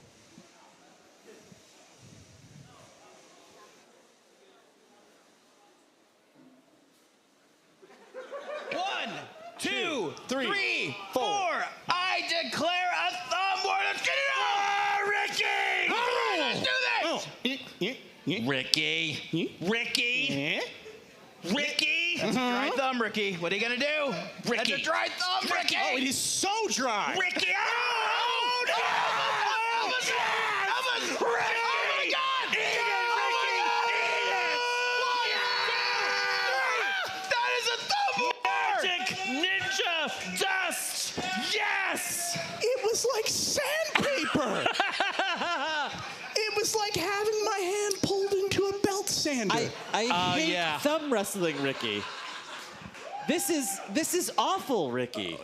One, two, three, four. I declare a thumb war. Let's get it on! Ricky! All right, let's do this! Ricky! Ricky! Ricky! That's a dry thumb, Ricky. What are you gonna do? Ricky. That's a dry thumb, Ricky! Oh, it is so dry! Ricky! Oh, no! Elvis! Elvis! Ricky! Oh, my God! Eat it, Ricky! Eat it! That is a thumb war! Magic Ninja Dust! Yes! It was like sandpaper. It was like having my hand pulled into a belt sander. I hate thumb wrestling, Ricky. This is awful, Ricky.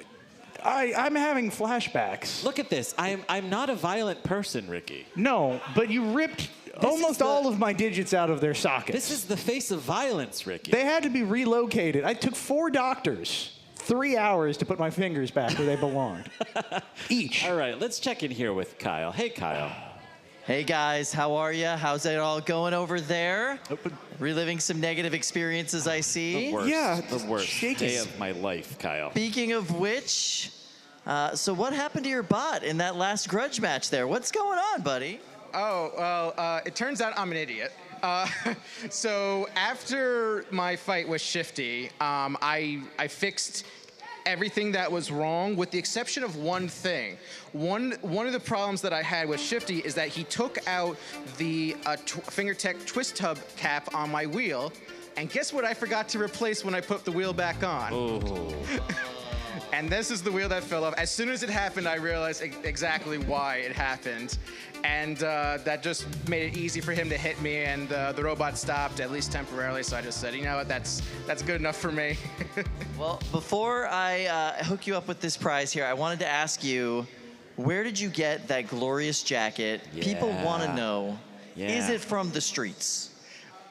I'm having flashbacks. Look at this. I'm not a violent person, Ricky. No, but you ripped almost all of my digits out of their sockets. This is the face of violence, Ricky. They had to be relocated. I took 4 doctors, 3 hours to put my fingers back where they belonged. Each. All right, let's check in here with Kyle. Hey, Kyle. Hey guys, how are you? How's it all going over there? Reliving some negative experiences, I see. The worst, the worst day of my life, Kyle. Speaking of which, so what happened to your bot in that last grudge match there? What's going on, buddy? Oh, well, it turns out I'm an idiot. So after my fight with Shifty, I fixed everything that was wrong with the exception of one thing. One of the problems that I had with Shifty is that he took out the FingerTech twist hub cap on my wheel, and guess what I forgot to replace when I put the wheel back on? Oh. And this is the wheel that fell off. As soon as it happened, I realized exactly why it happened. And that just made it easy for him to hit me, and the robot stopped, at least temporarily, so I just said, you know what, that's good enough for me. Well, before I hook you up with this prize here, I wanted to ask you, where did you get that glorious jacket? People want to know. Yeah. Is it from the streets?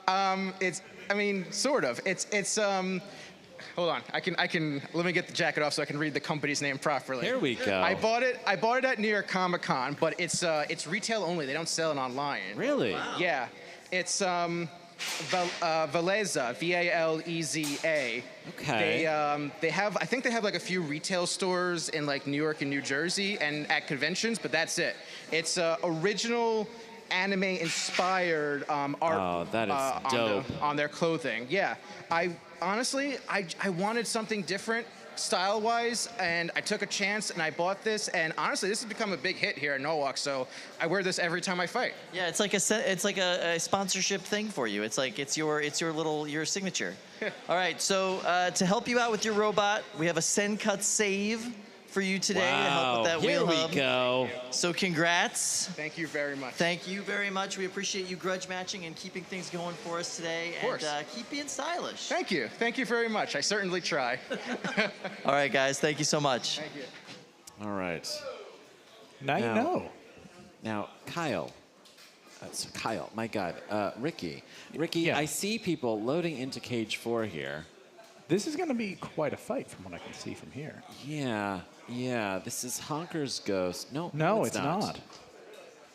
Sort of. It's hold on. Let me get the jacket off so I can read the company's name properly. Here we go. I bought it at New York Comic Con, but it's retail only. They don't sell it online. Really? Wow. Yeah. It's Valeza, V-A-L-E-Z-A. Okay. I think they have like a few retail stores in like New York and New Jersey and at conventions, but that's it. It's original anime-inspired art. Oh, that is dope. On their clothing. Yeah. I wanted something different style-wise, and I took a chance and I bought this, and honestly, this has become a big hit here in Norwalk, so I wear this every time I fight. Yeah, it's like a sponsorship thing for you. It's like it's your signature. All right, so to help you out with your robot, we have a send cut save for you today to help with that wheel hub. Here we go. So congrats. Thank you very much. Thank you very much. We appreciate you grudge matching and keeping things going for us today. Of course. And keep being stylish. Thank you. Thank you very much. I certainly try. All right, guys. Thank you so much. Thank you. All right. Now you know. Now, Kyle. Kyle, my God. Ricky. Ricky, I see people loading into Cage 4 here. This is going to be quite a fight from what I can see from here. Yeah. This is Honker's ghost. No, it's not.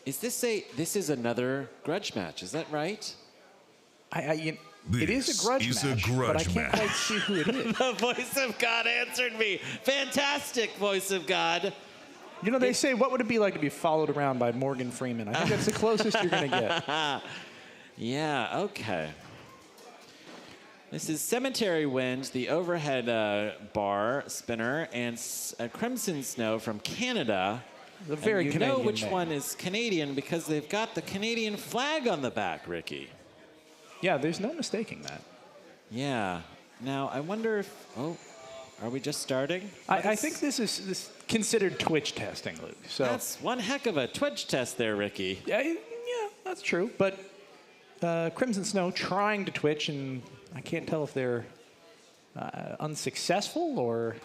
Is this is another grudge match? Is that right? It is a grudge match, but I can't quite see who it is. The voice of God answered me. Fantastic, voice of God. You know, they say, what would it be like to be followed around by Morgan Freeman? I think that's the closest you're going to get. Yeah, okay. This is Cemetery Wind, the overhead bar spinner, and Crimson Snow from Canada. The very Canadian know which name. one is Canadian because they've got the Canadian flag on the back, Ricky. Yeah, there's no mistaking that. Yeah. Now, I wonder if... Oh, are we just starting? I think this is considered Twitch testing, Luke. So that's one heck of a Twitch test there, Ricky. Yeah, that's true. But Crimson Snow trying to Twitch, and I can't tell if they're unsuccessful or...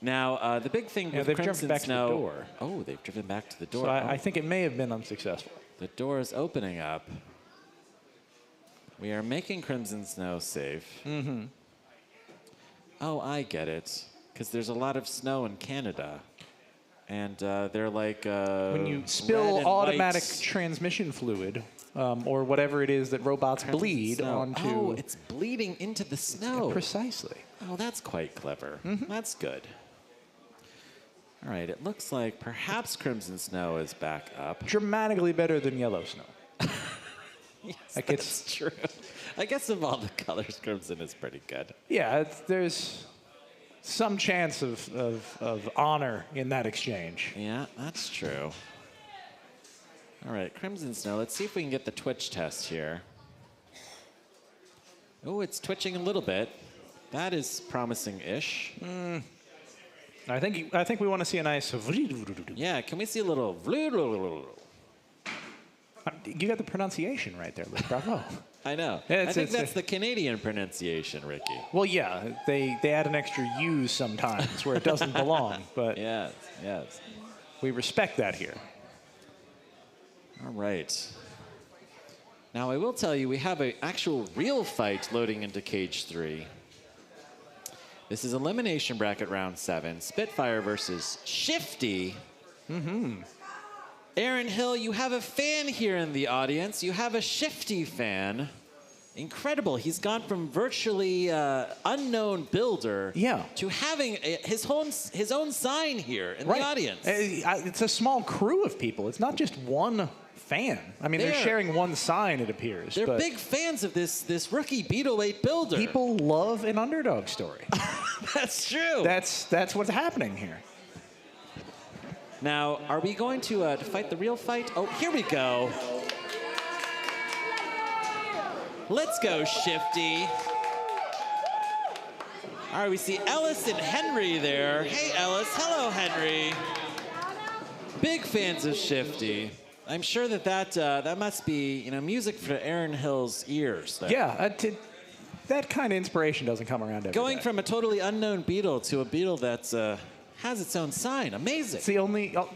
Now, the big thing with they've Crimson driven back Snow... to the door. Oh, they've driven back to the door. So I think it may have been unsuccessful. The door is opening up. We are making Crimson Snow safe. Mm-hmm. Oh, I get it. Because there's a lot of snow in Canada. And they're like when you spill automatic transmission fluid, or whatever it is that robots bleed onto... Oh, it's bleeding into the snow. Precisely. Oh, that's quite clever. That's good. All right, it looks like perhaps Crimson Snow is back up. Dramatically better than Yellow Snow. Yes, that's true. I guess of all the colors, Crimson is pretty good. Yeah, there's some chance of honor in that exchange. Yeah, that's true. All right, Crimson Snow. Let's see if we can get the twitch test here. Oh, it's twitching a little bit. That is promising-ish. I think we want to see a nice... Yeah, can we see a little... You got the pronunciation right there, Luke. Bravo. I know. I think that's the Canadian pronunciation, Ricky. Well, yeah, they add an extra U sometimes where it doesn't belong, but yes. We respect that here. All right. Now, I will tell you, we have an actual real fight loading into Cage 3. This is Elimination Bracket Round 7. Spitfire versus Shifty. Aaron Hill, you have a fan here in the audience. You have a Shifty fan. Incredible. He's gone from virtually unknown builder to having his own sign here in the audience. It's a small crew of people. It's not just one fan. I mean, they're sharing one sign, it appears. They're big fans of this rookie Beetleweight builder. People love an underdog story. That's true. That's what's happening here. Now, are we going to fight the real fight? Oh, here we go. Let's go, Shifty. All right, we see Ellis and Henry there. Hey, Ellis. Hello, Henry. Big fans of Shifty. I'm sure that must be, music for Aaron Hill's ears. There. Yeah, that kind of inspiration doesn't come around every Going day. from a totally unknown Beetle to a Beetle that's has its own sign. Amazing. It's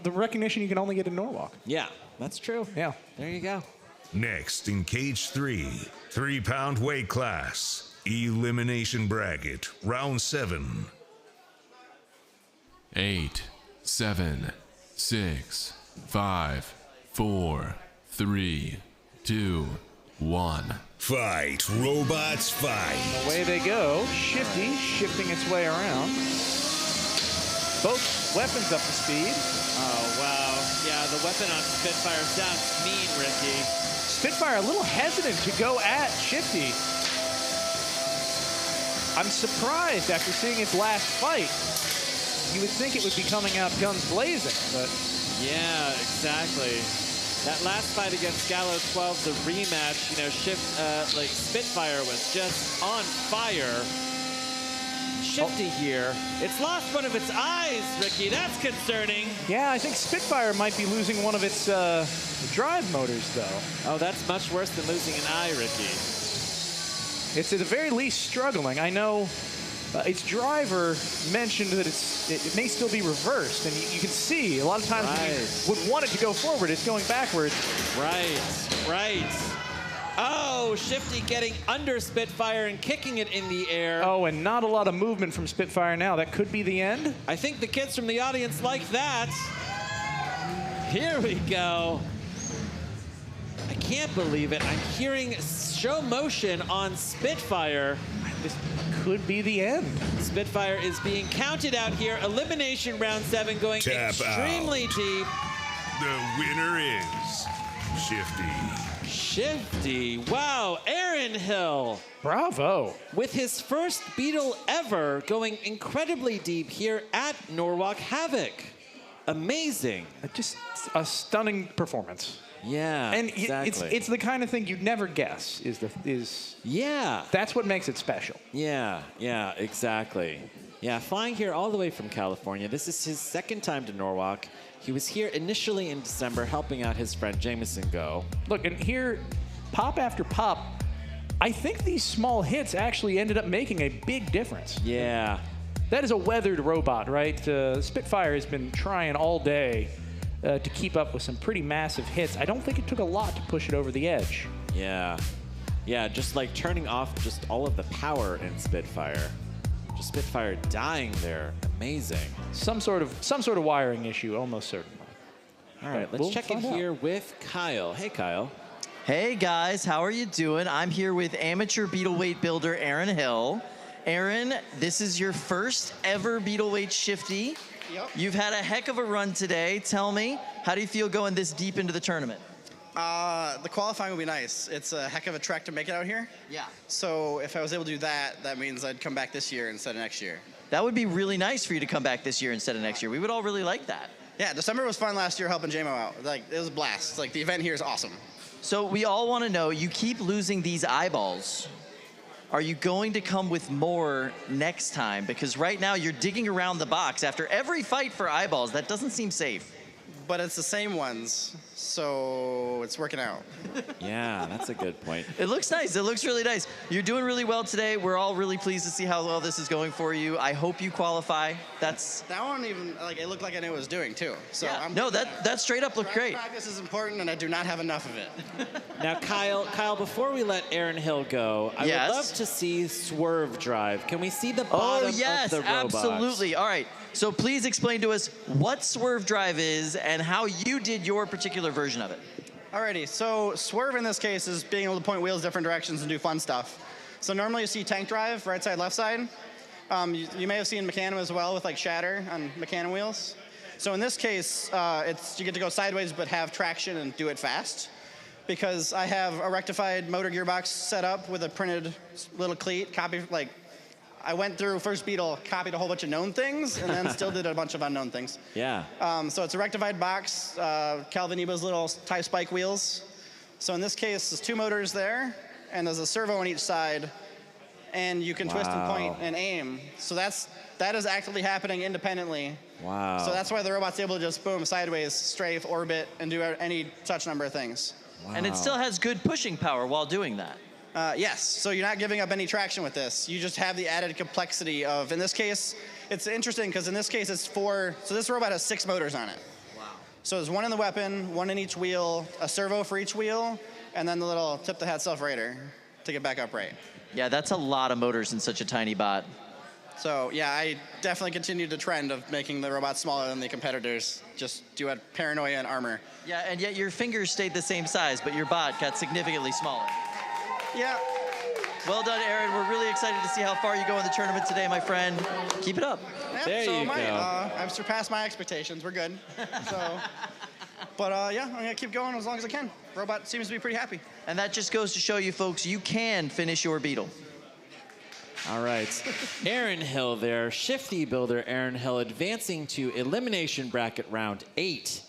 the recognition you can only get in Norwalk. Yeah, that's true. Yeah. There you go. Next in cage 3, 3-pound weight class, elimination bracket, round 7. 8, 7, 6, 5, 4, 3, 2, 1. Fight, robots, fight. Away they go. Shifty shifting its way around. Both weapons up to speed. Oh, wow. Yeah, the weapon on Spitfire sounds mean, Ricky. Spitfire a little hesitant to go at Shifty. I'm surprised after seeing its last fight. You would think it would be coming out guns blazing, but... Yeah, exactly. That last fight against Gallo 12, the rematch, Spitfire was just on fire. Shifty here. It's lost one of its eyes, Ricky. That's concerning. Yeah, I think Spitfire might be losing one of its drive motors, though. Oh, that's much worse than losing an eye, Ricky. It's at the very least struggling. I know its driver mentioned that it may still be reversed, and you can see a lot of times when you would want it to go forward, it's going backwards. Right. Oh, Shifty getting under Spitfire and kicking it in the air. Oh, and not a lot of movement from Spitfire now. That could be the end. I think the kids from the audience like that. Here we go. I can't believe it. I'm hearing show motion on Spitfire. This could be the end. Spitfire is being counted out here. Elimination round 7 going extremely deep. The winner is Shifty. Wow, Aaron Hill. Bravo. With his first Beetle ever going incredibly deep here at Norwalk Havoc. Amazing. Just a stunning performance. Yeah, and exactly. it's the kind of thing you'd never guess that's what makes it special. Yeah, exactly. Yeah, flying here all the way from California. This is his second time to Norwalk. He was here initially in December helping out his friend Jameson Go. Look, and here, pop after pop, I think these small hits actually ended up making a big difference. Yeah. That is a weathered robot, right? Spitfire has been trying all day to keep up with some pretty massive hits. I don't think it took a lot to push it over the edge. Yeah, just like turning off just all of the power in Spitfire. Just Spitfire dying there. Amazing. Some sort of wiring issue, almost certainly. All right, let's check in here with Kyle. Hey, Kyle. Hey, guys. How are you doing? I'm here with amateur Beetleweight builder Aaron Hill. Aaron, this is your first ever Beetleweight Shifty. Yep. You've had a heck of a run today. Tell me, how do you feel going this deep into the tournament? The qualifying will be nice. It's a heck of a trek to make it out here. Yeah. So if I was able to do that, that means I'd come back this year instead of next year. That would be really nice for you to come back this year instead of next year. We would all really like that. Yeah, December was fun last year helping JMO out. It was a blast. The event here is awesome. So we all want to know, you keep losing these eyeballs. Are you going to come with more next time? Because right now you're digging around the box after every fight for eyeballs. That doesn't seem safe. But it's the same ones, so it's working out. Yeah, that's a good point. It looks nice. It looks really nice. You're doing really well today. We're all really pleased to see how well this is going for you. I hope you qualify. That one even, it looked like I knew what it was doing, too. So yeah. I'm No, that straight up looked great. Practice is important, and I do not have enough of it. Now, Kyle, before we let Aaron Hill go, I would love to see Swerve Drive. Can we see the bottom of the robot? Absolutely. All right. So please explain to us what Swerve Drive is and how you did your particular version of it. Alrighty, so Swerve in this case is being able to point wheels different directions and do fun stuff. So normally you see Tank Drive, right side, left side. You may have seen Mechanim as well with Shatter on Mechanim wheels. So in this case, you get to go sideways but have traction and do it fast. Because I have a rectified motor gearbox set up with a printed little cleat, I went through first Beetle, copied a whole bunch of known things, and then still did a bunch of unknown things. Yeah. So it's a rectified box, Calvin Eba's little tie spike wheels. So in this case, there's two motors there, and there's a servo on each side. and you can twist and point and aim. So that is actively happening independently. Wow. So that's why the robot's able to just boom sideways, strafe, orbit, and do any such number of things. And it still has good pushing power while doing that. Yes, so you're not giving up any traction with this. You just have the added complexity of, in this case, it's interesting because in this case it's 4, so this robot has 6 motors on it. Wow. So there's 1 in the weapon, 1 in each wheel, a servo for each wheel, and then the little tip the hat self-righter to get back upright. Yeah, that's a lot of motors in such a tiny bot. So yeah, I definitely continued the trend of making the robot smaller than the competitors, just due to paranoia and armor. Yeah, and yet your fingers stayed the same size, but your bot got significantly smaller. Yeah. Well done, Aaron. We're really excited to see how far you go in the tournament today, my friend. Keep it up. Yep, There so you am I. go. I've surpassed my expectations. We're good. So, but yeah, I'm gonna keep going as long as I can. Robot seems to be pretty happy. And that just goes to show you, folks, you can finish your beetle. All right. Aaron Hill there, Shifty builder Aaron Hill, advancing to elimination bracket round 8.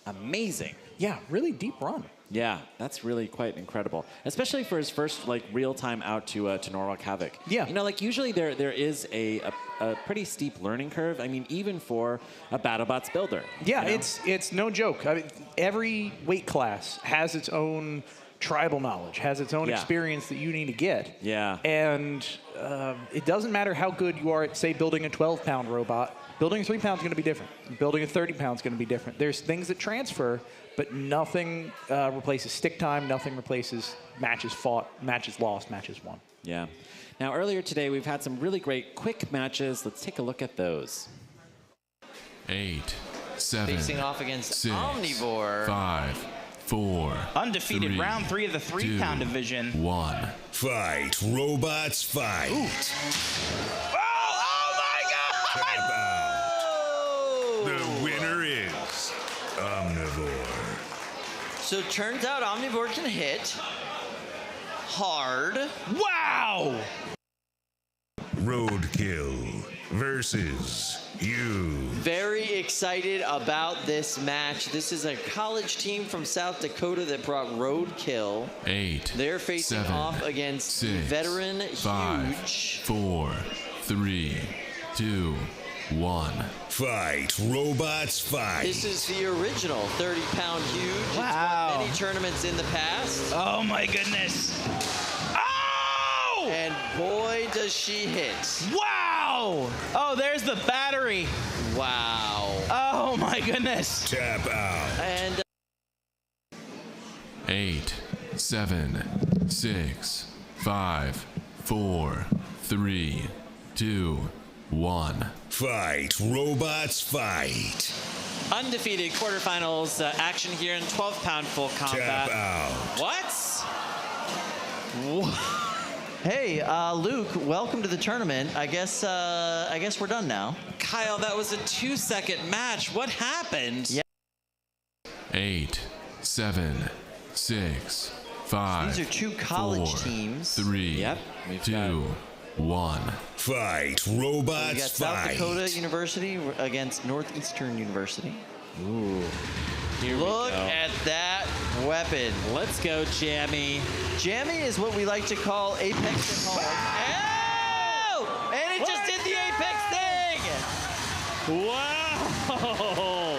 Amazing. Yeah, really deep run. Yeah, that's really quite incredible, especially for his first real-time out to Norwalk Havoc. Yeah. You know, usually there is a pretty steep learning curve. I mean, even for a BattleBots builder. Yeah, you know? it's no joke. I mean, every weight class has its own tribal knowledge, has its own experience that you need to get. Yeah. And it doesn't matter how good you are at, say, building a 12-pound robot. Building a 3-pound is going to be different. Building a 30-pound is going to be different. There's things that transfer, but nothing replaces stick time. Nothing replaces matches fought, matches lost, matches won. Yeah. Now, earlier today, we've had some really great quick matches. Let's take a look at those. 8, 7, Facing off against 6, Omnivore. 5, 4, Undefeated 3, round 3 of the 3-pound division. 1. Fight, robots, fight. Tap out. The winner is Omnivore. So it turns out Omnivore can hit hard. Wow! Roadkill versus you. Very excited about this match. This is a college team from South Dakota that brought Roadkill. 8. They're facing 7, off against 6, veteran 5, Huge. 4, 3, 2, 1. Fight, robots, fight. This is the original 30-pound Huge. Wow. It's won many tournaments in the past. Oh my goodness. Oh! And boy, does she hit. Wow! Oh, there's the battery. Wow. Oh my goodness. Tap out. And 8, 7, 6, 5, 4, 3, 2, 1. Fight, robots, fight. Undefeated quarterfinals action here in 12-pound full combat. Tap out. What? hey, Luke, welcome to the tournament. I guess we're done now. Kyle, that was a 2-second match. What happened? Yeah. 8, 7, 6, 5. These are two college 4, teams. 3, Yep. 2, 1. Fight, We robots, got South fight. Dakota University against Northeastern University. Ooh. Here Look we go. at that weapon. Let's go, Jammy. Jammy is what we like to call Apex at home. Oh! And it just did the Apex thing! Wow!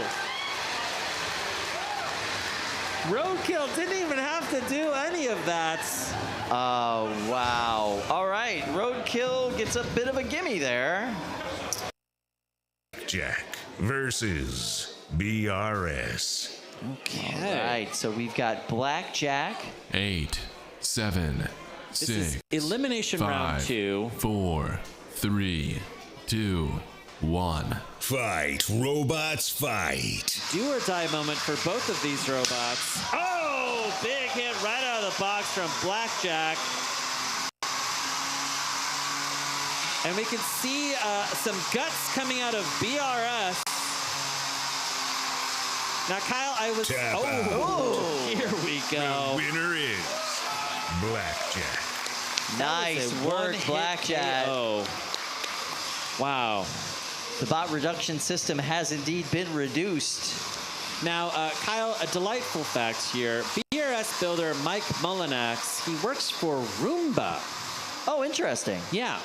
Roadkill didn't even have to do any of that. Oh, wow. All right, Roadkill gets a bit of a gimme there. Jack versus BRS. Okay. All right, so we've got Blackjack. 8, 7, This 6, is elimination 5, round 2. 4, 3, 2, 1. Fight, robots, fight. Do or die moment for both of these robots. Oh, big hit right out of the box from Blackjack. And we can see some guts coming out of BRS. Now, Kyle, I was... Tap out. Oh, here we go. The winner is Blackjack. Nice work, Blackjack. Oh, wow. The bot reduction system has indeed been reduced. Now, Kyle, a delightful fact here. BRS builder Mike Mullinax, he works for Roomba. Oh, interesting. Yeah.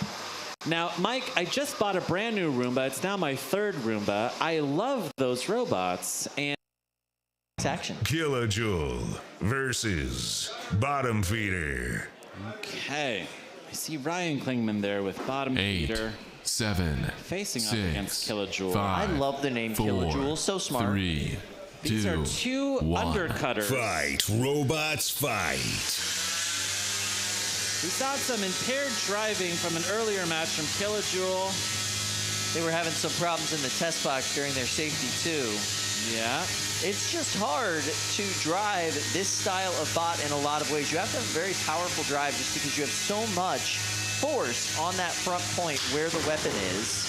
Now, Mike, I just bought a brand new Roomba. It's now my third Roomba. I love those robots. And action. Killajoule versus Bottom Feeder. Okay. I see Ryan Klingman there with Bottom 8, Feeder. 7, facing 6, up against Killajoule. 5, I love the name 4, Killajoule. So smart. 3, These 2, are two 1. undercutters. Fight, robots, fight. We saw some impaired driving from an earlier match from Killajoule. They were having some problems in the test box during their safety too. Yeah. It's just hard to drive this style of bot in a lot of ways. You have to have a very powerful drive just because you have so much force on that front point where the weapon is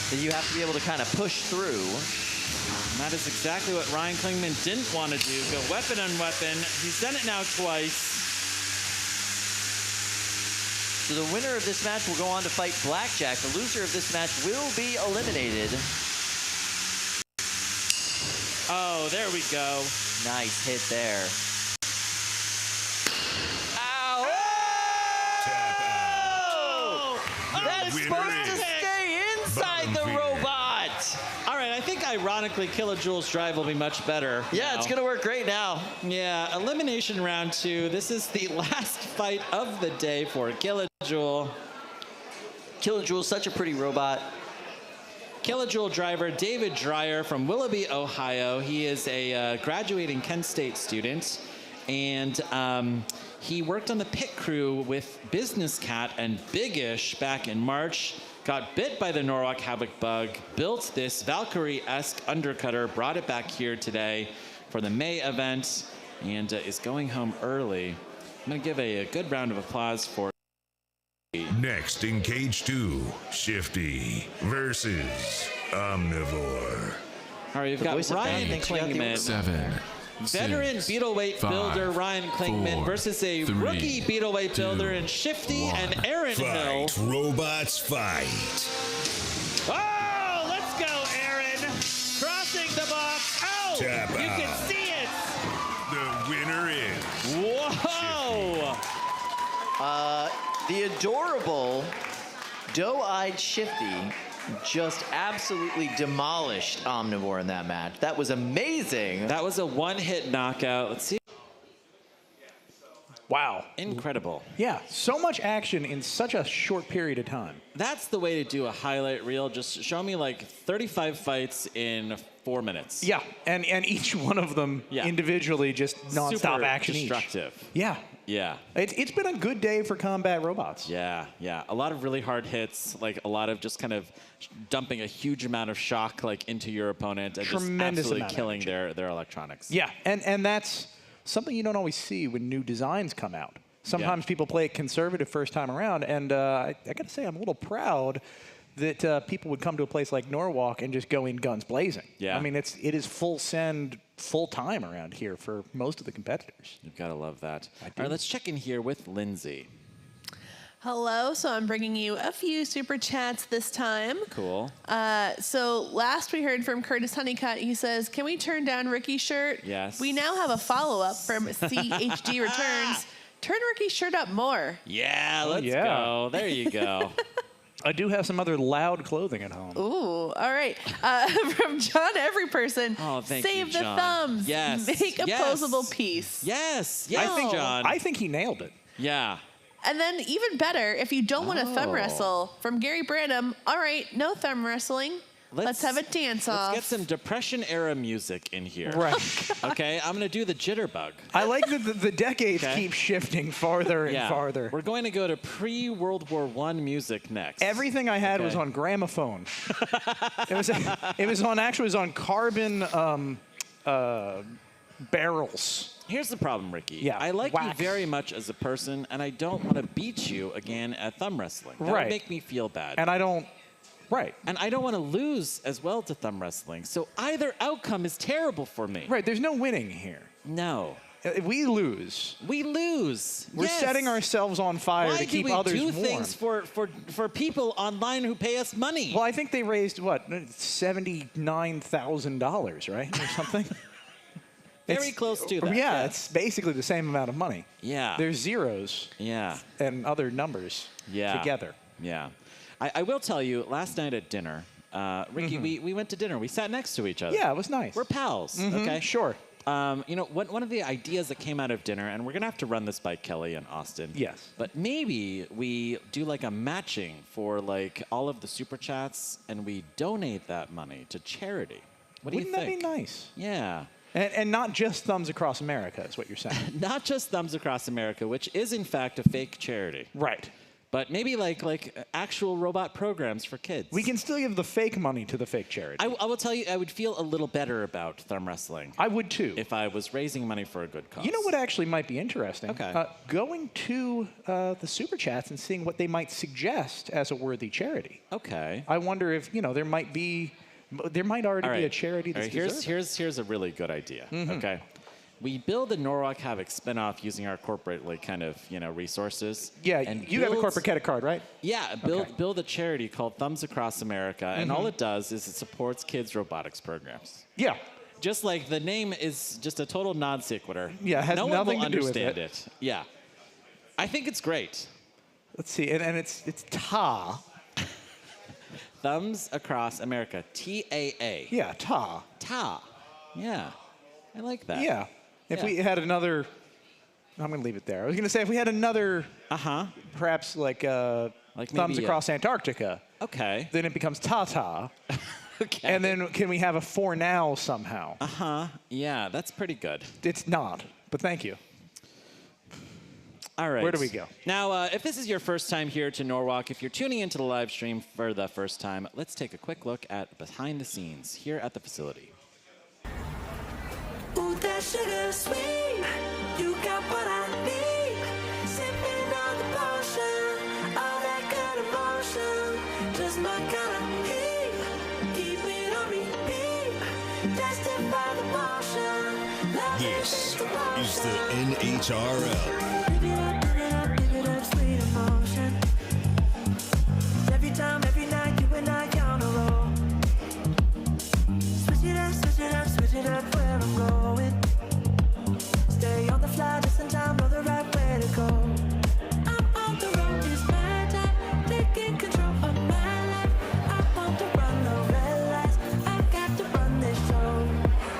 that you have to be able to kind of push through. And that is exactly what Ryan Klingman didn't want to do. Go weapon on weapon. He's done it now twice. So the winner of this match will go on to fight Blackjack. The loser of this match will be eliminated. Oh, there we go. Nice hit there. Ow! That's supposed to stay inside the robot. All right, I think ironically Killjoule's drive will be much better. Yeah, it's gonna work great now. Yeah, elimination round 2. This is the last fight of the day for Killajoule. Killajoule's such a pretty robot. Killajoule driver David Dreyer from Willoughby, Ohio. He is a graduating Kent State student, and he worked on the pit crew with Business Cat and Big-ish back in March. Got bit by the Norwalk Havoc bug, built this Valkyrie-esque undercutter, brought it back here today for the May event, and is going home early. I'm going to give a good round of applause for Next in Cage 2, Shifty versus Omnivore. All right, you've got Ryan Klingman. 7, Veteran 6, beatweight 5, builder Ryan Klingman 4, versus a 3, rookie beetleweight 2, builder in Shifty and Aaron Hill. Fight, robots, fight. Oh, let's go, Aaron. Crossing the box. Oh, Tap you out. can see it. The winner is Whoa. The adorable doe-eyed Shifty just absolutely demolished Omnivore in that match. That was amazing. That was a one-hit knockout. Let's see. Wow. Incredible. Yeah, so much action in such a short period of time. That's the way to do a highlight reel. Just show me like 35 fights in 4 minutes. Yeah, and each one of them individually just nonstop Super action destructive. Yeah. Yeah. It's been a good day for combat robots. Yeah, yeah. A lot of really hard hits, like a lot of just kind of dumping a huge amount of shock like into your opponent and Tremendous just absolutely amount of killing their electronics. Yeah, and that's something you don't always see when new designs come out. Sometimes people play it conservative first time around, and I got to say I'm a little proud that people would come to a place like Norwalk and just go in guns blazing. Yeah. I mean, it is full send, full time around here for most of the competitors. You've got to love that. All right, let's check in here with Lindsay. Hello, so I'm bringing you a few super chats this time. Cool. So last we heard from Curtis Honeycutt, he says, can we turn down Ricky's shirt? Yes. We now have a follow-up from CHD Returns. Turn Ricky's shirt up more. Yeah, let's go. There you go. I do have some other loud clothing at home. Ooh, all right. From John Everyperson, thank save you, the John. thumbs. Yes. Make a Yes. posable piece. Yes. Yes, John. I think he nailed it. Yeah. And then even better, if you don't want to thumb wrestle, from Gary Branham, all right, no thumb wrestling. Let's have a dance off. Let's get some Depression era music in here. Right. Okay, I'm going to do the jitterbug. I like that the decades Okay. keep shifting farther and farther. We're going to go to pre-World War I music next. Everything I had was on gramophone. it was on carbon barrels. Here's the problem, Ricky. Yeah, I like wax. you very much as a person, and I don't want to beat you again at thumb wrestling. That Right. would make me feel bad. And I don't. Right. And I don't want to lose as well to thumb wrestling. So either outcome is terrible for me. Right. There's no winning here. No. We lose. We lose. We're Yes. setting ourselves on fire Why to keep do we others do warm. things for people online who pay us money? Well, I think they raised what, $79,000, right, or something. Very close to that. Yeah, it's basically the same amount of money. Yeah. There's zeros. Yeah. And other numbers together. Yeah. I will tell you, last night at dinner, Ricky, Mm-hmm. we went to dinner. We sat next to each other. Yeah, it was nice. We're pals, Mhm, okay? Sure. You know, one of the ideas that came out of dinner, and we're going to have to run this by Kelly and Austin. Yes. But maybe we do like a matching for like all of the super chats, and we donate that money to charity. What do you think? Wouldn't that be nice? Yeah. And not just Thumbs Across America is what you're saying. Not just Thumbs Across America, which is in fact a fake charity. Right. But maybe like actual robot programs for kids. We can still give the fake money to the fake charity. I will tell you, I would feel a little better about thumb wrestling. I would too. If I was raising money for a good cause. You know what actually might be interesting? Okay. Going to the super chats and seeing what they might suggest as a worthy charity. Okay. I wonder if, there might already be a charity that's deserving. Here's a really good idea. Mhm. Okay. We build a Norwalk Havoc spinoff using our corporate resources. Yeah, and you have a corporate credit card, right? Yeah, build a charity called Thumbs Across America, and Mhm. all it does is it supports kids' robotics programs. Yeah. Just like the name is just a total non sequitur. Yeah, it has no nothing one to will do with understand it. it. Yeah. I think it's great. Let's see, and it's TA. Thumbs Across America. TAA. Yeah, TA. TA. Yeah. I like that. Yeah. If Yeah. we had another, I'm going to leave it there. I was going to say if we had another, perhaps like Thumbs maybe, Across Antarctica. Okay. Then it becomes Tata. Okay. And then can we have a for now somehow? Yeah, that's pretty good. It's not, but thank you. All right. Where do we go? Now, if this is your first time here to Norwalk, if you're tuning into the live stream for the first time, let's take a quick look at behind the scenes here at the facility. Ooh, that sugar sweet, you got what I need. Sipping on the potion, all that good emotion, just my kind of heat. Keep it on repeat, tested by the motion. This is the NHRL. Give it up, sweet emotion. Every time, every night, you and I on a roll. Switch it up where I'm going. Stay on the fly, just in time, know the right way to go. I'm on the road, it's my time, taking control of my life. I want to run the red lights, I got to run this show.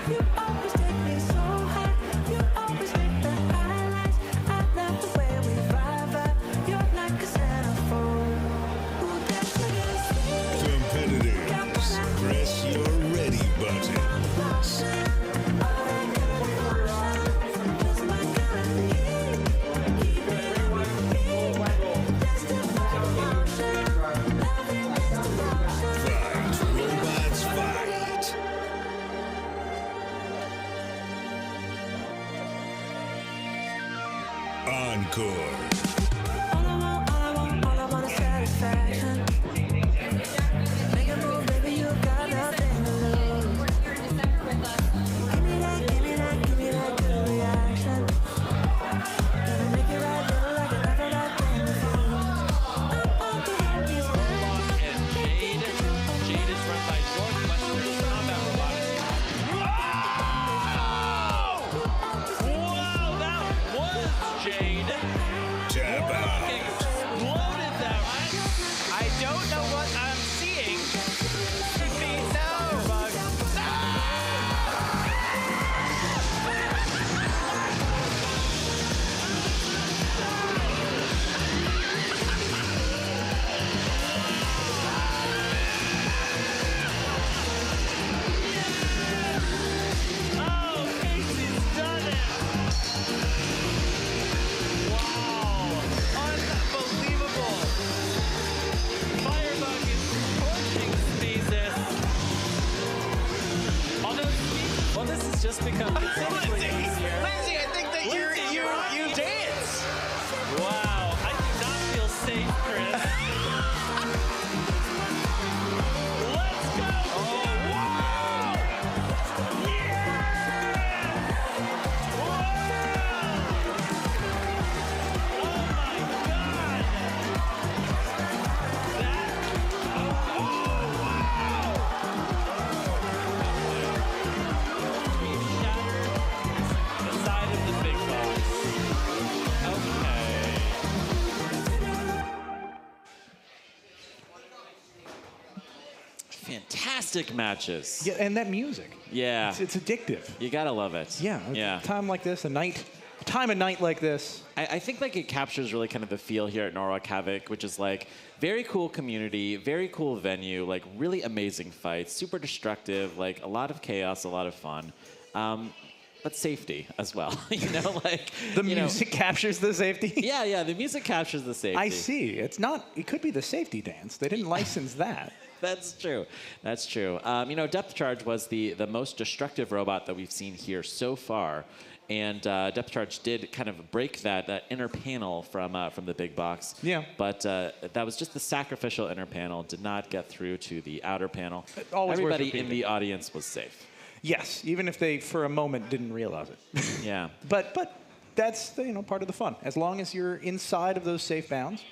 You always take me so high, you always make the highlights. I love the way we vibe, you're like a centerfold. Ooh, that sugar sweet. Competitors, press your ready button. Encore. All I want is satisfaction. Make a move, baby, you got nothing to lose. Give me that good reaction. Gonna make it right, little like another right thing to feel. I'm on the road, it's my time. Jade is run by Northwestern Combat Robotics. Wow, that was Jade. Exploded that, right? I don't know what I'm seeing. Could be no bug. Oh, Casey's done it. Unbelievable. Firebug is torching Spaces. Well, this has just become considerably easier. Lindsay, I think that you dance. Wow, I do not feel safe, Chris. Let's go. Oh, wow. fantastic matches. Yeah, and that music. Yeah. It's addictive. You gotta love it. Yeah. Yeah. A time like this, a night like this. I think like it captures really kind of the feel here at Norwalk Havoc, which is like very cool community, very cool venue, like really amazing fights, super destructive, like a lot of chaos, a lot of fun. But safety as well, like the music captures the safety. Yeah, the music captures the safety. I see. It's not. It could be the safety dance. They didn't license that. That's true. That's true. Depth Charge was the most destructive robot that we've seen here so far, and Depth Charge did kind of break that inner panel from the big box. Yeah. But that was just the sacrificial inner panel. Did not get through to the outer panel. Always worth Everybody in repeating. the audience was safe. Yes, even if they for a moment didn't realize it. Yeah. But that's part of the fun. As long as you're inside of those safe bounds,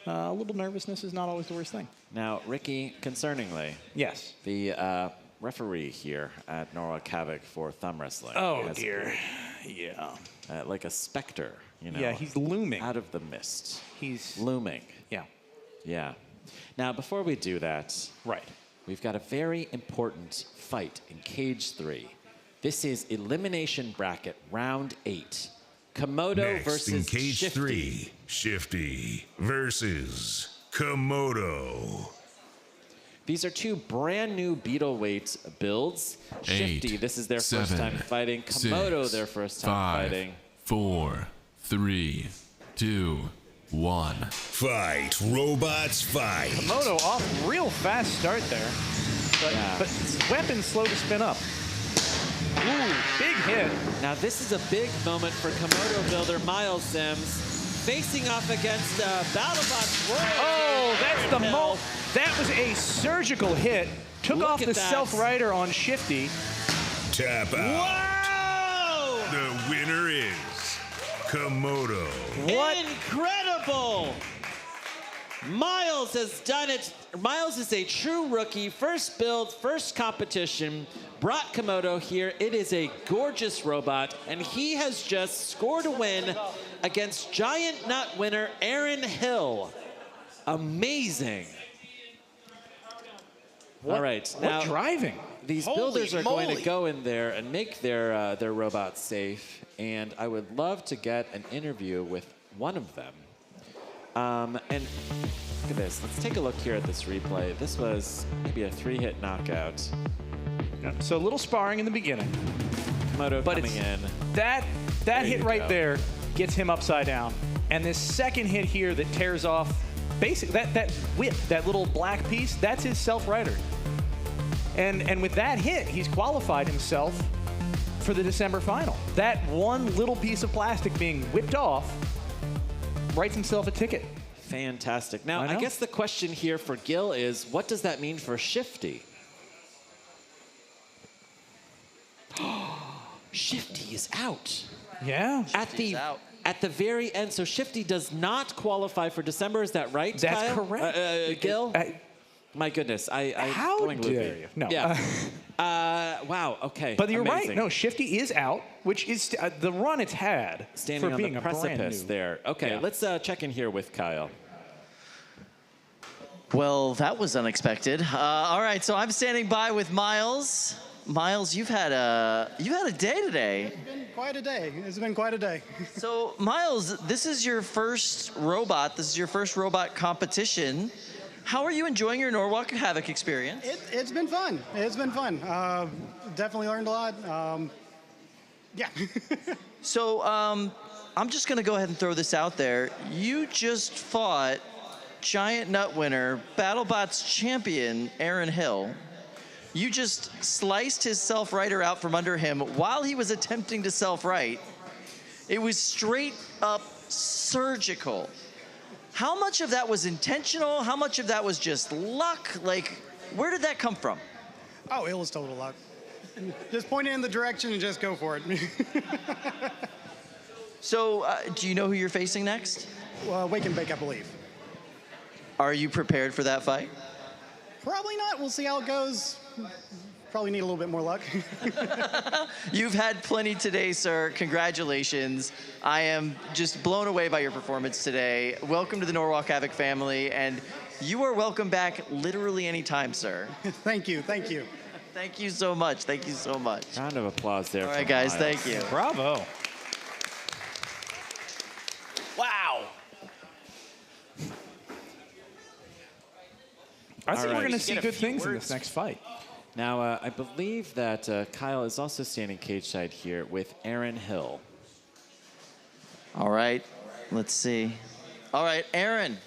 a little nervousness is not always the worst thing. Now, Ricky, concerningly, yes, the referee here at Norwalk Havoc for thumb wrestling. Oh, has dear. appeared, Yeah. like a specter, Yeah, he's looming. out of the mist. He's looming. Yeah. Yeah. Now, before we do that, right, we've got a very important fight in Cage 3. This is Elimination Bracket Round 8. Komodo Next versus in Cage Shifty. 3, Shifty versus Komodo. These are two brand new Beetle weight builds. Shifty, this is their first time fighting. Komodo, their first time fighting. 4, 3, 2, 1. Fight, robots, fight. Komodo off real fast start there, but weapon slow to spin up. Ooh, big hit. Now this is a big moment for Komodo builder Miles Sims, facing off against BattleBot's Royalty. Oh, that's the that was a surgical hit. Took Look off at the that. self-rider on Shifty. Tap out. Wow! The winner is Komodo. What? Incredible! Miles has done it. Miles is a true rookie. First build, first competition. Brought Komodo here. It is a gorgeous robot, and he has just scored a win against Giant Nut winner Aaron Hill. Amazing. All right, what now driving? These Holy builders are going moly. to go in there and make their robots safe, and I would love to get an interview with one of them. And look at this. Let's take a look here at this replay. This was maybe a 3-hit knockout. So a little sparring in the beginning. Komodo But coming in. That There hit you right go. there gets him upside down. And this second hit here that tears off, basically that whip, that little black piece, that's his self-rider. And with that hit, he's qualified himself for the December final. That one little piece of plastic being whipped off writes himself a ticket. Fantastic. Now, I I know. guess the question here for Gil is, what does that mean for Shifty? Shifty is out. Yeah. At the very end, so Shifty does not qualify for December. Is that right? That's Kyle? correct. Gil? My goodness, How going loopy. dare you? No. Yeah. Wow. Okay. But you're Amazing. right. No, Shifty is out, which is the run it's had Standing for on being the a brand precipice new. there. Okay, Yeah. let's check in here with Kyle. Well, that was unexpected. All right, so I'm standing by with Miles. Miles, you've had a day today. It's been quite a day. It's been quite a day. So, Miles, this is your first robot. This is your first robot competition. How are you enjoying your Norwalk Havoc experience? It's been fun. It's been fun. Definitely learned a lot. Yeah. So, I'm just going to go ahead and throw this out there. You just fought Giant Nut winner, BattleBot's champion, Aaron Hill. You just sliced his self-rider out from under him while he was attempting to self-right. It was straight up surgical. How much of that was intentional? How much of that was just luck? Like, where did that come from? Oh, it was total luck. Just point it in the direction and just go for it. So, do you know who you're facing next? Wake and Bake, I believe. Are you prepared for that fight? Probably not. We'll see how it goes. Probably need a little bit more luck. You've had plenty today, sir. Congratulations. I am just blown away by your performance today. Welcome to the Norwalk Havoc family. And You are welcome back literally anytime, sir. Thank you. Thank you. Thank you so much. Thank you so much. Round of applause there. All right, for guys. Miles. Thank you. Bravo. Wow. I think we're going to see good things in this next fight. Now, I believe that Kyle is also standing cage side here with Aaron Hill. All right. Let's see. All right, Aaron.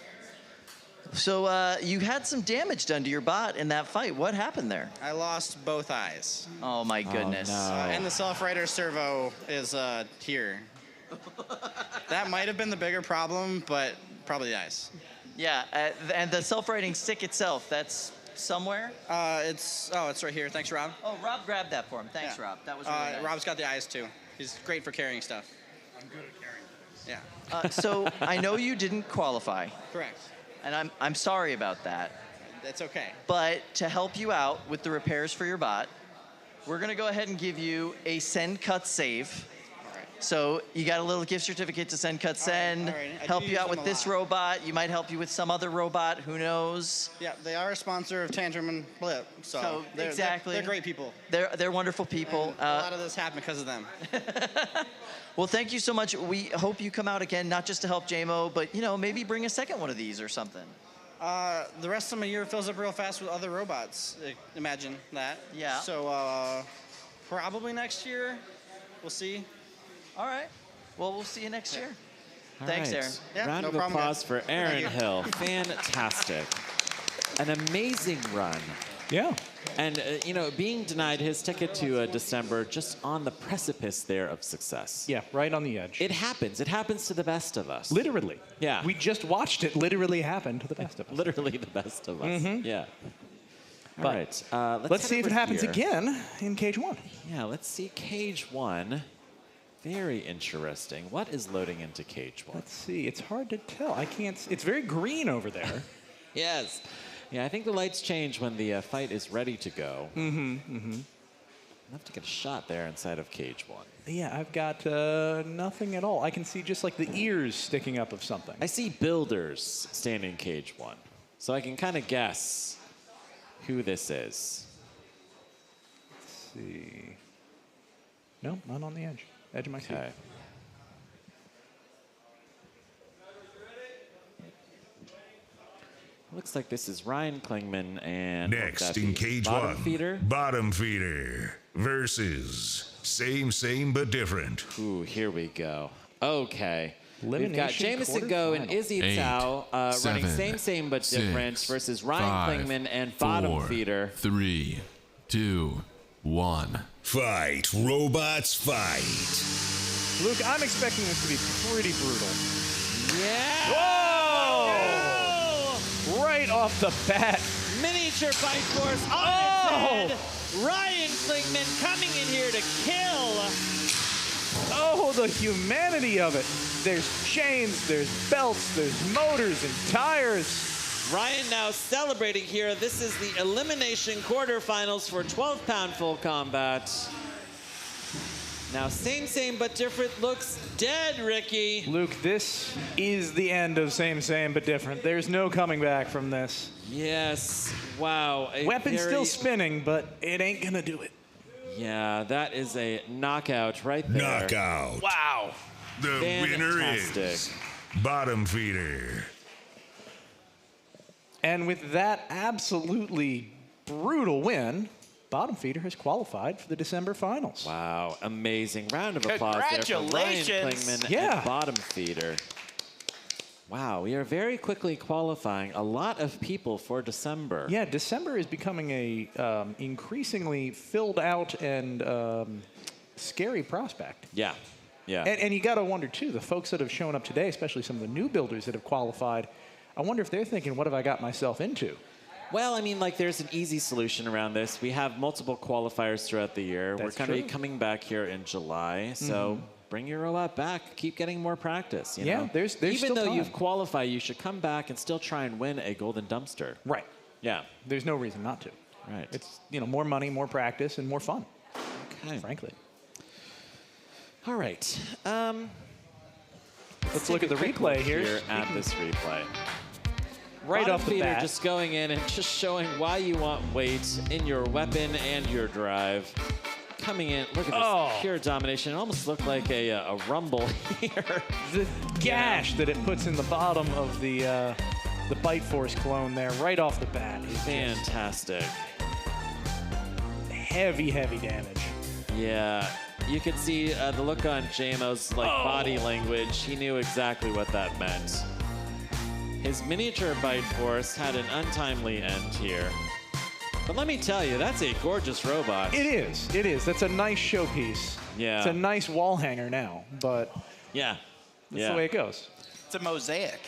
So you had some damage done to your bot in that fight. What happened there? I lost both eyes. Oh, my goodness. And the self-rider servo is here. That might have been the bigger problem, but probably the eyes. Yeah, and the self-righting stick itself, that's somewhere? It's right here. Thanks, Rob. Oh, Rob grabbed that for him. Thanks, Rob. That was really nice. Rob's got the eyes, too. He's great for carrying stuff. I'm good at carrying things. Yeah. So I know you didn't qualify. Correct. And I'm sorry about that. That's okay. But to help you out with the repairs for your bot, we're going to go ahead and give you a send cut save. So you got a little gift certificate to send cut send, all right. I help do you use out them with a this lot. robot. You might help you with some other robot, who knows? Yeah, they are a sponsor of Tantrum and Blip, so exactly. they're great people. They're wonderful people. And a lot of this happened because of them. Well, thank you so much. We hope you come out again, not just to help JMO, but maybe bring a second one of these or something. The rest of my year fills up real fast with other robots. Imagine that. Yeah. So probably next year. We'll see. All right. Well, we'll see you next year. All Thanks, right. Aaron. Yeah, Round no of problem, applause guys. for Aaron Thank you. Hill. Fantastic. An amazing run. Yeah. And, being denied his ticket to December just on the precipice there of success. Yeah, right on the edge. It happens. It happens to the best of us. Literally. Yeah. We just watched it literally happen to the best of us. Literally the best of us. Mhm. Yeah. All But right. let's see if it happens here. again in cage one. Yeah, let's see cage one. Very interesting. What is loading into cage one? Let's see. It's hard to tell. I can't. It's very green over there. Yes. Yeah, I think the lights change when the fight is ready to go. Enough to get a shot there inside of cage one. Yeah, I've got nothing at all. I can see just like the ears sticking up of something. I see builders standing in cage one. So I can kind of guess who this is. Let's see. No, not on the edge. Edge of my seat. Okay. Looks like this is Ryan Klingman and Next in cage Bottom one, Feeder. Bottom Feeder versus same but different. Ooh, here we go. Okay. We've got Elimination Jameson Go and Izzy quarterfinal. Tao running 7, same but 6, different versus Ryan 5, Klingman and Bottom 4, Feeder. 3, 2, 1. Fight, robots, fight. Luke, I'm expecting this to be pretty brutal. Yeah! Whoa! Right off the bat. Miniature Fight Force on its head. Ryan Klingman coming in here to kill. Oh, the humanity of it. There's chains, there's belts, there's motors and tires. Ryan now celebrating here. This is the elimination quarterfinals for 12-pound full combat. Now, same but different looks dead, Ricky. Luke, this is the end of same but different. There's no coming back from this. Yes. Wow. Weapon still spinning, but it ain't gonna do it. Yeah, that is a knockout right there. Knockout. Wow. The winner Fantastic. is Bottom Feeder. And with that absolutely brutal win, Bottom Feeder has qualified for the December finals. Wow, amazing. Round of applause there for Ryan Congratulations. Klingman Yeah. and Bottom Feeder. Wow, we are very quickly qualifying a lot of people for December. Yeah, December is becoming a increasingly filled out and scary prospect. Yeah, yeah. And you got to wonder, too, the folks that have shown up today, especially some of the new builders that have qualified, I wonder if they're thinking, what have I got myself into? Well, I mean, like, there's an easy solution around this. We have multiple qualifiers throughout the year. That's We're going to be true. coming back here in July, so bring your robot back. Keep getting more practice. You Yeah, know? there's Even still though time. you've qualified, you should come back and still try and win a golden dumpster. Right. Yeah. There's no reason not to. Right. It's, more money, more practice, and more fun, Okay. frankly. All right. Let's look at the replay here. At this replay. right Bottom off the feeder bat. just going in and just showing why you want weight in your weapon and your drive. Coming in, look at this pure domination. It almost looked like a rumble here. The gash that it puts in the bottom of the Bite Force clone there, right off the bat, is fantastic. Heavy, heavy damage. Yeah, you could see the look on JMO's body language. He knew exactly what that meant. His miniature Bite Force had an untimely end here. But let me tell you, that's a gorgeous robot. It is. It is. That's a nice showpiece. Yeah. It's a nice wall hanger now, but yeah, that's the way it goes. It's a mosaic.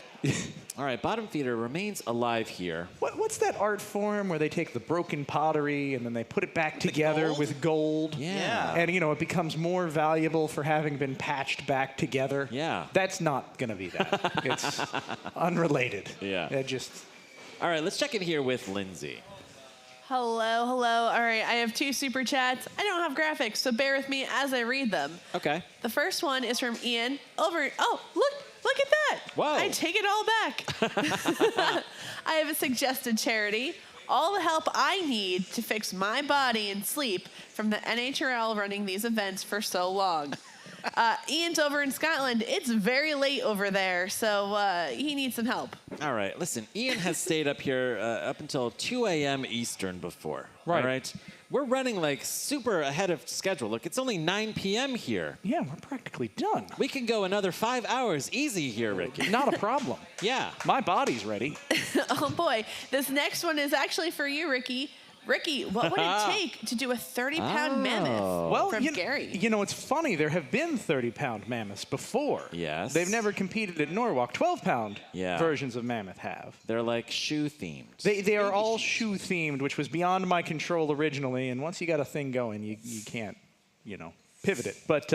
All right, bottom feeder remains alive here. What's that art form where they take the broken pottery and then they put it back together with gold? Yeah. And, you know, it becomes more valuable for having been patched back together. Yeah. That's not going to be that. It's unrelated. Yeah. It just... All right, let's check in here with Lindsay. Hello, hello. All right, I have 2 super chats. I don't have graphics, so bear with me as I read them. Okay. The first one is from Ian. Oh, look at that. Whoa. I take it all back. I have a suggested charity. All the help I need to fix my body and sleep from the NHRL running these events for so long. Ian's over in Scotland. It's very late over there, so he needs some help. All right, listen, Ian has stayed up here up until 2 a.m. Eastern before. Right. All right? We're running super ahead of schedule. Look, it's only 9 p.m. here. Yeah, we're practically done. We can go another 5 hours easy here, Ricky. Not a problem. Yeah. My body's ready. Oh, boy. This next one is actually for you, Ricky. Ricky, what would it take to do a 30-pound mammoth from Gary? You know, it's funny. There have been 30-pound mammoths before. Yes. They've never competed at Norwalk. 12-pound Yeah. versions of mammoth have. They're like shoe-themed. They are all shoe-themed, which was beyond my control originally. And once you got a thing going, you can't, pivot it. But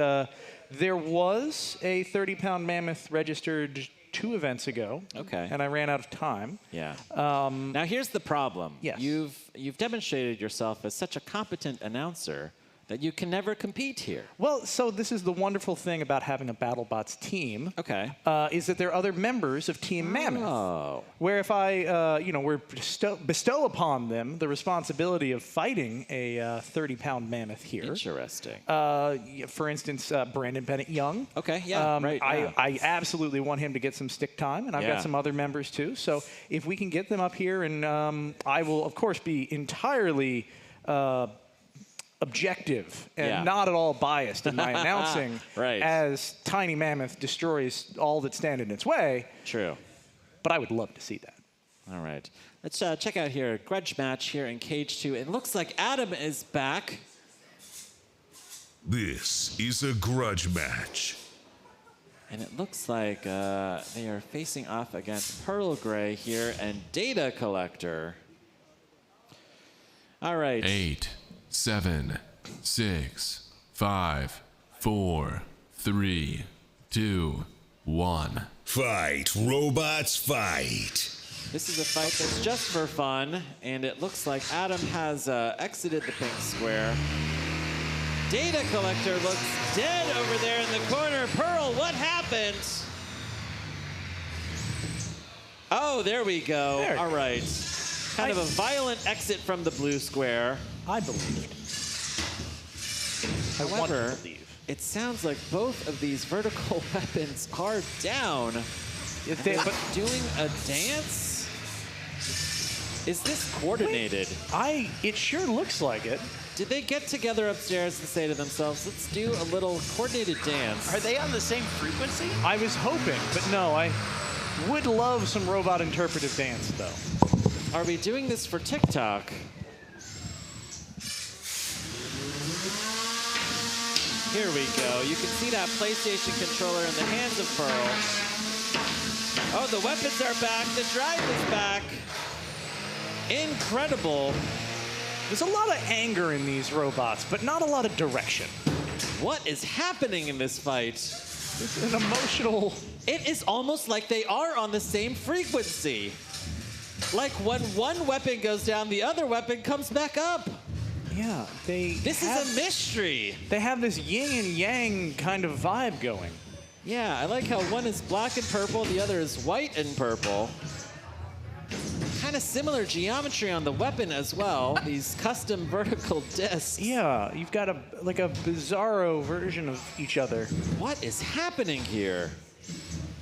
there was a 30-pound mammoth registered 2 events ago. Okay. And I ran out of time. Yeah. Now here's the problem. Yes. You've demonstrated yourself as such a competent announcer that you can never compete here. Well, so this is the wonderful thing about having a BattleBots team. Okay. Is that there are other members of Team Mammoth. Oh. Where if I, bestow upon them the responsibility of fighting a 30-pound mammoth here. Interesting. For instance, Brandon Bennett Young. Okay, yeah, right. I absolutely want him to get some stick time, and I've got some other members too. So if we can get them up here, and I will, of course, be entirely objective and not at all biased in my announcing as Tiny Mammoth destroys all that stand in its way. True. But I would love to see that. All right. Let's check out here a grudge match here in Cage 2. It looks like Adam is back. This is a grudge match. And it looks like they are facing off against Pearl Gray here and Data Collector. All right. 8, 7, 6, 5, 4, 3, 2, 1. Fight, robots, fight. This is a fight that's just for fun, and it looks like Adam has exited the pink square. Data Collector looks dead over there in the corner. Pearl, what happened? Oh, there we go. There. All right. Kind of a violent exit from the blue square. I believed. However, it sounds like both of these vertical weapons are down. But doing a dance? Is this coordinated? It sure looks like it. Did they get together upstairs and say to themselves, let's do a little coordinated dance? Are they on the same frequency? I was hoping, but no, I would love some robot interpretive dance, though. Are we doing this for TikTok? Here we go. You can see that PlayStation controller in the hands of Pearl. Oh, the weapons are back. The drive is back. Incredible. There's a lot of anger in these robots, but not a lot of direction. What is happening in this fight? It's an emotional... It is almost like they are on the same frequency. Like when one weapon goes down, the other weapon comes back up. Yeah, This is a mystery. They have this yin and yang kind of vibe going. Yeah, I like how one is black and purple, the other is white and purple. kind of similar geometry on the weapon as well. These custom vertical discs. Yeah, you've got a bizarro version of each other. What is happening here?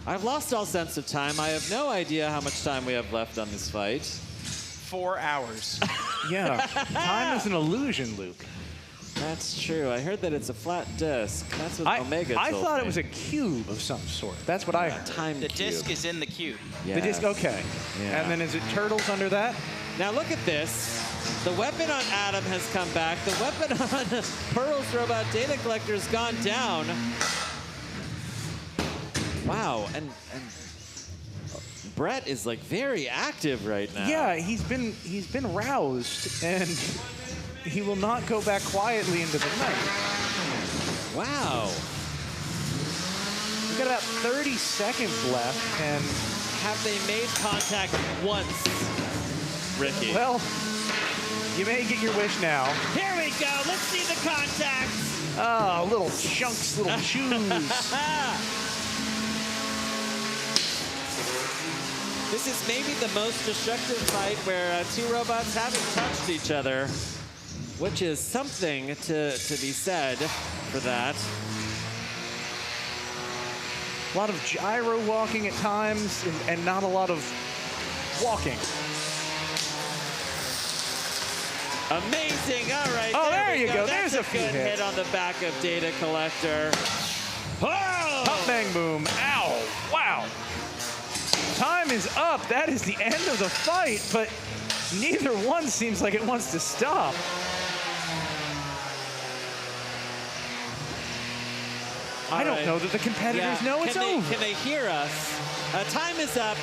I've lost all sense of time. I have no idea how much time we have left on this fight. 4 hours. Yeah, time is an illusion, Luke. That's true. I heard that it's a flat disc. That's what Omega told I thought me. it was a cube of some sort. That's what I heard. Time The disc is in the cube. The disc, okay. Yeah. And then is it turtles under that? Now look at this. The weapon on Adam has come back. The weapon on Pearl's robot data collector has gone down. Wow, and Brett is like very active right now. Yeah, he's been roused, and he will not go back quietly into the night. Wow. We've got about 30 seconds left, and have they made contact once, Ricky? Well, you may get your wish now. Here we go. Let's see the contacts. Oh, little chunks, little chews. This is maybe the most destructive fight where two robots haven't touched each other, which is something to be said for that. A lot of gyro walking at times, and not a lot of walking. Amazing. All right. Oh, there you go. That's There's a few good hits. hit on the back of Data Collector. Oh! Hop, bang, boom. Ow. Wow. Time is up. That is the end of the fight, but neither one seems like it wants to stop. I don't know that the competitors know it's over. Can they hear us? Time is up.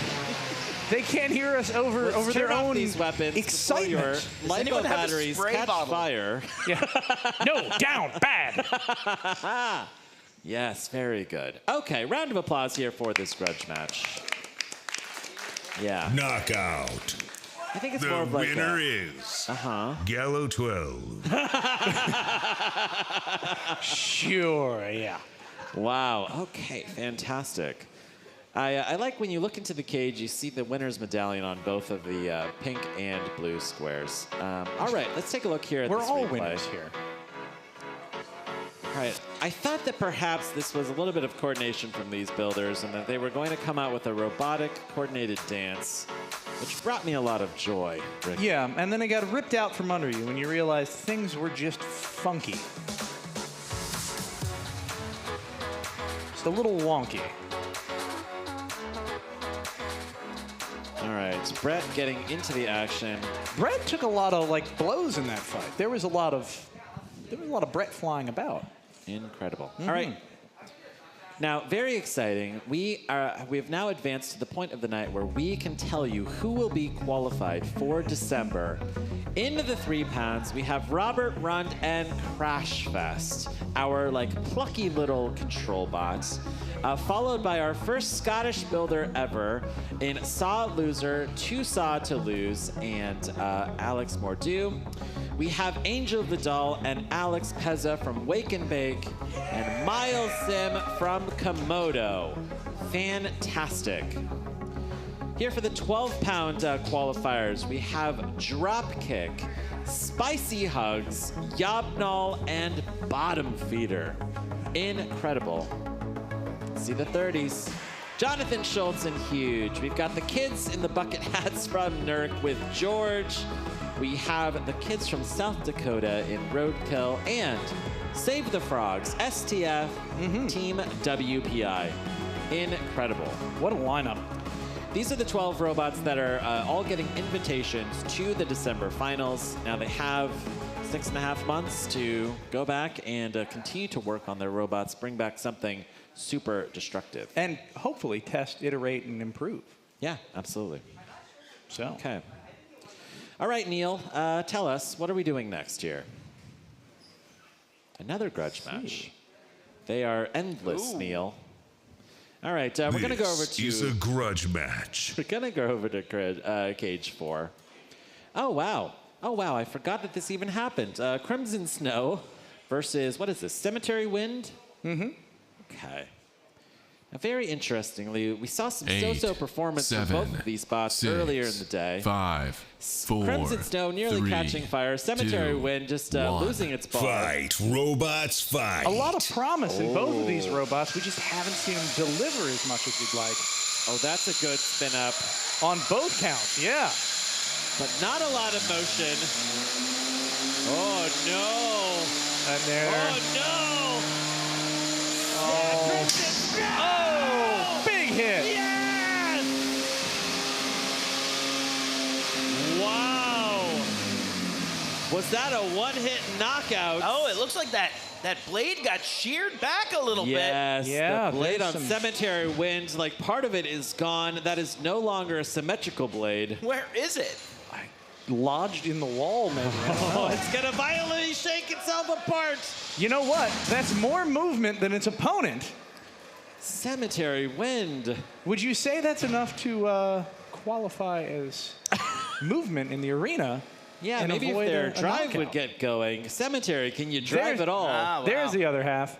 They can't hear us over Let's their turn off own these weapons excitement. before your LiPo batteries catch fire. Yeah. No, down, bad. Yes, very good. Okay, round of applause here for this grudge match. Yeah. Knockout. I think it's The more of like winner is Gallo 12. Sure, yeah. Wow. Okay, fantastic. I like when you look into the cage, you see the winner's medallion on both of the pink and blue squares. All right, let's take a look here at We're this all replay. winners here. All right, I thought that perhaps this was a little bit of coordination from these builders and that they were going to come out with a robotic coordinated dance, which brought me a lot of joy, Rick. Yeah, and then it got ripped out from under you when you realized things were just funky. Just a little wonky. All right, Brett getting into the action. Brett took a lot of blows in that fight. There was a lot of Brett flying about. Incredible. All right. Now, very exciting. We have now advanced to the point of the night where we can tell you who will be qualified for December. Into the 3 pounds, we have Robert Rund and Crashfest, our plucky little control bots, followed by our first Scottish builder ever in Saw Loser, 2 Saw to Lose, and Alex Mordew. We have Angel Vidal and Alex Pezza from Wake and Bake, and Miles Sim from Komodo. Fantastic. Here for the 12-pound qualifiers, we have Dropkick, Spicy Hugs, YOB GNOL, and Bottom Feeder. Incredible. See the 30s. Jonathan Schultz and Huge. We've got the kids in the bucket hats from NERC with George. We have the kids from South Dakota in Roadkill and Save the Frogs, STF, Team WPI. Incredible. What a lineup. These are the 12 robots that are all getting invitations to the December finals. Now they have 6.5 months to go back and continue to work on their robots, bring back something super destructive. And hopefully test, iterate, and improve. Yeah, absolutely. So. Okay. All right, Neil, tell us, what are we doing next here? Another grudge match. They are endless, Neil. All right, we're going to go over to... This is a grudge match. We're going to go over to Cage 4. Oh, wow. Oh, wow, I forgot that this even happened. Crimson Snow versus, what is this, Cemetery Wind? Mm-hmm. Okay. Now, very interestingly, we saw some 8, so-so performance from 7, both of these spots 6, earlier in the day. 5, 4, Crimson Snow nearly 3, catching fire. Cemetery 2, Wind just 1. losing its ball. Fight, robots, fight. A lot of promise in both of these robots. We just haven't seen them deliver as much as we'd like. Oh, that's a good spin up. On both counts, yeah. But not a lot of motion. Oh, no. And there. Oh, no. Oh, big hit. Yes! Wow. Was that a one-hit knockout? Oh, it looks like that blade got sheared back a little Yes, bit. the blade on Cemetery Wind, like part of it is gone. That is no longer a symmetrical blade. Where is it? Lodged in the wall, maybe. Oh, it's gonna violently shake itself apart. You know what? That's more movement than its opponent. Cemetery Wind. Would you say that's enough to qualify as movement in the arena? Yeah, and maybe if avoid their a drive knockout? would get going. Cemetery, can you drive at all? There's the other half.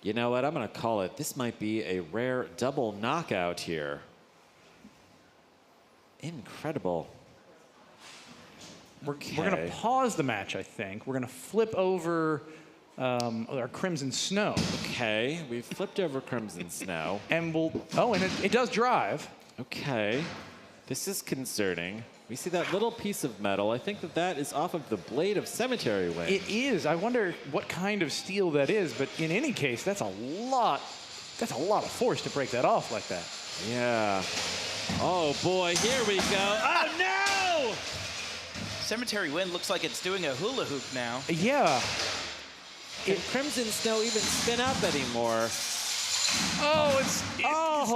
You know what? I'm going to call it. This might be a rare double knockout here. Incredible. We're going to pause the match, I think. We're going to flip over our Crimson Snow. Okay, we've flipped over Crimson Snow. And it does drive. Okay, this is concerning. We see that little piece of metal. I think that is off of the blade of Cemetery Wind. It is. I wonder what kind of steel that is, but in any case, that's a lot of force to break that off like that. Yeah. Oh boy, here we go. Oh no! Cemetery Wind looks like it's doing a hula hoop now. Yeah. Can Crimson Snow even spin up anymore? Oh, it's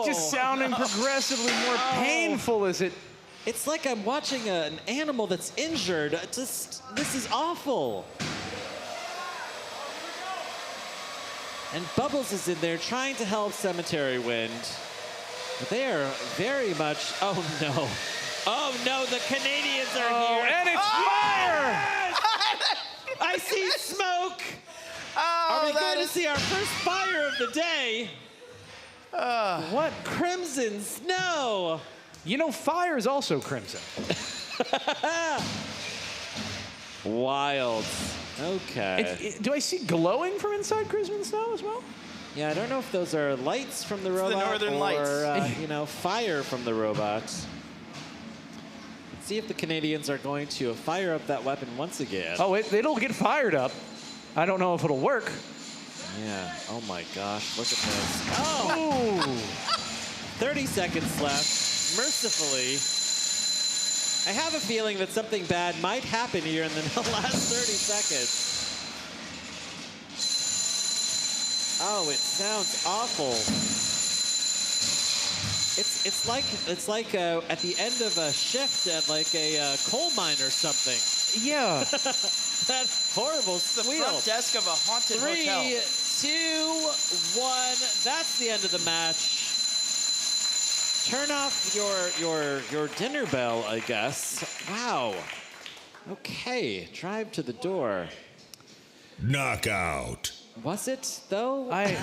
just sounding progressively more painful as it. It's like I'm watching an animal that's injured. This is awful. And Bubbles is in there trying to help Cemetery Wind. But they are very much, oh no. Oh no, the Canadians are here. And it's fire! I see smoke. Are we going to see our first fire of the day? What? Crimson Snow. You know, fire is also crimson. Wild. Okay. Do I see glowing from inside Crimson Snow as well? Yeah, I don't know if those are lights from the robot Northern or Lights. fire from the robot. Let's see if the Canadians are going to fire up that weapon once again. Oh, it'll get fired up. I don't know if it'll work. Yeah. Oh my gosh, look at this. Oh! 30 seconds left. Mercifully, I have a feeling that something bad might happen here in the last 30 seconds. Oh, it sounds awful. It's like at the end of a shift at like a coal mine or something. Yeah. That horrible squeal. The front desk of a haunted 3, hotel. 2, 1. That's the end of the match. Turn off your dinner bell, I guess. Wow. Okay, drive to the door. Knockout. Was it though? I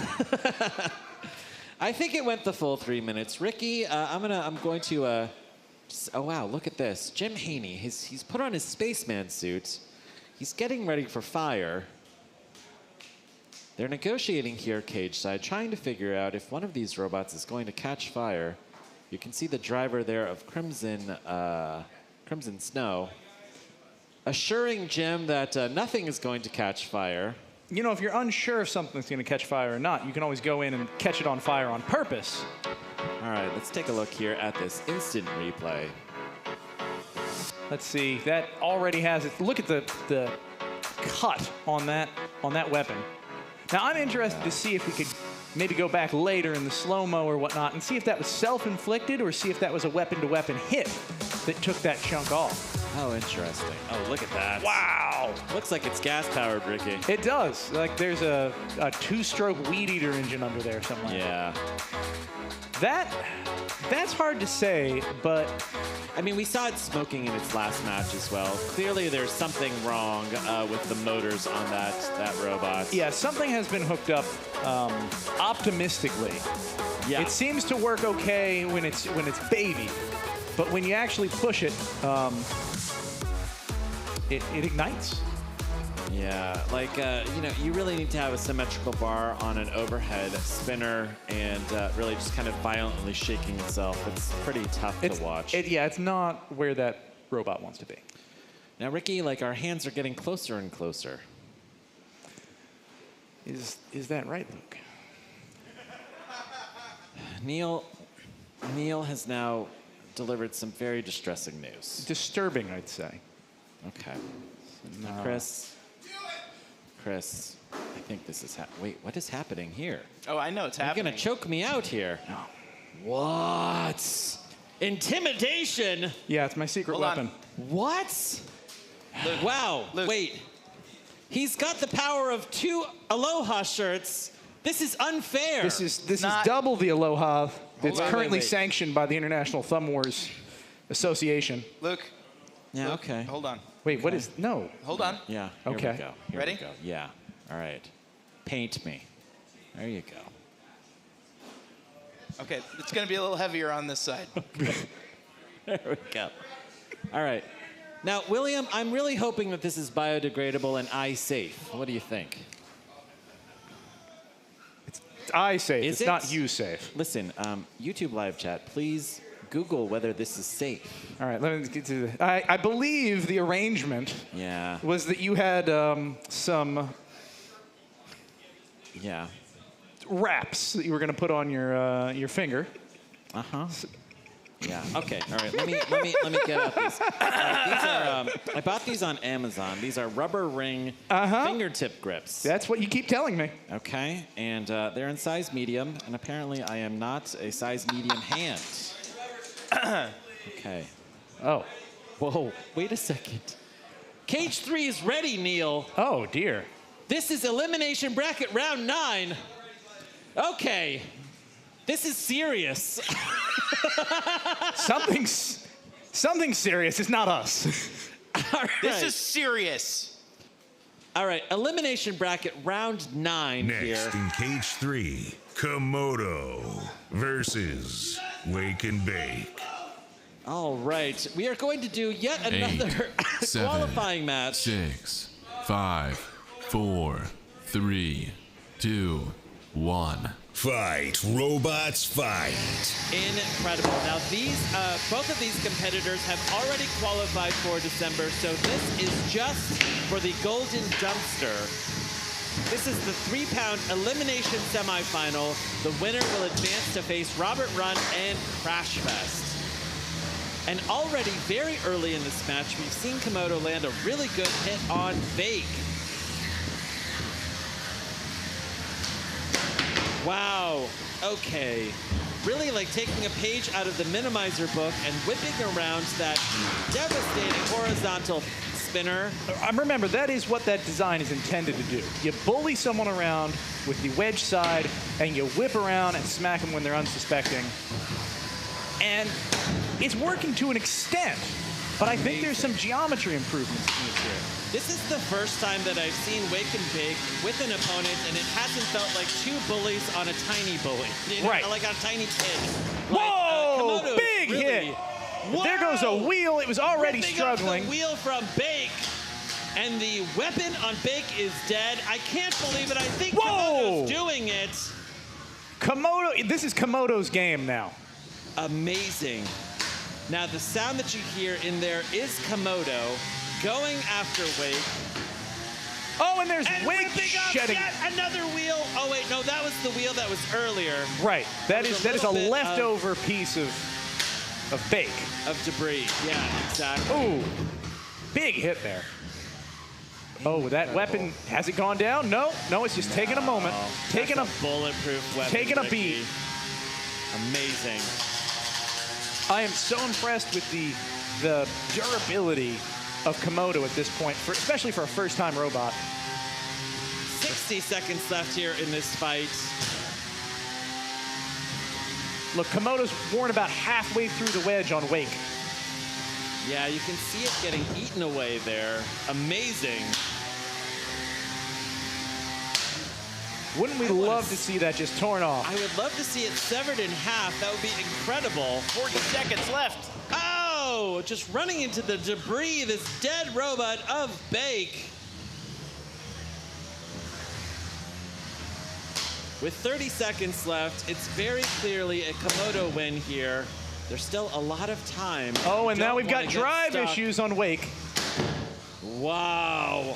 think it went the full 3 minutes. Ricky, I'm going to. Oh wow, look at this. Jim Haney. He's put on his spaceman suit. He's getting ready for fire. They're negotiating here cage side, trying to figure out if one of these robots is going to catch fire. You can see the driver there of Crimson Snow, assuring Jim that nothing is going to catch fire. You know, if you're unsure if something's going to catch fire or not, you can always go in and catch it on fire on purpose. All right, let's take a look here at this instant replay. Let's see. That already has it. Look at the cut on that weapon. Now, I'm interested to see if we could maybe go back later in the slow-mo or whatnot and see if that was self-inflicted or see if that was a weapon-to-weapon hit that took that chunk off. Oh, interesting. Oh, look at that. Wow. Looks like it's gas-powered, Ricky. It does. Like there's a two-stroke weed eater engine under there somewhere. Yeah. That's hard to say, but I mean, we saw it smoking in its last match as well. Clearly, there's something wrong with the motors on that robot. yeah, something has been hooked up optimistically. Yeah. It seems to work okay when it's baby, but when you actually push it, it ignites. Yeah, like, you really need to have a symmetrical bar on an overhead spinner and really just kind of violently shaking itself. It's pretty tough to watch. It's not where that robot wants to be. Now, Ricky, like, our hands are getting closer and closer. Is that right, Luke? Neil has now delivered some very distressing news. Disturbing, I'd say. Okay. No. Chris, I think this is wait, what is happening here? Oh, I know it's You're happening. gonna choke me out here. No. What? Intimidation? Yeah, it's my secret Hold on. weapon. What? Luke, Wow. Luke. Wait. He's got the power of 2 Aloha shirts. This is unfair. This is double the Aloha that's on. currently Wait. sanctioned by the International Thumb Wars Association. Luke. Yeah, Luke, okay. Hold on. Wait, what is... No. Hold on. Yeah, here Okay. we go. Here Ready? we go. Yeah. All right. Paint me. There you go. Okay, it's going to be a little heavier on this side. There we go. All right. Now, William, I'm really hoping that this is biodegradable and eye safe. What do you think? It's I safe. Is It's not it? you safe. Listen, YouTube live chat, please Google whether this is safe. All right, let me get to the... I believe the arrangement Yeah. was that you had some Yeah. wraps that you were going to put on your finger. Uh-huh. Yeah. Okay. All right. Let me get out these. These are I bought these on Amazon. These are rubber ring fingertip grips. That's what you keep telling me. Okay. And they're in size medium, and apparently I am not a size medium hand. Okay. Oh. Whoa. Wait a second. Cage 3 is ready, Neil. Oh dear. This is elimination bracket round 9. Okay. This is serious. Something serious. It's not us. All right. This is serious. All right, elimination bracket round 9 Next here. in Cage 3, Komodo versus Wake and Bake. All right, we are going to do yet another 8, 7, qualifying match. 6, 5, 4, 3, 2, 1. Fight, robots, fight. Incredible. Now, both of these competitors have already qualified for December, so this is just for the Golden Dumpster. This is the 3-pound elimination semifinal. The winner will advance to face Robert Run and Crashfest. And already very early in this match, we've seen Komodo land a really good hit on Bake. Wow, okay. Really like taking a page out of the Minimizer book and whipping around that devastating horizontal spinner. Remember, that is what that design is intended to do. You bully someone around with the wedge side, and you whip around and smack them when they're unsuspecting. And it's working to an extent, but I think there's some geometry improvements needed here. This is the first time that I've seen Wake and Bake with an opponent, and it hasn't felt like 2 bullies on a tiny bully. You know, Right. Like on a tiny kid. Whoa! Komodo Big really, hit! There goes a wheel. It was already ripping up struggling. the wheel from Bake, and the weapon on Bake is dead. I can't believe it. I think Komodo's doing it. Komodo, this is Komodo's game now. Amazing. Now, the sound that you hear in there is Komodo going after Wake. Oh, and there's and Wake ripping up shedding. yet another wheel. Oh, wait, no, that was the wheel that was earlier. Right. That is a little bit leftover piece of Bake. Of debris. Yeah, exactly. Ooh, big hit there. Oh, that weapon, has it gone down? No, it's just taking a moment. Taking a bulletproof weapon. Taking a Ricky. beat. Amazing. I am so impressed with the the durability of Komodo at this point, especially for a first-time robot. 60 seconds left here in this fight. Look, Komodo's worn about halfway through the wedge on Wake. Yeah, you can see it getting eaten away there. Amazing. Wouldn't we love to see that just torn off? I would love to see it severed in half. That would be incredible. 40 seconds left. Oh, just running into the debris, this dead robot of Bake. With 30 seconds left, it's very clearly a Komodo win here. There's still a lot of time. Oh, and now we've got Don't drive wanna get issues on Wake. Wow.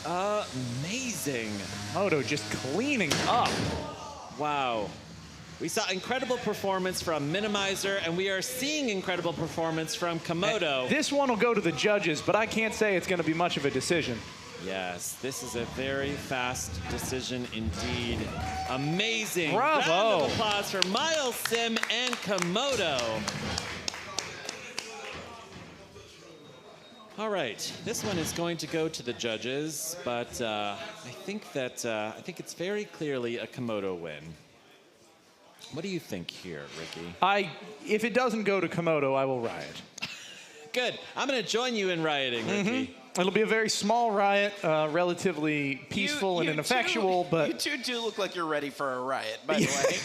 Amazing. Komodo just cleaning up. Wow. We saw incredible performance from Minimizer, and we are seeing incredible performance from Komodo. This one will go to the judges, but I can't say it's going to be much of a decision. Yes, this is a very fast decision indeed. Amazing. Bravo. Round of applause for Miles Sim and Komodo. All right, this one is going to go to the judges, but I think it's very clearly a Komodo win. What do you think here, Ricky? If it doesn't go to Komodo, I will riot. Good. I'm going to join you in rioting, Ricky. It'll be a very small riot, relatively peaceful and ineffectual, but... You two do look like you're ready for a riot, by the way.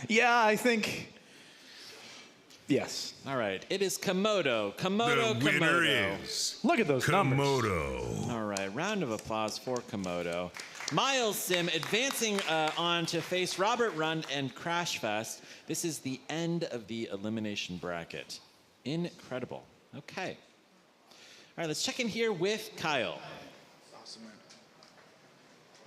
Yeah, I think... Yes. All right. It is Komodo. Komodo, The winner Komodo. is Look at those numbers. Komodo. All right. Round of applause for Komodo. Miles Sim advancing on to face Robert Run and Crashfest. This is the end of the elimination bracket. Incredible. Okay. All right, let's check in here with Kyle.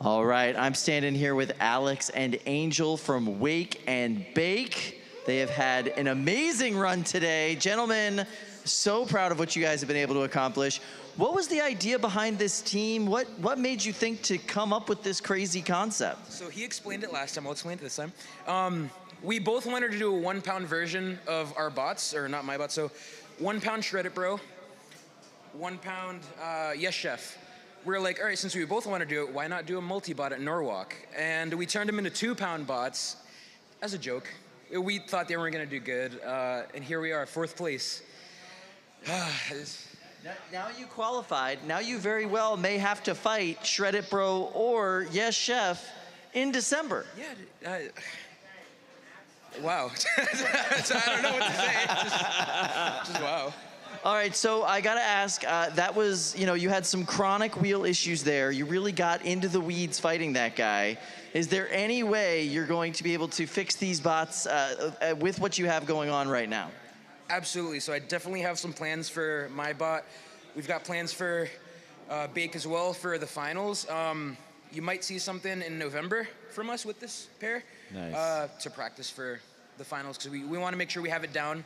All right, I'm standing here with Alex and Angel from Wake and Bake. They have had an amazing run today. Gentlemen, so proud of what you guys have been able to accomplish. What was the idea behind this team? What made you think to come up with this crazy concept? So he explained it last time, I'll explain it this time. We both wanted to do a 1 pound version of our bots, or not my bots, so 1 pound Shred It Bro, 1 pound Yes Chef. We're like, all right, since we both want to do it, why not do a multi-bot at Norwalk? And we turned them into 2 pound bots as a joke. We thought they weren't going to do good, and here we are, 4th place. Now you qualified. Now you very well may have to fight Shred It Bro or Yes Chef in December. Yeah. Wow. So I don't know what to say. Just wow. All right, so I gotta ask, that was, you had some chronic wheel issues there. You really got into the weeds fighting that guy. Is there any way you're going to be able to fix these bots with what you have going on right now? Absolutely. So I definitely have some plans for my bot. We've got plans for Bake as well for the finals. You might see something in November from us with this pair. Nice. To practice for the finals, because we want to make sure we have it down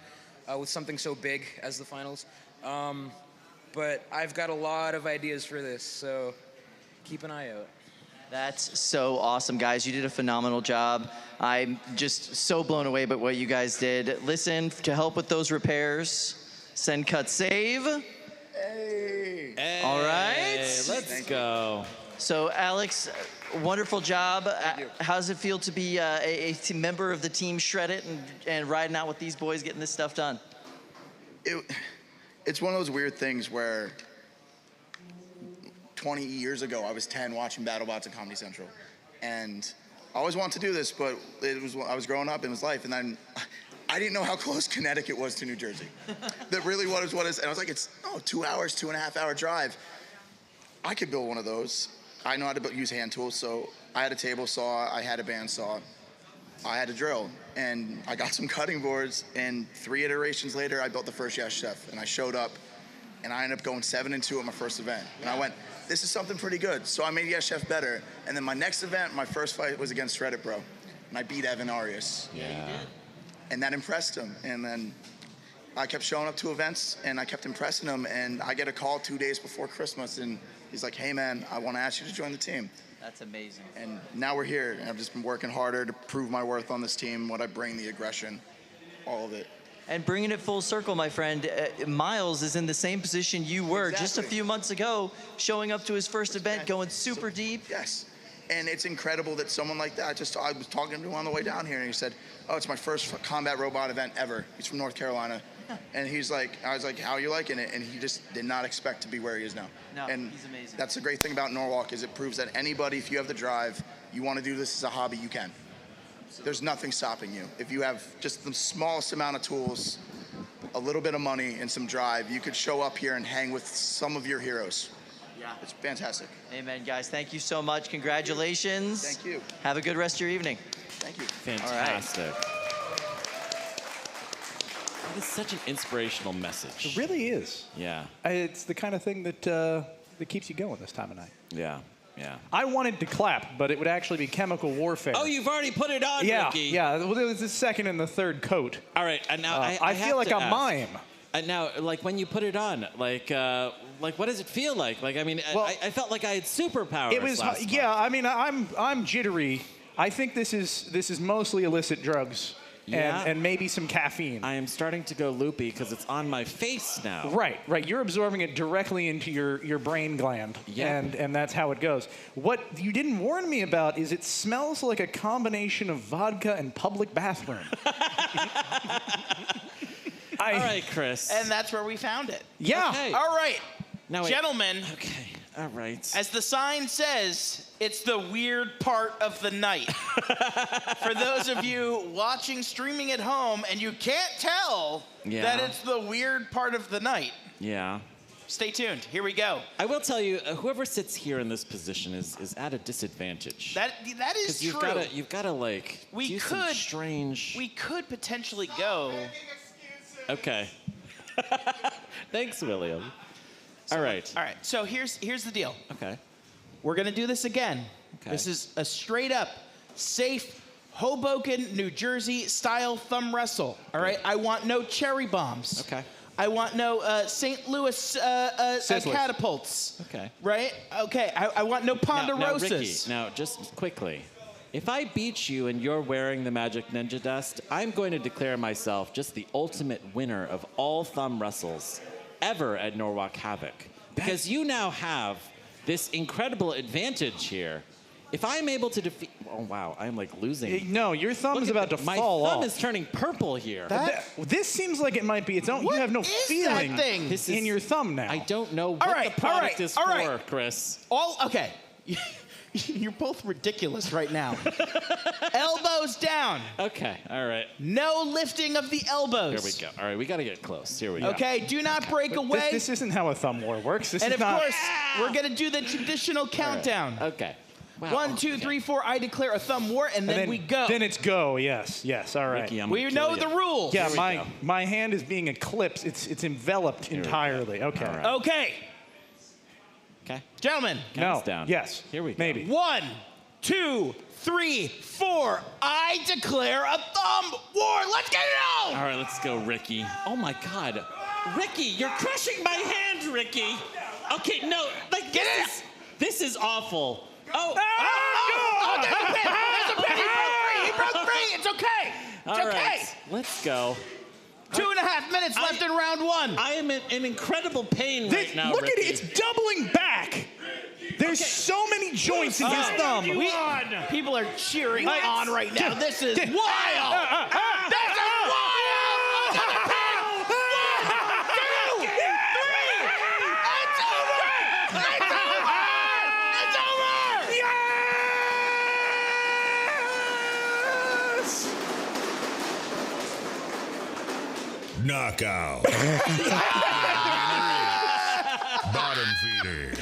with something so big as the finals. But I've got a lot of ideas for this, so keep an eye out. That's so awesome, guys. You did a phenomenal job. I'm just so blown away by what you guys did. Listen, to help with those repairs, send, cut, save. Hey. All right. Let's go. So, Alex, wonderful job. How does it feel to be a member of the team Shred It and riding out with these boys getting this stuff done? It's one of those weird things where 20 years ago, I was 10 watching BattleBots at Comedy Central. And I always wanted to do this, but I was growing up, it was life. And then I didn't know how close Connecticut was to New Jersey. That really what is, and I was like, it's 2 hours, 2.5 hour drive. I could build one of those. I know how to use hand tools, so I had a table saw, I had a bandsaw, I had a drill, and I got some cutting boards, and 3 iterations later, I built the first Yes Chef, and I showed up, and I ended up going 7-2 at my first event. And I went, this is something pretty good. So I made Yes Chef better, and then my next event, my first fight was against Shred It Bro, and I beat Evan Arias. Yeah. And that impressed him, and then I kept showing up to events, and I kept impressing him, and I get a call 2 days before Christmas, and he's like, hey man, I want to ask you to join the team. That's amazing. And now we're here, and I've just been working harder to prove my worth on this team, what I bring, the aggression, all of it. And bringing it full circle, my friend, Miles is in the same position you were just a few months ago, showing up to his first event, going super deep. Yes. And it's incredible that someone like that, I was talking to him on the way down here, and he said, oh, it's my first combat robot event ever. He's from North Carolina. And he's like, I was like, how are you liking it? And he just did not expect to be where he is now. No, and he's amazing. That's the great thing about Norwalk is it proves that anybody, if you have the drive, you want to do this as a hobby, you can. There's nothing stopping you. If you have just the smallest amount of tools, a little bit of money, and some drive, you could show up here and hang with some of your heroes. Yeah. It's fantastic. Amen, guys. Thank you so much. Congratulations. Thank you. Have a good rest of your evening. Thank you. Fantastic. That is such an inspirational message. It really is. Yeah. It's the kind of thing that that keeps you going this time of night. Yeah. Yeah. I wanted to clap, but it would actually be chemical warfare. Oh, you've already put it on, yeah, Ricky. Yeah, well, it was the second and the third coat. All right, and now I feel like a mime. And now, like when you put it on, like what does it feel like? Like, I mean, Well, I felt like I had superpowers. It was, last yeah. I mean, I'm jittery. I think this is mostly illicit drugs. Yeah. And maybe some caffeine. I am starting to go loopy because it's on my face now. Right. You're absorbing it directly into your brain gland. Yeah. And that's how it goes. What you didn't warn me about is it smells like a combination of vodka and public bathroom. All right, Chris. And that's where we found it. Yeah. Okay. All right. Now wait. Gentlemen. Okay. All right. As the sign says, it's the weird part of the night. For those of you watching, streaming at home, and you can't tell that it's the weird part of the night, Yeah. stay tuned. Here we go. I will tell you, whoever sits here in this position is at a disadvantage. That is 'Cause true. You've got to like We do some could- strange. We could potentially go. Okay. Thanks, William. All right. All right. So here's the deal. Okay. We're gonna do this again. Okay. This is a straight up, safe, Hoboken, New Jersey style thumb wrestle. All right. I want no cherry bombs. Okay. I want no St. Louis catapults. Okay. Right? Okay. I want no ponderosas. Now, Ricky, now, just quickly. If I beat you and you're wearing the Magic Ninja Dust, I'm going to declare myself just the ultimate winner of all thumb wrestles ever at Norwalk Havoc. Because you now have this incredible advantage here. If I'm able to defeat... Oh, wow. I'm like losing. No, your thumb is about to my fall off. thumb is turning purple here. This seems like it might be its own. You have no feeling This in your thumb now. I don't know what the product is for, Chris. Okay. You're both ridiculous right now. Elbows down. Okay, all right. No lifting of the elbows. Here we go. All right, we got to get close. Here we go. Okay, do not break away. This isn't how a thumb war works. This and is of not. course, we're going to do the traditional countdown. Okay. Wow, 1, 2, 3, 4. I declare a thumb war, and then we go. Then it's go. Yes. All right. Ricky, we know the rules. Yeah, my hand is being eclipsed. It's enveloped entirely. Okay. Right. Okay. Okay. Gentlemen. Count us down. Yes. Here we go. Maybe. 1, 2, 3, 4. I declare a thumb war. Let's get it on. All right, let's go, Ricky. Oh my God, Ricky, you're crushing my hand, Ricky. Okay, no, like this is awful. Oh, there's a pin. There's a pin. He broke free. It's okay. It's All okay. right, let's go. 2.5 minutes left in round 1. I am in incredible pain right now, Look Ricky. at it. It's doubling back. There's so many joints in his thumb. People are cheering on right now. This is wild. This is wild. Knockout. Bottom feeder.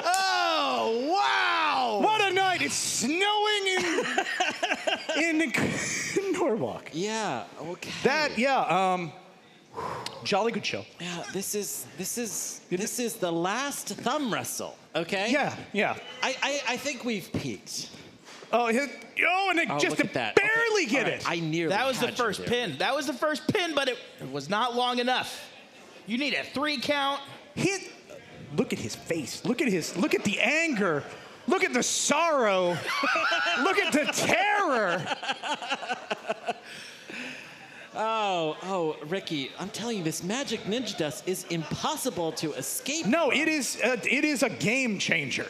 Oh, wow. What a night. It's snowing in Norwalk. Yeah. Okay. That jolly good show. Yeah. This is the last thumb wrestle. Okay. Yeah. I think we've peaked. And it just look at that. barely get All right, it. I nearly That was the had you first there. pin. That was the first pin, but it was not long enough. You need a 3 count. Look at his face. Look at the anger. Look at the sorrow. Look at the terror. Oh, Ricky, I'm telling you, this magic ninja dust is impossible to escape. No, it is a game changer.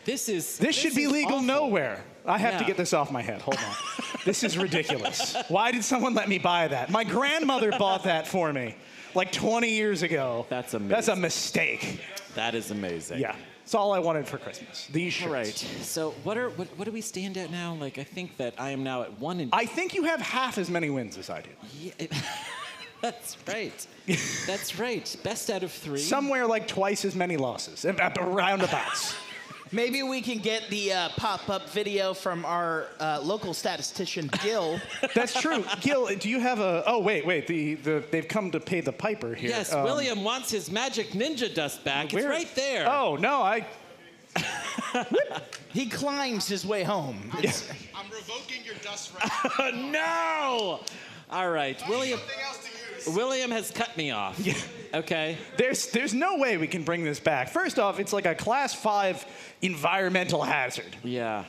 This should be legal awful. nowhere. I have to Yeah. get this off my head. Hold on. This is ridiculous. Why did someone let me buy that? My grandmother bought that for me like 20 years ago. That's amazing. That's a mistake. That is amazing. Yeah. It's all I wanted for Christmas. These shirts. All right. So what do we stand at now? Like, I think that I am now at 1 I think you have half as many wins as I do. Yeah, that's right. That's right. Best out of 3. Somewhere like twice as many losses, roundabouts. Maybe we can get the pop-up video from our local statistician, Gil. That's true. Gil, do you have a... Oh, wait. They've come to pay the piper here. Yes, William wants his magic ninja dust back. It's right there. Oh, no, He climbs his way home. I'm revoking your dust right now. No! All right, William has cut me off. Yeah. Okay. There's no way we can bring this back. First off, it's like a class 5 environmental hazard. Yeah.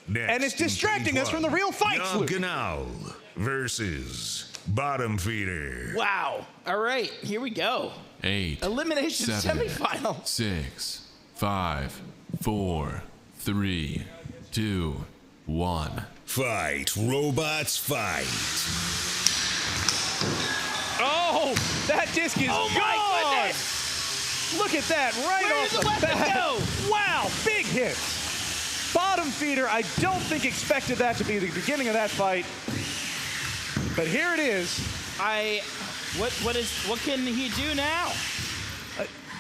Next, And it's distracting us from the real fight, YOB GNOL versus Bottom Feeder. Wow. All right, here we go. 8. Elimination 7, semifinal. 6, 5, 4, 3, 2, 1. Fight, robots, fight. Oh, that disc is Oh, gone! my goodness! Look at that, right Where off did the the weapon bat. go? Wow, big hit. Bottom feeder, I don't think expected that to be the beginning of that fight. But here it is. What can he do now?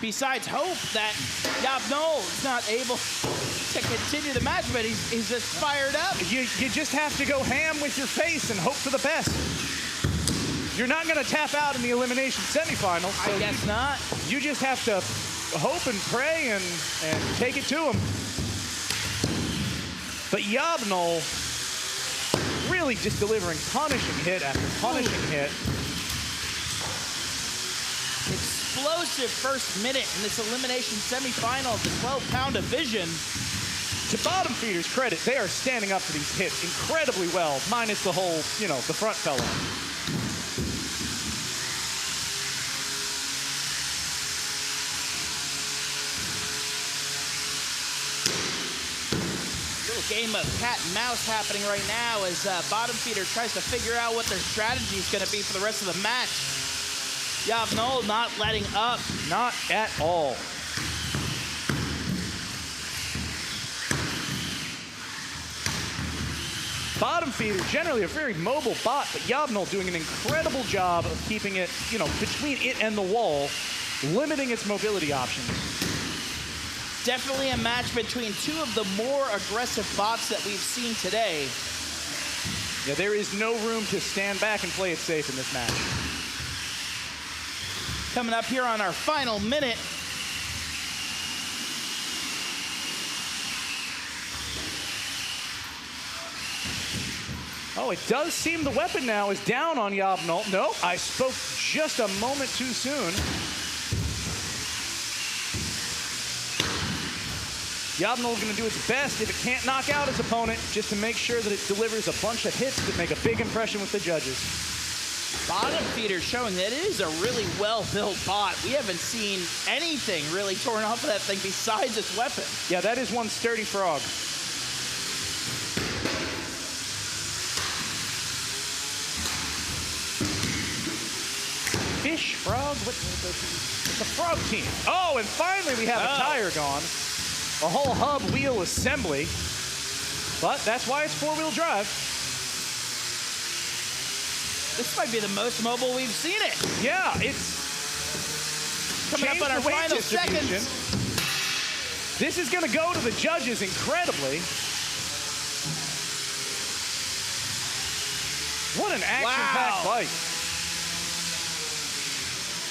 Besides hope that YOB GNOL is not able to continue the match, but he's just fired up. You just have to go ham with your face and hope for the best. You're not going to tap out in the elimination semifinal. So I guess not. You just have to hope and pray and take it to him. But YOB GNOL really just delivering punishing hit after punishing hit. Explosive first minute in this elimination semifinal of the 12-pound division. To bottom feeder's credit, they are standing up to these hits incredibly well, minus the whole, the front fell off. Game of cat and mouse happening right now as bottom feeder tries to figure out what their strategy is going to be for the rest of the match. YOB GNOL not letting up. Not at all. Bottom feeder, generally a very mobile bot, but YOB GNOL doing an incredible job of keeping it, between it and the wall, limiting its mobility options. Definitely a match between two of the more aggressive bots that we've seen today. Yeah, there is no room to stand back and play it safe in this match. Coming up here on our final minute. Oh, it does seem the weapon now is down on YOB GNOL. No, I spoke just a moment too soon. YOB GNOL is going to do its best if it can't knock out its opponent, just to make sure that it delivers a bunch of hits that make a big impression with the judges. Bottom feeder showing that it is a really well-built bot. We haven't seen anything really torn off of that thing besides its weapon. Yeah, that is one sturdy frog. Fish, frog, it's a frog team. Oh, and finally we have a tire gone. A whole hub wheel assembly. But that's why it's four-wheel drive. This might be the most mobile we've seen it. Yeah, it's coming up on our final seconds. This is going to go to the judges incredibly. What an action-packed fight.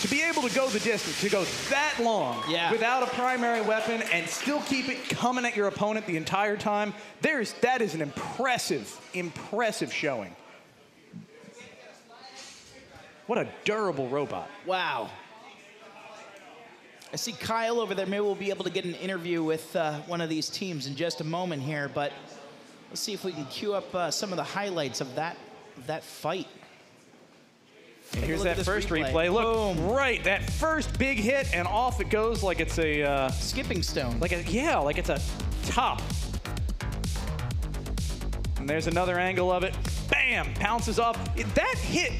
To be able to go the distance, to go that long without a primary weapon and still keep it coming at your opponent the entire time, that is an impressive showing. What a durable robot. Wow. I see Kyle over there. Maybe we'll be able to get an interview with one of these teams in just a moment here, but let's see if we can cue up some of the highlights of that fight. Here's look at that this first replay. Look, Boom. right, that first big hit, and off it goes like it's a skipping stone. Like it's a top. And there's another angle of it. Bam! Pounces off. That hit,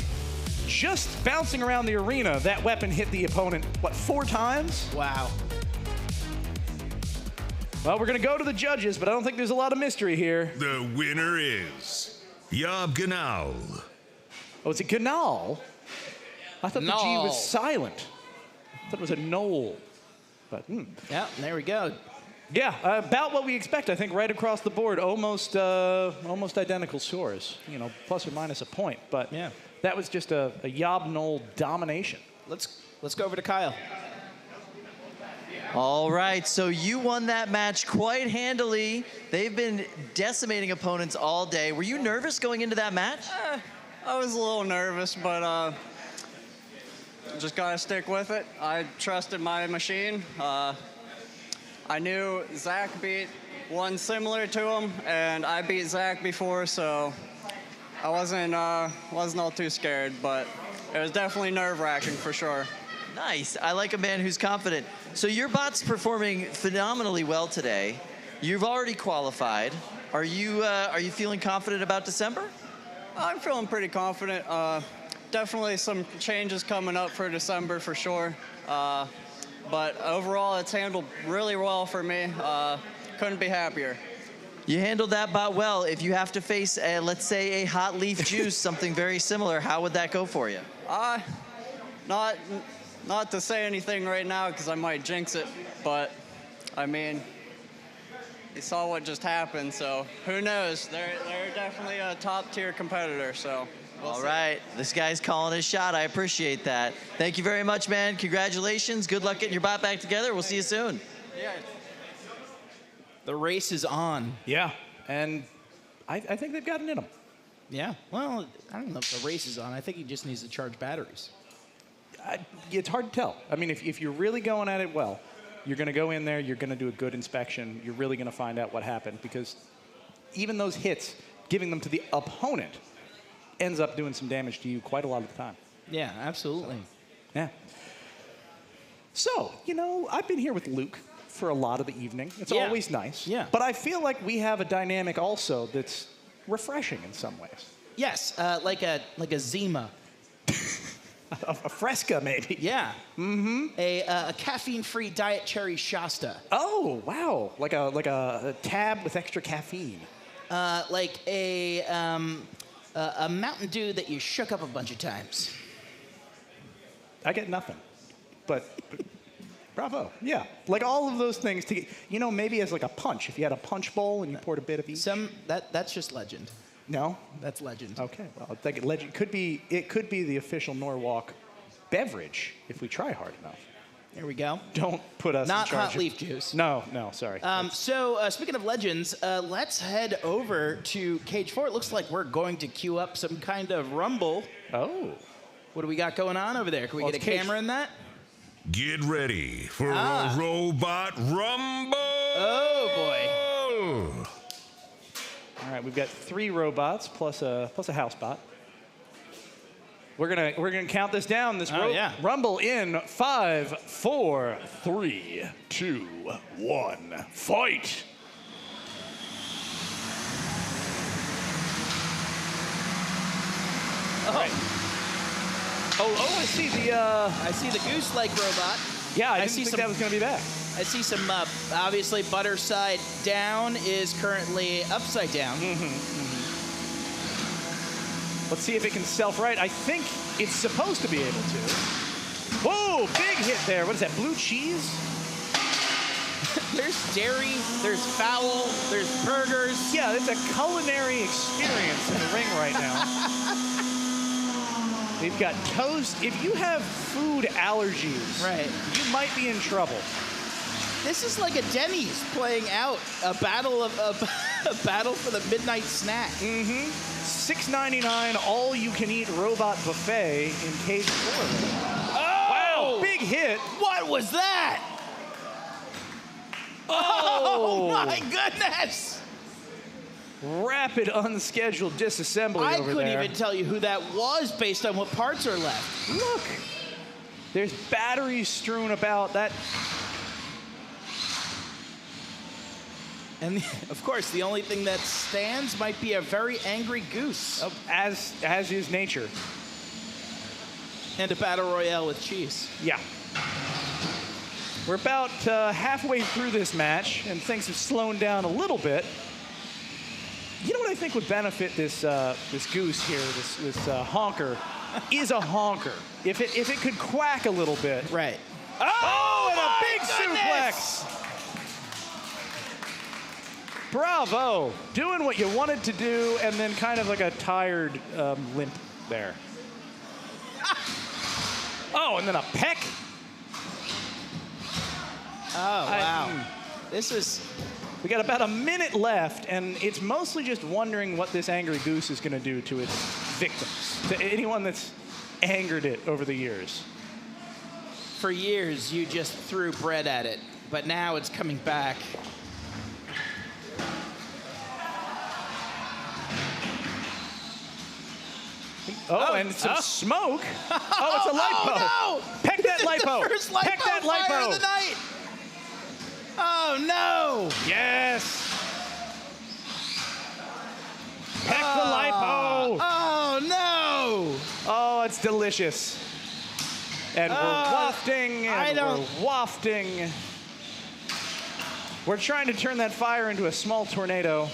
just bouncing around the arena, that weapon hit the opponent, what, 4 times? Wow. Well, we're going to go to the judges, but I don't think there's a lot of mystery here. The winner is YOB GNOL. Oh, it's a GNOL? I thought the G Gnoll. was silent. I thought it was a knoll. But, Yeah, there we go. Yeah, about what we expect, I think, right across the board. Almost identical scores, plus or minus a point. But yeah, that was just a YOB GNOL domination. Let's go over to Kyle. All right, so you won that match quite handily. They've been decimating opponents all day. Were you nervous going into that match? I was a little nervous, but just gotta stick with it. I trusted my machine. I knew Zach beat one similar to him, and I beat Zach before, so I wasn't all too scared, but it was definitely nerve-wracking for sure. Nice. I like a man who's confident. So your bot's performing phenomenally well today. You've already qualified. Are you feeling confident about December? I'm feeling pretty confident. Definitely some changes coming up for December for sure. But overall, it's handled really well for me. Couldn't be happier. You handled that bot well. If you have to face, let's say, a hot leaf juice, something very similar, how would that go for you? Not to say anything right now because I might jinx it, but I mean, you saw what just happened, so who knows? They're definitely a top-tier competitor, so. All right, this guy's calling his shot. I appreciate that. Thank you very much, man. Congratulations. Good luck getting your bot back together. We'll see you soon. Yeah. The race is on. Yeah, and I think they've got it in them. Yeah, well, I don't know if the race is on. I think he just needs to charge batteries. It's hard to tell. I mean, if you're really going at it well, you're going to go in there, you're going to do a good inspection, you're really going to find out what happened, because even those hits, giving them to the opponent, ends up doing some damage to you quite a lot of the time. Yeah, absolutely. Yeah. So, I've been here with Luke for a lot of the evening. It's always nice. Yeah. But I feel like we have a dynamic also that's refreshing in some ways. Yes, like a Zima. A Fresca, maybe. Yeah. Mm-hmm. A caffeine-free Diet Cherry Shasta. Oh, wow. Like a tab with extra caffeine. Like a Mountain Dew that you shook up a bunch of times. I get nothing. But bravo. Yeah. Like all of those things to get, maybe as like a punch. If you had a punch bowl and you poured a bit of each. That's just legend. No? That's legend. Okay. Well, I think legend it could be the official Norwalk beverage if we try hard enough. There we go. Don't put us Not in charge hot leaf juice. No, sorry. So speaking of legends, let's head over to Cage 4. It looks like we're going to queue up some kind of rumble. Oh. What do we got going on over there? Can we get a camera in that? Get ready for a robot rumble. Oh, boy. All right, we've got 3 robots plus a house bot. We're gonna count this down. This rumble in 5, 4, 3, 2, 1, fight! Right. Oh, I see the goose-like robot. Yeah, I didn't think that was gonna be back. I see some, obviously, butter side down is currently upside down. Let's see if it can self-right. I think it's supposed to be able to. Whoa, big hit there. What is that, blue cheese? There's dairy, there's fowl, there's burgers. Yeah, it's a culinary experience in the ring right now. We've got toast. If you have food allergies, right, you might be in trouble. This is like a Denny's playing out a battle for the midnight snack. Mm-hmm. $6.99 all-you-can-eat robot buffet in Cage 4. Oh! Wow, big hit. What was that? Oh my goodness! Rapid unscheduled disassembly over there. I couldn't even tell you who that was based on what parts are left. Look. There's batteries strewn about. That. And of course, the only thing that stands might be a very angry goose. As is nature. And a battle royale with cheese. Yeah. We're about halfway through this match, and things have slowed down a little bit. You know what I think would benefit this this goose here, this honker, is a honker. If it could quack a little bit. Right. Oh, and a big suplex! Bravo. Doing what you wanted to do, and then kind of like a tired limp there. Oh, and then a peck. Oh, wow. This is... We got about a minute left, and it's mostly just wondering what this angry goose is going to do to its victims, to anyone that's angered it over the years. For years, you just threw bread at it, but now it's coming back. Oh, and some smoke. Oh, it's a lipo. Oh, no! Peck that lipo. The first lipo Peck that lipo. fire of the night. Oh, no. Yes. Peck the lipo. Oh, no. Oh, it's delicious. And we're wafting, and we're wafting. We're trying to turn that fire into a small tornado.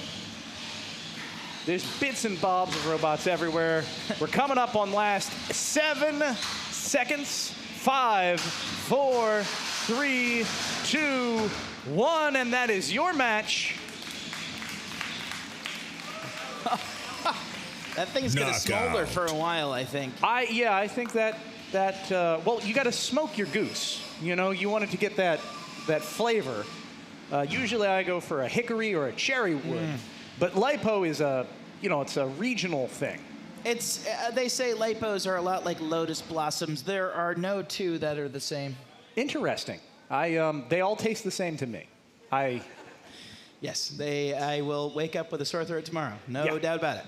There's bits and bobs of robots everywhere. We're coming up on last 7 seconds. 5, 4, 3, 2, 1, and that is your match. That thing's going to smolder for a while, I think. I think that well, you got to smoke your goose. You know, you want it to get that flavor. Usually I go for a hickory or a cherry wood. But lipo is it's a regional thing. It's they say lipos are a lot like lotus blossoms. There are no two that are the same. Interesting. They all taste the same to me. Yes, I will wake up with a sore throat tomorrow. No doubt about it.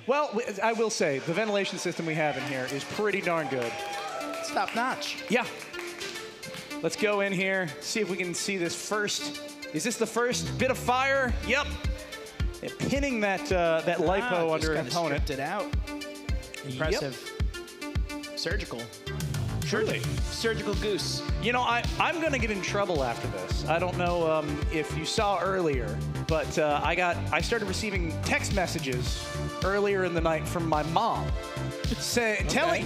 Well, I will say the ventilation system we have in here is pretty darn good. It's top notch. Yeah. Let's go in here, see if we can see this first. Is this the first bit of fire? Yep. Pinning that lipo under an opponent. It out. Impressive. Yep. Surgical. Truly. Surgical goose. You know, I'm going to get in trouble after this. I don't know if you saw earlier, but I started receiving text messages earlier in the night from my mom,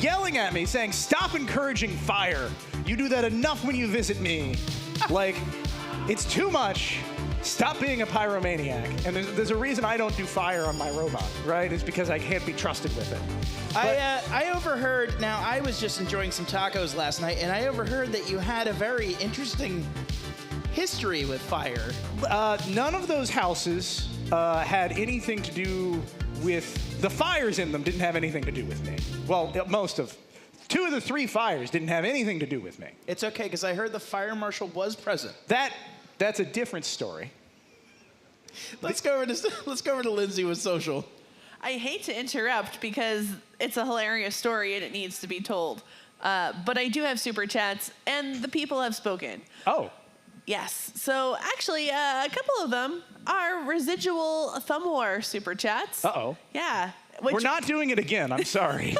yelling at me, saying, "Stop encouraging fire. You do that enough when you visit me. Like, it's too much. Stop being a pyromaniac." And there's a reason I don't do fire on my robot, right? It's because I can't be trusted with it. I overheard, now I was just enjoying some tacos last night, and I overheard that you had a very interesting history with fire. None of those houses had anything to do with, the fires in them didn't have anything to do with me. Well, two of the 3 fires didn't have anything to do with me. It's okay, because I heard the fire marshal was present. That's a different story. Let's go over to Lindsay with social. I hate to interrupt because it's a hilarious story and it needs to be told. But I do have super chats and the people have spoken. Oh. Yes. So actually, a couple of them are residual Thumb War super chats. Uh-oh. Yeah. We're not doing it again. I'm sorry.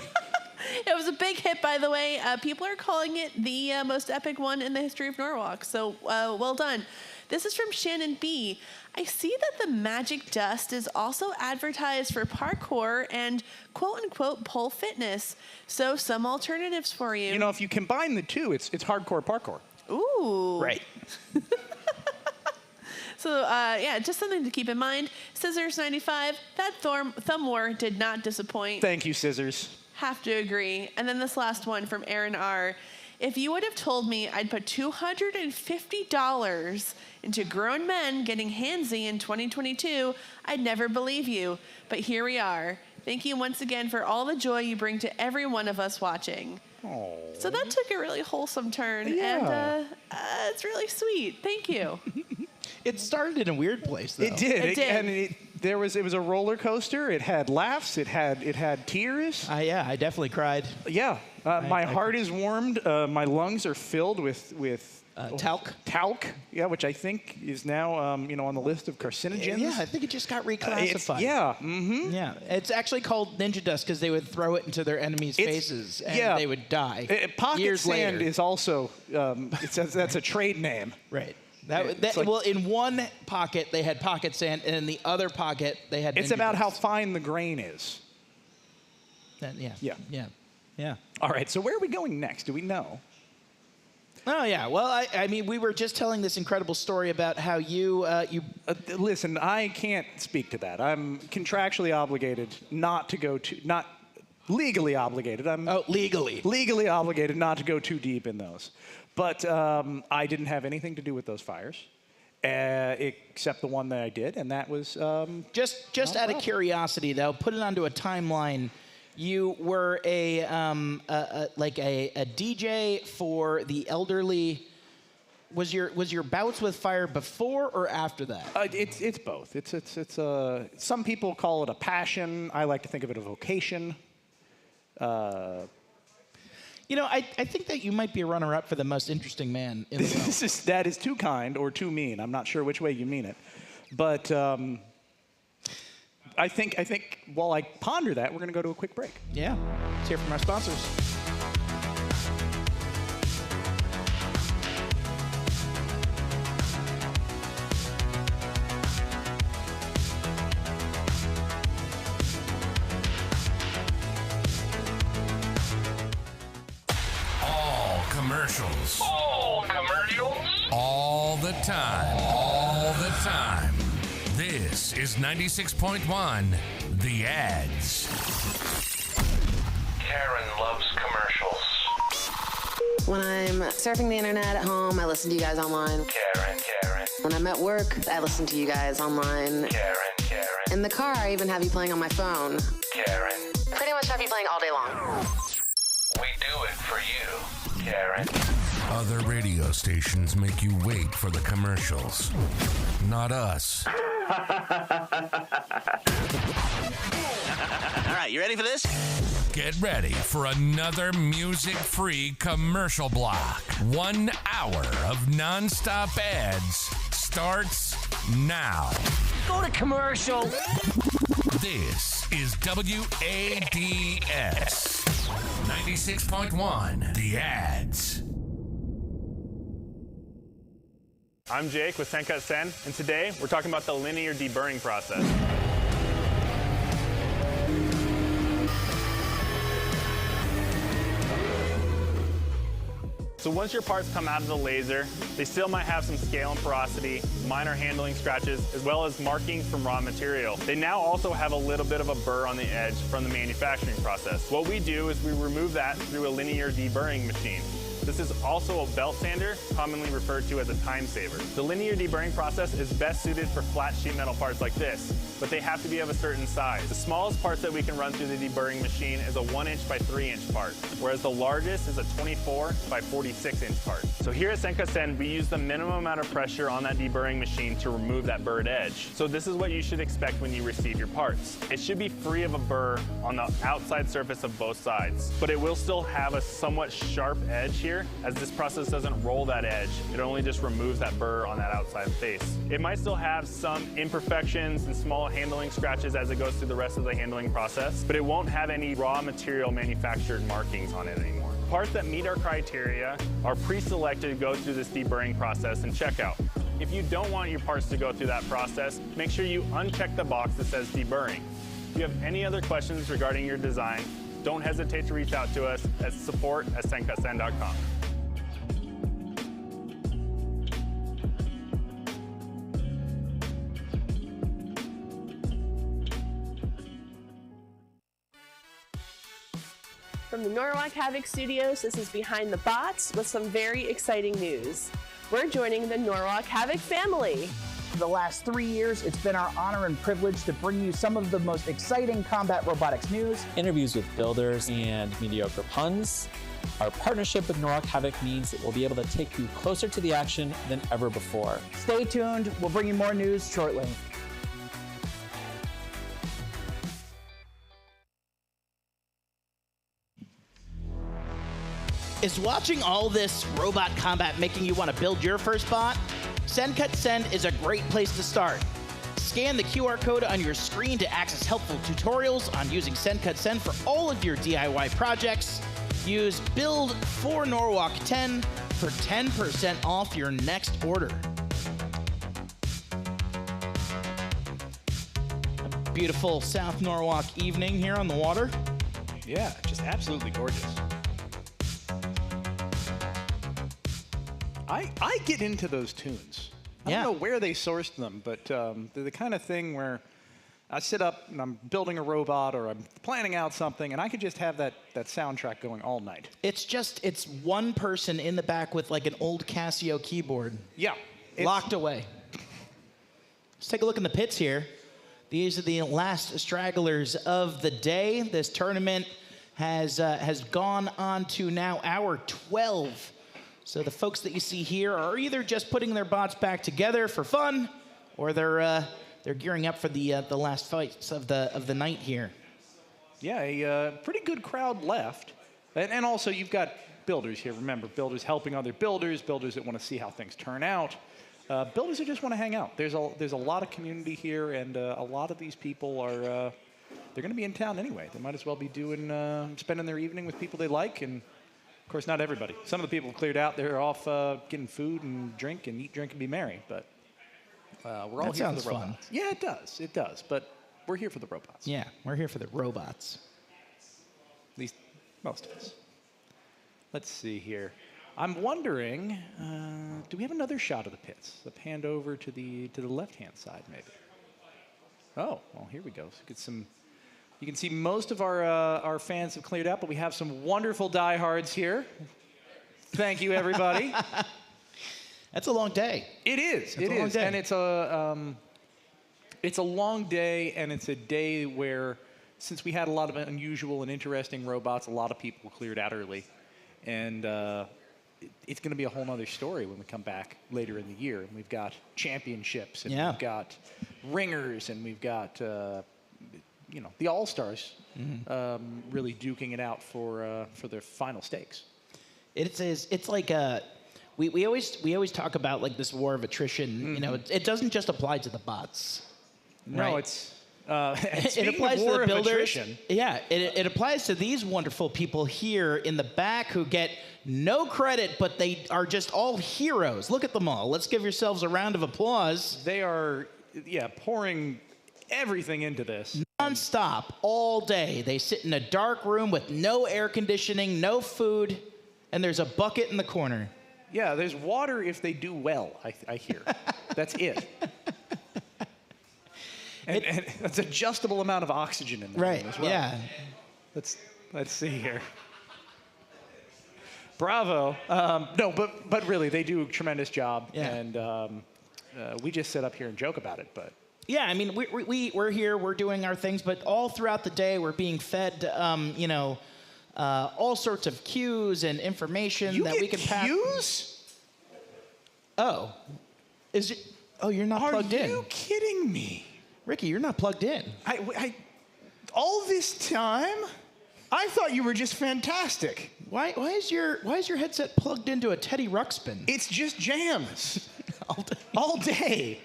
It was a big hit, by the way. People are calling it the most epic one in the history of Norwalk. So well done. This is from Shannon B. I see that the magic dust is also advertised for parkour and quote-unquote pole fitness. So some alternatives for you. You know, if you combine the two, it's hardcore parkour. Ooh. Right. So, just something to keep in mind. Scissors95, that Thumb War did not disappoint. Thank you, Scissors. Have to agree. And then this last one from Aaron R. If you would have told me I'd put $250 into grown men getting handsy in 2022, I'd never believe you. But here we are. Thank you once again for all the joy you bring to every one of us watching. Aww. So that took a really wholesome turn, yeah. and it's really sweet. Thank you. It started in a weird place, though. It did. It did. And it was a roller coaster. It had laughs. It had tears. Yeah, I definitely cried. Yeah. My heart is warmed. My lungs are filled with talc. Talc, yeah, which I think is now on the list of carcinogens. Yeah, I think it just got reclassified. Yeah. It's actually called ninja dust because they would throw it into their enemies' faces and they would die. Pocket years sand later. is also that's a trade name. Right. Well, in one pocket they had pocket sand, and in the other pocket they had. It's ninja about dust. how fine the grain is. Yeah. All right. So where are we going next? Do we know? Oh yeah. Well, I mean, we were just telling this incredible story about how you listen. I can't speak to that. I'm contractually obligated not to go not legally obligated. Legally obligated not to go too deep in those. But I didn't have anything to do with those fires, except the one that I did, and that was just out of curiosity though. Put it onto a timeline. You were a DJ for the elderly. Was your bouts with fire before or after that? It's both. It's some people call it a passion. I like to think of it a vocation. I think that you might be a runner-up for the most interesting man in the world. That is too kind or too mean. I'm not sure which way you mean it, but. I think while I ponder that, we're going to go to a quick break. Yeah. Let's hear from our sponsors. All commercials. All commercials? All the time. All the time. This is 96.1, The Ads. Karen loves commercials. When I'm surfing the internet at home, I listen to you guys online. Karen. When I'm at work, I listen to you guys online. Karen. In the car, I even have you playing on my phone. Karen. Pretty much have you playing all day long. We do it for you, Karen. Other radio stations make you wait for the commercials. Not us. All right, you ready for this? Get ready for another music-free commercial block. 1 hour of non-stop ads starts now. Go to commercial. This is WADS 96.1, The Ads. I'm Jake with Sencut Sen, and today we're talking about the linear deburring process. So once your parts come out of the laser, they still might have some scale and porosity, minor handling scratches, as well as markings from raw material. They now also have a little bit of a burr on the edge from the manufacturing process. What we do is we remove that through a linear deburring machine. This is also a belt sander, commonly referred to as a time saver. The linear deburring process is best suited for flat sheet metal parts like this, but they have to be of a certain size. The smallest parts that we can run through the deburring machine is a 1-inch by 3-inch part, whereas the largest is a 24 by 46-inch part. So here at Sencut Sen, we use the minimum amount of pressure on that deburring machine to remove that burred edge. So this is what you should expect when you receive your parts. It should be free of a burr on the outside surface of both sides, but it will still have a somewhat sharp edge here, as this process doesn't roll that edge. It only just removes that burr on that outside face. It might still have some imperfections and small handling scratches as it goes through the rest of the handling process, but it won't have any raw material manufactured markings on it anymore. Parts that meet our criteria are pre-selected to go through this deburring process and checkout. If you don't want your parts to go through that process, make sure you uncheck the box that says deburring. If you have any other questions regarding your design, don't hesitate to reach out to us at support@sencutsen.com. From the Norwalk Havoc Studios, this is Behind the Bots with some very exciting news. We're joining the Norwalk Havoc family. For the last 3 years, it's been our honor and privilege to bring you some of the most exciting combat robotics news, interviews with builders, and mediocre puns. Our partnership with Norwalk Havoc means that we'll be able to take you closer to the action than ever before. Stay tuned, we'll bring you more news shortly. Is watching all this robot combat making you want to build your first bot? Zencut Send is a great place to start. Scan the QR code on your screen to access helpful tutorials on using Zencut Send for all of your DIY projects. Use Build for Norwalk 10 for 10% off your next order. A beautiful South Norwalk evening here on the water. Yeah, just absolutely gorgeous. I get into those tunes. I don't know where they sourced them, but they're the kind of thing where I sit up and I'm building a robot or I'm planning out something, and I could just have that soundtrack going all night. It's one person in the back with like an old Casio keyboard. Yeah. Locked away. Let's take a look in the pits here. These are the last stragglers of the day. This tournament has gone on to now hour 12. So the folks that you see here are either just putting their bots back together for fun, or they're gearing up for the last fights of the night here. Yeah, a pretty good crowd left, and also you've got builders here. Remember, builders helping other builders that want to see how things turn out, builders who just want to hang out. There's a lot of community here, and a lot of these people are they're going to be in town anyway. They might as well be spending their evening with people they like, and of course, not everybody. Some of the people cleared out. They're off getting food and drink and eat, drink, and be merry. But we're all here for the robots. Fun. Yeah, it does. It does. But we're here for the robots. Yeah, we're here for the robots. At least most of us. Let's see here. I'm wondering, do we have another shot of the pits? The panned over to the left-hand side, maybe. Oh, well, here we go. So get some. You can see most of our fans have cleared out, but we have some wonderful diehards here. Thank you, everybody. That's a long day. It is. It is, and it's a long day, and it's a day where, since we had a lot of unusual and interesting robots, a lot of people cleared out early, and it's going to be a whole nother story when we come back later in the year. And we've got championships, and we've got ringers, and we've got the all-stars really duking it out for their final stakes. It's like we always talk about like this war of attrition. You know, it doesn't just apply to the bots. No, right? It applies to the builders. Attrition. Yeah, it applies to these wonderful people here in the back who get no credit, but they are just all heroes. Look at them all. Let's give yourselves a round of applause. They are, pouring everything into this. Non-stop, all day. They sit in a dark room with no air conditioning, no food, and there's a bucket in the corner. Yeah, there's water if they do well, I hear. That's it. And it's adjustable amount of oxygen in the room as well. Yeah. Let's see here. Bravo. No, but really, they do a tremendous job. Yeah. And we just sit up here and joke about it, but. Yeah, I mean, we're here, we're doing our things, but all throughout the day, we're being fed, all sorts of cues and information that we can pass. Cues? Oh. You're not plugged in. Are you kidding me? Ricky, you're not plugged in. All this time? I thought you were just fantastic. Why is your headset plugged into a Teddy Ruxpin? It's just jams. All day.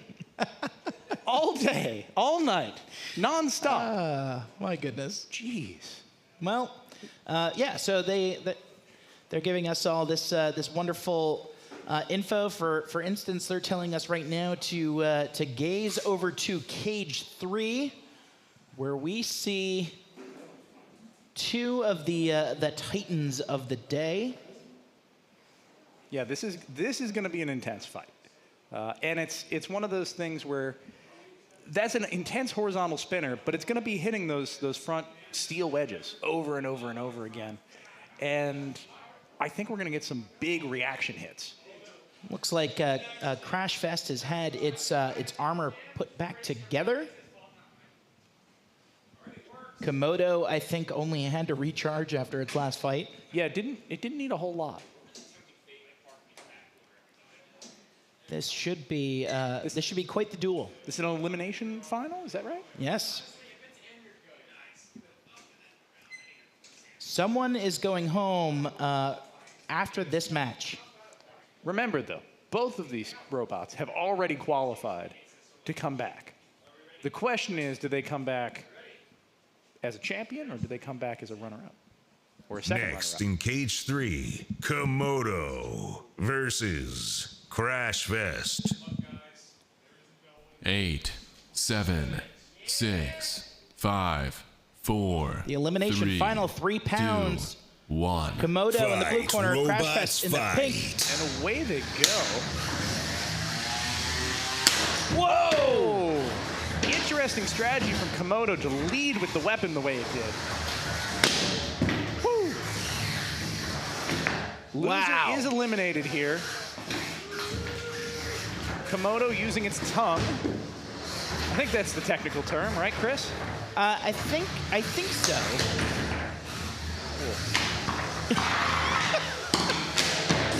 All day, all night, nonstop. My goodness. Jeez. Well, so they're giving us all this wonderful info. For instance, they're telling us right now to gaze over to cage 3, where we see two of the titans of the day. Yeah, this is going to be an intense fight, and it's one of those things where that's an intense horizontal spinner, but it's going to be hitting those front steel wedges over and over and over again, and I think we're going to get some big reaction hits. Looks like Crashfest has had its armor put back together. Komodo, I think, only had to recharge after its last fight. Yeah, it didn't need a whole lot. This should be quite the duel. This is an elimination final, is that right? Yes. Someone is going home after this match. Remember, though, both of these robots have already qualified to come back. The question is, do they come back as a champion, or do they come back as a runner-up? Or a second Next runner-up? in Cage 3, Komodo versus Crashfest. 8, 7, 6, 5, 4. The elimination 3, final 3 pounds. 2, 1. Komodo in the blue corner, Crashfest in the pink. And away they go. Whoa! Interesting strategy from Komodo to lead with the weapon the way it did. Woo. Loser is eliminated here. Komodo using its tongue. I think that's the technical term, right, Chris? I think so.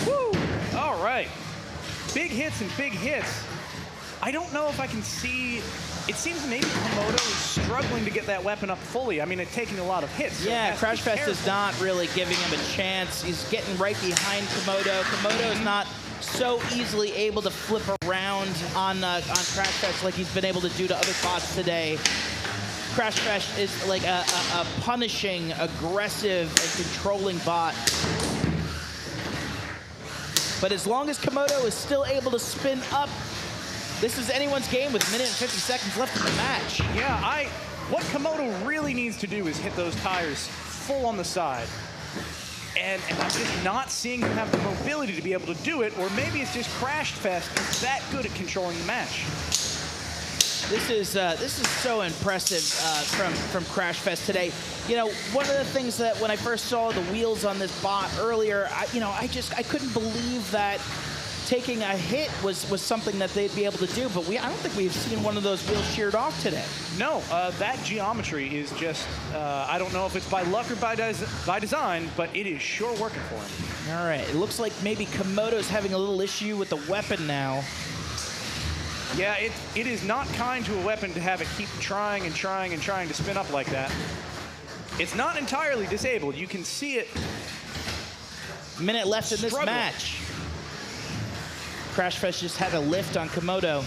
Woo! All right. Big hits and big hits. I don't know if I can see. It seems maybe Komodo is struggling to get that weapon up fully. I mean, it's taking a lot of hits. So Yeah, Crashfest is not really giving him a chance. He's getting right behind Komodo. Komodo is not so easily able to flip around on Crashfest like he's been able to do to other bots today. Crashfest is like a punishing, aggressive, and controlling bot. But as long as Komodo is still able to spin up, this is anyone's game with a minute and 50 seconds left in the match. Yeah, what Komodo really needs to do is hit those tires full on the side. And I'm just not seeing him have the mobility to be able to do it, or maybe it's just Crashfest is that good at controlling the match. This is so impressive from Crashfest today. You know, one of the things that when I first saw the wheels on this bot earlier, I couldn't believe that taking a hit was something that they'd be able to do. But I don't think we've seen one of those wheels sheared off today. No, that geometry is just, I don't know if it's by luck or by design, but it is sure working for him. All right, it looks like maybe Komodo's having a little issue with the weapon now. Yeah, it is not kind to a weapon to have it keep trying and trying and trying to spin up like that. It's not entirely disabled. You can see it. Minute left in this match. Crashfest just had a lift on Komodo.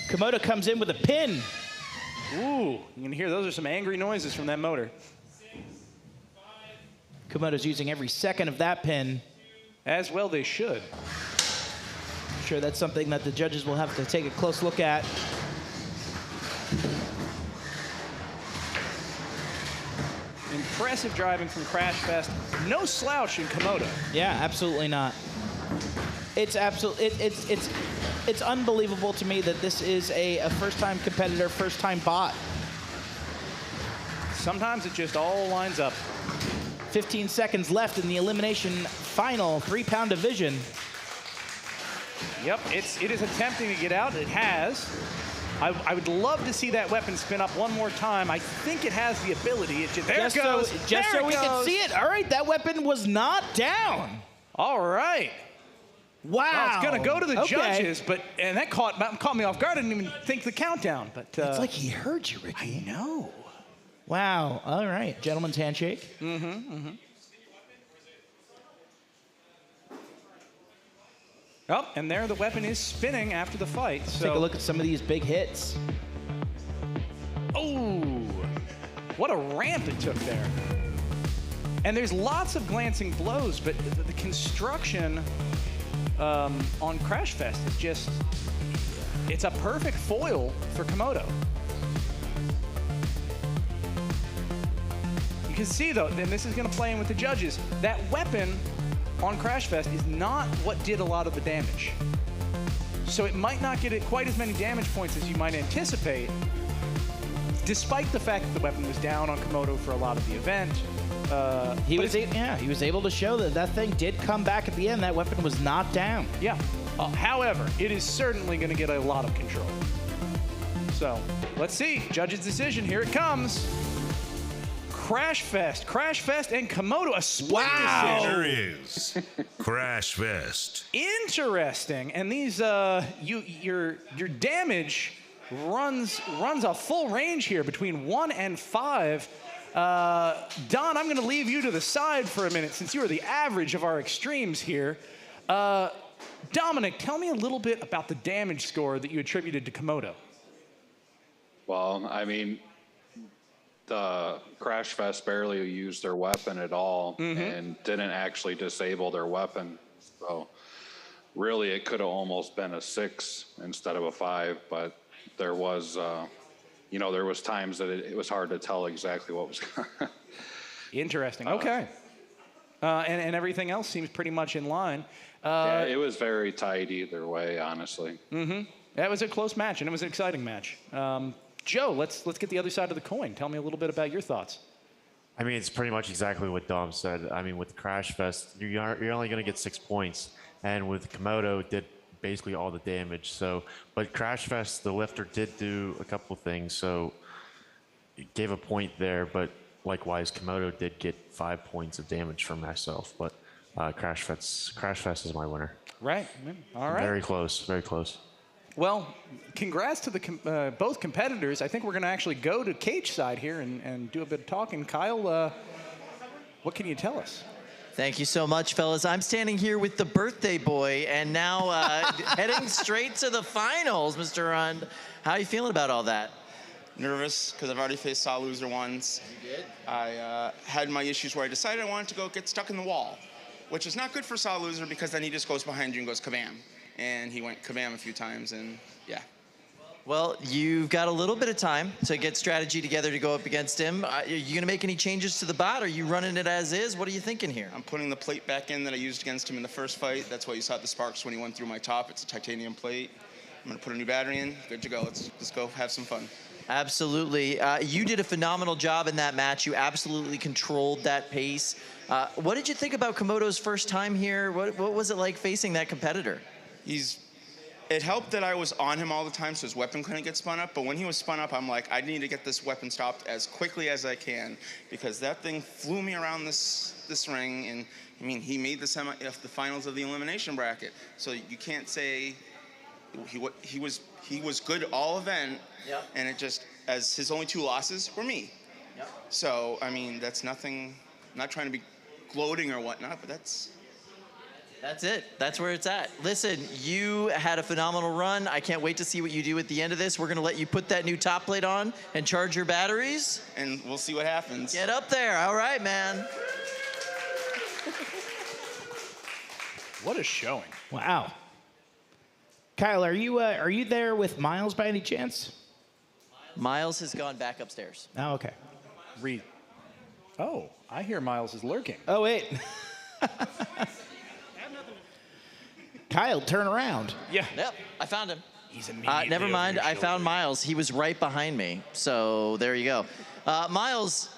Komodo comes in with a pin. Ooh, you can hear those are some angry noises from that motor. Komodo's using every second of that pin. As well they should. I'm sure that's something that the judges will have to take a close look at. Impressive driving from Crashfest. No slouch in Komodo. Yeah, absolutely not. It's unbelievable to me that this is a first-time competitor, first-time bot. Sometimes it just all lines up. 15 seconds left in the elimination final 3-pound division. Yep, it is attempting to get out. It has. I would love to see that weapon spin up one more time. I think it has the ability. There it goes. Just so we can see it. All right, that weapon was not down. All right. Wow. Well, it's going to go to the judges, and that caught me off guard. I didn't even think the countdown. But it's like he heard you, Ricky. I know. Wow. All right. Gentleman's handshake. Mm-hmm. Mm-hmm. Oh, and there the weapon is spinning after the fight. Let's take a look at some of these big hits. Oh, what a ramp it took there. And there's lots of glancing blows, but the construction on Crashfest is just, it's a perfect foil for Komodo. You can see though, and this is gonna play in with the judges, that weapon on Crashfest is not what did a lot of the damage. So it might not get quite as many damage points as you might anticipate, despite the fact that the weapon was down on Komodo for a lot of the event. He was able to show that thing did come back at the end. That weapon was not down. Yeah. However, it is certainly going to get a lot of control. So let's see. Judge's decision. Here it comes. Crashfest and Komodo, a split decision. There is Crashfest. Interesting. And these your damage runs a full range here between 1 and 5. Don, I'm going to leave you to the side for a minute since you are the average of our extremes here. Dominic, tell me a little bit about the damage score that you attributed to Komodo. Well, I mean, the Crashfest barely used their weapon at all and didn't actually disable their weapon. So really, it could have almost been a 6 instead of a 5, but there was, there was times that it was hard to tell exactly what was going on. Interesting. Okay. And everything else seems pretty much in line. Yeah, it was very tight either way, honestly. That was a close match, and it was an exciting match. Joe, let's get the other side of the coin. Tell me a little bit about your thoughts. I mean, it's pretty much exactly what Dom said. I mean, with Crashfest, you're only going to get 6 points, and with Komodo, it did basically all the damage. So, but Crashfest, the lifter did do a couple things, so it gave a point there. But likewise, Komodo did get 5 points of damage from myself. But Crashfest is my winner. Right. All right. Very close. Very close. Well, congrats to the both competitors. I think we're going to actually go to Cage side here and do a bit of talking. Kyle, what can you tell us? Thank you so much, fellas. I'm standing here with the birthday boy, and now heading straight to the finals, Mr. Rund. How are you feeling about all that? Nervous, because I've already faced Saw Loser once. You did? I had my issues where I decided I wanted to go get stuck in the wall, which is not good for Saw Loser because then he just goes behind you and goes kabam. And he went kabam a few times, and yeah. Well, you've got a little bit of time to get strategy together to go up against him. Are you going to make any changes to the bot? Are you running it as is? What are you thinking here? I'm putting the plate back in that I used against him in the first fight. That's why you saw the sparks when he went through my top. It's a titanium plate. I'm going to put a new battery in. Good to go. Let's go have some fun. Absolutely. You did a phenomenal job in that match. You absolutely controlled that pace. What did you think about Komodo's first time here? What was it like facing that competitor? It helped that I was on him all the time, so his weapon couldn't get spun up. But when he was spun up, I'm like, I need to get this weapon stopped as quickly as I can because that thing flew me around this ring. And I mean, he made the finals of the elimination bracket. So you can't say he was good all event. Yep. And it just as his only 2 losses were me. Yep. So I mean, that's nothing. I'm not trying to be gloating or whatnot, but that's it. That's where it's at. Listen, you had a phenomenal run. I can't wait to see what you do at the end of this. We're going to let you put that new top plate on and charge your batteries. And we'll see what happens. Get up there. All right, man. What a showing. Wow. Kyle, are you there with Miles by any chance? Miles has gone back upstairs. Oh, okay. Oh, I hear Miles is lurking. Oh, wait. Kyle, turn around. Yeah. Yep, I found him. He's immediately never mind, over your I found Miles. He was right behind me. So there you go. Miles,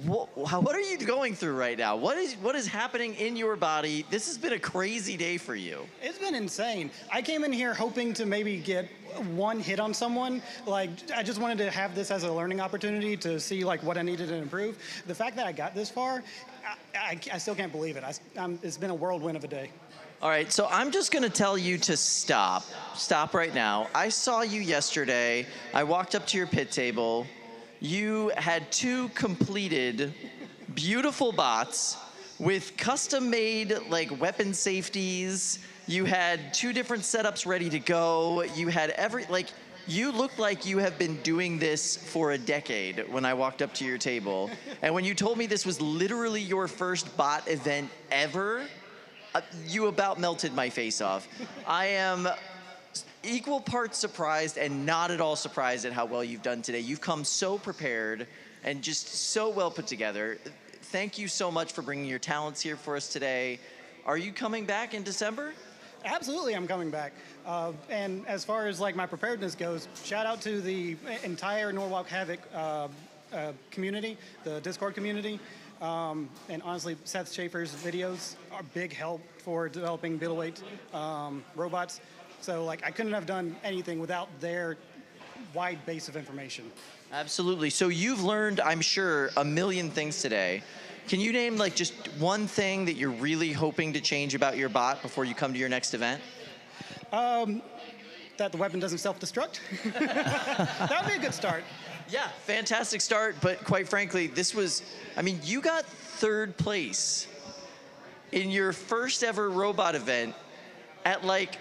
what are you going through right now? What is happening in your body? This has been a crazy day for you. It's been insane. I came in here hoping to maybe get one hit on someone. Like, I just wanted to have this as a learning opportunity to see like what I needed to improve. The fact that I got this far, I still can't believe it. It's been a whirlwind of a day. All right, so I'm just going to tell you to stop. Stop right now. I saw you yesterday. I walked up to your pit table. You had 2 completed beautiful bots with custom-made like weapon safeties. You had 2 different setups ready to go. You had you looked like you have been doing this for a decade when I walked up to your table. And when you told me this was literally your first bot event ever, you about melted my face off. I am equal parts surprised and not at all surprised at how well you've done today. You've come so prepared and just so well put together. Thank you so much for bringing your talents here for us today. Are you coming back in December? Absolutely, I'm coming back. And as far as like my preparedness goes, shout out to the entire Norwalk Havoc community, the Discord community. And honestly, Seth Schaefer's videos are a big help for developing middleweight robots. So like I couldn't have done anything without their wide base of information. Absolutely. So you've learned, I'm sure, a million things today. Can you name like just one thing that you're really hoping to change about your bot before you come to your next event? that the weapon doesn't self-destruct. That would be a good start. Yeah, fantastic start, but quite frankly, this was, I mean, you got 3rd place in your first ever robot event at like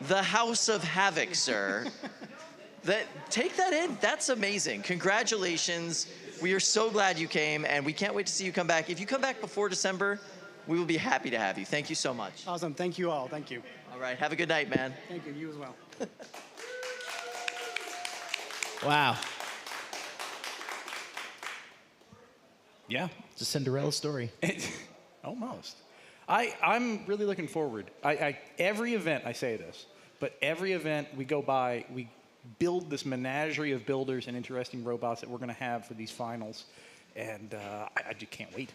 the House of Havoc, sir. Take that in, that's amazing. Congratulations. We are so glad you came, and we can't wait to see you come back. If you come back before December, we will be happy to have you. Thank you so much. Awesome, thank you all, thank you. All right, have a good night, man. Thank you, you as well. Wow. Yeah, it's a Cinderella story. Almost. I'm really looking forward. Every event, I say this, but every event we go by, we build this menagerie of builders and interesting robots that we're going to have for these finals. And I just can't wait.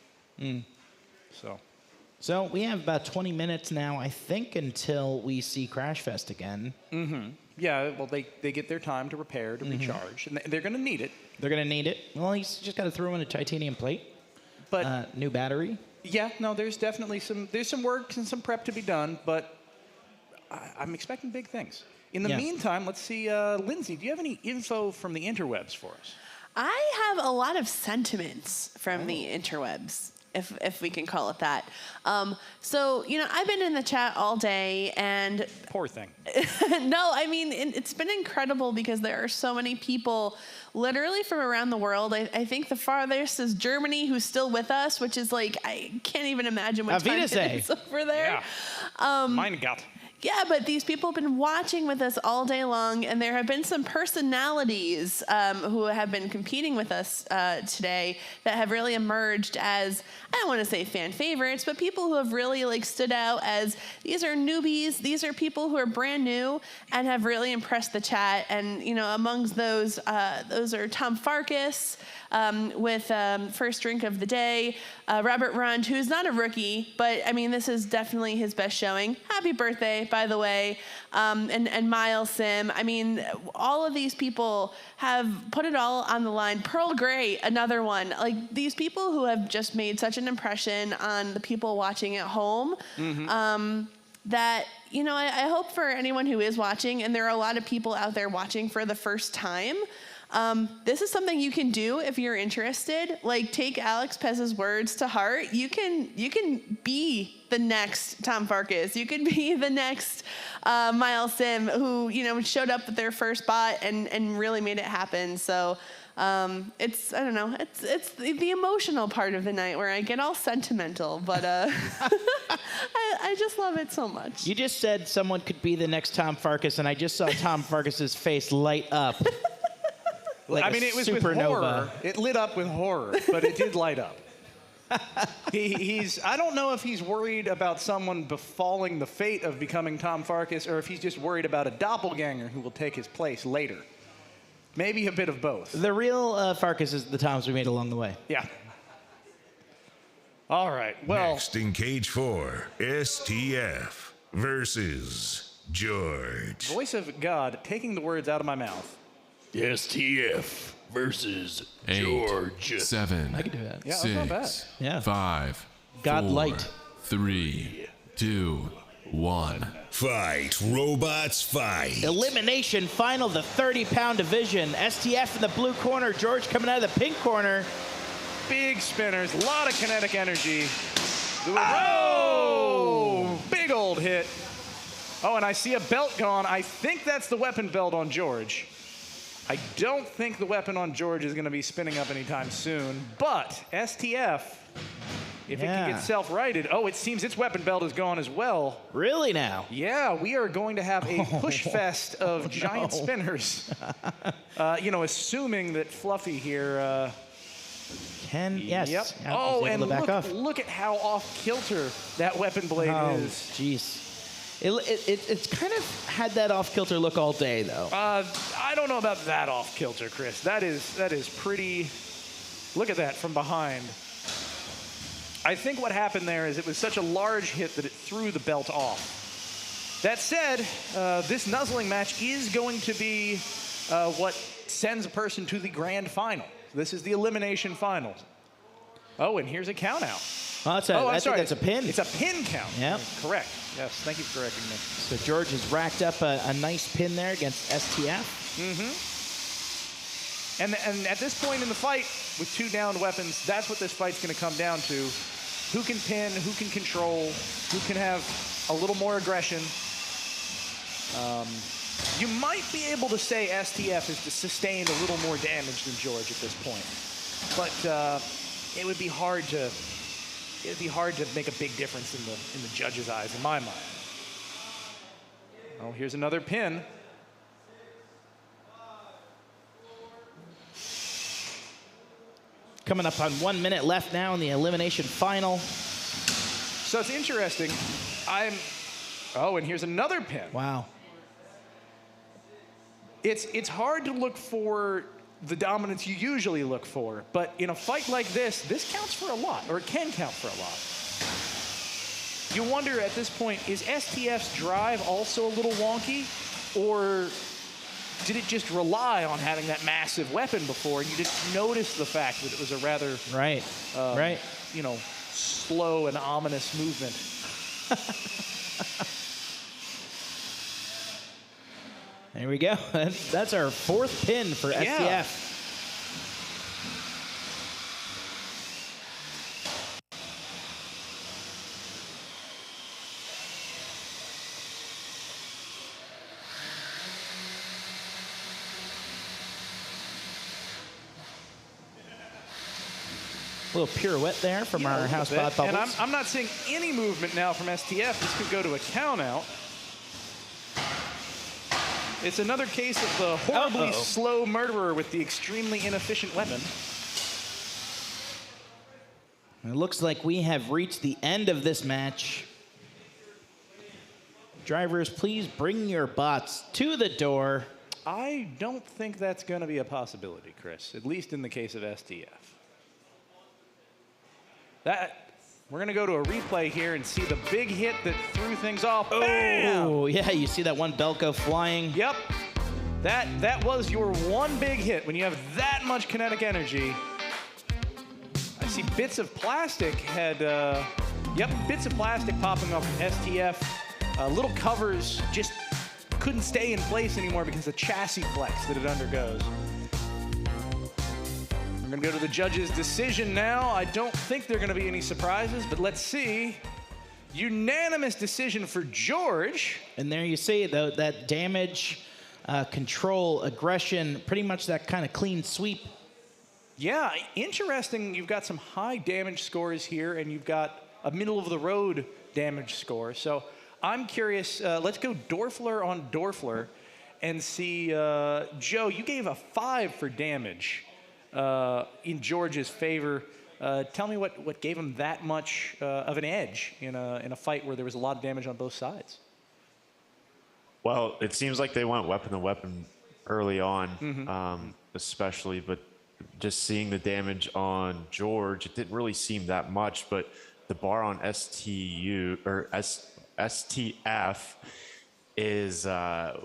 So we have about 20 minutes now, I think, until we see Crashfest again. Yeah, well, they get their time to repair, to recharge, and they're going to need it. They're going to need it. Well, he's just got to throw in a titanium plate, but new battery. Yeah, no, there's definitely some work and some prep to be done, but I'm expecting big things. In the meantime, let's see, Lindsay, do you have any info from the interwebs for us? I have a lot of sentiments from the interwebs, if we can call it that. So, I've been in the chat all day, and... Poor thing. No, I mean, it's been incredible because there are so many people literally from around the world. I think the farthest is Germany, who's still with us, which is like, I can't even imagine what time it is over there. Yeah. Mein Gott. Yeah, but these people have been watching with us all day long, and there have been some personalities who have been competing with us today that have really emerged as, I don't want to say fan favorites, but people who have really stood out as these are newbies, these are people who are brand new and have really impressed the chat. And amongst those are Tom Farkas with first drink of the day, Robert Rund, who's not a rookie, but I mean this is definitely his best showing. Happy birthday, by the way, and Miles Sim. I mean, all of these people have put it all on the line. Pearl Grey, another one. Like these people who have just made such an impression on the people watching at home. That, I hope for anyone who is watching, and there are a lot of people out there watching for the first time, this is something you can do if you're interested. Like, take Alex Pez's words to heart. You can be the next Tom Farkas. You could be the next Miles Sim, who showed up with their first bot and really made it happen. So it's, I don't know, it's the emotional part of the night where I get all sentimental, but I just love it so much. You just said someone could be the next Tom Farkas, and I just saw Tom Farkas's face light up. Like it was with horror. It lit up with horror, but it did light up. I don't know if he's worried about someone befalling the fate of becoming Tom Farkas, or if he's just worried about a doppelganger who will take his place later. Maybe a bit of both. The real Farkas is the Toms we made along the way. Yeah. All right, well... Next in Cage 4, STF versus George. Voice of God taking the words out of my mouth. STF versus 8, George. 7, I can do that. Yeah, that's not bad. 6, Yeah. 5, God 4, light. 3, 2, 1. Fight, robots, fight. Elimination final, the 30-pound division. STF in the blue corner, George coming out of the pink corner. Big spinners, a lot of kinetic energy. Oh! Big old hit. Oh, and I see a belt gone. I think that's the weapon belt on George. I don't think the weapon on George is going to be spinning up anytime soon, but STF, if it can get self-righted, it seems its weapon belt is gone as well. Really now? Yeah, we are going to have a push fest of giant spinners. Assuming that Fluffy here... Yes. Yep. Yeah, and back off. look at how off kilter that weapon blade is. Jeez. It's kind of had that off kilter look all day, though. I don't know about that off kilter, Chris. That is pretty. Look at that from behind. I think what happened there is it was such a large hit that it threw the belt off. That said, this nuzzling match is going to be what sends a person to the grand final. This is the elimination finals. Oh, and here's a count out. Oh, I think that's a pin. It's a pin count. Yeah. Correct. Yes, thank you for correcting me. So George has racked up a nice pin there against STF. And at this point in the fight, with 2 downed weapons, that's what this fight's going to come down to. Who can pin, who can control, who can have a little more aggression. You might be able to say STF has sustained a little more damage than George at this point. But it would be hard to make a big difference in the judge's eyes, in my mind. Oh, here's another pin. Coming up on 1 minute left now in the elimination final. So it's interesting. Oh, and here's another pin. Wow. It's hard to look for the dominance you usually look for, but in a fight like this counts for a lot, or it can count for a lot. You wonder at this point, is STF's drive also a little wonky, or did it just rely on having that massive weapon before, and you didn't notice the fact that it was a rather slow and ominous movement? There we go. That's our 4th pin for STF. A little pirouette there from our house bot Bubbles. And I'm not seeing any movement now from STF. This could go to a count out. It's another case of the horribly slow murderer with the extremely inefficient weapon. It looks like we have reached the end of this match. Drivers, please bring your bots to the door. I don't think that's going to be a possibility, Chris, at least in the case of STF. We're going to go to a replay here and see the big hit that threw things off. Bam! Oh, yeah, you see that one Belko flying. Yep. That was your one big hit. When you have that much kinetic energy, I see bits of plastic bits of plastic popping off from STF. Little covers just couldn't stay in place anymore because of the chassis flex that it undergoes. We're going to go to the judge's decision now. I don't think there are going to be any surprises, but let's see. Unanimous decision for George. And there you see that damage, control, aggression, pretty much that kind of clean sweep. Yeah, interesting. You've got some high damage scores here, and you've got a middle-of-the-road damage score. So I'm curious. Let's go Dorfler on Dorfler and see. Joe, you gave a 5 for damage. In George's favor. Tell me what gave him that much of an edge in a fight where there was a lot of damage on both sides. Well, it seems like they went weapon to weapon early on, especially, but just seeing the damage on George, it didn't really seem that much, but the bar on STF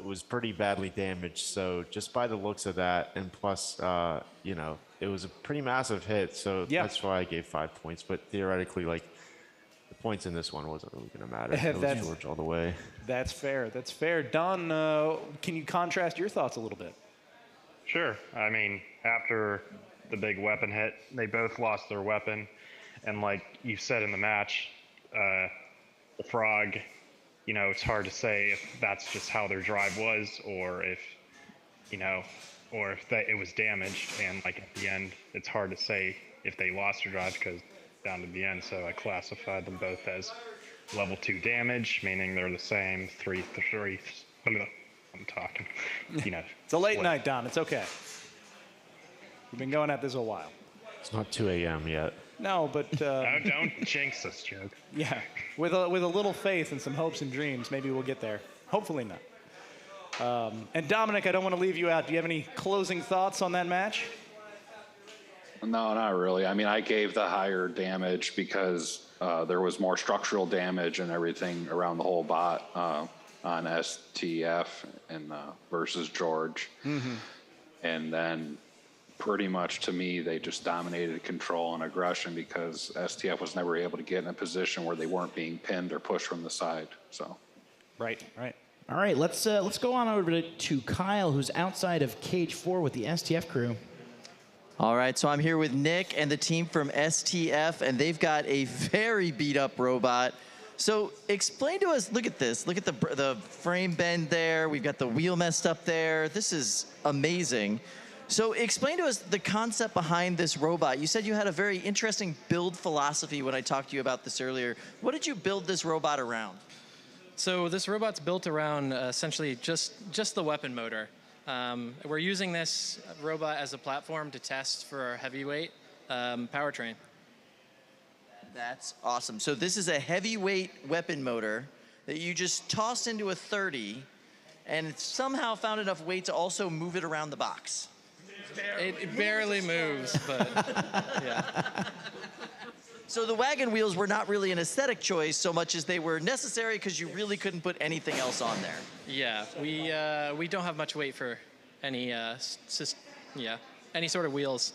was pretty badly damaged. So just by the looks of that, and plus, it was a pretty massive hit. So that's why I gave 5 points. But theoretically, the points in this one wasn't really going to matter. It was George all the way. That's fair. That's fair. Don, can you contrast your thoughts a little bit? Sure. I mean, after the big weapon hit, they both lost their weapon. And like you said in the match, the Frog, it's hard to say if that's just how their drive was or if, it was damaged. And like at the end, it's hard to say if they lost their drive because down to the end. So I classified them both as level 2 damage, meaning they're the same 3. I'm talking, It's a late night, Don. It's okay. We've been going at this a while. It's not 2 a.m. yet. No, but don't jinx us, Joe. Yeah, with a little faith and some hopes and dreams, maybe we'll get there. Hopefully not. And Dominic, I don't want to leave you out. Do you have any closing thoughts on that match? No, not really. I mean, I gave the higher damage because there was more structural damage and everything around the whole bot on STF and versus George. Mm-hmm. And then pretty much, to me, they just dominated control and aggression because STF was never able to get in a position where they weren't being pinned or pushed from the side. So, right. All right, let's go on over to Kyle, who's outside of Cage 4 with the STF crew. All right, so I'm here with Nick and the team from STF, and they've got a very beat-up robot. So explain to us, look at this. Look at the frame bend there. We've got the wheel messed up there. This is amazing. So explain to us the concept behind this robot. You said you had a very interesting build philosophy when I talked to you about this earlier. What did you build this robot around? So this robot's built around essentially just the weapon motor. We're using this robot as a platform to test for our heavyweight powertrain. That's awesome. So this is a heavyweight weapon motor that you just toss into a 30 and it's somehow found enough weight to also move it around the box. It barely moves, but yeah. So the wagon wheels were not really an aesthetic choice so much as they were necessary because you really couldn't put anything else on there. Yeah, we don't have much weight for any any sort of wheels.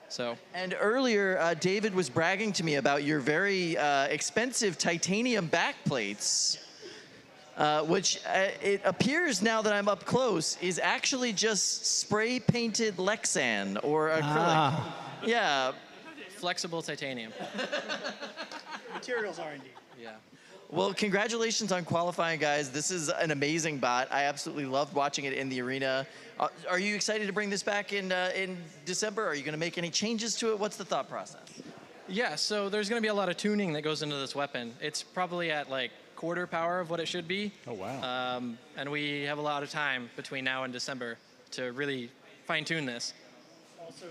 So. And earlier, David was bragging to me about your very expensive titanium backplates, which it appears now that I'm up close is actually just spray painted Lexan or acrylic. Yeah. Flexible titanium. Materials R&D. Yeah. Well, congratulations on qualifying, guys. This is an amazing bot. I absolutely loved watching it in the arena. Are you excited to bring this back in December? Are you going to make any changes to it? What's the thought process? Yeah, so there's going to be a lot of tuning that goes into this weapon. It's probably at like quarter power of what it should be. Oh, wow. And we have a lot of time between now and December to really fine-tune this. Also,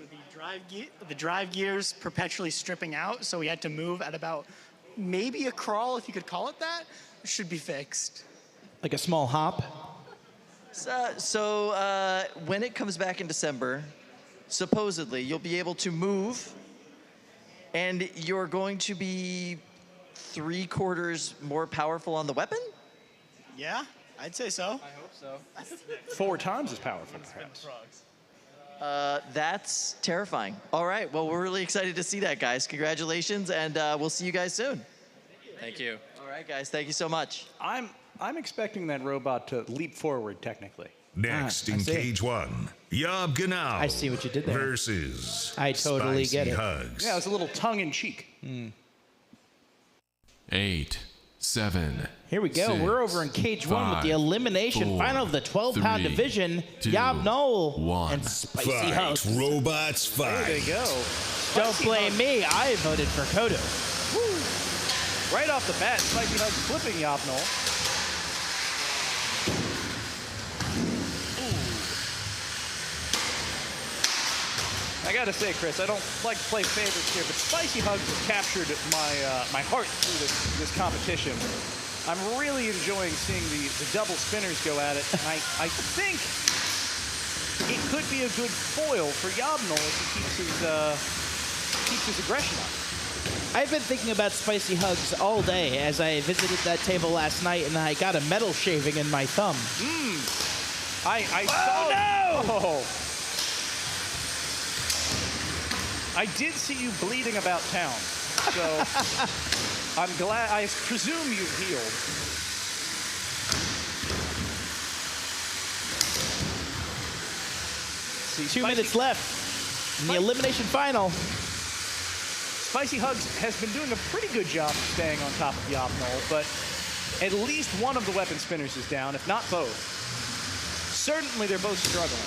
the drive gears perpetually stripping out, so we had to move at about maybe a crawl, if you could call it that, should be fixed. Like a small hop? So when it comes back in December, supposedly you'll be able to move, and you're going to be 3/4 more powerful on the weapon? Yeah, I'd say so. I hope so. 4 times as powerful, perhaps. That's terrifying. All right, well, we're really excited to see that, guys. Congratulations, and we'll see you guys soon. Thank you. All right, guys, thank you so much. I'm expecting that robot to leap forward, technically. Next in Cage 1, YOB GNOL. I see what you did there. Versus I totally Spicy get it. Hugs. Yeah, it was a little tongue-in-cheek. 8, 7. Here we go. 6, We're over in Cage 1 with the 5, elimination 4, final of the 12-pound 3, division. 2, YOB GNOL 1. and Spicy Fight, Hugs. robots, fight. There they go. Don't blame me. I voted for Kodo. Woo. Right off the bat, Spicy Hugs flipping YOB GNOL. I gotta say, Chris, I don't like to play favorites here, but Spicy Hugs has captured my heart through this competition. I'm really enjoying seeing the double spinners go at it, and I think it could be a good foil for YOB GNOL if he keeps his aggression up. I've been thinking about Spicy Hugs all day as I visited that table last night, and I got a metal shaving in my thumb. I saw. No! Oh. I did see you bleeding about town, so I'm glad. I presume you've healed. See, 2 minutes left in the elimination final. Spicy Hugs has been doing a pretty good job of staying on top of YOB GNOL, but at least one of the weapon spinners is down, if not both. Certainly, they're both struggling.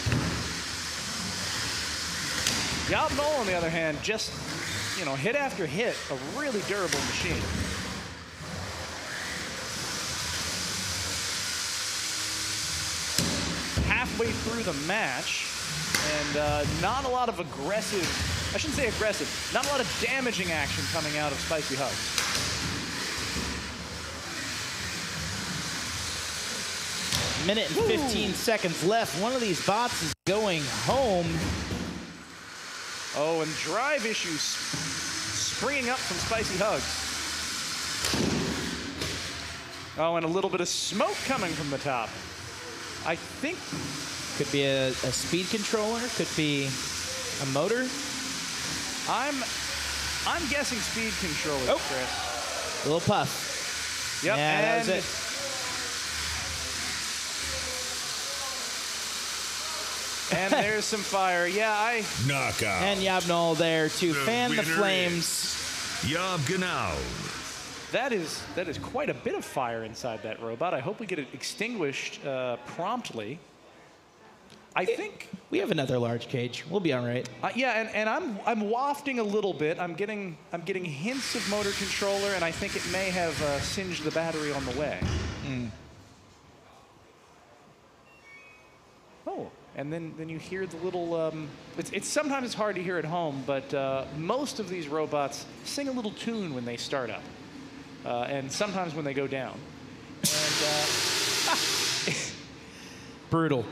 YOB GNOL, on the other hand, just, hit after hit, a really durable machine. Halfway through the match, and not a lot of aggressive, I shouldn't say aggressive, not a lot of damaging action coming out of Spicy Hugs. Minute and 15 seconds left. One of these bots is going home. Oh, and drive issues springing up from Spicy Hugs. Oh, and a little bit of smoke coming from the top. I think could be a speed controller. Could be A motor? I'm guessing speed controller, Chris. A little puff. Yep, Yeah, that and was it. And there's some fire. Yeah, Knockout. And YOB GNOL there to fan the winner flames. YOB GNOL. that is quite a bit of fire inside that robot. I hope we get it extinguished promptly. I think we have another large cage. We'll be all right. Yeah, and I'm wafting a little bit. I'm getting hints of motor controller, and I think it may have singed the battery on the way. Oh, and then you hear the little. It's sometimes it's hard to hear at home, but most of these robots sing a little tune when they start up, and sometimes when they go down. And brutal.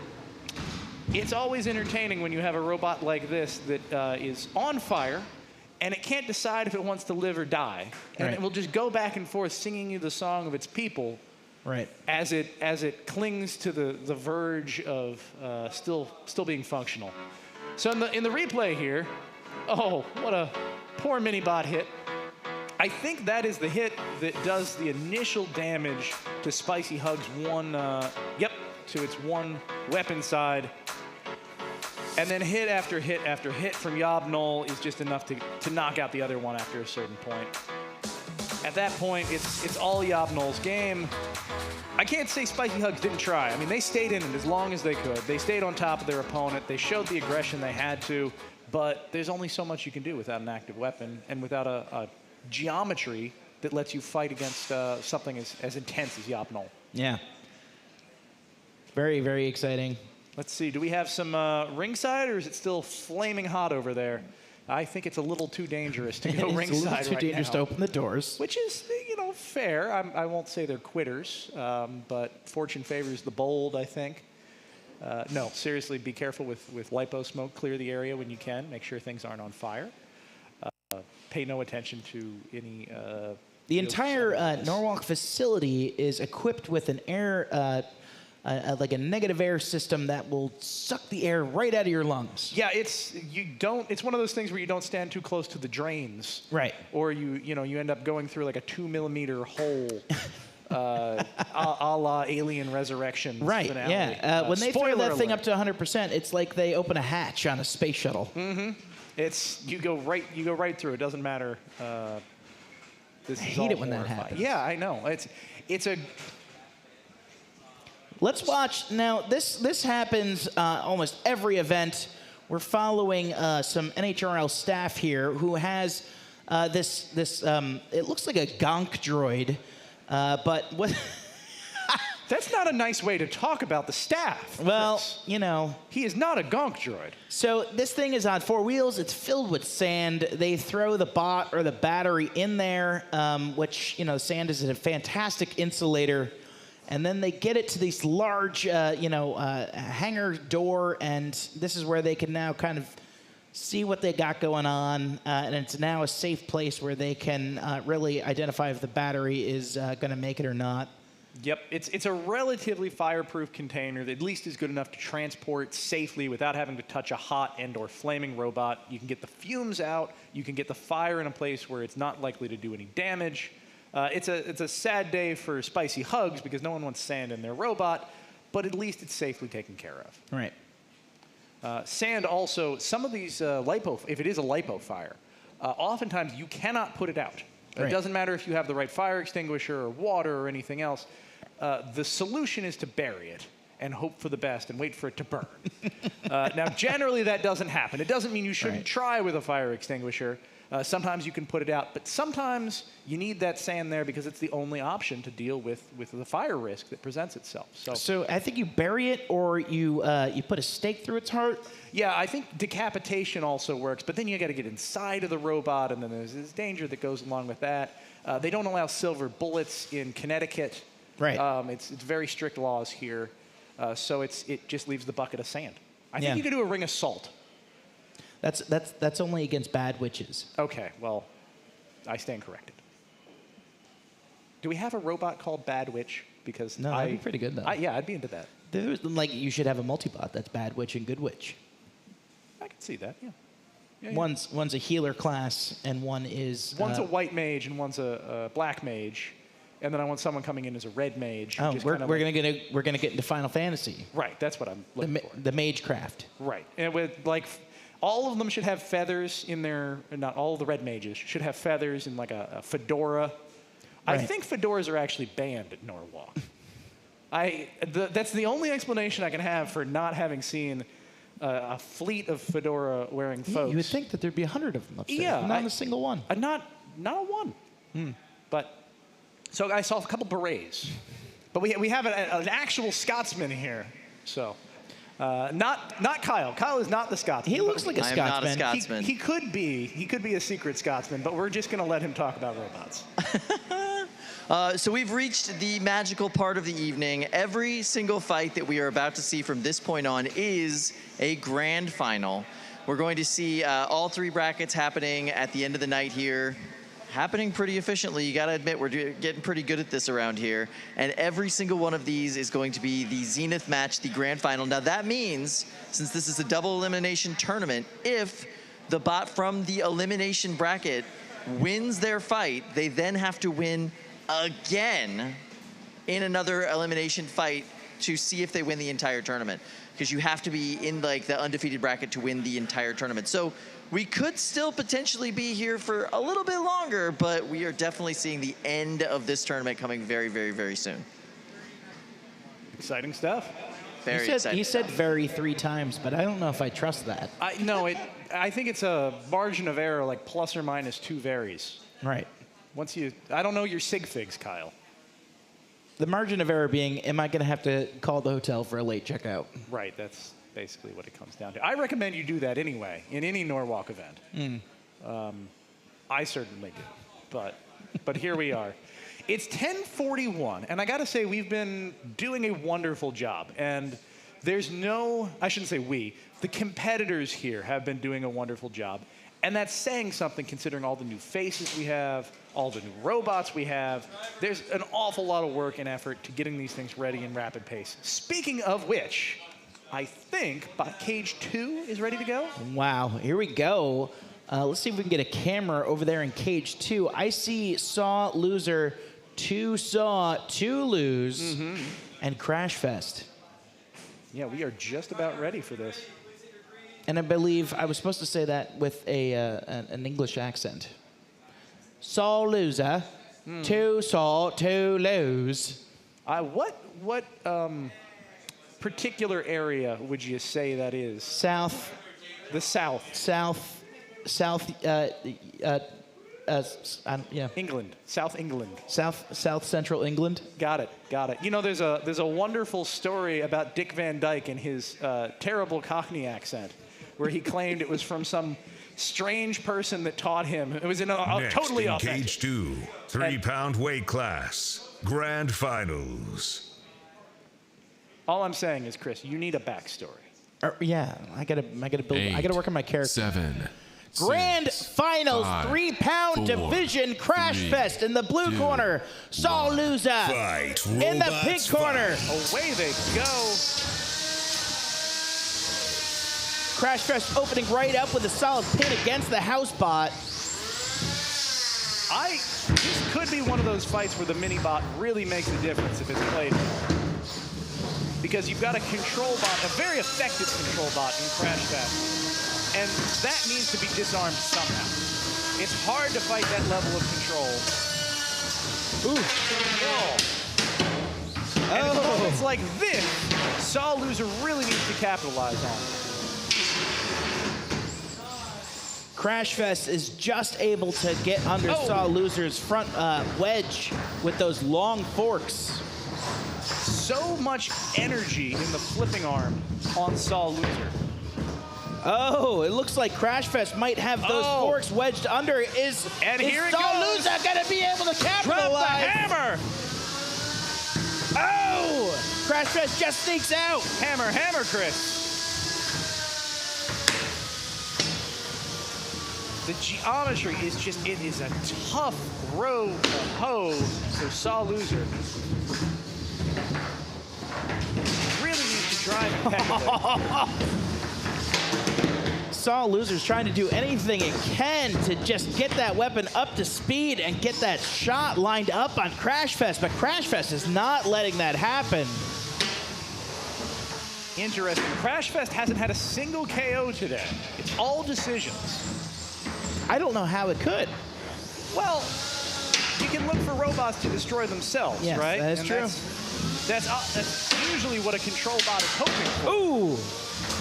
It's always entertaining when you have a robot like this that is on fire, and it can't decide if it wants to live or die, and Right. it will just go back and forth singing you the song of its people. Right. As it clings to the verge of still being functional. So in the replay here, oh, what a poor mini-bot hit. I think that is the hit that does the initial damage to Spicy Hug's to its one weapon side. And then hit after hit after hit from YOB GNOL is just enough to knock out the other one after a certain point. At that point, it's all YOB GNOL's game. I can't say Spicy Hugs didn't try. I mean, they stayed in it as long as they could. They stayed on top of their opponent. They showed the aggression they had to, but there's only so much you can do without an active weapon and without a geometry that lets you fight against something as intense as YOB GNOL. Yeah. Very, very exciting. Let's see, do we have some ringside, or is it still flaming hot over there? I think it's a little too dangerous to go ringside It's a little too right dangerous now. to open the doors. Which is, fair. I won't say they're quitters, but fortune favors the bold, I think. No, seriously, be careful with lipo smoke. Clear the area when you can. Make sure things aren't on fire. Pay no attention to any... The entire Norwalk facility is equipped with an air... like a negative air system that will suck the air right out of your lungs. Yeah, it's one of those things where you don't stand too close to the drains. Right. Or you end up going through like a 2-millimeter hole, a la Alien Resurrection. Right. finale. Yeah. When they throw Spoiler that thing alert. up to 100%, it's like they open a hatch on a space shuttle. Mm-hmm. You go right through. It doesn't matter. This I is hate all it when that horrifying. happens. Yeah, I know. It's a. Let's watch now. This happens almost every event. We're following some NHRL staff here who has this. It looks like a gonk droid, but what? That's not a nice way to talk about the staff. Well, Chris. He is not a gonk droid. So this thing is on 4 wheels. It's filled with sand. They throw the bot or the battery in there, which sand is a fantastic insulator. And then they get it to this large, hangar door, and this is where they can now kind of see what they got going on. And it's now a safe place where they can really identify if the battery is going to make it or not. Yep, it's a relatively fireproof container that at least is good enough to transport safely without having to touch a hot and/or flaming robot. You can get the fumes out. You can get the fire in a place where it's not likely to do any damage. It's a sad day for Spicy Hugs because no one wants sand in their robot, but at least it's safely taken care of. Right. Sand also, some of these if it is a lipo fire, oftentimes you cannot put it out. Right. It doesn't matter if you have the right fire extinguisher or water or anything else. The solution is to bury it and hope for the best and wait for it to burn. Now, generally that doesn't happen. It doesn't mean you shouldn't try with a fire extinguisher. Sometimes you can put it out, but sometimes you need that sand there because it's the only option to deal with the fire risk that presents itself. So I think you bury it or you put a stake through its heart. Yeah, I think decapitation also works, but then you got to get inside of the robot, and then there's this danger that goes along with that. They don't allow silver bullets in Connecticut. Right. It's very strict laws here, so it just leaves the bucket of sand. I think Yeah. you could do a ring of salt. That's only against bad witches. Okay, well, I stand corrected. Do we have a robot called Bad Witch? Because No, that'd be pretty good though. Yeah, I'd be into that. You should have a multi-bot that's bad witch and good witch. I can see that. Yeah. One's a healer class, and one is... One's a white mage, and one's a black mage. And then I want someone coming in as a red mage. Oh, we're gonna get into Final Fantasy. Right, that's what I'm looking for. The mage craft. Right, and with like, all of them should have feathers in their. Not all of the red mages should have feathers in like a fedora. Right. I think fedoras are actually banned at Norwalk. That's the only explanation I can have for not having seen a fleet of fedora-wearing folks. You would think that there'd be 100 of them upstairs. Yeah, not a single one. Not a one. But so I saw a couple berets, but we have an actual Scotsman here. So not Kyle. Kyle is not the Scotsman. He looks like a Scotsman. I'm not a Scotsman. He could be a secret Scotsman, but we're just gonna let him talk about robots. So we've reached the magical part of the evening. Every single fight that we are about to see from this point on is a grand final. We're going to see all three brackets happening at the end of the night here. Happening pretty efficiently. You gotta admit, we're getting pretty good at this around here. And every single one of these is going to be the Zenith match, the grand final. Now that means, since this is a double elimination tournament, if the bot from the elimination bracket wins their fight, they then have to win again in another elimination fight to see if they win the entire tournament, because you have to be in like the undefeated bracket to win the entire tournament. So we could still potentially be here for a little bit longer, but we are definitely seeing the end of this tournament coming very, very, very soon. Exciting stuff. Very exciting. He said "very" 3 times, but I don't know if I trust that. I think it's a margin of error, like plus or minus 2 varies. Right. I don't know your sig figs, Kyle. The margin of error being, am I going to have to call the hotel for a late checkout? Right, that's basically what it comes down to. I recommend you do that anyway, in any Norwalk event. I certainly do, but here we are. It's 10:41, and I got to say, we've been doing a wonderful job, and I shouldn't say we, the competitors here have been doing a wonderful job, and that's saying something considering all the new faces we have, all the new robots we have. There's an awful lot of work and effort to getting these things ready in rapid pace. Speaking of which, I think Cage 2 is ready to go. Wow, here we go. Let's see if we can get a camera over there in Cage 2. I see Saw Loser, 2 Saw, 2 Lose, and Crashfest. Yeah, we are just about ready for this. And I believe I was supposed to say that with an English accent. Saw Loser, 2 Saw, 2 Lose. What particular area would you say that is? South. The South. Yeah. England. South England. South Central England. Got it. You know, there's a wonderful story about Dick Van Dyke and his terrible Cockney accent, where he claimed it was from some strange person that taught him. It was Next totally in authentic. Cage 2, 3-pound weight class, grand finals. All I'm saying is, Chris, you need a backstory. Yeah, I gotta build. 8, I gotta work on my character. 7. Grand 6, Finals, 5, 3-pound 4, division Crashfest in the blue 2, corner. Saw Loser Fight, in the pink robots, corner. Away they go. Crashfest opening right up with a solid pin against the house bot. This could be one of those fights where the mini bot really makes a difference if it's played. Because you've got a control bot, a very effective control bot in Crashfest, and that needs to be disarmed somehow. It's hard to fight that level of control. Ooh. Whoa. And in moments like this, Saw Loser really needs to capitalize on it. Crashfest is just able to get under Saw Loser's front wedge with those long forks. So much energy in the flipping arm on Saw Loser. Oh, it looks like Crashfest might have those forks wedged under. Is Saw Loser gonna be able to capitalize? Drop the hammer! Oh! Crashfest just sneaks out. Hammer, Chris. The geometry is just, it is a tough road to hoe for Saw Loser. Really needs to drive impeccably. Saw Loser's trying to do anything it can to just get that weapon up to speed and get that shot lined up on Crashfest, but Crashfest is not letting that happen. Interesting. Crashfest hasn't had a single KO today. It's all decisions. I don't know how it could. Well, you can look for robots to destroy themselves, Yes, right? that is And true. That's usually what a control bot is hoping for. Ooh,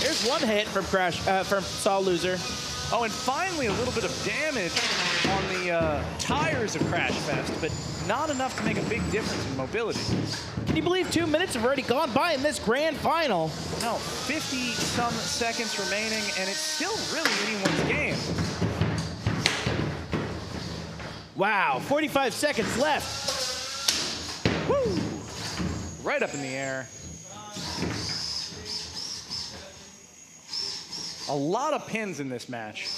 there's one hit from from Saw Loser. Oh, and finally a little bit of damage on the tires of Crashfest, but not enough to make a big difference in mobility. Can you believe 2 minutes have already gone by in this grand final? No, 50-some seconds remaining, and it's still really anyone's game. Wow, 45 seconds left. Woo! Right up in the air. A lot of pins in this match.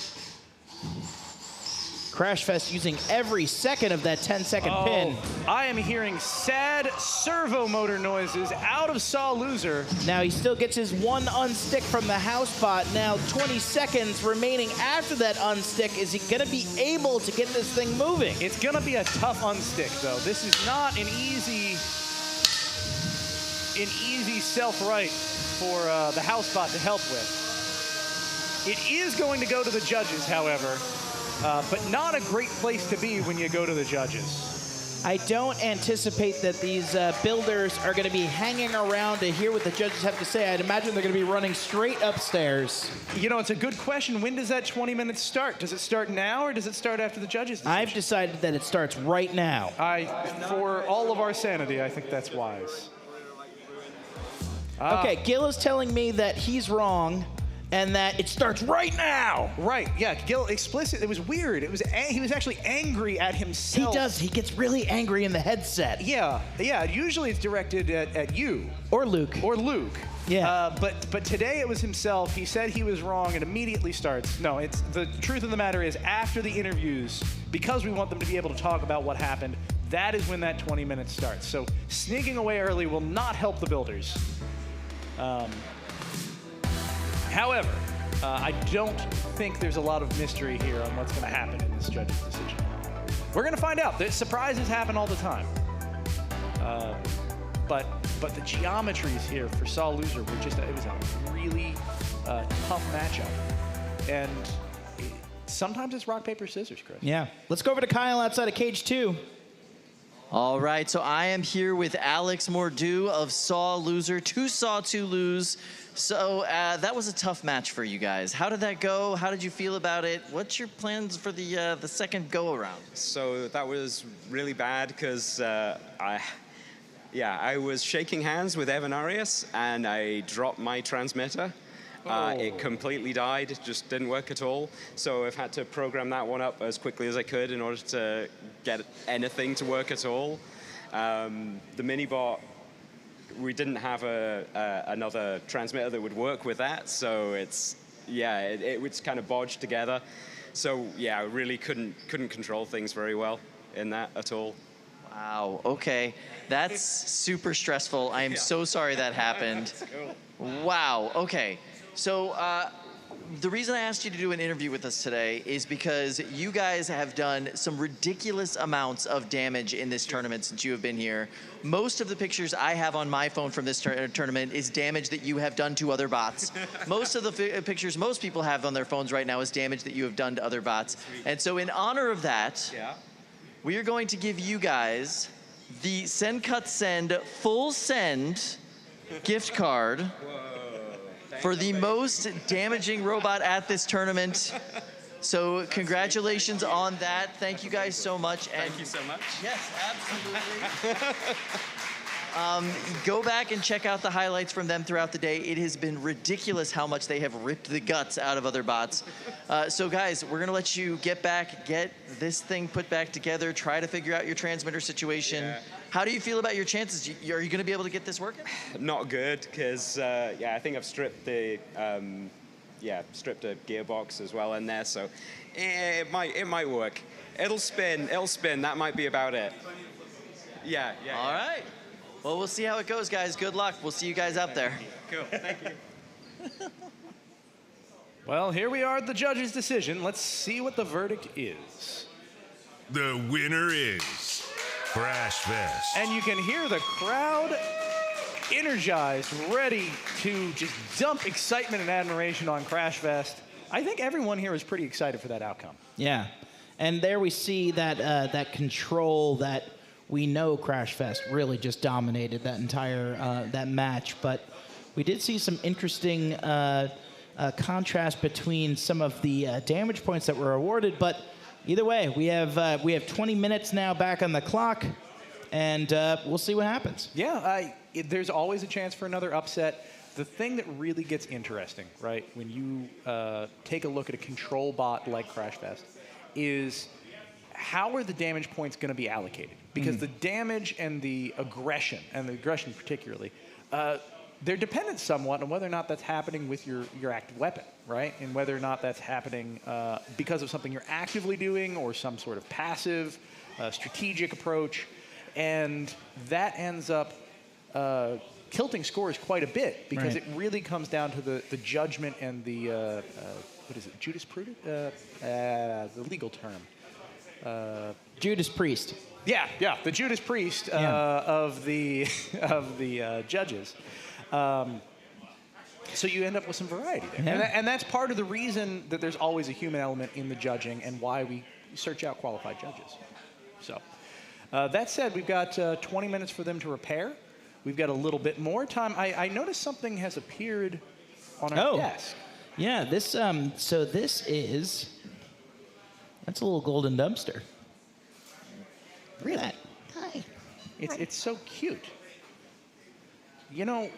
Crashfest using every second of that 10-second pin. I am hearing sad servo motor noises out of Saw Loser. Now he still gets his one unstick from the house bot. Now 20 seconds remaining after that unstick. Is he gonna be able to get this thing moving? It's gonna be a tough unstick though. This is not an easy self-right for the house bot to help with. It is going to go to the judges, however. But not a great place to be when you go to the judges. I don't anticipate that these builders are going to be hanging around to hear what the judges have to say. I'd imagine they're going to be running straight upstairs. You know, it's a good question. When does that 20 minutes start? Does it start now or does it start after the judges' decision? I've decided that it starts right now. For all of our sanity, I think that's wise. Okay, Gil is telling me that he's wrong. And that it starts right now. Right, yeah, Gil explicit. It was weird. It was he was actually angry at himself. He does. He gets really angry in the headset. Yeah. Usually it's directed at you or Luke. Yeah. But today it was himself. He said he was wrong and immediately starts. No, it's the truth of the matter is after the interviews, because we want them to be able to talk about what happened. That is when that 20 minutes starts. So sneaking away early will not help the builders. However, I don't think there's a lot of mystery here on what's going to happen in this judge's decision. We're going to find out. The surprises happen all the time. But the geometries here for Saw Loser were just, it was a really tough matchup. And sometimes it's rock, paper, scissors, Chris. Yeah. Let's go over to Kyle outside of cage 2. All right, so I am here with Alex Mordew of Saw Loser. 2 Saw, 2 lose. So that was a tough match for you guys. How did that go? How did you feel about it? What's your plans for the second go-around? So that was really bad because I was shaking hands with Evan Arias and I dropped my transmitter. It completely died, it just didn't work at all. So I've had to program that one up as quickly as I could in order to get anything to work at all. The mini-bot, we didn't have another transmitter that would work with that, so it was kind of bodged together. So yeah, I really couldn't control things very well in that at all. Wow, okay. That's super stressful. I am so sorry that happened. Wow, okay. So the reason I asked you to do an interview with us today is because you guys have done some ridiculous amounts of damage in this tournament since you have been here. Most of the pictures I have on my phone from this tournament is damage that you have done to other bots. Most of the pictures most people have on their phones right now is damage that you have done to other bots. And so in honor of that, we are going to give you guys the Send Cut Send Full Send gift card for the most damaging robot at this tournament. So congratulations on that. Thank you guys so much. And thank you so much. Yes, absolutely. Go back and check out the highlights from them throughout the day. It has been ridiculous how much they have ripped the guts out of other bots. So guys, we're gonna let you get this thing put back together, try to figure out your transmitter situation. Yeah. How do you feel about your chances? Are you gonna be able to get this working? Not good, because I think I've stripped the stripped a gearbox as well in there, so it might work. It'll spin, that might be about it. Yeah. All right. Well, we'll see how it goes, guys. Good luck. We'll see you guys out there. Cool, thank you. Well, here we are at the judge's decision. Let's see what the verdict is. The winner is Crashfest. And you can hear the crowd energized, ready to just dump excitement and admiration on Crashfest. I think everyone here is pretty excited for that outcome. Yeah. And there we see that that control that we know Crashfest really just dominated that entire that match. But we did see some interesting contrast between some of the damage points that were awarded. But either way, we have 20 minutes now back on the clock, and we'll see what happens. Yeah, there's always a chance for another upset. The thing that really gets interesting, right, when you take a look at a control bot like Crashfest, is how are the damage points going to be allocated? Because the damage and the aggression particularly, they're dependent somewhat on whether or not that's happening with your active weapon, right? And whether or not that's happening because of something you're actively doing or some sort of passive, strategic approach. And that ends up tilting scores quite a bit because it really comes down to the judgment and the, what is it, jurisprudence? The legal term. Judas Priest. Yeah, the Judas Priest of the judges. So you end up with some variety there. Yeah. And that's part of the reason that there's always a human element in the judging and why we search out qualified judges. So that said, we've got 20 minutes for them to repair. We've got a little bit more time. I noticed something has appeared on our desk. Yeah, this so this is that's a little golden dumpster. Really? Hi. It's so cute. You know,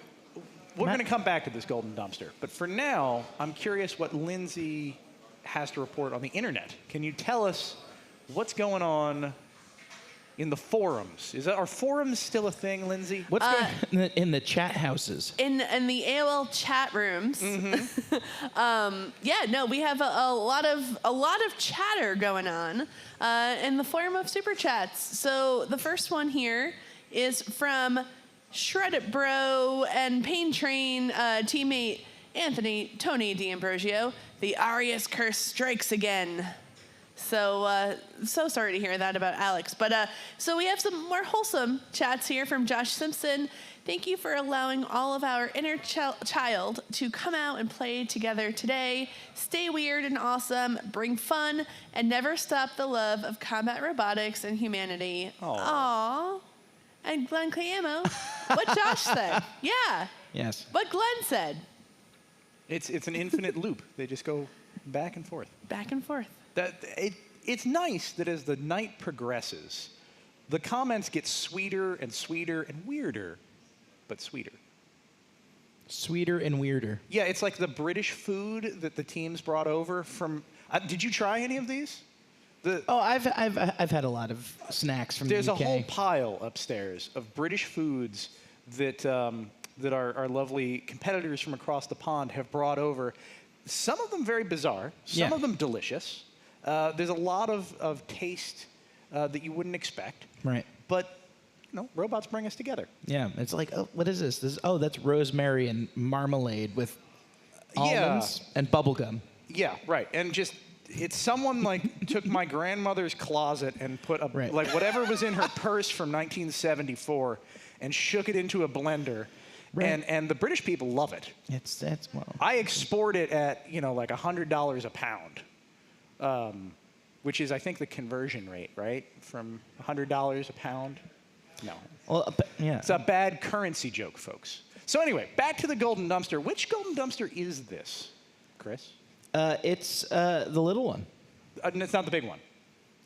we're going to come back to this golden dumpster, but for now, I'm curious what Lindsay has to report on the internet. Can you tell us what's going on in the forums? Are forums still a thing, Lindsay? What's going on in the chat houses? In the AOL chat rooms. We have a lot of chatter going on in the form of super chats. So the first one here is from Shred It Bro and Pain Train teammate Anthony Tony D'Ambrosio. The Arius curse strikes again. So sorry to hear that about Alex. But so we have some more wholesome chats here from Josh Simpson. Thank you for allowing all of our inner child to come out and play together today. Stay weird and awesome, bring fun, and never stop the love of combat robotics and humanity. Aww. And Glenn Cayamo, what Josh said. Yeah. Yes. What Glenn said. It's an infinite loop. They just go back and forth. Back and forth. It's nice that as the night progresses, the comments get sweeter and sweeter and weirder, but sweeter. Sweeter and weirder. Yeah, it's like the British food that the teams brought over from. Did you try any of these? I've had a lot of snacks from the UK. There's a whole pile upstairs of British foods that our lovely competitors from across the pond have brought over. Some of them very bizarre. Some of them delicious. There's a lot of taste that you wouldn't expect. Right. But, robots bring us together. Yeah, it's like, what is this? That's rosemary and marmalade with almonds and bubblegum. Yeah, right. And just, it's someone took my grandmother's closet and put whatever was in her purse from 1974 and shook it into a blender. Right. And the British people love it. I export it at $100 a pound, which is I think the conversion rate, right? From $100 a pound. No. Well, yeah. It's a bad currency joke, folks. So anyway, back to the golden dumpster. Which golden dumpster is this, Chris? It's the little one. It's not the big one.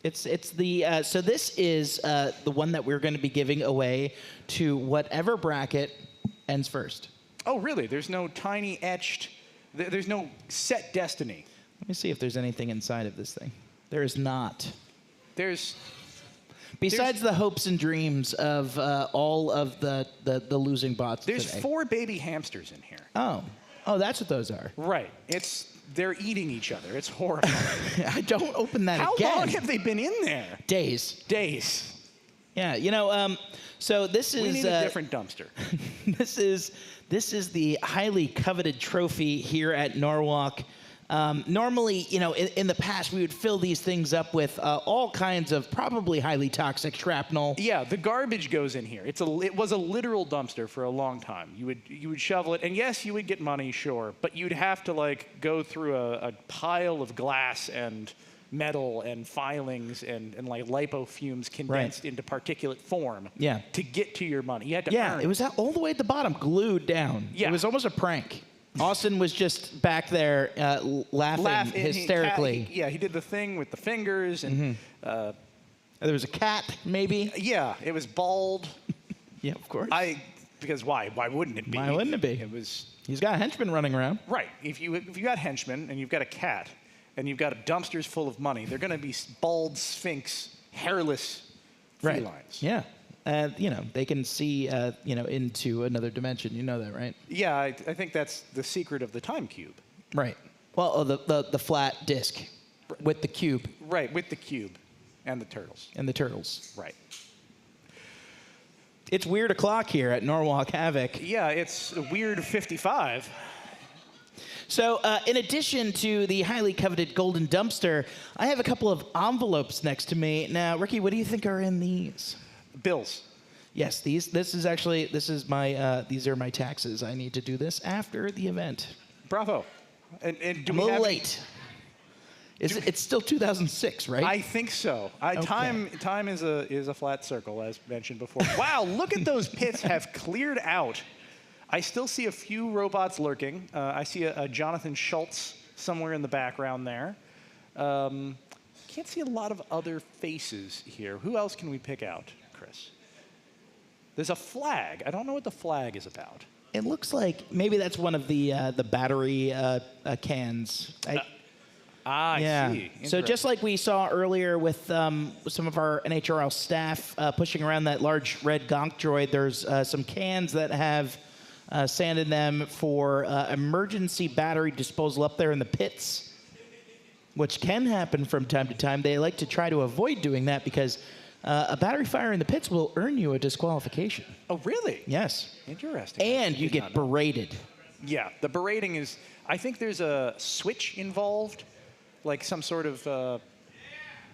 It's the so this is the one that we're going to be giving away to whatever bracket ends first. Oh, really? There's no tiny etched. There's no set destiny. Let me see if there's anything inside of this thing. There is not. Besides the hopes and dreams of all of the losing bots. There's today. 4 baby hamsters in here. Oh, that's what those are. Right. They're eating each other. It's horrifying. I don't open that How again. long have they been in there? Days. Yeah, so this is... We need a different dumpster. This is the highly coveted trophy here at Norwalk. Normally, in the past, we would fill these things up with all kinds of probably highly toxic shrapnel. Yeah, the garbage goes in here. It was a literal dumpster for a long time. You would shovel it, and yes, you would get money, sure, but you'd have to go through a pile of glass and metal and filings and lipo fumes condensed into particulate form. Yeah. To get to your money, you had to earn it was all the way at the bottom, glued down. Yeah. It was almost a prank. Austin was just back there laughing hysterically. He did the thing with the fingers, and there was a cat, maybe. Yeah, it was bald. Yeah, of course. Because why? Why wouldn't it be? Why wouldn't it be? It was. He's got henchmen running around. Right. If you got henchmen and you've got a cat and you've got dumpsters full of money, they're going to be bald sphinx, hairless felines. Yeah. They can see, into another dimension. You know that, right? Yeah, I think that's the secret of the time cube. Right. Well, the flat disc with the cube. Right, with the cube and the turtles. And the turtles. Right. It's weird o'clock here at Norwalk Havoc. Yeah, it's a weird 55. So, in addition to the highly coveted golden dumpster, I have a couple of envelopes next to me. Now, Ricky, what do you think are in these? Bills. Yes, these are my taxes. I need to do this after the event. Bravo. And I'm a little late. It's still 2006, right? I think so. Okay. Time is a flat circle, as mentioned before. Wow, look at those pits have cleared out. I still see a few robots lurking. I see a Jonathan Schultz somewhere in the background there. Can't see a lot of other faces here. Who else can we pick out, Chris? There's a flag. I don't know what the flag is about. It looks like maybe that's one of the battery cans. I see. So just like we saw earlier with some of our NHRL staff pushing around that large red gonk droid, there's some cans that have sand in them for emergency battery disposal up there in the pits, which can happen from time to time. They like to try to avoid doing that because a battery fire in the pits will earn you a disqualification. Oh, really? Yes. Interesting. And you get berated. Yeah, the berating is, I think there's a switch involved, like some sort of,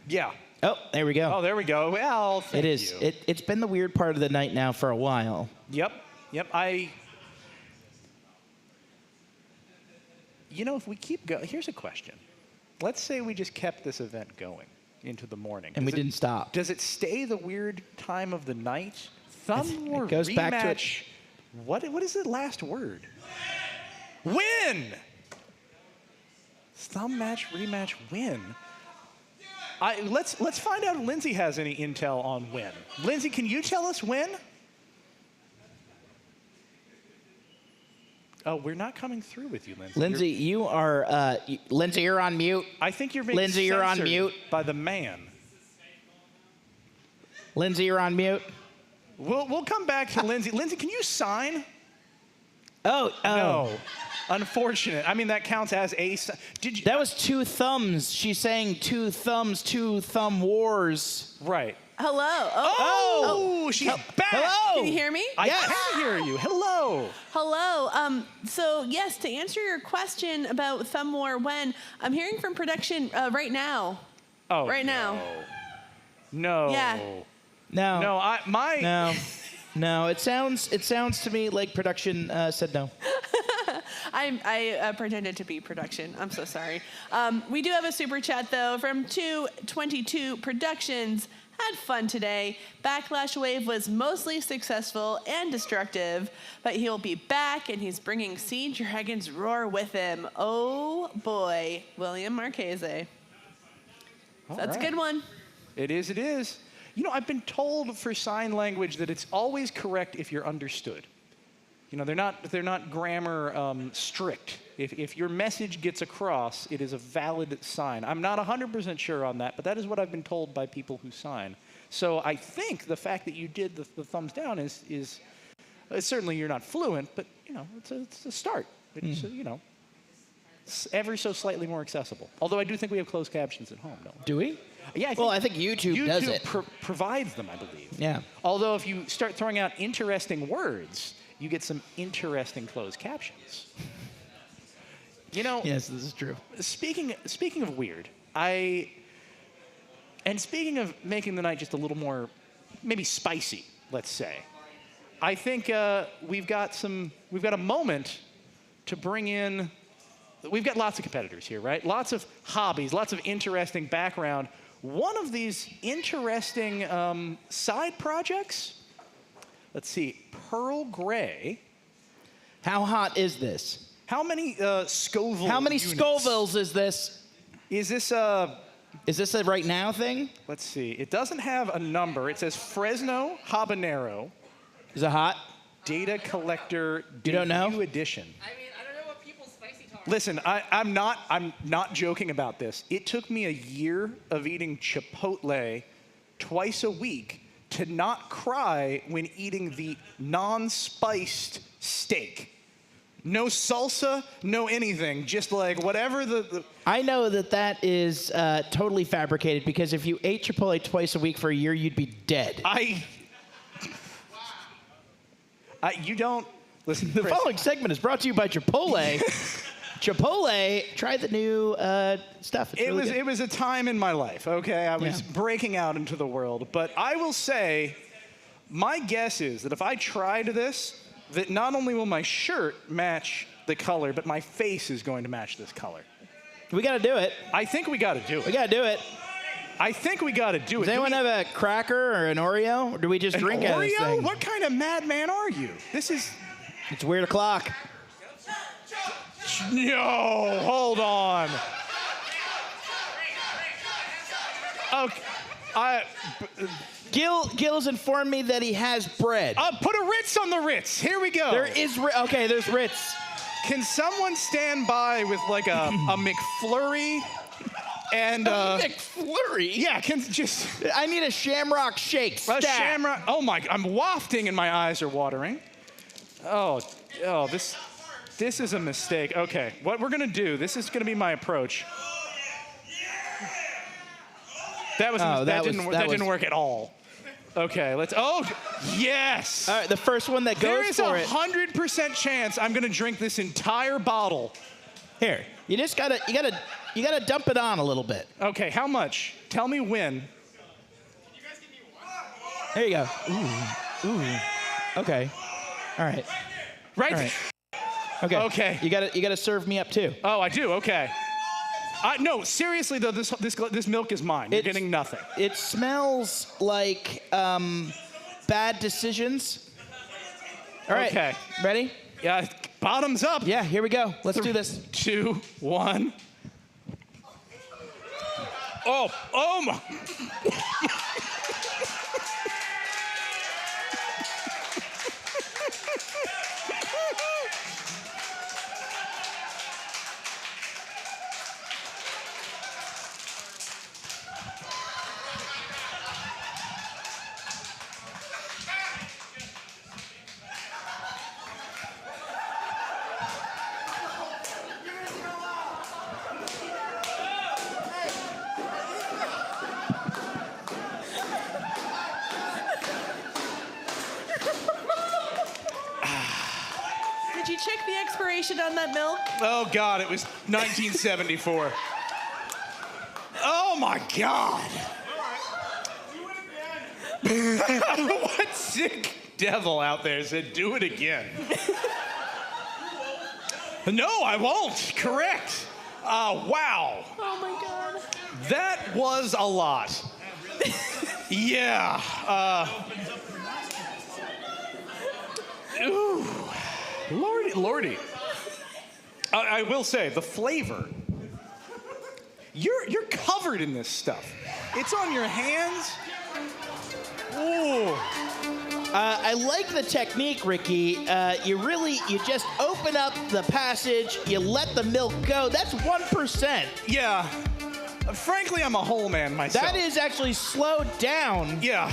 yeah. Oh, there we go. Oh, there we go. Well, thank it is. you. It's been the weird part of the night now for a while. Yep. If we keep going, here's a question. Let's say we just kept this event going into the morning. And we didn't stop. Does it stay the weird time of the night? Thumb or it goes rematch? back to it. What is the last word? Win! Thumb match, rematch, win. Let's find out if Lindsay has any intel on win. Lindsay, can you tell us when? Oh, we're not coming through with you, Lindsay. Lindsay, you are. Lindsay, you're on mute. I think you're being Lindsay, you're on censored mute. by the man. Lindsay, you're on mute. We'll come back to Lindsay. Lindsay, can you sign? Oh. No. Unfortunate. I mean, that counts as a. That was two thumbs. She's saying two thumbs, two thumb wars. Right. Hello. Oh, she's back. Hello. Can you hear me? I can hear you. Hello. Hello. So yes, to answer your question about Thumb War when, I'm hearing from production right now. Oh. Right now. No. Yeah. No. No. No. It sounds to me like production said no. I pretended to be production. I'm so sorry. We do have a super chat though from 222 Productions. Had fun today. Backlash Wave was mostly successful and destructive, but he'll be back and he's bringing Siege Dragon's Roar with him. Oh boy, William Marchese. That's a good one. It is. I've been told for sign language that it's always correct if you're understood. They're not grammar strict. If your message gets across, it is a valid sign. I'm not 100% sure on that, but that is what I've been told by people who sign. So I think the fact that you did the thumbs down is certainly you're not fluent, but it's a start. It's ever so slightly more accessible. Although I do think we have closed captions at home, don't we? Do we? Yeah. I think YouTube does it. Provides them, I believe. Yeah. Although if you start throwing out interesting words, you get some interesting closed captions. You know. Yes, this is true. Speaking of weird, speaking of making the night just a little more, maybe spicy, let's say, I think we've got a moment to bring in. We've got lots of competitors here, right? Lots of hobbies, lots of interesting background. One of these interesting side projects, let's see, Pearl Gray. How hot is this? How many Scoville How many units? Scovilles is this? Is this a right now thing? Let's see. It doesn't have a number. It says Fresno Habanero. Is it hot? Data collector. You don't know? Debut edition. Listen, I'm not joking about this. It took me a year of eating Chipotle twice a week to not cry when eating the non-spiced steak. No salsa, no anything. Just like whatever the I know that is totally fabricated because if you ate Chipotle twice a week for a year, you'd be dead. You don't listen. The following segment is brought to you by Chipotle. Chipotle, try the new stuff. It's really good. It was a time in my life, okay? I was breaking out into the world. But I will say, my guess is that if I tried this, that not only will my shirt match the color, but my face is going to match this color. We got to do it. I think we got to do it. We got to do it. I think we got to do it. Does anyone have a cracker or an Oreo? Or do we just drink out of this thing? What kind of madman are you? It's weird o'clock. No, hold on. Okay, Gil's informed me that he has bread. Put a Ritz on the Ritz. Here we go. Okay, there's Ritz. Can someone stand by with like a McFlurry? And McFlurry? Yeah, I need a Shamrock Shake. A Shamrock. Oh my! I'm wafting, and my eyes are watering. Oh, this is a mistake. Okay, what we're gonna do? This is gonna be my approach. That didn't work at all. Okay, let's. Oh, yes. All right, the first one that goes for it. There is 100% chance I'm gonna drink this entire bottle. Here, you gotta dump it on a little bit. Okay, how much? Tell me when. There you go. Ooh. Okay. All right. Right. All right. Okay. Okay. You gotta serve me up too. Oh, I do. Okay. No, seriously though, this milk is mine. You're getting nothing. It smells like bad decisions. All right. Okay. Ready? Yeah. Bottoms up. Yeah. Here we go. Let's do this. 2, 1. Oh my. Did you check the expiration on that milk? Oh God, it was 1974. Oh my God. What sick devil out there said, do it again? No, I won't. Correct. Wow. Oh my God. That was a lot. Yeah. Ooh. Lordy. I will say, the flavor. You're covered in this stuff. It's on your hands. Ooh. I like the technique, Ricky. You just open up the passage, you let the milk go. That's 1%. Yeah. Frankly, I'm a whole man myself. That is actually slowed down. Yeah.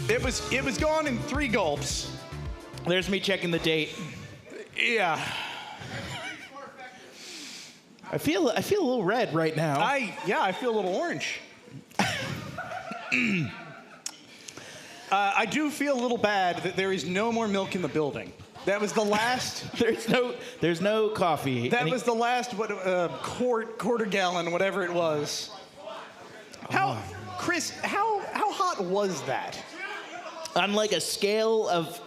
It was gone in 3 gulps. There's me checking the date. Yeah. I feel a little red right now. I feel a little orange. I do feel a little bad that there is no more milk in the building. That was the last. There's no coffee. That was the last quarter gallon, whatever it was. Chris, how hot was that? On like a scale of.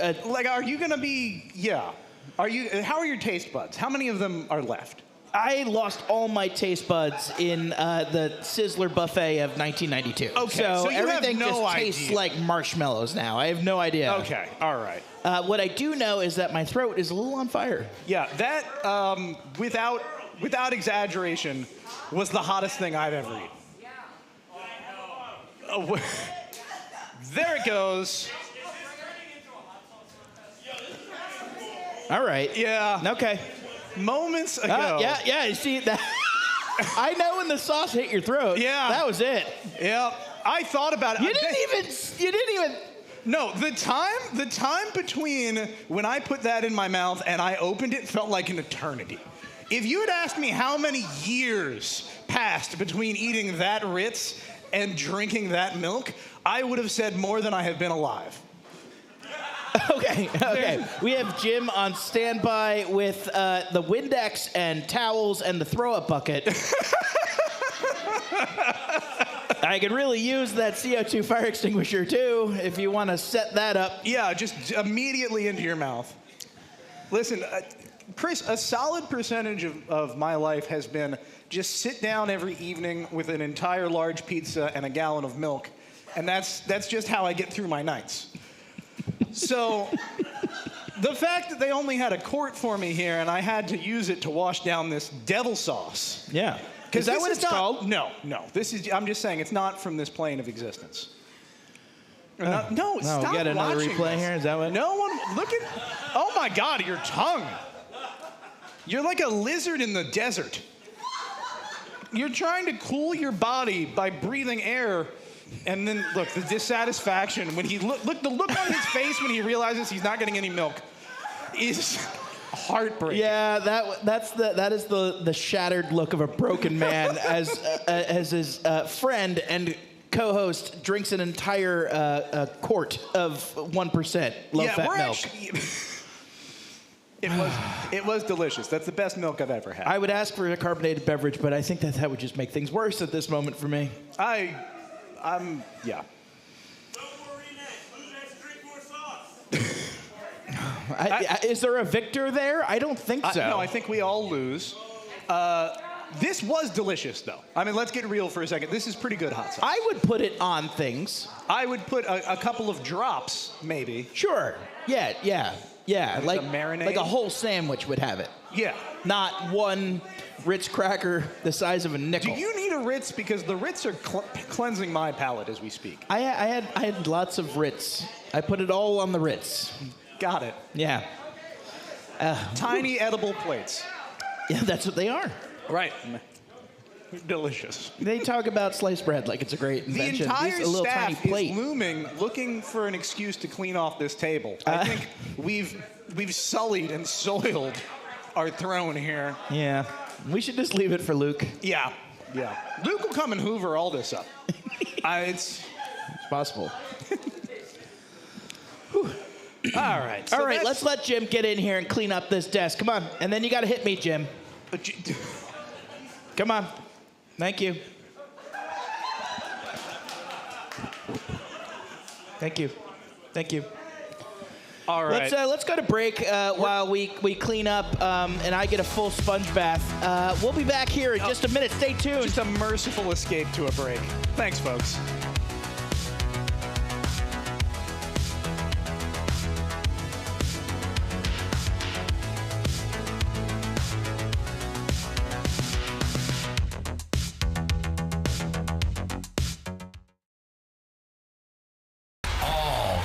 Are you gonna be? Yeah. How are your taste buds? How many of them are left? I lost all my taste buds in the Sizzler buffet of 1992. Okay, so you everything have no just tastes idea. like marshmallows now. I have no idea. Okay, all right. What I do know is that my throat is a little on fire. Yeah, that without exaggeration was the hottest thing I've ever eaten. Oh, there it goes. All right. Yeah. Okay. Moments ago. Yeah. You see that? I know when the sauce hit your throat. Yeah. That was it. Yeah. I thought about it. You didn't even. No, the time between when I put that in my mouth and I opened it felt like an eternity. If you had asked me how many years passed between eating that Ritz and drinking that milk, I would have said more than I have been alive. Okay. We have Jim on standby with the Windex and towels and the throw-up bucket. I could really use that CO2 fire extinguisher, too, if you want to set that up. Yeah, just immediately into your mouth. Listen, Chris, a solid percentage of my life has been just sit down every evening with an entire large pizza and a gallon of milk, and that's just how I get through my nights. So the fact that they only had a quart for me here and I had to use it to wash down this devil sauce. Yeah. Is that what it's called? No. I'm just saying it's not from this plane of existence. Stop we got another watching replay this. here. Is that what? No one, look at, oh my God, your tongue. You're like a lizard in the desert. You're trying to cool your body by breathing air. And then look, the dissatisfaction when he the look on his face when he realizes he's not getting any milk is heartbreaking. Yeah, that is the shattered look of a broken man as his friend and co-host drinks an entire quart of 1% low-fat milk. It was delicious. That's the best milk I've ever had. I would ask for a carbonated beverage, but I think that would just make things worse at this moment for me. Yeah. Is there a victor there? I don't think so. No, I think we all lose. This was delicious, though. I mean, let's get real for a second. This is pretty good hot sauce. I would put it on things. I would put a couple of drops, maybe. Sure. Yeah. Like a marinade? Like a whole sandwich would have it. Yeah. Not one Ritz cracker the size of a nickel. Do you need a Ritz? Because the Ritz are cleansing my palate as we speak. I had lots of Ritz. I put it all on the Ritz. Got it. Yeah. Tiny edible plates. Yeah, that's what they are. Right. Delicious. They talk about sliced bread like it's a great invention. The entire a little tiny staff plate. is looming, looking for an excuse to clean off this table. I think we've sullied and soiled our throne here. Yeah. We should just leave it for Luke. Yeah. Luke will come and hoover all this up. It's possible. All right. All right, let's let Jim get in here and clean up this desk. Come on. And then you got to hit me, Jim. Come on. Thank you. Thank you. All right. Let's go to break while we clean up and I get a full sponge bath. We'll be back here in just a minute. Stay tuned. Just a merciful escape to a break. Thanks, folks.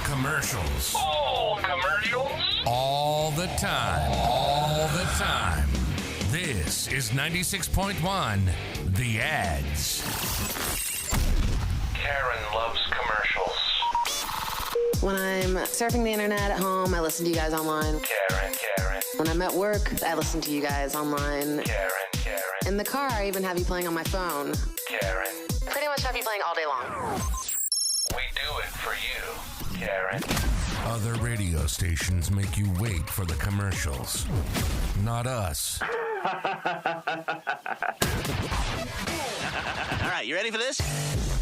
Commercials. All commercials? All the time. All the time. This is 96.1, The Ads. Karen loves commercials. When I'm surfing the internet at home, I listen to you guys online. Karen. When I'm at work, I listen to you guys online. Karen. In the car, I even have you playing on my phone. Karen. Pretty much have you playing all day long. We do it for you, Karen. Other radio stations make you wait for the commercials. Not us. All right, you ready for this?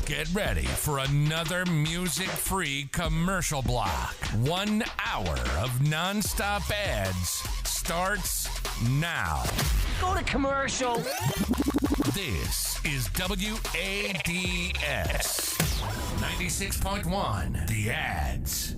Get ready for another music-free commercial block. 1 hour of non-stop ads starts now. Go to commercial. This is WADS 96.1, The Ads.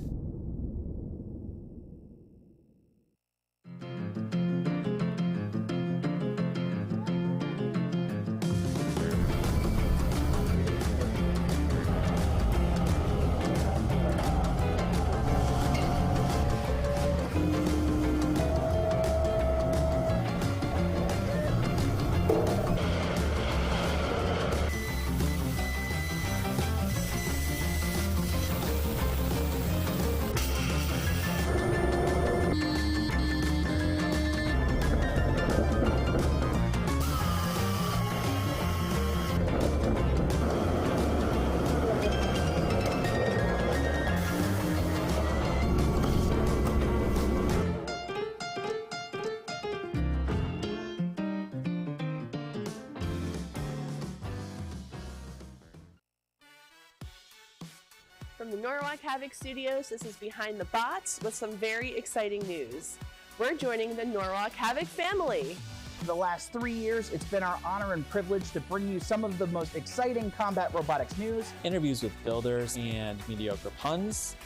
From the Norwalk Havoc Studios, this is Behind the Bots with some very exciting news. We're joining the Norwalk Havoc family. For the last 3 years, it's been our honor and privilege to bring you some of the most exciting combat robotics news, interviews with builders, and mediocre puns.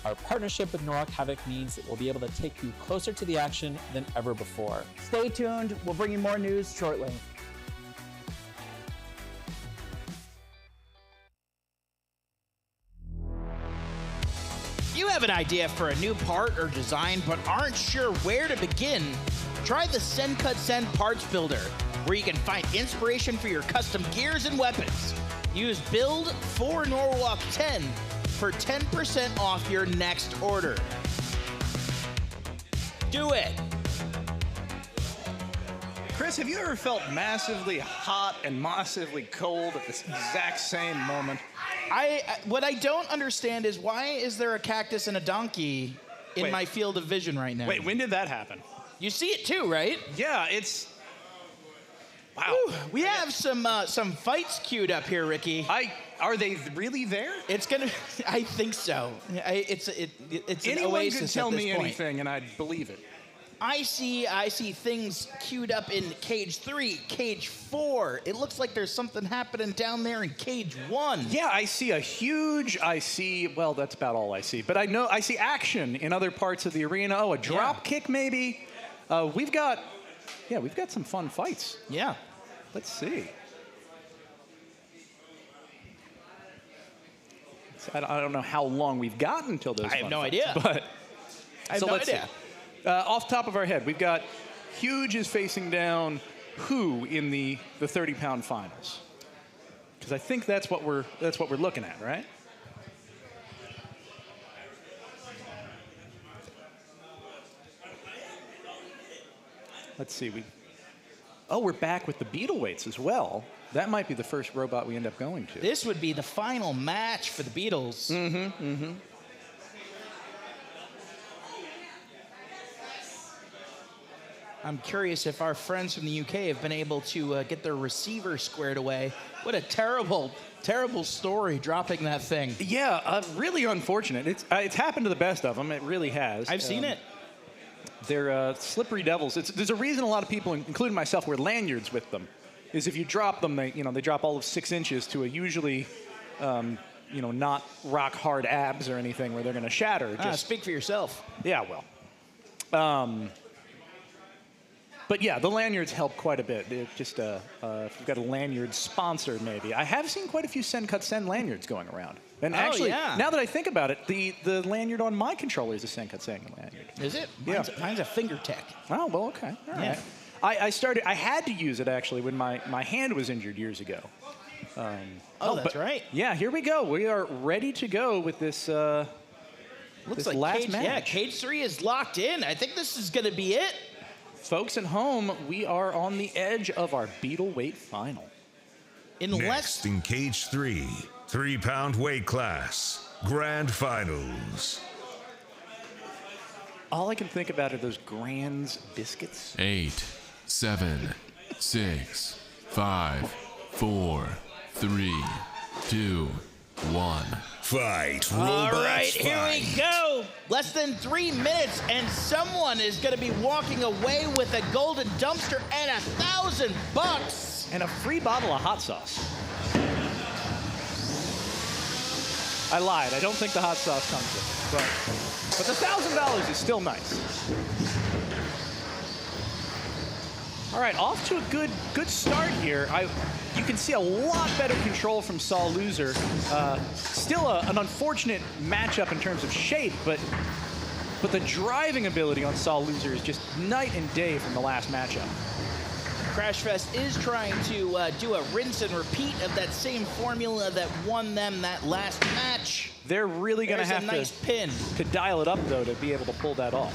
Our partnership with Norwalk Havoc means that we'll be able to take you closer to the action than ever before. Stay tuned, we'll bring you more news shortly. You have an idea for a new part or design but aren't sure where to begin? Try the Send Cut Send Parts Builder, where you can find inspiration for your custom gears and weapons. Use Build for Norwalk 10 for 10% off your next order. Do it! Chris, have you ever felt massively hot and massively cold at this exact same moment? What I don't understand is why is there a cactus and a donkey in my field of vision right now? Wait, when did that happen? You see it too, right? Yeah, it's... Wow. Whew, we have some fights queued up here, Ricky. Are they really there? It's gonna. I think so. It's Anyone an oasis could tell at this me point. anything, and I'd believe it. I see things queued up in Cage 3, Cage 4. It looks like there's something happening down there in Cage 1. Yeah, well, that's about all I see. But I see action in other parts of the arena. Oh, a drop kick maybe. We've got some fun fights. Yeah. Let's see. I don't know how long we've got until those. I have no fights, idea. But I have so no let's idea. see. Off the top of our head, we've got Huge is facing down who in the 30-pound finals? Because I think that's what we're looking at, right? Let's see. We're back with the beetle weights as well. That might be the first robot we end up going to. This would be the final match for the Beatles. Mm-hmm. Mm-hmm. I'm curious if our friends from the UK have been able to get their receiver squared away. What a terrible, terrible story, dropping that thing. Yeah, really unfortunate. It's happened to the best of them. It really has. I've seen it. They're slippery devils. There's a reason a lot of people, including myself, wear lanyards with them. Is if you drop them, they drop all of 6 inches to a usually, not rock hard abs or anything where they're going to shatter. Speak for yourself. Yeah, well. But yeah, the lanyards help quite a bit. If you've got a lanyard sponsor, maybe. I have seen quite a few Send Cut Send lanyards going around. And actually, now that I think about it, the lanyard on my controller is a Send Cut Send lanyard. Is it? Yeah. Mine's a finger tech. Oh, well, okay. All right. I had to use it, actually, when my hand was injured years ago. That's right. Yeah, here we go. We are ready to go with this Looks this like last match. Yeah, Cage 3 is locked in. I think this is going to be it. Folks at home, we are on the edge of our beetle weight final. Next in Cage 3, 3-pound weight class, Grand Finals. all I can think about are those Grand's biscuits. 8, 7, 6, 5, 4, 3, 2, 1. Fight. All Robots right, here fight. we go. Less than 3 minutes, and someone is going to be walking away with a golden dumpster and $1,000. And a free bottle of hot sauce. I lied. I don't think the hot sauce comes with it. But the $1,000 is still nice. All right, off to a good start here. You can see a lot better control from Saw Loser. Still an unfortunate matchup in terms of shape, but the driving ability on Saw Loser is just night and day from the last matchup. Crashfest is trying to do a rinse and repeat of that same formula that won them that last match. They're really going to have a nice pin to dial it up, though, to be able to pull that off.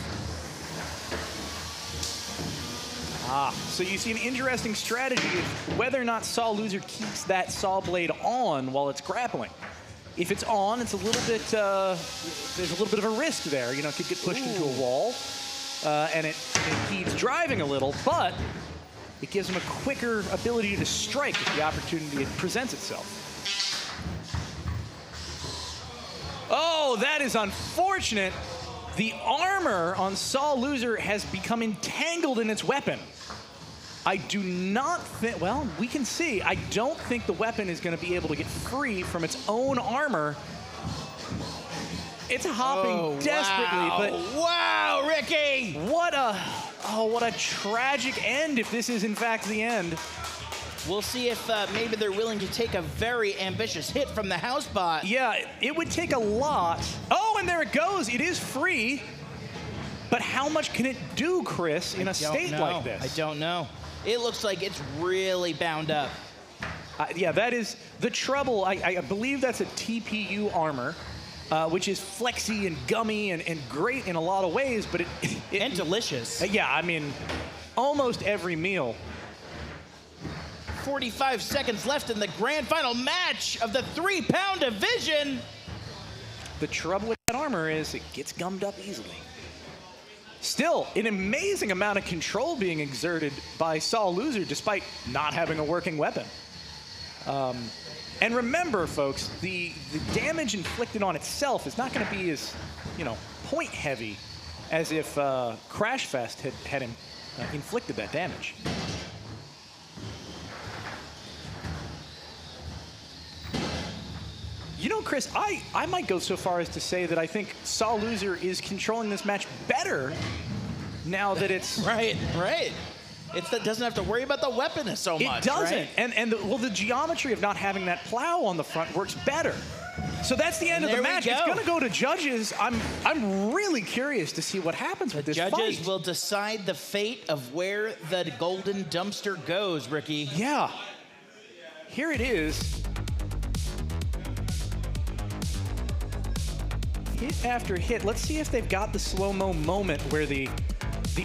So you see an interesting strategy of whether or not Saw Loser keeps that saw blade on while it's grappling. If it's on, it's a little bit, there's a little bit of a risk there. You know, it could get pushed into a wall, and it impedes driving a little, but it gives him a quicker ability to strike if the opportunity presents itself. Oh, that is unfortunate. The armor on Saw Loser has become entangled in its weapon. I do not think, well, we can see. I don't think the weapon is going to be able to get free from its own armor. It's hopping desperately, but wow, Ricky! What a tragic end if this is in fact the end. We'll see if maybe they're willing to take a very ambitious hit from the house bot. Yeah, it would take a lot. Oh, and there it goes. It is free. But how much can it do, Chris, in a state like this? I don't know. It looks like it's really bound up. Yeah, that is the trouble. I believe that's a TPU armor, which is flexy and gummy and great in a lot of ways, but and delicious. Yeah, I mean, almost every meal. 45 seconds left in the grand final match of the 3-pound division. The trouble with that armor is it gets gummed up easily. Still, an amazing amount of control being exerted by Saw Loser despite not having a working weapon. And remember, folks, the damage inflicted on itself is not going to be as, point heavy as if Crashfest had inflicted that damage. You know, Chris, I might go so far as to say that I think Saw Loser is controlling this match better now that it's... Right. It doesn't have to worry about the weapon so much, It doesn't. Right? And the geometry of not having that plow on the front works better. So that's the end of the match. It's going to go to judges. I'm really curious to see what happens with this fight. Judges will decide the fate of where the golden dumpster goes, Ricky. Yeah. Here it is. Hit after hit. Let's see if they've got the slow-mo moment where the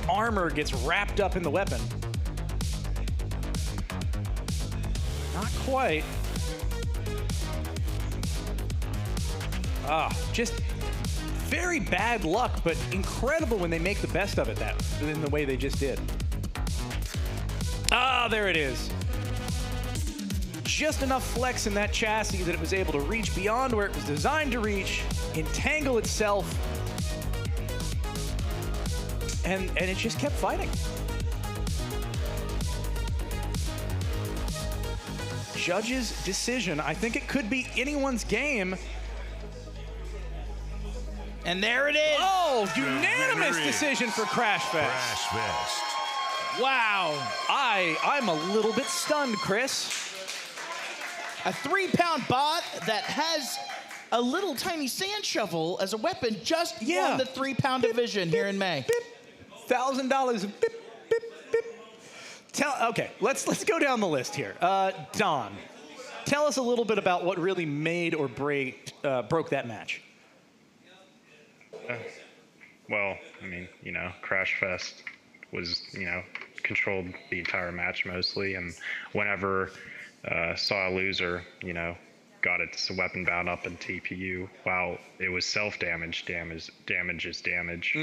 armor gets wrapped up in the weapon. Not quite. Just very bad luck, but incredible when they make the best of it in the way they just did. There it is. Just enough flex in that chassis that it was able to reach beyond where it was designed to reach, entangle itself, and it just kept fighting. Judge's decision. I think it could be anyone's game. And there it is. Oh, unanimous decision for Crashfest. Wow. I'm a little bit stunned, Chris. A 3-pound bot that has a little tiny sand shovel as a weapon just won the 3-pound division here in May. $1,000. Okay, let's go down the list here. Don, tell us a little bit about what really made or broke that match. Well, I mean, Crashfest was, controlled the entire match mostly, and whenever Saw Loser, got its weapon bound up in TPU while it was self-damage. Damage is damage.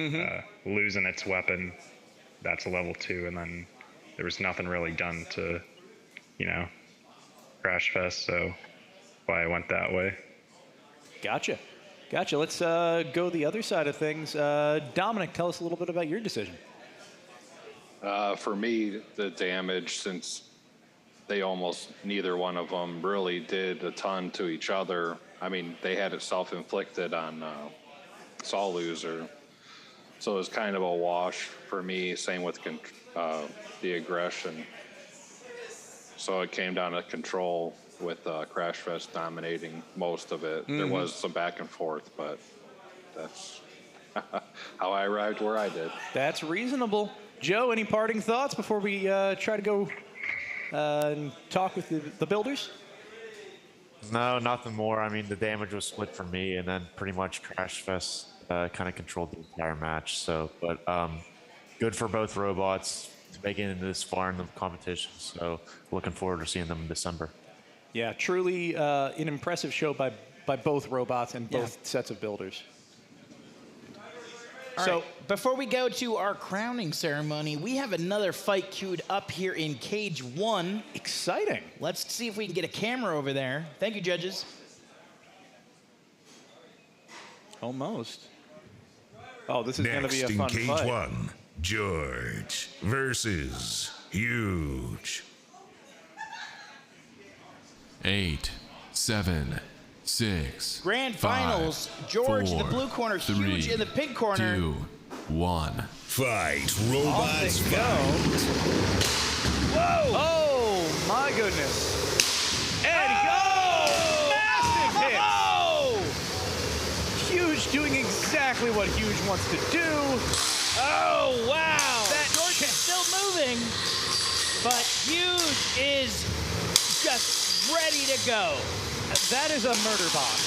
Losing its weapon, that's a level 2, and then there was nothing really done to, Crashfest, so why I went that way. Gotcha. Let's go the other side of things. Dominic, tell us a little bit about your decision. For me, the damage, since they almost neither one of them really did a ton to each other. I mean, they had it self-inflicted on Saw Loser, so it was kind of a wash for me. Same with the aggression. So it came down to control with Crashfest dominating most of it. There was some back and forth, but that's how I arrived where I did. That's reasonable. Joe, any parting thoughts before we try to go and talk with the builders? No, nothing more. I mean, the damage was split for me, and then pretty much Crashfest kind of controlled the entire match. So, but good for both robots to make it this far in the competition. So, looking forward to seeing them in December. Yeah, truly an impressive show by both robots and both sets of builders. So before we go to our crowning ceremony, we have another fight queued up here in Cage 1. Exciting. Let's see if we can get a camera over there. Thank you, judges. Almost. Oh, this is going to be a fun Next in fight. Cage 1, George versus Huge. 8, 7, 6. Grand 5, Finals, George 4, in the blue corner, 3, Huge in the pink corner. 2, 1. Fight, robots fight. Whoa! Oh, my goodness. And massive hit. Huge doing exactly what Huge wants to do. Oh, wow. George is still moving, but Huge is just ready to go. That is a murder bot.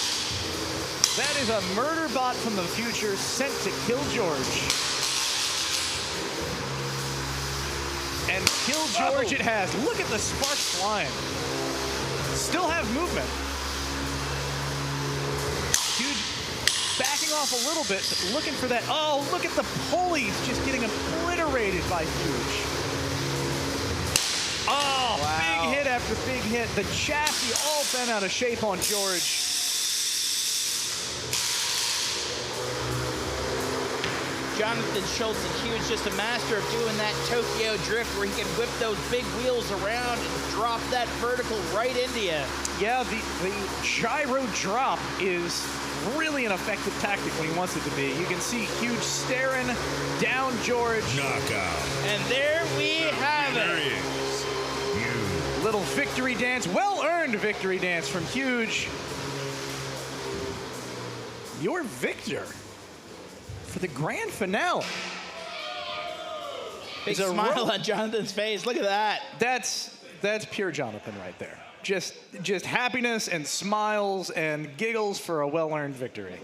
That is a murder bot from the future sent to kill George. And kill George it has. Look at the sparks flying. Still have movement. Huge backing off a little bit, looking for that. Oh, look at the pulleys just getting obliterated by Huge. Oh, wow. Big hit after big hit. The chassis all bent out of shape on George. Jonathan Schultz and Huge just a master of doing that Tokyo drift where he can whip those big wheels around and drop that vertical right into you. Yeah, the gyro drop is really an effective tactic when he wants it to be. You can see Huge staring down George. Knockout. And there we have There it. he is. Huge. Little victory dance, well-earned victory dance from Huge. Your victor for the grand finale. Big smile on Jonathan's face. Look at that. That's pure Jonathan right there. Just happiness and smiles and giggles for a well-earned victory.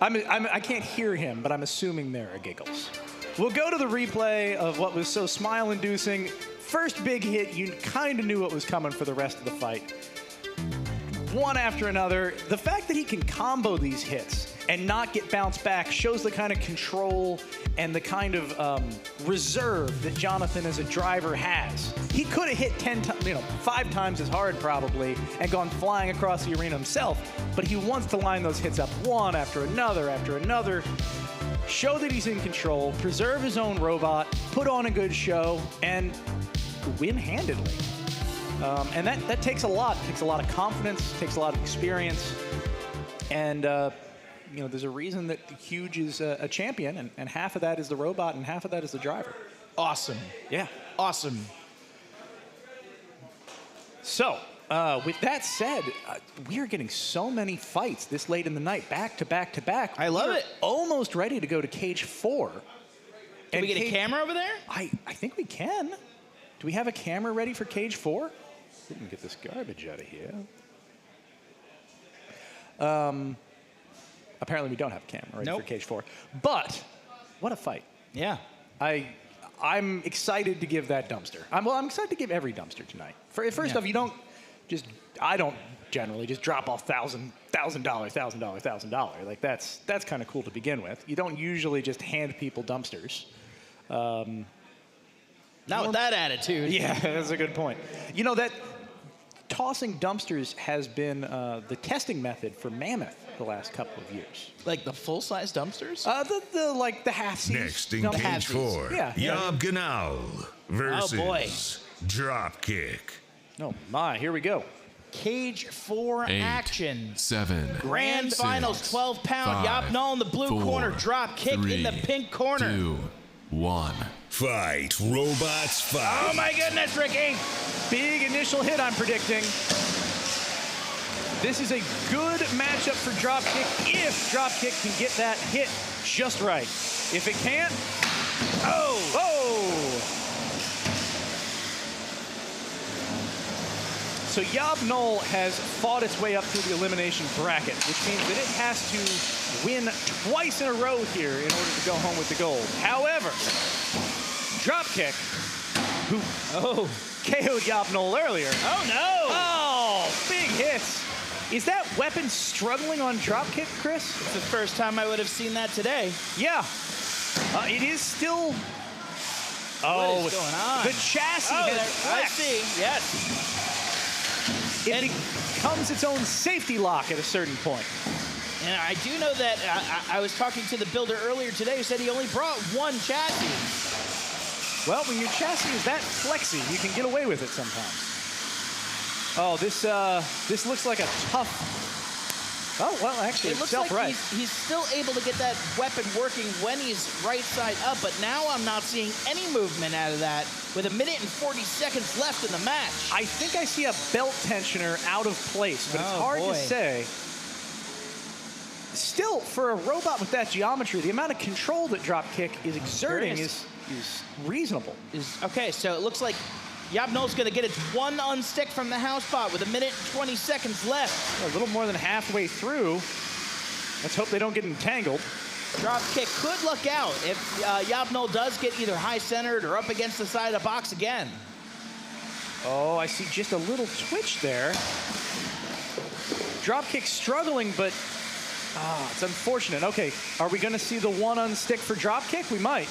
I can't hear him, but I'm assuming there are giggles. We'll go to the replay of what was so smile-inducing. First big hit, you kind of knew what was coming for the rest of the fight. One after another. The fact that he can combo these hits and not get bounced back shows the kind of control and the kind of reserve that Jonathan as a driver has. He could have hit 5 times as hard probably and gone flying across the arena himself, but he wants to line those hits up one after another, show that he's in control, preserve his own robot, put on a good show, and win handedly. And that takes a lot. It takes a lot of confidence, takes a lot of experience. And, there's a reason that Huge is a champion, and half of that is the robot and half of that is the driver. Awesome. Yeah. Awesome. So, with that said, we are getting so many fights this late in the night, back to back to back. I love it. Almost ready to go to Cage 4. Can we get a camera over there? I think we can. Do we have a camera ready for Cage 4? We can get this garbage out of here. Apparently we don't have a camera ready for Cage 4. But what a fight. Yeah. I'm excited to give that dumpster. I'm excited to give every dumpster tonight. First off, I don't generally. Just drop off $1,000. Like that's kind of cool to begin with. You don't usually just hand people dumpsters. Not with that attitude. Yeah, that's a good point. You know that tossing dumpsters has been the testing method for Mammoth the last couple of years. Like the full-size dumpsters? The half-size. Next in cage 4, YOB GNOL versus Dropkick. Oh my, here we go. Cage 4 8, action. 7. Grand finals, 12-pound. YOB GNOL in the blue 4, corner. Dropkick 3, in the pink corner. 2, 1. Fight, robots, fight. Oh my goodness, Ricky! Big initial hit, I'm predicting. This is a good matchup for Dropkick if Dropkick can get that hit just right. If it can't, oh! So YOB GNOL has fought its way up through the elimination bracket, which means that it has to win twice in a row here in order to go home with the gold. However, Dropkick, who KO'd YOB GNOL earlier. Oh no! Oh, big hits. Is that weapon struggling on Dropkick, Chris? It's the first time I would have seen that today. Yeah. It is still... What is going on? The chassis has flexed. I see, yes. It becomes its own safety lock at a certain point. And I do know that I was talking to the builder earlier today who said he only brought one chassis. Well, when your chassis is that flexy, you can get away with it sometimes. Oh, this looks like a tough... Oh, well, actually, it looks itself like right. he's still able to get that weapon working when he's right side up, but now I'm not seeing any movement out of that with 1 minute and 40 seconds left in the match. I think I see a belt tensioner out of place, but it's hard to say. Still, for a robot with that geometry, the amount of control that Dropkick is exerting is reasonable. Okay, so it looks like YOB GNOL's going to get its one unstick from the house bot with 1 minute and 20 seconds left. A little more than halfway through. Let's hope they don't get entangled. Dropkick could look out if YOB GNOL does get either high-centered or up against the side of the box again. Oh, I see just a little twitch there. Dropkick struggling, but it's unfortunate. Okay, are we going to see the one unstick for Dropkick? We might.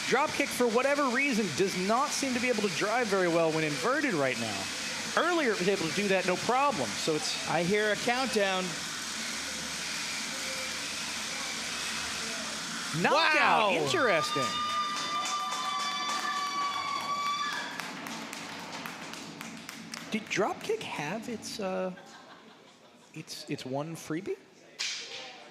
Dropkick, for whatever reason, does not seem to be able to drive very well when inverted right now. Earlier, it was able to do that no problem. So it's... I hear a countdown. Knockout. Wow. Interesting. Did Dropkick have its one freebie?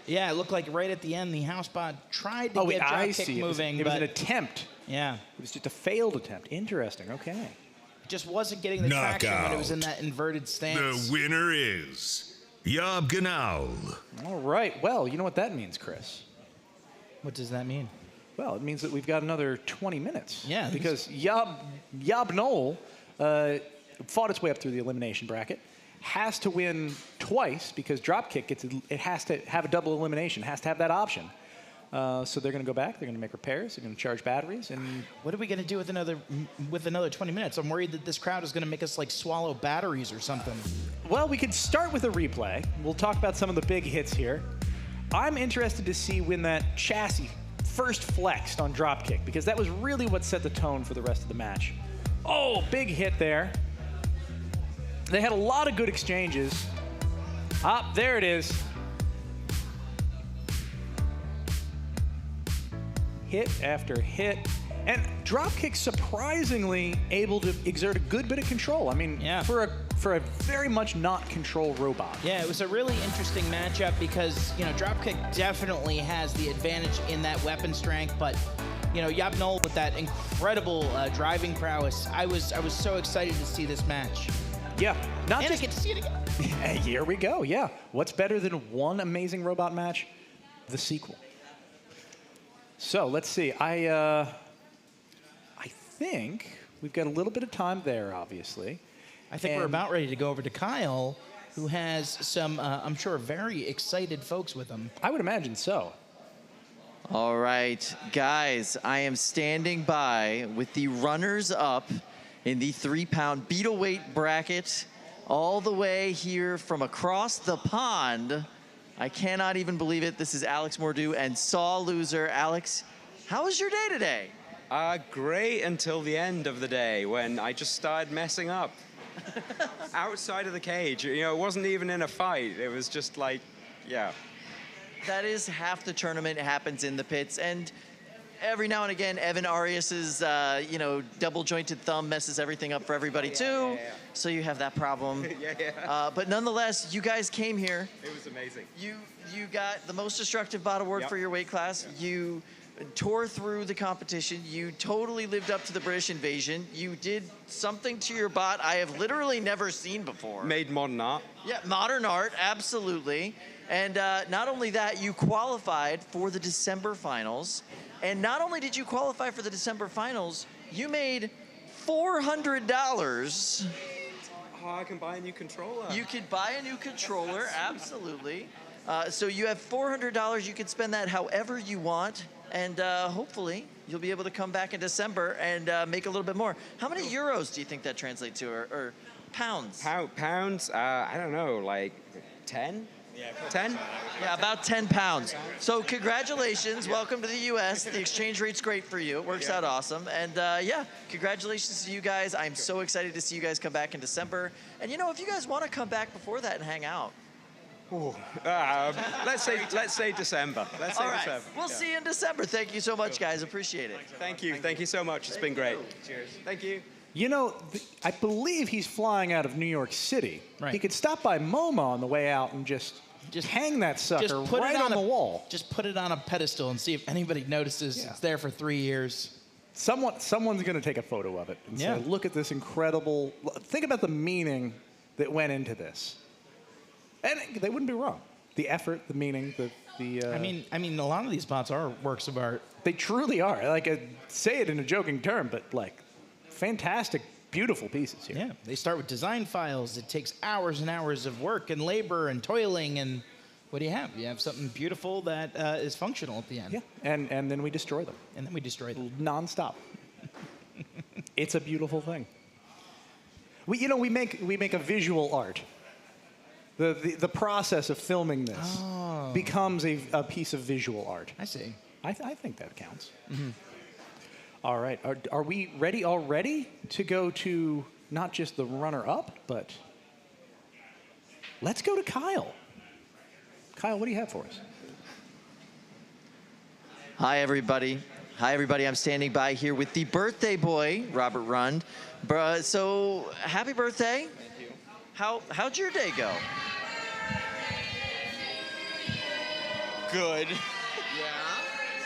Yeah, it looked like right at the end, the house bot tried to get Dropkick moving. It was an attempt. Yeah. It was just a failed attempt. Interesting. Okay. It just wasn't getting the traction when it was in that inverted stance. The winner is YOB GNOL. All right. Well, you know what that means, Chris. What does that mean? Well, it means that we've got another 20 minutes. Yeah. Because YOB GNOL fought its way up through the elimination bracket. Has to win twice because Dropkick it has to have a double elimination, has to have that option. So they're going to go back, they're going to make repairs, they're going to charge batteries, and what are we going to do with another 20 minutes? I'm worried that this crowd is going to make us like swallow batteries or something. Well, we could start with a replay. We'll talk about some of the big hits here. I'm interested to see when that chassis first flexed on Dropkick because that was really what set the tone for the rest of the match. Oh, big hit there. They had a lot of good exchanges. There it is. Hit after hit. And Dropkick surprisingly able to exert a good bit of control. I mean, for a very much not control robot. Yeah, it was a really interesting matchup because, you know, Dropkick definitely has the advantage in that weapon strength, but you know, YOB GNOL with that incredible driving prowess. I was so excited to see this match. Yeah, not and just... I get to see it again. Here we go, yeah. What's better than one amazing robot match? The sequel. So, let's see. I think we've got a little bit of time there, obviously. I think we're about ready to go over to Kyle, who has some, I'm sure, very excited folks with him. I would imagine so. All right, guys, I am standing by with the runners-up in the 3-pound beetle weight bracket. all the way here from across the pond. I cannot even believe it. This is Alex Mordew and Saw Loser. Alex, how was your day today? Great until the end of the day when I just started messing up. Outside of the cage, you know, it wasn't even in a fight. It was just like, yeah. That is half the tournament happens in the pits, and every now and again, Evan Arias's, you know, double-jointed thumb messes everything up for everybody too. So you have that problem. But nonetheless, you guys came here. It was amazing. You got the most destructive bot award for your weight class. You tore through the competition. You totally lived up to the British invasion. You did something to your bot I have literally never seen before. Made modern art. Yeah, modern art, absolutely. And not only that, you qualified for the December finals. And not only did you qualify for the December finals, you made $400. Oh, I can buy a new controller. You could buy a new controller, absolutely. So you have $400. You can spend that however you want. And hopefully, you'll be able to come back in December and make a little bit more. How many euros do you think that translates to, or pounds? Pounds? I don't know, like 10? Yeah, 10? Yeah, about 10 pounds. So congratulations. Welcome to the U.S. The exchange rate's great for you. It works out awesome. And yeah, congratulations to you guys. I'm so excited to see you guys come back in December. And you know, if you guys want to come back before that and hang out. Let's say December. Let's say All right. December. We'll see you in December. Thank you so much, guys. Appreciate it. Thank you. Thank you so much. It's been great. Cheers. Thank you. You know, I believe he's flying out of New York City. Right. He could stop by MoMA on the way out and just hang that sucker right on the wall. Just put it on a pedestal and see if anybody notices it's there for 3 years. Someone's going to take a photo of it and say, look at this incredible... Think about the meaning that went into this. And they wouldn't be wrong. The effort, the meaning, the I mean, a lot of these bots are works of art. They truly are. Like, I say it in a joking term, but like, fantastic, beautiful pieces here. Yeah, they start with design files. It takes hours and hours of work and labor and toiling, and what do you have? You have something beautiful that is functional at the end. Yeah, and then we destroy them. And then we destroy them. Non-stop. It's a beautiful thing. We make a visual art. The process of filming this becomes a piece of visual art. I see. I think that counts. Mm-hmm. All right. Are we ready already to go to not just the runner-up, but let's go to Kyle. Kyle, what do you have for us? Hi, everybody. I'm standing by here with the birthday boy, Robert Rund. So, happy birthday. Thank you. How'd your day go? Good. Yeah.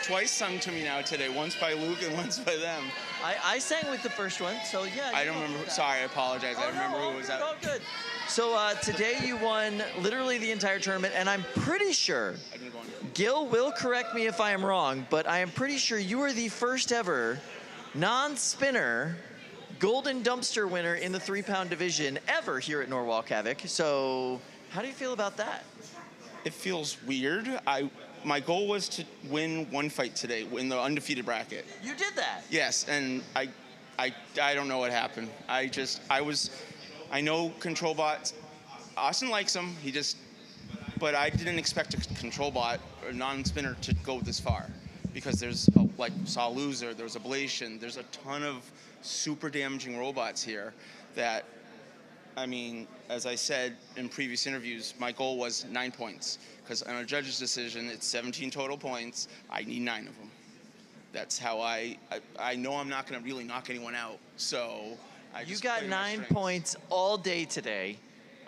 Twice sung to me now today. Once by Luke and once by them. I sang with the first one, so yeah. I don't remember. Sorry, I apologize. I don't remember who was out. Oh, good. So today you won literally the entire tournament, and I'm pretty sure, Gil will correct me if I am wrong, but I am pretty sure you were the first ever non-spinner Golden Dumpster winner in the 3-pound division ever here at Norwalk Havoc. So how do you feel about that? It feels weird. My goal was to win one fight today in the undefeated bracket. You did that? Yes, and I don't know what happened. I know control bots. Austin likes them. But I didn't expect a control bot or non-spinner to go this far, because there's like Saw Loser, there's Ablation, there's a ton of super damaging robots here that, I mean, as I said in previous interviews, my goal was 9 points, because on a judge's decision, it's 17 total points. I need 9 of them. That's how I know I'm not going to really knock anyone out. So you got 9 points all day today.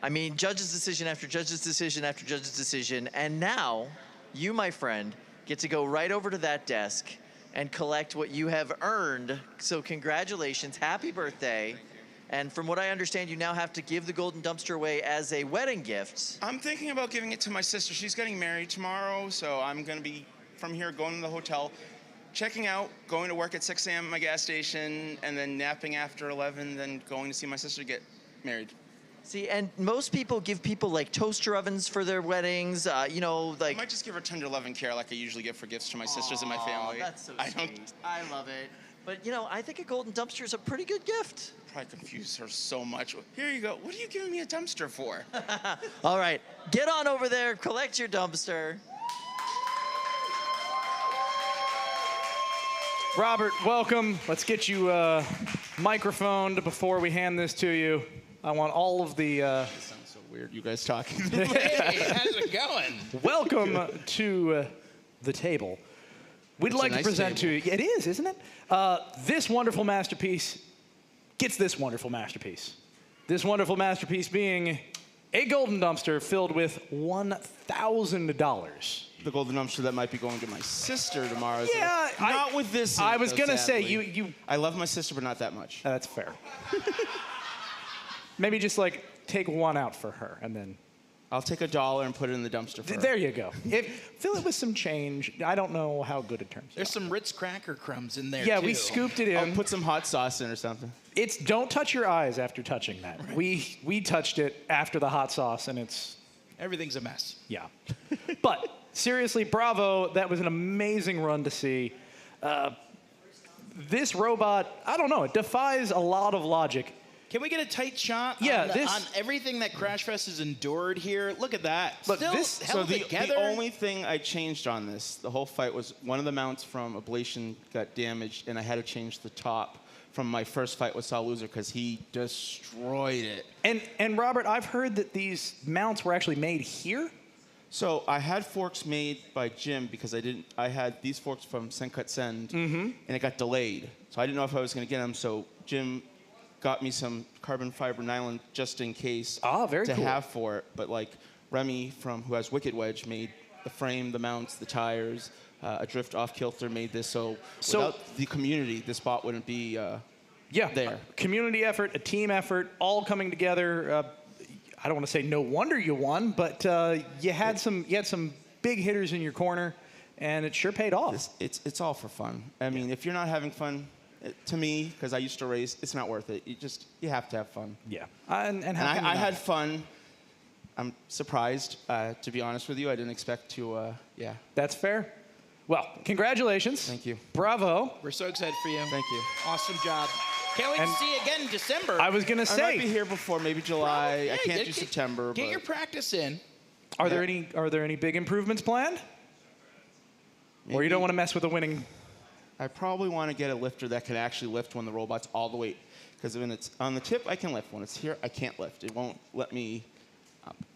I mean, judge's decision after judge's decision after judge's decision, and now you, my friend, get to go right over to that desk and collect what you have earned. So congratulations, happy birthday. And from what I understand, you now have to give the Golden Dumpster away as a wedding gift. I'm thinking about giving it to my sister. She's getting married tomorrow, so I'm going to be, from here, going to the hotel, checking out, going to work at 6 a.m. at my gas station, and then napping after 11, then going to see my sister get married. See, and most people give people like toaster ovens for their weddings, you know, like... I might just give her tender love and care like I usually give for gifts to my sisters and my family. That's so sweet. I love it. But, you know, I think a golden dumpster is a pretty good gift. Probably confuse her so much. Here you go. What are you giving me a dumpster for? All right, get on over there, collect your dumpster. Robert, welcome. Let's get you microphoned before we hand this to you. I want all of the... This sounds so weird, you guys talking. Hey, how's it going? Welcome to the table. We'd like to present to you... It is, isn't it? This wonderful masterpiece gets this wonderful masterpiece. This wonderful masterpiece being a golden dumpster filled with $1,000. The golden dumpster that might be going to my sister tomorrow. Yeah, not with this. I was gonna say you. I love my sister, but not that much. That's fair. Maybe just like take one out for her, and then I'll take $1 and put it in the dumpster for her. There you go. Fill it with some change. I don't know how good it turns out. There's some Ritz cracker crumbs in there, Yeah, too. we scooped it in. I'll put some hot sauce in or something. It's don't touch your eyes after touching that. Right. We touched it after the hot sauce, and it's... Everything's a mess. Yeah. But seriously, bravo. That was an amazing run to see. This robot, I don't know, it defies a lot of logic. Can we get a tight shot on everything that Crashfest has endured here? Look at that. Look, Still held together. The only thing I changed on the whole fight was one of the mounts from Ablation got damaged, and I had to change the top from my first fight with Saw Loser because he destroyed it. And Robert, I've heard that these mounts were actually made here? So I had forks made by Jim because I had these forks from Send Cut Send, and it got delayed. So I didn't know if I was going to get them. So Jim got me some carbon fiber nylon just in case to have for it. But like Remy who has Wicked Wedge made the frame, the mounts, the tires. Adrift off Killter made this. So without the community, this bot wouldn't be there. Community effort, a team effort, all coming together. I don't want to say no wonder you won, but you had some big hitters in your corner, and it sure paid off. It's all for fun. I mean, if you're not having fun, to me, because I used to race, it's not worth it. You have to have fun. Yeah. And I had fun. I'm surprised, to be honest with you. I didn't expect to, That's fair. Well, congratulations. Thank you. Bravo. We're so excited for you. Thank you. Awesome job. Can't wait to see you again in December. I was going to say. I might be here before maybe July. Yeah, I can't do September. Get your practice in. Are there any big improvements planned? Maybe. Or you don't want to mess with a winning... I probably want to get a lifter that can actually lift when the robot's all the way. Because when it's on the tip, I can lift. When it's here, I can't lift. It won't let me.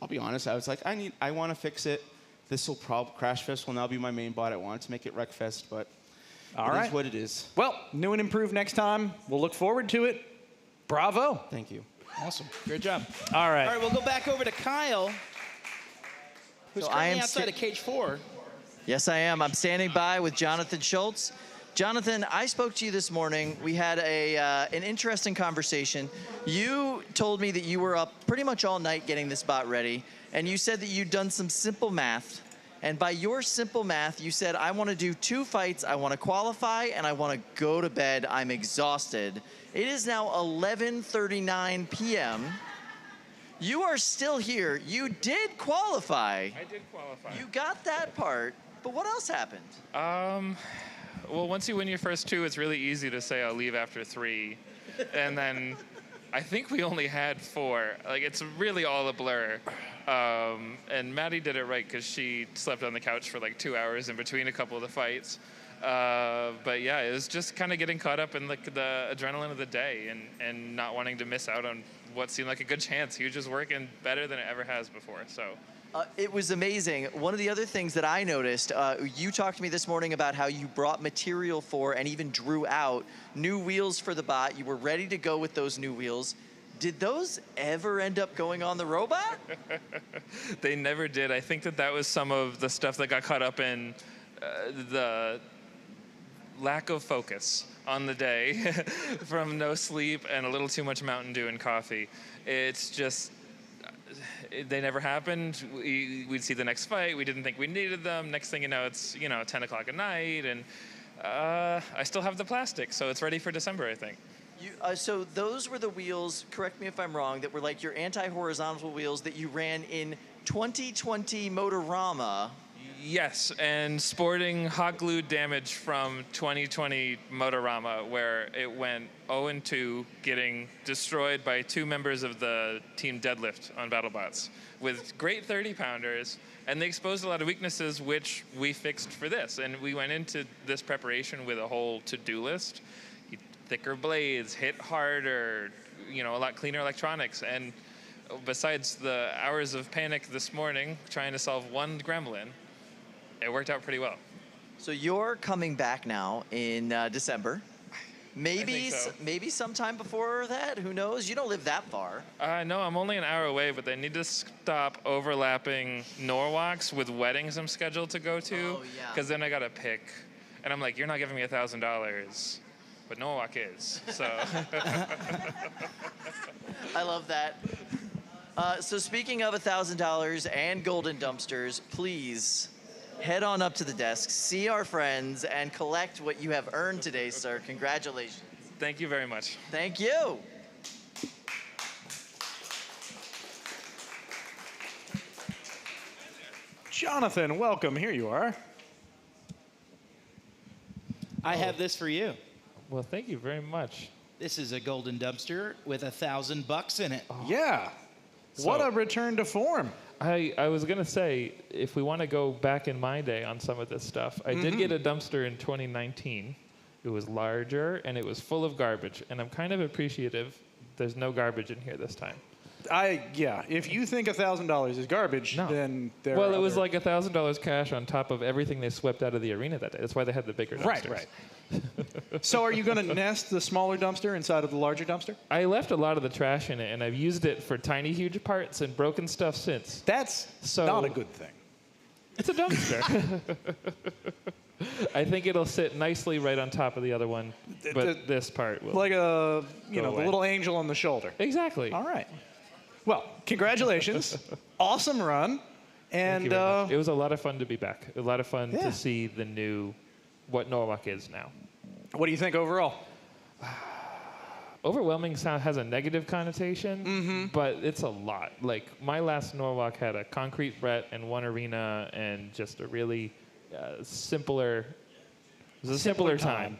I'll be honest. I was like, I want to fix it. This will probably Crashfest will now be my main bot. I wanted to make it Wreckfest, but it is what it is. Well, new and improved next time. We'll look forward to it. Bravo. Thank you. Awesome. Great job. All right. All right, we'll go back over to Kyle, who's currently outside of Cage 4. Yes, I am. I'm standing by with Jonathan Schultz. Jonathan, I spoke to you this morning. We had an interesting conversation. You told me that you were up pretty much all night getting this bot ready, and you said that you'd done some simple math. And by your simple math, you said, I want to do 2 fights, I want to qualify, and I want to go to bed. I'm exhausted. It is now 11:39 p.m. You are still here. You did qualify. I did qualify. You got that part, but what else happened? Well, once you win your first 2, it's really easy to say I'll leave after 3. And then I think we only had 4. Like, it's really all a blur. And Maddie did it right because she slept on the couch for like 2 hours in between a couple of the fights. But yeah, it was just kind of getting caught up in like the adrenaline of the day and not wanting to miss out on what seemed like a good chance. He was just working better than it ever has before. So. It was amazing. One of the other things that I noticed, you talked to me this morning about how you brought material for and even drew out new wheels for the bot. You were ready to go with those new wheels. Did those ever end up going on the robot? They never did. I think that was some of the stuff that got caught up in the lack of focus on the day from no sleep and a little too much Mountain Dew and coffee. It's just... They never happened. We'd see the next fight. We didn't think we needed them. Next thing you know, it's 10 o'clock at night, and I still have the plastic, so it's ready for December, I think. So those were the wheels, correct me if I'm wrong, that were like your anti-horizontal wheels that you ran in 2020 Motorama. Yes, and sporting hot glue damage from 2020 Motorama, where it went 0-2, getting destroyed by 2 members of the team Deadlift on BattleBots with great 30-pounders, and they exposed a lot of weaknesses, which we fixed for this. And we went into this preparation with a whole to-do list: thicker blades, hit harder, a lot cleaner electronics, and besides the hours of panic this morning trying to solve one gremlin, it worked out pretty well. So you're coming back now in December. Maybe maybe sometime before that. Who knows? You don't live that far. No, I'm only an hour away, but they need to stop overlapping Norwalks with weddings I'm scheduled to go to. Oh, yeah. Because then I got to pick. And I'm like, you're not giving me $1,000. But Norwalk is, so. I love that. So speaking of $1,000 and golden dumpsters, please head on up to the desk, see our friends, and collect what you have earned today, sir. Congratulations. Thank you very much. Thank you. Jonathan, welcome. Here you are. I have this for you. Well, thank you very much. This is a golden dumpster with $1,000 in it. Yeah. What a return to form. I was going to say, if we want to go back in my day on some of this stuff, I did get a dumpster in 2019. It was larger, and it was full of garbage. And I'm kind of appreciative there's no garbage in here this time. Yeah, if you think $1,000 is garbage, then there Well, are it was other- like $1,000 cash on top of everything they swept out of the arena that day. That's why they had the bigger dumpsters. Right. So are you going to nest the smaller dumpster inside of the larger dumpster? I left a lot of the trash in it, and I've used it for tiny, huge parts and broken stuff since. That's not a good thing. It's a dumpster. I think it'll sit nicely right on top of the other one, but this part will. Like the away. little angel on the shoulder. Exactly. All right. Well, congratulations. Awesome run. And Thank you very much. It was a lot of fun to be back. A lot of fun to see the new, what Norwalk is now. What do you think overall? Overwhelming has a negative connotation, but it's a lot. Like, my last Norwalk had a concrete brett and one arena and just a really simpler time.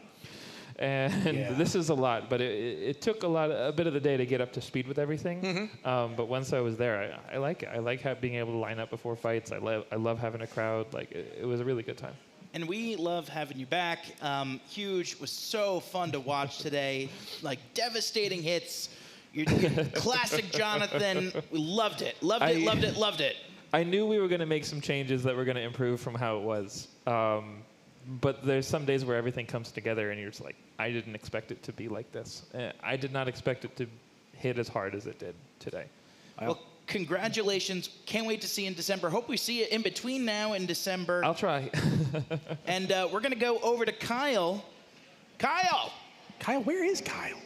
And this is a lot, but it took a bit of the day to get up to speed with everything. But once I was there, I like it. I like being able to line up before fights. I love having a crowd. Like, it was a really good time. And we love having you back. Huge. Was so fun to watch today. Like, devastating hits. Your classic Jonathan. We loved it. Loved it. I knew we were going to make some changes that were going to improve from how it was. But there's some days where everything comes together and you're just like, I didn't expect it to be like this. I did not expect it to hit as hard as it did today. Well, congratulations. Can't wait to see you in December. Hope we see you in between now and December. I'll try. And we're going to go over to Kyle. Kyle, where is Kyle?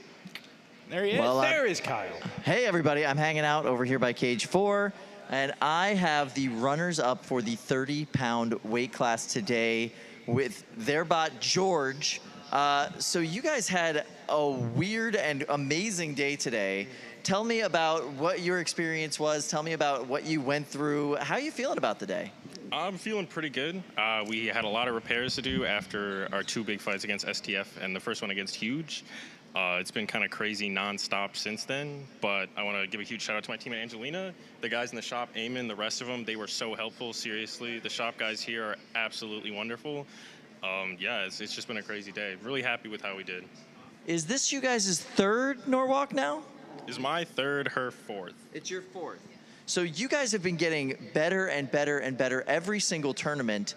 There he is. Well, there is Kyle. Hey, everybody. I'm hanging out over here by Cage 4, and I have the runners up for the 30-pound weight class today with their bot, George. So you guys had a weird and amazing day today. Tell me about what your experience was. Tell me about what you went through. How are you feeling about the day? I'm feeling pretty good. We had a lot of repairs to do after our 2 big fights against STF and the first one against Huge. It's been kind of crazy nonstop since then, but I want to give a huge shout out to my team at Angelina. The guys in the shop, Eamon, the rest of them, they were so helpful, seriously. The shop guys here are absolutely wonderful. It's just been a crazy day. Really happy with how we did. Is this you guys' 3rd Norwalk now? This is my 3rd, her 4th. It's your 4th. So you guys have been getting better and better and better every single tournament.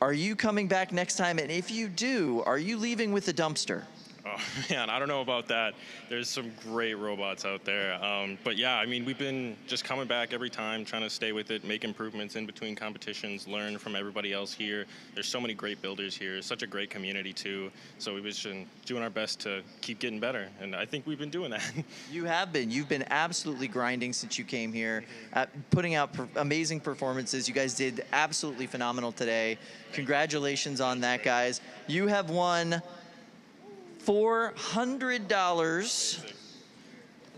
Are you coming back next time? And if you do, are you leaving with the dumpster? Oh, man, I don't know about that. There's some great robots out there. But yeah, I mean, we've been just coming back every time, trying to stay with it, make improvements in between competitions, learn from everybody else here. There's so many great builders here. Such a great community, too. So we've been doing our best to keep getting better. And I think we've been doing that. You have been. You've been absolutely grinding since you came here, putting out amazing performances. You guys did absolutely phenomenal today. Congratulations on that, guys. You have won $400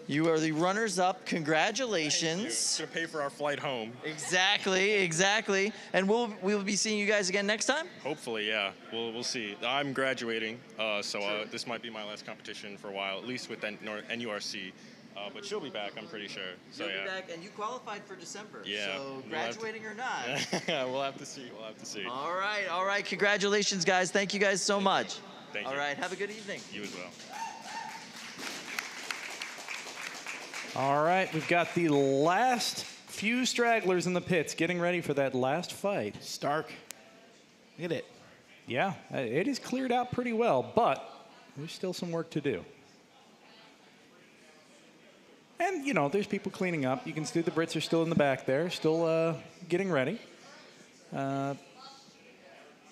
You are the runners-up. Congratulations. It's gonna pay for our flight home. Exactly. And we'll be seeing you guys again next time? Hopefully, yeah. We'll see. I'm graduating, so this might be my last competition for a while, at least with NURC. But she'll be back, I'm pretty sure. So She'll yeah. be back, and you qualified for December. Yeah. So graduating or not. We'll have to see. We'll have to see. All right. Congratulations, guys. Thank you guys so much. Thank you. All right. Have a good evening. You as well. All right, we've got the last few stragglers in the pits getting ready for that last fight. Stark. Look at it. Yeah, it is cleared out pretty well, but there's still some work to do. And, you know, there's people cleaning up. You can see the Brits are still in the back there, still getting ready. Yeah,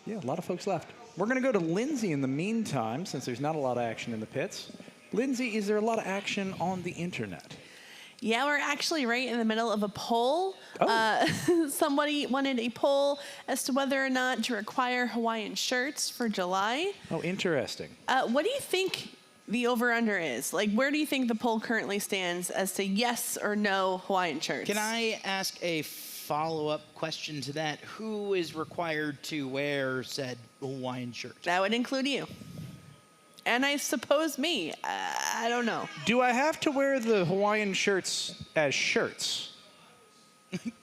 a lot of folks left. We're going to go to Lindsay in the meantime, since there's not a lot of action in the pits. Lindsay, is there a lot of action on the internet? Yeah, we're actually right in the middle of a poll. Somebody wanted a poll as to whether or not to require Hawaiian shirts for July. Oh, interesting. What do you think the over-under is? Like, where do you think the poll currently stands as to yes or no Hawaiian shirts? Can I ask a follow-up question to that? Who is required to wear said Hawaiian shirt? That would include you. And I suppose me. I don't know. Do I have to wear the Hawaiian shirts as shirts?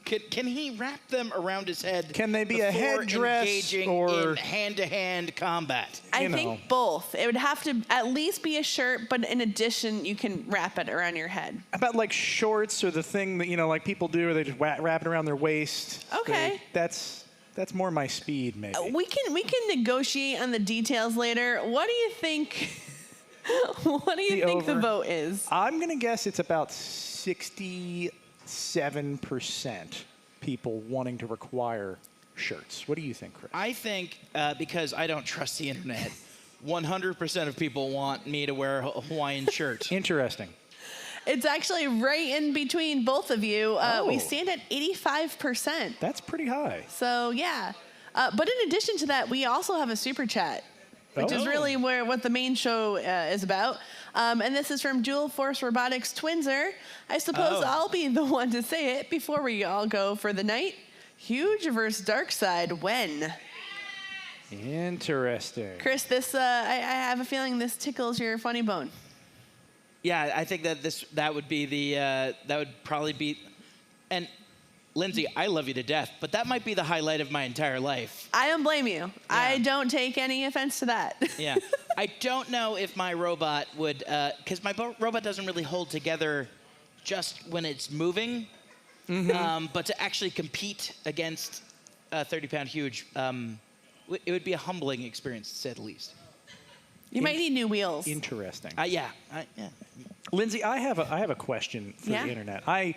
Can he wrap them around his head? Can they be a headdress engaging or in hand-to-hand combat? I think both. It would have to at least be a shirt, but in addition, you can wrap it around your head. How about like shorts or the thing that, you know, like people do where they just wrap it around their waist? Okay. That's more my speed, maybe. We can negotiate on the details later. What do you think? What do you think the vote is? I'm gonna guess it's about 67% people wanting to require shirts. What do you think, Chris? I think because I don't trust the internet, 100% of people want me to wear a Hawaiian shirt. Interesting. It's actually right in between both of you. We stand at 85%. That's pretty high. So, yeah. But in addition to that, we also have a super chat, which is really what the main show is about. And this is from Dual Force Robotics Twinser. I suppose I'll be the one to say it before we all go for the night. Huge versus Dark Side, when? Interesting. Chris, this I have a feeling this tickles your funny bone. Yeah, I think that that would be that would probably be, and Lindsay, I love you to death, but that might be the highlight of my entire life. I don't blame you. Yeah. I don't take any offense to that. Yeah, I don't know if my robot would, because my robot doesn't really hold together just when it's moving, but to actually compete against 30-pound Huge, it would be a humbling experience, to say the least. You might need new wheels. Interesting. Yeah. Lindsay, I have a question for the internet. I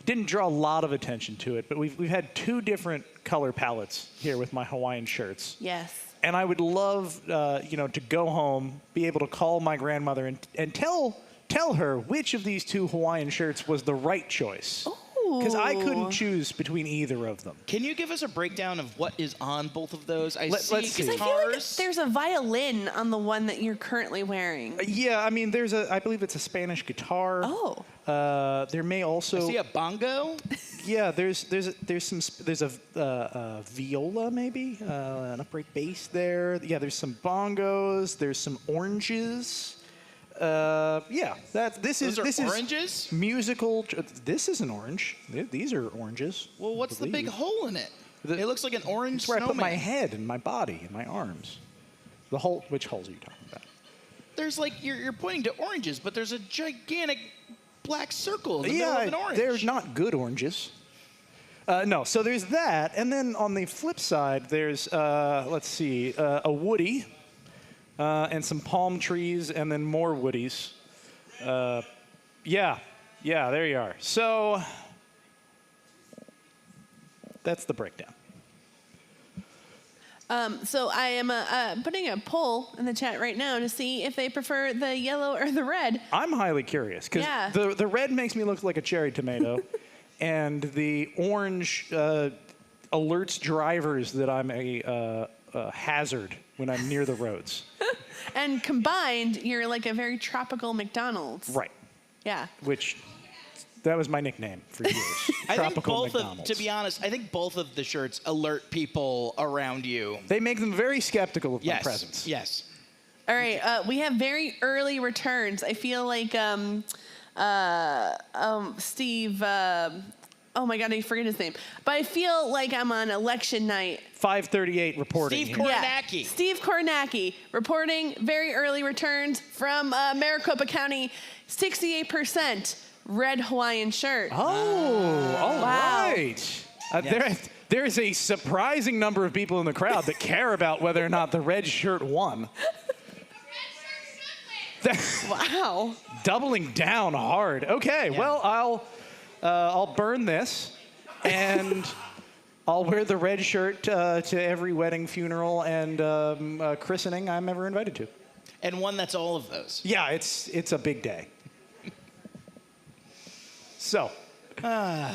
didn't draw a lot of attention to it, but we've had two different color palettes here with my Hawaiian shirts. Yes. And I would love, to go home, be able to call my grandmother and tell her which of these two Hawaiian shirts was the right choice. Because I couldn't choose between either of them. Can you give us a breakdown of what is on both of those? Let's see. Because I feel like there's a violin on the one that you're currently wearing. Yeah, I mean, I believe it's a Spanish guitar. Oh. There may also. I see a bongo. Yeah, there's a viola maybe, an upright bass there. Yeah, there's some bongos. There's some oranges. This is oranges? Musical. This is an orange. These are oranges. Well, what's the big hole in it? It looks like an orange That's where snowman. I put my head and my body and my arms. The hole. Which holes are you talking about? There's like you're pointing to oranges, but there's a gigantic black circle in the middle of an orange. They're not good oranges. No, so there's that, and then on the flip side, there's a woody. And some palm trees, and then more woodies. Yeah, there you are. So that's the breakdown. So I am putting a poll in the chat right now to see if they prefer the yellow or the red. I'm highly curious, because the red makes me look like a cherry tomato, and the orange alerts drivers that I'm a hazard when I'm near the roads. And combined, you're like a very tropical McDonald's. Right. Yeah. which that was my nickname for years. I think Tropical both McDonald's. of, to be honest, I think both of the shirts alert people around you. They make them very skeptical of my Yes. presence. Yes. All right, we have very early returns. I feel like Steve. Oh my God, I forget his name. But I feel like I'm on election night. 538 reporting. Steve here. Kornacki. Steve Kornacki reporting very early returns from Maricopa County. 68% red Hawaiian shirt. Oh, all Wow. right. There is a surprising number of people in the crowd that care about whether or not the red shirt won. Wow. Doubling down hard. Okay, well, I'll burn this, and I'll wear the red shirt to every wedding, funeral, and christening I'm ever invited to. And one that's all of those. Yeah, it's a big day. So. Coming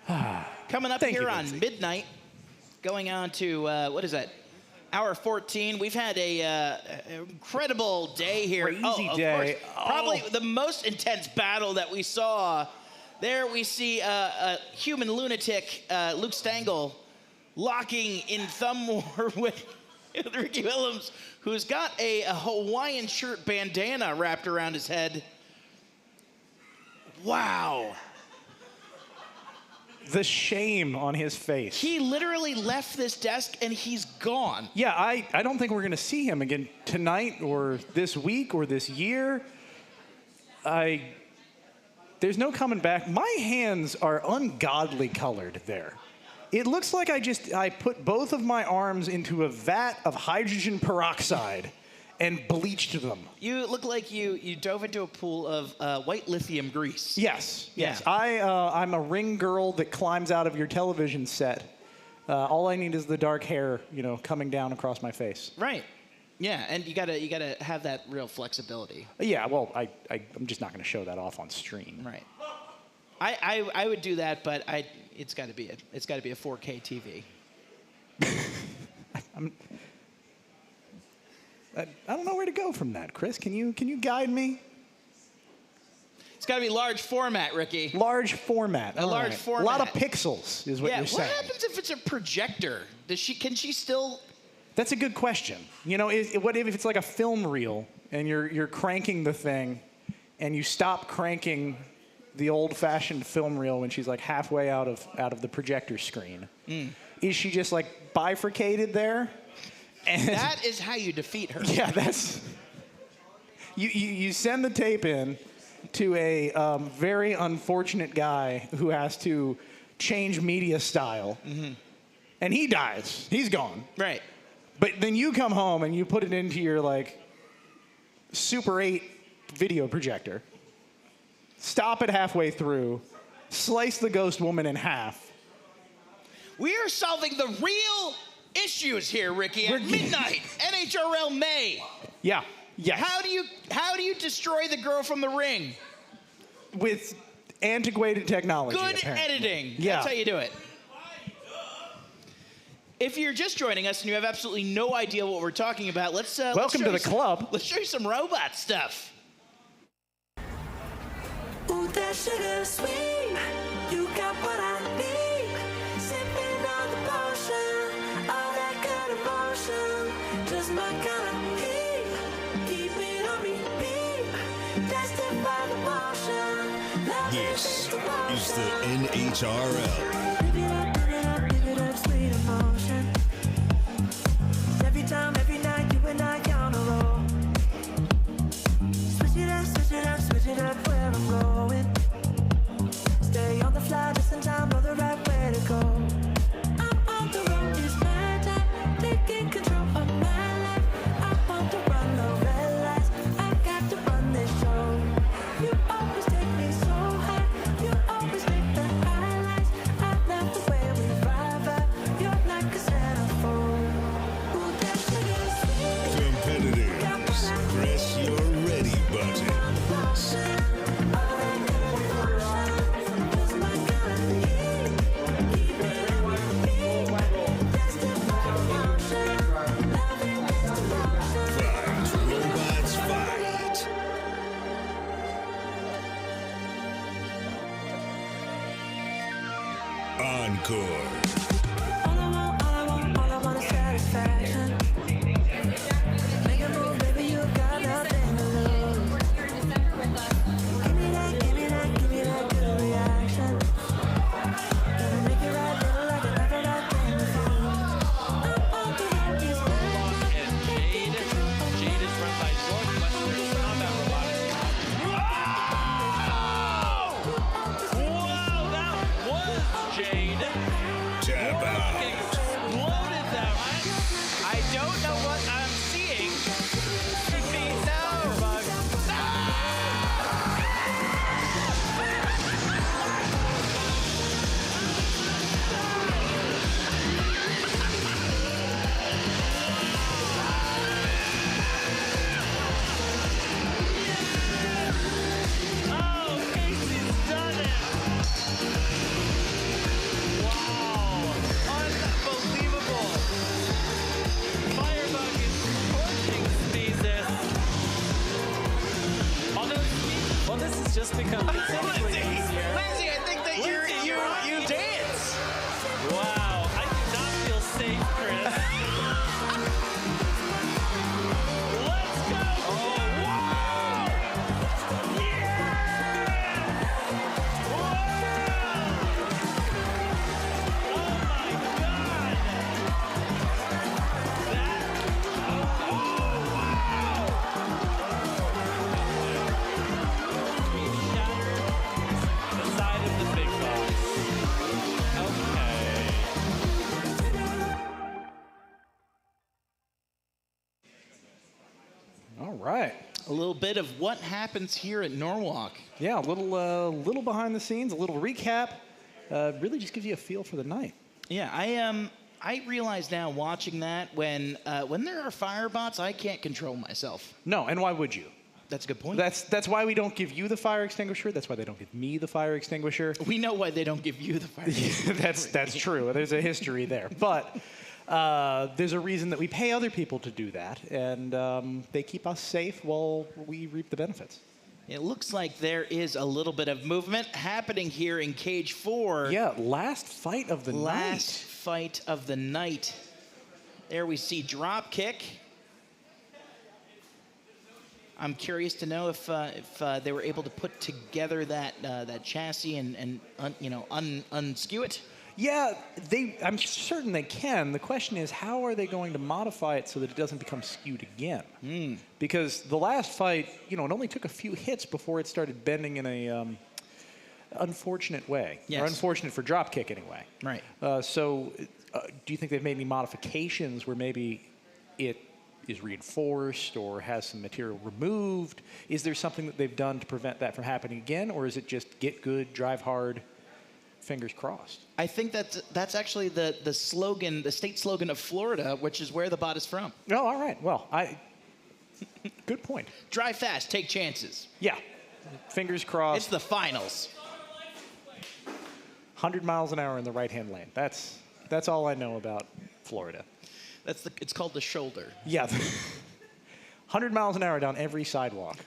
up Thank here you, on Lindsay. midnight, going on to, what is that? Hour 14. We've had a incredible day here. Crazy of day. Course, probably the most intense battle that we saw. There we see a human lunatic, Luke Stangle, locking in thumb war with Ricky Willems, who's got a Hawaiian shirt bandana wrapped around his head. Wow. The shame on his face. He literally left this desk and he's gone. Yeah, I don't think we're going to see him again tonight or this week or this year. There's no coming back. My hands are ungodly colored there. It looks like I put both of my arms into a vat of hydrogen peroxide and bleached them. You look like you dove into a pool of white lithium grease. Yes. Yeah. I'm a ring girl that climbs out of your television set. All I need is the dark hair, coming down across my face. Right. Yeah, and you gotta have that real flexibility. Yeah, well, I'm just not going to show that off on stream. Right. I would do that, but it's got to be a 4K TV. I don't know where to go from that, Chris. Can you guide me? It's got to be large format, Ricky. Large format. A large format. A lot of pixels is what you're saying. What happens if it's a projector? Can she still? That's a good question. What if it's like a film reel and you're cranking the thing, and you stop cranking the old-fashioned film reel when she's like halfway out of the projector screen? Is she just like bifurcated there? And that is how you defeat her. Yeah, that's. You send the tape in to a very unfortunate guy who has to change media style, and he dies. He's gone. Right. But then you come home and you put it into your Super 8 video projector, stop it halfway through, slice the ghost woman in half. We are solving the real issues here, Ricky, at midnight. NHRL May. Yeah. Yes. How do you destroy the girl from the ring? With antiquated technology. Good apparently. editing. Yeah. That's how you do it. If you're just joining us and you have absolutely no idea what we're talking about, welcome to the club. Let's show you some robot stuff. Ooh, that sugar sweet. You got what I need. Sipping on the potion. All that good emotion. Just my kind of heat. Keep it on repeat. Tested by the motion. This is the NHRL. Live it up, sweet emotion. Every time, every night, you and I on a roll. Switch it up where I'm going. Stay on the fly, just in time, know the right way to go. I'm on the road, it's my time, taking control of my life. I want to run the red lights, I got to run this show. You always take me so high, you always make the highlights. I love the way we vibe, you're like a centerfold. Ooh, that sugar sweet. Competitors, press your ready button. Encore. All I want is satisfaction. Make a move, baby, you got nothing to lose. Give me that good reaction. Gonna make it right, little like an effort I can refuse. I'm on the road, this And Jade is run by Northwestern Combat Robotics. Wow, that was Jade. Tap out. Exploded that. I don't know what I'm seeing. Oh, Casey's done it. Wow. Unbelievable. Firebug is torching Speezus. Although, well, this has just become considerably easier. Lindsay, I think that you dance. Wow, I do not feel safe, Chris. Let's go! Oh, wow! The side of the big box. Okay. All right. A little bit of what happens here at Norwalk. Yeah, a little behind the scenes, a little recap. Really just gives you a feel for the night. Yeah, I realize now watching that when there are firebots, I can't control myself. No, and why would you? That's a good point. That's why we don't give you the fire extinguisher. That's why they don't give me the fire extinguisher. We know why they don't give you the fire extinguisher. That's true. There's a history there, but there's a reason that we pay other people to do that, and they keep us safe while we reap the benefits. It looks like there is a little bit of movement happening here in Cage 4. Yeah, last fight of the night. Last fight of the night. There we see Dropkick. I'm curious to know if they were able to put together that chassis and unskew it. Yeah, I'm certain they can. The question is, how are they going to modify it so that it doesn't become skewed again? Because the last fight, it only took a few hits before it started bending in a unfortunate way. Yes. Or unfortunate for Dropkick, anyway. Right. So do you think they've made any modifications where maybe it is reinforced or has some material removed? Is there something that they've done to prevent that from happening again? Or is it just get good, drive hard, fingers crossed? I think that's actually the slogan, the state slogan of Florida, which is where the bot is from. Oh, all right. Well, good point. Drive fast, take chances. Yeah. Fingers crossed. It's the finals. 100 miles an hour in the right-hand lane. That's all I know about Florida. It's called the shoulder. Yeah. 100 miles an hour down every sidewalk.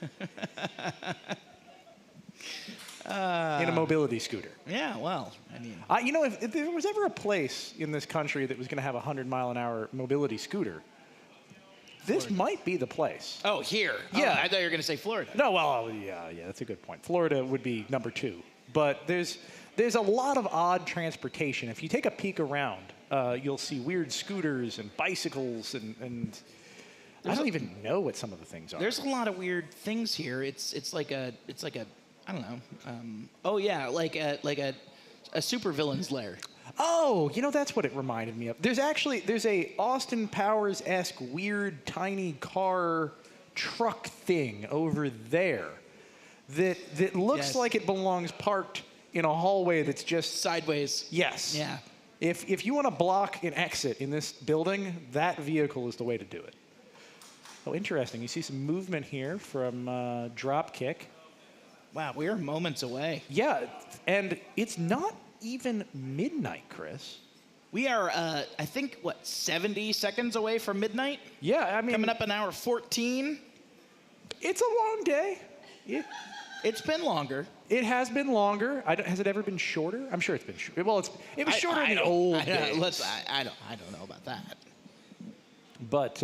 In a mobility scooter. Yeah, well, I mean... if there was ever a place in this country that was going to have a 100-mile-an-hour mobility scooter, this might be the place. Oh, here. Yeah. Oh, I thought you were going to say Florida. No, well, yeah, that's a good point. Florida would be number 2. But there's a lot of odd transportation. If you take a peek around, you'll see weird scooters and bicycles and I don't even know what some of the things are. There's a lot of weird things here. It's like a I don't know. Like a supervillain's lair. Oh, that's what it reminded me of. There's a Austin Powers-esque weird tiny car truck thing over there that looks like it belongs parked in a hallway that's just sideways. Yes. Yeah. If you want to block an exit in this building, that vehicle is the way to do it. Oh, interesting. You see some movement here from Dropkick. Wow, we're moments away. Yeah, and it's not even midnight, Chris. We are, I think, 70 seconds away from midnight? Yeah, I mean... Coming up an hour 14. It's a long day. It's been longer. It has been longer. Has it ever been shorter? I'm sure it's been shorter. Well, it was shorter in the old days. I don't know about that. But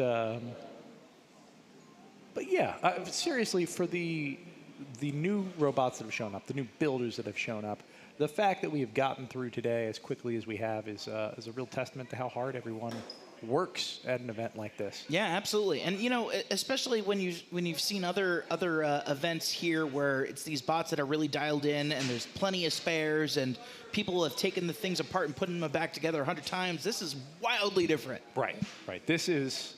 yeah, seriously, for the new robots that have shown up, the new builders that have shown up, the fact that we have gotten through today as quickly as we have is a real testament to how hard everyone works at an event like this. Yeah, absolutely. And especially when you've seen other events here where it's these bots that are really dialed in and there's plenty of spares and people have taken the things apart and put them back together 100 times. This is wildly different. Right. This is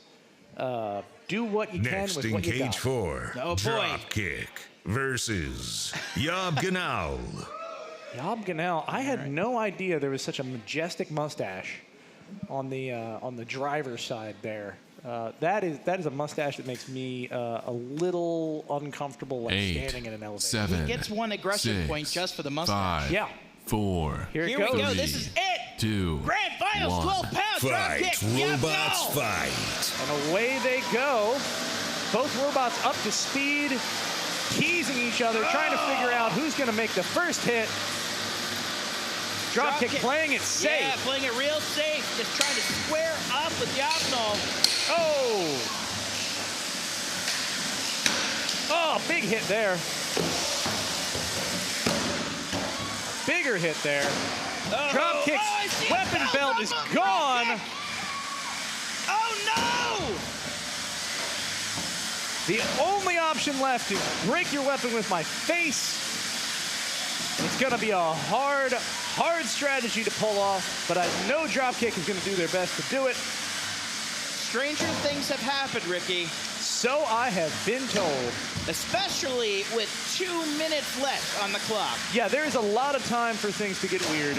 do what you Next can with in what you got. Cage 4, Oh, boy. Dropkick versus YOB GNOL. YOB GNOL. I had no idea there was such a majestic mustache on the driver's side there. That is a mustache that makes me a little uncomfortable standing in an elevator. 7, He gets one aggressive 6, point just for the mustache. 5, 4. Here we go. This is it. 2. Grand finals, 1. 12 pounds. Dropkick. Robots YOB GNOL. fight. And away they go. Both robots up to speed, teasing each other, trying to figure out who's going to make the first hit. Dropkick playing it safe. Yeah, playing it real safe. Just trying to square up with YOB GNOL. Oh, big hit there. Bigger hit there. Dropkick's weapon belt is gone. Oh, no! The only option left is break your weapon with my face. It's going to be a hard strategy to pull off, but I know Dropkick is going to do their best to do it. Stranger things have happened, Ricky. So I have been told. Especially with 2 minutes left on the clock. Yeah, there is a lot of time for things to get weird.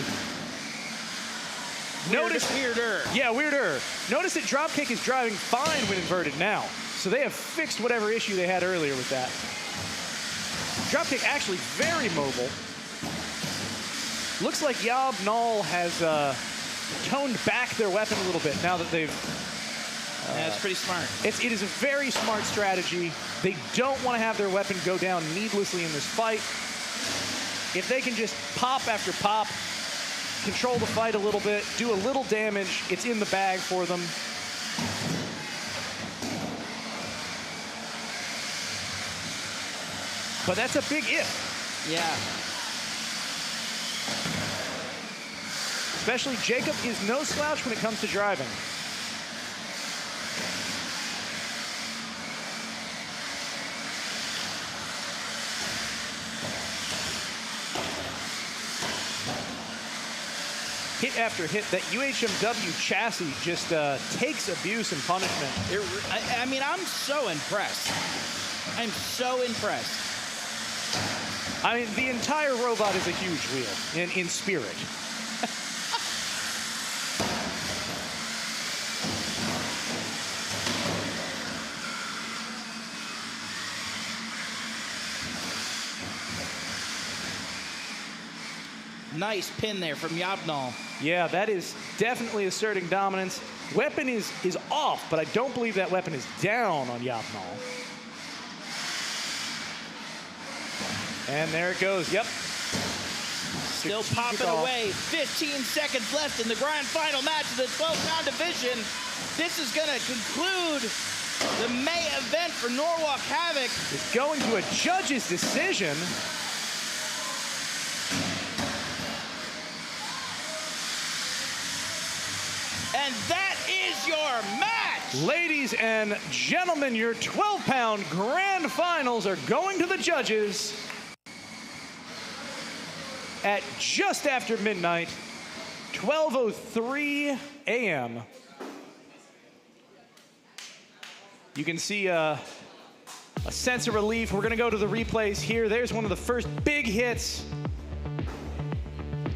Weirder. Yeah, weirder. Notice that Dropkick is driving fine when inverted now. So they have fixed whatever issue they had earlier with that. Dropkick actually very mobile. Looks like YOB GNOL has toned back their weapon a little bit now that they've... yeah, it's pretty smart. It is a very smart strategy. They don't want to have their weapon go down needlessly in this fight. If they can just pop after pop, control the fight a little bit, do a little damage, it's in the bag for them. But that's a big if. Yeah. Especially Jacob is no slouch when it comes to driving. Hit after hit, that UHMW chassis just takes abuse and punishment. I mean, I'm so impressed. I'm so impressed. I mean, the entire robot is a huge wheel in spirit. Nice pin there from YOB GNOL. Yeah, that is definitely asserting dominance. Weapon is off, but I don't believe that weapon is down on YOB GNOL. And there it goes. Yep. Still popping away. 15 seconds left in the grand final match of the 12-pound division. This is going to conclude the May event for Norwalk Havoc. It's going to a judge's decision. And that is your match. Ladies and gentlemen, your 12-pound grand finals are going to the judges at just after midnight, 12:03 a.m. You can see a sense of relief. We're going to go to the replays here. There's one of the first big hits.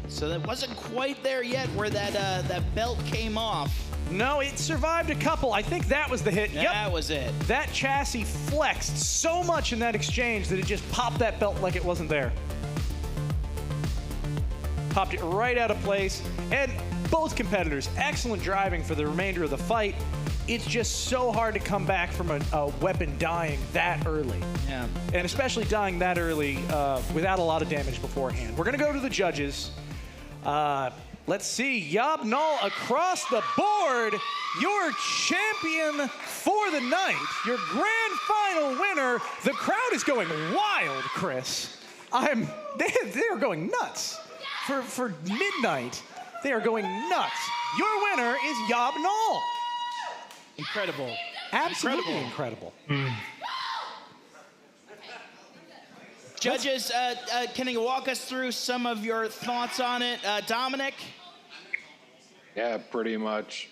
So that wasn't quite there yet where that belt came off. No, it survived a couple. I think that was the hit. That was it. That chassis flexed so much in that exchange that it just popped that belt like it wasn't there. Popped it right out of place. And both competitors, excellent driving for the remainder of the fight. it's just so hard to come back from a weapon dying that early. Yeah. And especially dying that early without a lot of damage beforehand. We're going to go to the judges. Let's see. YOB GNOL across the board. Your champion for the night. Your grand final winner. The crowd is going wild, Chris. They are going nuts. For midnight, they are going nuts. Your winner is YOB GNOL. Incredible. Absolutely incredible. Judges, can you walk us through some of your thoughts on it? Dominic? Yeah, pretty much.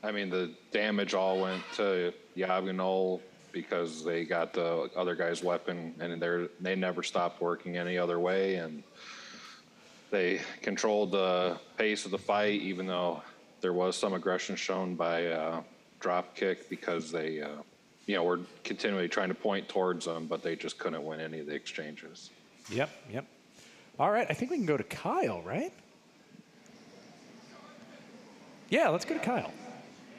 I mean, the damage all went to YOB GNOL because they got the other guy's weapon, and they never stopped working any other way, and they controlled the pace of the fight, even though there was some aggression shown by drop kick because they, were continually trying to point towards them, but they just couldn't win any of the exchanges. Yep. All right, I think we can go to Kyle, right? Yeah, let's go to Kyle.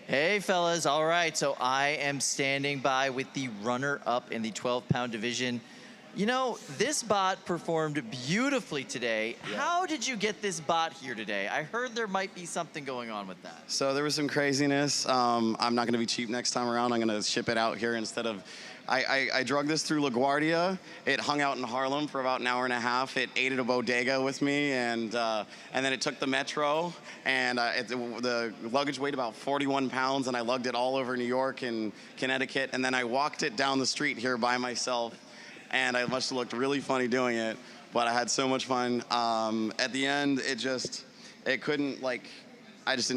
Hey, fellas. All right, so I am standing by with the runner-up in the 12-pound division. You know, this bot performed beautifully today. Yeah. How did you get this bot here today? I heard there might be something going on with that. So there was some craziness. I'm not going to be cheap next time around. I'm going to ship it out here instead of... I drug this through LaGuardia. It hung out in Harlem for about an hour and a half. It ate at a bodega with me, and then it took the metro, and the luggage weighed about 41 pounds, and I lugged it all over New York and Connecticut, and then I walked it down the street here by myself, and I must have looked really funny doing it, but I had so much fun. At the end, I just didn't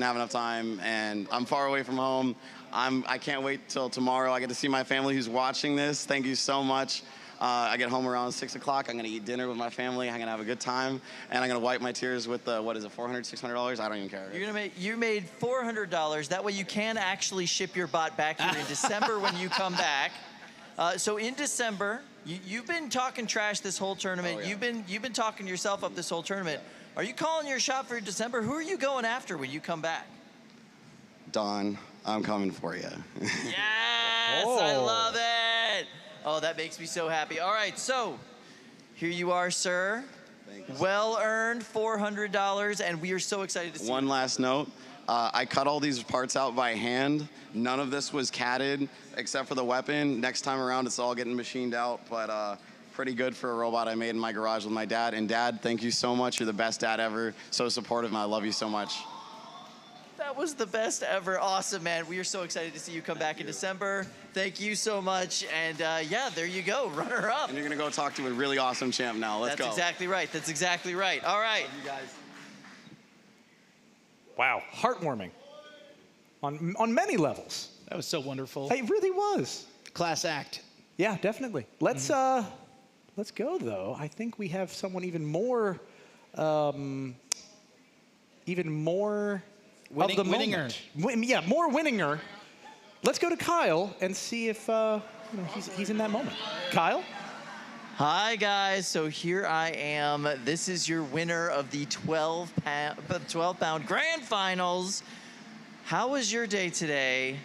have enough time, and I'm far away from home. I can't wait till tomorrow. I get to see my family who's watching this. Thank you so much. I get home around 6 o'clock. I'm going to eat dinner with my family. I'm going to have a good time. And I'm going to wipe my tears with, $400, $600? I don't even care. You made $400. That way you can actually ship your bot back here in December when you come back. So in December, you've been talking trash this whole tournament. Oh, yeah. You've been talking yourself up this whole tournament. Are you calling your shot for December? Who are you going after when you come back? Don, I'm coming for you. Yes, I love it. Oh, that makes me so happy. All right, so here you are, sir. Well-earned $400, and we are so excited to see One last note. I cut all these parts out by hand. None of this was catted except for the weapon. Next time around, it's all getting machined out, but pretty good for a robot I made in my garage with my dad. And Dad, thank you so much. You're the best dad ever. So supportive, and I love you so much. That was the best ever. Awesome, man. We are so excited to see you come back in December. Thank you so much. And yeah, there you go, runner up. And you're going to go talk to a really awesome champ now. Let's go. That's exactly right. That's exactly right. All right. Love you guys. Wow, heartwarming on many levels. That was so wonderful. It really was. Class act. Yeah, definitely. Let's go though. I think we have someone even more winninger. Yeah, more winninger. Let's go to Kyle and see if he's in that moment. Kyle? Hi, guys. So here I am. This is your winner of the 12-pound grand finals. How was your day today?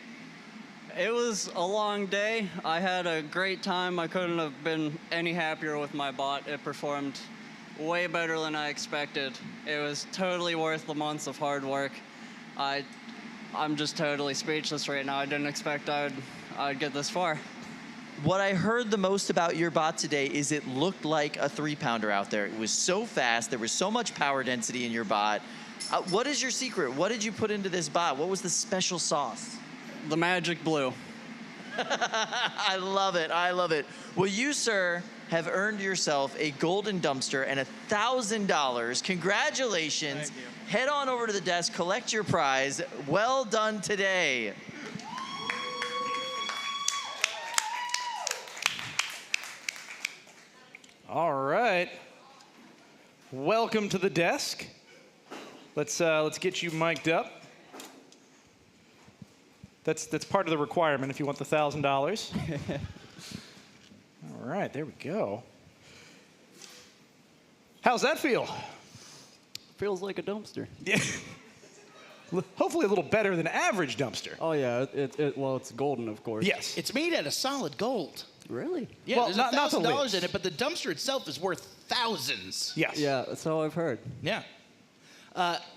It was a long day. I had a great time. I couldn't have been any happier with my bot. It performed way better than I expected. It was totally worth the months of hard work. I'm just totally speechless right now. I didn't expect I'd get this far. What I heard the most about your bot today is it looked like a 3-pounder out there. It was so fast. There was so much power density in your bot. What is your secret? What did you put into this bot? What was the special sauce? The magic blue. I love it. I love it. Well, you, sir, have earned yourself a golden dumpster and $1,000. Congratulations. Thank you. Head on over to the desk, collect your prize. Well done today. All right. Welcome to the desk. Let's get you mic'd up. That's part of the requirement if you want the $1,000. All right, there we go. How's that feel? Feels like a dumpster. Yeah. hopefully a little better than average dumpster. Oh yeah, well, it's golden, of course. Yes. It's made out of solid gold. Really? Yeah, Well, there's not the $1,000 lids. in it, but the dumpster itself is worth thousands. Yes. Yeah, that's all I've heard. Yeah.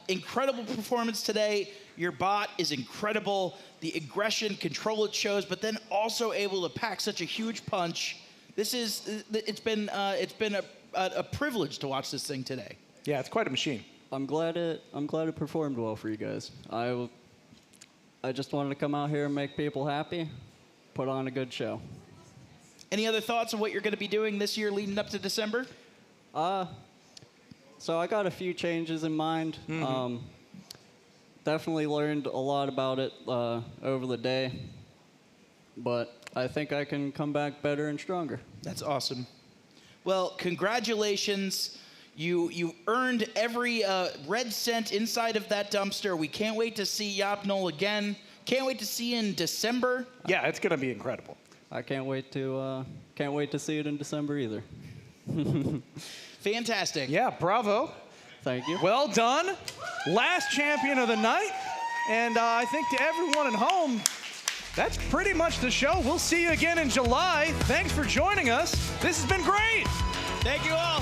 Incredible performance today. Your bot is incredible. The aggression, control it shows, but then also able to pack such a huge punch. It's been a privilege to watch this thing today. Yeah, it's quite a machine. I'm glad it performed well for you guys. I just wanted to come out here and make people happy, put on a good show. Any other thoughts on what you're going to be doing this year leading up to December? So I got a few changes in mind. Definitely learned a lot about it over the day, but I think I can come back better and stronger. That's awesome. Well, congratulations. You earned every red cent inside of that dumpster. We can't wait to see YOB GNOL again. Can't wait to see you in December. Yeah, it's going to be incredible. I can't wait to see it in December either. Fantastic. Yeah, bravo. Thank you. Well done. Last champion of the night. And I think to everyone at home, that's pretty much the show. We'll see you again in July. Thanks for joining us. This has been great. Thank you all.